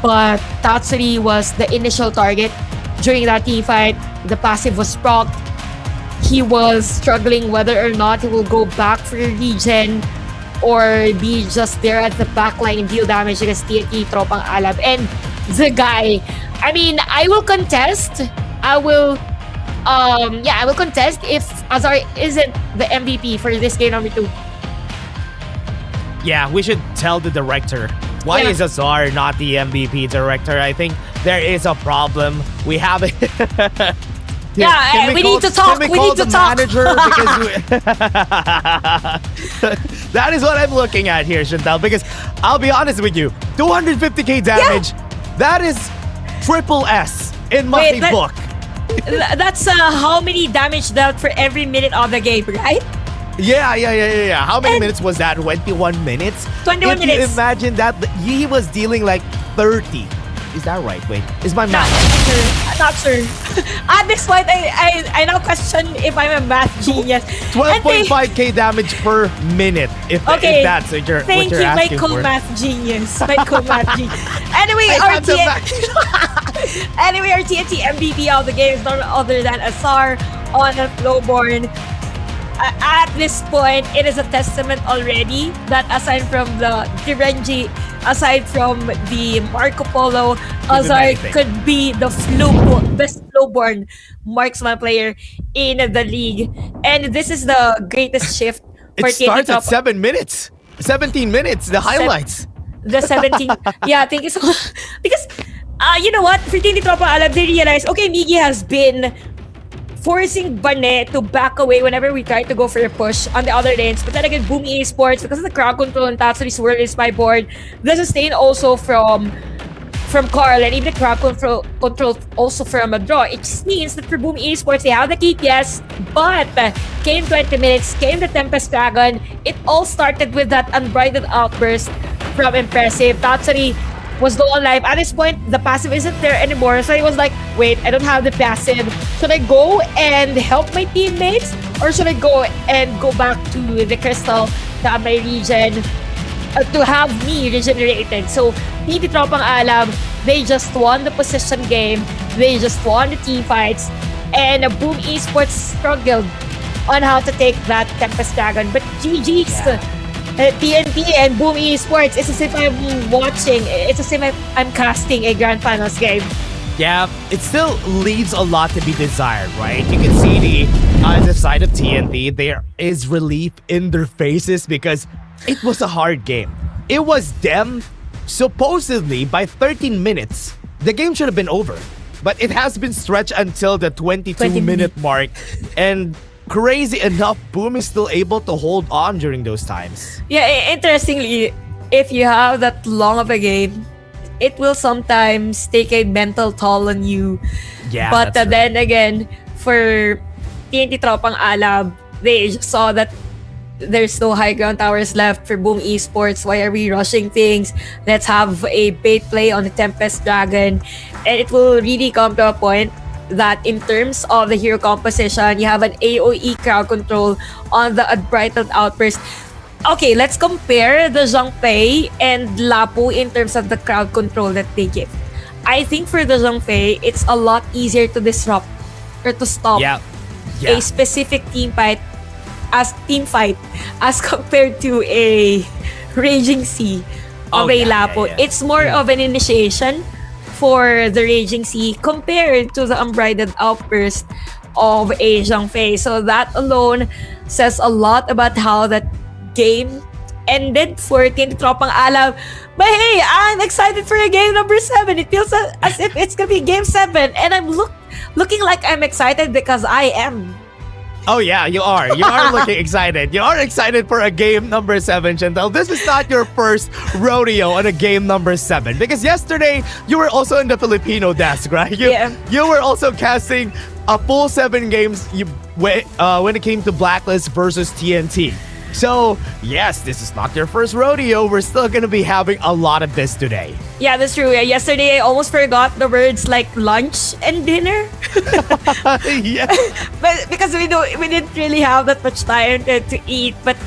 but Tatsuri was the initial target during that team fight. The passive was procced. He was struggling whether or not he will go back for a regen or be just there at the backline and deal damage against TNT Tropang Alab. And the guy, I mean, I will contest. I will contest if Azar isn't the MVP for this game number 2. Yeah, we should tell the director. Why is Azar not the MVP director? I think there is a problem. We have it. We need to talk. We need to talk. Manager because that is what I'm looking at here, Chantal. Because I'll be honest with you, 250k damage That is triple S in my Wait, book. That's how many damage dealt for every minute of the game, right? Yeah. How many minutes was that? 21 minutes? 21 if minutes. You imagine that he was dealing like 30. Is that right? Wait, is my math? Not sure. At this point, I now question if I'm a math genius. 12.5k damage per minute. If that's what you're Thank you, my asking for. co-math genius. My co-math genius. Anyway, I our have the anyway, our TNT MVP of the game is none other than Asar on a Flowborn. At this point, it is a testament already that aside from the Tirenji, aside from the Marco Polo, Azar could be the best Flowborn marksman player in the league. And this is the greatest shift for It starts at 7 minutes. 17 minutes, the highlights. The 17. Yeah, thank you so much. Because, you know what? For TNT Tropa Alam, they realize, okay, Miggy has been forcing Bane to back away whenever we try to go for a push on the other lanes. But then again, Boom Esports, because of the crowd control and Tatsuri's Swirl is by board, the sustain also from Carl, and even the crowd control also from a draw. It just means that for Boom Esports, they have the KTS, but came 20 minutes, came the Tempest Dragon. It all started with that unbridled outburst from Impressive. Tatsuri was low on life. At this point, the passive isn't there anymore. So he was like, wait, I don't have the passive. Should I go and help my teammates? Or should I go and go back to the crystal na my region to have me regenerated? So, TNT Tropang Alam, they just won the position game. They just won the team fights. And Boom Esports struggled on how to take that Tempest Dragon. But GG's. TNT and Boom Esports, it's as if I'm watching, it's as if I'm casting a Grand Finals game. Yeah, it still leaves a lot to be desired, right? You can see on the side of TNT, there is relief in their faces because it was a hard game. It was them, supposedly, by 13 minutes, the game should have been over. But it has been stretched until the 22-minute mark. And crazy enough, Boom is still able to hold on during those times. Yeah, interestingly, if you have that long of a game, it will sometimes take a mental toll on you. Yeah, but that's then again, for TNT Tropang Alab, they just saw that there's no high ground towers left for Boom Esports. Why are we rushing things? Let's have a bait play on the Tempest Dragon. And it will really come to a point that in terms of the hero composition, you have an AoE crowd control on the Unbridled Outburst. Okay, let's compare the Zhangfei and Lapu in terms of the crowd control that they give. I think for the Zhangfei, it's a lot easier to disrupt or to stop a specific team fight as compared to a Raging Sea of a Lapu. It's more of an initiation for the Raging Sea compared to the Unbridled Outburst of a Zhangfei. So that alone says a lot about how that game ended for TNT Tropang Alam. But hey, I'm excited for a game number 7. It feels as if it's gonna be game 7, and I'm looking like I'm excited because I am. Oh yeah, you are. You are looking excited. You are excited for a game number 7, Chantal. This is not your first rodeo on a game number 7. Because yesterday, you were also in the Filipino desk, right? You were also casting a full 7 games when it came to Blacklist versus TNT. So, yes, this is not your first rodeo. We're still going to be having a lot of this today. Yeah, that's true. Yesterday, I almost forgot the words like lunch and dinner. Yeah. But because we didn't really have that much time to eat. But,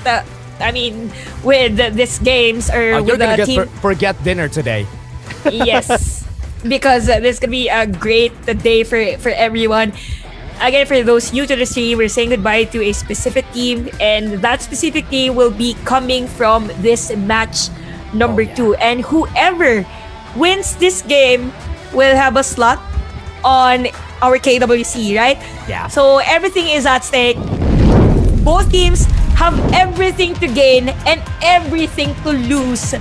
I mean, with these games or with you're the going team... to forget dinner today. Yes. Because this could be a great day for everyone. Again, for those new to the stream, we're saying goodbye to a specific team, and that specific team will be coming from this match number 2. And whoever wins this game will have a slot on our KWC, right? Yeah. So everything is at stake. Both teams have everything to gain and everything to lose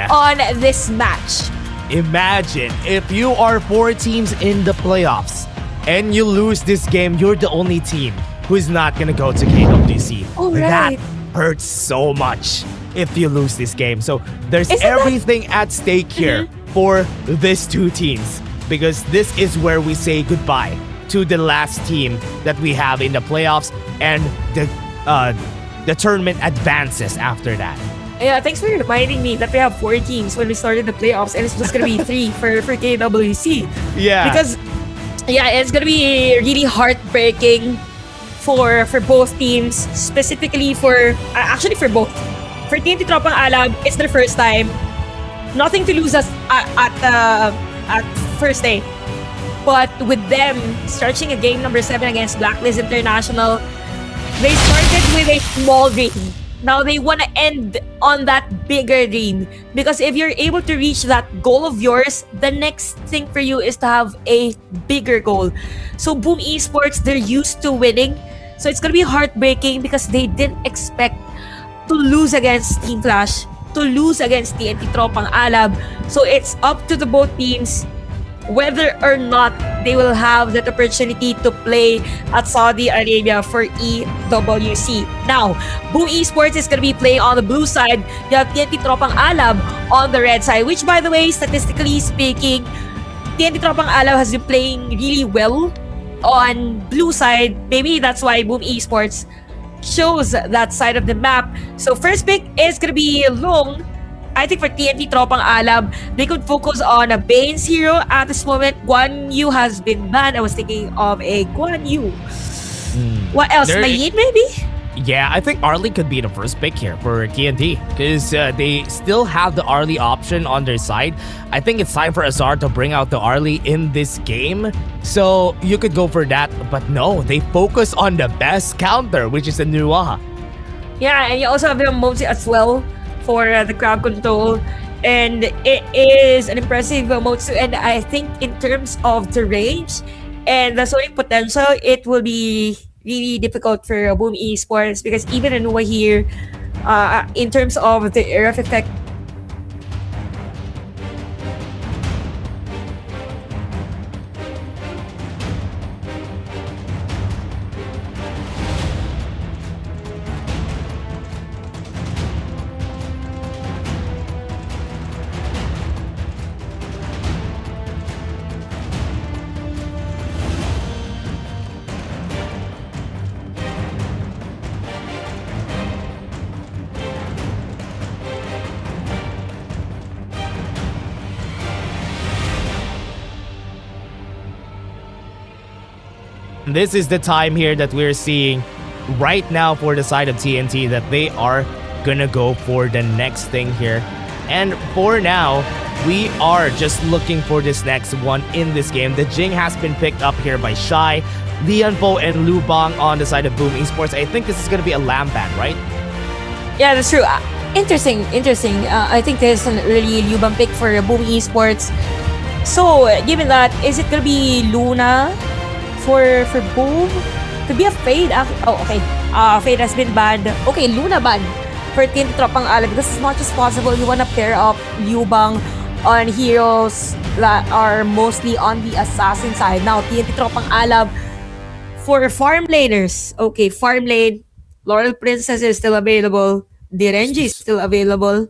on this match. Imagine if you are 4 teams in the playoffs and you lose this game, you're the only team who's not gonna go to KWC. Oh, right. That hurts so much if you lose this game. So there's Isn't everything at stake here for these two teams, because this is where we say goodbye to the last team that we have in the playoffs, and the tournament advances after that. Yeah, thanks for reminding me that we have 4 teams when we started the playoffs, and it's just gonna be 3 for KWC. Yeah. Because it's gonna be really heartbreaking for both teams, specifically for both. For TNT Tropang Alab, it's their first time. Nothing to lose us at first day. But with them stretching a game number 7 against Blacklist International, they started with a small dream. Now they want to end on that bigger dream, because if you're able to reach that goal of yours, the next thing for you is to have a bigger goal. So Boom Esports, they're used to winning. So it's going to be heartbreaking because they didn't expect to lose against Team Flash, to lose against TNT Tropang Alab. So it's up to the both teams whether or not they will have that opportunity to play at Saudi Arabia for EWC. Now, Boom Esports is going to be playing on the blue side. You have TNT Tropang Alab on the red side, which, by the way, statistically speaking, TNT Tropang Alab has been playing really well on blue side. Maybe that's why Boom Esports chose that side of the map. So first pick is going to be Long. I think for TNT Tropang Alab, they could focus on a Bane's hero at this moment. Guan Yu has been banned. I was thinking of a Guan Yu. What else? Mayin maybe? Yeah, I think Arlie could be the first pick here for TNT, because they still have the Arlie option on their side. I think it's time for Azar to bring out the Arlie in this game. So you could go for that, but no, they focus on the best counter, which is the Nuaha. Yeah, and you also have the Mozi as well for the crowd control, and it is an impressive Motsu, and I think in terms of the range and the scoring potential, it will be really difficult for Boom Esports, because even Anua here, in terms of the RF effect, This is the time here that we're seeing right now for the side of TNT that they are gonna go for the next thing here. And for now, we are just looking for this next one in this game. The Jing has been picked up here by Shy, Lianpo, and Lu Bang on the side of Boom Esports. I think this is gonna be a Lamb ban, right? yeah, that's true. Interesting. I think there's an early Liu Bang pick for Boom Esports. So, given that, is it gonna be Luna for Boom? Could be a Fade. Oh, okay. Fade has been banned. Okay, Luna banned for TNT Tropang Alab, because as much as possible, you wanna pair up Liu Bang on heroes that are mostly on the assassin side. Now, TNT Tropang Alab for farm laners. Okay, farm lane. Laurel Princess is still available. Direnji is still available.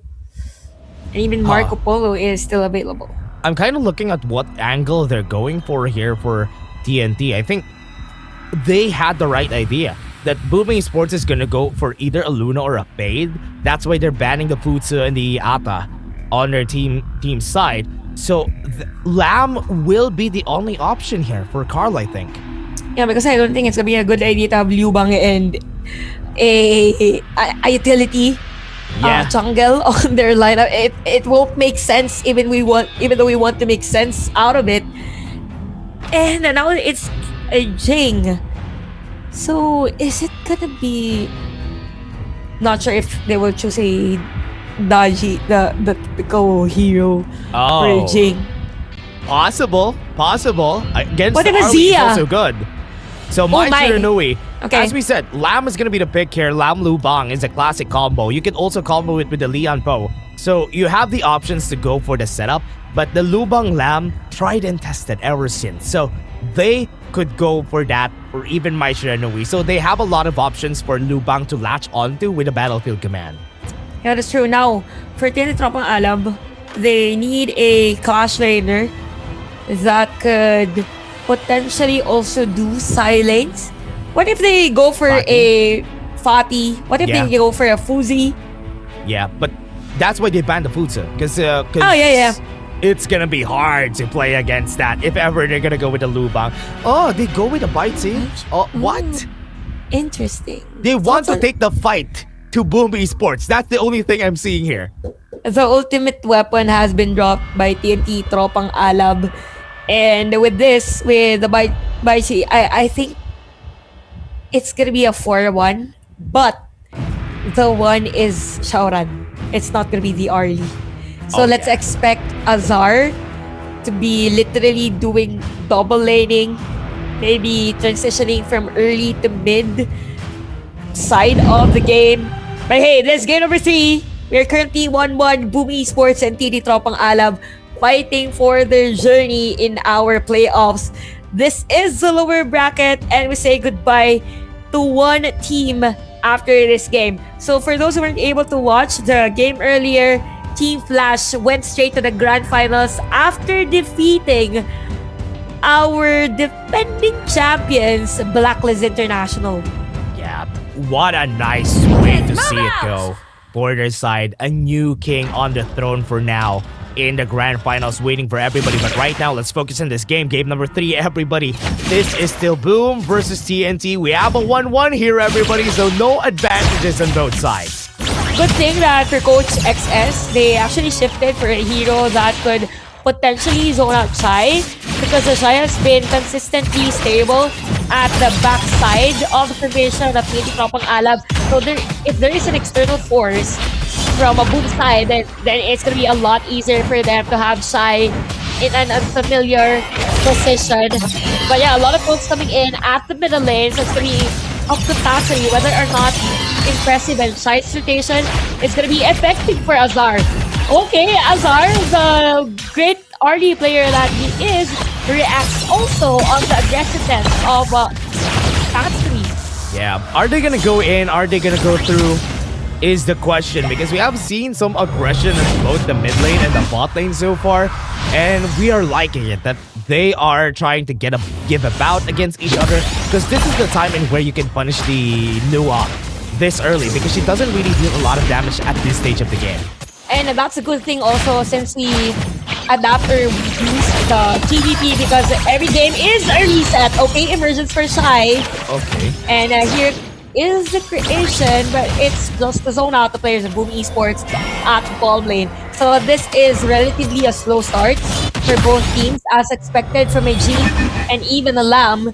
And even Marco Polo is still available. I'm kind of looking at what angle they're going for here for TNT. I think they had the right idea that Boom Esports is gonna go for either a Luna or a Fade. That's why they're banning the Futsu and the Ata on their team side. So Lamb will be the only option here for Carl, I think. Yeah, because I don't think it's gonna be a good idea to have Liu Bang and a utility jungle on their lineup. It won't make sense even though we want to make sense out of it. And now it's a Jing. So is it gonna be, not sure if they will choose a Daji, the typical hero for Jing. Possible. Against What the if a Arlie is Zia? also good. So my Shiranui. Okay. As we said, Lamb is gonna be the pick here. Lamb Lu Bang is a classic combo. You can also combo it with the Lian Po. So you have the options to go for the setup, but the Lu Bang Lamb tried and tested ever since. So they could go for that, or even my Shiranui. So they have a lot of options for Lu Bang to latch onto with a battlefield command. Yeah, that's true. Now, for TNT Tropang Alab, they need a clash laner that could potentially also do silence. What if they go for a Fati? What if they go for a Fuzi? Yeah, but that's why they banned the Futsa. Because it's gonna be hard to play against that if ever they're gonna go with the Lubang. Oh, they go with the Bitey? Oh, what? Interesting. They want to take the fight to Boom Esports. That's the only thing I'm seeing here. The ultimate weapon has been dropped by TNT Tropang Alab. And with this, with the Bitey, I think it's gonna be a 4-1. But the one is Shaoran. It's not gonna be the Arlie. So let's expect Azar to be literally doing double laning, maybe transitioning from early to mid side of the game. But hey, this game number 3, we're currently 1-1, Boom Esports and TD Tropang Alab fighting for their journey in our playoffs. This is the lower bracket and we say goodbye to one team after this game. So for those who weren't able to watch the game earlier, Team Flash went straight to the grand finals after defeating our defending champions, Blacklist International. Yeah, what a nice way to see it go. For their side, a new king on the throne for now in the grand finals, waiting for everybody. But right now, let's focus on this game. Game number 3, everybody. This is still Boom versus TNT. We have a 1-1 here, everybody, so no advantages on both sides. Good thing that for Coach XS, they actually shifted for a hero that could potentially zone out Shai, because the Shai has been consistently stable at the backside of the formation of TNT Tropang Alab. So if there is an external force from a Boom side, then it's going to be a lot easier for them to have Shai in an unfamiliar position. But yeah, a lot of folks coming in at the middle lane, so it's going to be up to Tatsuri whether or not impressive and Shai's rotation is going to be effective for Azar. Okay, Azar, the great RD player that he is, reacts also on the aggressiveness of Tatsuri. Yeah, are they gonna go in? Are they gonna go through? Is the question, because we have seen some aggression in both the mid lane and the bot lane so far, and we are liking it that they are trying to give a bout against each other, because this is the time in where you can punish the Nua this early, because she doesn't really deal a lot of damage at this stage of the game. And that's a good thing also, since we adapt or use the TVP, because every game is a reset. Okay, emergence for Shai. Okay. And here is the creation, but it's just to zone out the players of Boom Esports at the bottom lane. So this is relatively a slow start for both teams, as expected from a G and even a Lamb.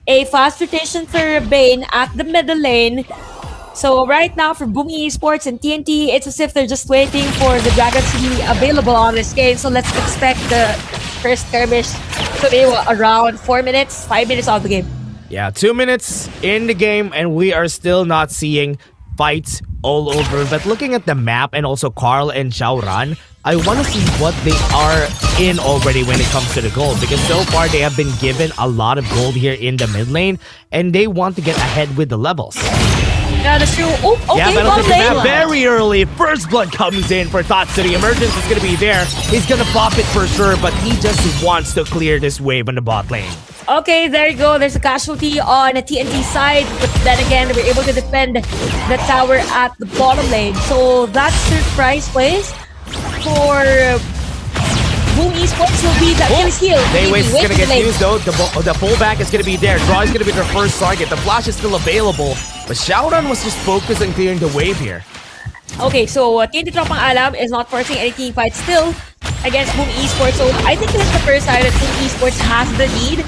A fast rotation for Bane at the middle lane. So right now for Boom Esports and TNT, it's as if they're just waiting for the Dragons to be available on this game. So let's expect the first skirmish to be around 4 minutes, 5 minutes of the game. Yeah, 2 minutes in the game and we are still not seeing fights all over. But looking at the map and also Carl and Xiaoran, I want to see what they are in already when it comes to the gold. Because so far they have been given a lot of gold here in the mid lane and they want to get ahead with the levels. Yeah, that's true. Oh, okay, yeah, bottom lane. Very early. First blood comes in for Tatsuri. Emergence is going to be there. He's going to pop it for sure, but he just wants to clear this wave on the bot lane. Okay, there you go. There's a casualty on the TNT side, but then again, they were able to defend the tower at the bottom lane. So that surprise plays for Boom Esports will be that kill steal. Dayway's is going to get used though. The pullback is going to be there. Draw is going to be their first target. The flash is still available, but Xiaoran was just focused on clearing the wave here. Okay, so TNT Tropang Alam is not forcing any team fights still against Boom Esports. So I think this is the first time that Boom Esports has the lead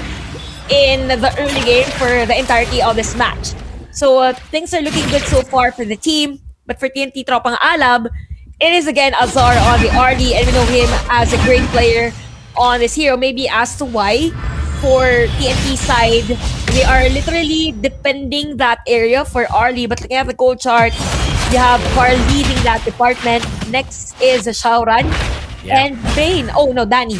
in the early game for the entirety of this match. So things are looking good so far for the team, but for TNT Tropang Alab, it is again Azar on the RD, and we know him as a great player on this hero. Maybe as to why for TNT side, they are literally defending that area for RD, but looking at the goal chart, you have Carl leading that department. Next is Xiaoran and Bane. Oh no, Danny.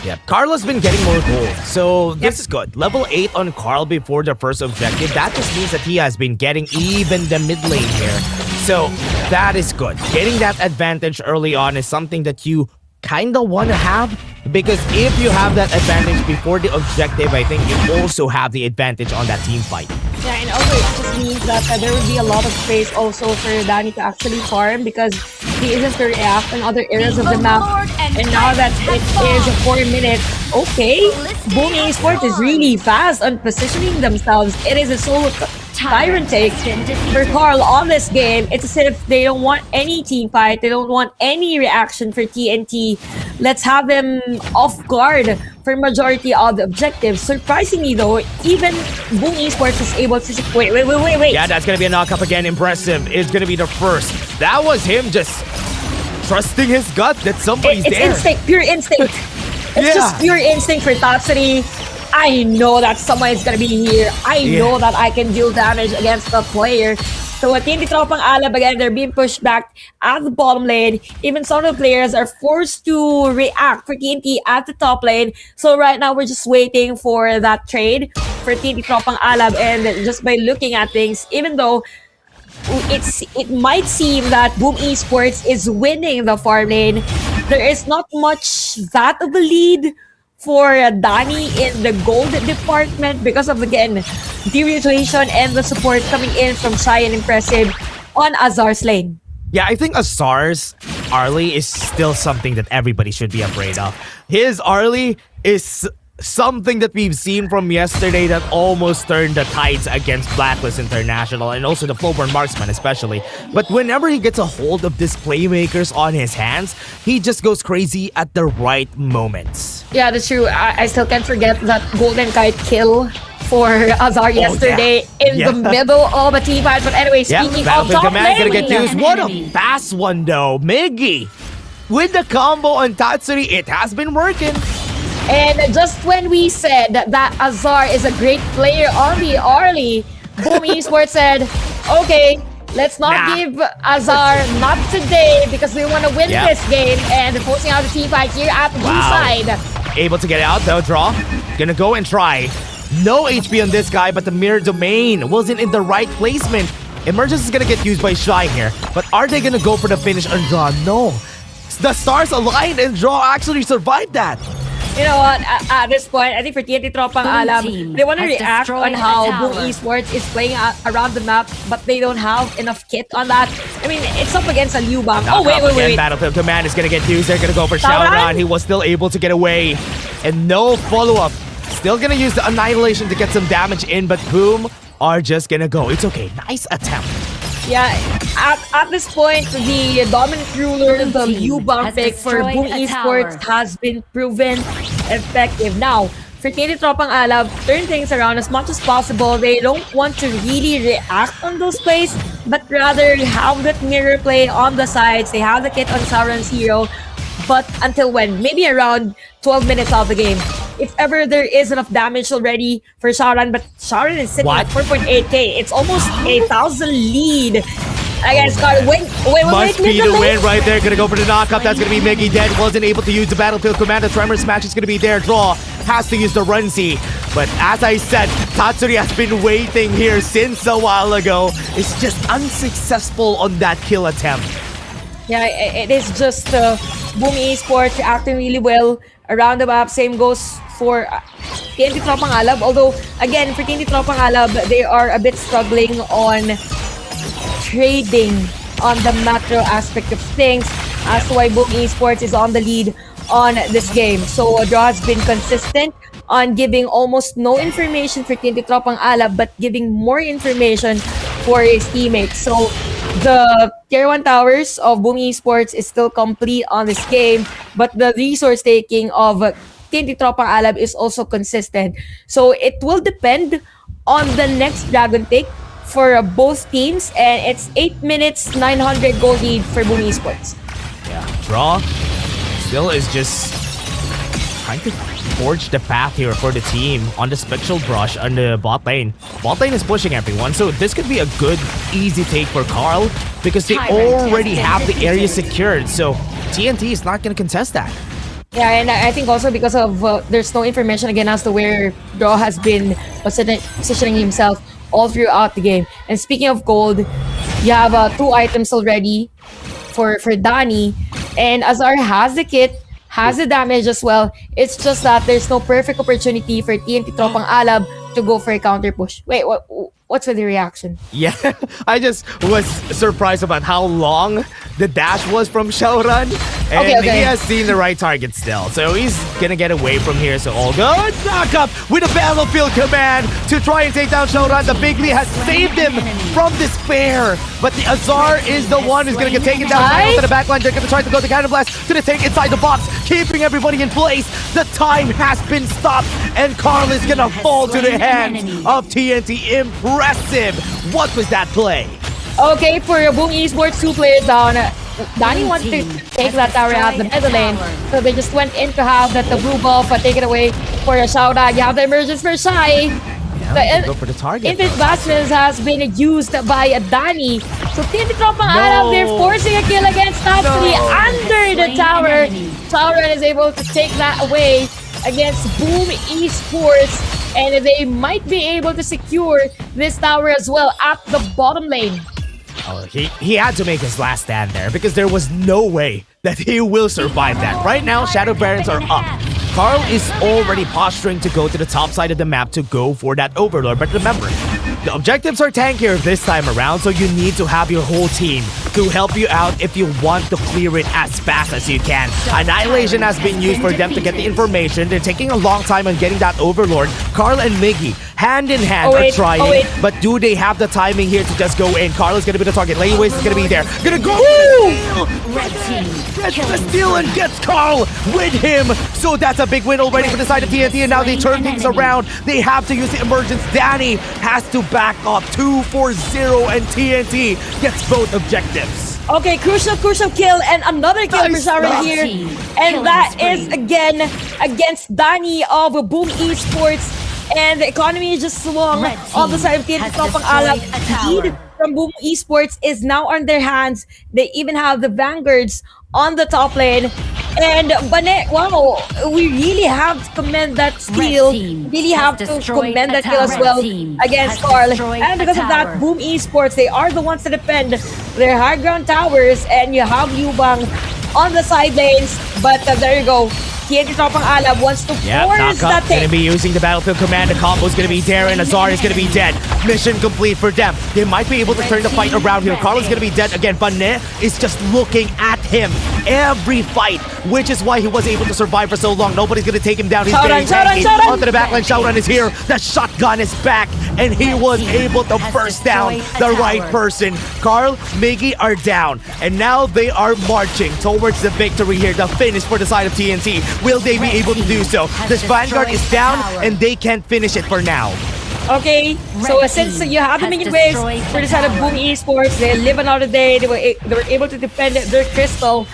Yeah, Carl has been getting more gold, so this is good. Level 8 on Carl before the first objective. That just means that he has been getting even the mid lane here. So that is good. Getting that advantage early on is something that you kind of want to have, because if you have that advantage before the objective, I think you also have the advantage on that team fight. Yeah, and also it just means that there will be a lot of space also for Danny to actually farm, because he isn't to react in other areas of the map. And now that it is 4 minutes, okay, Boom Esports is really fast on positioning themselves. It is a solo Tyrant take for Carl on this game. It's as if they don't want any team fight. They don't want any reaction for TNT. Let's have them off guard for majority of the objectives. Surprisingly though, even Boom Esports is able to... Wait. Yeah, that's going to be a knock-up again. Impressive. It's going to be the first. That was him just trusting his gut that somebody's it's there. Instinct, pure instinct. It's just pure instinct for Tatsuri. I know that someone is gonna be here. I know that I can deal damage against the player. So at TNT Tropang Alab, again, they're being pushed back at the bottom lane. Even some of the players are forced to react for TNT at the top lane. So right now, we're just waiting for that trade for TNT Tropang Alab. And just by looking at things, even though it might seem that Boom Esports is winning the farm lane, there is not much that of a lead for Danny in the gold department because of, again, the rotation and the support coming in from Shy and Impressive on Azar's lane. Yeah, I think Azar's Arlie is still something that everybody should be afraid of. His Arlie is something that we've seen from yesterday that almost turned the tides against Blacklist International and also the Flowborn Marksman especially. But whenever he gets a hold of these playmakers on his hands, he just goes crazy at the right moments. Yeah, that's true. I still can't forget that Golden Kite kill for Azar yesterday in the middle of a team fight. But anyway, speaking of Battlefield top Command gonna lane, get used. What a fast one though. Miggy with the combo on Tatsuri, it has been working. And just when we said that Azar is a great player on the Arlie, Boom Esports said, okay, let's not give Azar, not today, because we want to win this game. And forcing out the team fight here at the blue side. Able to get out though, draw. Gonna go and try. No HP on this guy, but the mirror domain wasn't in the right placement. Emergence is gonna get used by Shy here, but are they gonna go for the finish on draw? No. The stars aligned and draw actually survived that. You know what, at this point, I think for TNT Tropang Alam, they want to react on how Boom Esports is playing around the map, but they don't have enough kit on that. I mean, it's up against a Liu Bang. Oh, wait. Battlefield Command is going to get used. They're going to go for Shaoran. He was still able to get away. And no follow-up. Still going to use the Annihilation to get some damage in, but Boom are just going to go. It's okay. Nice attempt. Yeah, at this point, the dominant ruler, the Liu Bang pick for Boom Esports has been proven effective. Now, for TNT Tropang Alab, turn things around as much as possible. They don't want to really react on those plays, but rather have that mirror play on the sides. They have the kit on Sauron's hero. But until when? Maybe around 12 minutes of the game. If ever there is enough damage already for Sauron, but Sauron is sitting at 4.8k. It's almost 1,000 lead. I guess, wait. Must be the win right there. Gonna go for the knockup. That's gonna be Miggy dead. Wasn't able to use the Battlefield Command. The Tremor Smash is gonna be there. Draw has to use the Runzi. But as I said, Tatsuri has been waiting here since a while ago. It's just unsuccessful on that kill attempt. Yeah, it is just Boom Esports reacting really well around the map. Same goes for TNT Tropang Alab. Although, again, for TNT Tropang Alab, they are a bit struggling on trading on the macro aspect of things, as to why Boom Esports is on the lead on this game. So, Draw has been consistent on giving almost no information for TNT Tropang Alab, but giving more information for his teammates. So, the Tier 1 towers of Boom Esports is still complete on this game, but the resource taking of TNT Tropang Alab is also consistent. So it will depend on the next Dragon Take for both teams, and it's 8 minutes, 900 gold lead for Boom Esports. Yeah, Draw still is just trying to forge the path here for the team on the Spectral Brush on the bot lane. Bot lane is pushing everyone, so this could be a good, easy take for Carl because they already have the area secured, so TNT is not going to contest that. Yeah, and I think also because of there's no information again as to where Draw has been positioning himself all throughout the game. And speaking of gold, You have 2 items already for Danny, and Azar has the kit, has the damage as well. It's just that there's no perfect opportunity for TNT Tropang Alab to go for a counter push. Wait, what's with the reaction? Yeah, I just was surprised about how long the dash was from Xiaoran. And Okay. he has seen the right target still. So he's gonna get away from here. So all good. Knock up with a battlefield command to try and take down Xiaoran. The Bigly has saved him from despair. But the Azar is the one who's gonna get taken down. Nice. To the backline. They're gonna try to go to Cannon Blast to the tank inside the box, keeping everybody in place. The time has been stopped. And Carl is gonna fall to the hands of TNT. Impressive. What was that play? Okay, for Boom Esports, 2 players down. Danny wanted to take that tower out the middle lane, so they just went in to have that the blue buff take it away for a shout out. You have the emergence for Shy. Go for the target. Infinite Bastions has been used by Danny. So TNT Tropang Alab, they're forcing a kill against Topsy under the tower. Xiaoran is able to take that away against Boom Esports, and they might be able to secure this tower as well at the bottom lane. Oh, he had to make his last stand there because there was no way that he will survive that. Right now, Shadow Barons are up. Carl is already posturing to go to the top side of the map to go for that Overlord. But remember, the objectives are tankier this time around, so you need to have your whole team to help you out if you want to clear it as fast as you can. Annihilation has been used for them to get the information. They're taking a long time on getting that Overlord. Carl and Miggy, hand in hand, are trying. But do they have the timing here to just go in? Carl is going to be the target. Laneways is going to be there. Gonna go. Red team. Gets the steal and gets Carl with him. So that's a big win already for the side of TNT. And now they turn things around. They have to use the emergence. Danny has to back up 2-4-0, and TNT gets both objectives. Okay, crucial kill and another kill for Xiaoran here. And that is again against Danny of Boom Esports. And the economy just swung on the side of TNT Tropang Alab. Lead from Boom Esports is now on their hands. They even have the Vanguards on the top lane. And Bane, wow, we really have to commend that steal. Really have to commend that kill as well against Carl. And because of that, Boom Esports, they are the ones to defend their high ground towers. And you have Yubang on the side lanes. But there you go. TNT Tropang Alab wants to force that Knockup's thing. gonna be using the battlefield command. The combo's gonna be there, and Azar is gonna be dead. Mission complete for them. They might be able to turn the fight around here. Carlos gonna be dead again. Bane is just looking at him every fight, which is why he was able to survive for so long. Nobody's gonna take him down. He's getting tanky. Onto the backline. Xiaoran is here. The shotgun is back, and he was able to burst down the right person. Carl, Miggy are down, and now they are marching towards the victory here. The finish for the side of TNT. Will they be able to do so? This Vanguard is down, and they can't finish it for now. Okay, so since you have the minion waves for the side of Boom Esports, they live another day. They were able to defend their crystal.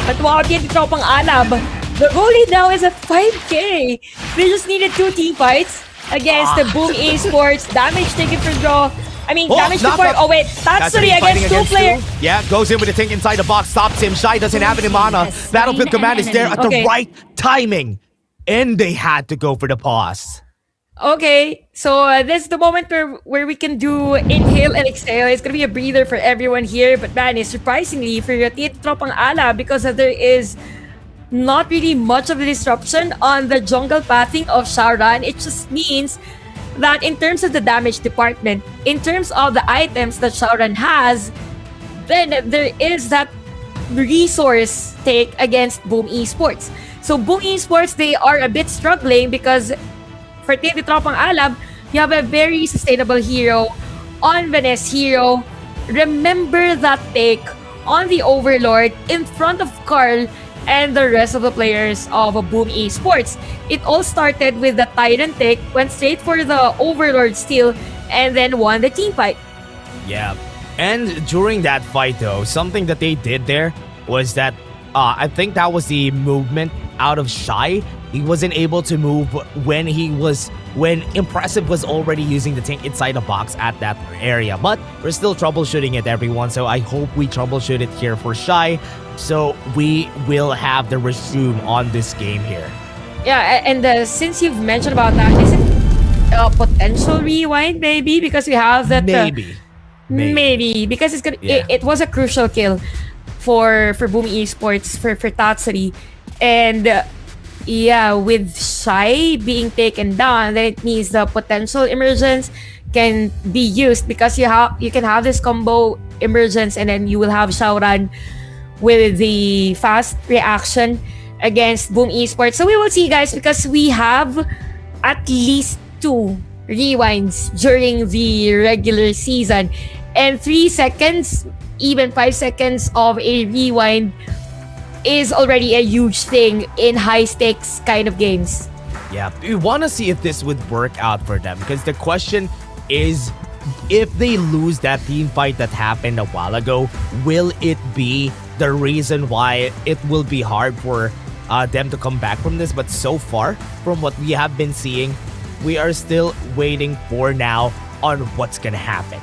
But wow, TNT Tropang Alab, the goal lead now is at 5k. They just needed 2 team fights against the Boom Esports. Damage taken for draw. I mean, damage to part. Oh wait, Tatsuri against 2 players. Yeah, goes in with the tank inside the box, stops him. Shy doesn't have any mana. Battlefield command is there at the right timing. And they had to go for the pause. Okay, so this is the moment where we can do inhale and exhale. It's gonna be a breather for everyone here. But man, it's surprisingly for your TNT Tropang Alab, because there is not really much of a disruption on the jungle pathing of Xiaoran. It just means that in terms of the damage department, in terms of the items that Xiaoran has, then there is that resource take against Boom Esports. So Boom Esports, they are a bit struggling because for TNT Tropang Alab, you have a very sustainable hero on Vanessa Hero. Remember that take on the Overlord in front of Carl and the rest of the players of Boom Esports. It all started with the Tyrant take, went straight for the Overlord steal, and then won the team fight. Yeah. And during that fight though, something that they did there was that I think that was the movement out of Shy. He wasn't able to move when Impressive was already using the tank inside the box at that area. But we're still troubleshooting it, everyone. So I hope we troubleshoot it here for Shy. So we will have the resume on this game here. Yeah, and since you've mentioned about that, is it a potential rewind maybe? Because we have that... Maybe. Maybe because it's gonna. It was a crucial kill for Boom Esports for Tatsuri, and with Shy being taken down, then it means the potential emergence can be used because you can have this combo emergence, and then you will have Shaoran with the fast reaction against Boom Esports. So we will see, guys, because we have at least 2 rewinds during the regular season, and 3 seconds, even 5 seconds of a rewind is already a huge thing in high stakes kind of games. Yeah, we want to see if this would work out for them, because the question is, if they lose that team fight that happened a while ago, will it be the reason why it will be hard for them to come back from this? But so far, from what we have been seeing, we are still waiting for now on what's gonna happen.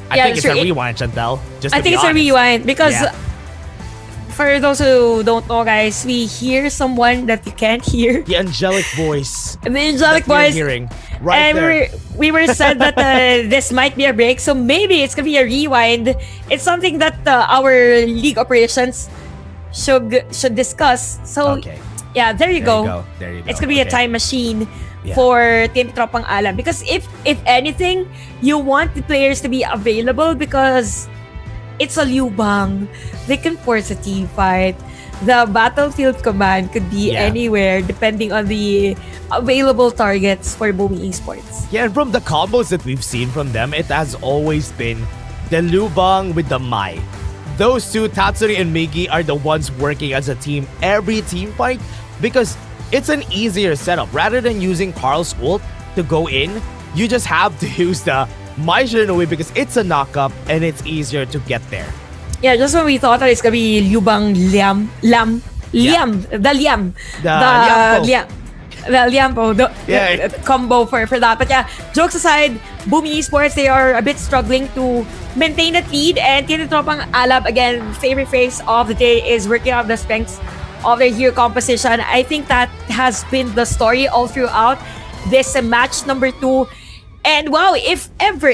I think it's a rewind, Chantel. I think it's a rewind because for those who don't know, guys, we hear someone that you can't hear. The angelic voice. The angelic voice. Hearing right and there. we were said that this might be a break, so maybe it's gonna be a rewind. It's something that our league operations should discuss. So there you go. There you go. It's gonna be a time machine for Team Tropang Alam, because if anything, you want the players to be available because it's a Liubang. They can force a team fight. The battlefield command could be anywhere depending on the available targets for Boom Esports. Yeah, and from the combos that we've seen from them, it has always been the Liubang with the Mai. Those two, Tatsuri and Migi, are the ones working as a team every team fight because it's an easier setup. Rather than using Carl's ult to go in, you just have to use the Mai Shiranui because it's a knockup and it's easier to get there. Yeah, just when we thought that it's gonna be Liubang Liam, combo for that. But yeah, jokes aside, Boom Esports, they are a bit struggling to maintain that lead, and Team Tropang Alab, again, favorite phrase of the day is working out the strengths of their hero composition. I think that has been the story all throughout this match number 2. And wow, if ever,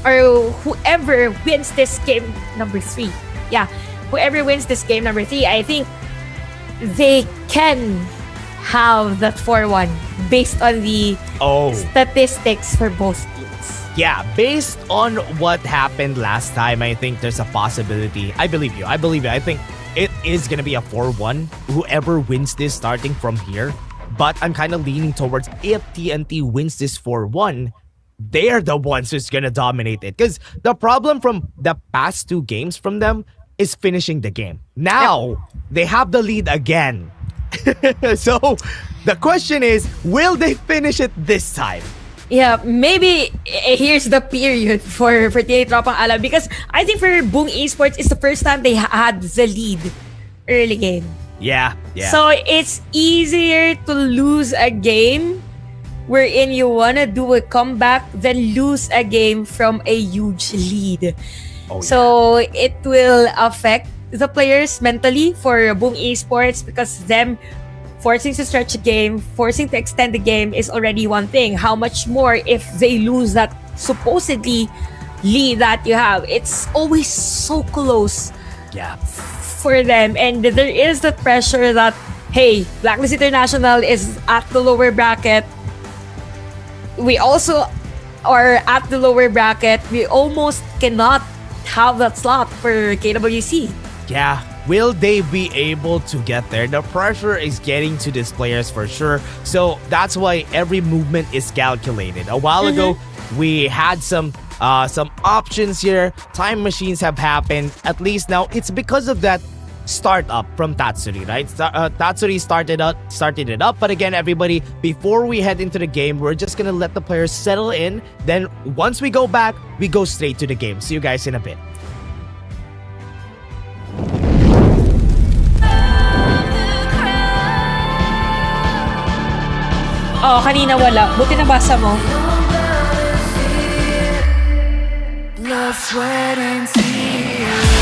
or whoever wins this game number 3, whoever wins this game number 3, I think they can have that 4-1 based on the statistics for both teams. Yeah, based on what happened last time, I think there's a possibility. I believe you. I think it is going to be a 4-1, whoever wins this starting from here. But I'm kind of leaning towards, if TNT wins this 4-1, they're the ones who's going to dominate it. Because the problem from the past 2 games from them is finishing the game. Now, they have the lead again. So, the question is, will they finish it this time? Yeah, maybe here's the period for TA Tropang Alam, because I think for Boom Esports, it's the first time they had the lead early game. Yeah. So it's easier to lose a game wherein you wanna do a comeback than lose a game from a huge lead. So it will affect the players mentally for Boom Esports, because them forcing to stretch a game, forcing to extend the game is already one thing. How much more if they lose that supposedly lead that you have? It's always so close. For them, and there is the pressure that, hey, Blacklist International is at the lower bracket. We also are at the lower bracket. We almost cannot have that slot for KWC. Yeah, will they be able to get there? The pressure is getting to these players for sure. So that's why every movement is calculated. A while ago, we had some options here. Time machines have happened. At least now it's because of that startup from Tatsuri, right? Tatsuri started it up. But again, everybody, before we head into the game, we're just gonna let the players settle in. Then once we go back, we go straight to the game. See you guys in a bit. Oh, kanina wala. Buti nabasa mo. Blood, sweat, and tears.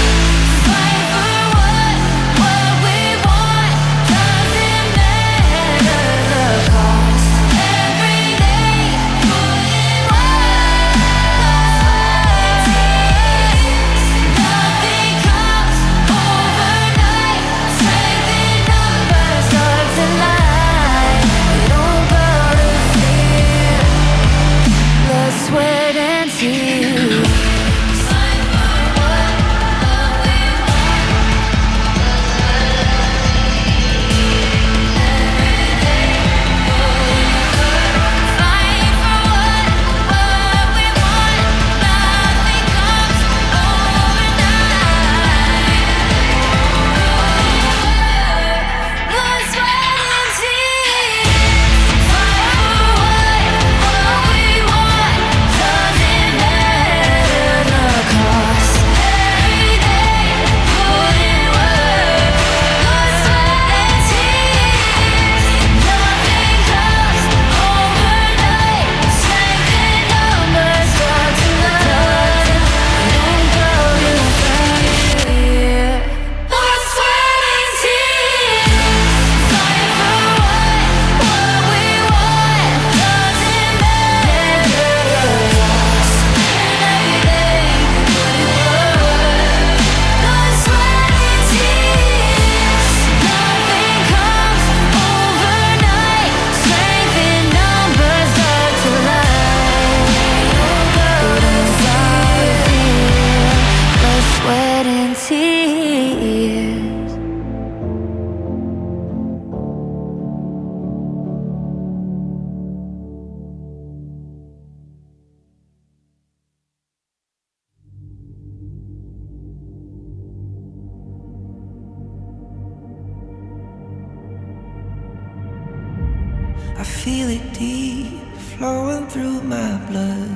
feel it deep flowing through my blood.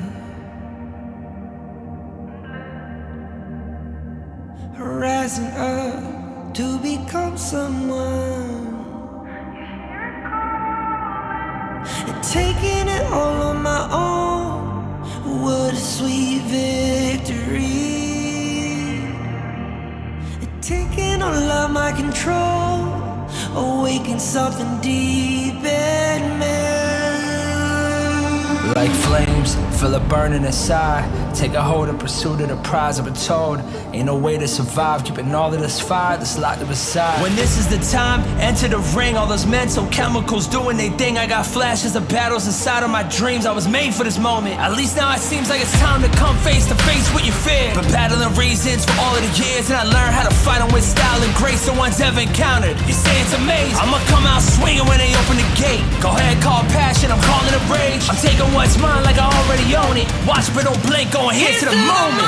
Rising up to become someone, and taking it all on my own. What a sweet victory. And taking all of my control, awaken something deep in me. Like flames, feel it burning inside. Take a hold of pursuit of the prize. I've been told ain't no way to survive, keeping all of this fire that's locked up inside. When this is the time, enter the ring. All those mental chemicals doing they thing. I got flashes of battles inside of my dreams. I was made for this moment. At least now it seems like it's time to come face to face with your fear. Been battling reasons for all of the years, and I learned how to fight them with style and grace no one's ever encountered. You say it's amazing, I'ma come out swinging when they open the gate. Go ahead, call passion, I'm calling it rage. I'm taking what's mine like I already own it. Watch but don't blink, going here to the moment.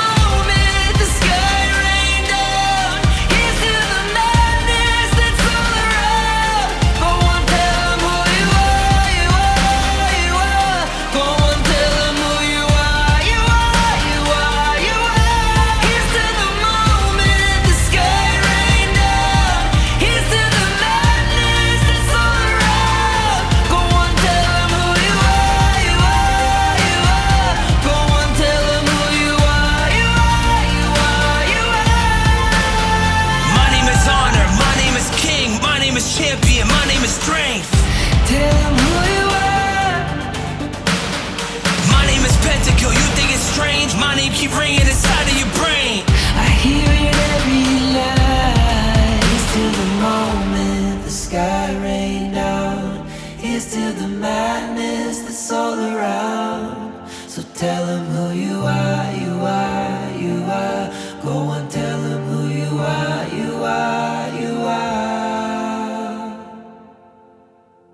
The sky rained down. Here's to the madness that's all around. Go on, tell them who you are, you are, you are. Go on, tell them who you are, you are, you are, you are. Here's to the moment. The sky rained down. Here's to the madness that's all around. Go on, tell them who you are, you are, you are. Go on, tell them who you are, you are, you are, you are. My name is honor, my name is king, my name is champion, my name is strength. Tell them who you are. My name is Pentakill, you think it's strange? My name keep ringing inside of your brain. I hear it every night. Here's to the moment the sky rained down. Here's to the madness that's all around. So tell them who you are, you are, you are. Go on, tell them who you are, you are, you are.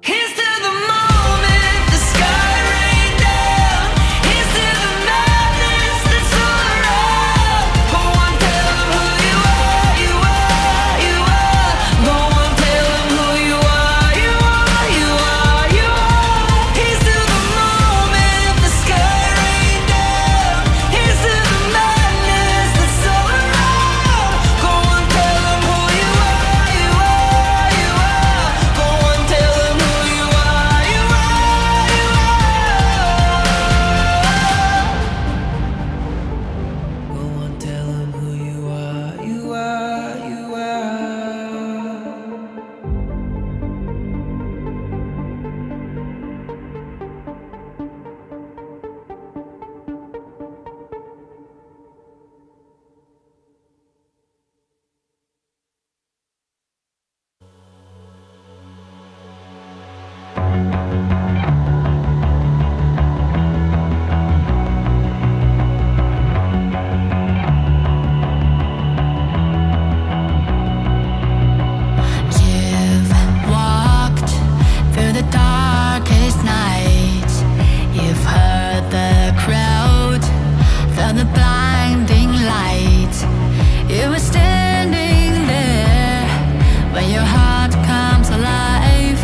Here's to the moment the sky rained down. Here's to the madness that's all around. Go on, tell them who you are, you are, you are. Go on, tell them who you are, you are, you are, you are. Here's to the moment the sky rained down. Here's to the madness that's all around. Go on, tell them who you are, you are, you are. Go on, tell them who you are, you are, you are. Go on, tell them who you are, you are, you are. You've walked through the darkest nights. You've heard the crowd, felt the blinding light. You were standing there when your heart comes alive.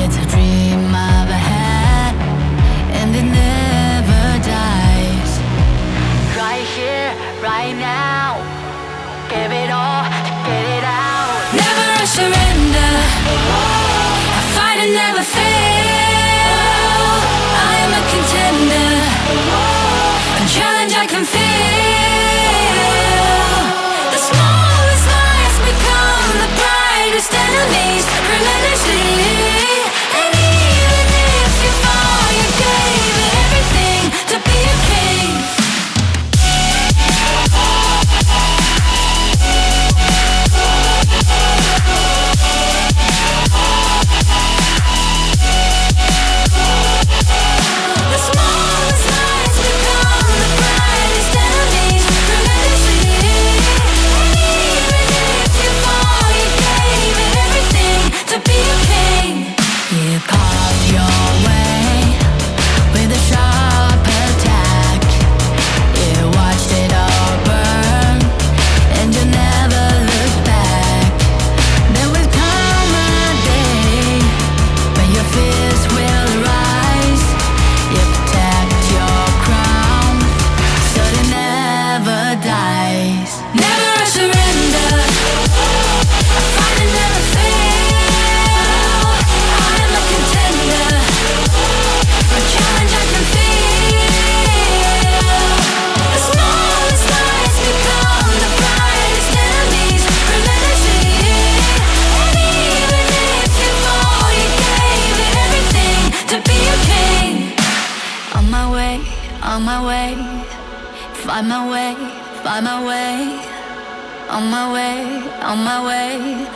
It's a dream of a hat, and it never dies. Right here, right now, give it all, get it out. Never a surrender. I fight and never fail. I am a contender. A challenge I can feel. The smallest lies become the brightest enemies relentlessly. And even if you fall, you gave it everything to be a king. find my way, find my way. On my way, on my way.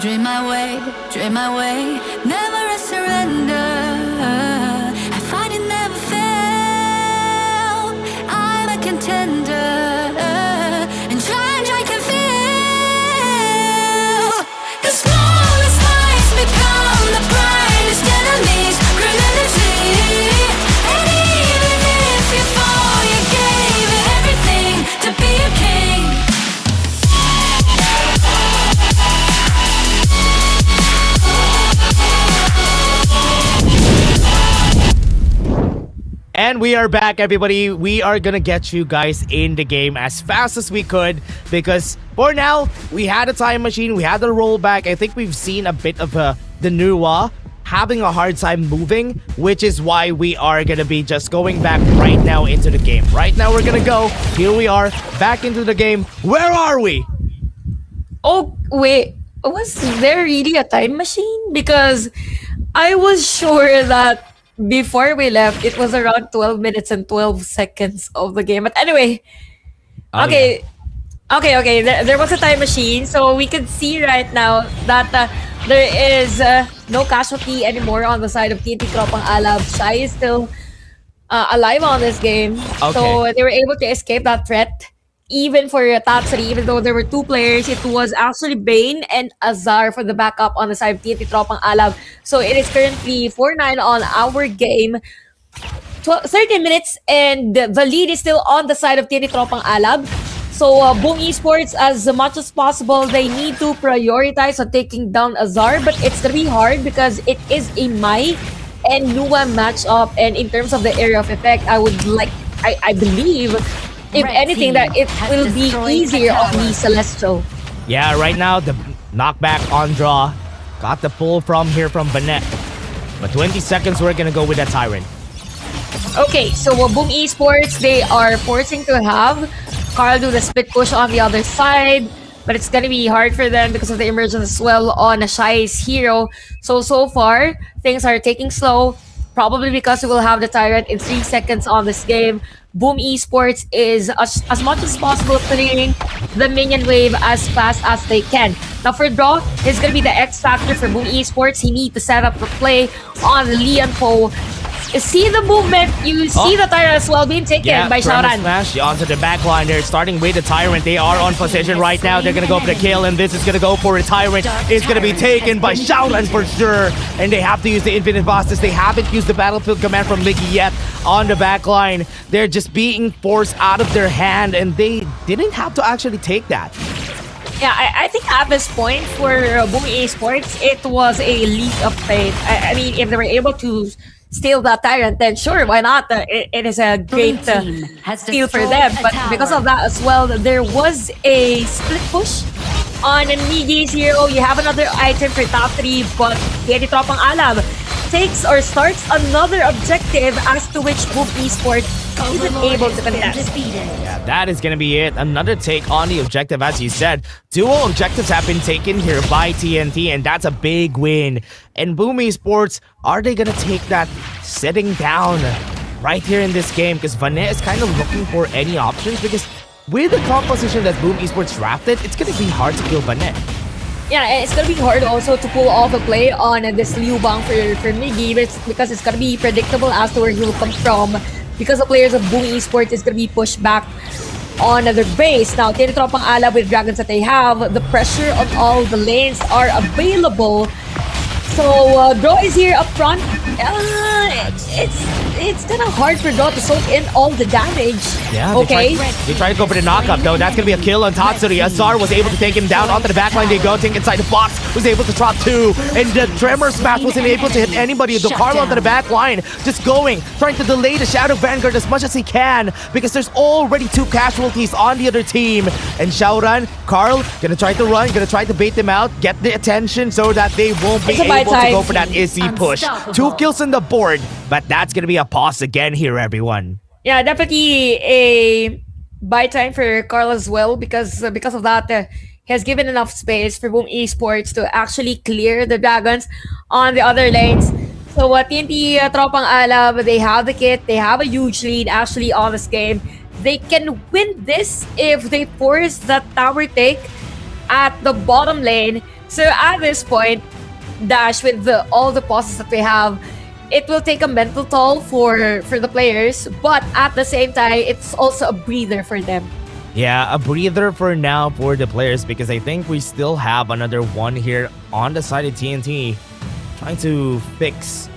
Dream my way, dream my way. Never a surrender. I find it never fail. I'm a contender. And challenge I can feel. The smallest lies become the brightest enemies. Grenadity. And even if you fall, you gave it everything to be a king. And we are back, everybody. We are gonna get you guys in the game as fast as we could because for now, we had a time machine, we had the rollback. I think we've seen a bit of the Nua having a hard time moving, which is why we are gonna be just going back right now into the game. Right now, we're gonna go. Here we are, back into the game. Where are we? Oh, wait. Was there really a time machine? Because I was sure that before we left, it was around 12 minutes and 12 seconds of the game. But anyway, okay. There was a time machine. So we can see right now that there is no casualty anymore on the side of TNT Tropang Alab. Shai is still alive on this game. So they were able to escape that threat. Even for top 3, even though there were 2 players, it was actually Bane and Azar for the backup on the side of TNT Tropang Alab. So it is currently 4-9 on our game. 13 minutes and the lead is still on the side of TNT Tropang Alab. So Boom Esports, as much as possible, they need to prioritize on taking down Azar. But it's going to be hard because it is a Mai and Nua matchup. And in terms of the area of effect, I believe, if anything, that it will be easier on the Celestial. Yeah, right now, the knockback on draw. Got the pull from Bennett. But 20 seconds, we're gonna go with that Tyrant. Okay, so Boom Esports, they are forcing to have Carl do the split push on the other side. But it's gonna be hard for them because of the emergence as well on Shai's hero. So far, things are taking slow. Probably because we will have the Tyrant in 3 seconds on this game. Boom Esports is as much as possible clearing the minion wave as fast as they can. Now for Draw, it's going to be the X factor for Boom Esports. He needs to set up the play on Leon Po. See the movement, you see the Tyrant as well being taken by Shaoran. Smash onto the backline. They're starting with the Tyrant. They are on position right now. They're going to go for the kill, and this is going to go for a Tyrant. It's going to be taken by Shaoran for sure. And they have to use the Infinite Bosses. They haven't used the Battlefield Command from Mickey yet on the backline. They're just being forced out of their hand, and they didn't have to actually take that. Yeah, I think at this point for Boom Esports, it was a leap of faith. I mean, if they were able to steal that Tyrant, then sure, why not? It is a great steal for them. But because of that as well, there was a split push on Migi's hero. You have another item for top 3, but TNT Tropang Alab takes or starts another objective as to which Boom Esports isn't able to contest. Yeah, that is going to be it. Another take on the objective, as you said. Dual objectives have been taken here by TNT, and that's a big win. And Boom Esports, are they going to take that sitting down right here in this game? Because Vanet is kind of looking for any options, because with the composition that Boom Esports drafted, it's going to be hard to kill Vanet. Yeah, it's going to be hard also to pull off a play on this Liu Bang for Miggy, because it's going to be predictable as to where he will come from. Because the players of Boom Esports is going to be pushed back on their base. Now, TNT Tropang Alab with dragons that they have, the pressure on all the lanes are available. So, Draw is here up front. It's kind of hard for Draw to soak in all the damage. Yeah, okay. They tried to go for the knockup, though. That's going to be a kill on Tatsuri. Azar was able to take him down onto the backline. They go, think inside the box, was able to drop 2. And the Tremor Smash wasn't able to hit anybody. The Carl onto the backline, just going, trying to delay the Shadow Vanguard as much as he can, because there's already 2 casualties on the other team. And Shaoran, Carl, gonna try to run, gonna try to bait them out, get the attention so that they won't be able to go for that easy push. 2 kills on the board, but that's gonna be a pause again here, everyone. Yeah, definitely a buy time for Carl as well, because of that, he has given enough space for Boom Esports to actually clear the dragons on the other lanes. So TNT Tropang Alab, they have the kit, they have a huge lead actually on this game. they can win this if they force that tower take at the bottom lane. So at this point, Dash, with all the pauses that we have, it will take a mental toll for the players, but at the same time, it's also a breather for them. Yeah, a breather for now for the players because I think we still have another one here on the side of TNT trying to fix.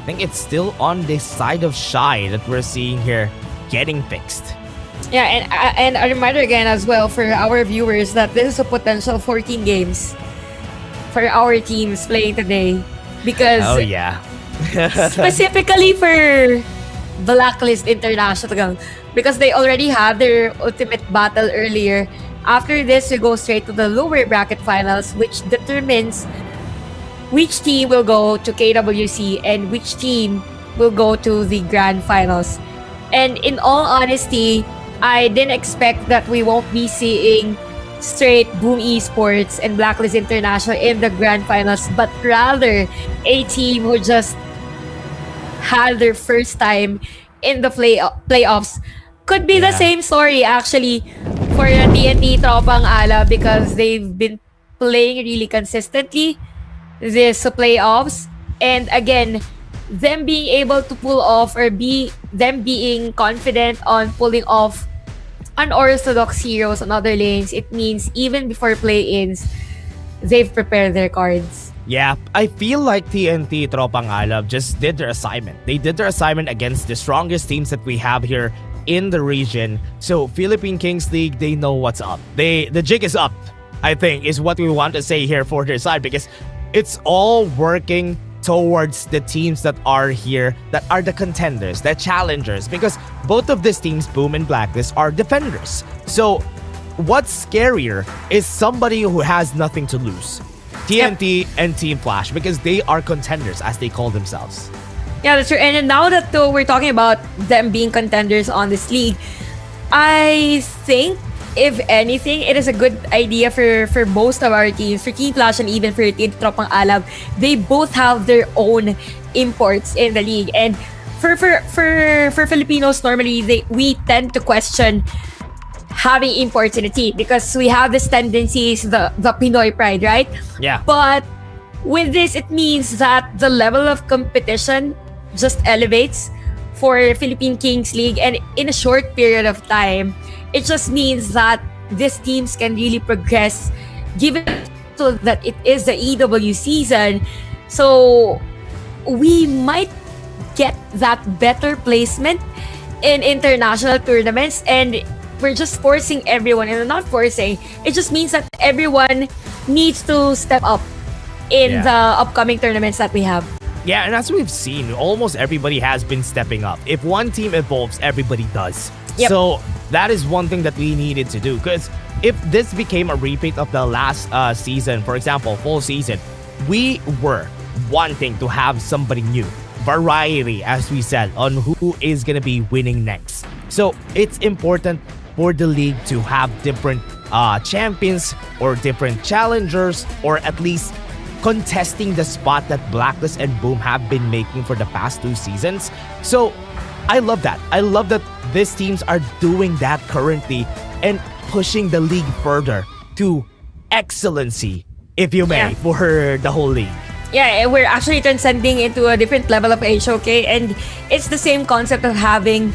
I think it's still on the side of Shy that we're seeing here getting fixed. Yeah, and a reminder again as well for our viewers that this is a potential 14 games for our teams playing today because Oh yeah. specifically for Blacklist International because they already had their ultimate battle earlier. After this, we go straight to the lower bracket finals, which determines which team will go to KWC and which team will go to the grand finals. And in all honesty, I didn't expect that we won't be seeing straight Boom Esports and Blacklist International in the grand finals, but rather a team who just had their first time in the playoffs. Could be the same story actually for the TNT Tropang Ala because they've been playing really consistently this playoffs, and again, them being able to pull off or them being confident on pulling off unorthodox heroes on other lanes, it means even before play-ins, they've prepared their cards. Yeah, I feel like TNT Tropang Alab just did their assignment. They did their assignment against the strongest teams that we have here in the region. So Philippine Kings League, they know what's up. The jig is up, I think, is what we want to say here for their side because it's all working towards the teams that are here, that are the contenders, the challengers, because both of these teams, Boom and Blacklist, are defenders. So what's scarier is somebody who has nothing to lose. TNT and Team Flash, because they are contenders as they call themselves. Yeah, that's true. And now that we're talking about them being contenders on this league, I think if anything, it is a good idea for most of our teams, for Team Flash and even for Team Tropang Alab. They both have their own imports in the league. And for Filipinos, normally we tend to question having imports in the team because we have this tendencies, the Pinoy pride, right? Yeah. But with this, it means that the level of competition just elevates for Philippine Kings League, and in a short period of time, it just means that these teams can really progress, given so that it is the EW season. So we might get that better placement in international tournaments, and we're just forcing everyone, and not forcing, it just means that everyone needs to step up in the upcoming tournaments that we have. Yeah, and as we've seen, almost everybody has been stepping up. If one team evolves, everybody does. Yep. So that is one thing that we needed to do. Because if this became a repeat of the last season, for example, full season, we were wanting to have somebody new. Variety, as we said, on who is going to be winning next. So it's important for the league to have different champions or different challengers, or at least contesting the spot that Blacklist and Boom have been making for the past 2 seasons. So I love that. I love that these teams are doing that currently and pushing the league further to excellency, if you may, for the whole league. Yeah, we're actually transcending into a different level of HOK, and it's the same concept of having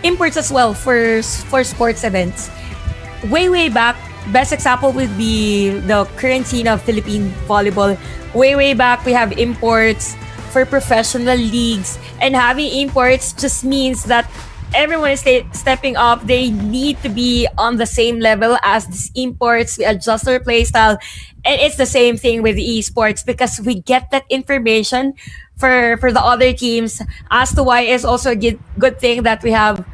imports as well for sports events. Way back, best example would be the current scene of Philippine volleyball. Way back, we have imports for professional leagues, and having imports just means that everyone is stepping up. They need to be on the same level as these imports. We adjust our playstyle, and it's the same thing with esports because we get that information for the other teams as to why it's also a good thing that we have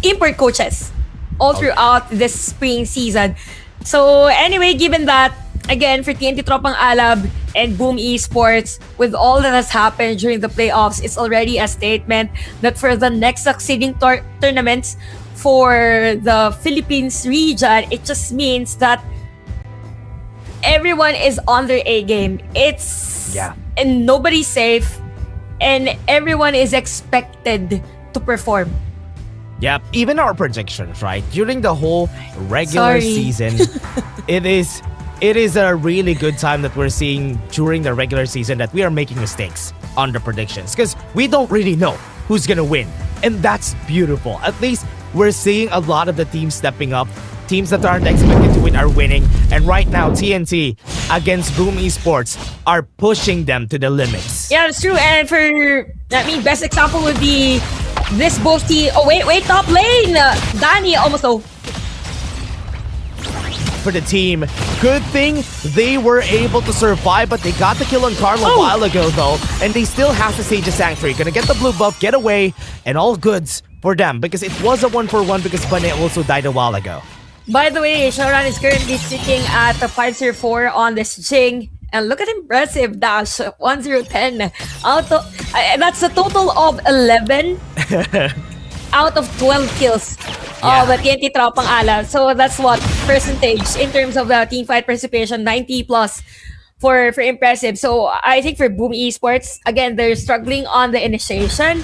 import coaches all throughout this spring season. So anyway, given that, again, for TNT Tropang Alab and Boom Esports, with all that has happened during the playoffs, it's already a statement that for the next succeeding tournaments for the Philippines region, it just means that everyone is on their A game. And nobody's safe, and everyone is expected to perform. Yep, even our predictions, right? During the whole regular Sorry. season, it is a really good time that we're seeing during the regular season that we are making mistakes on the predictions because we don't really know who's gonna win. And that's beautiful. At least we're seeing a lot of the teams stepping up. Teams that aren't expected to win are winning. And right now, TNT against Boom Esports are pushing them to the limits. Yeah, it's true. And best example would be this both team. Oh, wait, top lane. Danny almost low. For the team, good thing they were able to survive, but they got the kill on Carl a while ago though, and they still have to Sage Sanctuary. Gonna get the blue buff, get away, and all goods for them because it was a 1-for-1 because Bane also died a while ago. By the way, Shaoran is currently sitting at the 504 on this Jing. And look at impressive dash, 1010. That's a total of 11 out of 12 kills of TNT Tropang Alab. So that's what percentage in terms of the team fight participation, 90 plus for impressive. So I think for Boom Esports, again, they're struggling on the initiation.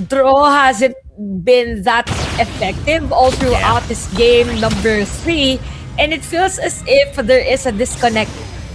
Draw hasn't been that effective all throughout this game number 3, and it feels as if there is a disconnect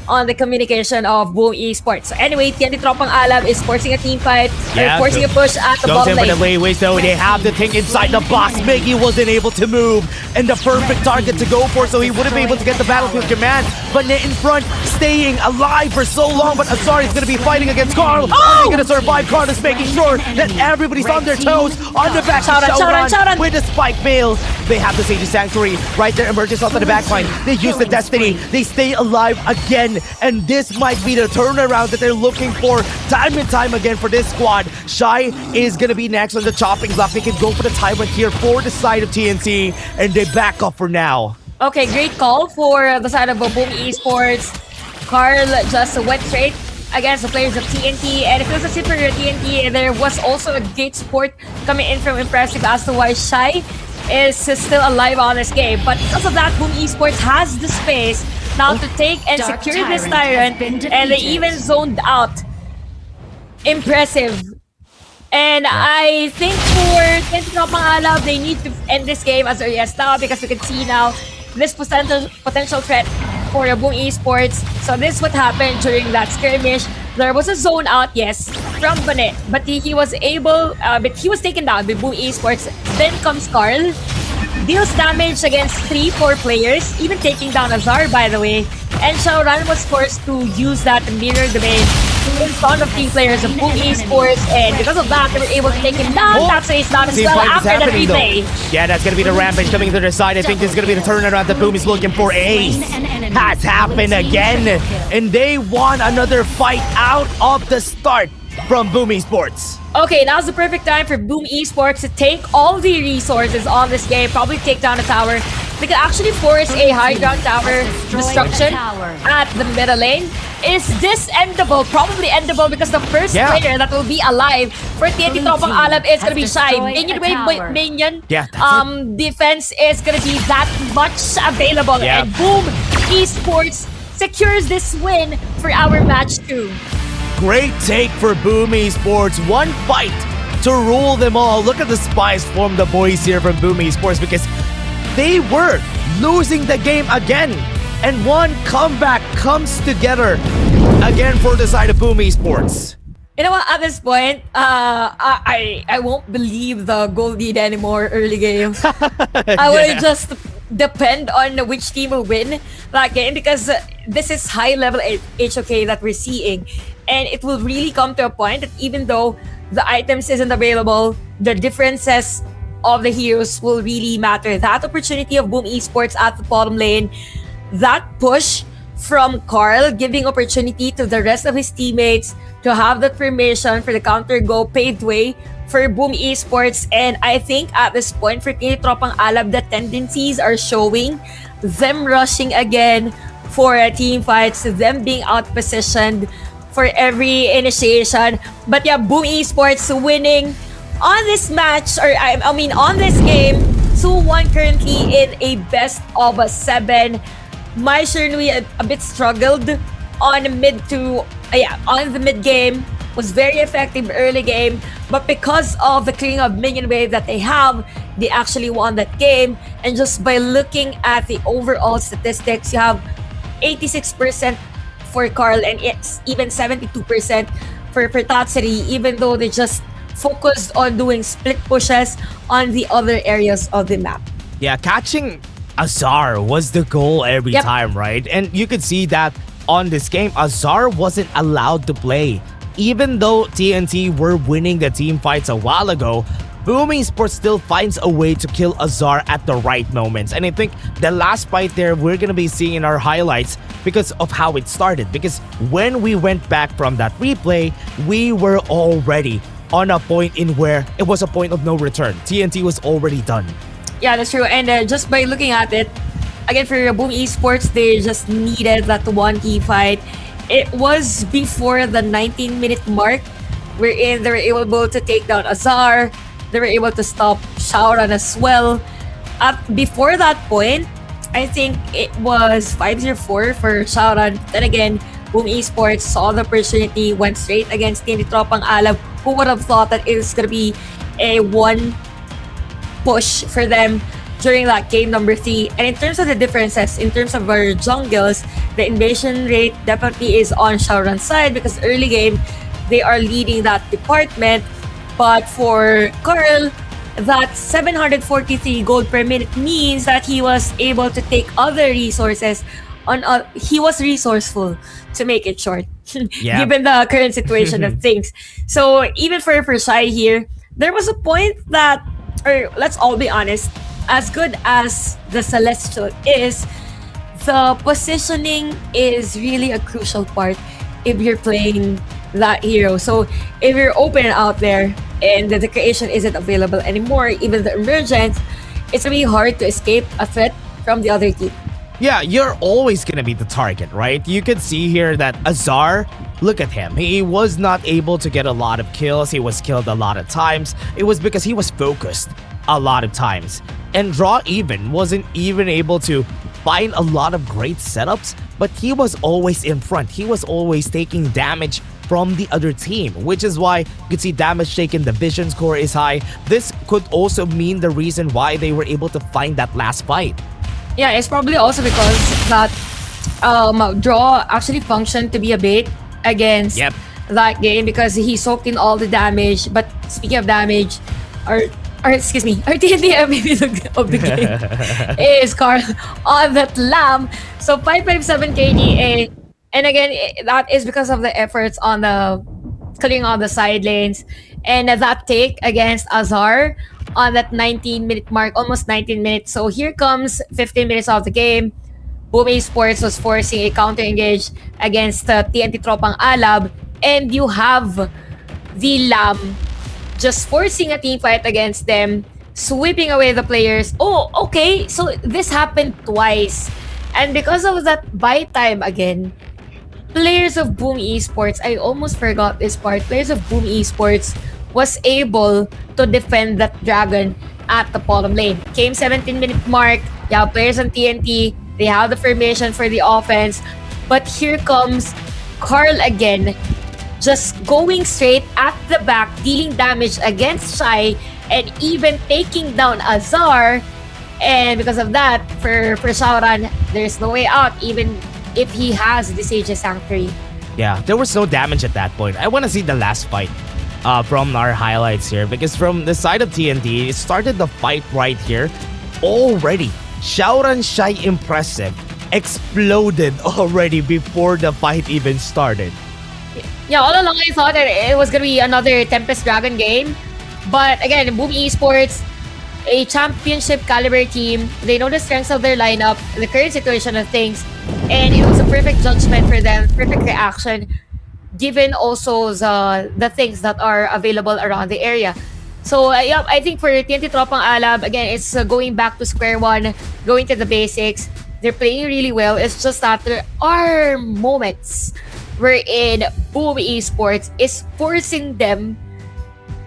on the communication of Boom Esports. So anyway, TNT Tropang Alab is forcing a team fight. They're forcing a push at the bottom lane. For the ways though, they have the thing inside the box. Miggy wasn't able to move, and the perfect target to go for, so he wouldn't be able to get the battlefield command. But in front, staying alive for so long, but Asari is going to be fighting against Carl. Are they going to survive? Carl is making sure that everybody's on their toes. On the back of Shaoran with the spike mail. They have the Sage Sanctuary right there, emerges onto the backline. They use the Destiny. They stay alive again. And this might be the turnaround that they're looking for time and time again for this squad. Shy is going to be next on the chopping block. They can go for the tyrant here for the side of TNT, and they back off for now. Okay, great call for the side of Boom Esports. Carl just went straight against the players of TNT, and it feels as if for TNT, there was also a great support coming in from Impressive as to why Shy is still alive on this game. But because of that, Boom Esports has the space now to take and secure this Tyrant, and they even zoned out Impressive. And I think for TNT Tropang Alab, they need to end this game as early as now because we can see now this potential threat for Boom Esports. So this is what happened during that skirmish. There was a zone out, yes, from Bane, but he was able, but he was taken down by Boom Esports. Then comes Carl, deals damage against 3-4 players, even taking down Azar, by the way. And Shaoran was forced to use that mirror domain in front of 3 players of Boom Esports, and because of that, they were able to take him down. That's why he's not as well after the replay. Yeah, that's gonna be the rampage coming to their side. I think this is gonna be the turnaround that Boom is looking for. Ace has happened again, and they won another fight out of the start from Boom Esports. Okay, now's the perfect time for Boom Esports to take all the resources on this game, probably take down a tower. They can actually force a high ground tower destruction at the middle lane. Is this endable? Probably endable because the first player that will be alive for TNT Tropang Alab is gonna be Shy. Minion wave minion. Defense is gonna be that much available. And Boom Esports secures this win for our match 2. Great take for Boom Esports. One fight to rule them all. Look at the spies from the boys here from Boom Esports because they were losing the game again. And one comeback comes together again for the side of Boom Esports. You know what, at this point, I won't believe the goal lead anymore early game. I will just depend on which team will win that game because this is high level HOK that we're seeing. And it will really come to a point that even though the items isn't available, the differences of the heroes will really matter. That opportunity of Boom Esports at the bottom lane, that push from Carl, giving opportunity to the rest of his teammates to have that formation for the counter go paved way for Boom Esports. And I think at this point for TNT Tropang Alab, the tendencies are showing them rushing again for team fights, them being out-positioned for every initiation. But yeah, Boom Esports winning on this match, or I mean on this game, 2-1 currently in a best of 7. My Shernui a bit struggled on the mid game. was very effective early game, but because of the clearing of minion wave that they have, they actually won that game. And just by looking at the overall statistics, you have 86% for Carl and it's even 72% for Tatsuri, even though they just focused on doing split pushes on the other areas of the map. Yeah, catching Azar was the goal every time, right? And you could see that on this game, Azar wasn't allowed to play. Even though TNT were winning the team fights a while ago, Boom Esports still finds a way to kill Azar at the right moments. And I think the last fight there, we're gonna be seeing in our highlights because of how it started. Because when we went back from that replay, we were already on a point in where it was a point of no return. TNT was already done. Yeah, that's true. And just by looking at it, again, for Boom Esports, they just needed that one key fight. It was before the 19-minute mark, wherein they were able to take down Azar. They were able to stop Shaoran as well. Before that point, I think it was 5-0-4 for Shaoran. Then again, Boom Esports saw the opportunity, went straight against TNT Tropang Alab. Who would have thought that it was going to be a one push for them during that game number 3. And in terms of the differences, in terms of our jungles, the invasion rate definitely is on Shaoran's side because early game, they are leading that department. But for Carl, that 743 gold per minute means that he was able to take other resources he was resourceful, to make it short, given the current situation of things. So even for Shai here, there was a point that, or let's all be honest, as good as the Celestial is, the positioning is really a crucial part if you're playing that hero. So if you're open out there and the creation isn't available anymore, even the emergence, it's really hard to escape a threat from the other team. Yeah, you're always gonna be the target, right? You can see here that Azar, look at him. He was not able to get a lot of kills. He was killed a lot of times. It was because he was focused a lot of times. And Draw even wasn't even able to find a lot of great setups, but he was always in front. He was always taking damage from the other team, which is why you could see damage taken, the vision score is high. This could also mean the reason why they were able to find that last fight. Yeah, it's probably also because that Draw actually functioned to be a bait against that game because he soaked in all the damage. But speaking of damage, our TNT MVP of the game is Carl on that lamb. So 557 KDA. And again, that is because of the efforts on the clearing on the side lanes. And that take against Azar on that 19-minute mark, almost 19 minutes. So here comes 15 minutes of the game. Boom Esports was forcing a counter-engage against TNT Tropang Alab. And you have the Lam just forcing a team fight against them, sweeping away the players. Oh, okay, so this happened twice. And because of that buy time again, players of Boom Esports, I almost forgot this part, players of Boom Esports was able to defend that dragon at the bottom lane. Came 17-minute mark, you have players on TNT, they have the formation for the offense, but here comes Carl again, just going straight at the back, dealing damage against Shai, and even taking down Azar. And because of that, for Shaoran, there's no way out, even if he has the Sage's Sanctuary. Yeah, there was no damage at that point. I want to see the last fight from our highlights here, because from the side of TNT, it started the fight right here already. Shaoran Shai impressive exploded already before the fight even started. Yeah, all along I thought that it was gonna be another Tempest Dragon game, but again, Boom Esports, a championship caliber team, they know the strengths of their lineup, the current situation of things, and it was a perfect judgment for them, perfect reaction, given also the things that are available around the area. So yeah, I think for TNT Tropang Alab, again, it's going back to square one, going to the basics. They're playing really well. It's just that there are moments wherein Boom Esports is forcing them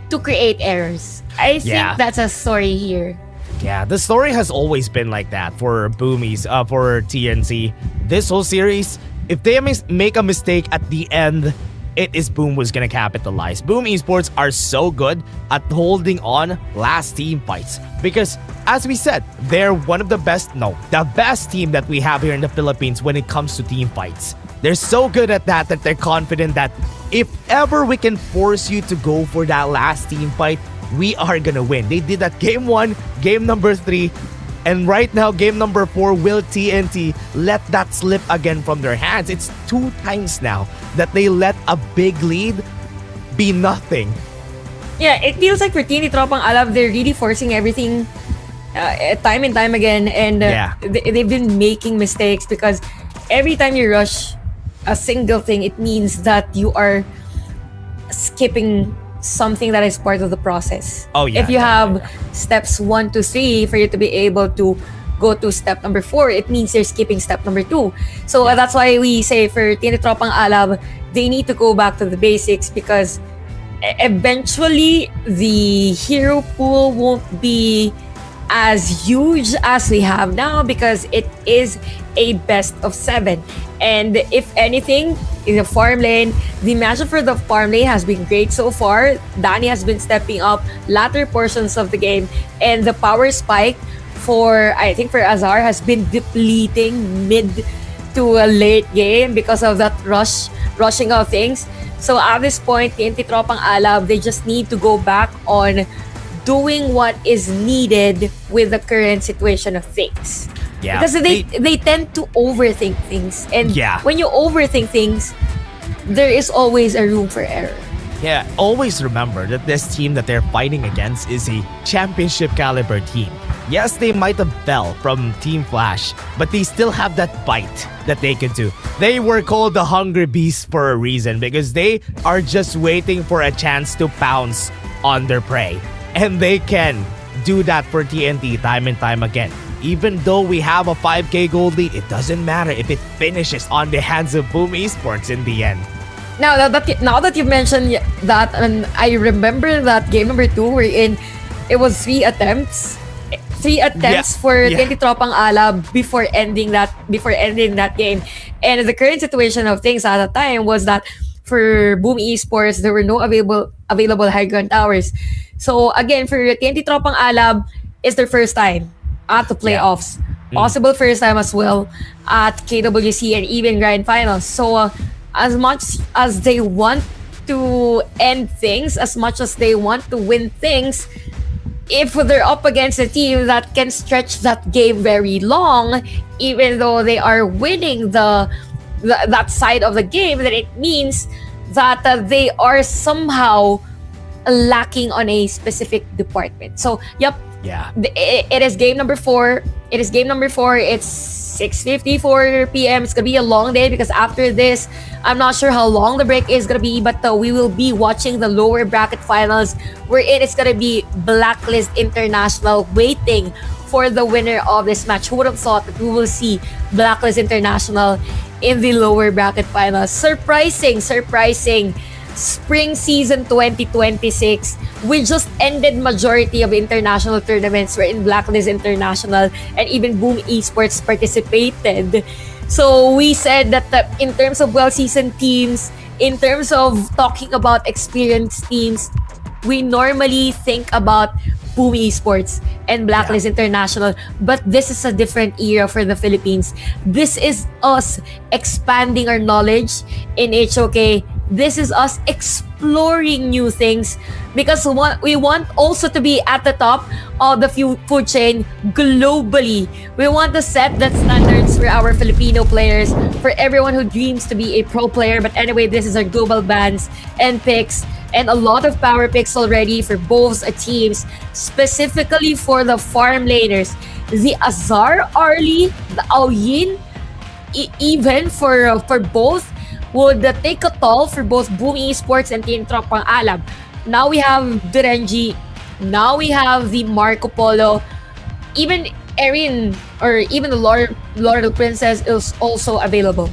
to create errors. I think that's a story here. Yeah, the story has always been like that for Boomies, for TNT. This whole series, if they make a mistake at the end, it is Boom was gonna capitalize. Boom Esports are so good at holding on last team fights because, as we said, they're one of the best team that we have here in the Philippines when it comes to team fights. They're so good at that they're confident that if ever we can force you to go for that last team fight, we are gonna win. They did that game 1, game number 3, and right now game number 4, will TNT let that slip again from their hands? It's 2 times now that they let a big lead be nothing. Yeah, it feels like for TNT Tropang Alab, they're really forcing everything time and time again, and they've been making mistakes because every time you rush a single thing, it means that you are skipping something that is part of the process. Oh yeah. If you have steps 1 to 3 for you to be able to go to step number 4, it means you're skipping step number 2. So that's why we say for TNT Tropang Alab, they need to go back to the basics because eventually the hero pool won't be as huge as we have now because it is a best of 7. And if anything, in the farm lane, the matchup for the farm lane has been great so far. Danny has been stepping up latter portions of the game, and the power spike for Azar has been depleting mid to a late game because of that rushing of things. So at this point, TNT Tropang Alab, they just need to go back on doing what is needed with the current situation of things. Yeah. Because they tend to overthink things. And when you overthink things, there is always a room for error. Yeah, always remember that this team that they're fighting against is a championship caliber team. Yes, they might have fell from Team Flash, but they still have that bite that they could do. They were called the Hungry Beasts for a reason because they are just waiting for a chance to pounce on their prey. And they can do that for TNT time and time again. Even though we have a 5k gold lead, it doesn't matter if it finishes on the hands of Boom Esports in the end. Now that you've mentioned that, and I remember that game number 2 wherein it was 3 attempts for TNT Tropang Alab before ending that game. And the current situation of things at the time was that for Boom Esports, there were no available high ground towers. So again, for TNT Tropang Alab, it's their first time at the playoffs. Possible first time as well at KWC and even Grand Finals. So as much as they want to end things, as much as they want to win things, if they're up against a team that can stretch that game very long, even though they are winning that side of the game, then it means that they are somehow lacking on a specific department. So, it is game number 4. It's 6:54 p.m. It's gonna be a long day because after this, I'm not sure how long the break is gonna be, but we will be watching the lower bracket finals wherein it's gonna be Blacklist International waiting for the winner of this match. Who would have thought that we will see Blacklist International in the lower bracket finals? Surprising. Spring season 2026, we just ended majority of international tournaments wherein Blacklist International and even Boom Esports participated. So we said that in terms of well-seasoned teams, in terms of talking about experienced teams, we normally think about Boom Esports and Blacklist International, but this is a different era for the Philippines. This is us expanding our knowledge in HOK. This is us exploring new things because we want also to be at the top of the food chain globally. We want to set that standards for our Filipino players, for everyone who dreams to be a pro player. But anyway, this is our global bans and picks, and a lot of power picks already for both teams, specifically for the farm laners. The Azar Arlie, the Aoyin, even for both, would take a toll for both Boom Esports and TNT Tropang Alab. Now we have Durenji, now we have the Marco Polo, even Erin or even the Lord of Princess is also available.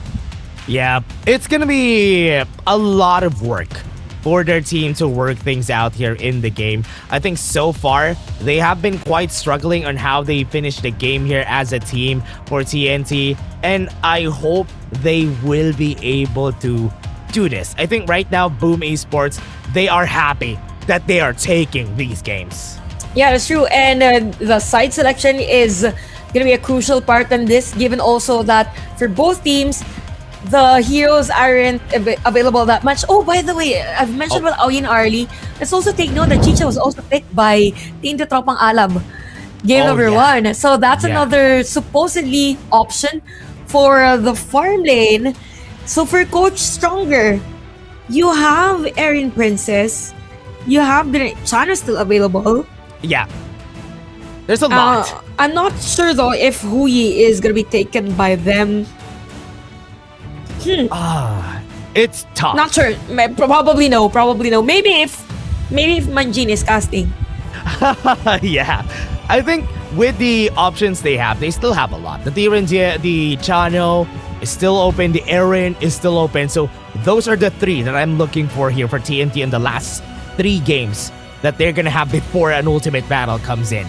Yeah, it's gonna be a lot of work for their team to work things out here in the game. I think so far, they have been quite struggling on how they finish the game here as a team for TNT. And I hope they will be able to do this. I think right now, Boom Esports, they are happy that they are taking these games. Yeah, that's true. And the side selection is going to be a crucial part in this, given also that for both teams, the heroes aren't available that much. Oh, by the way, I've mentioned about Aoyin Arlie. Let's also take note that Chicha was also picked by Team de Tropang Alab. Game number 1. So that's another supposedly option for the farm lane. So for Coach Stronger, you have Erin Princess. You have the Chana still available. Yeah. There's a lot. I'm not sure though if Hui is gonna be taken by them. It's tough. Not sure. Probably no. Maybe if Manjin is casting. Yeah. I think with the options they have, they still have a lot. The Tiranjia, the Chano is still open. The Erin is still open. So those are the 3 that I'm looking for here for TNT in the last 3 games that they're gonna have before an ultimate battle comes in.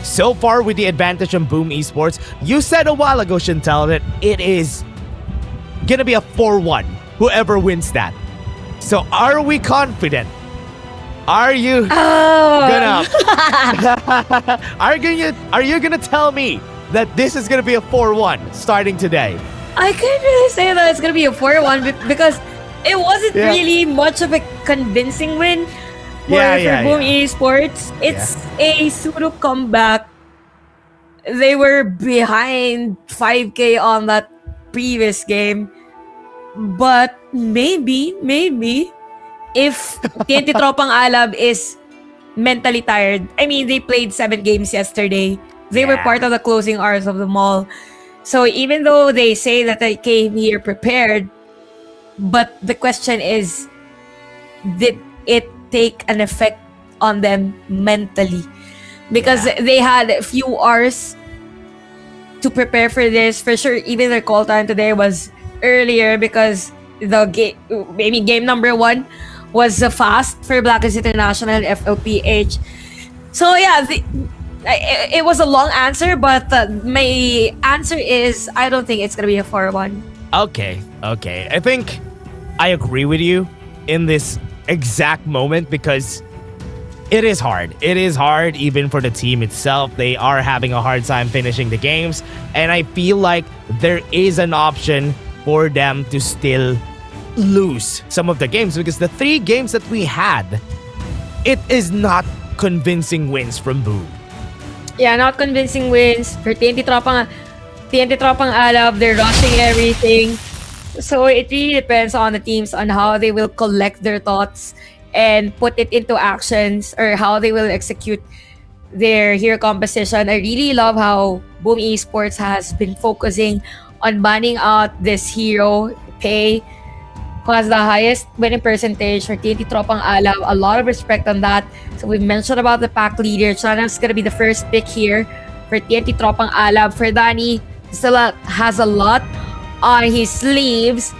So far with the advantage on Boom Esports, you said a while ago, Chantel, that it is gonna be a 4-1, whoever wins that. So are we confident? Are you gonna are you gonna tell me that this is gonna be a 4-1 starting today? I can't really say that it's gonna be a 4-1 because it wasn't really much of a convincing win for Boom Esports. It's a pseudo comeback. They were behind 5K on that previous game. But maybe if TNT Tropang Alab is mentally tired. I mean, they played 7 games yesterday. They were part of the closing hours of the mall. So even though they say that they came here prepared, but the question is, did it take an effect on them mentally? Because they had a few hours to prepare for this. For sure, even their call time today was earlier because the game number 1 was fast for Blackers International FLPH. So yeah, it was a long answer, but my answer is I don't think it's gonna be a 4-1. Okay. I think I agree with you in this exact moment because it is hard. It is hard even for the team itself. They are having a hard time finishing the games, and I feel like there is an option for them to still lose some of the games because the 3 games that we had, it is not convincing wins from Boom. Yeah, not convincing wins for TNT Tropang Alab. They're rushing everything. So it really depends on the teams on how they will collect their thoughts and put it into actions or how they will execute their hero composition. I really love how Boom Esports has been focusing on banning out this hero, Pei, who has the highest winning percentage for TNT Tropang Alab. A lot of respect on that. So we mentioned about the pack leader. Chana's gonna be the first pick here for TNT Tropang Alab. For Danny, still has a lot on his sleeves.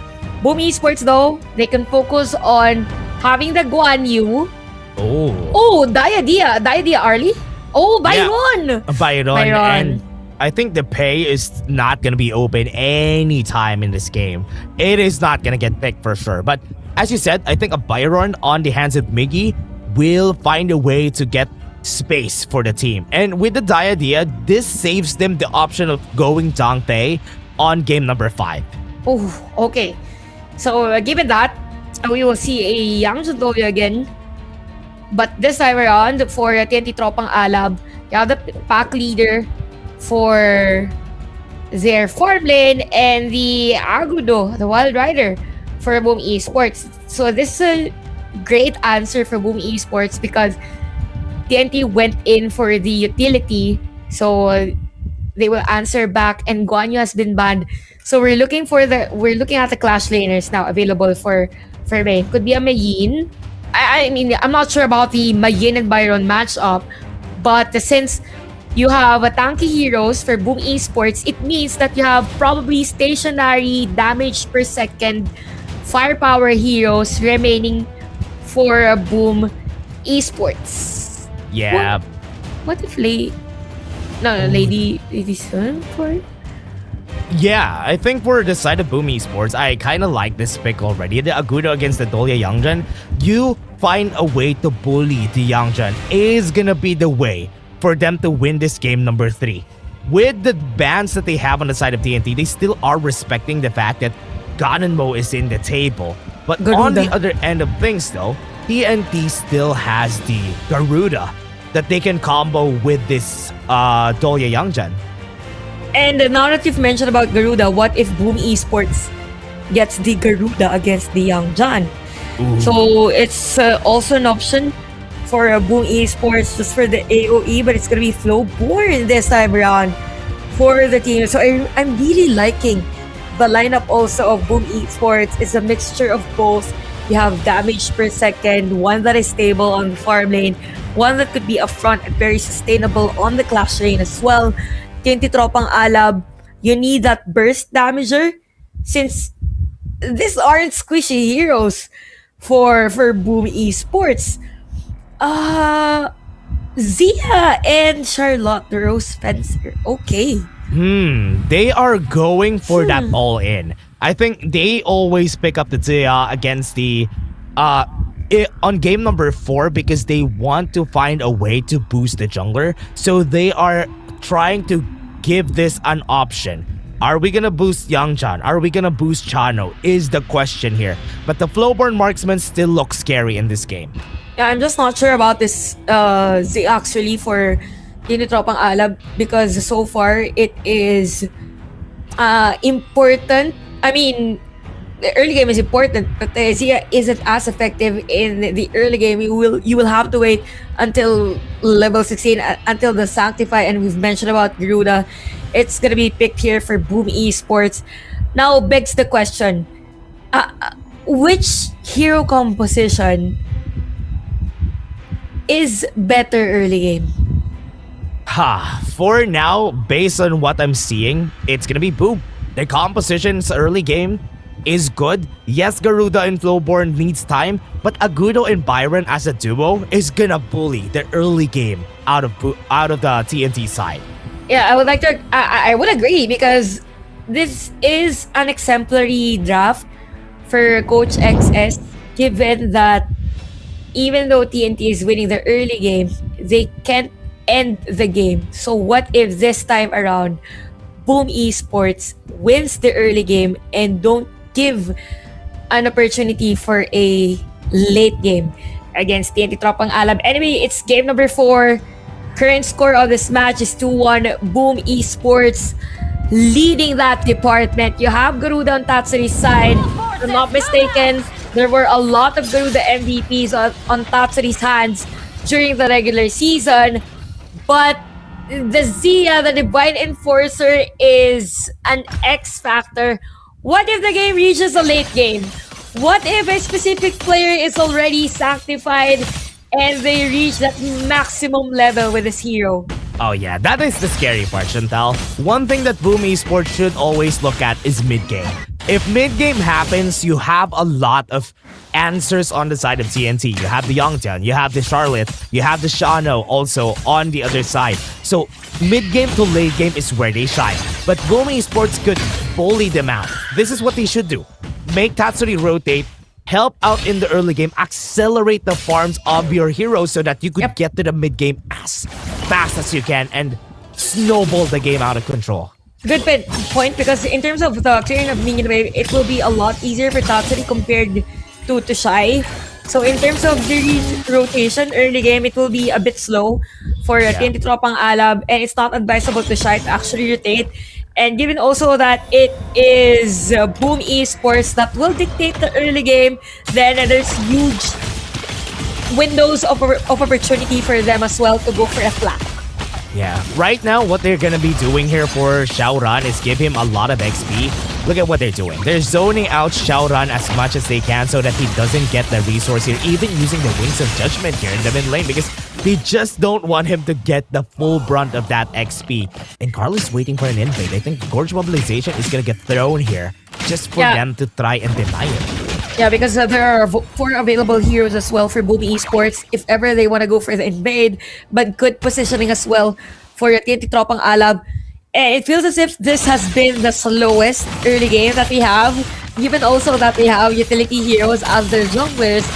Boom Esports though, they can focus on having the Guan Yu. Oh, Diadia Arlie. Oh, Byron. Byron. And I think the Pei is not going to be open anytime in this game. It is not going to get picked for sure. But as you said, I think a Byron on the hands of Miggy will find a way to get space for the team. And with the Diadia, this saves them the option of going Dong Pei on game number 5. Oh, okay. So given that, we will see a young Jundolia again. But this time around, for TNT Tropang Alab, you have the pack leader for their farm lane and the Agudo, the Wild Rider, for Boom Esports. So this is a great answer for Boom Esports because TNT went in for the utility. So they will answer back, and Guanyu has been banned. So we're looking at the clash laners now available for May. Could be a Mayin. I mean, I'm not sure about the Mayin and Byron matchup, but since you have a tanky heroes for Boom Esports, it means that you have probably stationary damage per second firepower heroes remaining for Boom Esports. Yeah. What if Lady Sun for? Yeah, I think for the side of Boom Esports, I kind of like this pick already. The Agudo against the Dolya Youngjan. You find a way to bully the Youngjan is gonna be the way for them to win this game number 3. With the bans that they have on the side of TNT, they still are respecting the fact that Ganonmo is in the table. But on the other end of things though, TNT still has the Garuda that they can combo with this Dolya Youngjan. And now that you've mentioned about Garuda, what if Boom Esports gets the Garuda against the Young John? So it's also an option for Boom Esports just for the AoE, but it's gonna be Flowborn this time around for the team. So I'm really liking the lineup also of Boom Esports. It's a mixture of both. You have damage per second, one that is stable on the farm lane, one that could be upfront and very sustainable on the clash lane as well. TNT Tropang Alab, you need that burst damager since these aren't squishy heroes for Boom Esports. Zia and Charlotte the Rose Spencer. Okay. They are going for that all in. I think they always pick up the Zia against the on game number 4 because they want to find a way to boost the jungler. So they are trying to give this an option. Are we gonna boost Youngjan? Are we gonna boost Chano? Is the question here. But the Flowborn Marksman still looks scary in this game. Yeah, I'm just not sure about this Z actually for TNT Tropang Alab because so far it is important. I mean, the early game is important, but the Zia isn't as effective in the early game. You will have to wait until level 16 until the Sanctify, and we've mentioned about Garuda. It's gonna be picked here for Boom Esports. Now begs the question: which hero composition is better early game? For now, based on what I'm seeing, it's gonna be Boom. The composition's early game is good. Yes, Garuda and Flowborn needs time, but Agudo and Byron as a duo is gonna bully the early game out of the TNT side. Yeah, I would like to. I would agree because this is an exemplary draft for Coach XS, given that even though TNT is winning the early game, they can't end the game. So what if this time around, Boom Esports wins the early game and don't give an opportunity for a late game against TNT Tropang Alab. Anyway, it's game number 4. Current score of this match is 2-1. Boom Esports leading that department. You have Garuda on Tatsuri's side. If I'm not mistaken, there were a lot of Garuda MVPs on Tatsuri's hands during the regular season. But the Zia, the Divine Enforcer, is an X factor. What if the game reaches a late game? What if a specific player is already sanctified and they reach that maximum level with this hero? Oh yeah, that is the scary part, Chantal. One thing that Boom Esports should always look at is mid-game. If mid-game happens, you have a lot of answers on the side of TNT. You have the Youngjan, you have the Charlotte, you have the Shano also on the other side. So mid-game to late game is where they shine. But Boom Esports could bully them out. This is what they should do. Make Tatsuri rotate, help out in the early game, accelerate the farms of your heroes so that you could get to the mid-game as fast as you can and snowball the game out of control. Good point, because in terms of the clearing of minion wave, it will be a lot easier for Tatsuri compared to Shai. So in terms of the rotation early game, it will be a bit slow for TNT Tropang Alab, and it's not advisable to Shai to actually rotate. And given also that it is Boom Esports that will dictate the early game, then there's huge windows of opportunity for them as well to go for a flank. Yeah, right now what they're gonna be doing here for Xiaoran is give him a lot of XP. Look at what they're doing. They're zoning out Xiaoran as much as they can so that he doesn't get the resource here, even using the Wings of Judgment here in the mid lane because they just don't want him to get the full brunt of that XP. And Carl is waiting for an invade. I think Gorge Mobilization is gonna get thrown here just for them to try and deny it. Yeah, because there are 4 available heroes as well for Boom Esports if ever they want to go for the invade, but good positioning as well for TNT Tropang Alab. And it feels as if this has been the slowest early game that we have. Given also that we have utility heroes as their junglers.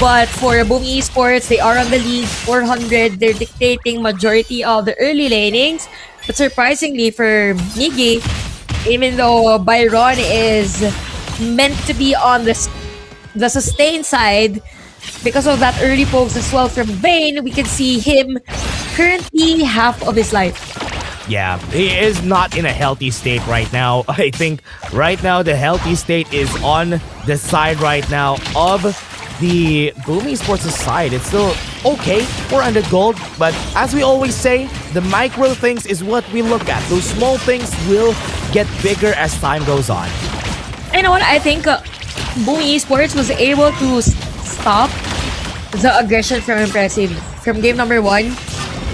But for Boom Esports, they are on the lead, 400. They're dictating majority of the early lanings. But surprisingly for Miggy, even though Byron is meant to be on the sustain side, because of that early pokes as well from Vayne, we can see him currently half of his life. Yeah, he is not in a healthy state right now. I think right now the healthy state is on the side right now of the Boom Esports side. It's still okay, 400 gold, but as we always say, the micro things is what we look at. Those small things will get bigger as time goes on. You know what? I think Boom Esports was able to stop the aggression from Impressive. From game number 1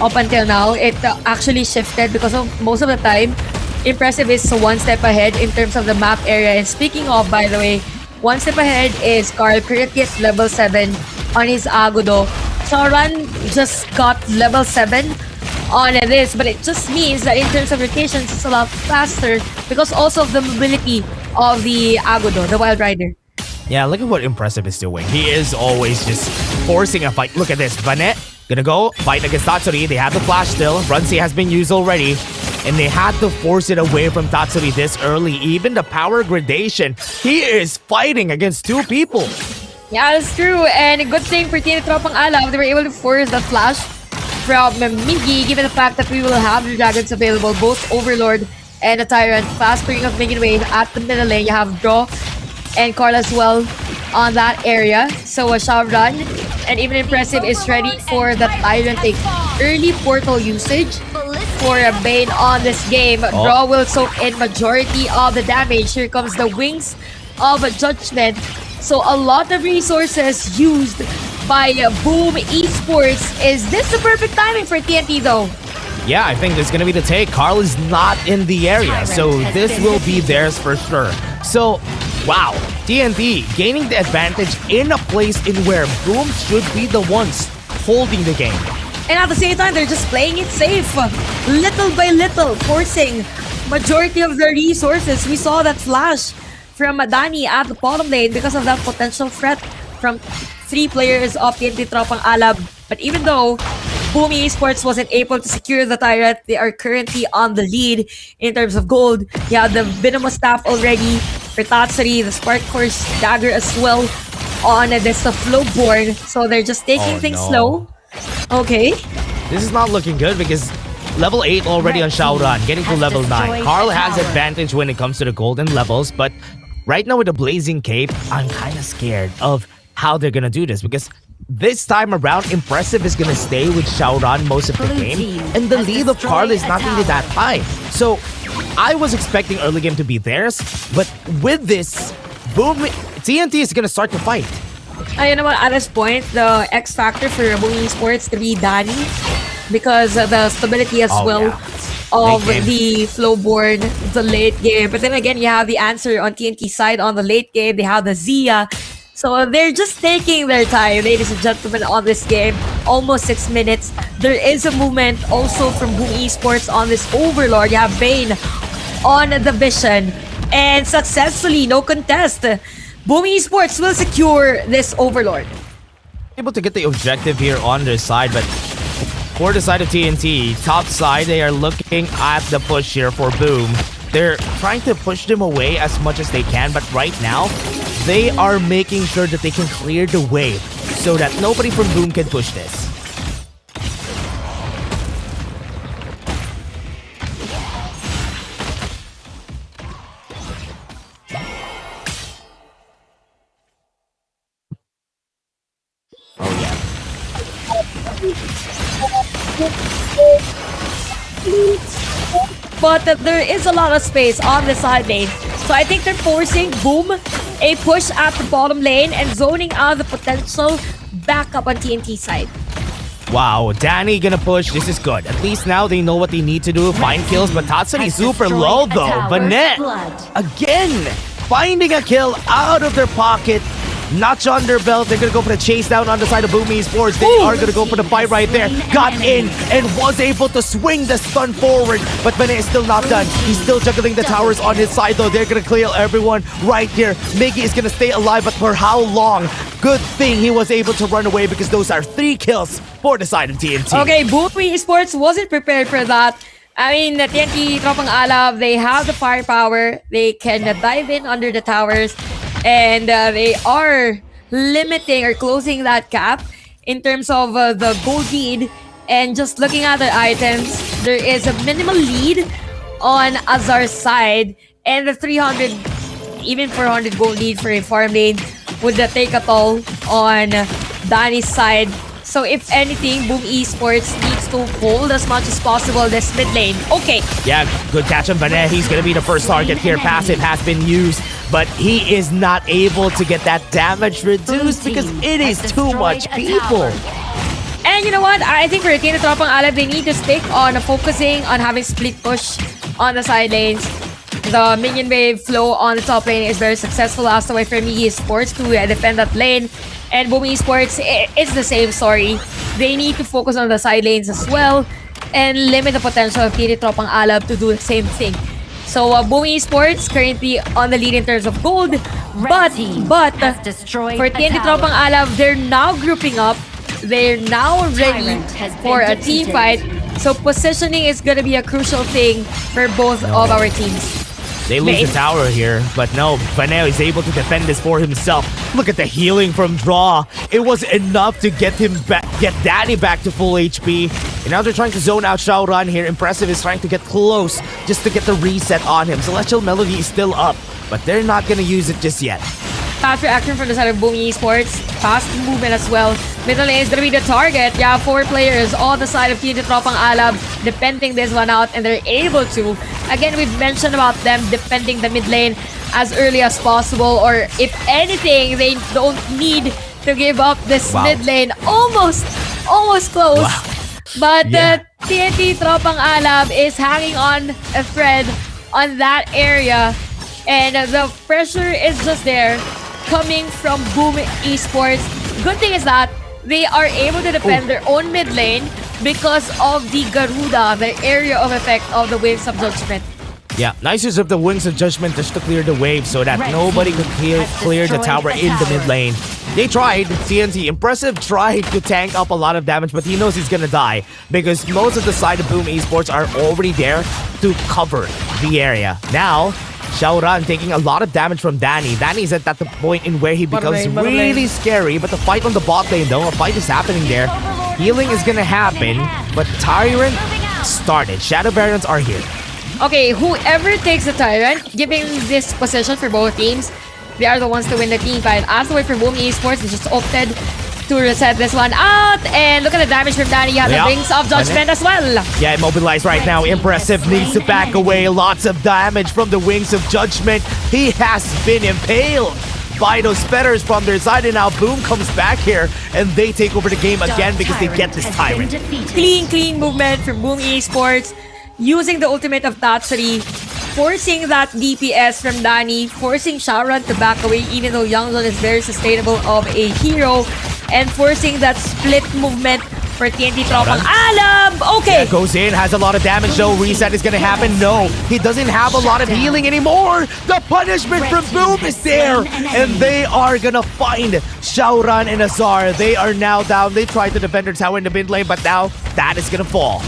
up until now, it actually shifted because of most of the time, Impressive is one step ahead in terms of the map area. And speaking of, by the way, one step ahead is Carl, currently at level 7 on his Agudo. Sauron just got level 7 on this, but it just means that in terms of rotations, it's a lot faster because also of the mobility of the Agudo, the Wild Rider. Yeah, look at what Impressive is doing. He is always just forcing a fight. Look at this. Vanet gonna go fight against Tatsuri. They have the flash still. Runsi has been used already. And they had to force it away from Tatsuri this early. Even the power gradation. He is fighting against 2 people. Yeah, that's true. And a good thing for Team Tropang Alaw, they were able to force the flash from Miggy, given the fact that we will have the dragons available, both Overlord and the Tyrant. Fast bringing of Minion Wave at the middle lane. You have Draw and Carl as well on that area. So a Shavran and even Impressive is ready for the Tyrant take. Early portal usage for a Bane on this game. Draw will soak in majority of the damage. Here comes the Wings of Judgment. So a lot of resources used by Boom Esports. Is this the perfect timing for TNT though? Yeah, I think this is going to be the take. Carl is not in the area, so this will be theirs for sure. So, wow, TNT gaining the advantage in a place in where Boom should be the ones holding the game. And at the same time, they're just playing it safe. Little by little, forcing majority of their resources. We saw that flash from Dani at the bottom lane because of that potential threat from 3 players of TNT Tropang Alab. But even though Boom Esports wasn't able to secure the Tyrant, they are currently on the lead in terms of gold. You have the Venomous Staff already for Tatsuri, the Spark Force Dagger as well on this Flowborn. So they're just taking things slow. Okay. This is not looking good because level 8 already on Shaoran, getting to level 9. Carl has advantage when it comes to the golden levels, but right now with the Blazing Cape, I'm kind of scared of how they're gonna do this because this time around, Impressive is gonna stay with Shaoran most of the game, and the lead of Carl is not really that high. So I was expecting early game to be theirs, but with this, Boom, TNT is gonna start to fight. You know what, at this point, the X factor for Boom Esports to be Dani because the stability as well of the Flowborn, the late game. But then again, you have the answer on TNT side on the late game. They have the Zia. So they're just taking their time, ladies and gentlemen, on this game. Almost 6 minutes. There is a movement also from Boom Esports on this Overlord. You have Bane on the Vision. And successfully, no contest. Boom Esports will secure this Overlord. Able to get the objective here on their side, but for the side of TNT, top side, they are looking at the push here for Boom. They're trying to push them away as much as they can, but right now, they are making sure that they can clear the way so that nobody from Boom can push this. But there is a lot of space on the side lane. So I think they're forcing Boom a push at the bottom lane and zoning out the potential backup on TNT side. Wow, Danny gonna push. This is good. At least now they know what they need to do. Find kills, but Tatsuri super low though. Vanet, again, finding a kill out of their pocket. notch on their belt. They're gonna go for the chase down on the side of Boom Esports. They are gonna go for the fight right there. Got in and was able to swing the stun forward, but Bene is still not done. He's still juggling the towers on his side though. They're gonna clear everyone right here. Miggy is gonna stay alive, but for how long? Good thing he was able to run away because those are 3 kills for the side of TNT. Okay, Boom Esports wasn't prepared for that. I mean, the TNT Tropang Alab, they have the firepower. They can dive in under the towers. And they are limiting or closing that gap in terms of the gold lead. And just looking at the items, there is a minimal lead on Azar's side. And the 300, even 400 gold lead for a farm lane would take a toll on Danny's side. So if anything, Boom Esports needs to hold as much as possible this mid lane. Okay. Yeah, good catch on Bene. He's going to be the first target here. Passive has been used, but he is not able to get that damage reduced because it is too much people. And you know what? I think for Team Tropang Alab, they need to stick on focusing on having split push on the side lanes. The minion wave flow on the top lane is very successful. Last away from Esports to defend that lane. And Boom Esports, it's the same story. They need to focus on the side lanes as well and limit the potential of TNT Tropang Alab to do the same thing. So Boom Esports currently on the lead in terms of gold, but for TNT Tropang Alab, they're now grouping up. They're now ready for a team fight. So positioning is going to be a crucial thing for both of our teams. They lose the tower here, but no, Bene is able to defend this for himself. Look at the healing from Draw. It was enough to get him back, get Danny back to full HP. And now they're trying to zone out Xiaoran here. Impressive is trying to get close just to get the reset on him. Celestial Melody is still up, but they're not gonna use it just yet. Fast reaction from the side of Boom Esports. Fast movement as well. Middle lane is gonna be the target. Yeah, 4 players on the side of TNT Tropang Alab defending this one out, and they're able to. Again, we've mentioned about them defending the mid lane as early as possible, or if anything, they don't need to give up this mid lane. Almost close. Wow. But TNT Tropang Alab is hanging on a thread on that area, and the pressure is just there coming from Boom Esports. Good thing is that they are able to defend their own mid lane because of the Garuda, the area of effect of the Waves of Judgment. Yeah, nice use of the Wings of Judgment just to clear the wave so that nobody could clear the tower in the mid lane. They tried, TNT, Impressive tried to tank up a lot of damage, but he knows he's gonna die because most of the side of Boom Esports are already there to cover the area. Now, Xiaoran taking a lot of damage from Danny. Danny's at that point in where he becomes really scary, but the fight on the bot lane though, a fight is happening there. Healing is gonna happen, but Tyrant started. Shadow Barons are here. Okay, whoever takes the Tyrant, giving this position for both teams, they are the ones to win the team fight. As the way for Boom Esports, they just opted to reset this one out. And look at the damage from Danny. You have the Wings of Judgment as well. Yeah, immobilized right now. Impressive needs to back away. Lots of damage from the Wings of Judgment. He has been impaled by those feathers from their side, and now Boom comes back here and they take over the game again because they get this Tyrant. Clean movement from Boom Esports, using the ultimate of Tatsuri, forcing that DPS from Danny, forcing Xiaoran to back away even though Youngzone is very sustainable of a hero, and forcing that split movement for TNT Tropang Alab. Okay. Yeah, goes in, has a lot of damage though. Reset is gonna happen. No, he doesn't have a lot of healing anymore. The punishment from Boom is there, and they are gonna find Xiaoran and Azar. They are now down. They tried to defend their tower in the mid lane, but now that is gonna fall.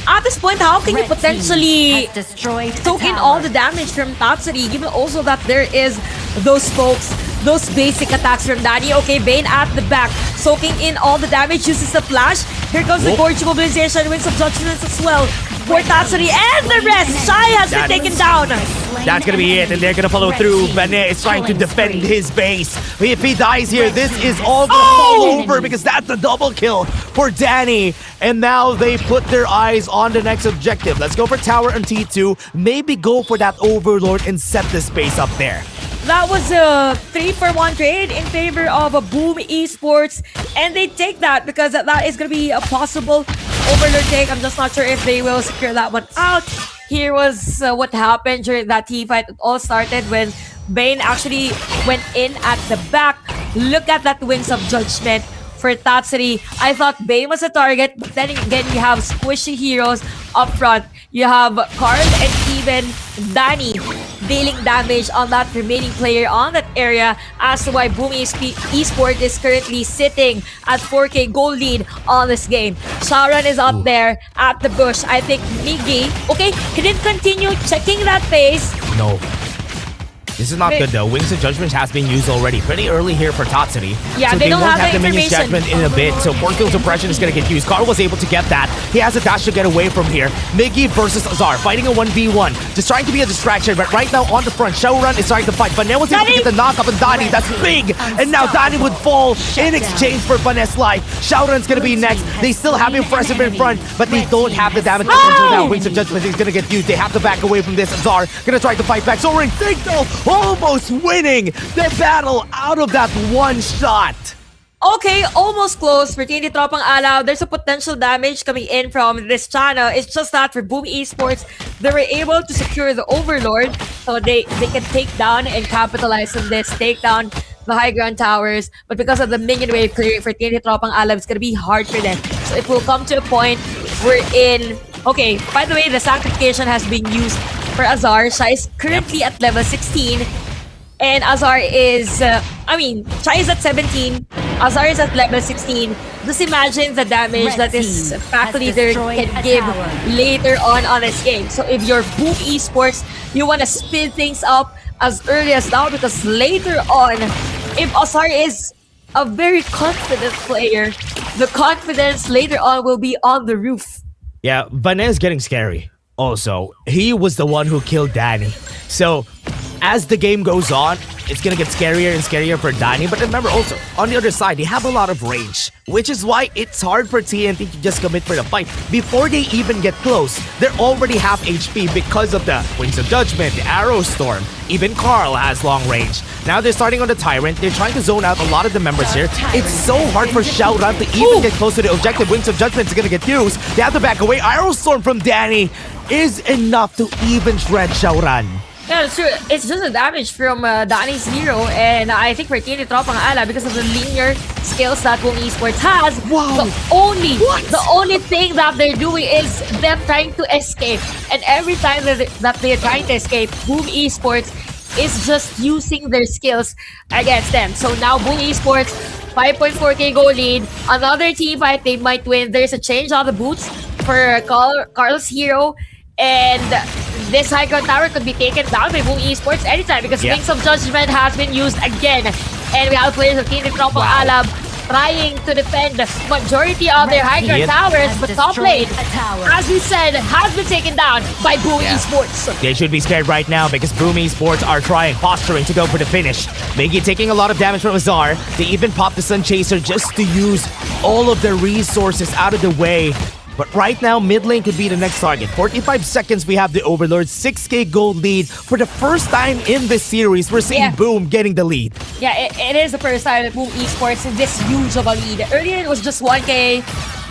At this point, how can you potentially soak in all the damage from Tatsuri, given also that there is those folks, those basic attacks from Danny? Okay, Bane at the back, soaking in all the damage, uses the flash. Here comes the Gorge Mobilization, Wings of Judgment as well for Tatsuri, and the rest. Shai has been taken down. That's gonna be it, and they're gonna follow through. Bene is trying to defend his base. If he dies here, this is all gonna fall over because that's a double kill for Danny. And now they put their eyes on the next objective. Let's go for Tower and T2. Maybe go for that Overlord and set the space up there. That was a 3-for-1 trade in favor of a Boom Esports, and they take that because that is going to be a possible Overlord take. I'm just not sure if they will secure that one out. Here was what happened during that team fight. It all started when Bane actually went in at the back. Look at that Wings of Judgment for Tatsuri. I thought Bane was a target, but then again, you have squishy heroes up front. You have Carl and even Danny dealing damage on that remaining player on that area, as to why Boom Esports is currently sitting at 4K gold lead on this game. Sharon is up there at the bush. I think Miggy, okay, he didn't continue checking that face. No. This is not good though. Wings of Judgment has been used already pretty early here for Tatsuri. Yeah, so they don't won't have the the minions information. judgment in a bit. So Force Field Suppression is going to get used. Carl was able to get that. He has a dash to get away from here. Miggy versus Azar fighting a 1v1. Just trying to be a distraction, but right now on the front, Showrun is trying to fight. Vanessa was able to get the knock up on Dani. That's big. And now Dani would fall in exchange for Vanessa's life. Showrun's going to be next. They still have Impressive in front, but they don't have the damage potential now. Wings of Judgment is going to get used. They have to back away from this. Azar going to try to fight back. Soaring Signal almost winning the battle out of that one shot. Okay, almost close for TNT Tropang Alaw. There's a potential damage coming in from this channel. It's just that for Boom Esports, they were able to secure the Overlord, so they can take down and capitalize on this, take down the high ground towers. But because of the minion wave clearing for TNT Tropang Alaw, it's gonna be hard for them. So it will come to a point we're in. Okay, by the way, the sanctification has been used for Azar. Shai is currently at level 16. And Azar is, Chai is at 17, Azar is at level 16. Just imagine the damage that this pack leader can give later on this game. So if you're Boom Esports, you want to speed things up as early as now, because later on, if Azar is a very confident player, the confidence later on will be on the roof. Yeah, Vanessa's getting scary. Also, he was the one who killed Danny. So, as the game goes on, it's gonna get scarier and scarier for Danny. But remember also, on the other side, they have a lot of range, which is why it's hard for TNT to just commit for the fight. Before they even get close, they're already half HP because of the Wings of Judgment, the Arrow Storm. Even Carl has long range. Now they're starting on the Tyrant. They're trying to zone out a lot of the members here. It's so hard for Xiaoran to even get close to the objective. Wings of Judgment is gonna get used. They have to back away. Arrow Storm from Danny is enough to even shred Xiaoran. Yeah, it's true. It's just a damage from Danny's hero, and I think for TNT Tropang Alaw, because of the linear skills that Boom Esports has, the only thing that they're doing is them trying to escape. And every time that they're trying to escape, Boom Esports is just using their skills against them. So now Boom Esports, 5.4k goal lead. Another team fight they might win. There's a change on the boots for Carl's hero, and this high ground tower could be taken down by Boom Esports anytime, because Wings of Judgment has been used again. And we have players of TNT Tropang Alaw trying to defend the majority of their high ground towers, but top lane, as we said, has been taken down by Boom Esports. They should be scared right now because Boom Esports are posturing to go for the finish. Miggy taking a lot of damage from Azar. They even popped the Sun Chaser just to use all of their resources out of the way. But right now, mid lane could be the next target. 45 seconds, we have the Overlord. 6k gold lead. For the first time in this series, we're seeing Boom getting the lead. Yeah, it is the first time that Boom Esports is this huge of a lead. Earlier, it was just 1k.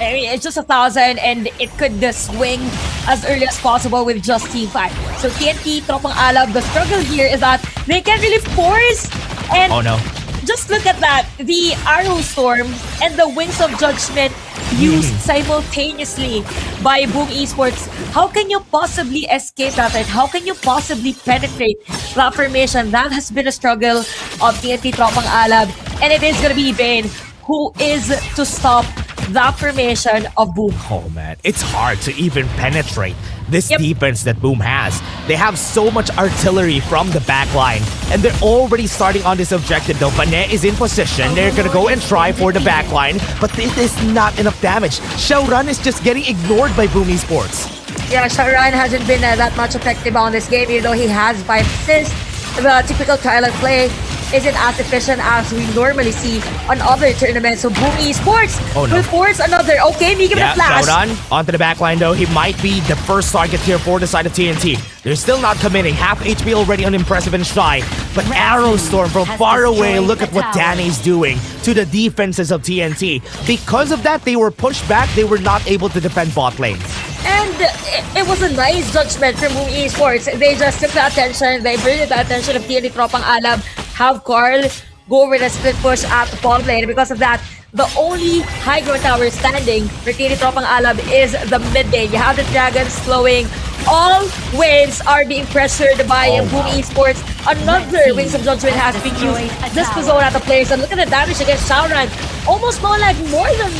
I mean, it's just 1,000, and it could swing as early as possible with just team fight. So TNT Tropang Alaw, the struggle here is that they can't really force. And oh no. Just look at that. The Arrow Storm and the Wings of Judgment used simultaneously by Boom Esports. How can you possibly escape that? And how can you possibly penetrate that formation? That has been a struggle of TNT Tropang Alaw. And it is going to be Bane who is to stop that formation of Boom. Oh man, it's hard to even penetrate this defense that Boom has. They have so much artillery from the backline, and they're already starting on this objective though. Banet is in position. They're gonna go and try for the backline, but it is not enough damage. Xiaoran is just getting ignored by Boom Esports. Yeah, Xiaoran hasn't been that much effective on this game, even though he has 5 assists. The typical Thailand play isn't as efficient as we normally see on other tournaments. So Boom Esports will force another. Okay, Miggy with the flash. Xiaoran onto the backline though. He might be the first target here for the side of TNT. They're still not committing. Half HP already on Impressive and Shy. But Arrow Storm from far away. Look at what Danny's doing to the defenses of TNT. Because of that, they were pushed back. They were not able to defend bot lane. And it was a nice judgment from Boom Esports. They just took the attention, they diverted the attention of TNT Tropang Alab, have Carl go with a split push at the ball lane. Because of that, the only high ground tower standing for TNT Tropang Alab is the mid lane. You have the Dragons flowing. All waves are being pressured by Boom Esports. Another Wings of Judgment has been used just to zone out the players. And look at the damage against Shauran. Almost more than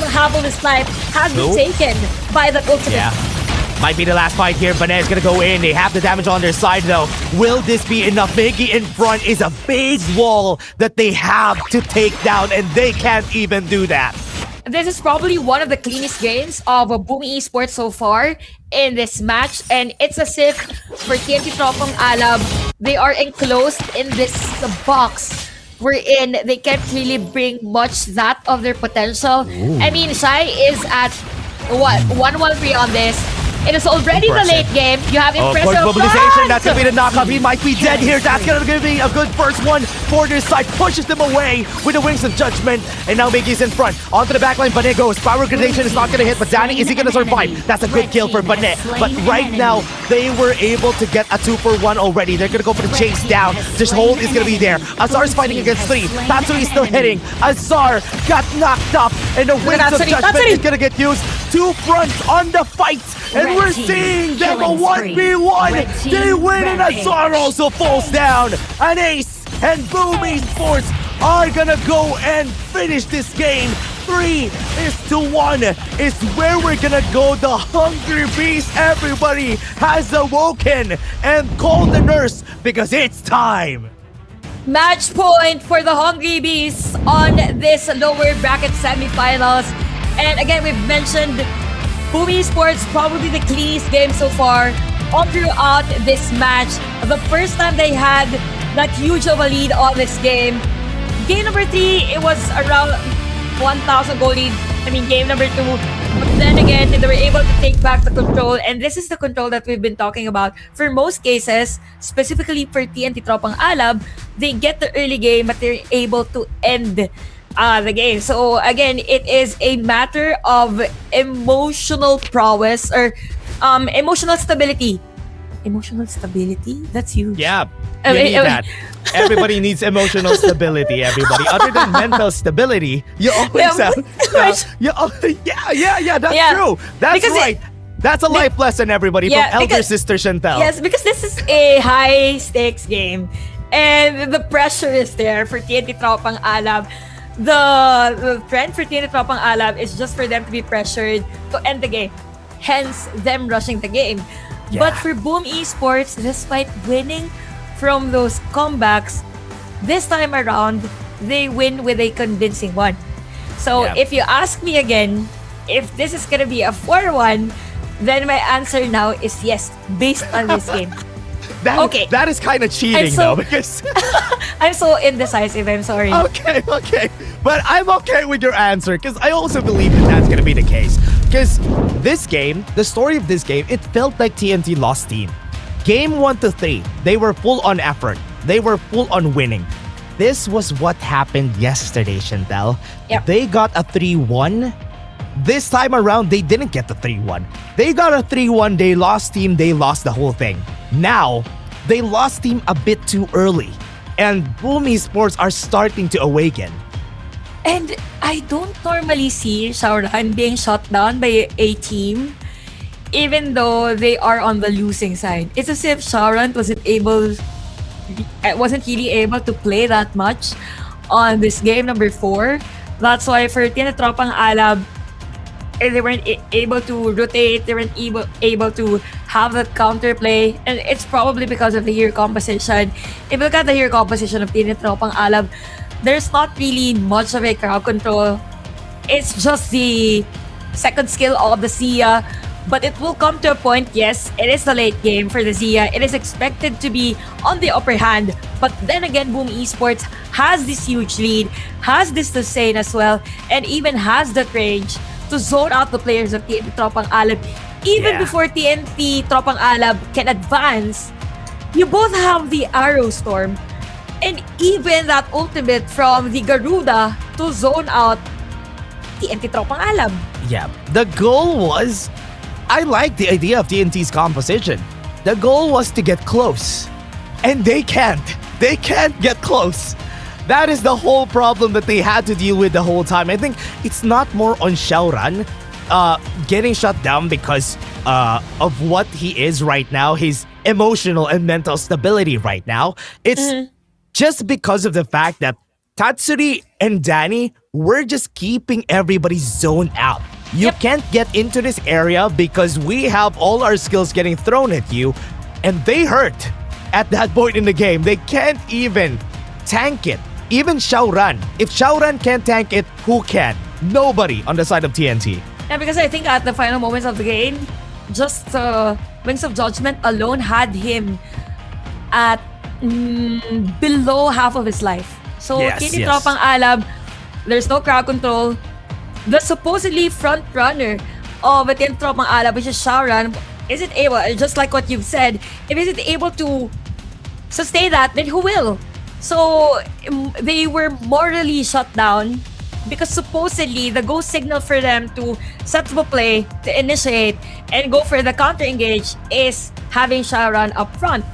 half of his life has been taken by that ultimate. Yeah. Might be the last fight here. Banet is gonna go in. They have the damage on their side though. Will this be enough? Miggy in front is a big wall that they have to take down, and they can't even do that. This is probably one of the cleanest games of Boom Esports so far in this match, and it's as if for TNT Tropang Alab, they are enclosed in this box wherein they can't really bring much that of their potential. I mean, Shai is at what 1-1-3 on this. It is already the late game. You have impressive mobilization. That's gonna be the knockup. He might be dead here. That's gonna be a good first one for their side. Pushes them away with the Wings of Judgment. And now Miggy's in front. Onto the backline. Banet goes. Power gradation is not gonna hit. But Danny, is he gonna survive? That's a good kill for Banet. But right now, they were able to get a 2-for-1 already. They're gonna go for the chase down. This hold is gonna be there. Azar's fighting against 3. Tatsuri is still hitting. Azar got knocked up. And the Wings of Judgment is gonna get used. 2 fronts on the fight. And we're seeing them a 1v1. They win and Azar also falls down. An ace and Boom Esports are gonna go and finish this game. 3-1 is where we're gonna go. The Hungry Beast, everybody has awoken and called the nurse because it's time. Match point for the Hungry Beasts on this lower bracket semifinals. And again, we've mentioned Boom Esports probably the cleanest game so far all throughout this match. The first time they had that huge of a lead on this game. Game number 3, it was around 1,000 goal lead. I mean, game number 2. But then again, they were able to take back the control. And this is the control that we've been talking about. For most cases, specifically for TNT Tropang Alab, they get the early game, but they're able to end the game. So again, it is a matter of emotional prowess or emotional stability. Emotional stability? That's huge. Yeah, you need that. Everybody needs emotional stability, everybody. Other than mental stability, you always have... that's true. That's because right. That's a life lesson, everybody, from elder sister Chantel. Yes, because this is a high-stakes game. And the pressure is there for TNT Tropang Alab. The trend for TNT Tropang Alab is just for them to be pressured to end the game. Hence, them rushing the game. Yeah. But for Boom Esports, despite winning from those comebacks, this time around, they win with a convincing one. So if you ask me again, if this is gonna be a 4-1, then my answer now is yes, based on this game. That is kind of cheating, though, because... I'm so indecisive, I'm sorry. Okay. But I'm okay with your answer, because I also believe that that's going to be the case. Because this game, the story of this game, it felt like TNT lost team. Game 1 to 3, they were full on effort. They were full on winning. This was what happened yesterday, Chantel. Yep. They got a 3-1. This time around, they didn't get the 3-1. They got a 3-1, they lost team, they lost the whole thing. Now, they lost team a bit too early. And Boom Esports are starting to awaken. And I don't normally see Shauran being shut down by a team, even though they are on the losing side. It's as if Shauran wasn't really able to play that much on this game number 4. That's why for TNT Tropang Alab, they weren't able to rotate, they weren't able to have that counterplay, and it's probably because of the hero composition. If you look at the hero composition of TNT Tropang Alab, there's not really much of a crowd control. It's just the second skill of the Zia, but it will come to a point, yes, it is the late game for the Zia. It is expected to be on the upper hand, but then again, Boom Esports has this huge lead, has this sustain as well, and even has that range to zone out the players of TNT Tropang Alab. Even before TNT Tropang Alab can advance, you both have the Arrow Storm and even that ultimate from the Garuda to zone out TNT Tropang Alab. Yeah, the goal was I like the idea of TNT's composition. The goal was to get close. And they can't. They can't get close. That is the whole problem that they had to deal with the whole time. I think it's not more on Xiaoran getting shut down because of what he is right now, his emotional and mental stability right now. It's just because of the fact that Tatsuri and Danny were just keeping everybody zoned out. You can't get into this area because we have all our skills getting thrown at you, and they hurt at that point in the game. They can't even tank it. Even Xiaoran. If Xiaoran can't tank it, who can? Nobody on the side of TNT. Yeah, because I think at the final moments of the game, just Wings of Judgment alone had him at below half of his life. So, TNT Tropang Alab, there's no crowd control. The supposedly front runner of TNT Tropang Alab, which is Xiaoran, isn't able, just like what you've said, if isn't able to sustain that, then who will? So, they were morally shut down because supposedly the go signal for them to set up a play, to initiate, and go for the counter engage is having Xiaoran up front.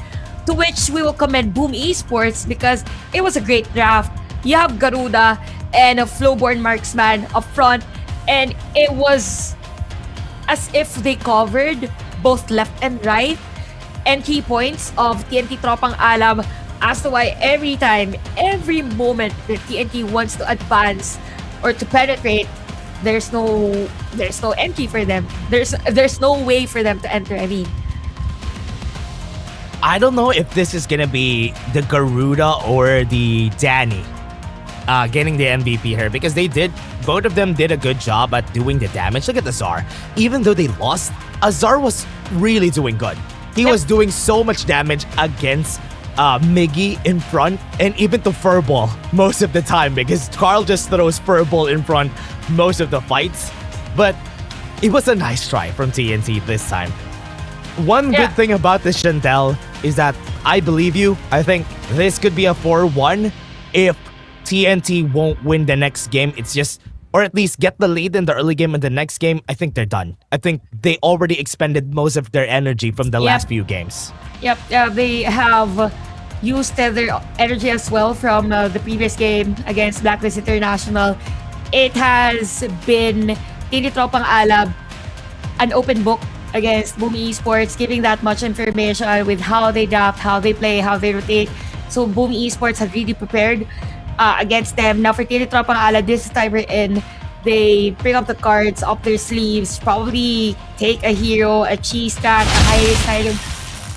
To which we will commend Boom Esports because it was a great draft. You have Garuda and a Flowborn marksman up front, and it was as if they covered both left and right and key points of TNT Tropang Alab as to why every time, every moment that TNT wants to advance or to penetrate, there's no entry for them. There's no way for them to enter. I mean, I don't know if this is gonna be the Garuda or the Danny getting the MVP here because both of them did a good job at doing the damage. Look at Azar. Even though they lost, Azar was really doing good. He was doing so much damage against Miggy in front and even to Furball most of the time because Carl just throws Furball in front most of the fights. But it was a nice try from TNT this time. One good thing about this, Chantel, is that I believe you. I think this could be a 4-1 if TNT won't win the next game. It's just, or at least get the lead in the early game and the next game, I think they're done. I think they already expended most of their energy from the last few games. They have used their energy as well from the previous game against Blacklist International. It has been TNT Tropang Alab, an open book against Boom Esports, giving that much information with how they draft, how they play, how they rotate. So Boom Esports has really prepared against them. Now for TNT Tropang Alab, this time we're in, they bring up the cards up their sleeves, probably take a hero, a cheese cat, a high risk item.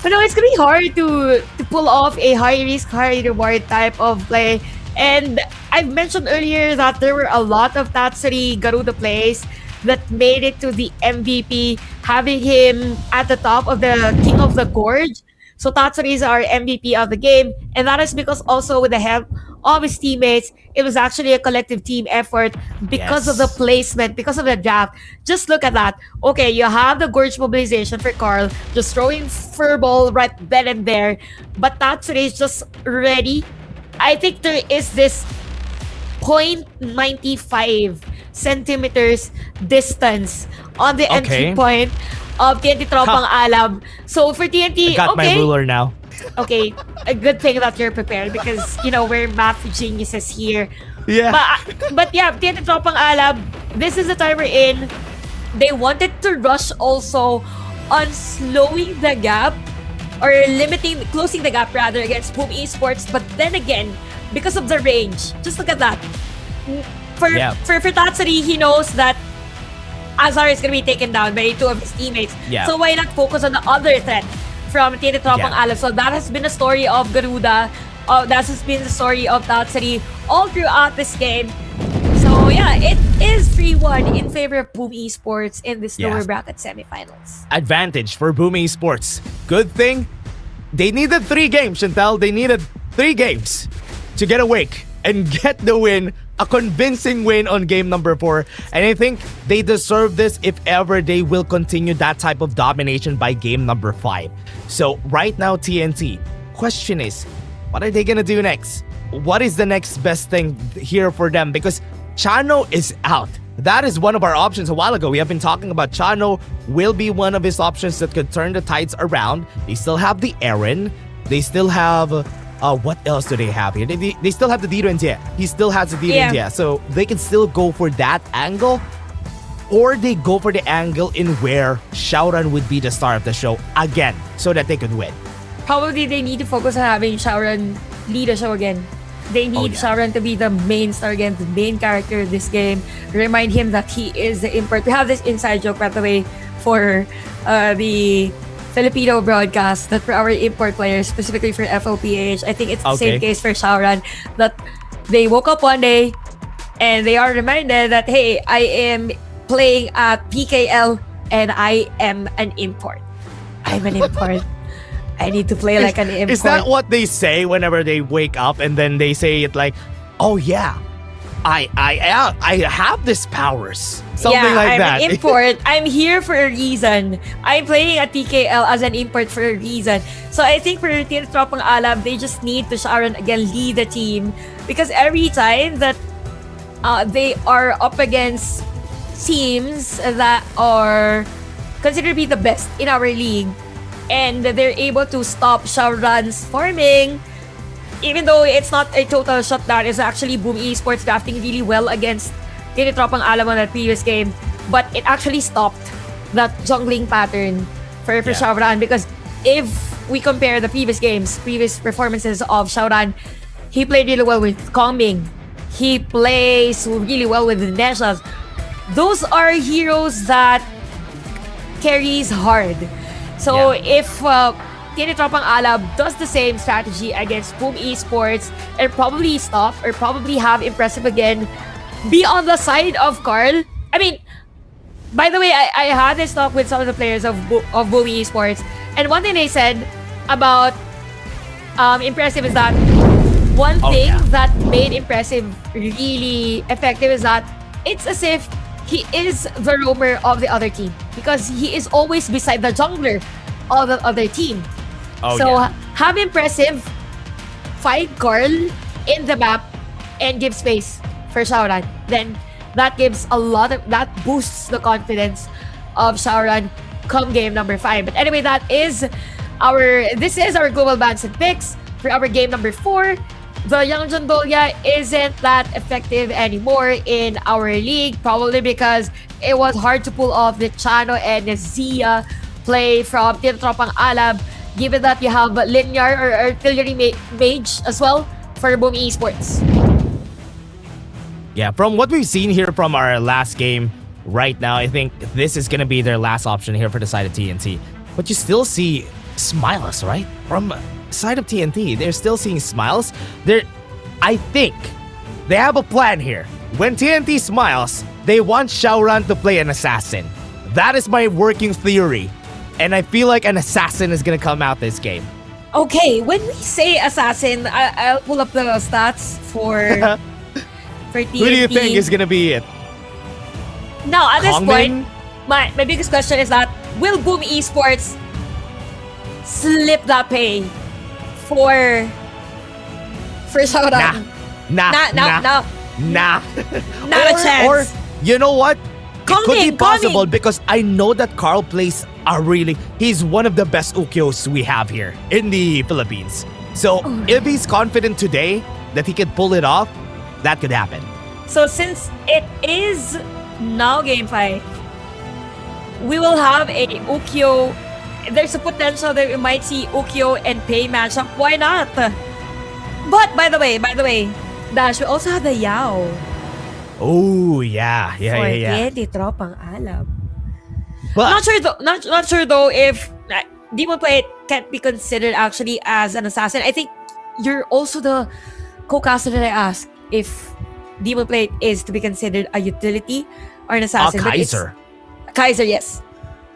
But no, it's gonna be hard to pull off a high risk, high reward type of play. And I've mentioned earlier that there were a lot of Tatsuri Garuda plays that made it to the MVP, having him at the top of the King of the Gorge. So Tatsuri is our MVP of the game, and that is because also with the help of his teammates, it was actually a collective team effort because of the placement, because of the draft. Just look at that. Okay, you have the Gorge mobilization for Carl, just throwing Furball right then and there, but Tatsuri is just ready. I think there is this 0.95 centimeters distance on the entry point of TNT Tropang Alab. So for TNT, I got my ruler now. Okay, a good thing that you're prepared because, you know, we're math geniuses here. Yeah. But yeah, TNT Tropang Alab, this is the time we're in. They wanted to rush also on slowing the gap or closing the gap rather against Boom Esports. But then again, because of the range, just look at that. For Tatsuri, he knows that Azar is going to be taken down by two of his teammates. Yeah. So why not focus on the other threat from TNT Tropang Alab? So that has been the story of Garuda. That has been the story of Tatsuri all throughout this game. So yeah, it is 3-1 in favor of Boom Esports in this lower bracket semifinals. Advantage for Boom Esports. Good thing, they needed 3 games, Chantel. They needed 3 games to get awake and get the win. A convincing win on game number 4. And I think they deserve this if ever they will continue that type of domination by game number 5. So right now, TNT, question is, what are they gonna do next? What is the next best thing here for them? Because Chano is out. that is one of our options a while ago. We have been talking about Chano will be one of his options that could turn the tides around. They still have the Aaron. They still have what else do they have here? They still have the Direnjie. He still has the Direnjie. So they can still go for that angle. Or they go for the angle in where Xiaoran would be the star of the show again so that they could win. Probably they need to focus on having Xiaoran lead the show again. They need Xiaoran to be the main star again, the main character of this game. Remind him that he is the import. We have this inside joke, by the way, for the Filipino broadcast that for our import players, specifically for FLPH, I think it's the same case for Xiaoran, that they woke up one day and they are reminded that, hey, I am playing at PKL and I am an import. I'm an import. I need to play like an import. Is that what they say whenever they wake up and then they say it like, oh yeah, I have these powers. Something like that. I'm an import. I'm here for a reason. I'm playing at PKL as an import for a reason. So I think for Team Tropang Alab, they just need to Xiaoran again lead the team, because every time that they are up against teams that are considered to be the best in our league, and they're able to stop Xiaoran's farming, even though it's not a total shutdown. It's actually Boom Esports drafting really well against Tinitropang Alam on that previous game, but it actually stopped that jungling pattern for Xiaoran, because if we compare the previous games, previous performances of Xiaoran, he played really well with Kongming. He plays really well with Neshas. Those are heroes that carries hard. So if Tinitropang Alab does the same strategy against Boom Esports and probably stop or probably have Impressive again be on the side of Carl. I mean, by the way, I had this talk with some of the players of Boom Esports, and one thing they said about Impressive is that one thing that made Impressive really effective is that it's as if he is the roamer of the other team, because he is always beside the jungler of the other team. Have Impressive fight Carl in the map and give space for Xiaoran. Then that boosts the confidence of Xiaoran come game number 5. But anyway, this is our global bans and picks for our game number 4. The Young Jandolya isn't that effective anymore in our league, probably because it was hard to pull off the Chano and the Zia play from Tinitropang Alab, given that you have linear or artillery mage as well for Boom Esports. Yeah, from what we've seen here from our last game right now, I think this is going to be their last option here for the side of TNT. But you still see Smiles, right? From side of TNT, they're still seeing Smiles. I think they have a plan here. When TNT smiles, they want Xiaoran to play an assassin. That is my working theory. And I feel like an assassin is going to come out this game. Okay, when we say assassin, I'll pull up the stats for TNT. Who do you think is going to be it? Now, at this Kongming? point, my biggest question is that will Boom Esports slip that pay for Xiaoran? Nah. Not a chance. Or, you know what? It could be possible Kongming. because I know that Carl plays he's one of the best Ukyos we have here in the Philippines. So if he's confident today that he can pull it off, that could happen. So since it is now game 5, we will have a Ukyo. There's a potential that we might see Ukyo and Pei matchup. Why not? But by the way, Dash, we also have the Yao. Oh yeah. For Tinitropang Alab. But Not sure though if Demon Plate can't be considered actually as an assassin. I think you're also the co-caster that I asked if Demon Plate is to be considered a utility or an assassin. Kaiser. Kaiser, yes.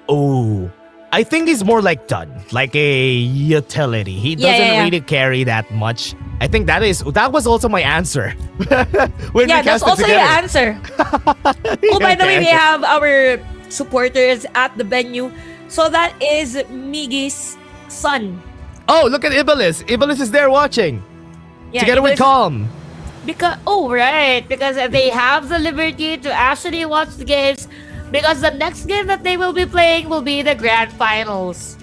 Oh, I think he's more like Dun, like a utility. He doesn't really carry that much. I think that was also my answer. When we that's cast it also together. your answer. Oh, by the way, we have our supporters at the venue. So that is Miggy's son. Oh, look at Iblis. Iblis is there watching. Yeah, together with Iblis- Calm. Because they have the liberty to actually watch the games, because the next game that they will be playing will be the grand finals.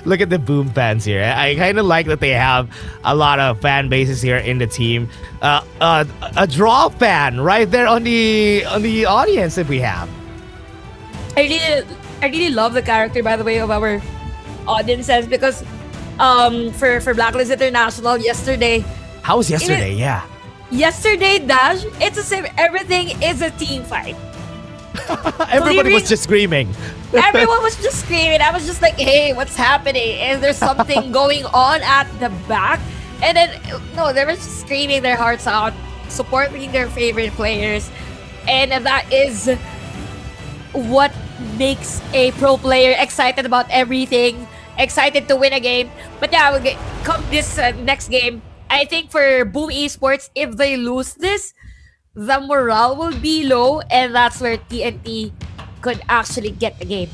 Look at the Boom fans here. I kind of like that they have a lot of fan bases here in the team. A draw fan right there on the audience that we have. I really love the character, by the way, of our audiences, because for Blacklist International yesterday. How was yesterday? Yeah. Yesterday, Dash, it's the same. Everything is a team fight. Everybody was just screaming. Everyone was just screaming. I was just like, hey, what's happening? Is there something going on at the back? And then, no, they were just screaming their hearts out, supporting their favorite players. And that is what makes a pro player excited about everything, excited to win a game. But yeah, we'll come this next game. I think for Boom Esports, if they lose this, the morale will be low, and that's where TNT could actually get the game.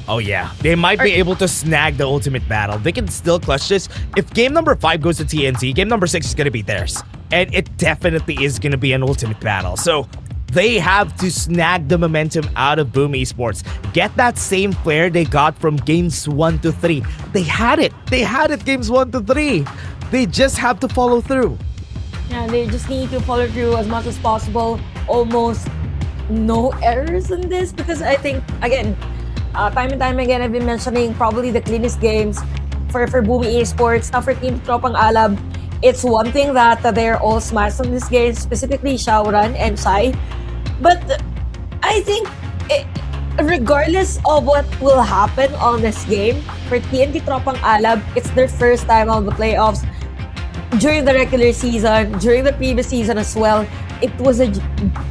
Oh yeah, they might be able to snag the ultimate battle. They can still clutch this. If game number 5 goes to TNT, game number 6 is going to be theirs. And it definitely is going to be an ultimate battle. So they have to snag the momentum out of Boom Esports. Get that same flair they got from games 1 to 3. They had it. They had it games 1 to 3. They just have to follow through. Yeah, they just need to follow through as much as possible. Almost no errors in this, because I think, again, time and time again, I've been mentioning probably the cleanest games for Boom Esports. Now for Team Tropang Alab, it's one thing that they're all smashed on this game, specifically Shaoran and Sai. But I think regardless of what will happen on this game, for TNT Tropang Alab, it's their first time on the playoffs. During the regular season, during the previous season as well, it was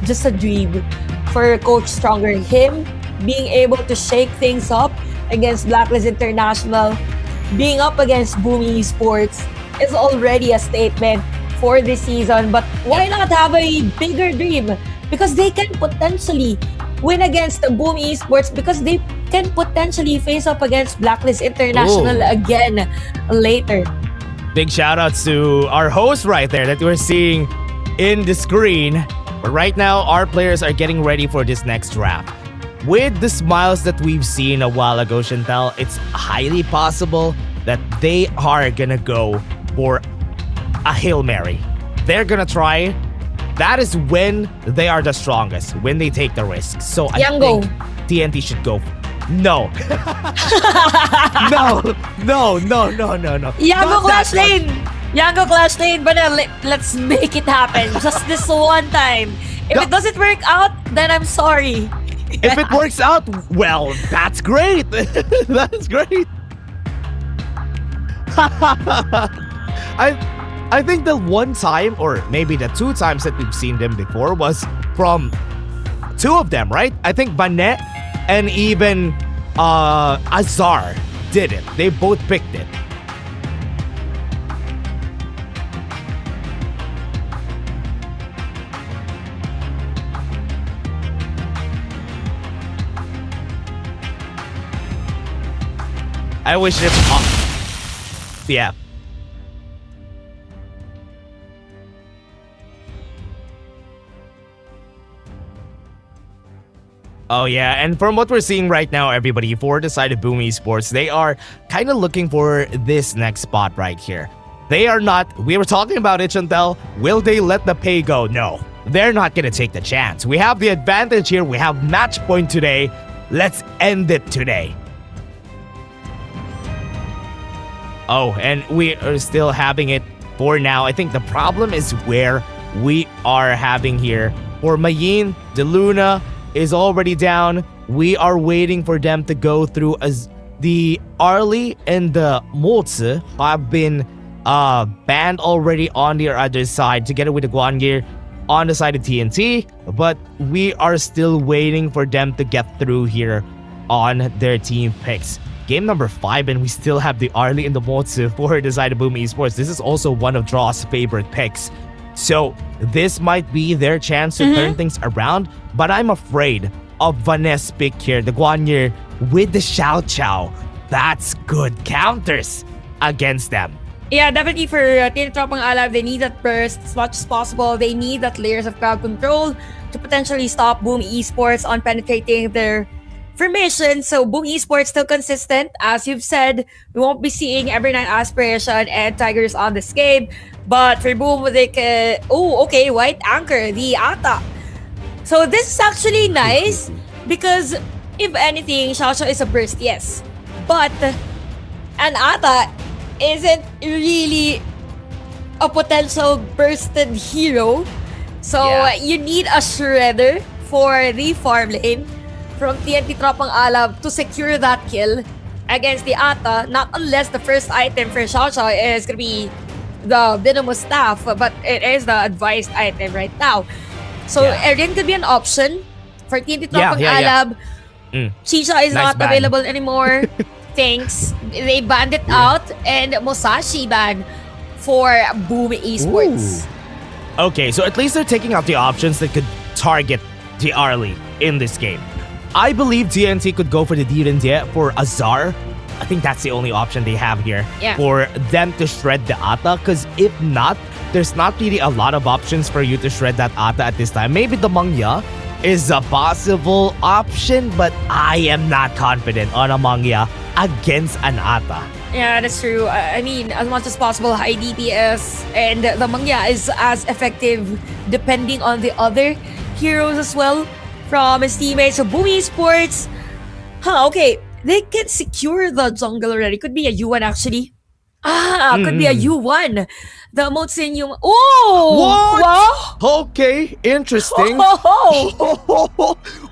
just a dream for Coach Stronger. Him being able to shake things up against Blacklist International, being up against Boom Esports is already a statement for this season. But why not have a bigger dream? Because they can potentially win against Boom Esports, because they can potentially face up against Blacklist International again later. Big shout outs to our host right there that we're seeing in the screen. But right now, our players are getting ready for this next draft. With the smiles that we've seen a while ago, Chantel, it's highly possible that they are gonna go for a Hail Mary. They're gonna try. That is when they are the strongest, when they take the risk. So I think TNT should go. No. No. Yango Clash Lane! Yango Clash Lane, but let's make it happen. Just this one time. If it doesn't work out, then I'm sorry. If it works out, well, that's great. That's great. I think the one time, or maybe the 2 times that we've seen them before, was from 2 of them, right? I think Vanet and even Azar did it. They both picked it. I wish it. Yeah. Oh yeah, and from what we're seeing right now, everybody, for the side of Boom Esports, they are kind of looking for this next spot right here. They are not, we were talking about it, Chantel, will they let the pay go? No, they're not gonna take the chance. We have the advantage here, we have match point today, let's end it today. Oh, and we are still having it for now. I think the problem is where we are having here. For Mayin, DeLuna is already down. We are waiting for them to go through, as the Arlie and the Mozi have been banned already on their other side, together with the Guangir on the side of TNT. But we are still waiting for them to get through here on their team picks. Game number 5, and we still have the Arlie and the Mozi for the side of Boom Esports. This is also one of Draw's favorite picks. So this might be their chance to turn things around, but I'm afraid of Vanessa's pick here, the Guanyer with the Xiao Chao. That's good counters against them. Yeah, definitely for Team Tropang Alab, they need that burst as much as possible. They need that layers of crowd control to potentially stop Boom Esports on penetrating their formation. So Boom Esports still consistent. As you've said, we won't be seeing every night Aspiration and Tigers on this game. But for Boom, they can... Oh, okay, White Anchor, the Ata. So this is actually nice because if anything, Xiao is a burst, yes. But an Ata isn't really a potential bursted hero. So you need a Shredder for the farm lane from TNT Tropang Alab to secure that kill against the Ata. Not unless the first item for Xiao is gonna be the Venomous Staff, but it is the advised item right now. So Erin could be an option for TNT Tropang Alab. Chicha is not available anymore. Thanks. They banned it out, and Musashi ban for Boom Esports. Okay, so at least they're taking out the options that could target the early in this game. I believe TNT could go for the Direndie for Azar. I think that's the only option they have here for them to shred the Ata, because if not, there's not really a lot of options for you to shred that Ata at this time. Maybe the Mangya is a possible option, but I am not confident on a Mangya against an Ata. Yeah, that's true. I mean, as much as possible, high DPS and the Mangya is as effective depending on the other heroes as well from his teammates. So Boom Esports, okay, they can secure the jungle already. Could be a U1 actually. Could be a U1. The emotes in U1. Oh! What? Wow! Okay, interesting.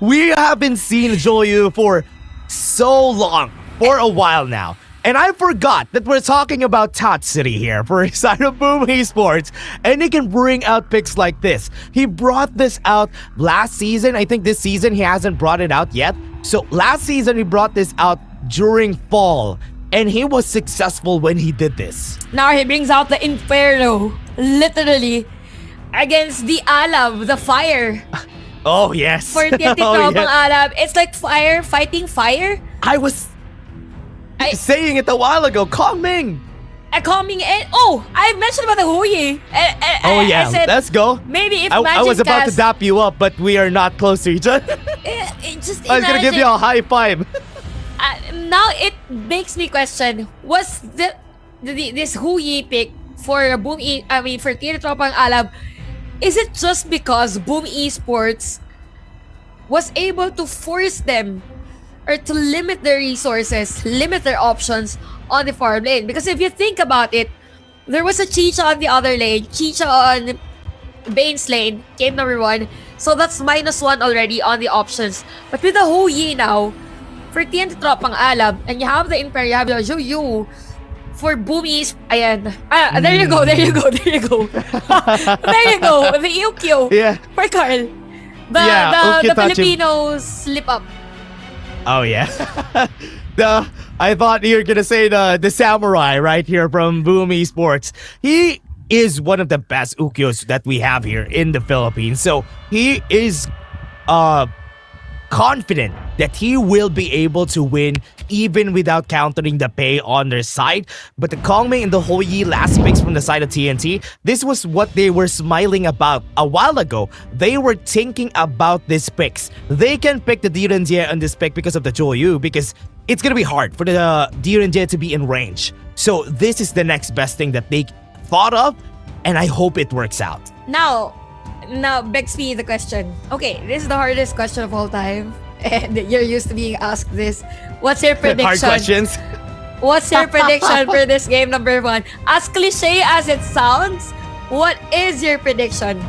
We haven't seen Joyu for so long, for a while now. And I forgot that we're talking about Tot City here for side of Boom Esports. And he can bring out picks like this. He brought this out last season. I think this season he hasn't brought it out yet. So last season he brought this out during fall. And he was successful when he did this. Now he brings out the Inferno, literally, against the Alab, the fire. Oh, yes. For TNT Tropang Alab. It's like fire fighting fire. I was saying it a while ago. Coming in. Oh, I mentioned about the Huyi. I said, let's go. Maybe if I was about to dap you up, but we are not close to each other. Just I was gonna give you a high five. Now it makes me question: was this Huyi pick for Boom for TNT Tropang Alab? Is it just because Boom Esports was able to force them or to limit their resources, limit their options on the farm lane? Because if you think about it, there was a Chicha on the other lane, Chicha on Bane's lane, game number 1. So that's -1 already on the options. But with the Huyi now, for TNT Tropang Alab, and you have the Imperial, you have the Joyu, for Boomies, ayan. There you go. There you go. The Ukyo. Yeah. For Carl. The Filipino slip up. Oh yeah. I thought you were gonna say the samurai right here from Boom Esports. He is one of the best Ukyos that we have here in the Philippines. So he is confident that he will be able to win even without countering the pay on their side. But the Kongming and the Huyi last picks from the side of TNT, this was what they were smiling about a while ago. They were thinking about these picks. They can pick the Direndie on this pick because of the Joyu, because it's gonna be hard for the Direndie to be in range. So this is the next best thing that they thought of, and I hope it works out. Now begs me the question. Okay, this is the hardest question of all time, and you're used to being asked this. What's your prediction? Hard questions. What's your prediction for this game number 1? As cliche as it sounds, what is your prediction?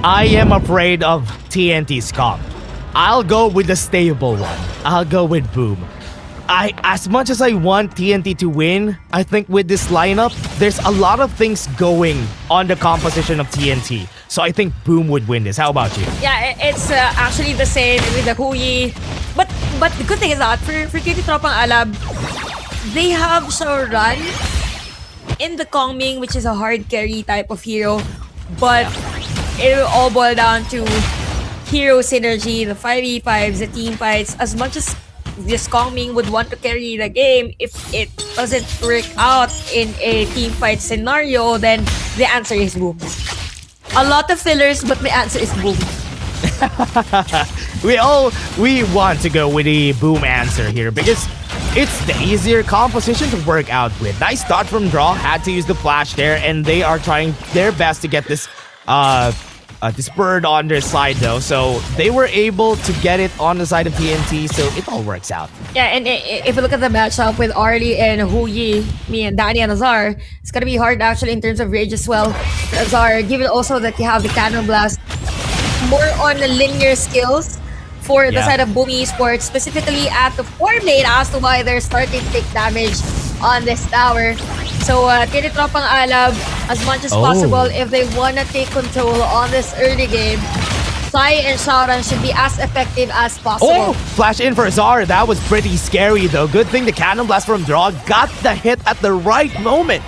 I am afraid of TNT's comp. I'll go with the stable one. I'll go with Boom. As much as I want TNT to win, I think with this lineup, there's a lot of things going on the composition of TNT. So I think Boom would win this. How about you? Yeah, it's actually the same with the Huyi. But the good thing is that for TNT Tropang Alab, they have Run in the Kongming, which is a hard carry type of hero. But it will all boil down to hero synergy, the 5v5s, the team fights. As much as this Kongming would want to carry the game. If it doesn't work out in a team fight scenario, then the answer is boom. A lot of fillers, but the answer is boom. we want to go with the boom answer here because it's the easier composition to work out with. Nice start from Draw, had to use the flash there, and they are trying their best to get this this bird on their side though. So they were able to get it on the side of TNT, so it all works out. Yeah, and if you look at the matchup with Arlie and Huyi, me and Danny and Azar, it's gonna be hard actually in terms of rage as well. For Azar, given also that you have the Cannon Blast, more on the linear skills for the side of Boom Esports, specifically at the 4 lane as to why they're starting to take damage on this tower. So, tinitropang Alab as much as possible if they wanna take control on this early game. Sai and Shaoran should be as effective as possible. Oh, flash in for Azar. That was pretty scary though. Good thing the Cannon Blast from Draw got the hit at the right moment.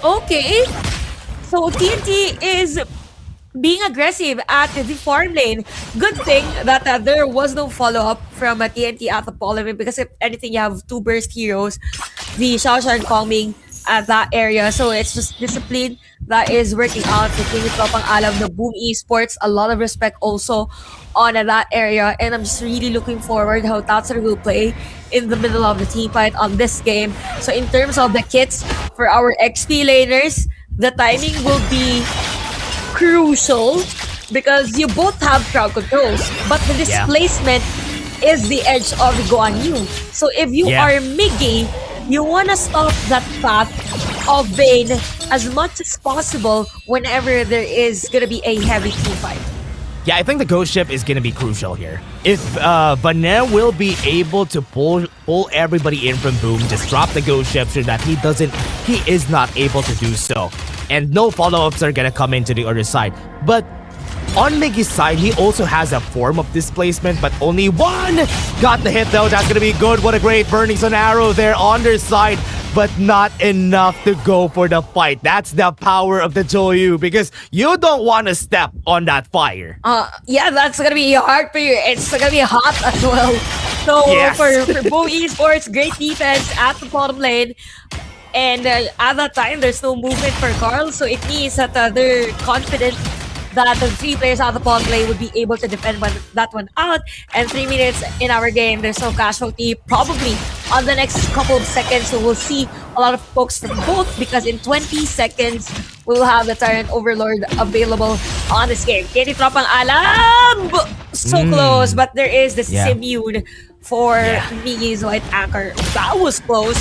Okay, so TNT is being aggressive at the farm lane. Good thing that there was no follow-up from TNT at the Polymer, because if anything, you have 2 burst heroes, the Xiaosha and Kongming at that area. So it's just discipline that is working out for Team Tropang Alam, the Boom Esports. A lot of respect also on that area, and I'm just really looking forward how Tatsur will play in the middle of the team fight on this game. So in terms of the kits for our XP laners, the timing will be crucial because you both have crowd controls, but the displacement is the edge of Guan Yu. So if you are Miggy, you want to stop that path of Vayne as much as possible whenever there is going to be a heavy team fight. Yeah, I think the ghost ship is going to be crucial here. If Vaner will be able to pull everybody in from Boom, just drop the ghost ship so that he is not able to do so. And no follow-ups are going to come into the other side. But on Miggy's side, he also has a form of displacement, but only one got the hit though. That's going to be good. What a great burning sun arrow there on their side, but not enough to go for the fight. That's the power of the Joyu, because you don't want to step on that fire. Yeah, that's going to be hard for you. It's going to be hot as well. So for Boom Esports, great defense at the bottom lane. And at that time, there's no movement for Carl, so it means that they're confident that the 3 players out of the bottom lane would be able to defend that one out. And 3 minutes in our game, there's no casualty. Probably on the next couple of seconds, so we'll see a lot of folks from both, because in 20 seconds, we'll have the Tyrant Overlord available on this game. Kenny Tropang Alam! So close, but there is the Simmune for Miggy's White Anchor. That was close.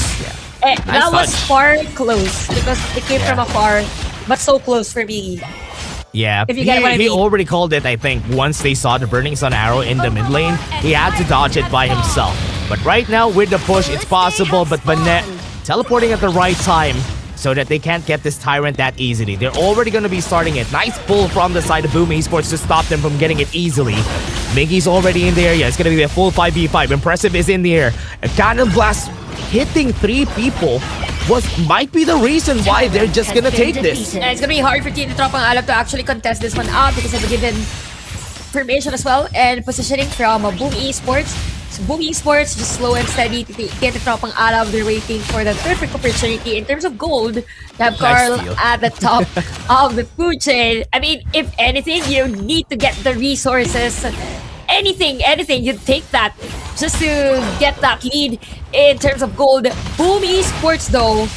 That was far close because it came from afar, but so close for Miggy. Yeah, If you get what I he mean. already called it, I think, once they saw the Burning Sun arrow in the mid lane. He had to dodge it by himself. But right now, with the push, it's possible, but Vanet teleporting at the right time so that they can't get this Tyrant that easily. They're already going to be starting it. Nice pull from the side of Boom Esports to stop them from getting it easily. Miggy's already in the area. It's going to be a full 5v5. Impressive is in the air. A Cannon Blast hitting 3 people might be the reason why they're just gonna take this. And it's gonna be hard for Team Tropang Alam to actually contest this one out because they've given formation as well and positioning from Boom Esports. So Boom Esports just slow and steady to get the Tropang Alam. They're waiting for the perfect opportunity. In terms of gold, you have Carl at the top of the food chain. I mean, if anything, you need to get the resources. Anything, you'd take that just to get that lead in terms of gold. Boom Esports though,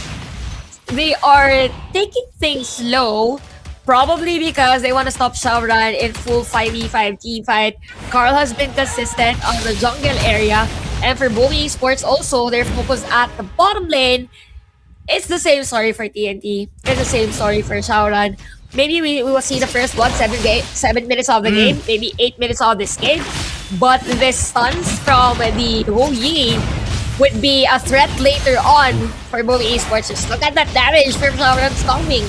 they are taking things slow, probably because they want to stop Shaoran in full 5v5 team fight. Carl has been consistent on the jungle area, and for Boom Esports also, they're focused at the bottom lane. It's the same story for TNT. It's the same story for Shaoran. Maybe we will see the first 7 minutes of the game, maybe 8 minutes of this game. But the stuns from the Yi would be a threat later on for Boom Esports. Just look at that damage from Shaoran's coming.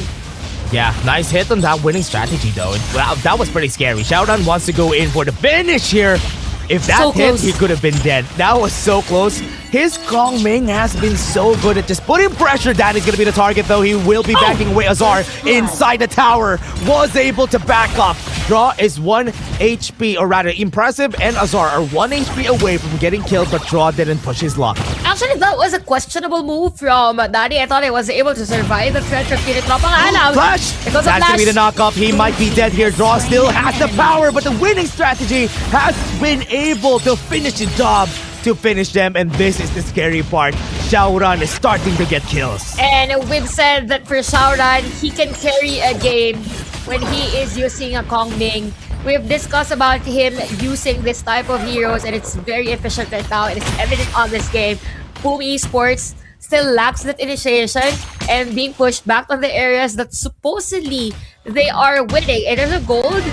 Yeah, nice hit on that winning strategy though. Wow, that was pretty scary. Shaoran wants to go in for the finish here. If that hit, he could have been dead. That was so close. His Kongming has been so good at just putting pressure. That is going to be the target, though. He will be backing away. Azar inside the tower was able to back up. Draw is 1 HP, or rather, Impressive and Azar are 1 HP away from getting killed, but Draw didn't push his luck. Actually, that was a questionable move from Danny. I thought he was able to survive the threat of Team Tropang Alam. Flash! Because of That's gonna be the Flash. knockup. He might be dead here. Draw still has the power, but the winning strategy has been able to finish the job to finish them, and this is the scary part. Xiaoran is starting to get kills. And we've said that for Xiaoran, he can carry a game when he is using a Kong Ming. We've discussed about him using this type of heroes, and it's very efficient right now. It is evident on this game. Boom Esports still lacks that initiation and being pushed back on the areas that supposedly they are winning. In terms of gold,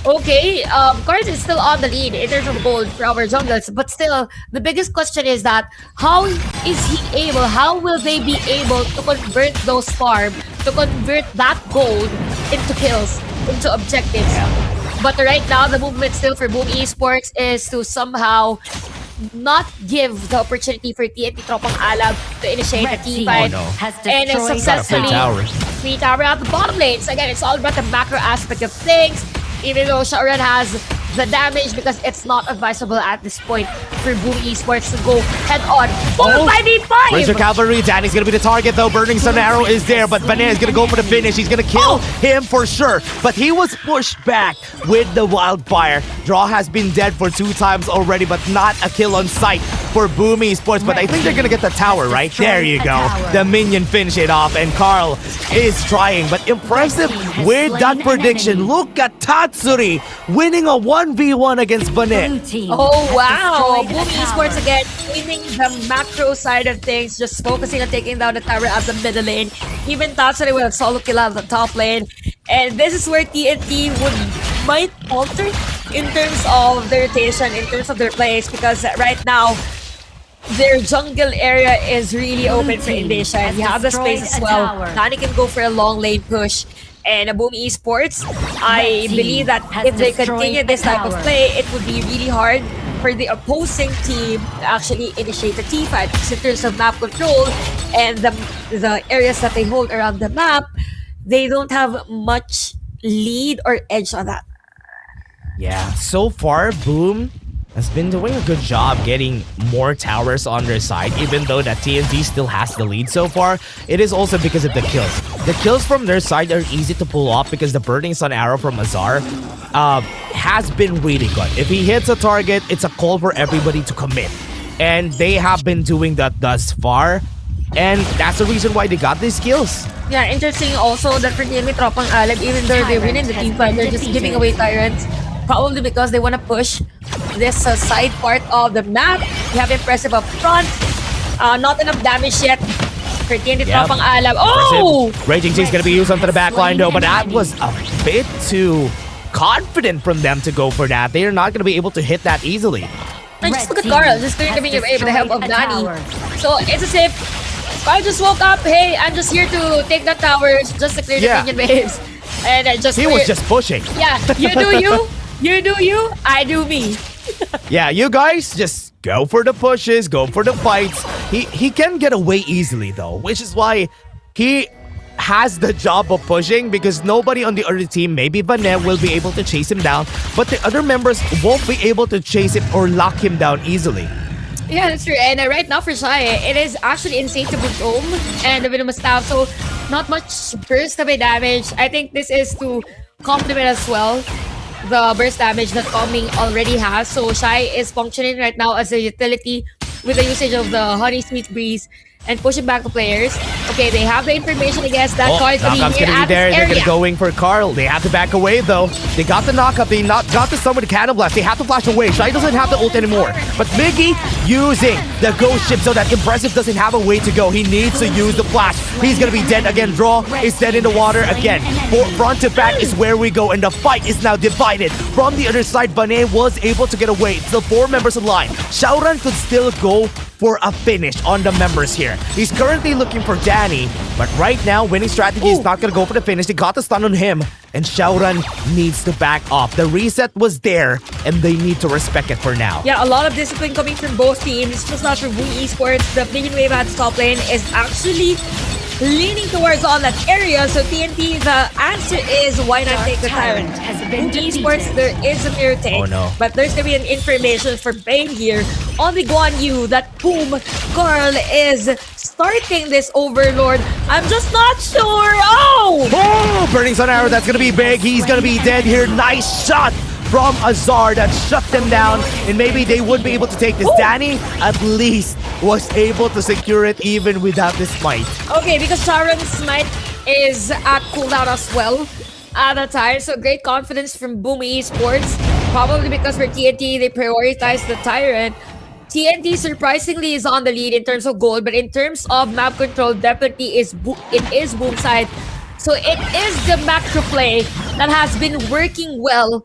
okay, Cards is still on the lead in terms of gold for our jungles, but still, the biggest question is that how will they be able to convert those farm, to convert that gold into kills, into objectives? But right now, the movement still for Boom Esports is to somehow not give the opportunity for TNT Tropang Alam to initiate the team fight. And successfully, free tower at the bottom lane. So again, it's all about the macro aspect of things. Even though Xiaoran has the damage, because it's not advisable at this point for Boom Esports to go head on. 5v5! Razor Cavalry, Danny's gonna be the target though. Burning Sun Arrow is there, but Vanet is gonna go for the finish. He's gonna kill him for sure. But he was pushed back with the Wildfire. Draw has been dead for 2 times already, but not a kill on sight for Boom Esports. But I think they're gonna get the tower, right? There you go. The minion finish it off, and Carl is trying, but impressive with that prediction. Look at Tatsuri winning a 1v1 against Vanet. Oh wow! Boom Esports again, winning the macro side of things, just focusing on taking down the tower at the middle lane. Even Tatsuri will have solo kill at the top lane. And this is where TNT might alter in terms of their rotation, in terms of their plays, because right now, their jungle area is really open for invasion. You have the space as well. Nani can go for a long lane push. And Boom Esports, I believe that if they continue this type of play, it would be really hard for the opposing team to actually initiate the team fight. Because in terms of map control and the areas that they hold around the map, they don't have much lead or edge on that. Yeah, so far, Boom has been doing a good job getting more towers on their side, even though that TNT still has the lead so far. It is also because of the kills. The kills from their side are easy to pull off because the Burning Sun Arrow from Azar has been really good. If he hits a target, it's a call for everybody to commit. And they have been doing that thus far. And that's the reason why they got these kills. Yeah, interesting also that for TNT Tropang Alam, even though they're winning the team fight, they're just giving away Tyrants. Probably because they want to push this side part of the map. You have Impressive up front. Not enough damage yet for TNT Tropang Alam. Oh! Raging Sea is going to be used onto the back line though, but that was a bit too confident from them to go for that. They are not going to be able to hit that easily. And just look at Carl, just clearing the minion wave with the help of Nani. So it's as if Carl just woke up, hey, I'm just here to take the towers, just to clear the minion waves. And I just He was just pushing. Yeah, you do you. You do you, I do me. Yeah, you guys just go for the pushes, go for the fights. He can get away easily though, which is why he has the job of pushing, because nobody on the other team, maybe Vanet, will be able to chase him down, but the other members won't be able to chase him or lock him down easily. Yeah, that's true. And right now for Shai, it is actually Insatiable Dome and the Venomous Staff, so not much burst of a damage. I think this is to complement as well the burst damage that Coming already has. So Shai is functioning right now as a utility with the usage of the Honey Sweet Breeze and pushing back the players. Okay, they have the information against that card to be knockup's here gonna at be there. this They're area. gonna going for Carl. They have to back away though. They got the knockup. They got the stun with the Cannon Blast. They have to flash away. Shai doesn't have the ult anymore. But Miggy using the Ghost Ship so that Impressive doesn't have a way to go. He needs to use the flash. He's gonna be dead again. Draw is dead in the water again. Front to back is where we go, and the fight is now divided. From the other side, Vanet was able to get away. Still 4 members in line. Xiaoran could still go for a finish on the members here. He's currently looking for Danny, but right now, winning strategy is not gonna go for the finish. They got the stun on him, and Xiaoran needs to back off. The reset was there, and they need to respect it for now. Yeah, a lot of discipline coming from both teams. It's just not for Boom Esports. The minion wave at the top lane is actually leaning towards on that area. So TNT, the answer is why not take the Tyrant? Boom Esports, there is a mirror take. Oh, no. But there's gonna be an information for Bane here on the Guan Yu that Boom Carl is starting this Overlord. I'm just not sure. Oh, Burning Sun Arrow, that's gonna be big. He's gonna be dead here. Nice shot from Azar that shut them down, and maybe they would be able to take this. Danny at least was able to secure it even without the smite. Okay, because Sharon's smite is at cooldown as well at the time. So great confidence from Boom Esports. Probably because for TNT, they prioritize the Tyrant. TNT surprisingly is on the lead in terms of gold, but in terms of map control, definitely it is Boom side. So it is the macro play that has been working well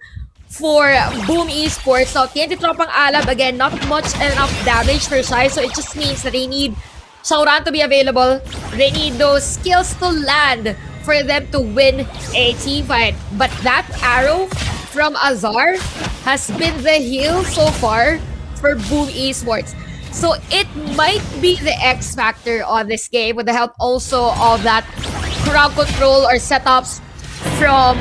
for Boom Esports. Now, TNT Tropang Alab, again, not much enough damage for Shai, so it just means that they need Shauran to be available. They need those skills to land for them to win a team fight. But that arrow from Azar has been the heal so far for Boom Esports. So it might be the X factor on this game with the help also of that crowd control or setups from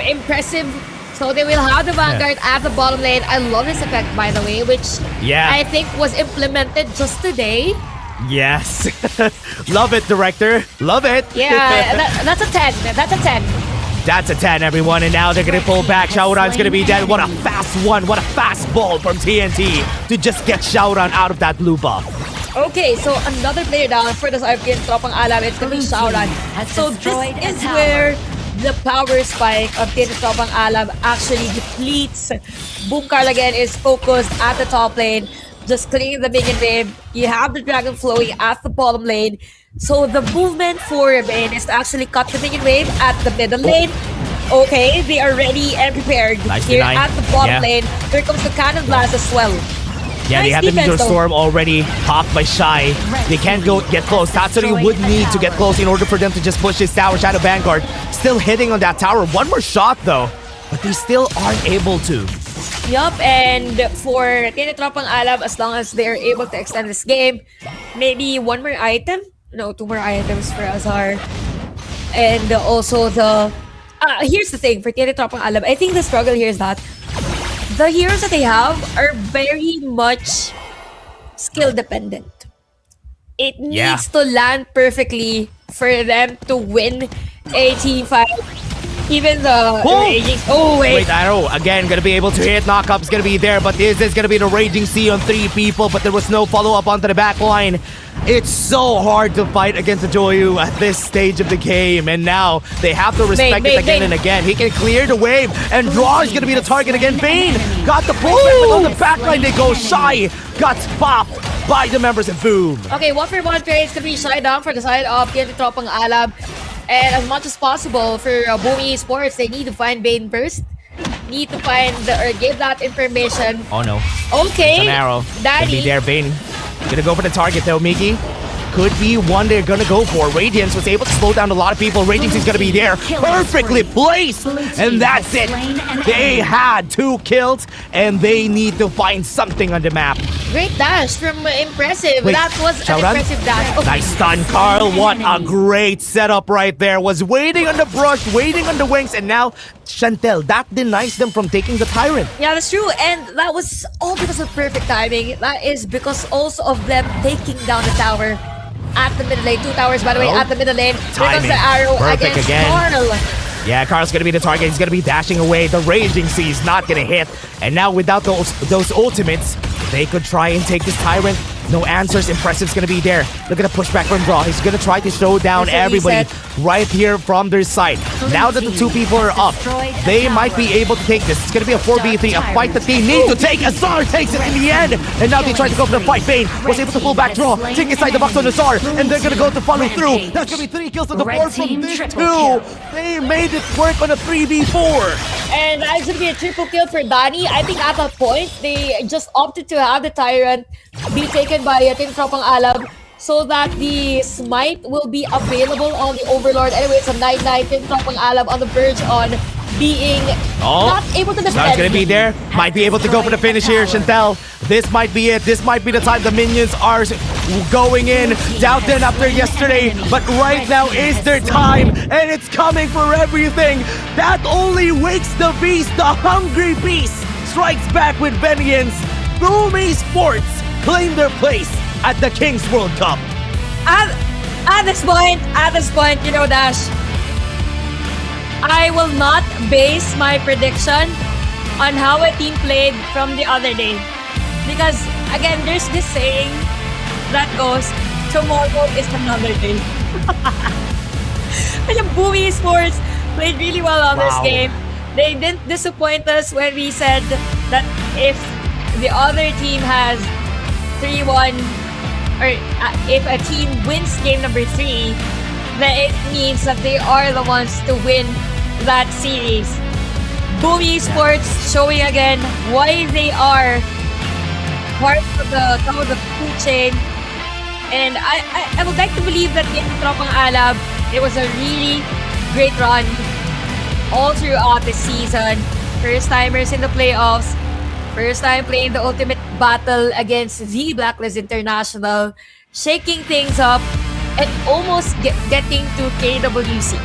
Impressive. So they will have the Vanguard at the bottom lane. I love this effect, by the way, which I think was implemented just today. Yes. Love it, director. Love it. Yeah, that's a 10. That's a 10. That's a 10, everyone. And now they're going to pull back. Shaoran's going to be dead. What a fast one. What a fast ball from TNT to just get Shaoran out of that blue buff. Okay, so another player down for the RPN Tropang Alam. It's going to be Shaoran. So this is where the power spike of TNT Tropang Alam actually depletes. Boom Carl again is focused at the top lane, just clearing the minion wave. You have the dragon flowing at the bottom lane. So the movement for Bane is to actually cut the minion wave at the middle lane. Okay, they are ready and prepared. Nice Here deny. at the bottom lane. Here comes the cannon blast as well. Yeah, they Nice have the meteor defense, though. storm already popped by Shy. They can't get close. Tatsuri would need to get close in order for them to just push his tower. Shadow Vanguard still hitting on that tower. One more shot though, but they still aren't able to. Yup, and for TNT Tropang Alab, as long as they're able to extend this game, maybe one more item? No, two more items for Azar. And also the... here's the thing for TNT Tropang Alab. I think the struggle here is that the heroes that they have are very much skill dependent. It needs to land perfectly for them to win a team fight. Even the raging... Oh, wait. Arrow again gonna be able to hit. Knockup's gonna be there, but this is gonna be the raging sea on 3 people, but there was no follow-up onto the back line. It's so hard to fight against the Joyu at this stage of the game, and now they have to respect it again and again. He can clear the wave, and Draw is gonna be the target again. Bane got the pullback, but on the back line they go. Shy got popped by the members of Boom. Okay, 1-for-1 trade is gonna be shut down for the side of TNT Tropang Alab. And as much as possible for Boom Esports, they need to find Bane first. Need to find or give that information. Oh no. Okay. It's an arrow. Daddy. Gonna be there, Bane. Gonna go for the target though, Miki. Could be one they're gonna go for. Radiance was able to slow down a lot of people. Radiance is gonna be there. Perfectly placed. And that's it. They had 2 kills, and they need to find something on the map. Great dash from Impressive. Wait, That was an Shaoran? impressive dash. Oh. Nice stun, Carl. What a great setup right there. Was waiting on the brush, waiting on the wings, and now Chantel, that denies them from taking the Tyrant. Yeah, that's true. And that was all because of perfect timing. That is because also of them taking down the tower at the middle lane. 2 towers, by the way, at the middle lane. Here comes the arrow Perfect against again. Carl. Yeah, Carl's gonna be the target. He's gonna be dashing away. The Raging Sea is not gonna hit. And now without those ultimates, they could try and take this Tyrant. No answers. Impressive's gonna be there. Look at the pushback from Draw. He's gonna try to show down everybody right here from their side. Now that the 2 people are up, they might be able to take this. It's gonna be a 4v3, a fight that they need to take. Azar takes it in the end. And now they try to go for the fight. Bane was able to pull back Draw, take inside the box on Azar, and they're gonna go to follow through. That's gonna be 3 kills on the board from this 2. They made it work on a 3v4. And that's gonna be a triple kill for Danny. I think at that point, they just opted to have the Tyrant be taken by TNT Tropang Alab so that the smite will be available on the Overlord. Anyway, it's a 9-9 TNT Tropang Alab on the verge on being not able to defend. Now it's gonna be there. Might be able to go for the finish here, Chantel. This might be it. This might be the time the minions are going in. Doubted after yesterday, but right now is their time, and it's coming for everything. That only wakes the beast, the hungry beast. Strikes back with vengeance. Boom Esports claim their place at the Kings World Cup. At this point, you know, Dash, I will not base my prediction on how a team played from the other day. Because, again, there's this saying that goes, tomorrow is another day. And Boom Esports played really well on this game. They didn't disappoint us when we said that if the other team has 3-1, or if a team wins game number 3, then it means that they are the ones to win that series. Boom Esports showing again why they are part of the top of the food chain. And I would like to believe that in Tropang Alab, it was a really great run all throughout the season. First timers in the playoffs, first time playing the ultimate battle against the Blacklist International, shaking things up, and almost getting to KWC.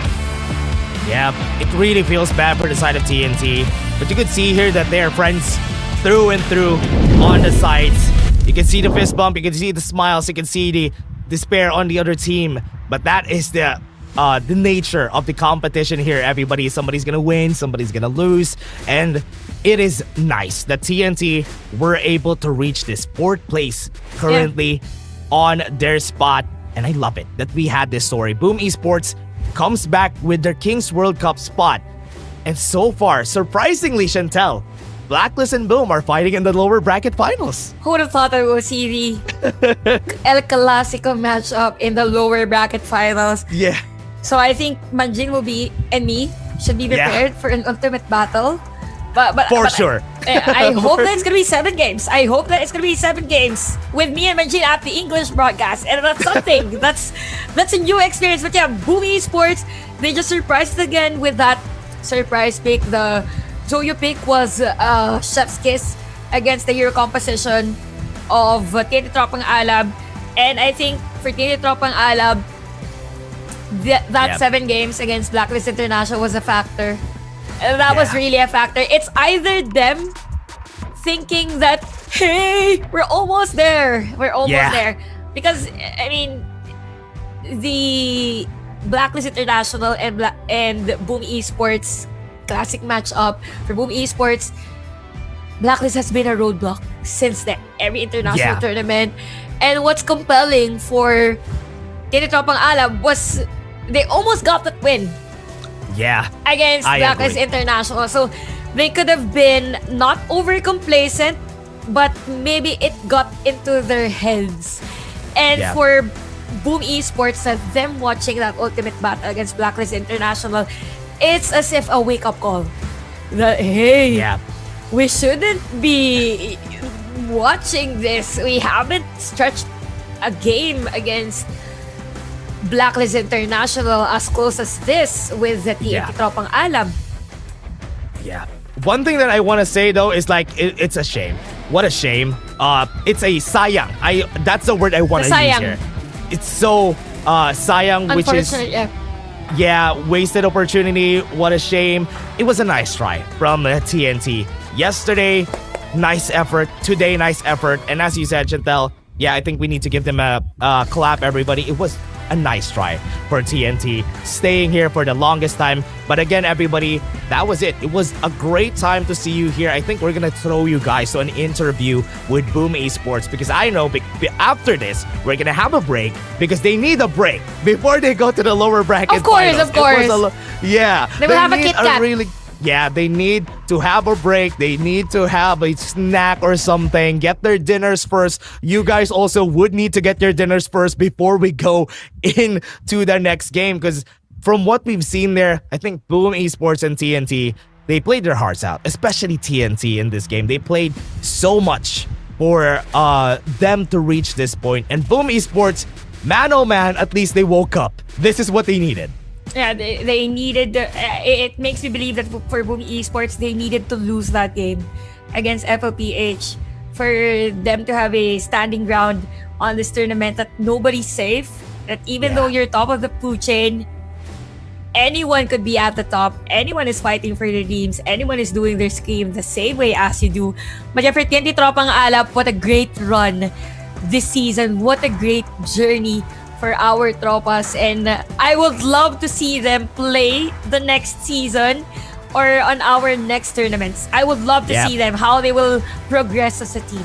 Yeah, it really feels bad for the side of TNT, but you could see here that they are friends through and through on the sides. You can see the fist bump, you can see the smiles, you can see the despair on the other team, but that is the nature of the competition here, everybody. Somebody's gonna win, somebody's gonna lose, and it is nice that TNT were able to reach this 4th place currently on their spot, and I love it that we had this story. Boom Esports comes back with their Kings World Cup spot, and so far, surprisingly, Chantel, Blacklist and Boom are fighting in the lower bracket finals. Who would have thought that we would see the El Clasico matchup in the lower bracket finals? Yeah. So I think Manjin will be, and me, should be prepared for an ultimate battle. But sure. I hope that it's gonna be 7 games. I hope that it's gonna be 7 games with me and Manjin at the English broadcast, and that's something. that's a new experience. But yeah, Boom Esports, they just surprised us again with that surprise pick. The Zoyo pick was chef's kiss against the hero composition of TNT Tropang Alab, and I think for TNT Tropang Alab, that 7 games against Blacklist International was a factor. That was really a factor. It's either them thinking that, hey, we're almost there. We're almost there. Because, I mean, the Blacklist International and Boom Esports classic matchup for Boom Esports, Blacklist has been a roadblock since every international tournament. And what's compelling for TNT Tropang Alab was they almost got that win. Against Blacklist International. So they could have been not over complacent, but maybe it got into their heads. And for Boom Esports, them watching that ultimate battle against Blacklist International, it's as if a wake-up call. That, hey, we shouldn't be watching this. We haven't stretched a game against Blacklist International as close as this with the TNT Tropang Alab. One thing that I want to say though is like it's a shame. What a shame. It's a sayang. That's the word I want to use here. It's so sayang, which is wasted opportunity. What a shame. It was a nice try from TNT. Yesterday, nice effort. Today, nice effort. And as you said, Chantel, I think we need to give them a clap, everybody. It was a nice try for TNT, staying here for the longest time. But again, everybody, that was it. It was a great time to see you here. I think we're gonna throw you guys to an interview with Boom Esports, because I know after this, we're gonna have a break, because they need a break before they go to the lower bracket finals. Of course. They will have a Kit Kat. They need to have a break. They need to have a snack or something. Get their dinners first. You guys also would need to get your dinners first before we go into the next game. Because from what we've seen there, I think Boom Esports and TNT, they played their hearts out. Especially TNT in this game. They played so much for them to reach this point. And Boom Esports, man oh man, at least they woke up. This is what they needed. Yeah, they needed. It makes me believe that for Boom Esports, they needed to lose that game against FLPH for them to have a standing ground on this tournament. That nobody's safe. That even though you're top of the food chain, anyone could be at the top. Anyone is fighting for their dreams. Anyone is doing their scream the same way as you do. But for TNT Tropang Alab, what a great run this season. What a great journey for our tropas, and I would love to see them play the next season or on our next tournaments. I would love to see them, how they will progress as a team.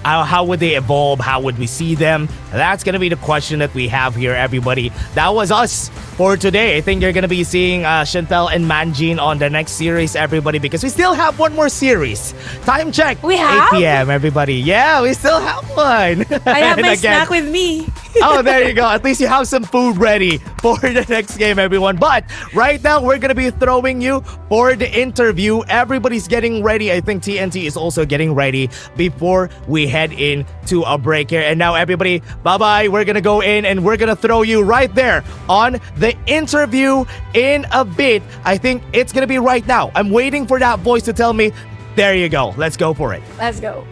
How would they evolve? How would we see them? That's going to be the question that we have here, everybody. That was us for today. I think you're going to be seeing Chantel and Manjin on the next series, everybody, because we still have one more series. Time check. We have? 8 p.m., everybody. Yeah, we still have one. I have my snack with me. Oh, there you go. At least you have some food ready for the next game, everyone. But right now, we're going to be throwing you for the interview. Everybody's getting ready. I think TNT is also getting ready before we head in to a break here. And now, everybody, bye-bye. We're going to go in and we're going to throw you right there on the interview in a bit. I think it's going to be right now. I'm waiting for that voice to tell me, there you go. Let's go for it. Let's go.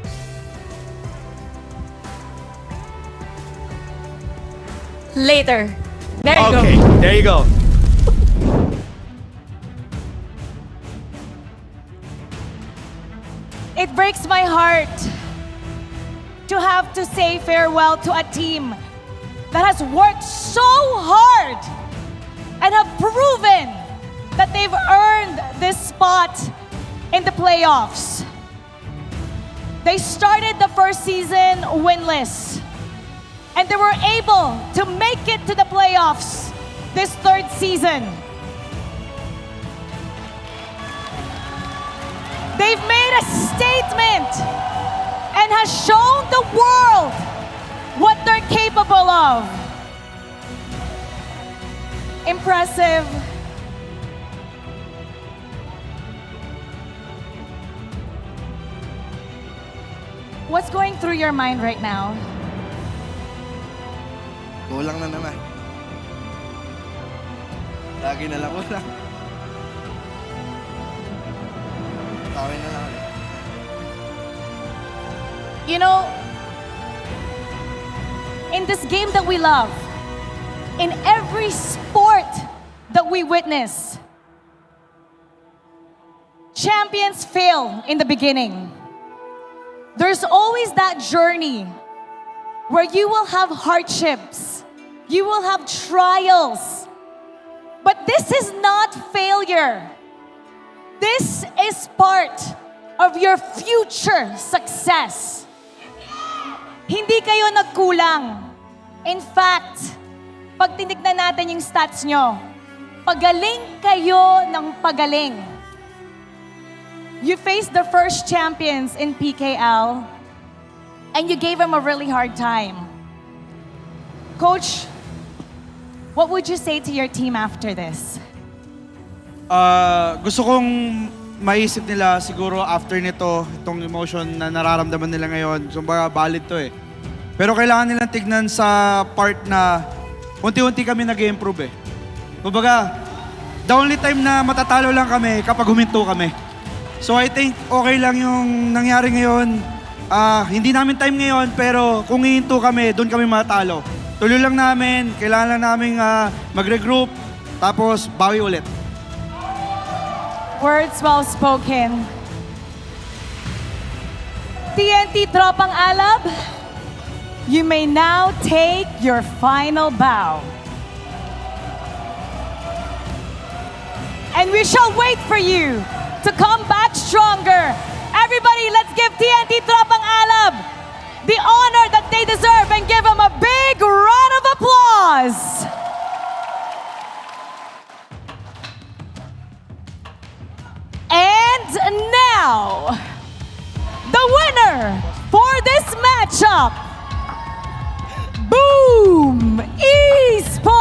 Later. There you go. Okay, there you go. It breaks my heart to have to say farewell to a team that has worked so hard and have proven that they've earned this spot in the playoffs. They started the first season winless, and they were able to make it to the playoffs this third season. They've made a statement and has shown the world what they're capable of. Impressive. What's going through your mind right now? Kulang na naman. Lagi na lang kulang. Tawin na lang ulit. You know, in this game that we love, in every sport that we witness, champions fail in the beginning. There's always that journey where you will have hardships, you will have trials. But this is not failure. This is part of your future success. Hindi kayo nagkulang. In fact, pag tinignan natin yung stats nyo, pagaling kayo ng pagaling. You faced the first champions in PKL, and you gave them a really hard time. Coach, what would you say to your team after this? Gusto kong maisip nila siguro after nito, itong emotion na nararamdaman nila ngayon. So, valid to eh. Pero kailangan nilang tignan sa part na unti-unti kami nag-improve eh. Kumbaga, the only time na matatalo lang kami kapag huminto kami. So I think okay lang yung nangyari ngayon. Hindi namin time ngayon, pero kung hihinto kami, doon kami matalo. Tuloy lang namin, kailangan lang namin mag-regroup, tapos bawi ulit. Words well spoken. TNT Tropang Alab, you may now take your final bow. And we shall wait for you to come back stronger. Everybody, let's give TNT Tropang Alab the honor that they deserve and give them a big round of applause. And now, the winner for this matchup, Boom Esports.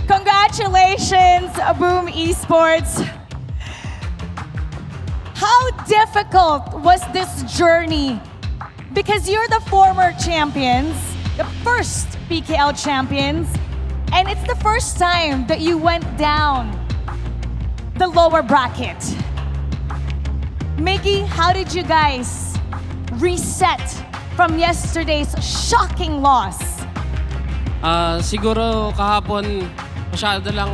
Congratulations, Boom Esports. How difficult was this journey? Because you're the former champions, the first PKL champions, and it's the first time that you went down the lower bracket. Mickey, how did you guys reset from yesterday's shocking loss? Siguro kahapon masyado lang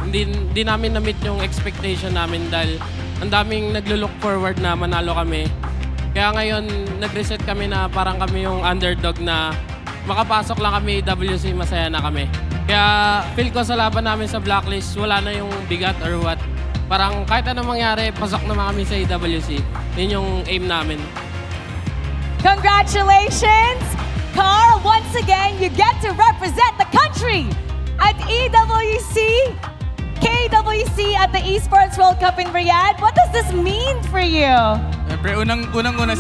hindi namin na-meet yung expectation namin dahil ang daming naglo-look forward na manalo kami. Kaya ngayon nag-reset kami na parang kami yung underdog na makapasok lang kami WC, masaya na kami. Kaya feel ko sa laban namin sa Blacklist, wala na yung bigat or what. Parang kahit anong mangyari, pasok naman kami sa EWC. Yun yung aim namin. Congratulations! Carl, once again, you get to represent the country at EWC, KWC at the Esports World Cup in Riyadh. What does this mean for you? Siyempre, unang-una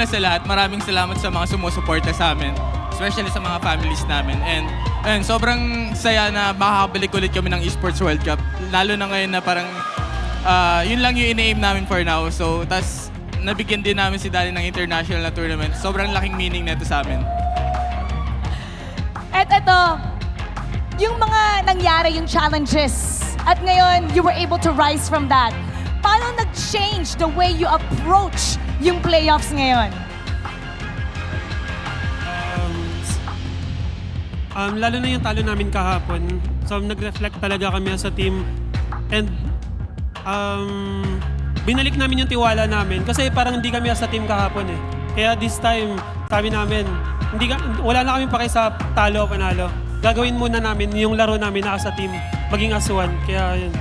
sa lahat, maraming salamat sa mga sumusuporta sa amin, especially sa mga families namin. And sobrang saya na makakabalik ulit kami ng Esports World Cup. Lalo na ngayon na parang yun lang yung ina-aim namin for now. So, tas nabigyan din namin si Dali ng international na tournament. Sobrang laking meaning nito sa amin. At ito, yung mga nangyari, yung challenges, at ngayon, you were able to rise from that. Paano nag-change the way you approach yung playoffs ngayon? Lalo na yung talo namin kahapon. So, nag-reflect talaga kami as a team. And binalik namin yung tiwala namin. Kasi parang hindi kami as a team kahapon eh. Kaya this time, sabi namin, wala na kami pake sa talo o panalo. Gagawin muna namin yung laro namin na as a team, maging as one. Kaya yun.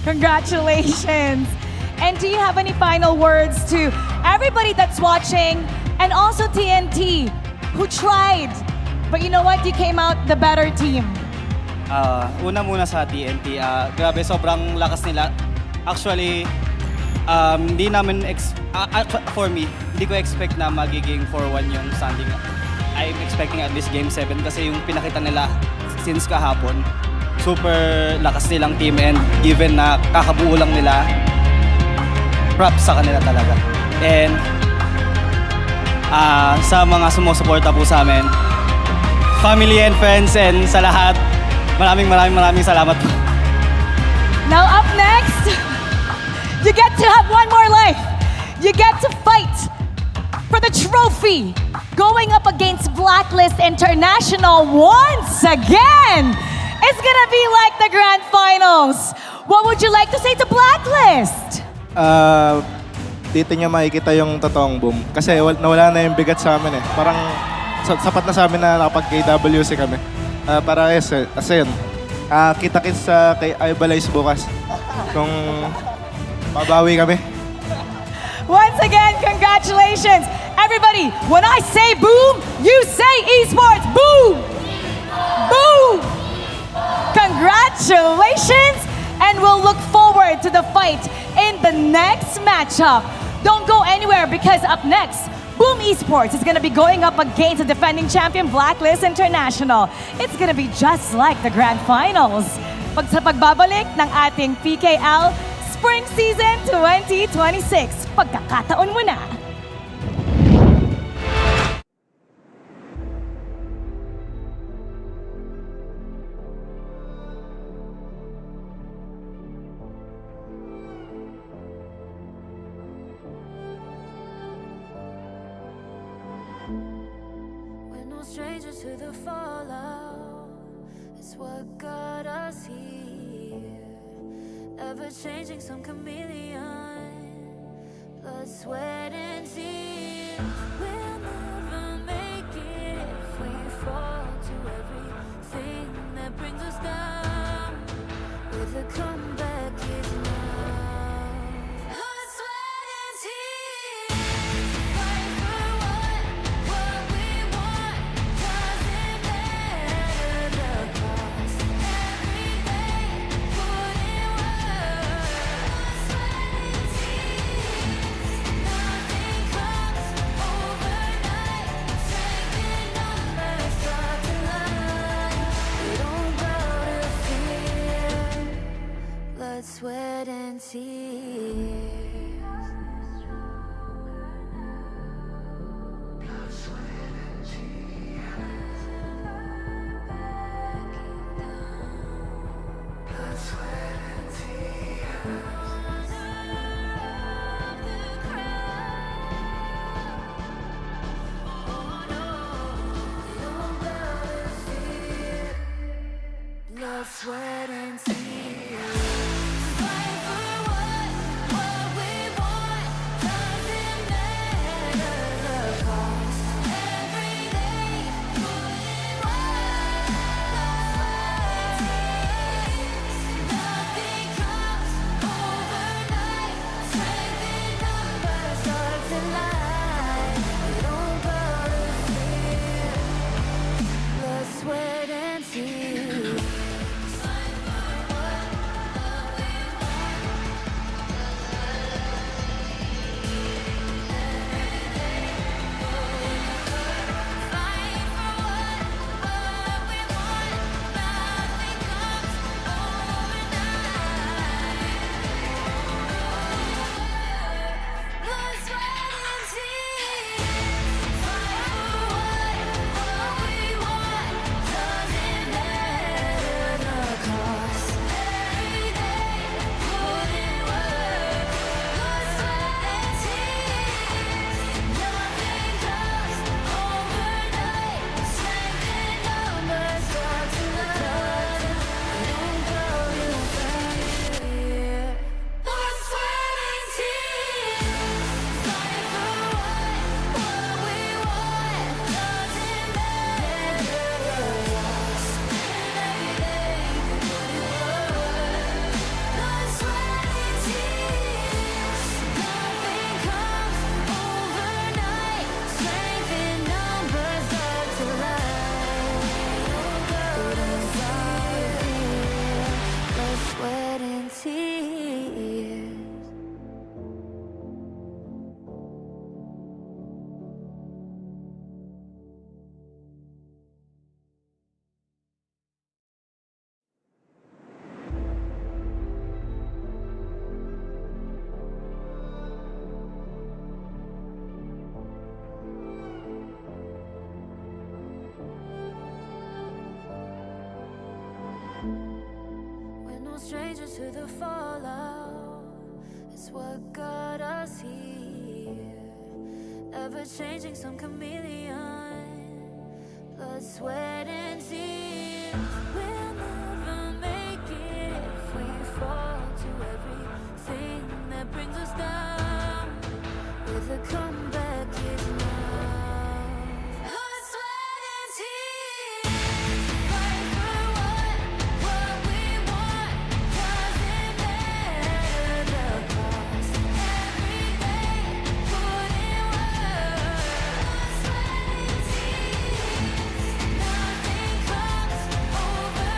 Congratulations! And do you have any final words to everybody that's watching and also TNT who tried? But you know what? You came out the better team. Una muna sa TNT, grabe sobrang lakas nila. Actually, hindi namin, for me, hindi ko expect na magiging 4-1 yung standing. I'm expecting at least Game 7 kasi yung pinakita nila since kahapon, super lakas nilang team and given na kakabuo lang nila, props sa kanila talaga. And sa mga sumusuporta po sa amin, family and friends and sa lahat, maraming salamat po. Now up next, you get to have one more life. You get to fight for the trophy, going up against Blacklist International once again. It's gonna be like the grand finals. What would you like to say to Blacklist? Dito niya makikita yung totoong boom. Kasi nawala na yung bigat sa amin eh. Parang sapat na sa amin na nakapag-KWC kami. Para kasi yun, kita-kits kay Ibalize bukas. Kung babawi kami. Once again, congratulations. Everybody, when I say boom, you say esports. Boom! Boom! Congratulations! And we'll look forward to the fight in the next matchup. Don't go anywhere because up next, Boom Esports is going to be going up against the defending champion Blacklist International. It's going to be just like the grand finals. Sa pagbabalik ng ating PKL Spring Season 2026. Pagkakataon mo na. Strangers to the fallout, it's what got us here. Ever changing, some chameleon, blood, sweat, and tears. We'll never make it if we fall to everything that brings us down. With a comeback is now. Blood, sweat, and tears. Fight for what we want. Doesn't matter the cost. Every day, put in work. Blood, sweat, and tears. Nothing comes over blood, sweat, and tears. Fight for what we want. Doesn't matter the cost. Every day, put in work. Nothing comes overnight. Strength in numbers starts to lie. We don't go to fear. Blood, sweat, and tears. Sweat and tears. We're no strangers to the fallout. It's what got us here. Ever changing, some chameleon. Blood, sweat, and tears. We'll never make it if we fall to everything that brings us down. With a comeback is now. Blood, sweat, and tears. Fight for what we want. Doesn't matter the cost. Every day, put in work. Blood, sweat, and tears. Nothing comes overnight.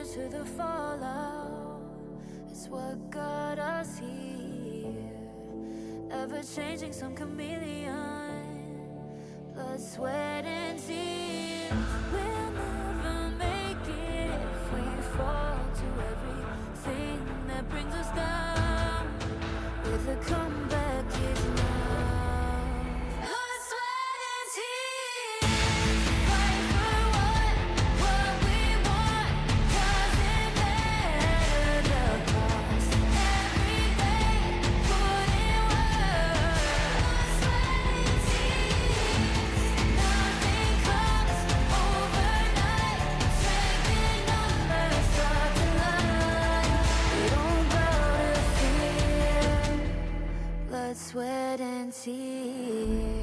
closer to the fallout. It's what got us here. Ever changing, some chameleon. Blood, sweat, and tears. We'll never make it if we fall to everything that brings us down. With a comeback is now. Blood, sweat, and tears. Fight for what we want. Doesn't matter the cost. Every day, put in work. Blood, sweat, and tears. Nothing comes overnight. Strength in numbers start to line. We don't bow to fear. Blood, sweat, and tears.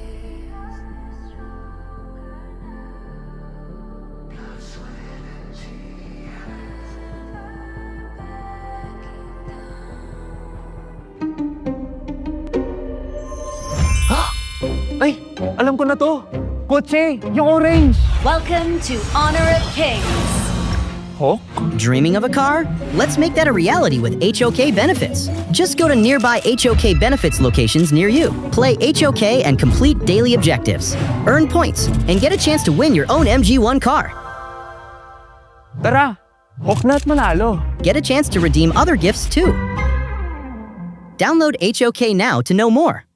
Ay, alam ko na to. Kotse, yung orange. Welcome to Honor of Kings. Dreaming of a car? Let's make that a reality with HOK Benefits. Just go to nearby HOK Benefits locations near you. Play HOK and complete daily objectives. Earn points and get a chance to win your own MG1 car. Tara, hok na at manalo. Get a chance to redeem other gifts too. Download HOK now to know more.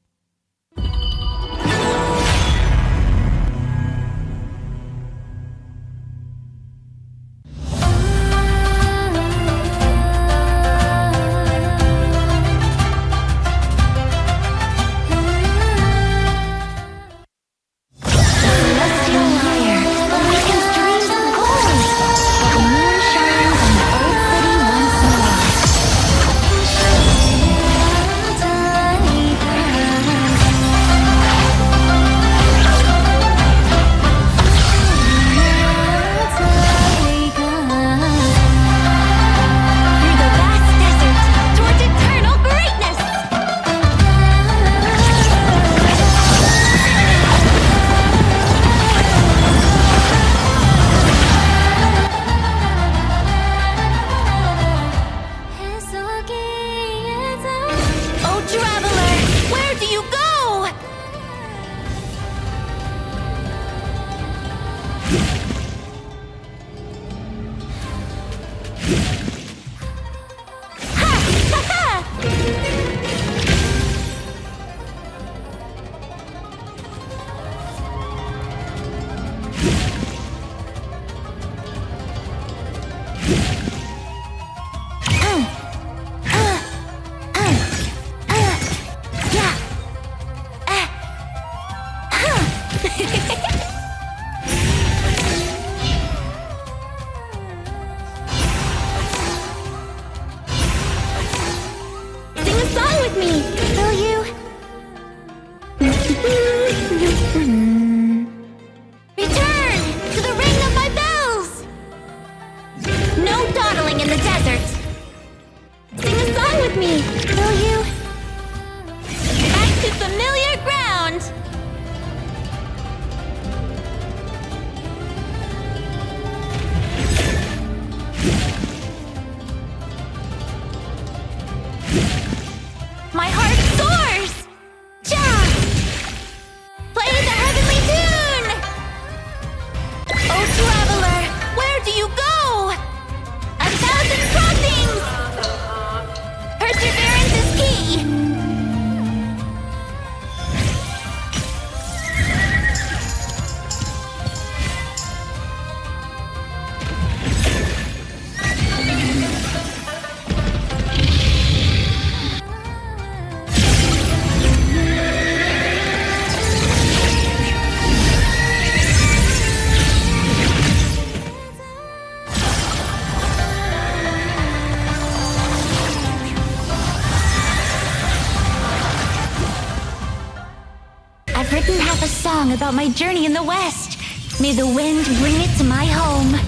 About my journey in the West. May the wind bring it to my home.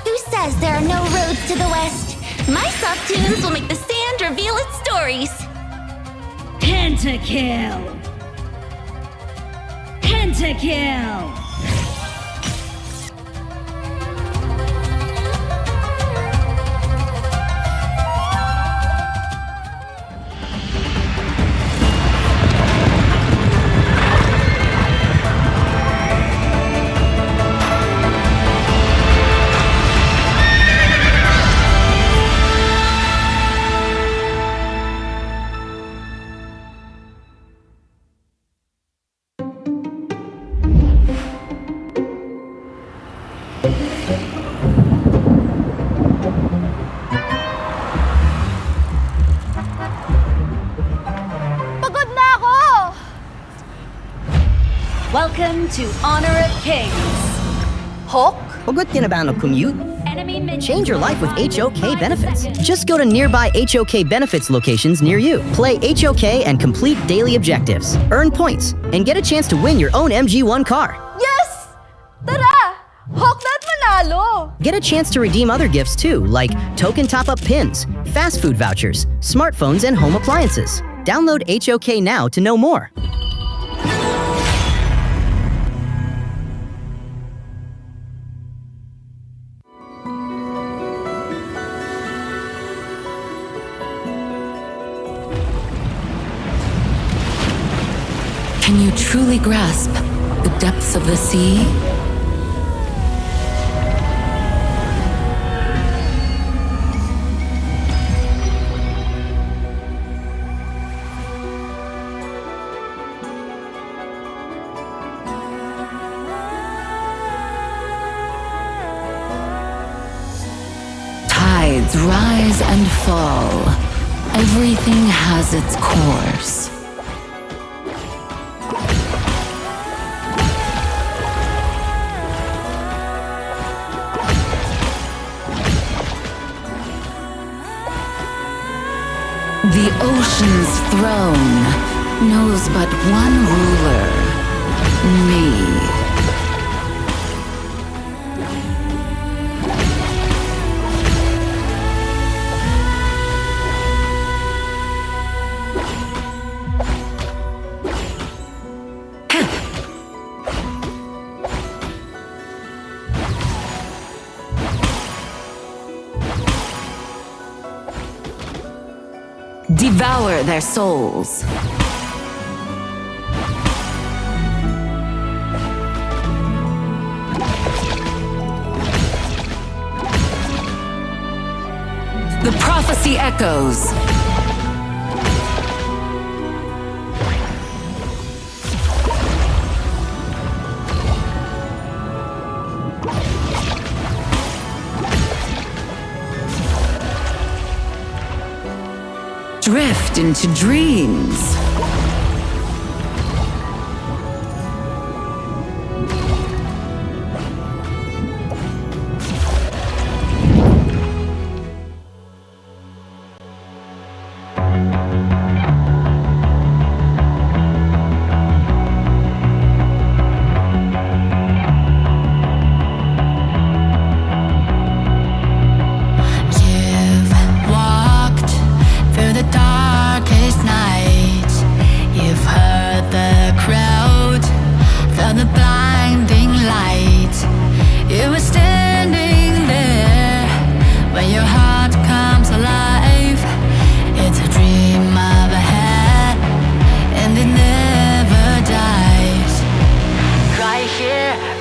Who says there are no roads to the West? My soft tunes will make the sand reveal its stories. Pentakill! Pentakill! Welcome to Honor of Kings. Hawk? Huwag kinabang ng commute. Change your life with HOK benefits. Just go to nearby HOK benefits locations near you. Play HOK and complete daily objectives. Earn points and get a chance to win your own MG1 car. Yes! Tara! Hawk na't manalo! Get a chance to redeem other gifts too, like token top-up pins, fast food vouchers, smartphones, and home appliances. Download HOK now to know more. Can you truly grasp the depths of the sea? Tides rise and fall. Everything has its course. The ocean's throne knows but one ruler, me. Devour their souls. The prophecy echoes. Drift into dreams.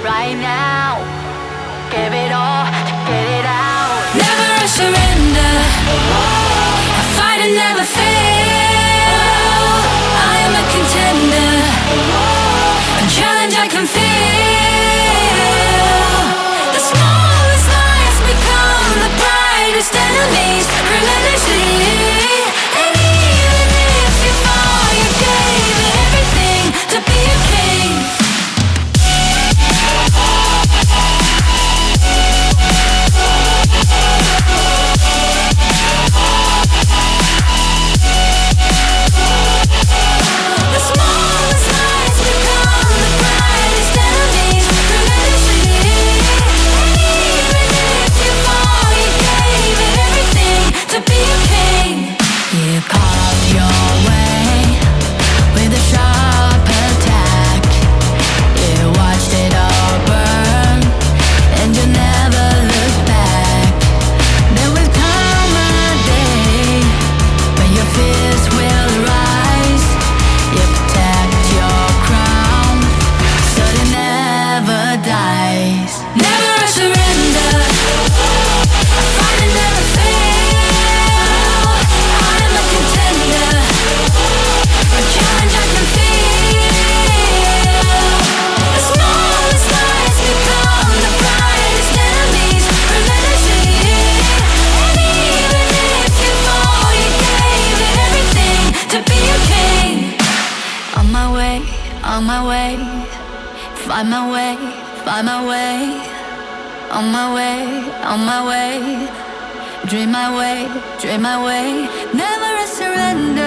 Right now, give it all, get it out. Never a surrender. I fight and never fail. I am a contender. A challenge I can feel. The smallest lies become the brightest enemies. Relentlessly. And even if you fall, you gave it everything to be a king. On my way, Find my way, find my way. On my way, on my way. Dream my way, dream my way. Never a surrender.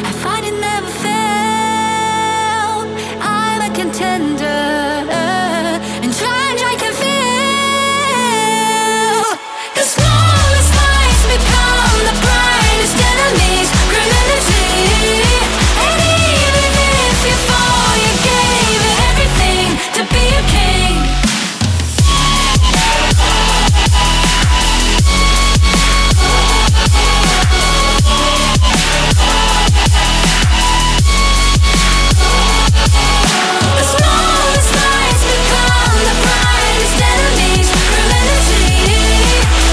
I find it never fail. I'm a contender. And try can feel. The smallest lies become the brightest enemies. Grenadity. And even if you fall, you gave it everything to be a king. The smallest lies become the brightest enemies. Grenadity.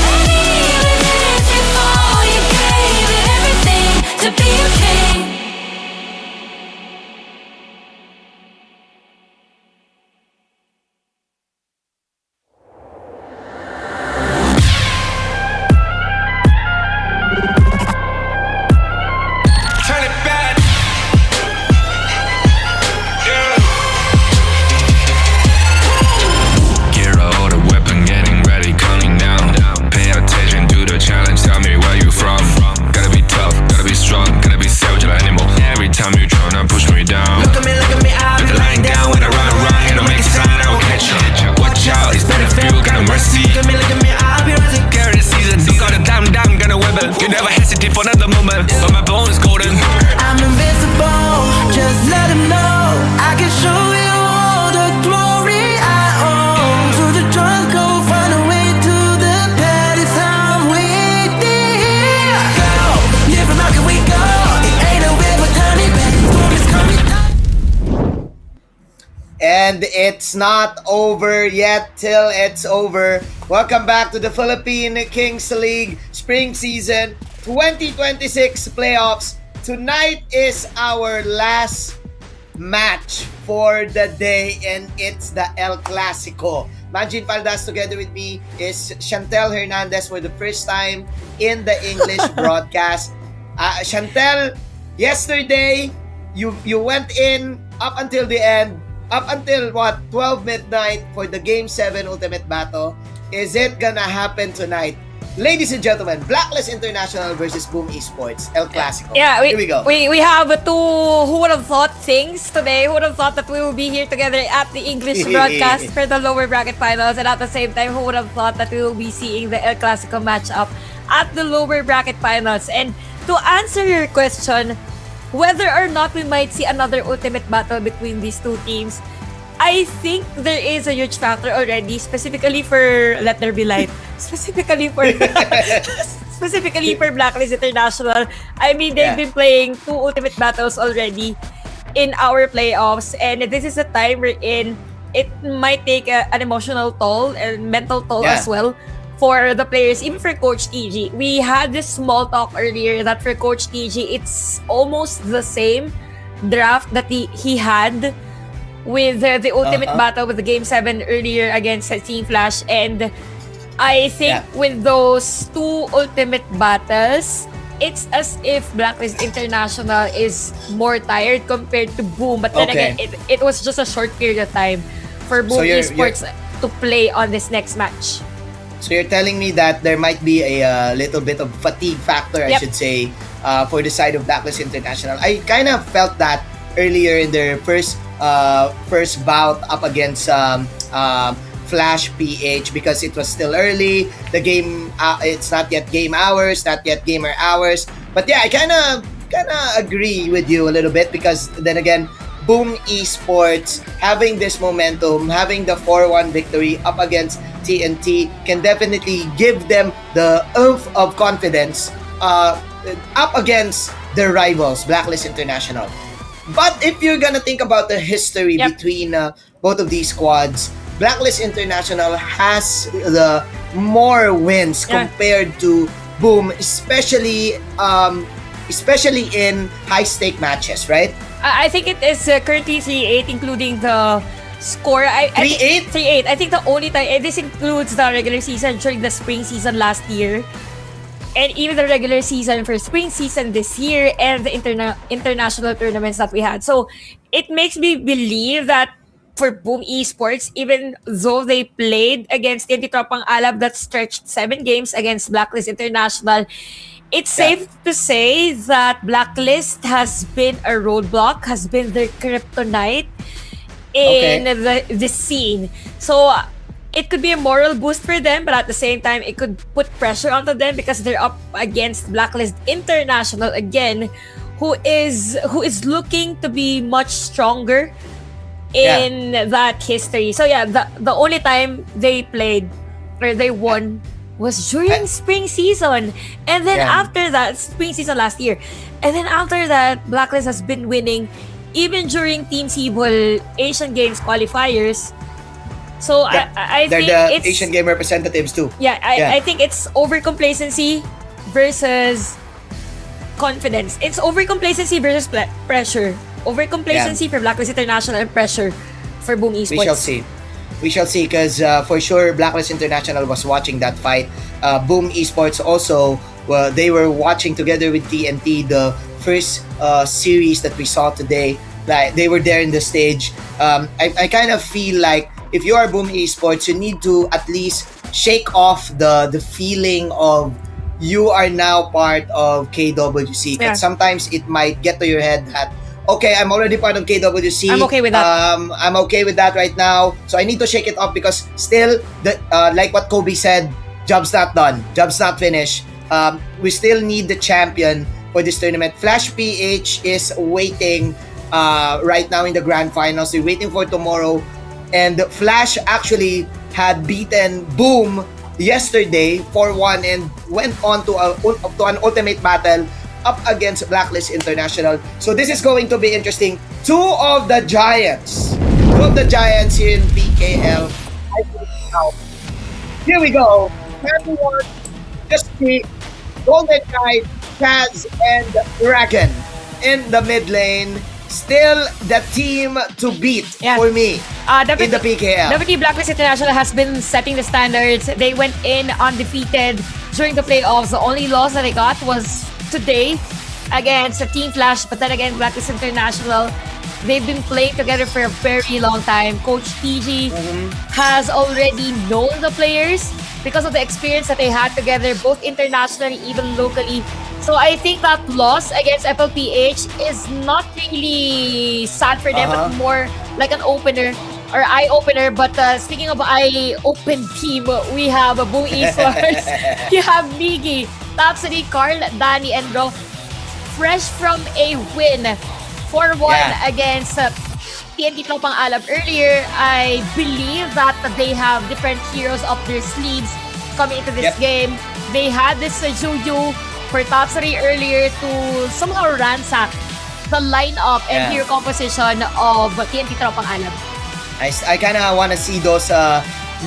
And even if you fall, you gave it everything to be a king. Turn it back. Gear out the weapon, getting ready, counting down. Pay attention to the challenge, tell me where you from. Gotta be tough, gotta be strong, gotta be savage like animal. Every time you tryna push me down. Look at me, I'll be lying down when I run around. And I'll make a sign, I will catch you. Watch out, it's better feel, got no mercy. Look at me, I'll be rising. Carry the season, you got a damn, gonna wibble. You never hesitate for another moment, but my bone is golden. I'm invincible, just let him know I can show you all the glory I own. To the drunk, go find a way to the pad. It's time we did. Go, live from how can we go? It ain't a river, honey, baby, storm is coming. And it's not over yet till it's over. Welcome back to the Philippine Kings League Spring Season 2026 Playoffs. Tonight is our last match for the day and it's the El Clasico. Manjin Faldas together with me is Chantel Hernandez for the first time in the English broadcast. Chantel, yesterday you went in up until the end, up until 12 midnight for the Game 7 Ultimate Battle. Is it gonna happen tonight? Ladies and gentlemen, Blacklist International versus Boom Esports, El Clasico. Yeah, here we go. We have two who would have thought things today. Who would have thought that we will be here together at the English broadcast for the lower bracket finals, and at the same time, who would have thought that we will be seeing the El Clasico matchup at the lower bracket finals? And to answer your question, whether or not we might see another ultimate battle between these two teams, I think there is a huge factor already, specifically for Let There Be Light, specifically for Blacklist International. I mean, they've been playing two ultimate battles already in our playoffs, and this is a time wherein it might take an emotional toll and mental toll as well for the players, even for Coach TG. We had this small talk earlier that for Coach TG, it's almost the same draft that he had with the ultimate battle with the Game 7 earlier against Team Flash. And I think with those two ultimate battles, it's as if Blacklist International is more tired compared to Boom. But then again, it was just a short period of time for Boom Esports to play on this next match. So you're telling me that there might be a little bit of fatigue factor, I should say, for the side of Blacklist International. I kind of felt that earlier in their first bout up against Flash PH, because it was still early. The game, it's not yet game hours, not yet gamer hours. But yeah, I kind of agree with you a little bit, because then again, Boom Esports having this momentum, having the 4-1 victory up against TNT can definitely give them the oomph of confidence up against their rivals, Blacklist International. But if you're gonna think about the history between both of these squads, Blacklist International has the more wins compared to Boom, especially in high-stake matches, right? I think it is currently 3-8, including the score. 3-8? 3-8. I think the only time, this includes the regular season during the spring season last year, and even the regular season for spring season this year, and the international tournaments that we had. So it makes me believe that for Boom Esports, even though they played against TNT Tropang Alab that stretched 7 games against Blacklist International, it's safe to say that Blacklist has been a roadblock, has been their kryptonite in the scene. So it could be a moral boost for them, but at the same time, it could put pressure onto them because they're up against Blacklist International again, who is looking to be much stronger in that history. So yeah, the only time they played or they won was during spring season. And then after that, spring season last year. And then after that, Blacklist has been winning even during Team Sibol Asian Games qualifiers. So I they're think the it's Asian game representatives too. I think it's overcomplacency versus confidence. It's overcomplacency versus pressure. Overcomplacency for Blacklist International and pressure for Boom Esports. We shall see because for sure Blacklist International was watching that fight. Boom Esports also, they were watching together with TNT the first series that we saw today. Like they were there in the stage. I kind of feel like if you are Boom Esports, you need to at least shake off the feeling of you are now part of KWC. Because sometimes it might get to your head that, okay, I'm already part of KWC. I'm okay with that. I'm okay with that right now. So I need to shake it off because still, like what Kobe said, job's not done. Job's not finished. We still need the champion for this tournament. Flash PH is waiting right now in the grand finals. They're waiting for tomorrow. And Flash actually had beaten Boom yesterday 4-1 and went on to an ultimate battle up against Blacklist International. So this is going to be interesting. Two of the giants here in PKL. Here we go. Everyone, just the Golden Knight, Kaz, and Dragon in the mid lane. Still the team to beat for me in the PKL. Definitely Blacklist International has been setting the standards. They went in undefeated during the playoffs. The only loss that they got was today against Team Flash, but then again, Blacklist International, they've been playing together for a very long time. Coach TG has already known the players because of the experience that they had together, both internationally, even locally. So I think that loss against FLPH is not really sad for them, but more like an opener or eye-opener. But speaking of eye-open team, we have Boom Esports, you have Miggy, Tapsody, Carl, Danny, and Ro, fresh from a win 4-1 against TNT Tropang Alab earlier. I believe that they have different heroes up their sleeves coming into this game. They had this Juju for Tapsody earlier to somehow ransack the lineup and hero composition of TNT Tropang Alab. I kind of want to see those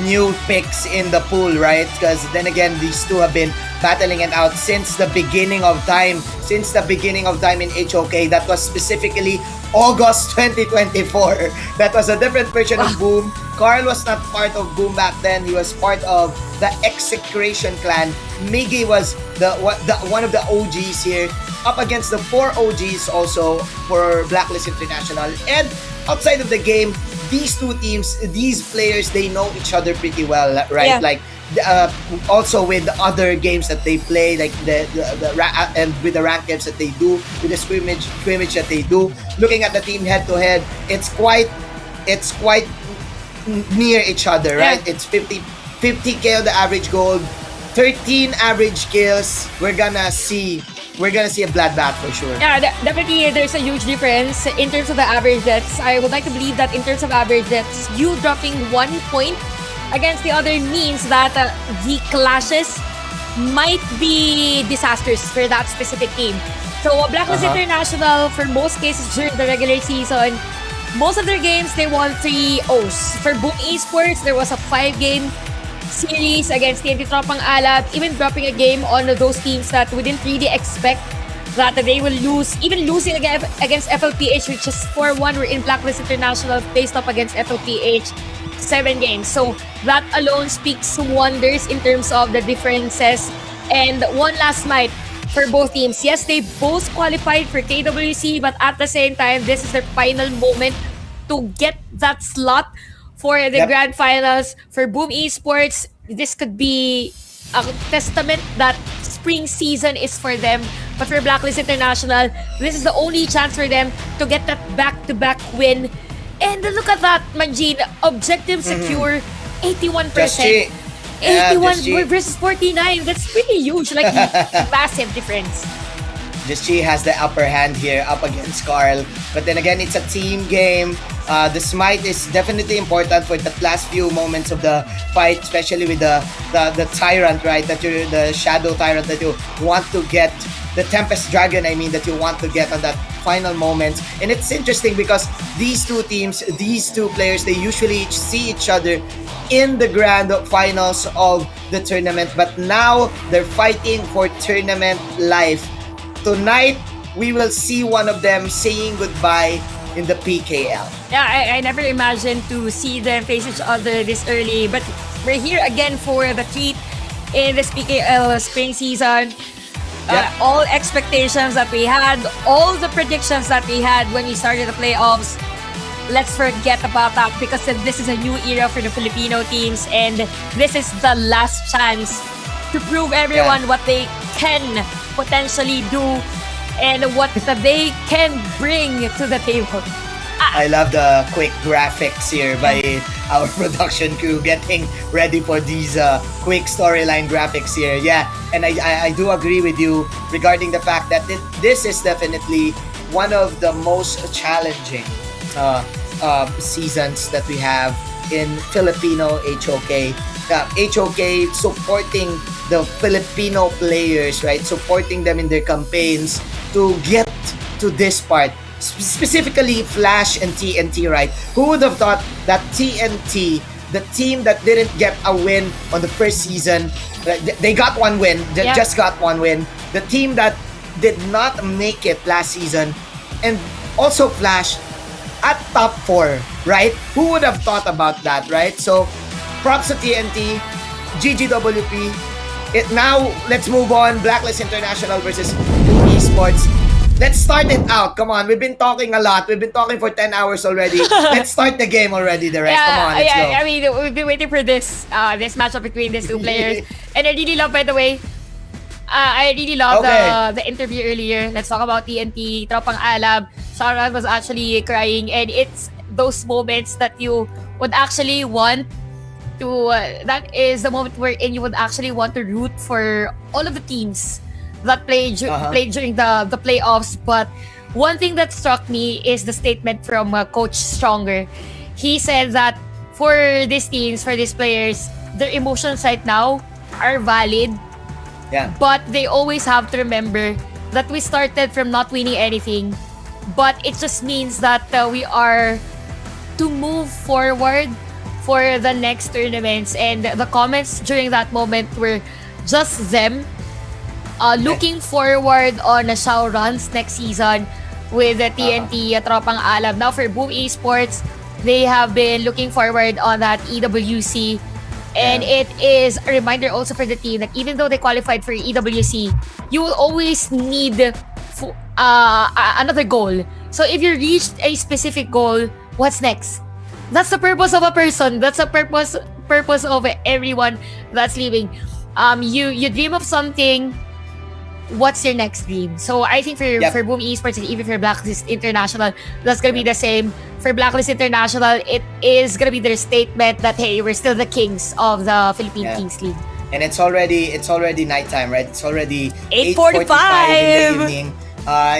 new picks in the pool, right? Because then again, these two have been battling it out since the beginning of time. Since the beginning of time in HOK. That was specifically August 2024. That was a different version of Boom. Carl was not part of Boom back then. He was part of the Execration clan. Miggy was the one of the OGs here, up against the 4 OGs also for Blacklist International. And outside of the game, these two teams, these players, they know each other pretty well, right? Like also with the other games that they play, like and with the rank games that they do, with the scrimmage that they do. Looking at the team head to head, it's quite near each other, right? It's 50k on the average gold, 13 average kills. We're gonna see a bloodbath for sure. Yeah, definitely there's a huge difference in terms of the average deaths. I would like to believe that in terms of average deaths, you dropping 1 point against the other means that the clashes might be disastrous for that specific team. So Blacklist International, for most cases during the regular season, most of their games, they won 3-0s. For Boom Esports, there was a 5-game series against TNT Tropang Alab, even dropping a game on those teams that we didn't really expect that they will lose. Even losing against FLPH, which is 4-1, we're in Blacklist International faced up against FLPH 7 games. So that alone speaks wonders in terms of the differences. And one last night for both teams. Yes, they both qualified for KWC, but at the same time, this is their final moment to get that slot for the Yep. grand finals. For Boom Esports, this could be a testament that spring season is for them. But for Blacklist International, this is the only chance for them to get that back-to-back win. And look at that, Manjin. Objective secure, 81%. Just Chi. Yeah, 81 Just Chi. versus 49. That's pretty huge. Like, massive difference. Just Chi has the upper hand here up against Carl. But then again, it's a team game. The smite is definitely important for the last few moments of the fight, especially with the tyrant, right? The shadow tyrant that you want to get, the Tempest Dragon, I mean, that you want to get on that final moments. And it's interesting because these two teams, these two players, they usually see each other in the grand finals of the tournament. But now they're fighting for tournament life. Tonight, we will see one of them saying goodbye in the PKL. Yeah, I never imagined to see them face each other this early. But we're here again for the treat in this PKL spring season. All expectations that we had, all the predictions that we had when we started the playoffs, let's forget about that because this is a new era for the Filipino teams and this is the last chance to prove everyone what they can potentially do and what they can bring to the table. I love the quick graphics here by our production crew getting ready for these quick storyline graphics here. Yeah, and I do agree with you regarding the fact that this is definitely one of the most challenging seasons that we have in Filipino HOK. HOK supporting the Filipino players, right? Supporting them in their campaigns to get to this part. Specifically Flash and TNT, right? Who would have thought that TNT, the team that didn't get a win on the first season, they got one win, just got one win. The team that did not make it last season, and also Flash at top 4, right? Who would have thought about that, right? So props to TNT, GGWP. Now, let's move on. Blacklist International versus Esports. Let's start it out. Come on. We've been talking a lot. We've been talking for 10 hours already. Let's start the game already, the rest. Come on, let's go. I mean, we've been waiting for this matchup between these two players. And I really love, by the way, I really love the interview earlier. Let's talk about TNT, Tropang Alab. Sharon was actually crying. And it's those moments that you would actually want to, that is the moment wherein you would actually want to root for all of the teams that played during the playoffs. But one thing that struck me is the statement from Coach Stronger. He said that for these teams, for these players, their emotions right now are valid. Yeah. But they always have to remember that we started from not winning anything. But it just means that we are to move forward for the next tournaments. And the comments during that moment were just them looking forward on Shao runs next season with the TNT Tropang Alab. Now for Boom Esports, they have been looking forward on that EWC. And it is a reminder also for the team that even though they qualified for EWC, you will always need another goal. So if you reached a specific goal, what's next? That's the purpose of a person. That's the purpose of everyone that's living. You dream of something. What's your next dream? So I think for Boom Esports and even for Blacklist International, that's gonna be the same. For Blacklist International, it is gonna be their statement that hey, we're still the kings of the Philippine Kings League. And it's already nighttime, right? It's already 8:45 in the evening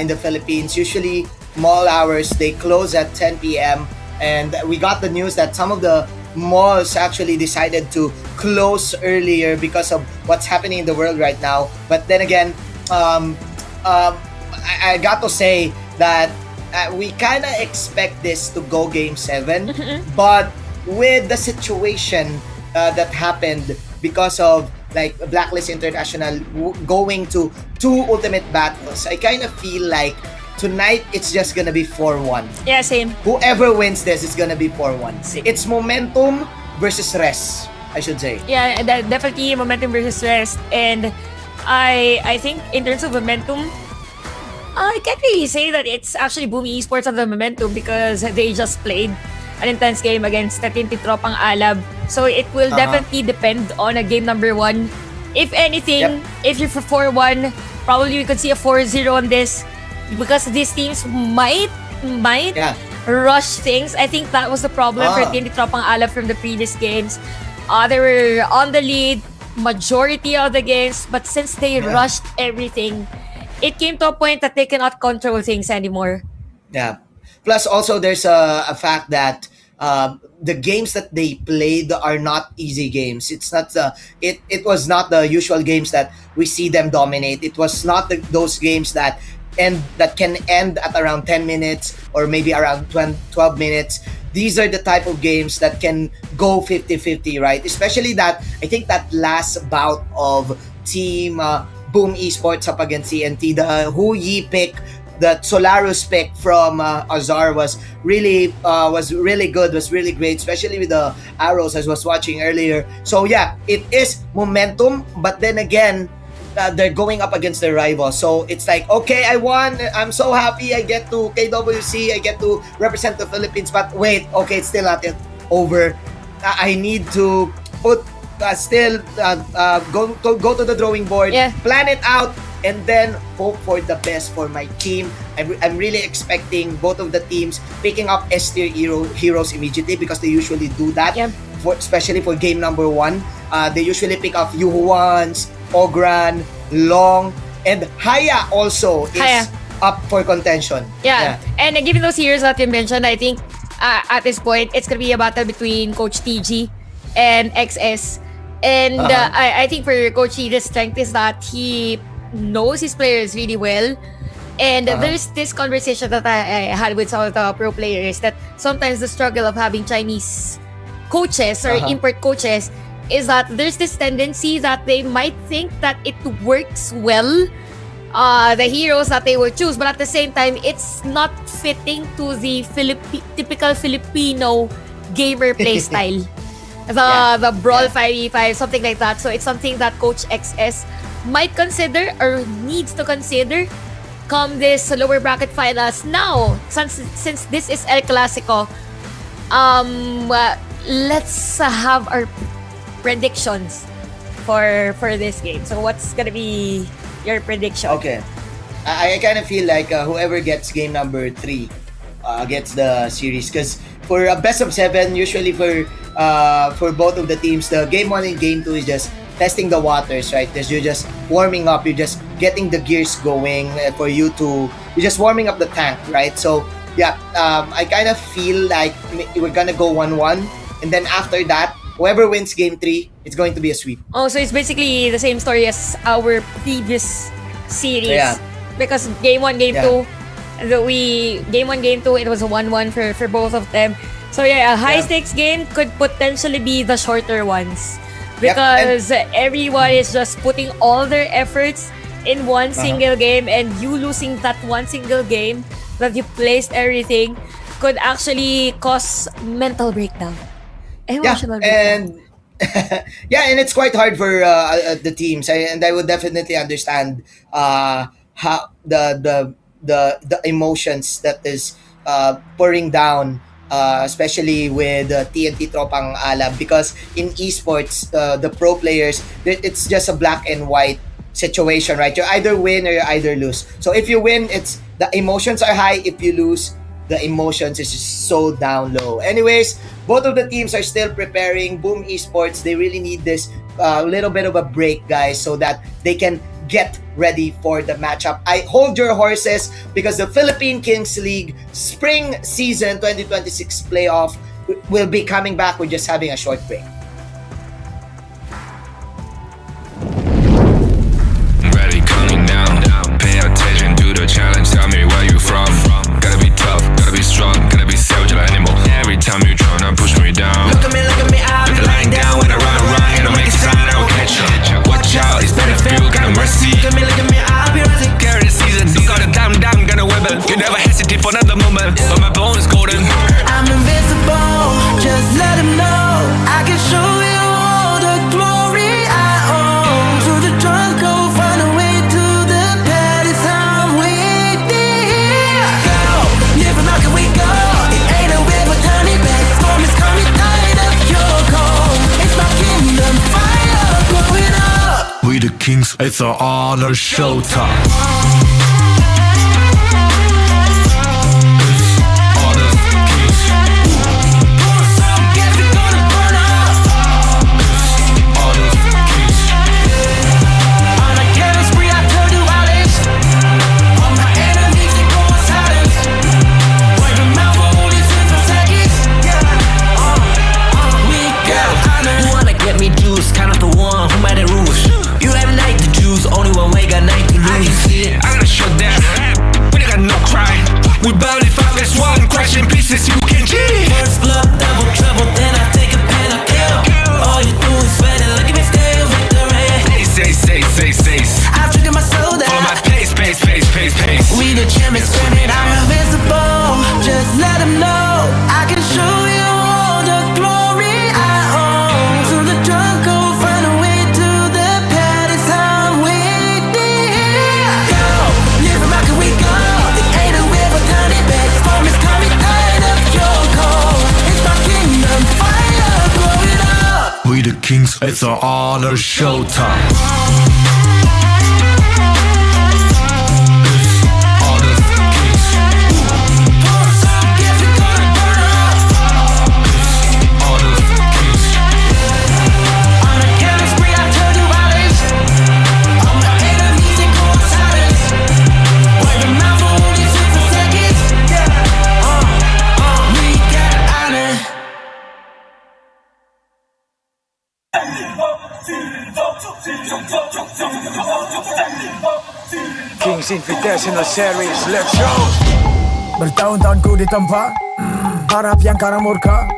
in the Philippines. Usually mall hours, they close at 10 p.m. And we got the news that some of the malls actually decided to close earlier because of what's happening in the world right now. But then again, I got to say that we kind of expect this to go Game 7. But with the situation that happened because of like Blacklist International going to 2 ultimate battles, I kind of feel like tonight it's just gonna be 4-1. Yeah, same. Whoever wins this is gonna be 4-1. It's momentum versus rest, I should say. Yeah, definitely momentum versus rest. And I think in terms of momentum, I can't really say that it's actually Boom Esports on the momentum because they just played an intense game against the TNT Tropang Alab. So it will definitely depend on a game number 1. If anything, if you're for 4-1, probably we could see a 4-0 on this because these teams might rush things. I think that was the problem for TNT Tropang Alab from the previous games. They were on the lead majority of the games, but since they rushed everything, it came to a point that they cannot control things anymore. Yeah. Plus, also there's a fact that the games that they played are not easy games. It's not it was not the usual games that we see them dominate. It was not those games that can end at around 10 minutes or maybe around 12 minutes. These are the type of games that can go 50-50, right? Especially that, I think that last bout of Team Boom Esports up against CNT, the Hu Yi pick, the Solarus pick from Azar was really good, was really great, especially with the arrows I was watching earlier. So yeah, it is momentum, but then again, they're going up against their rival. So it's like, okay, I won. I'm so happy. I get to KWC. I get to represent the Philippines. But wait, okay, it's still not yet over. I need to put go to the drawing board, plan it out, and then hope for the best for my team. I'm really expecting both of the teams picking up S-tier heroes immediately because they usually do that. Especially for game number 1. They usually pick up Yuhuans, Ogran, Long, and Haya also is up for contention. And given those heroes that you mentioned, I think at this point, it's going to be a battle between Coach TG and XS. And I think for Coach TG's strength is that he knows his players really well. And there's this conversation that I had with some of the pro players that sometimes the struggle of having Chinese coaches or import coaches is that there's this tendency that they might think that it works well, the heroes that they will choose, but at the same time, it's not fitting to the typical Filipino gamer playstyle. The Brawl 5v5, something like that. So it's something that Coach XS might consider or needs to consider come this lower bracket finals. Now, since this is El Clasico, let's have our predictions for this game. So what's gonna be your prediction? Okay, I kind of feel like whoever gets game number 3 gets the series, because for a best of 7, usually for both of the teams, the game 1 and game 2 is just testing the waters, right? Because you're just warming up, you're just getting the gears going you're just warming up the tank, right? So yeah, I kind of feel like we're gonna go 1-1, and then after that, whoever wins game 3, it's going to be a sweep. Oh, so it's basically the same story as our previous series. Yeah. Because game 1, game 2, game 1, game 2, it was a 1-1 for both of them. So yeah, a high stakes game could potentially be the shorter ones. Because everyone is just putting all their efforts in one single game, and you losing that one single game that you placed everything could actually cause mental breakdown. Emotional breakdown. And it's quite hard for the teams, and I would definitely understand how the emotions that is pouring down, especially with TNT Tropang Alab, because in esports, the pro players, it's just a black and white situation, right? You either win or you either lose. So if you win, it's the emotions are high. If you lose, the emotions is just so down low. Anyways, both of the teams are still preparing. Boom Esports, they really need this little bit of a break, guys, so that they can get ready for the matchup. I hold your horses, because the Philippine Kings League Spring Season 2026 playoff will be coming back. We're just having a short break. Ready, counting down. Pay attention to the challenge. Tell me where you from. Gotta be tough, gotta be strong, gotta be self-reliant animal. Every time you tryna push me down. Look at me, I'll be lying down when I run. You don't make a sign, I will catch you. Watch out, it's better feel, got no mercy. Look at me, I'll be rising. Carry the season, you got a damn, gonna wibble. You never hesitate for another moment, but my bone is golden. I'm invincible, just let him know I can show kings, it's an honor showtime. Kind of the one who made the rules. You have night to choose, only one way, got night to lose. I can see it, I gotta show that. We got no cry. We bout it 5 as 1, crashing pieces, you can cheat. First blood, double trouble, then I take a pen, I kill. All you do is sweat and look at me still victory. Say. I'm drinking my soda. For my pace. We the champions, screaming, I'm invincible. Just let them know, I can show you all the glory I own. To the jungle, find a way to the paddy's home. We go, live from can we go? The ain't a river done it, back storm is coming out of your cold. It's my kingdom, fire, blow it up. We the kings, it's an honor showtime. Kings Invitational Series, let's go. Bertahun-tahun ku ditempa, harap yang karang murka,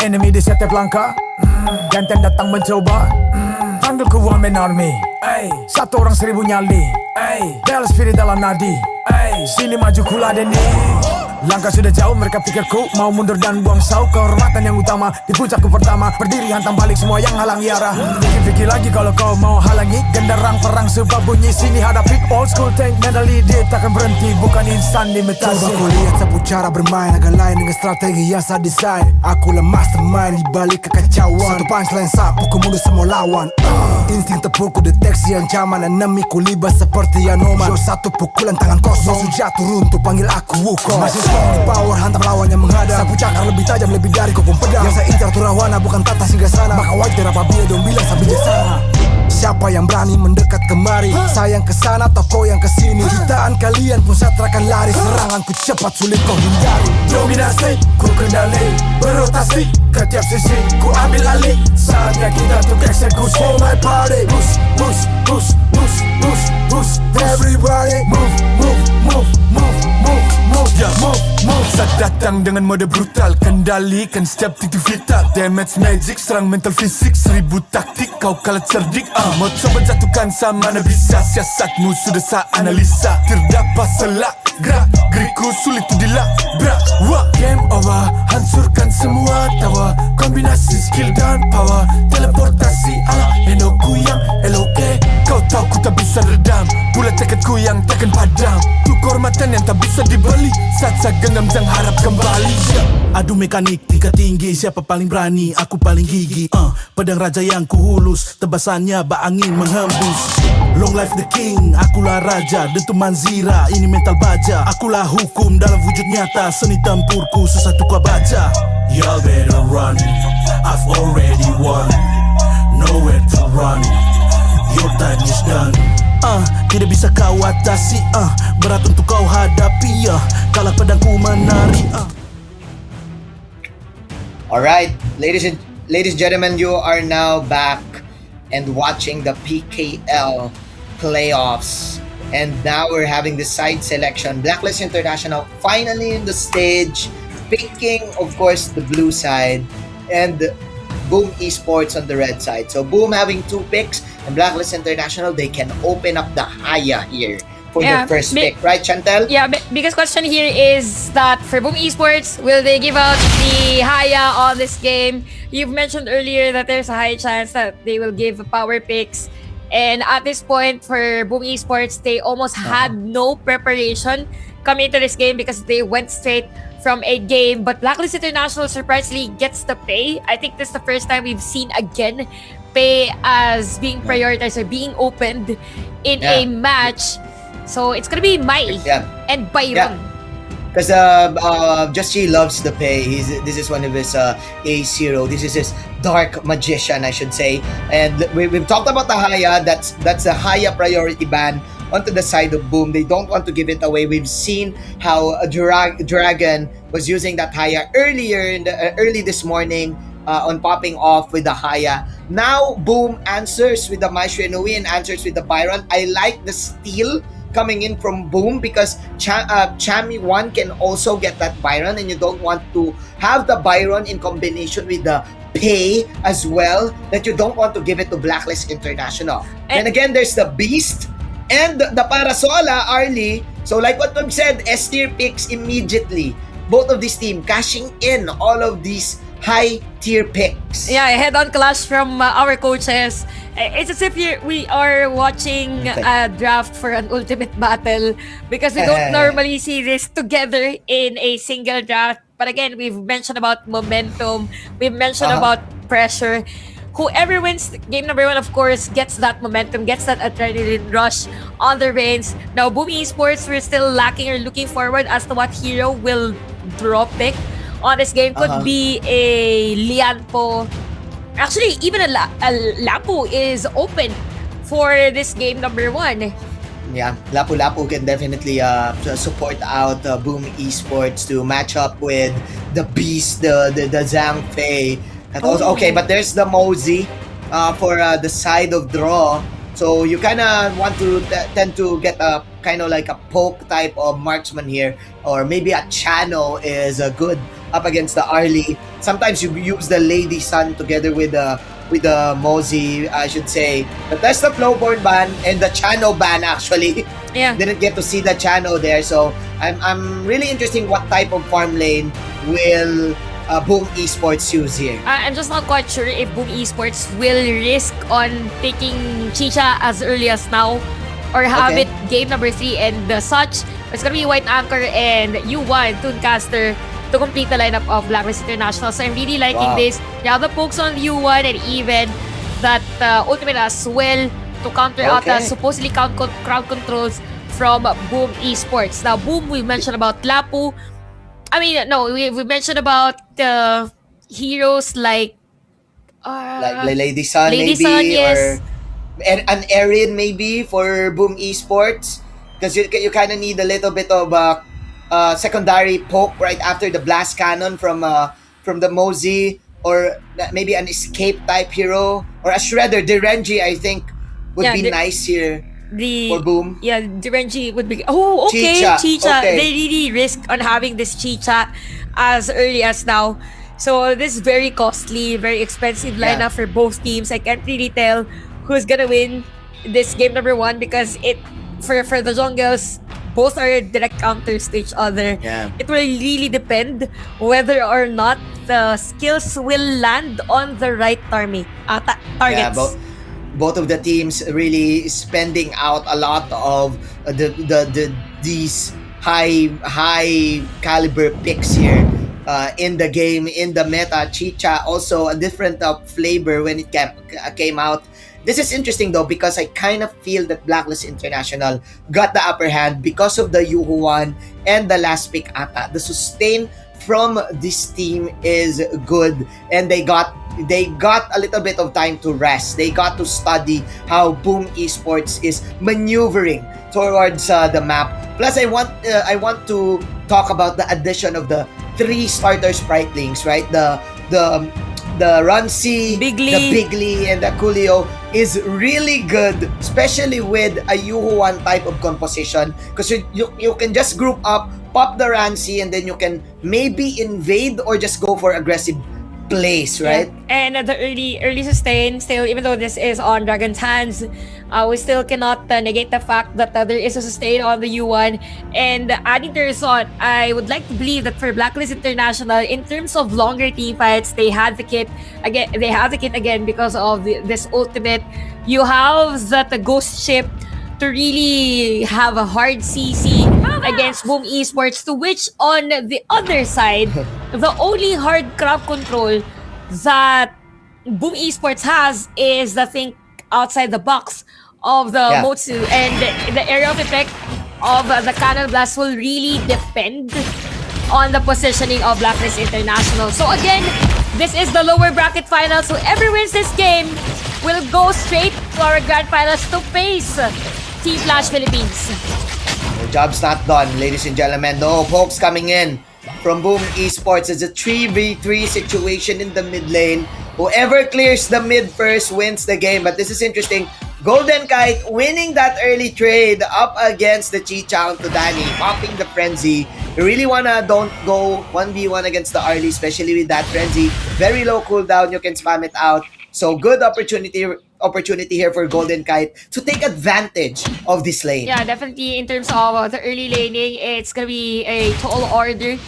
enemy di setiap langkah, gantian datang mencoba. Panggil ku One Man Army, satu orang 1000 nyali, bel spirit dalam nadi, sini maju ku ladeni. Langkah sudah jauh, mereka pikirku mau mundur dan buang sau. Kehormatan yang utama di puncakku pertama, berdiri hantam balik semua yang halangi arah. Pikir-pikir lagi kalau kau mau halangi genderang perang sebab bunyi sini hadapi old school tank mentally. Dia takkan berhenti, bukan instan limitasi. Coba kau lihat sapu cara bermain agak lain dengan strategi yang saya desain. Aku lah mastermind di balik kekacauan. Satu punchline sapu ku mundur semua lawan. Insting tepukku deteksi ancaman, enemiku libas seperti Anoman. Show satu pukulan tangan kosong, musuh jatuh runtuh panggil aku Wukong. Masih strong di power, hantam lawan yang menghadap. Sapu cakar lebih tajam, lebih dari kokong pedang. Yang saya incar tuh rawana, bukan tata singgah sana. Maka wajar apabila dong bilang sambil jasana. Siapa yang berani mendekat kemari? Saya yang kesana atau kau yang kesini? Jutaan kalian pun saya terakan lari. Seranganku cepat sulit kau hindari. Dominasi, ku kendali, berotasi ke tiap sisi, ku ambil alih. Saatnya kita untuk eksekusi. Oh my party, push, push, push, push, push, push. Everybody move, move, move, move, move, move, yeah, move, move. Saat datang dengan mode brutal, kendalikan setiap titik vital. Damage magic, serang mental fisik, 1000 taktik, kau kalah cerdik. Mau coba jatuhkan sama mana bisa, siasatmu sudah saya analisa. Terdapat selak, gerak, geriku sulit tu dilabrak. Game over, hancurkan semua tawa. Kombinasi skill dan power, teleportasi ala Enoku yang LOK. Kau tahu ku tak bisa redam, pula tekadku yang takkan padam. Tu kehormatan yang tak bisa dibeli, saat saya genggam jangan harap kembali. Adu mekanik tingkat tinggi, siapa paling berani, aku paling gigi. Pedang raja yang kuhulus, tebasannya bak angin menghembus. Long life the king, akulah raja, dentuman zira, ini mental baja. Akulah hukum dalam wujud nyata, seni tempurku susah tukar baca. Y'all better run, I've already won, nowhere to run, your time is done. Tidak bisa kau atasi, berat untuk kau hadapi, kalah pedangku menari. Alright, ladies and gentlemen, you are now back and watching the PKL playoffs. And now we're having the side selection. Blacklist International finally in the stage, picking, of course, the blue side, and Boom Esports on the red side. So Boom having 2 picks, and Blacklist International, they can open up the Haya here for their first pick. Right, Chantel? Yeah, biggest question here is that for Boom Esports, will they give out the Haya on this game? You've mentioned earlier that there's a high chance that they will give power picks. And at this point, for Boom Esports, they almost had no preparation coming into this game because they went straight from a game. But Blacklist International surprisingly gets the pay. I think this is the first time we've seen again pay as being prioritized or being opened in a match. So it's gonna be Mai and Byron. Because Just Chi loves the pay. This is one of his ace hero. This is his dark magician, I should say. And we've talked about the Haya. That's a Haya priority ban onto the side of Boom. They don't want to give it away. We've seen how Dragon was using that Haya early this morning on popping off with the Haya. Now Boom answers with the Maestro Inui and answers with the Byron. I like the steal coming in from Boom because Chami 1 can also get that Byron, and you don't want to have the Byron in combination with the pay as well, that you don't want to give it to Blacklist International. And again, there's the Beast and the Parasola, Arlie. So like what we've said, S tier picks immediately. Both of these teams cashing in all of these high tier picks. Yeah, head-on clash from our coaches. It's as if we are watching a draft for an ultimate battle because we don't normally see this together in a single draft. But again, we've mentioned about momentum. We've mentioned about pressure. Whoever wins game number 1, of course, gets that momentum, gets that adrenaline rush on the reins. Now, Boom Esports, we're still lacking or looking forward as to what hero will draw pick on this game. Could be a Lianpo. Actually, even a Lapu is open for this game number 1. Yeah, Lapu can definitely support out Boom Esports to match up with the Beast, the Zhang Fei. And also, okay, but there's the Mosey for the side of draw. So you kind of want to tend to get a kind of like a poke type of marksman here, or maybe a Chano is good up against the Arlie. Sometimes you use the Lady Sun together with the Mosey, I should say. But that's the Flowborn ban and the Chano ban actually. Yeah. Didn't get to see the Chano there, so I'm really interested what type of farm lane will Boom Esports use here. I'm just not quite sure if Boom Esports will risk on taking Chicha as early as now or have it game number 3 and such. It's gonna be White Anchor and U1 Tooncaster to complete the lineup of Blacklist International. So I'm really liking this. You have the pokes on U1 and even that ultimate as well to counter out the supposedly crowd controls from Boom Esports. Now, Boom, we mentioned about Lapu. I mean, no, we mentioned about heroes like Lady Sun, yes. or an Erin maybe for Boom Esports, because you kind of need a little bit of secondary poke right after the blast cannon from the Mosey, or maybe an escape type hero or a shredder. Derenji, I think, would be nice here. For Boom. Yeah, Derenji would be... Oh, okay, Chicha. They really risk on having this Chicha as early as now. So this is very costly, very expensive lineup for both teams. I can't really tell who's gonna win this game number 1 because for the jungles, both are direct counters to each other. Yeah. It will really depend whether or not the skills will land on the right targets. Yeah, both of the teams really spending out a lot of these high caliber picks here in the game, in the meta. Chicha also a different flavor when it came out. This is interesting though because I kind of feel that Blacklist International got the upper hand because of the Yuhuan and the last pick ata. The sustain from this team is good, and they got a little bit of time to rest. They got to study how Boom Esports is maneuvering towards the map. Plus, I want to talk about the addition of the 3 starter spritlings, right? The Runcy, the Bigly, and the Coolio is really good, especially with a Yuhuan type of composition, because you can just group up, pop the Runcy, and then you can maybe invade or just go for aggressive plays, right? Yeah. And the early sustain, still, even though this is on Dragon's hands, we still cannot negate the fact that there is a sustain on the U1. And adding to resort, I would like to believe that for Blacklist International, in terms of longer team fights, they have the kit again because of this ultimate. You have that ghost ship to really have a hard CC against Boom Esports, to which on the other side, the only hard crowd control that Boom Esports has is the think outside the box of the Motsu, and the area of effect of the Cannon Blast will really depend on the positioning of Blacklist International. So again, this is the lower bracket finals. So whoever wins this game will go straight to our grand finals to face Team Flash Philippines. The job's not done, ladies and gentlemen. No folks coming in from Boom Esports. It's a 3v3 situation in the mid lane. Whoever clears the mid first wins the game. But this is interesting. Golden Kite winning that early trade up against the Chi-Chang to Danny, popping the Frenzy. You really wanna don't go 1v1 against the early, especially with that Frenzy. Very low cooldown, you can spam it out. So good opportunity here for Golden Kite to take advantage of this lane. Yeah, definitely in terms of the early laning, it's gonna be a tall order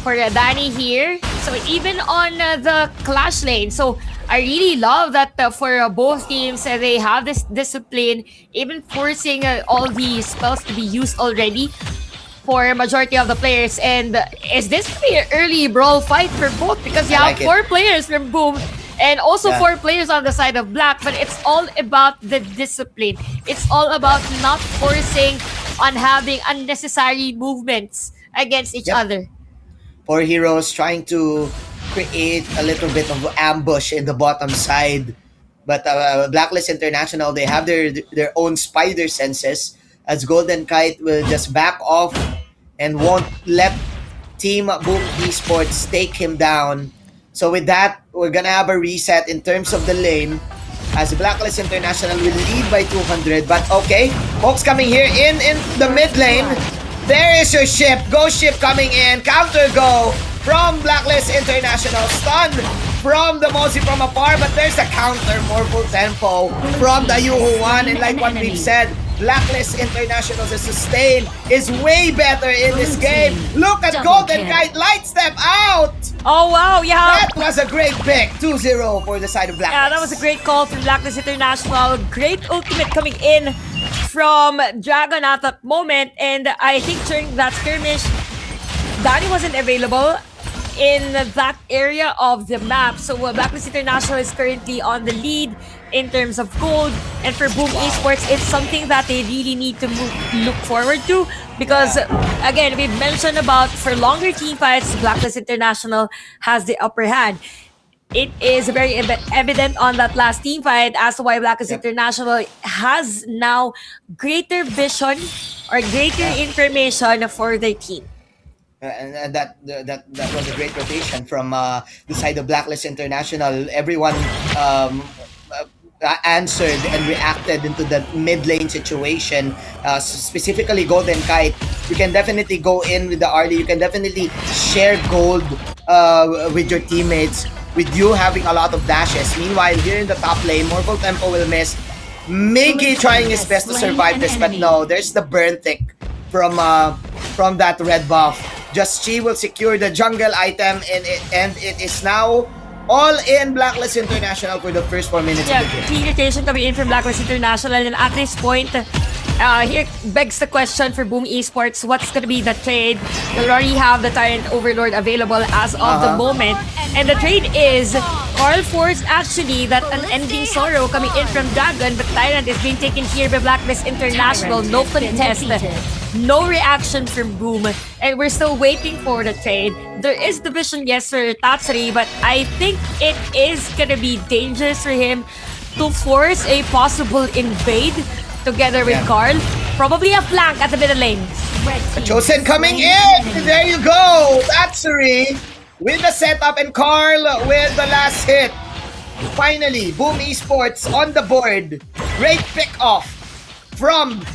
for Danny here. So even on the Clash lane, so I really love that for both teams, they have this discipline, even forcing all the spells to be used already for majority of the players. And is this gonna be an early brawl fight for both? Because you have 4 players from Boom and also 4 players on the side of Black, but it's all about the discipline. It's all about not forcing on having unnecessary movements against each other. 4 heroes trying to create a little bit of ambush in the bottom side. But Blacklist International, they have their own spider senses, as Golden Kite will just back off and won't let Team Boom Esports take him down. So with that, we're gonna have a reset in terms of the lane, as Blacklist International will lead by 200. But okay, folks coming here in the mid lane. There is your ship. Ghost ship coming in. Counter go from Blacklist International. Stun from the Mozi from afar, but there's a counter. More full tempo from the Yuhu 1. And like what we've said, Blacklist International's sustain is way better in this game. Look at Golden Kite light step out. Oh wow, yeah. That was a great pick. 2-0 for the side of Blacklist. Yeah, that was a great call from Blacklist International. Great ultimate coming in from Dragon at that moment. And I think during that skirmish, Danny wasn't available in that area of the map. So Blacklist International is currently on the lead in terms of gold. And for Boom Esports, it's something that they really need to look forward to. Because again, we've mentioned about for longer team fights, Blacklist International has the upper hand. It is very evident on that last team fight as to why Blacklist International has now greater vision or greater information for their team. And that was a great rotation from the side of Blacklist International. Everyone answered and reacted into the mid lane situation. Specifically Golden Kite, you can definitely go in with the early. You can definitely share gold with your teammates, with you having a lot of dashes. Meanwhile, here in the top lane, Morphle Tempo will miss. Miggy trying his best to survive this, but no, there's the burn tick from that red buff. Just she will secure the jungle item, and it is now all in Blacklist International for the first 4 minutes of the game. Clean rotation coming in from Blacklist International, and at this point, here begs the question for Boom Esports, what's gonna be the trade? You'll already have the Tyrant Overlord available as of the moment, and the trade is Carl forced actually that unending sorrow coming in from Dragon, but Tyrant is being taken here by Blacklist International. No contest, no reaction from Boom, and we're still waiting for the trade. There is division, yes, sir, Tatsuri, but I think it is gonna be dangerous for him to force a possible invade together with Carl. Probably a flank at the middle lane. Chosen coming in! There you go! Tatsuri with the setup and Carl with the last hit. Finally, Boom Esports on the board. Great pick off from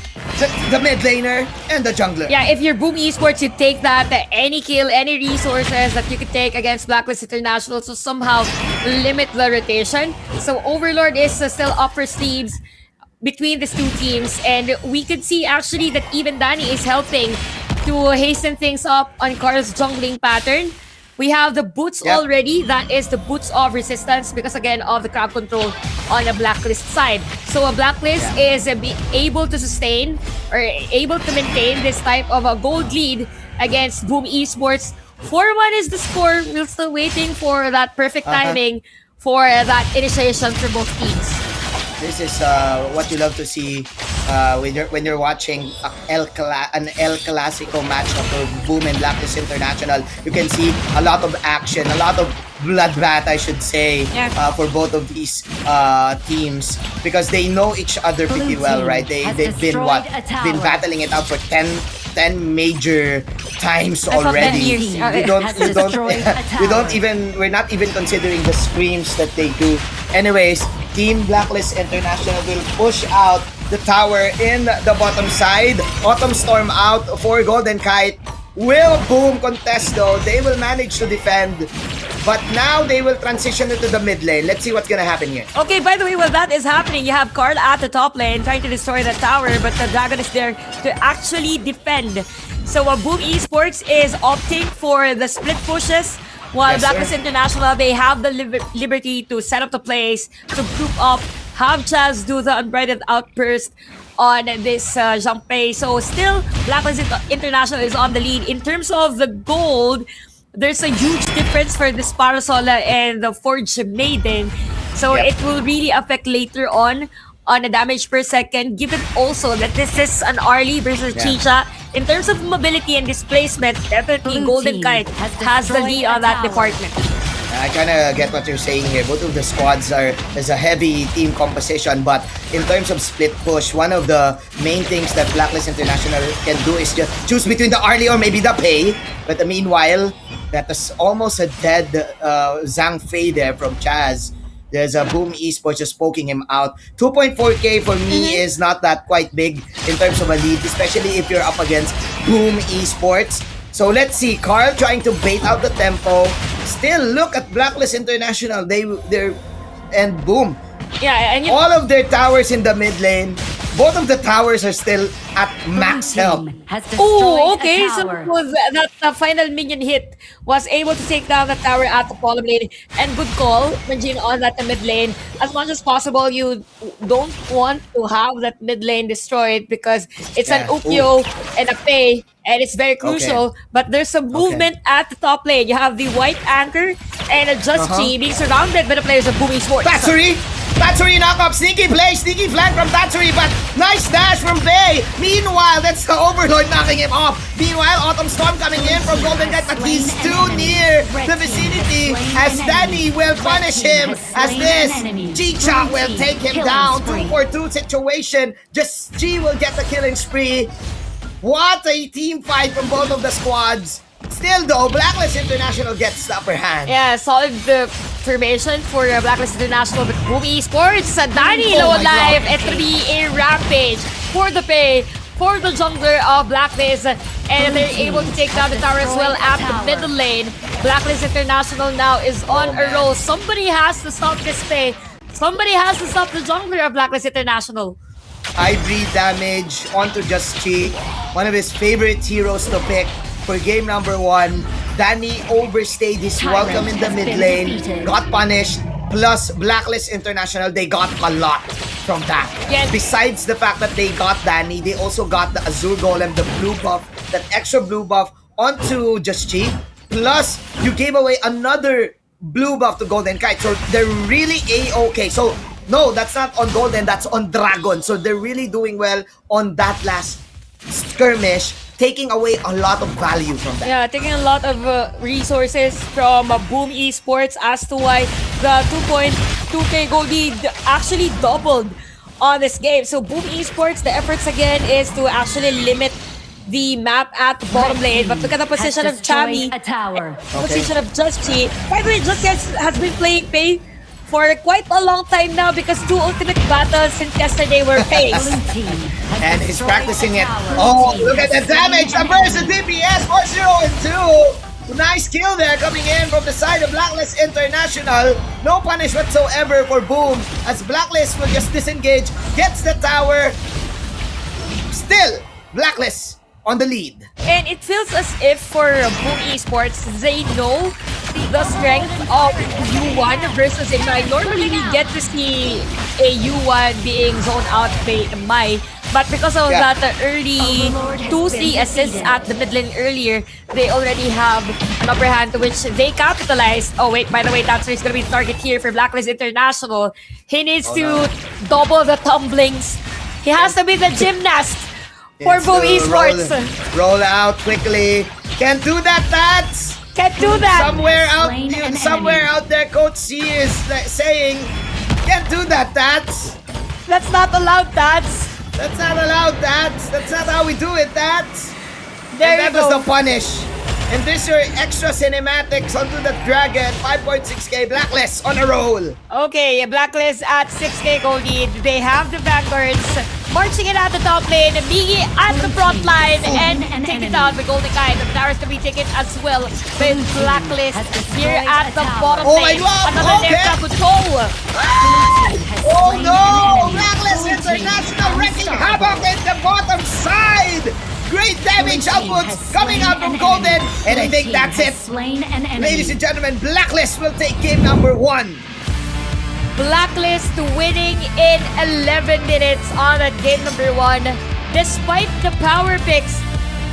the mid laner and the jungler. Yeah, if you're Boom Esports, you take that, any kill, any resources that you could take against Blacklist International to somehow limit the rotation. So Overlord is still up for sleeves between these two teams, and we could see actually that even Danny is helping to hasten things up on Carl's jungling pattern. We have the boots already. That is the boots of resistance because again of the crowd control on the Blacklist side. So a Blacklist is able to sustain or able to maintain this type of a gold lead against Boom Esports. 4-1 is the score. We're still waiting for that perfect timing for that initiation for both teams. This is what you love to see when you're watching an El Clasico matchup of Boom and Blacklist International. You can see a lot of action, a lot of bloodbath, I should say, for both of these teams because they know each other pretty well, right? They've been battling it out for 10 major times already. We're not even considering the screams that they do. Anyways, Team Blacklist International will push out the tower in the bottom side. Autumn Storm out for Golden Kite. Will Boom contest though? They will manage to defend. But now they will transition into the mid lane. Let's see what's gonna happen here. Okay, by the way, while that is happening, you have Carl at the top lane trying to destroy the tower, but the Dragon is there to actually defend. So Boom Esports is opting for the split pushes, while Blacklist International, they have the liberty to set up the plays, to group up, have Chaz do the unbridled outburst on this Junpei. So still, Blacklist International is on the lead. In terms of the gold, there's a huge difference for this Parasola and the Forge Maiden. So it will really affect later on the damage per second, given also that this is an Arlie versus Chicha. In terms of mobility and displacement, definitely Golden Kite has the lead on that department. I kind of get what you're saying here. Both of the squads is a heavy team composition, but in terms of split push, one of the main things that Blacklist International can do is just choose between the Arlie or maybe the Pei. But meanwhile, that is almost a dead Zhang Fei there from Chaz. There's a Boom Esports just poking him out. 2.4k for me is not that quite big in terms of a lead, especially if you're up against Boom Esports. So let's see, Carl trying to bait out the tempo. Still, look at Blacklist International. And Boom. Yeah, and all of their towers in the mid lane. Both of the towers are still at max health. Oh, okay. So that final minion hit was able to take down the tower at the bottom lane. And good call, Manjin, on that mid lane. As much as possible, you don't want to have that mid lane destroyed because it's an Ukyo and a Pei, and it's very crucial. But there's some movement at the top lane. You have the white anchor and a Just Chi being surrounded by the players of Boom Esports. Tatsuri knock-up, sneaky play, sneaky flank from Tatsuri, but nice dash from Bay. Meanwhile, that's the Overlord knocking him off. Meanwhile, Autumn Storm coming in from Golden Knight, but he's too near the vicinity as Danny will punish him as this Chicha will take him down. 2-for-2 situation. Just G will get the killing spree. What a team fight from both of the squads. Still though, Blacklist International gets the upper hand. Yeah, solid formation for Blacklist International with Boom Esports. Danny low life. It's gonna be a rampage for the Pei, for the jungler of Blacklist, and they're able to take down the tower as well at the middle lane. Blacklist International now is on a roll. Somebody has to stop this Pei. Somebody has to stop the jungler of Blacklist International. High bleed damage onto Just Chi, one of his favorite heroes to pick for game number 1. Danny overstayed his welcome in the mid lane, got punished, plus Blacklist International, they got a lot from that. Yes. Besides the fact that they got Danny, they also got the Azure Golem, the blue buff, that extra blue buff onto Just Chi, plus you gave away another blue buff to Golden Kite, so they're really A-okay. So no, that's not on Golden, that's on Dragon. So they're really doing well on that last skirmish, taking away a lot of value from that. Yeah, taking a lot of resources from Boom Esports as to why the 2.2k gold lead actually doubled on this game. So Boom Esports, the efforts again is to actually limit the map at the bottom lane. But look at the position of Chami, position of Just Chi. By the way, Just Chi has been playing Pei for quite a long time now because 2 ultimate battles since yesterday were faced. And he's practicing it. Oh, look at the damage! The burst of DPS for 0-2! Nice kill there coming in from the side of Blacklist International. No punish whatsoever for Boom as Blacklist will just disengage, gets the tower. Still, Blacklist on the lead. And it feels as if for Boom Esports, they know the strength of U1 versus Ignite. Normally we get to see a U1 being zoned out by Mai, But because of Yeah. that early 2-3 assists at the mid lane earlier, they already have an upper hand to which they capitalized. Oh wait, by the way, Tatsu is going to be the target here for Blacklist International. He needs Oh, to no. double the tumblings. He has to be the gymnast for It's, Boom roll- Esports. Roll out quickly. Can't do that, Tats! Can't do that! Somewhere out there, Coach C is saying, can't do that, Tats! That's not allowed, Tats! That's not allowed, Tats! That's not how we do it, Tats! There And you that was go. the punish. And this your extra cinematics onto the dragon. 5.6k Blacklist on a roll. Okay, Blacklist at 6k goal lead. They have the Vanguards marching in at the top lane. Migi at the front line and taken down by Golden Kite. The Towers can be taken as well by Blacklist here at the bottom Oh my lane. God, Another okay. Nefta control. Oh no! Blacklist International wrecking havoc in the bottom side! Great damage outputs coming out from Golden, and I think that's it. Ladies and gentlemen, Blacklist will take game number 1. Blacklist winning in 11 minutes on that game number 1, despite the power picks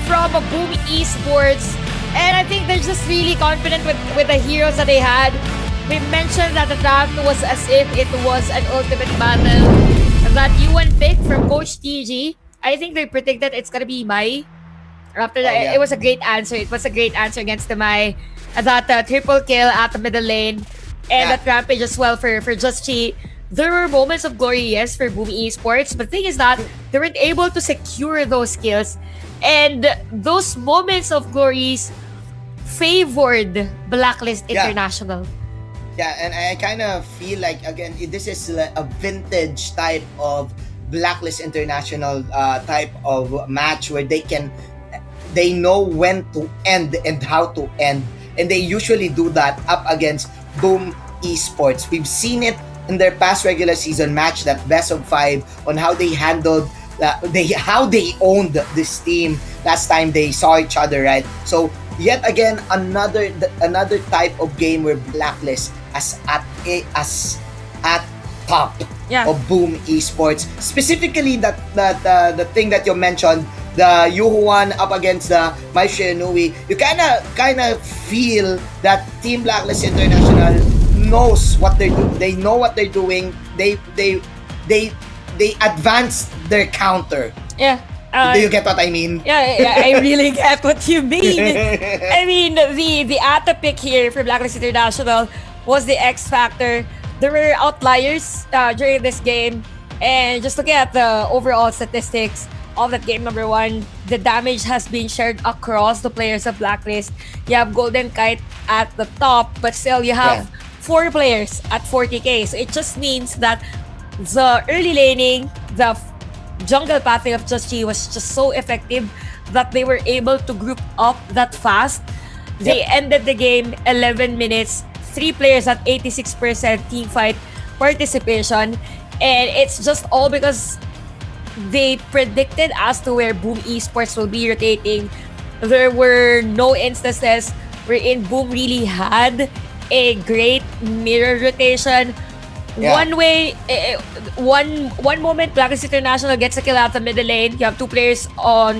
from Boom Esports. And I think they're just really confident with the heroes that they had. We mentioned that the draft was as if it was an ultimate battle. That UN pick from Coach TG, I think they predicted it's gonna be Mai. After that, yeah. it was a great answer. It was a great answer against the Mai. That triple kill at the middle lane. And that rampage as well for Just Chi. There were moments of glory, yes, for Boom Esports. But the thing is that they weren't able to secure those kills. And those moments of glories favored Blacklist Yeah. International. Yeah, and I kind of feel like, again, this is like a vintage type of Blacklist International type of match where they know when to end and how to end. And they usually do that up against Boom Esports. We've seen it in their past regular season match, that best of 5, on how they handled how they owned this team last time they saw each other, right? So yet again, another type of game where Blacklist as at top of Boom Esports. Specifically the thing that you mentioned, the Yuhuan up against the Mai Shiranui, you kind of feel that Team Blacklist International knows what they're doing. They know what they're doing. They advanced their counter. Yeah. Do you get what I mean? Yeah, I really get what you mean. I mean, the ATA pick here for Blacklist International was the X factor. There were outliers during this game, and just looking at the overall statistics of that game number 1, the damage has been shared across the players of Blacklist. You have Golden Kite at the top, but still you have 4 players at 40k. So it just means that the early laning, the jungle pathing of Just Chi was just so effective that they were able to group up that fast. They ended the game 11 minutes, 3 players at 86% team fight participation, and it's just all because they predicted as to where Boom Esports will be rotating. There were no instances wherein Boom really had a great mirror rotation. One moment Blacklist International gets a kill at the middle lane. You have 2 players on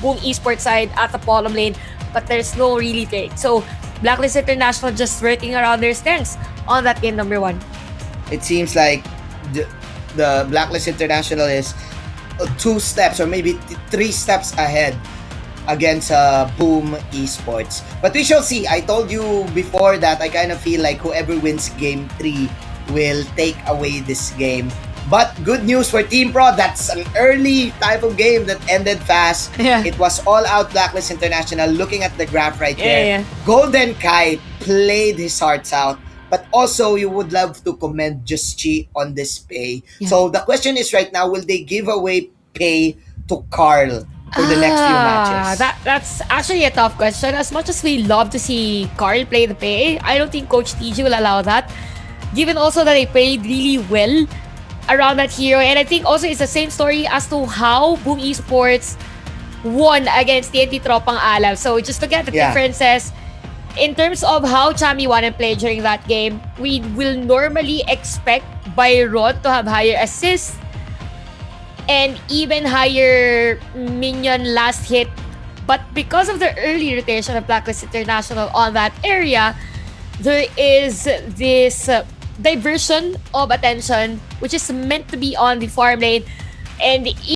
Boom Esports side at the bottom lane, but there's no really trade. So Blacklist International just working around their strengths on that game number 1. It seems like the Blacklist International is 2 steps or maybe 3 steps ahead against Boom Esports. But we shall see. I told you before that I kind of feel like whoever wins game 3 will take away this game. But good news for Team Pro, that's an early type of game that ended fast. It was all out Blacklist International. Looking at the graph right there, Golden Kite played his hearts out. But also, you would love to commend Just Chi on this pay. So the question is right now, will they give away pay to Carl for the next few matches? That's actually a tough question. As much as we love to see Carl play the pay, I don't think Coach TG will allow that. Given also that they played really well around that hero. And I think also it's the same story as to how Boom Esports won against TNT Tropang Alab. So just to get the differences, in terms of how Chami won and played during that game, we will normally expect Byron to have higher assists and even higher minion last hit. But because of the early rotation of Blacklist International on that area, there is this diversion of attention which is meant to be on the farm lane, and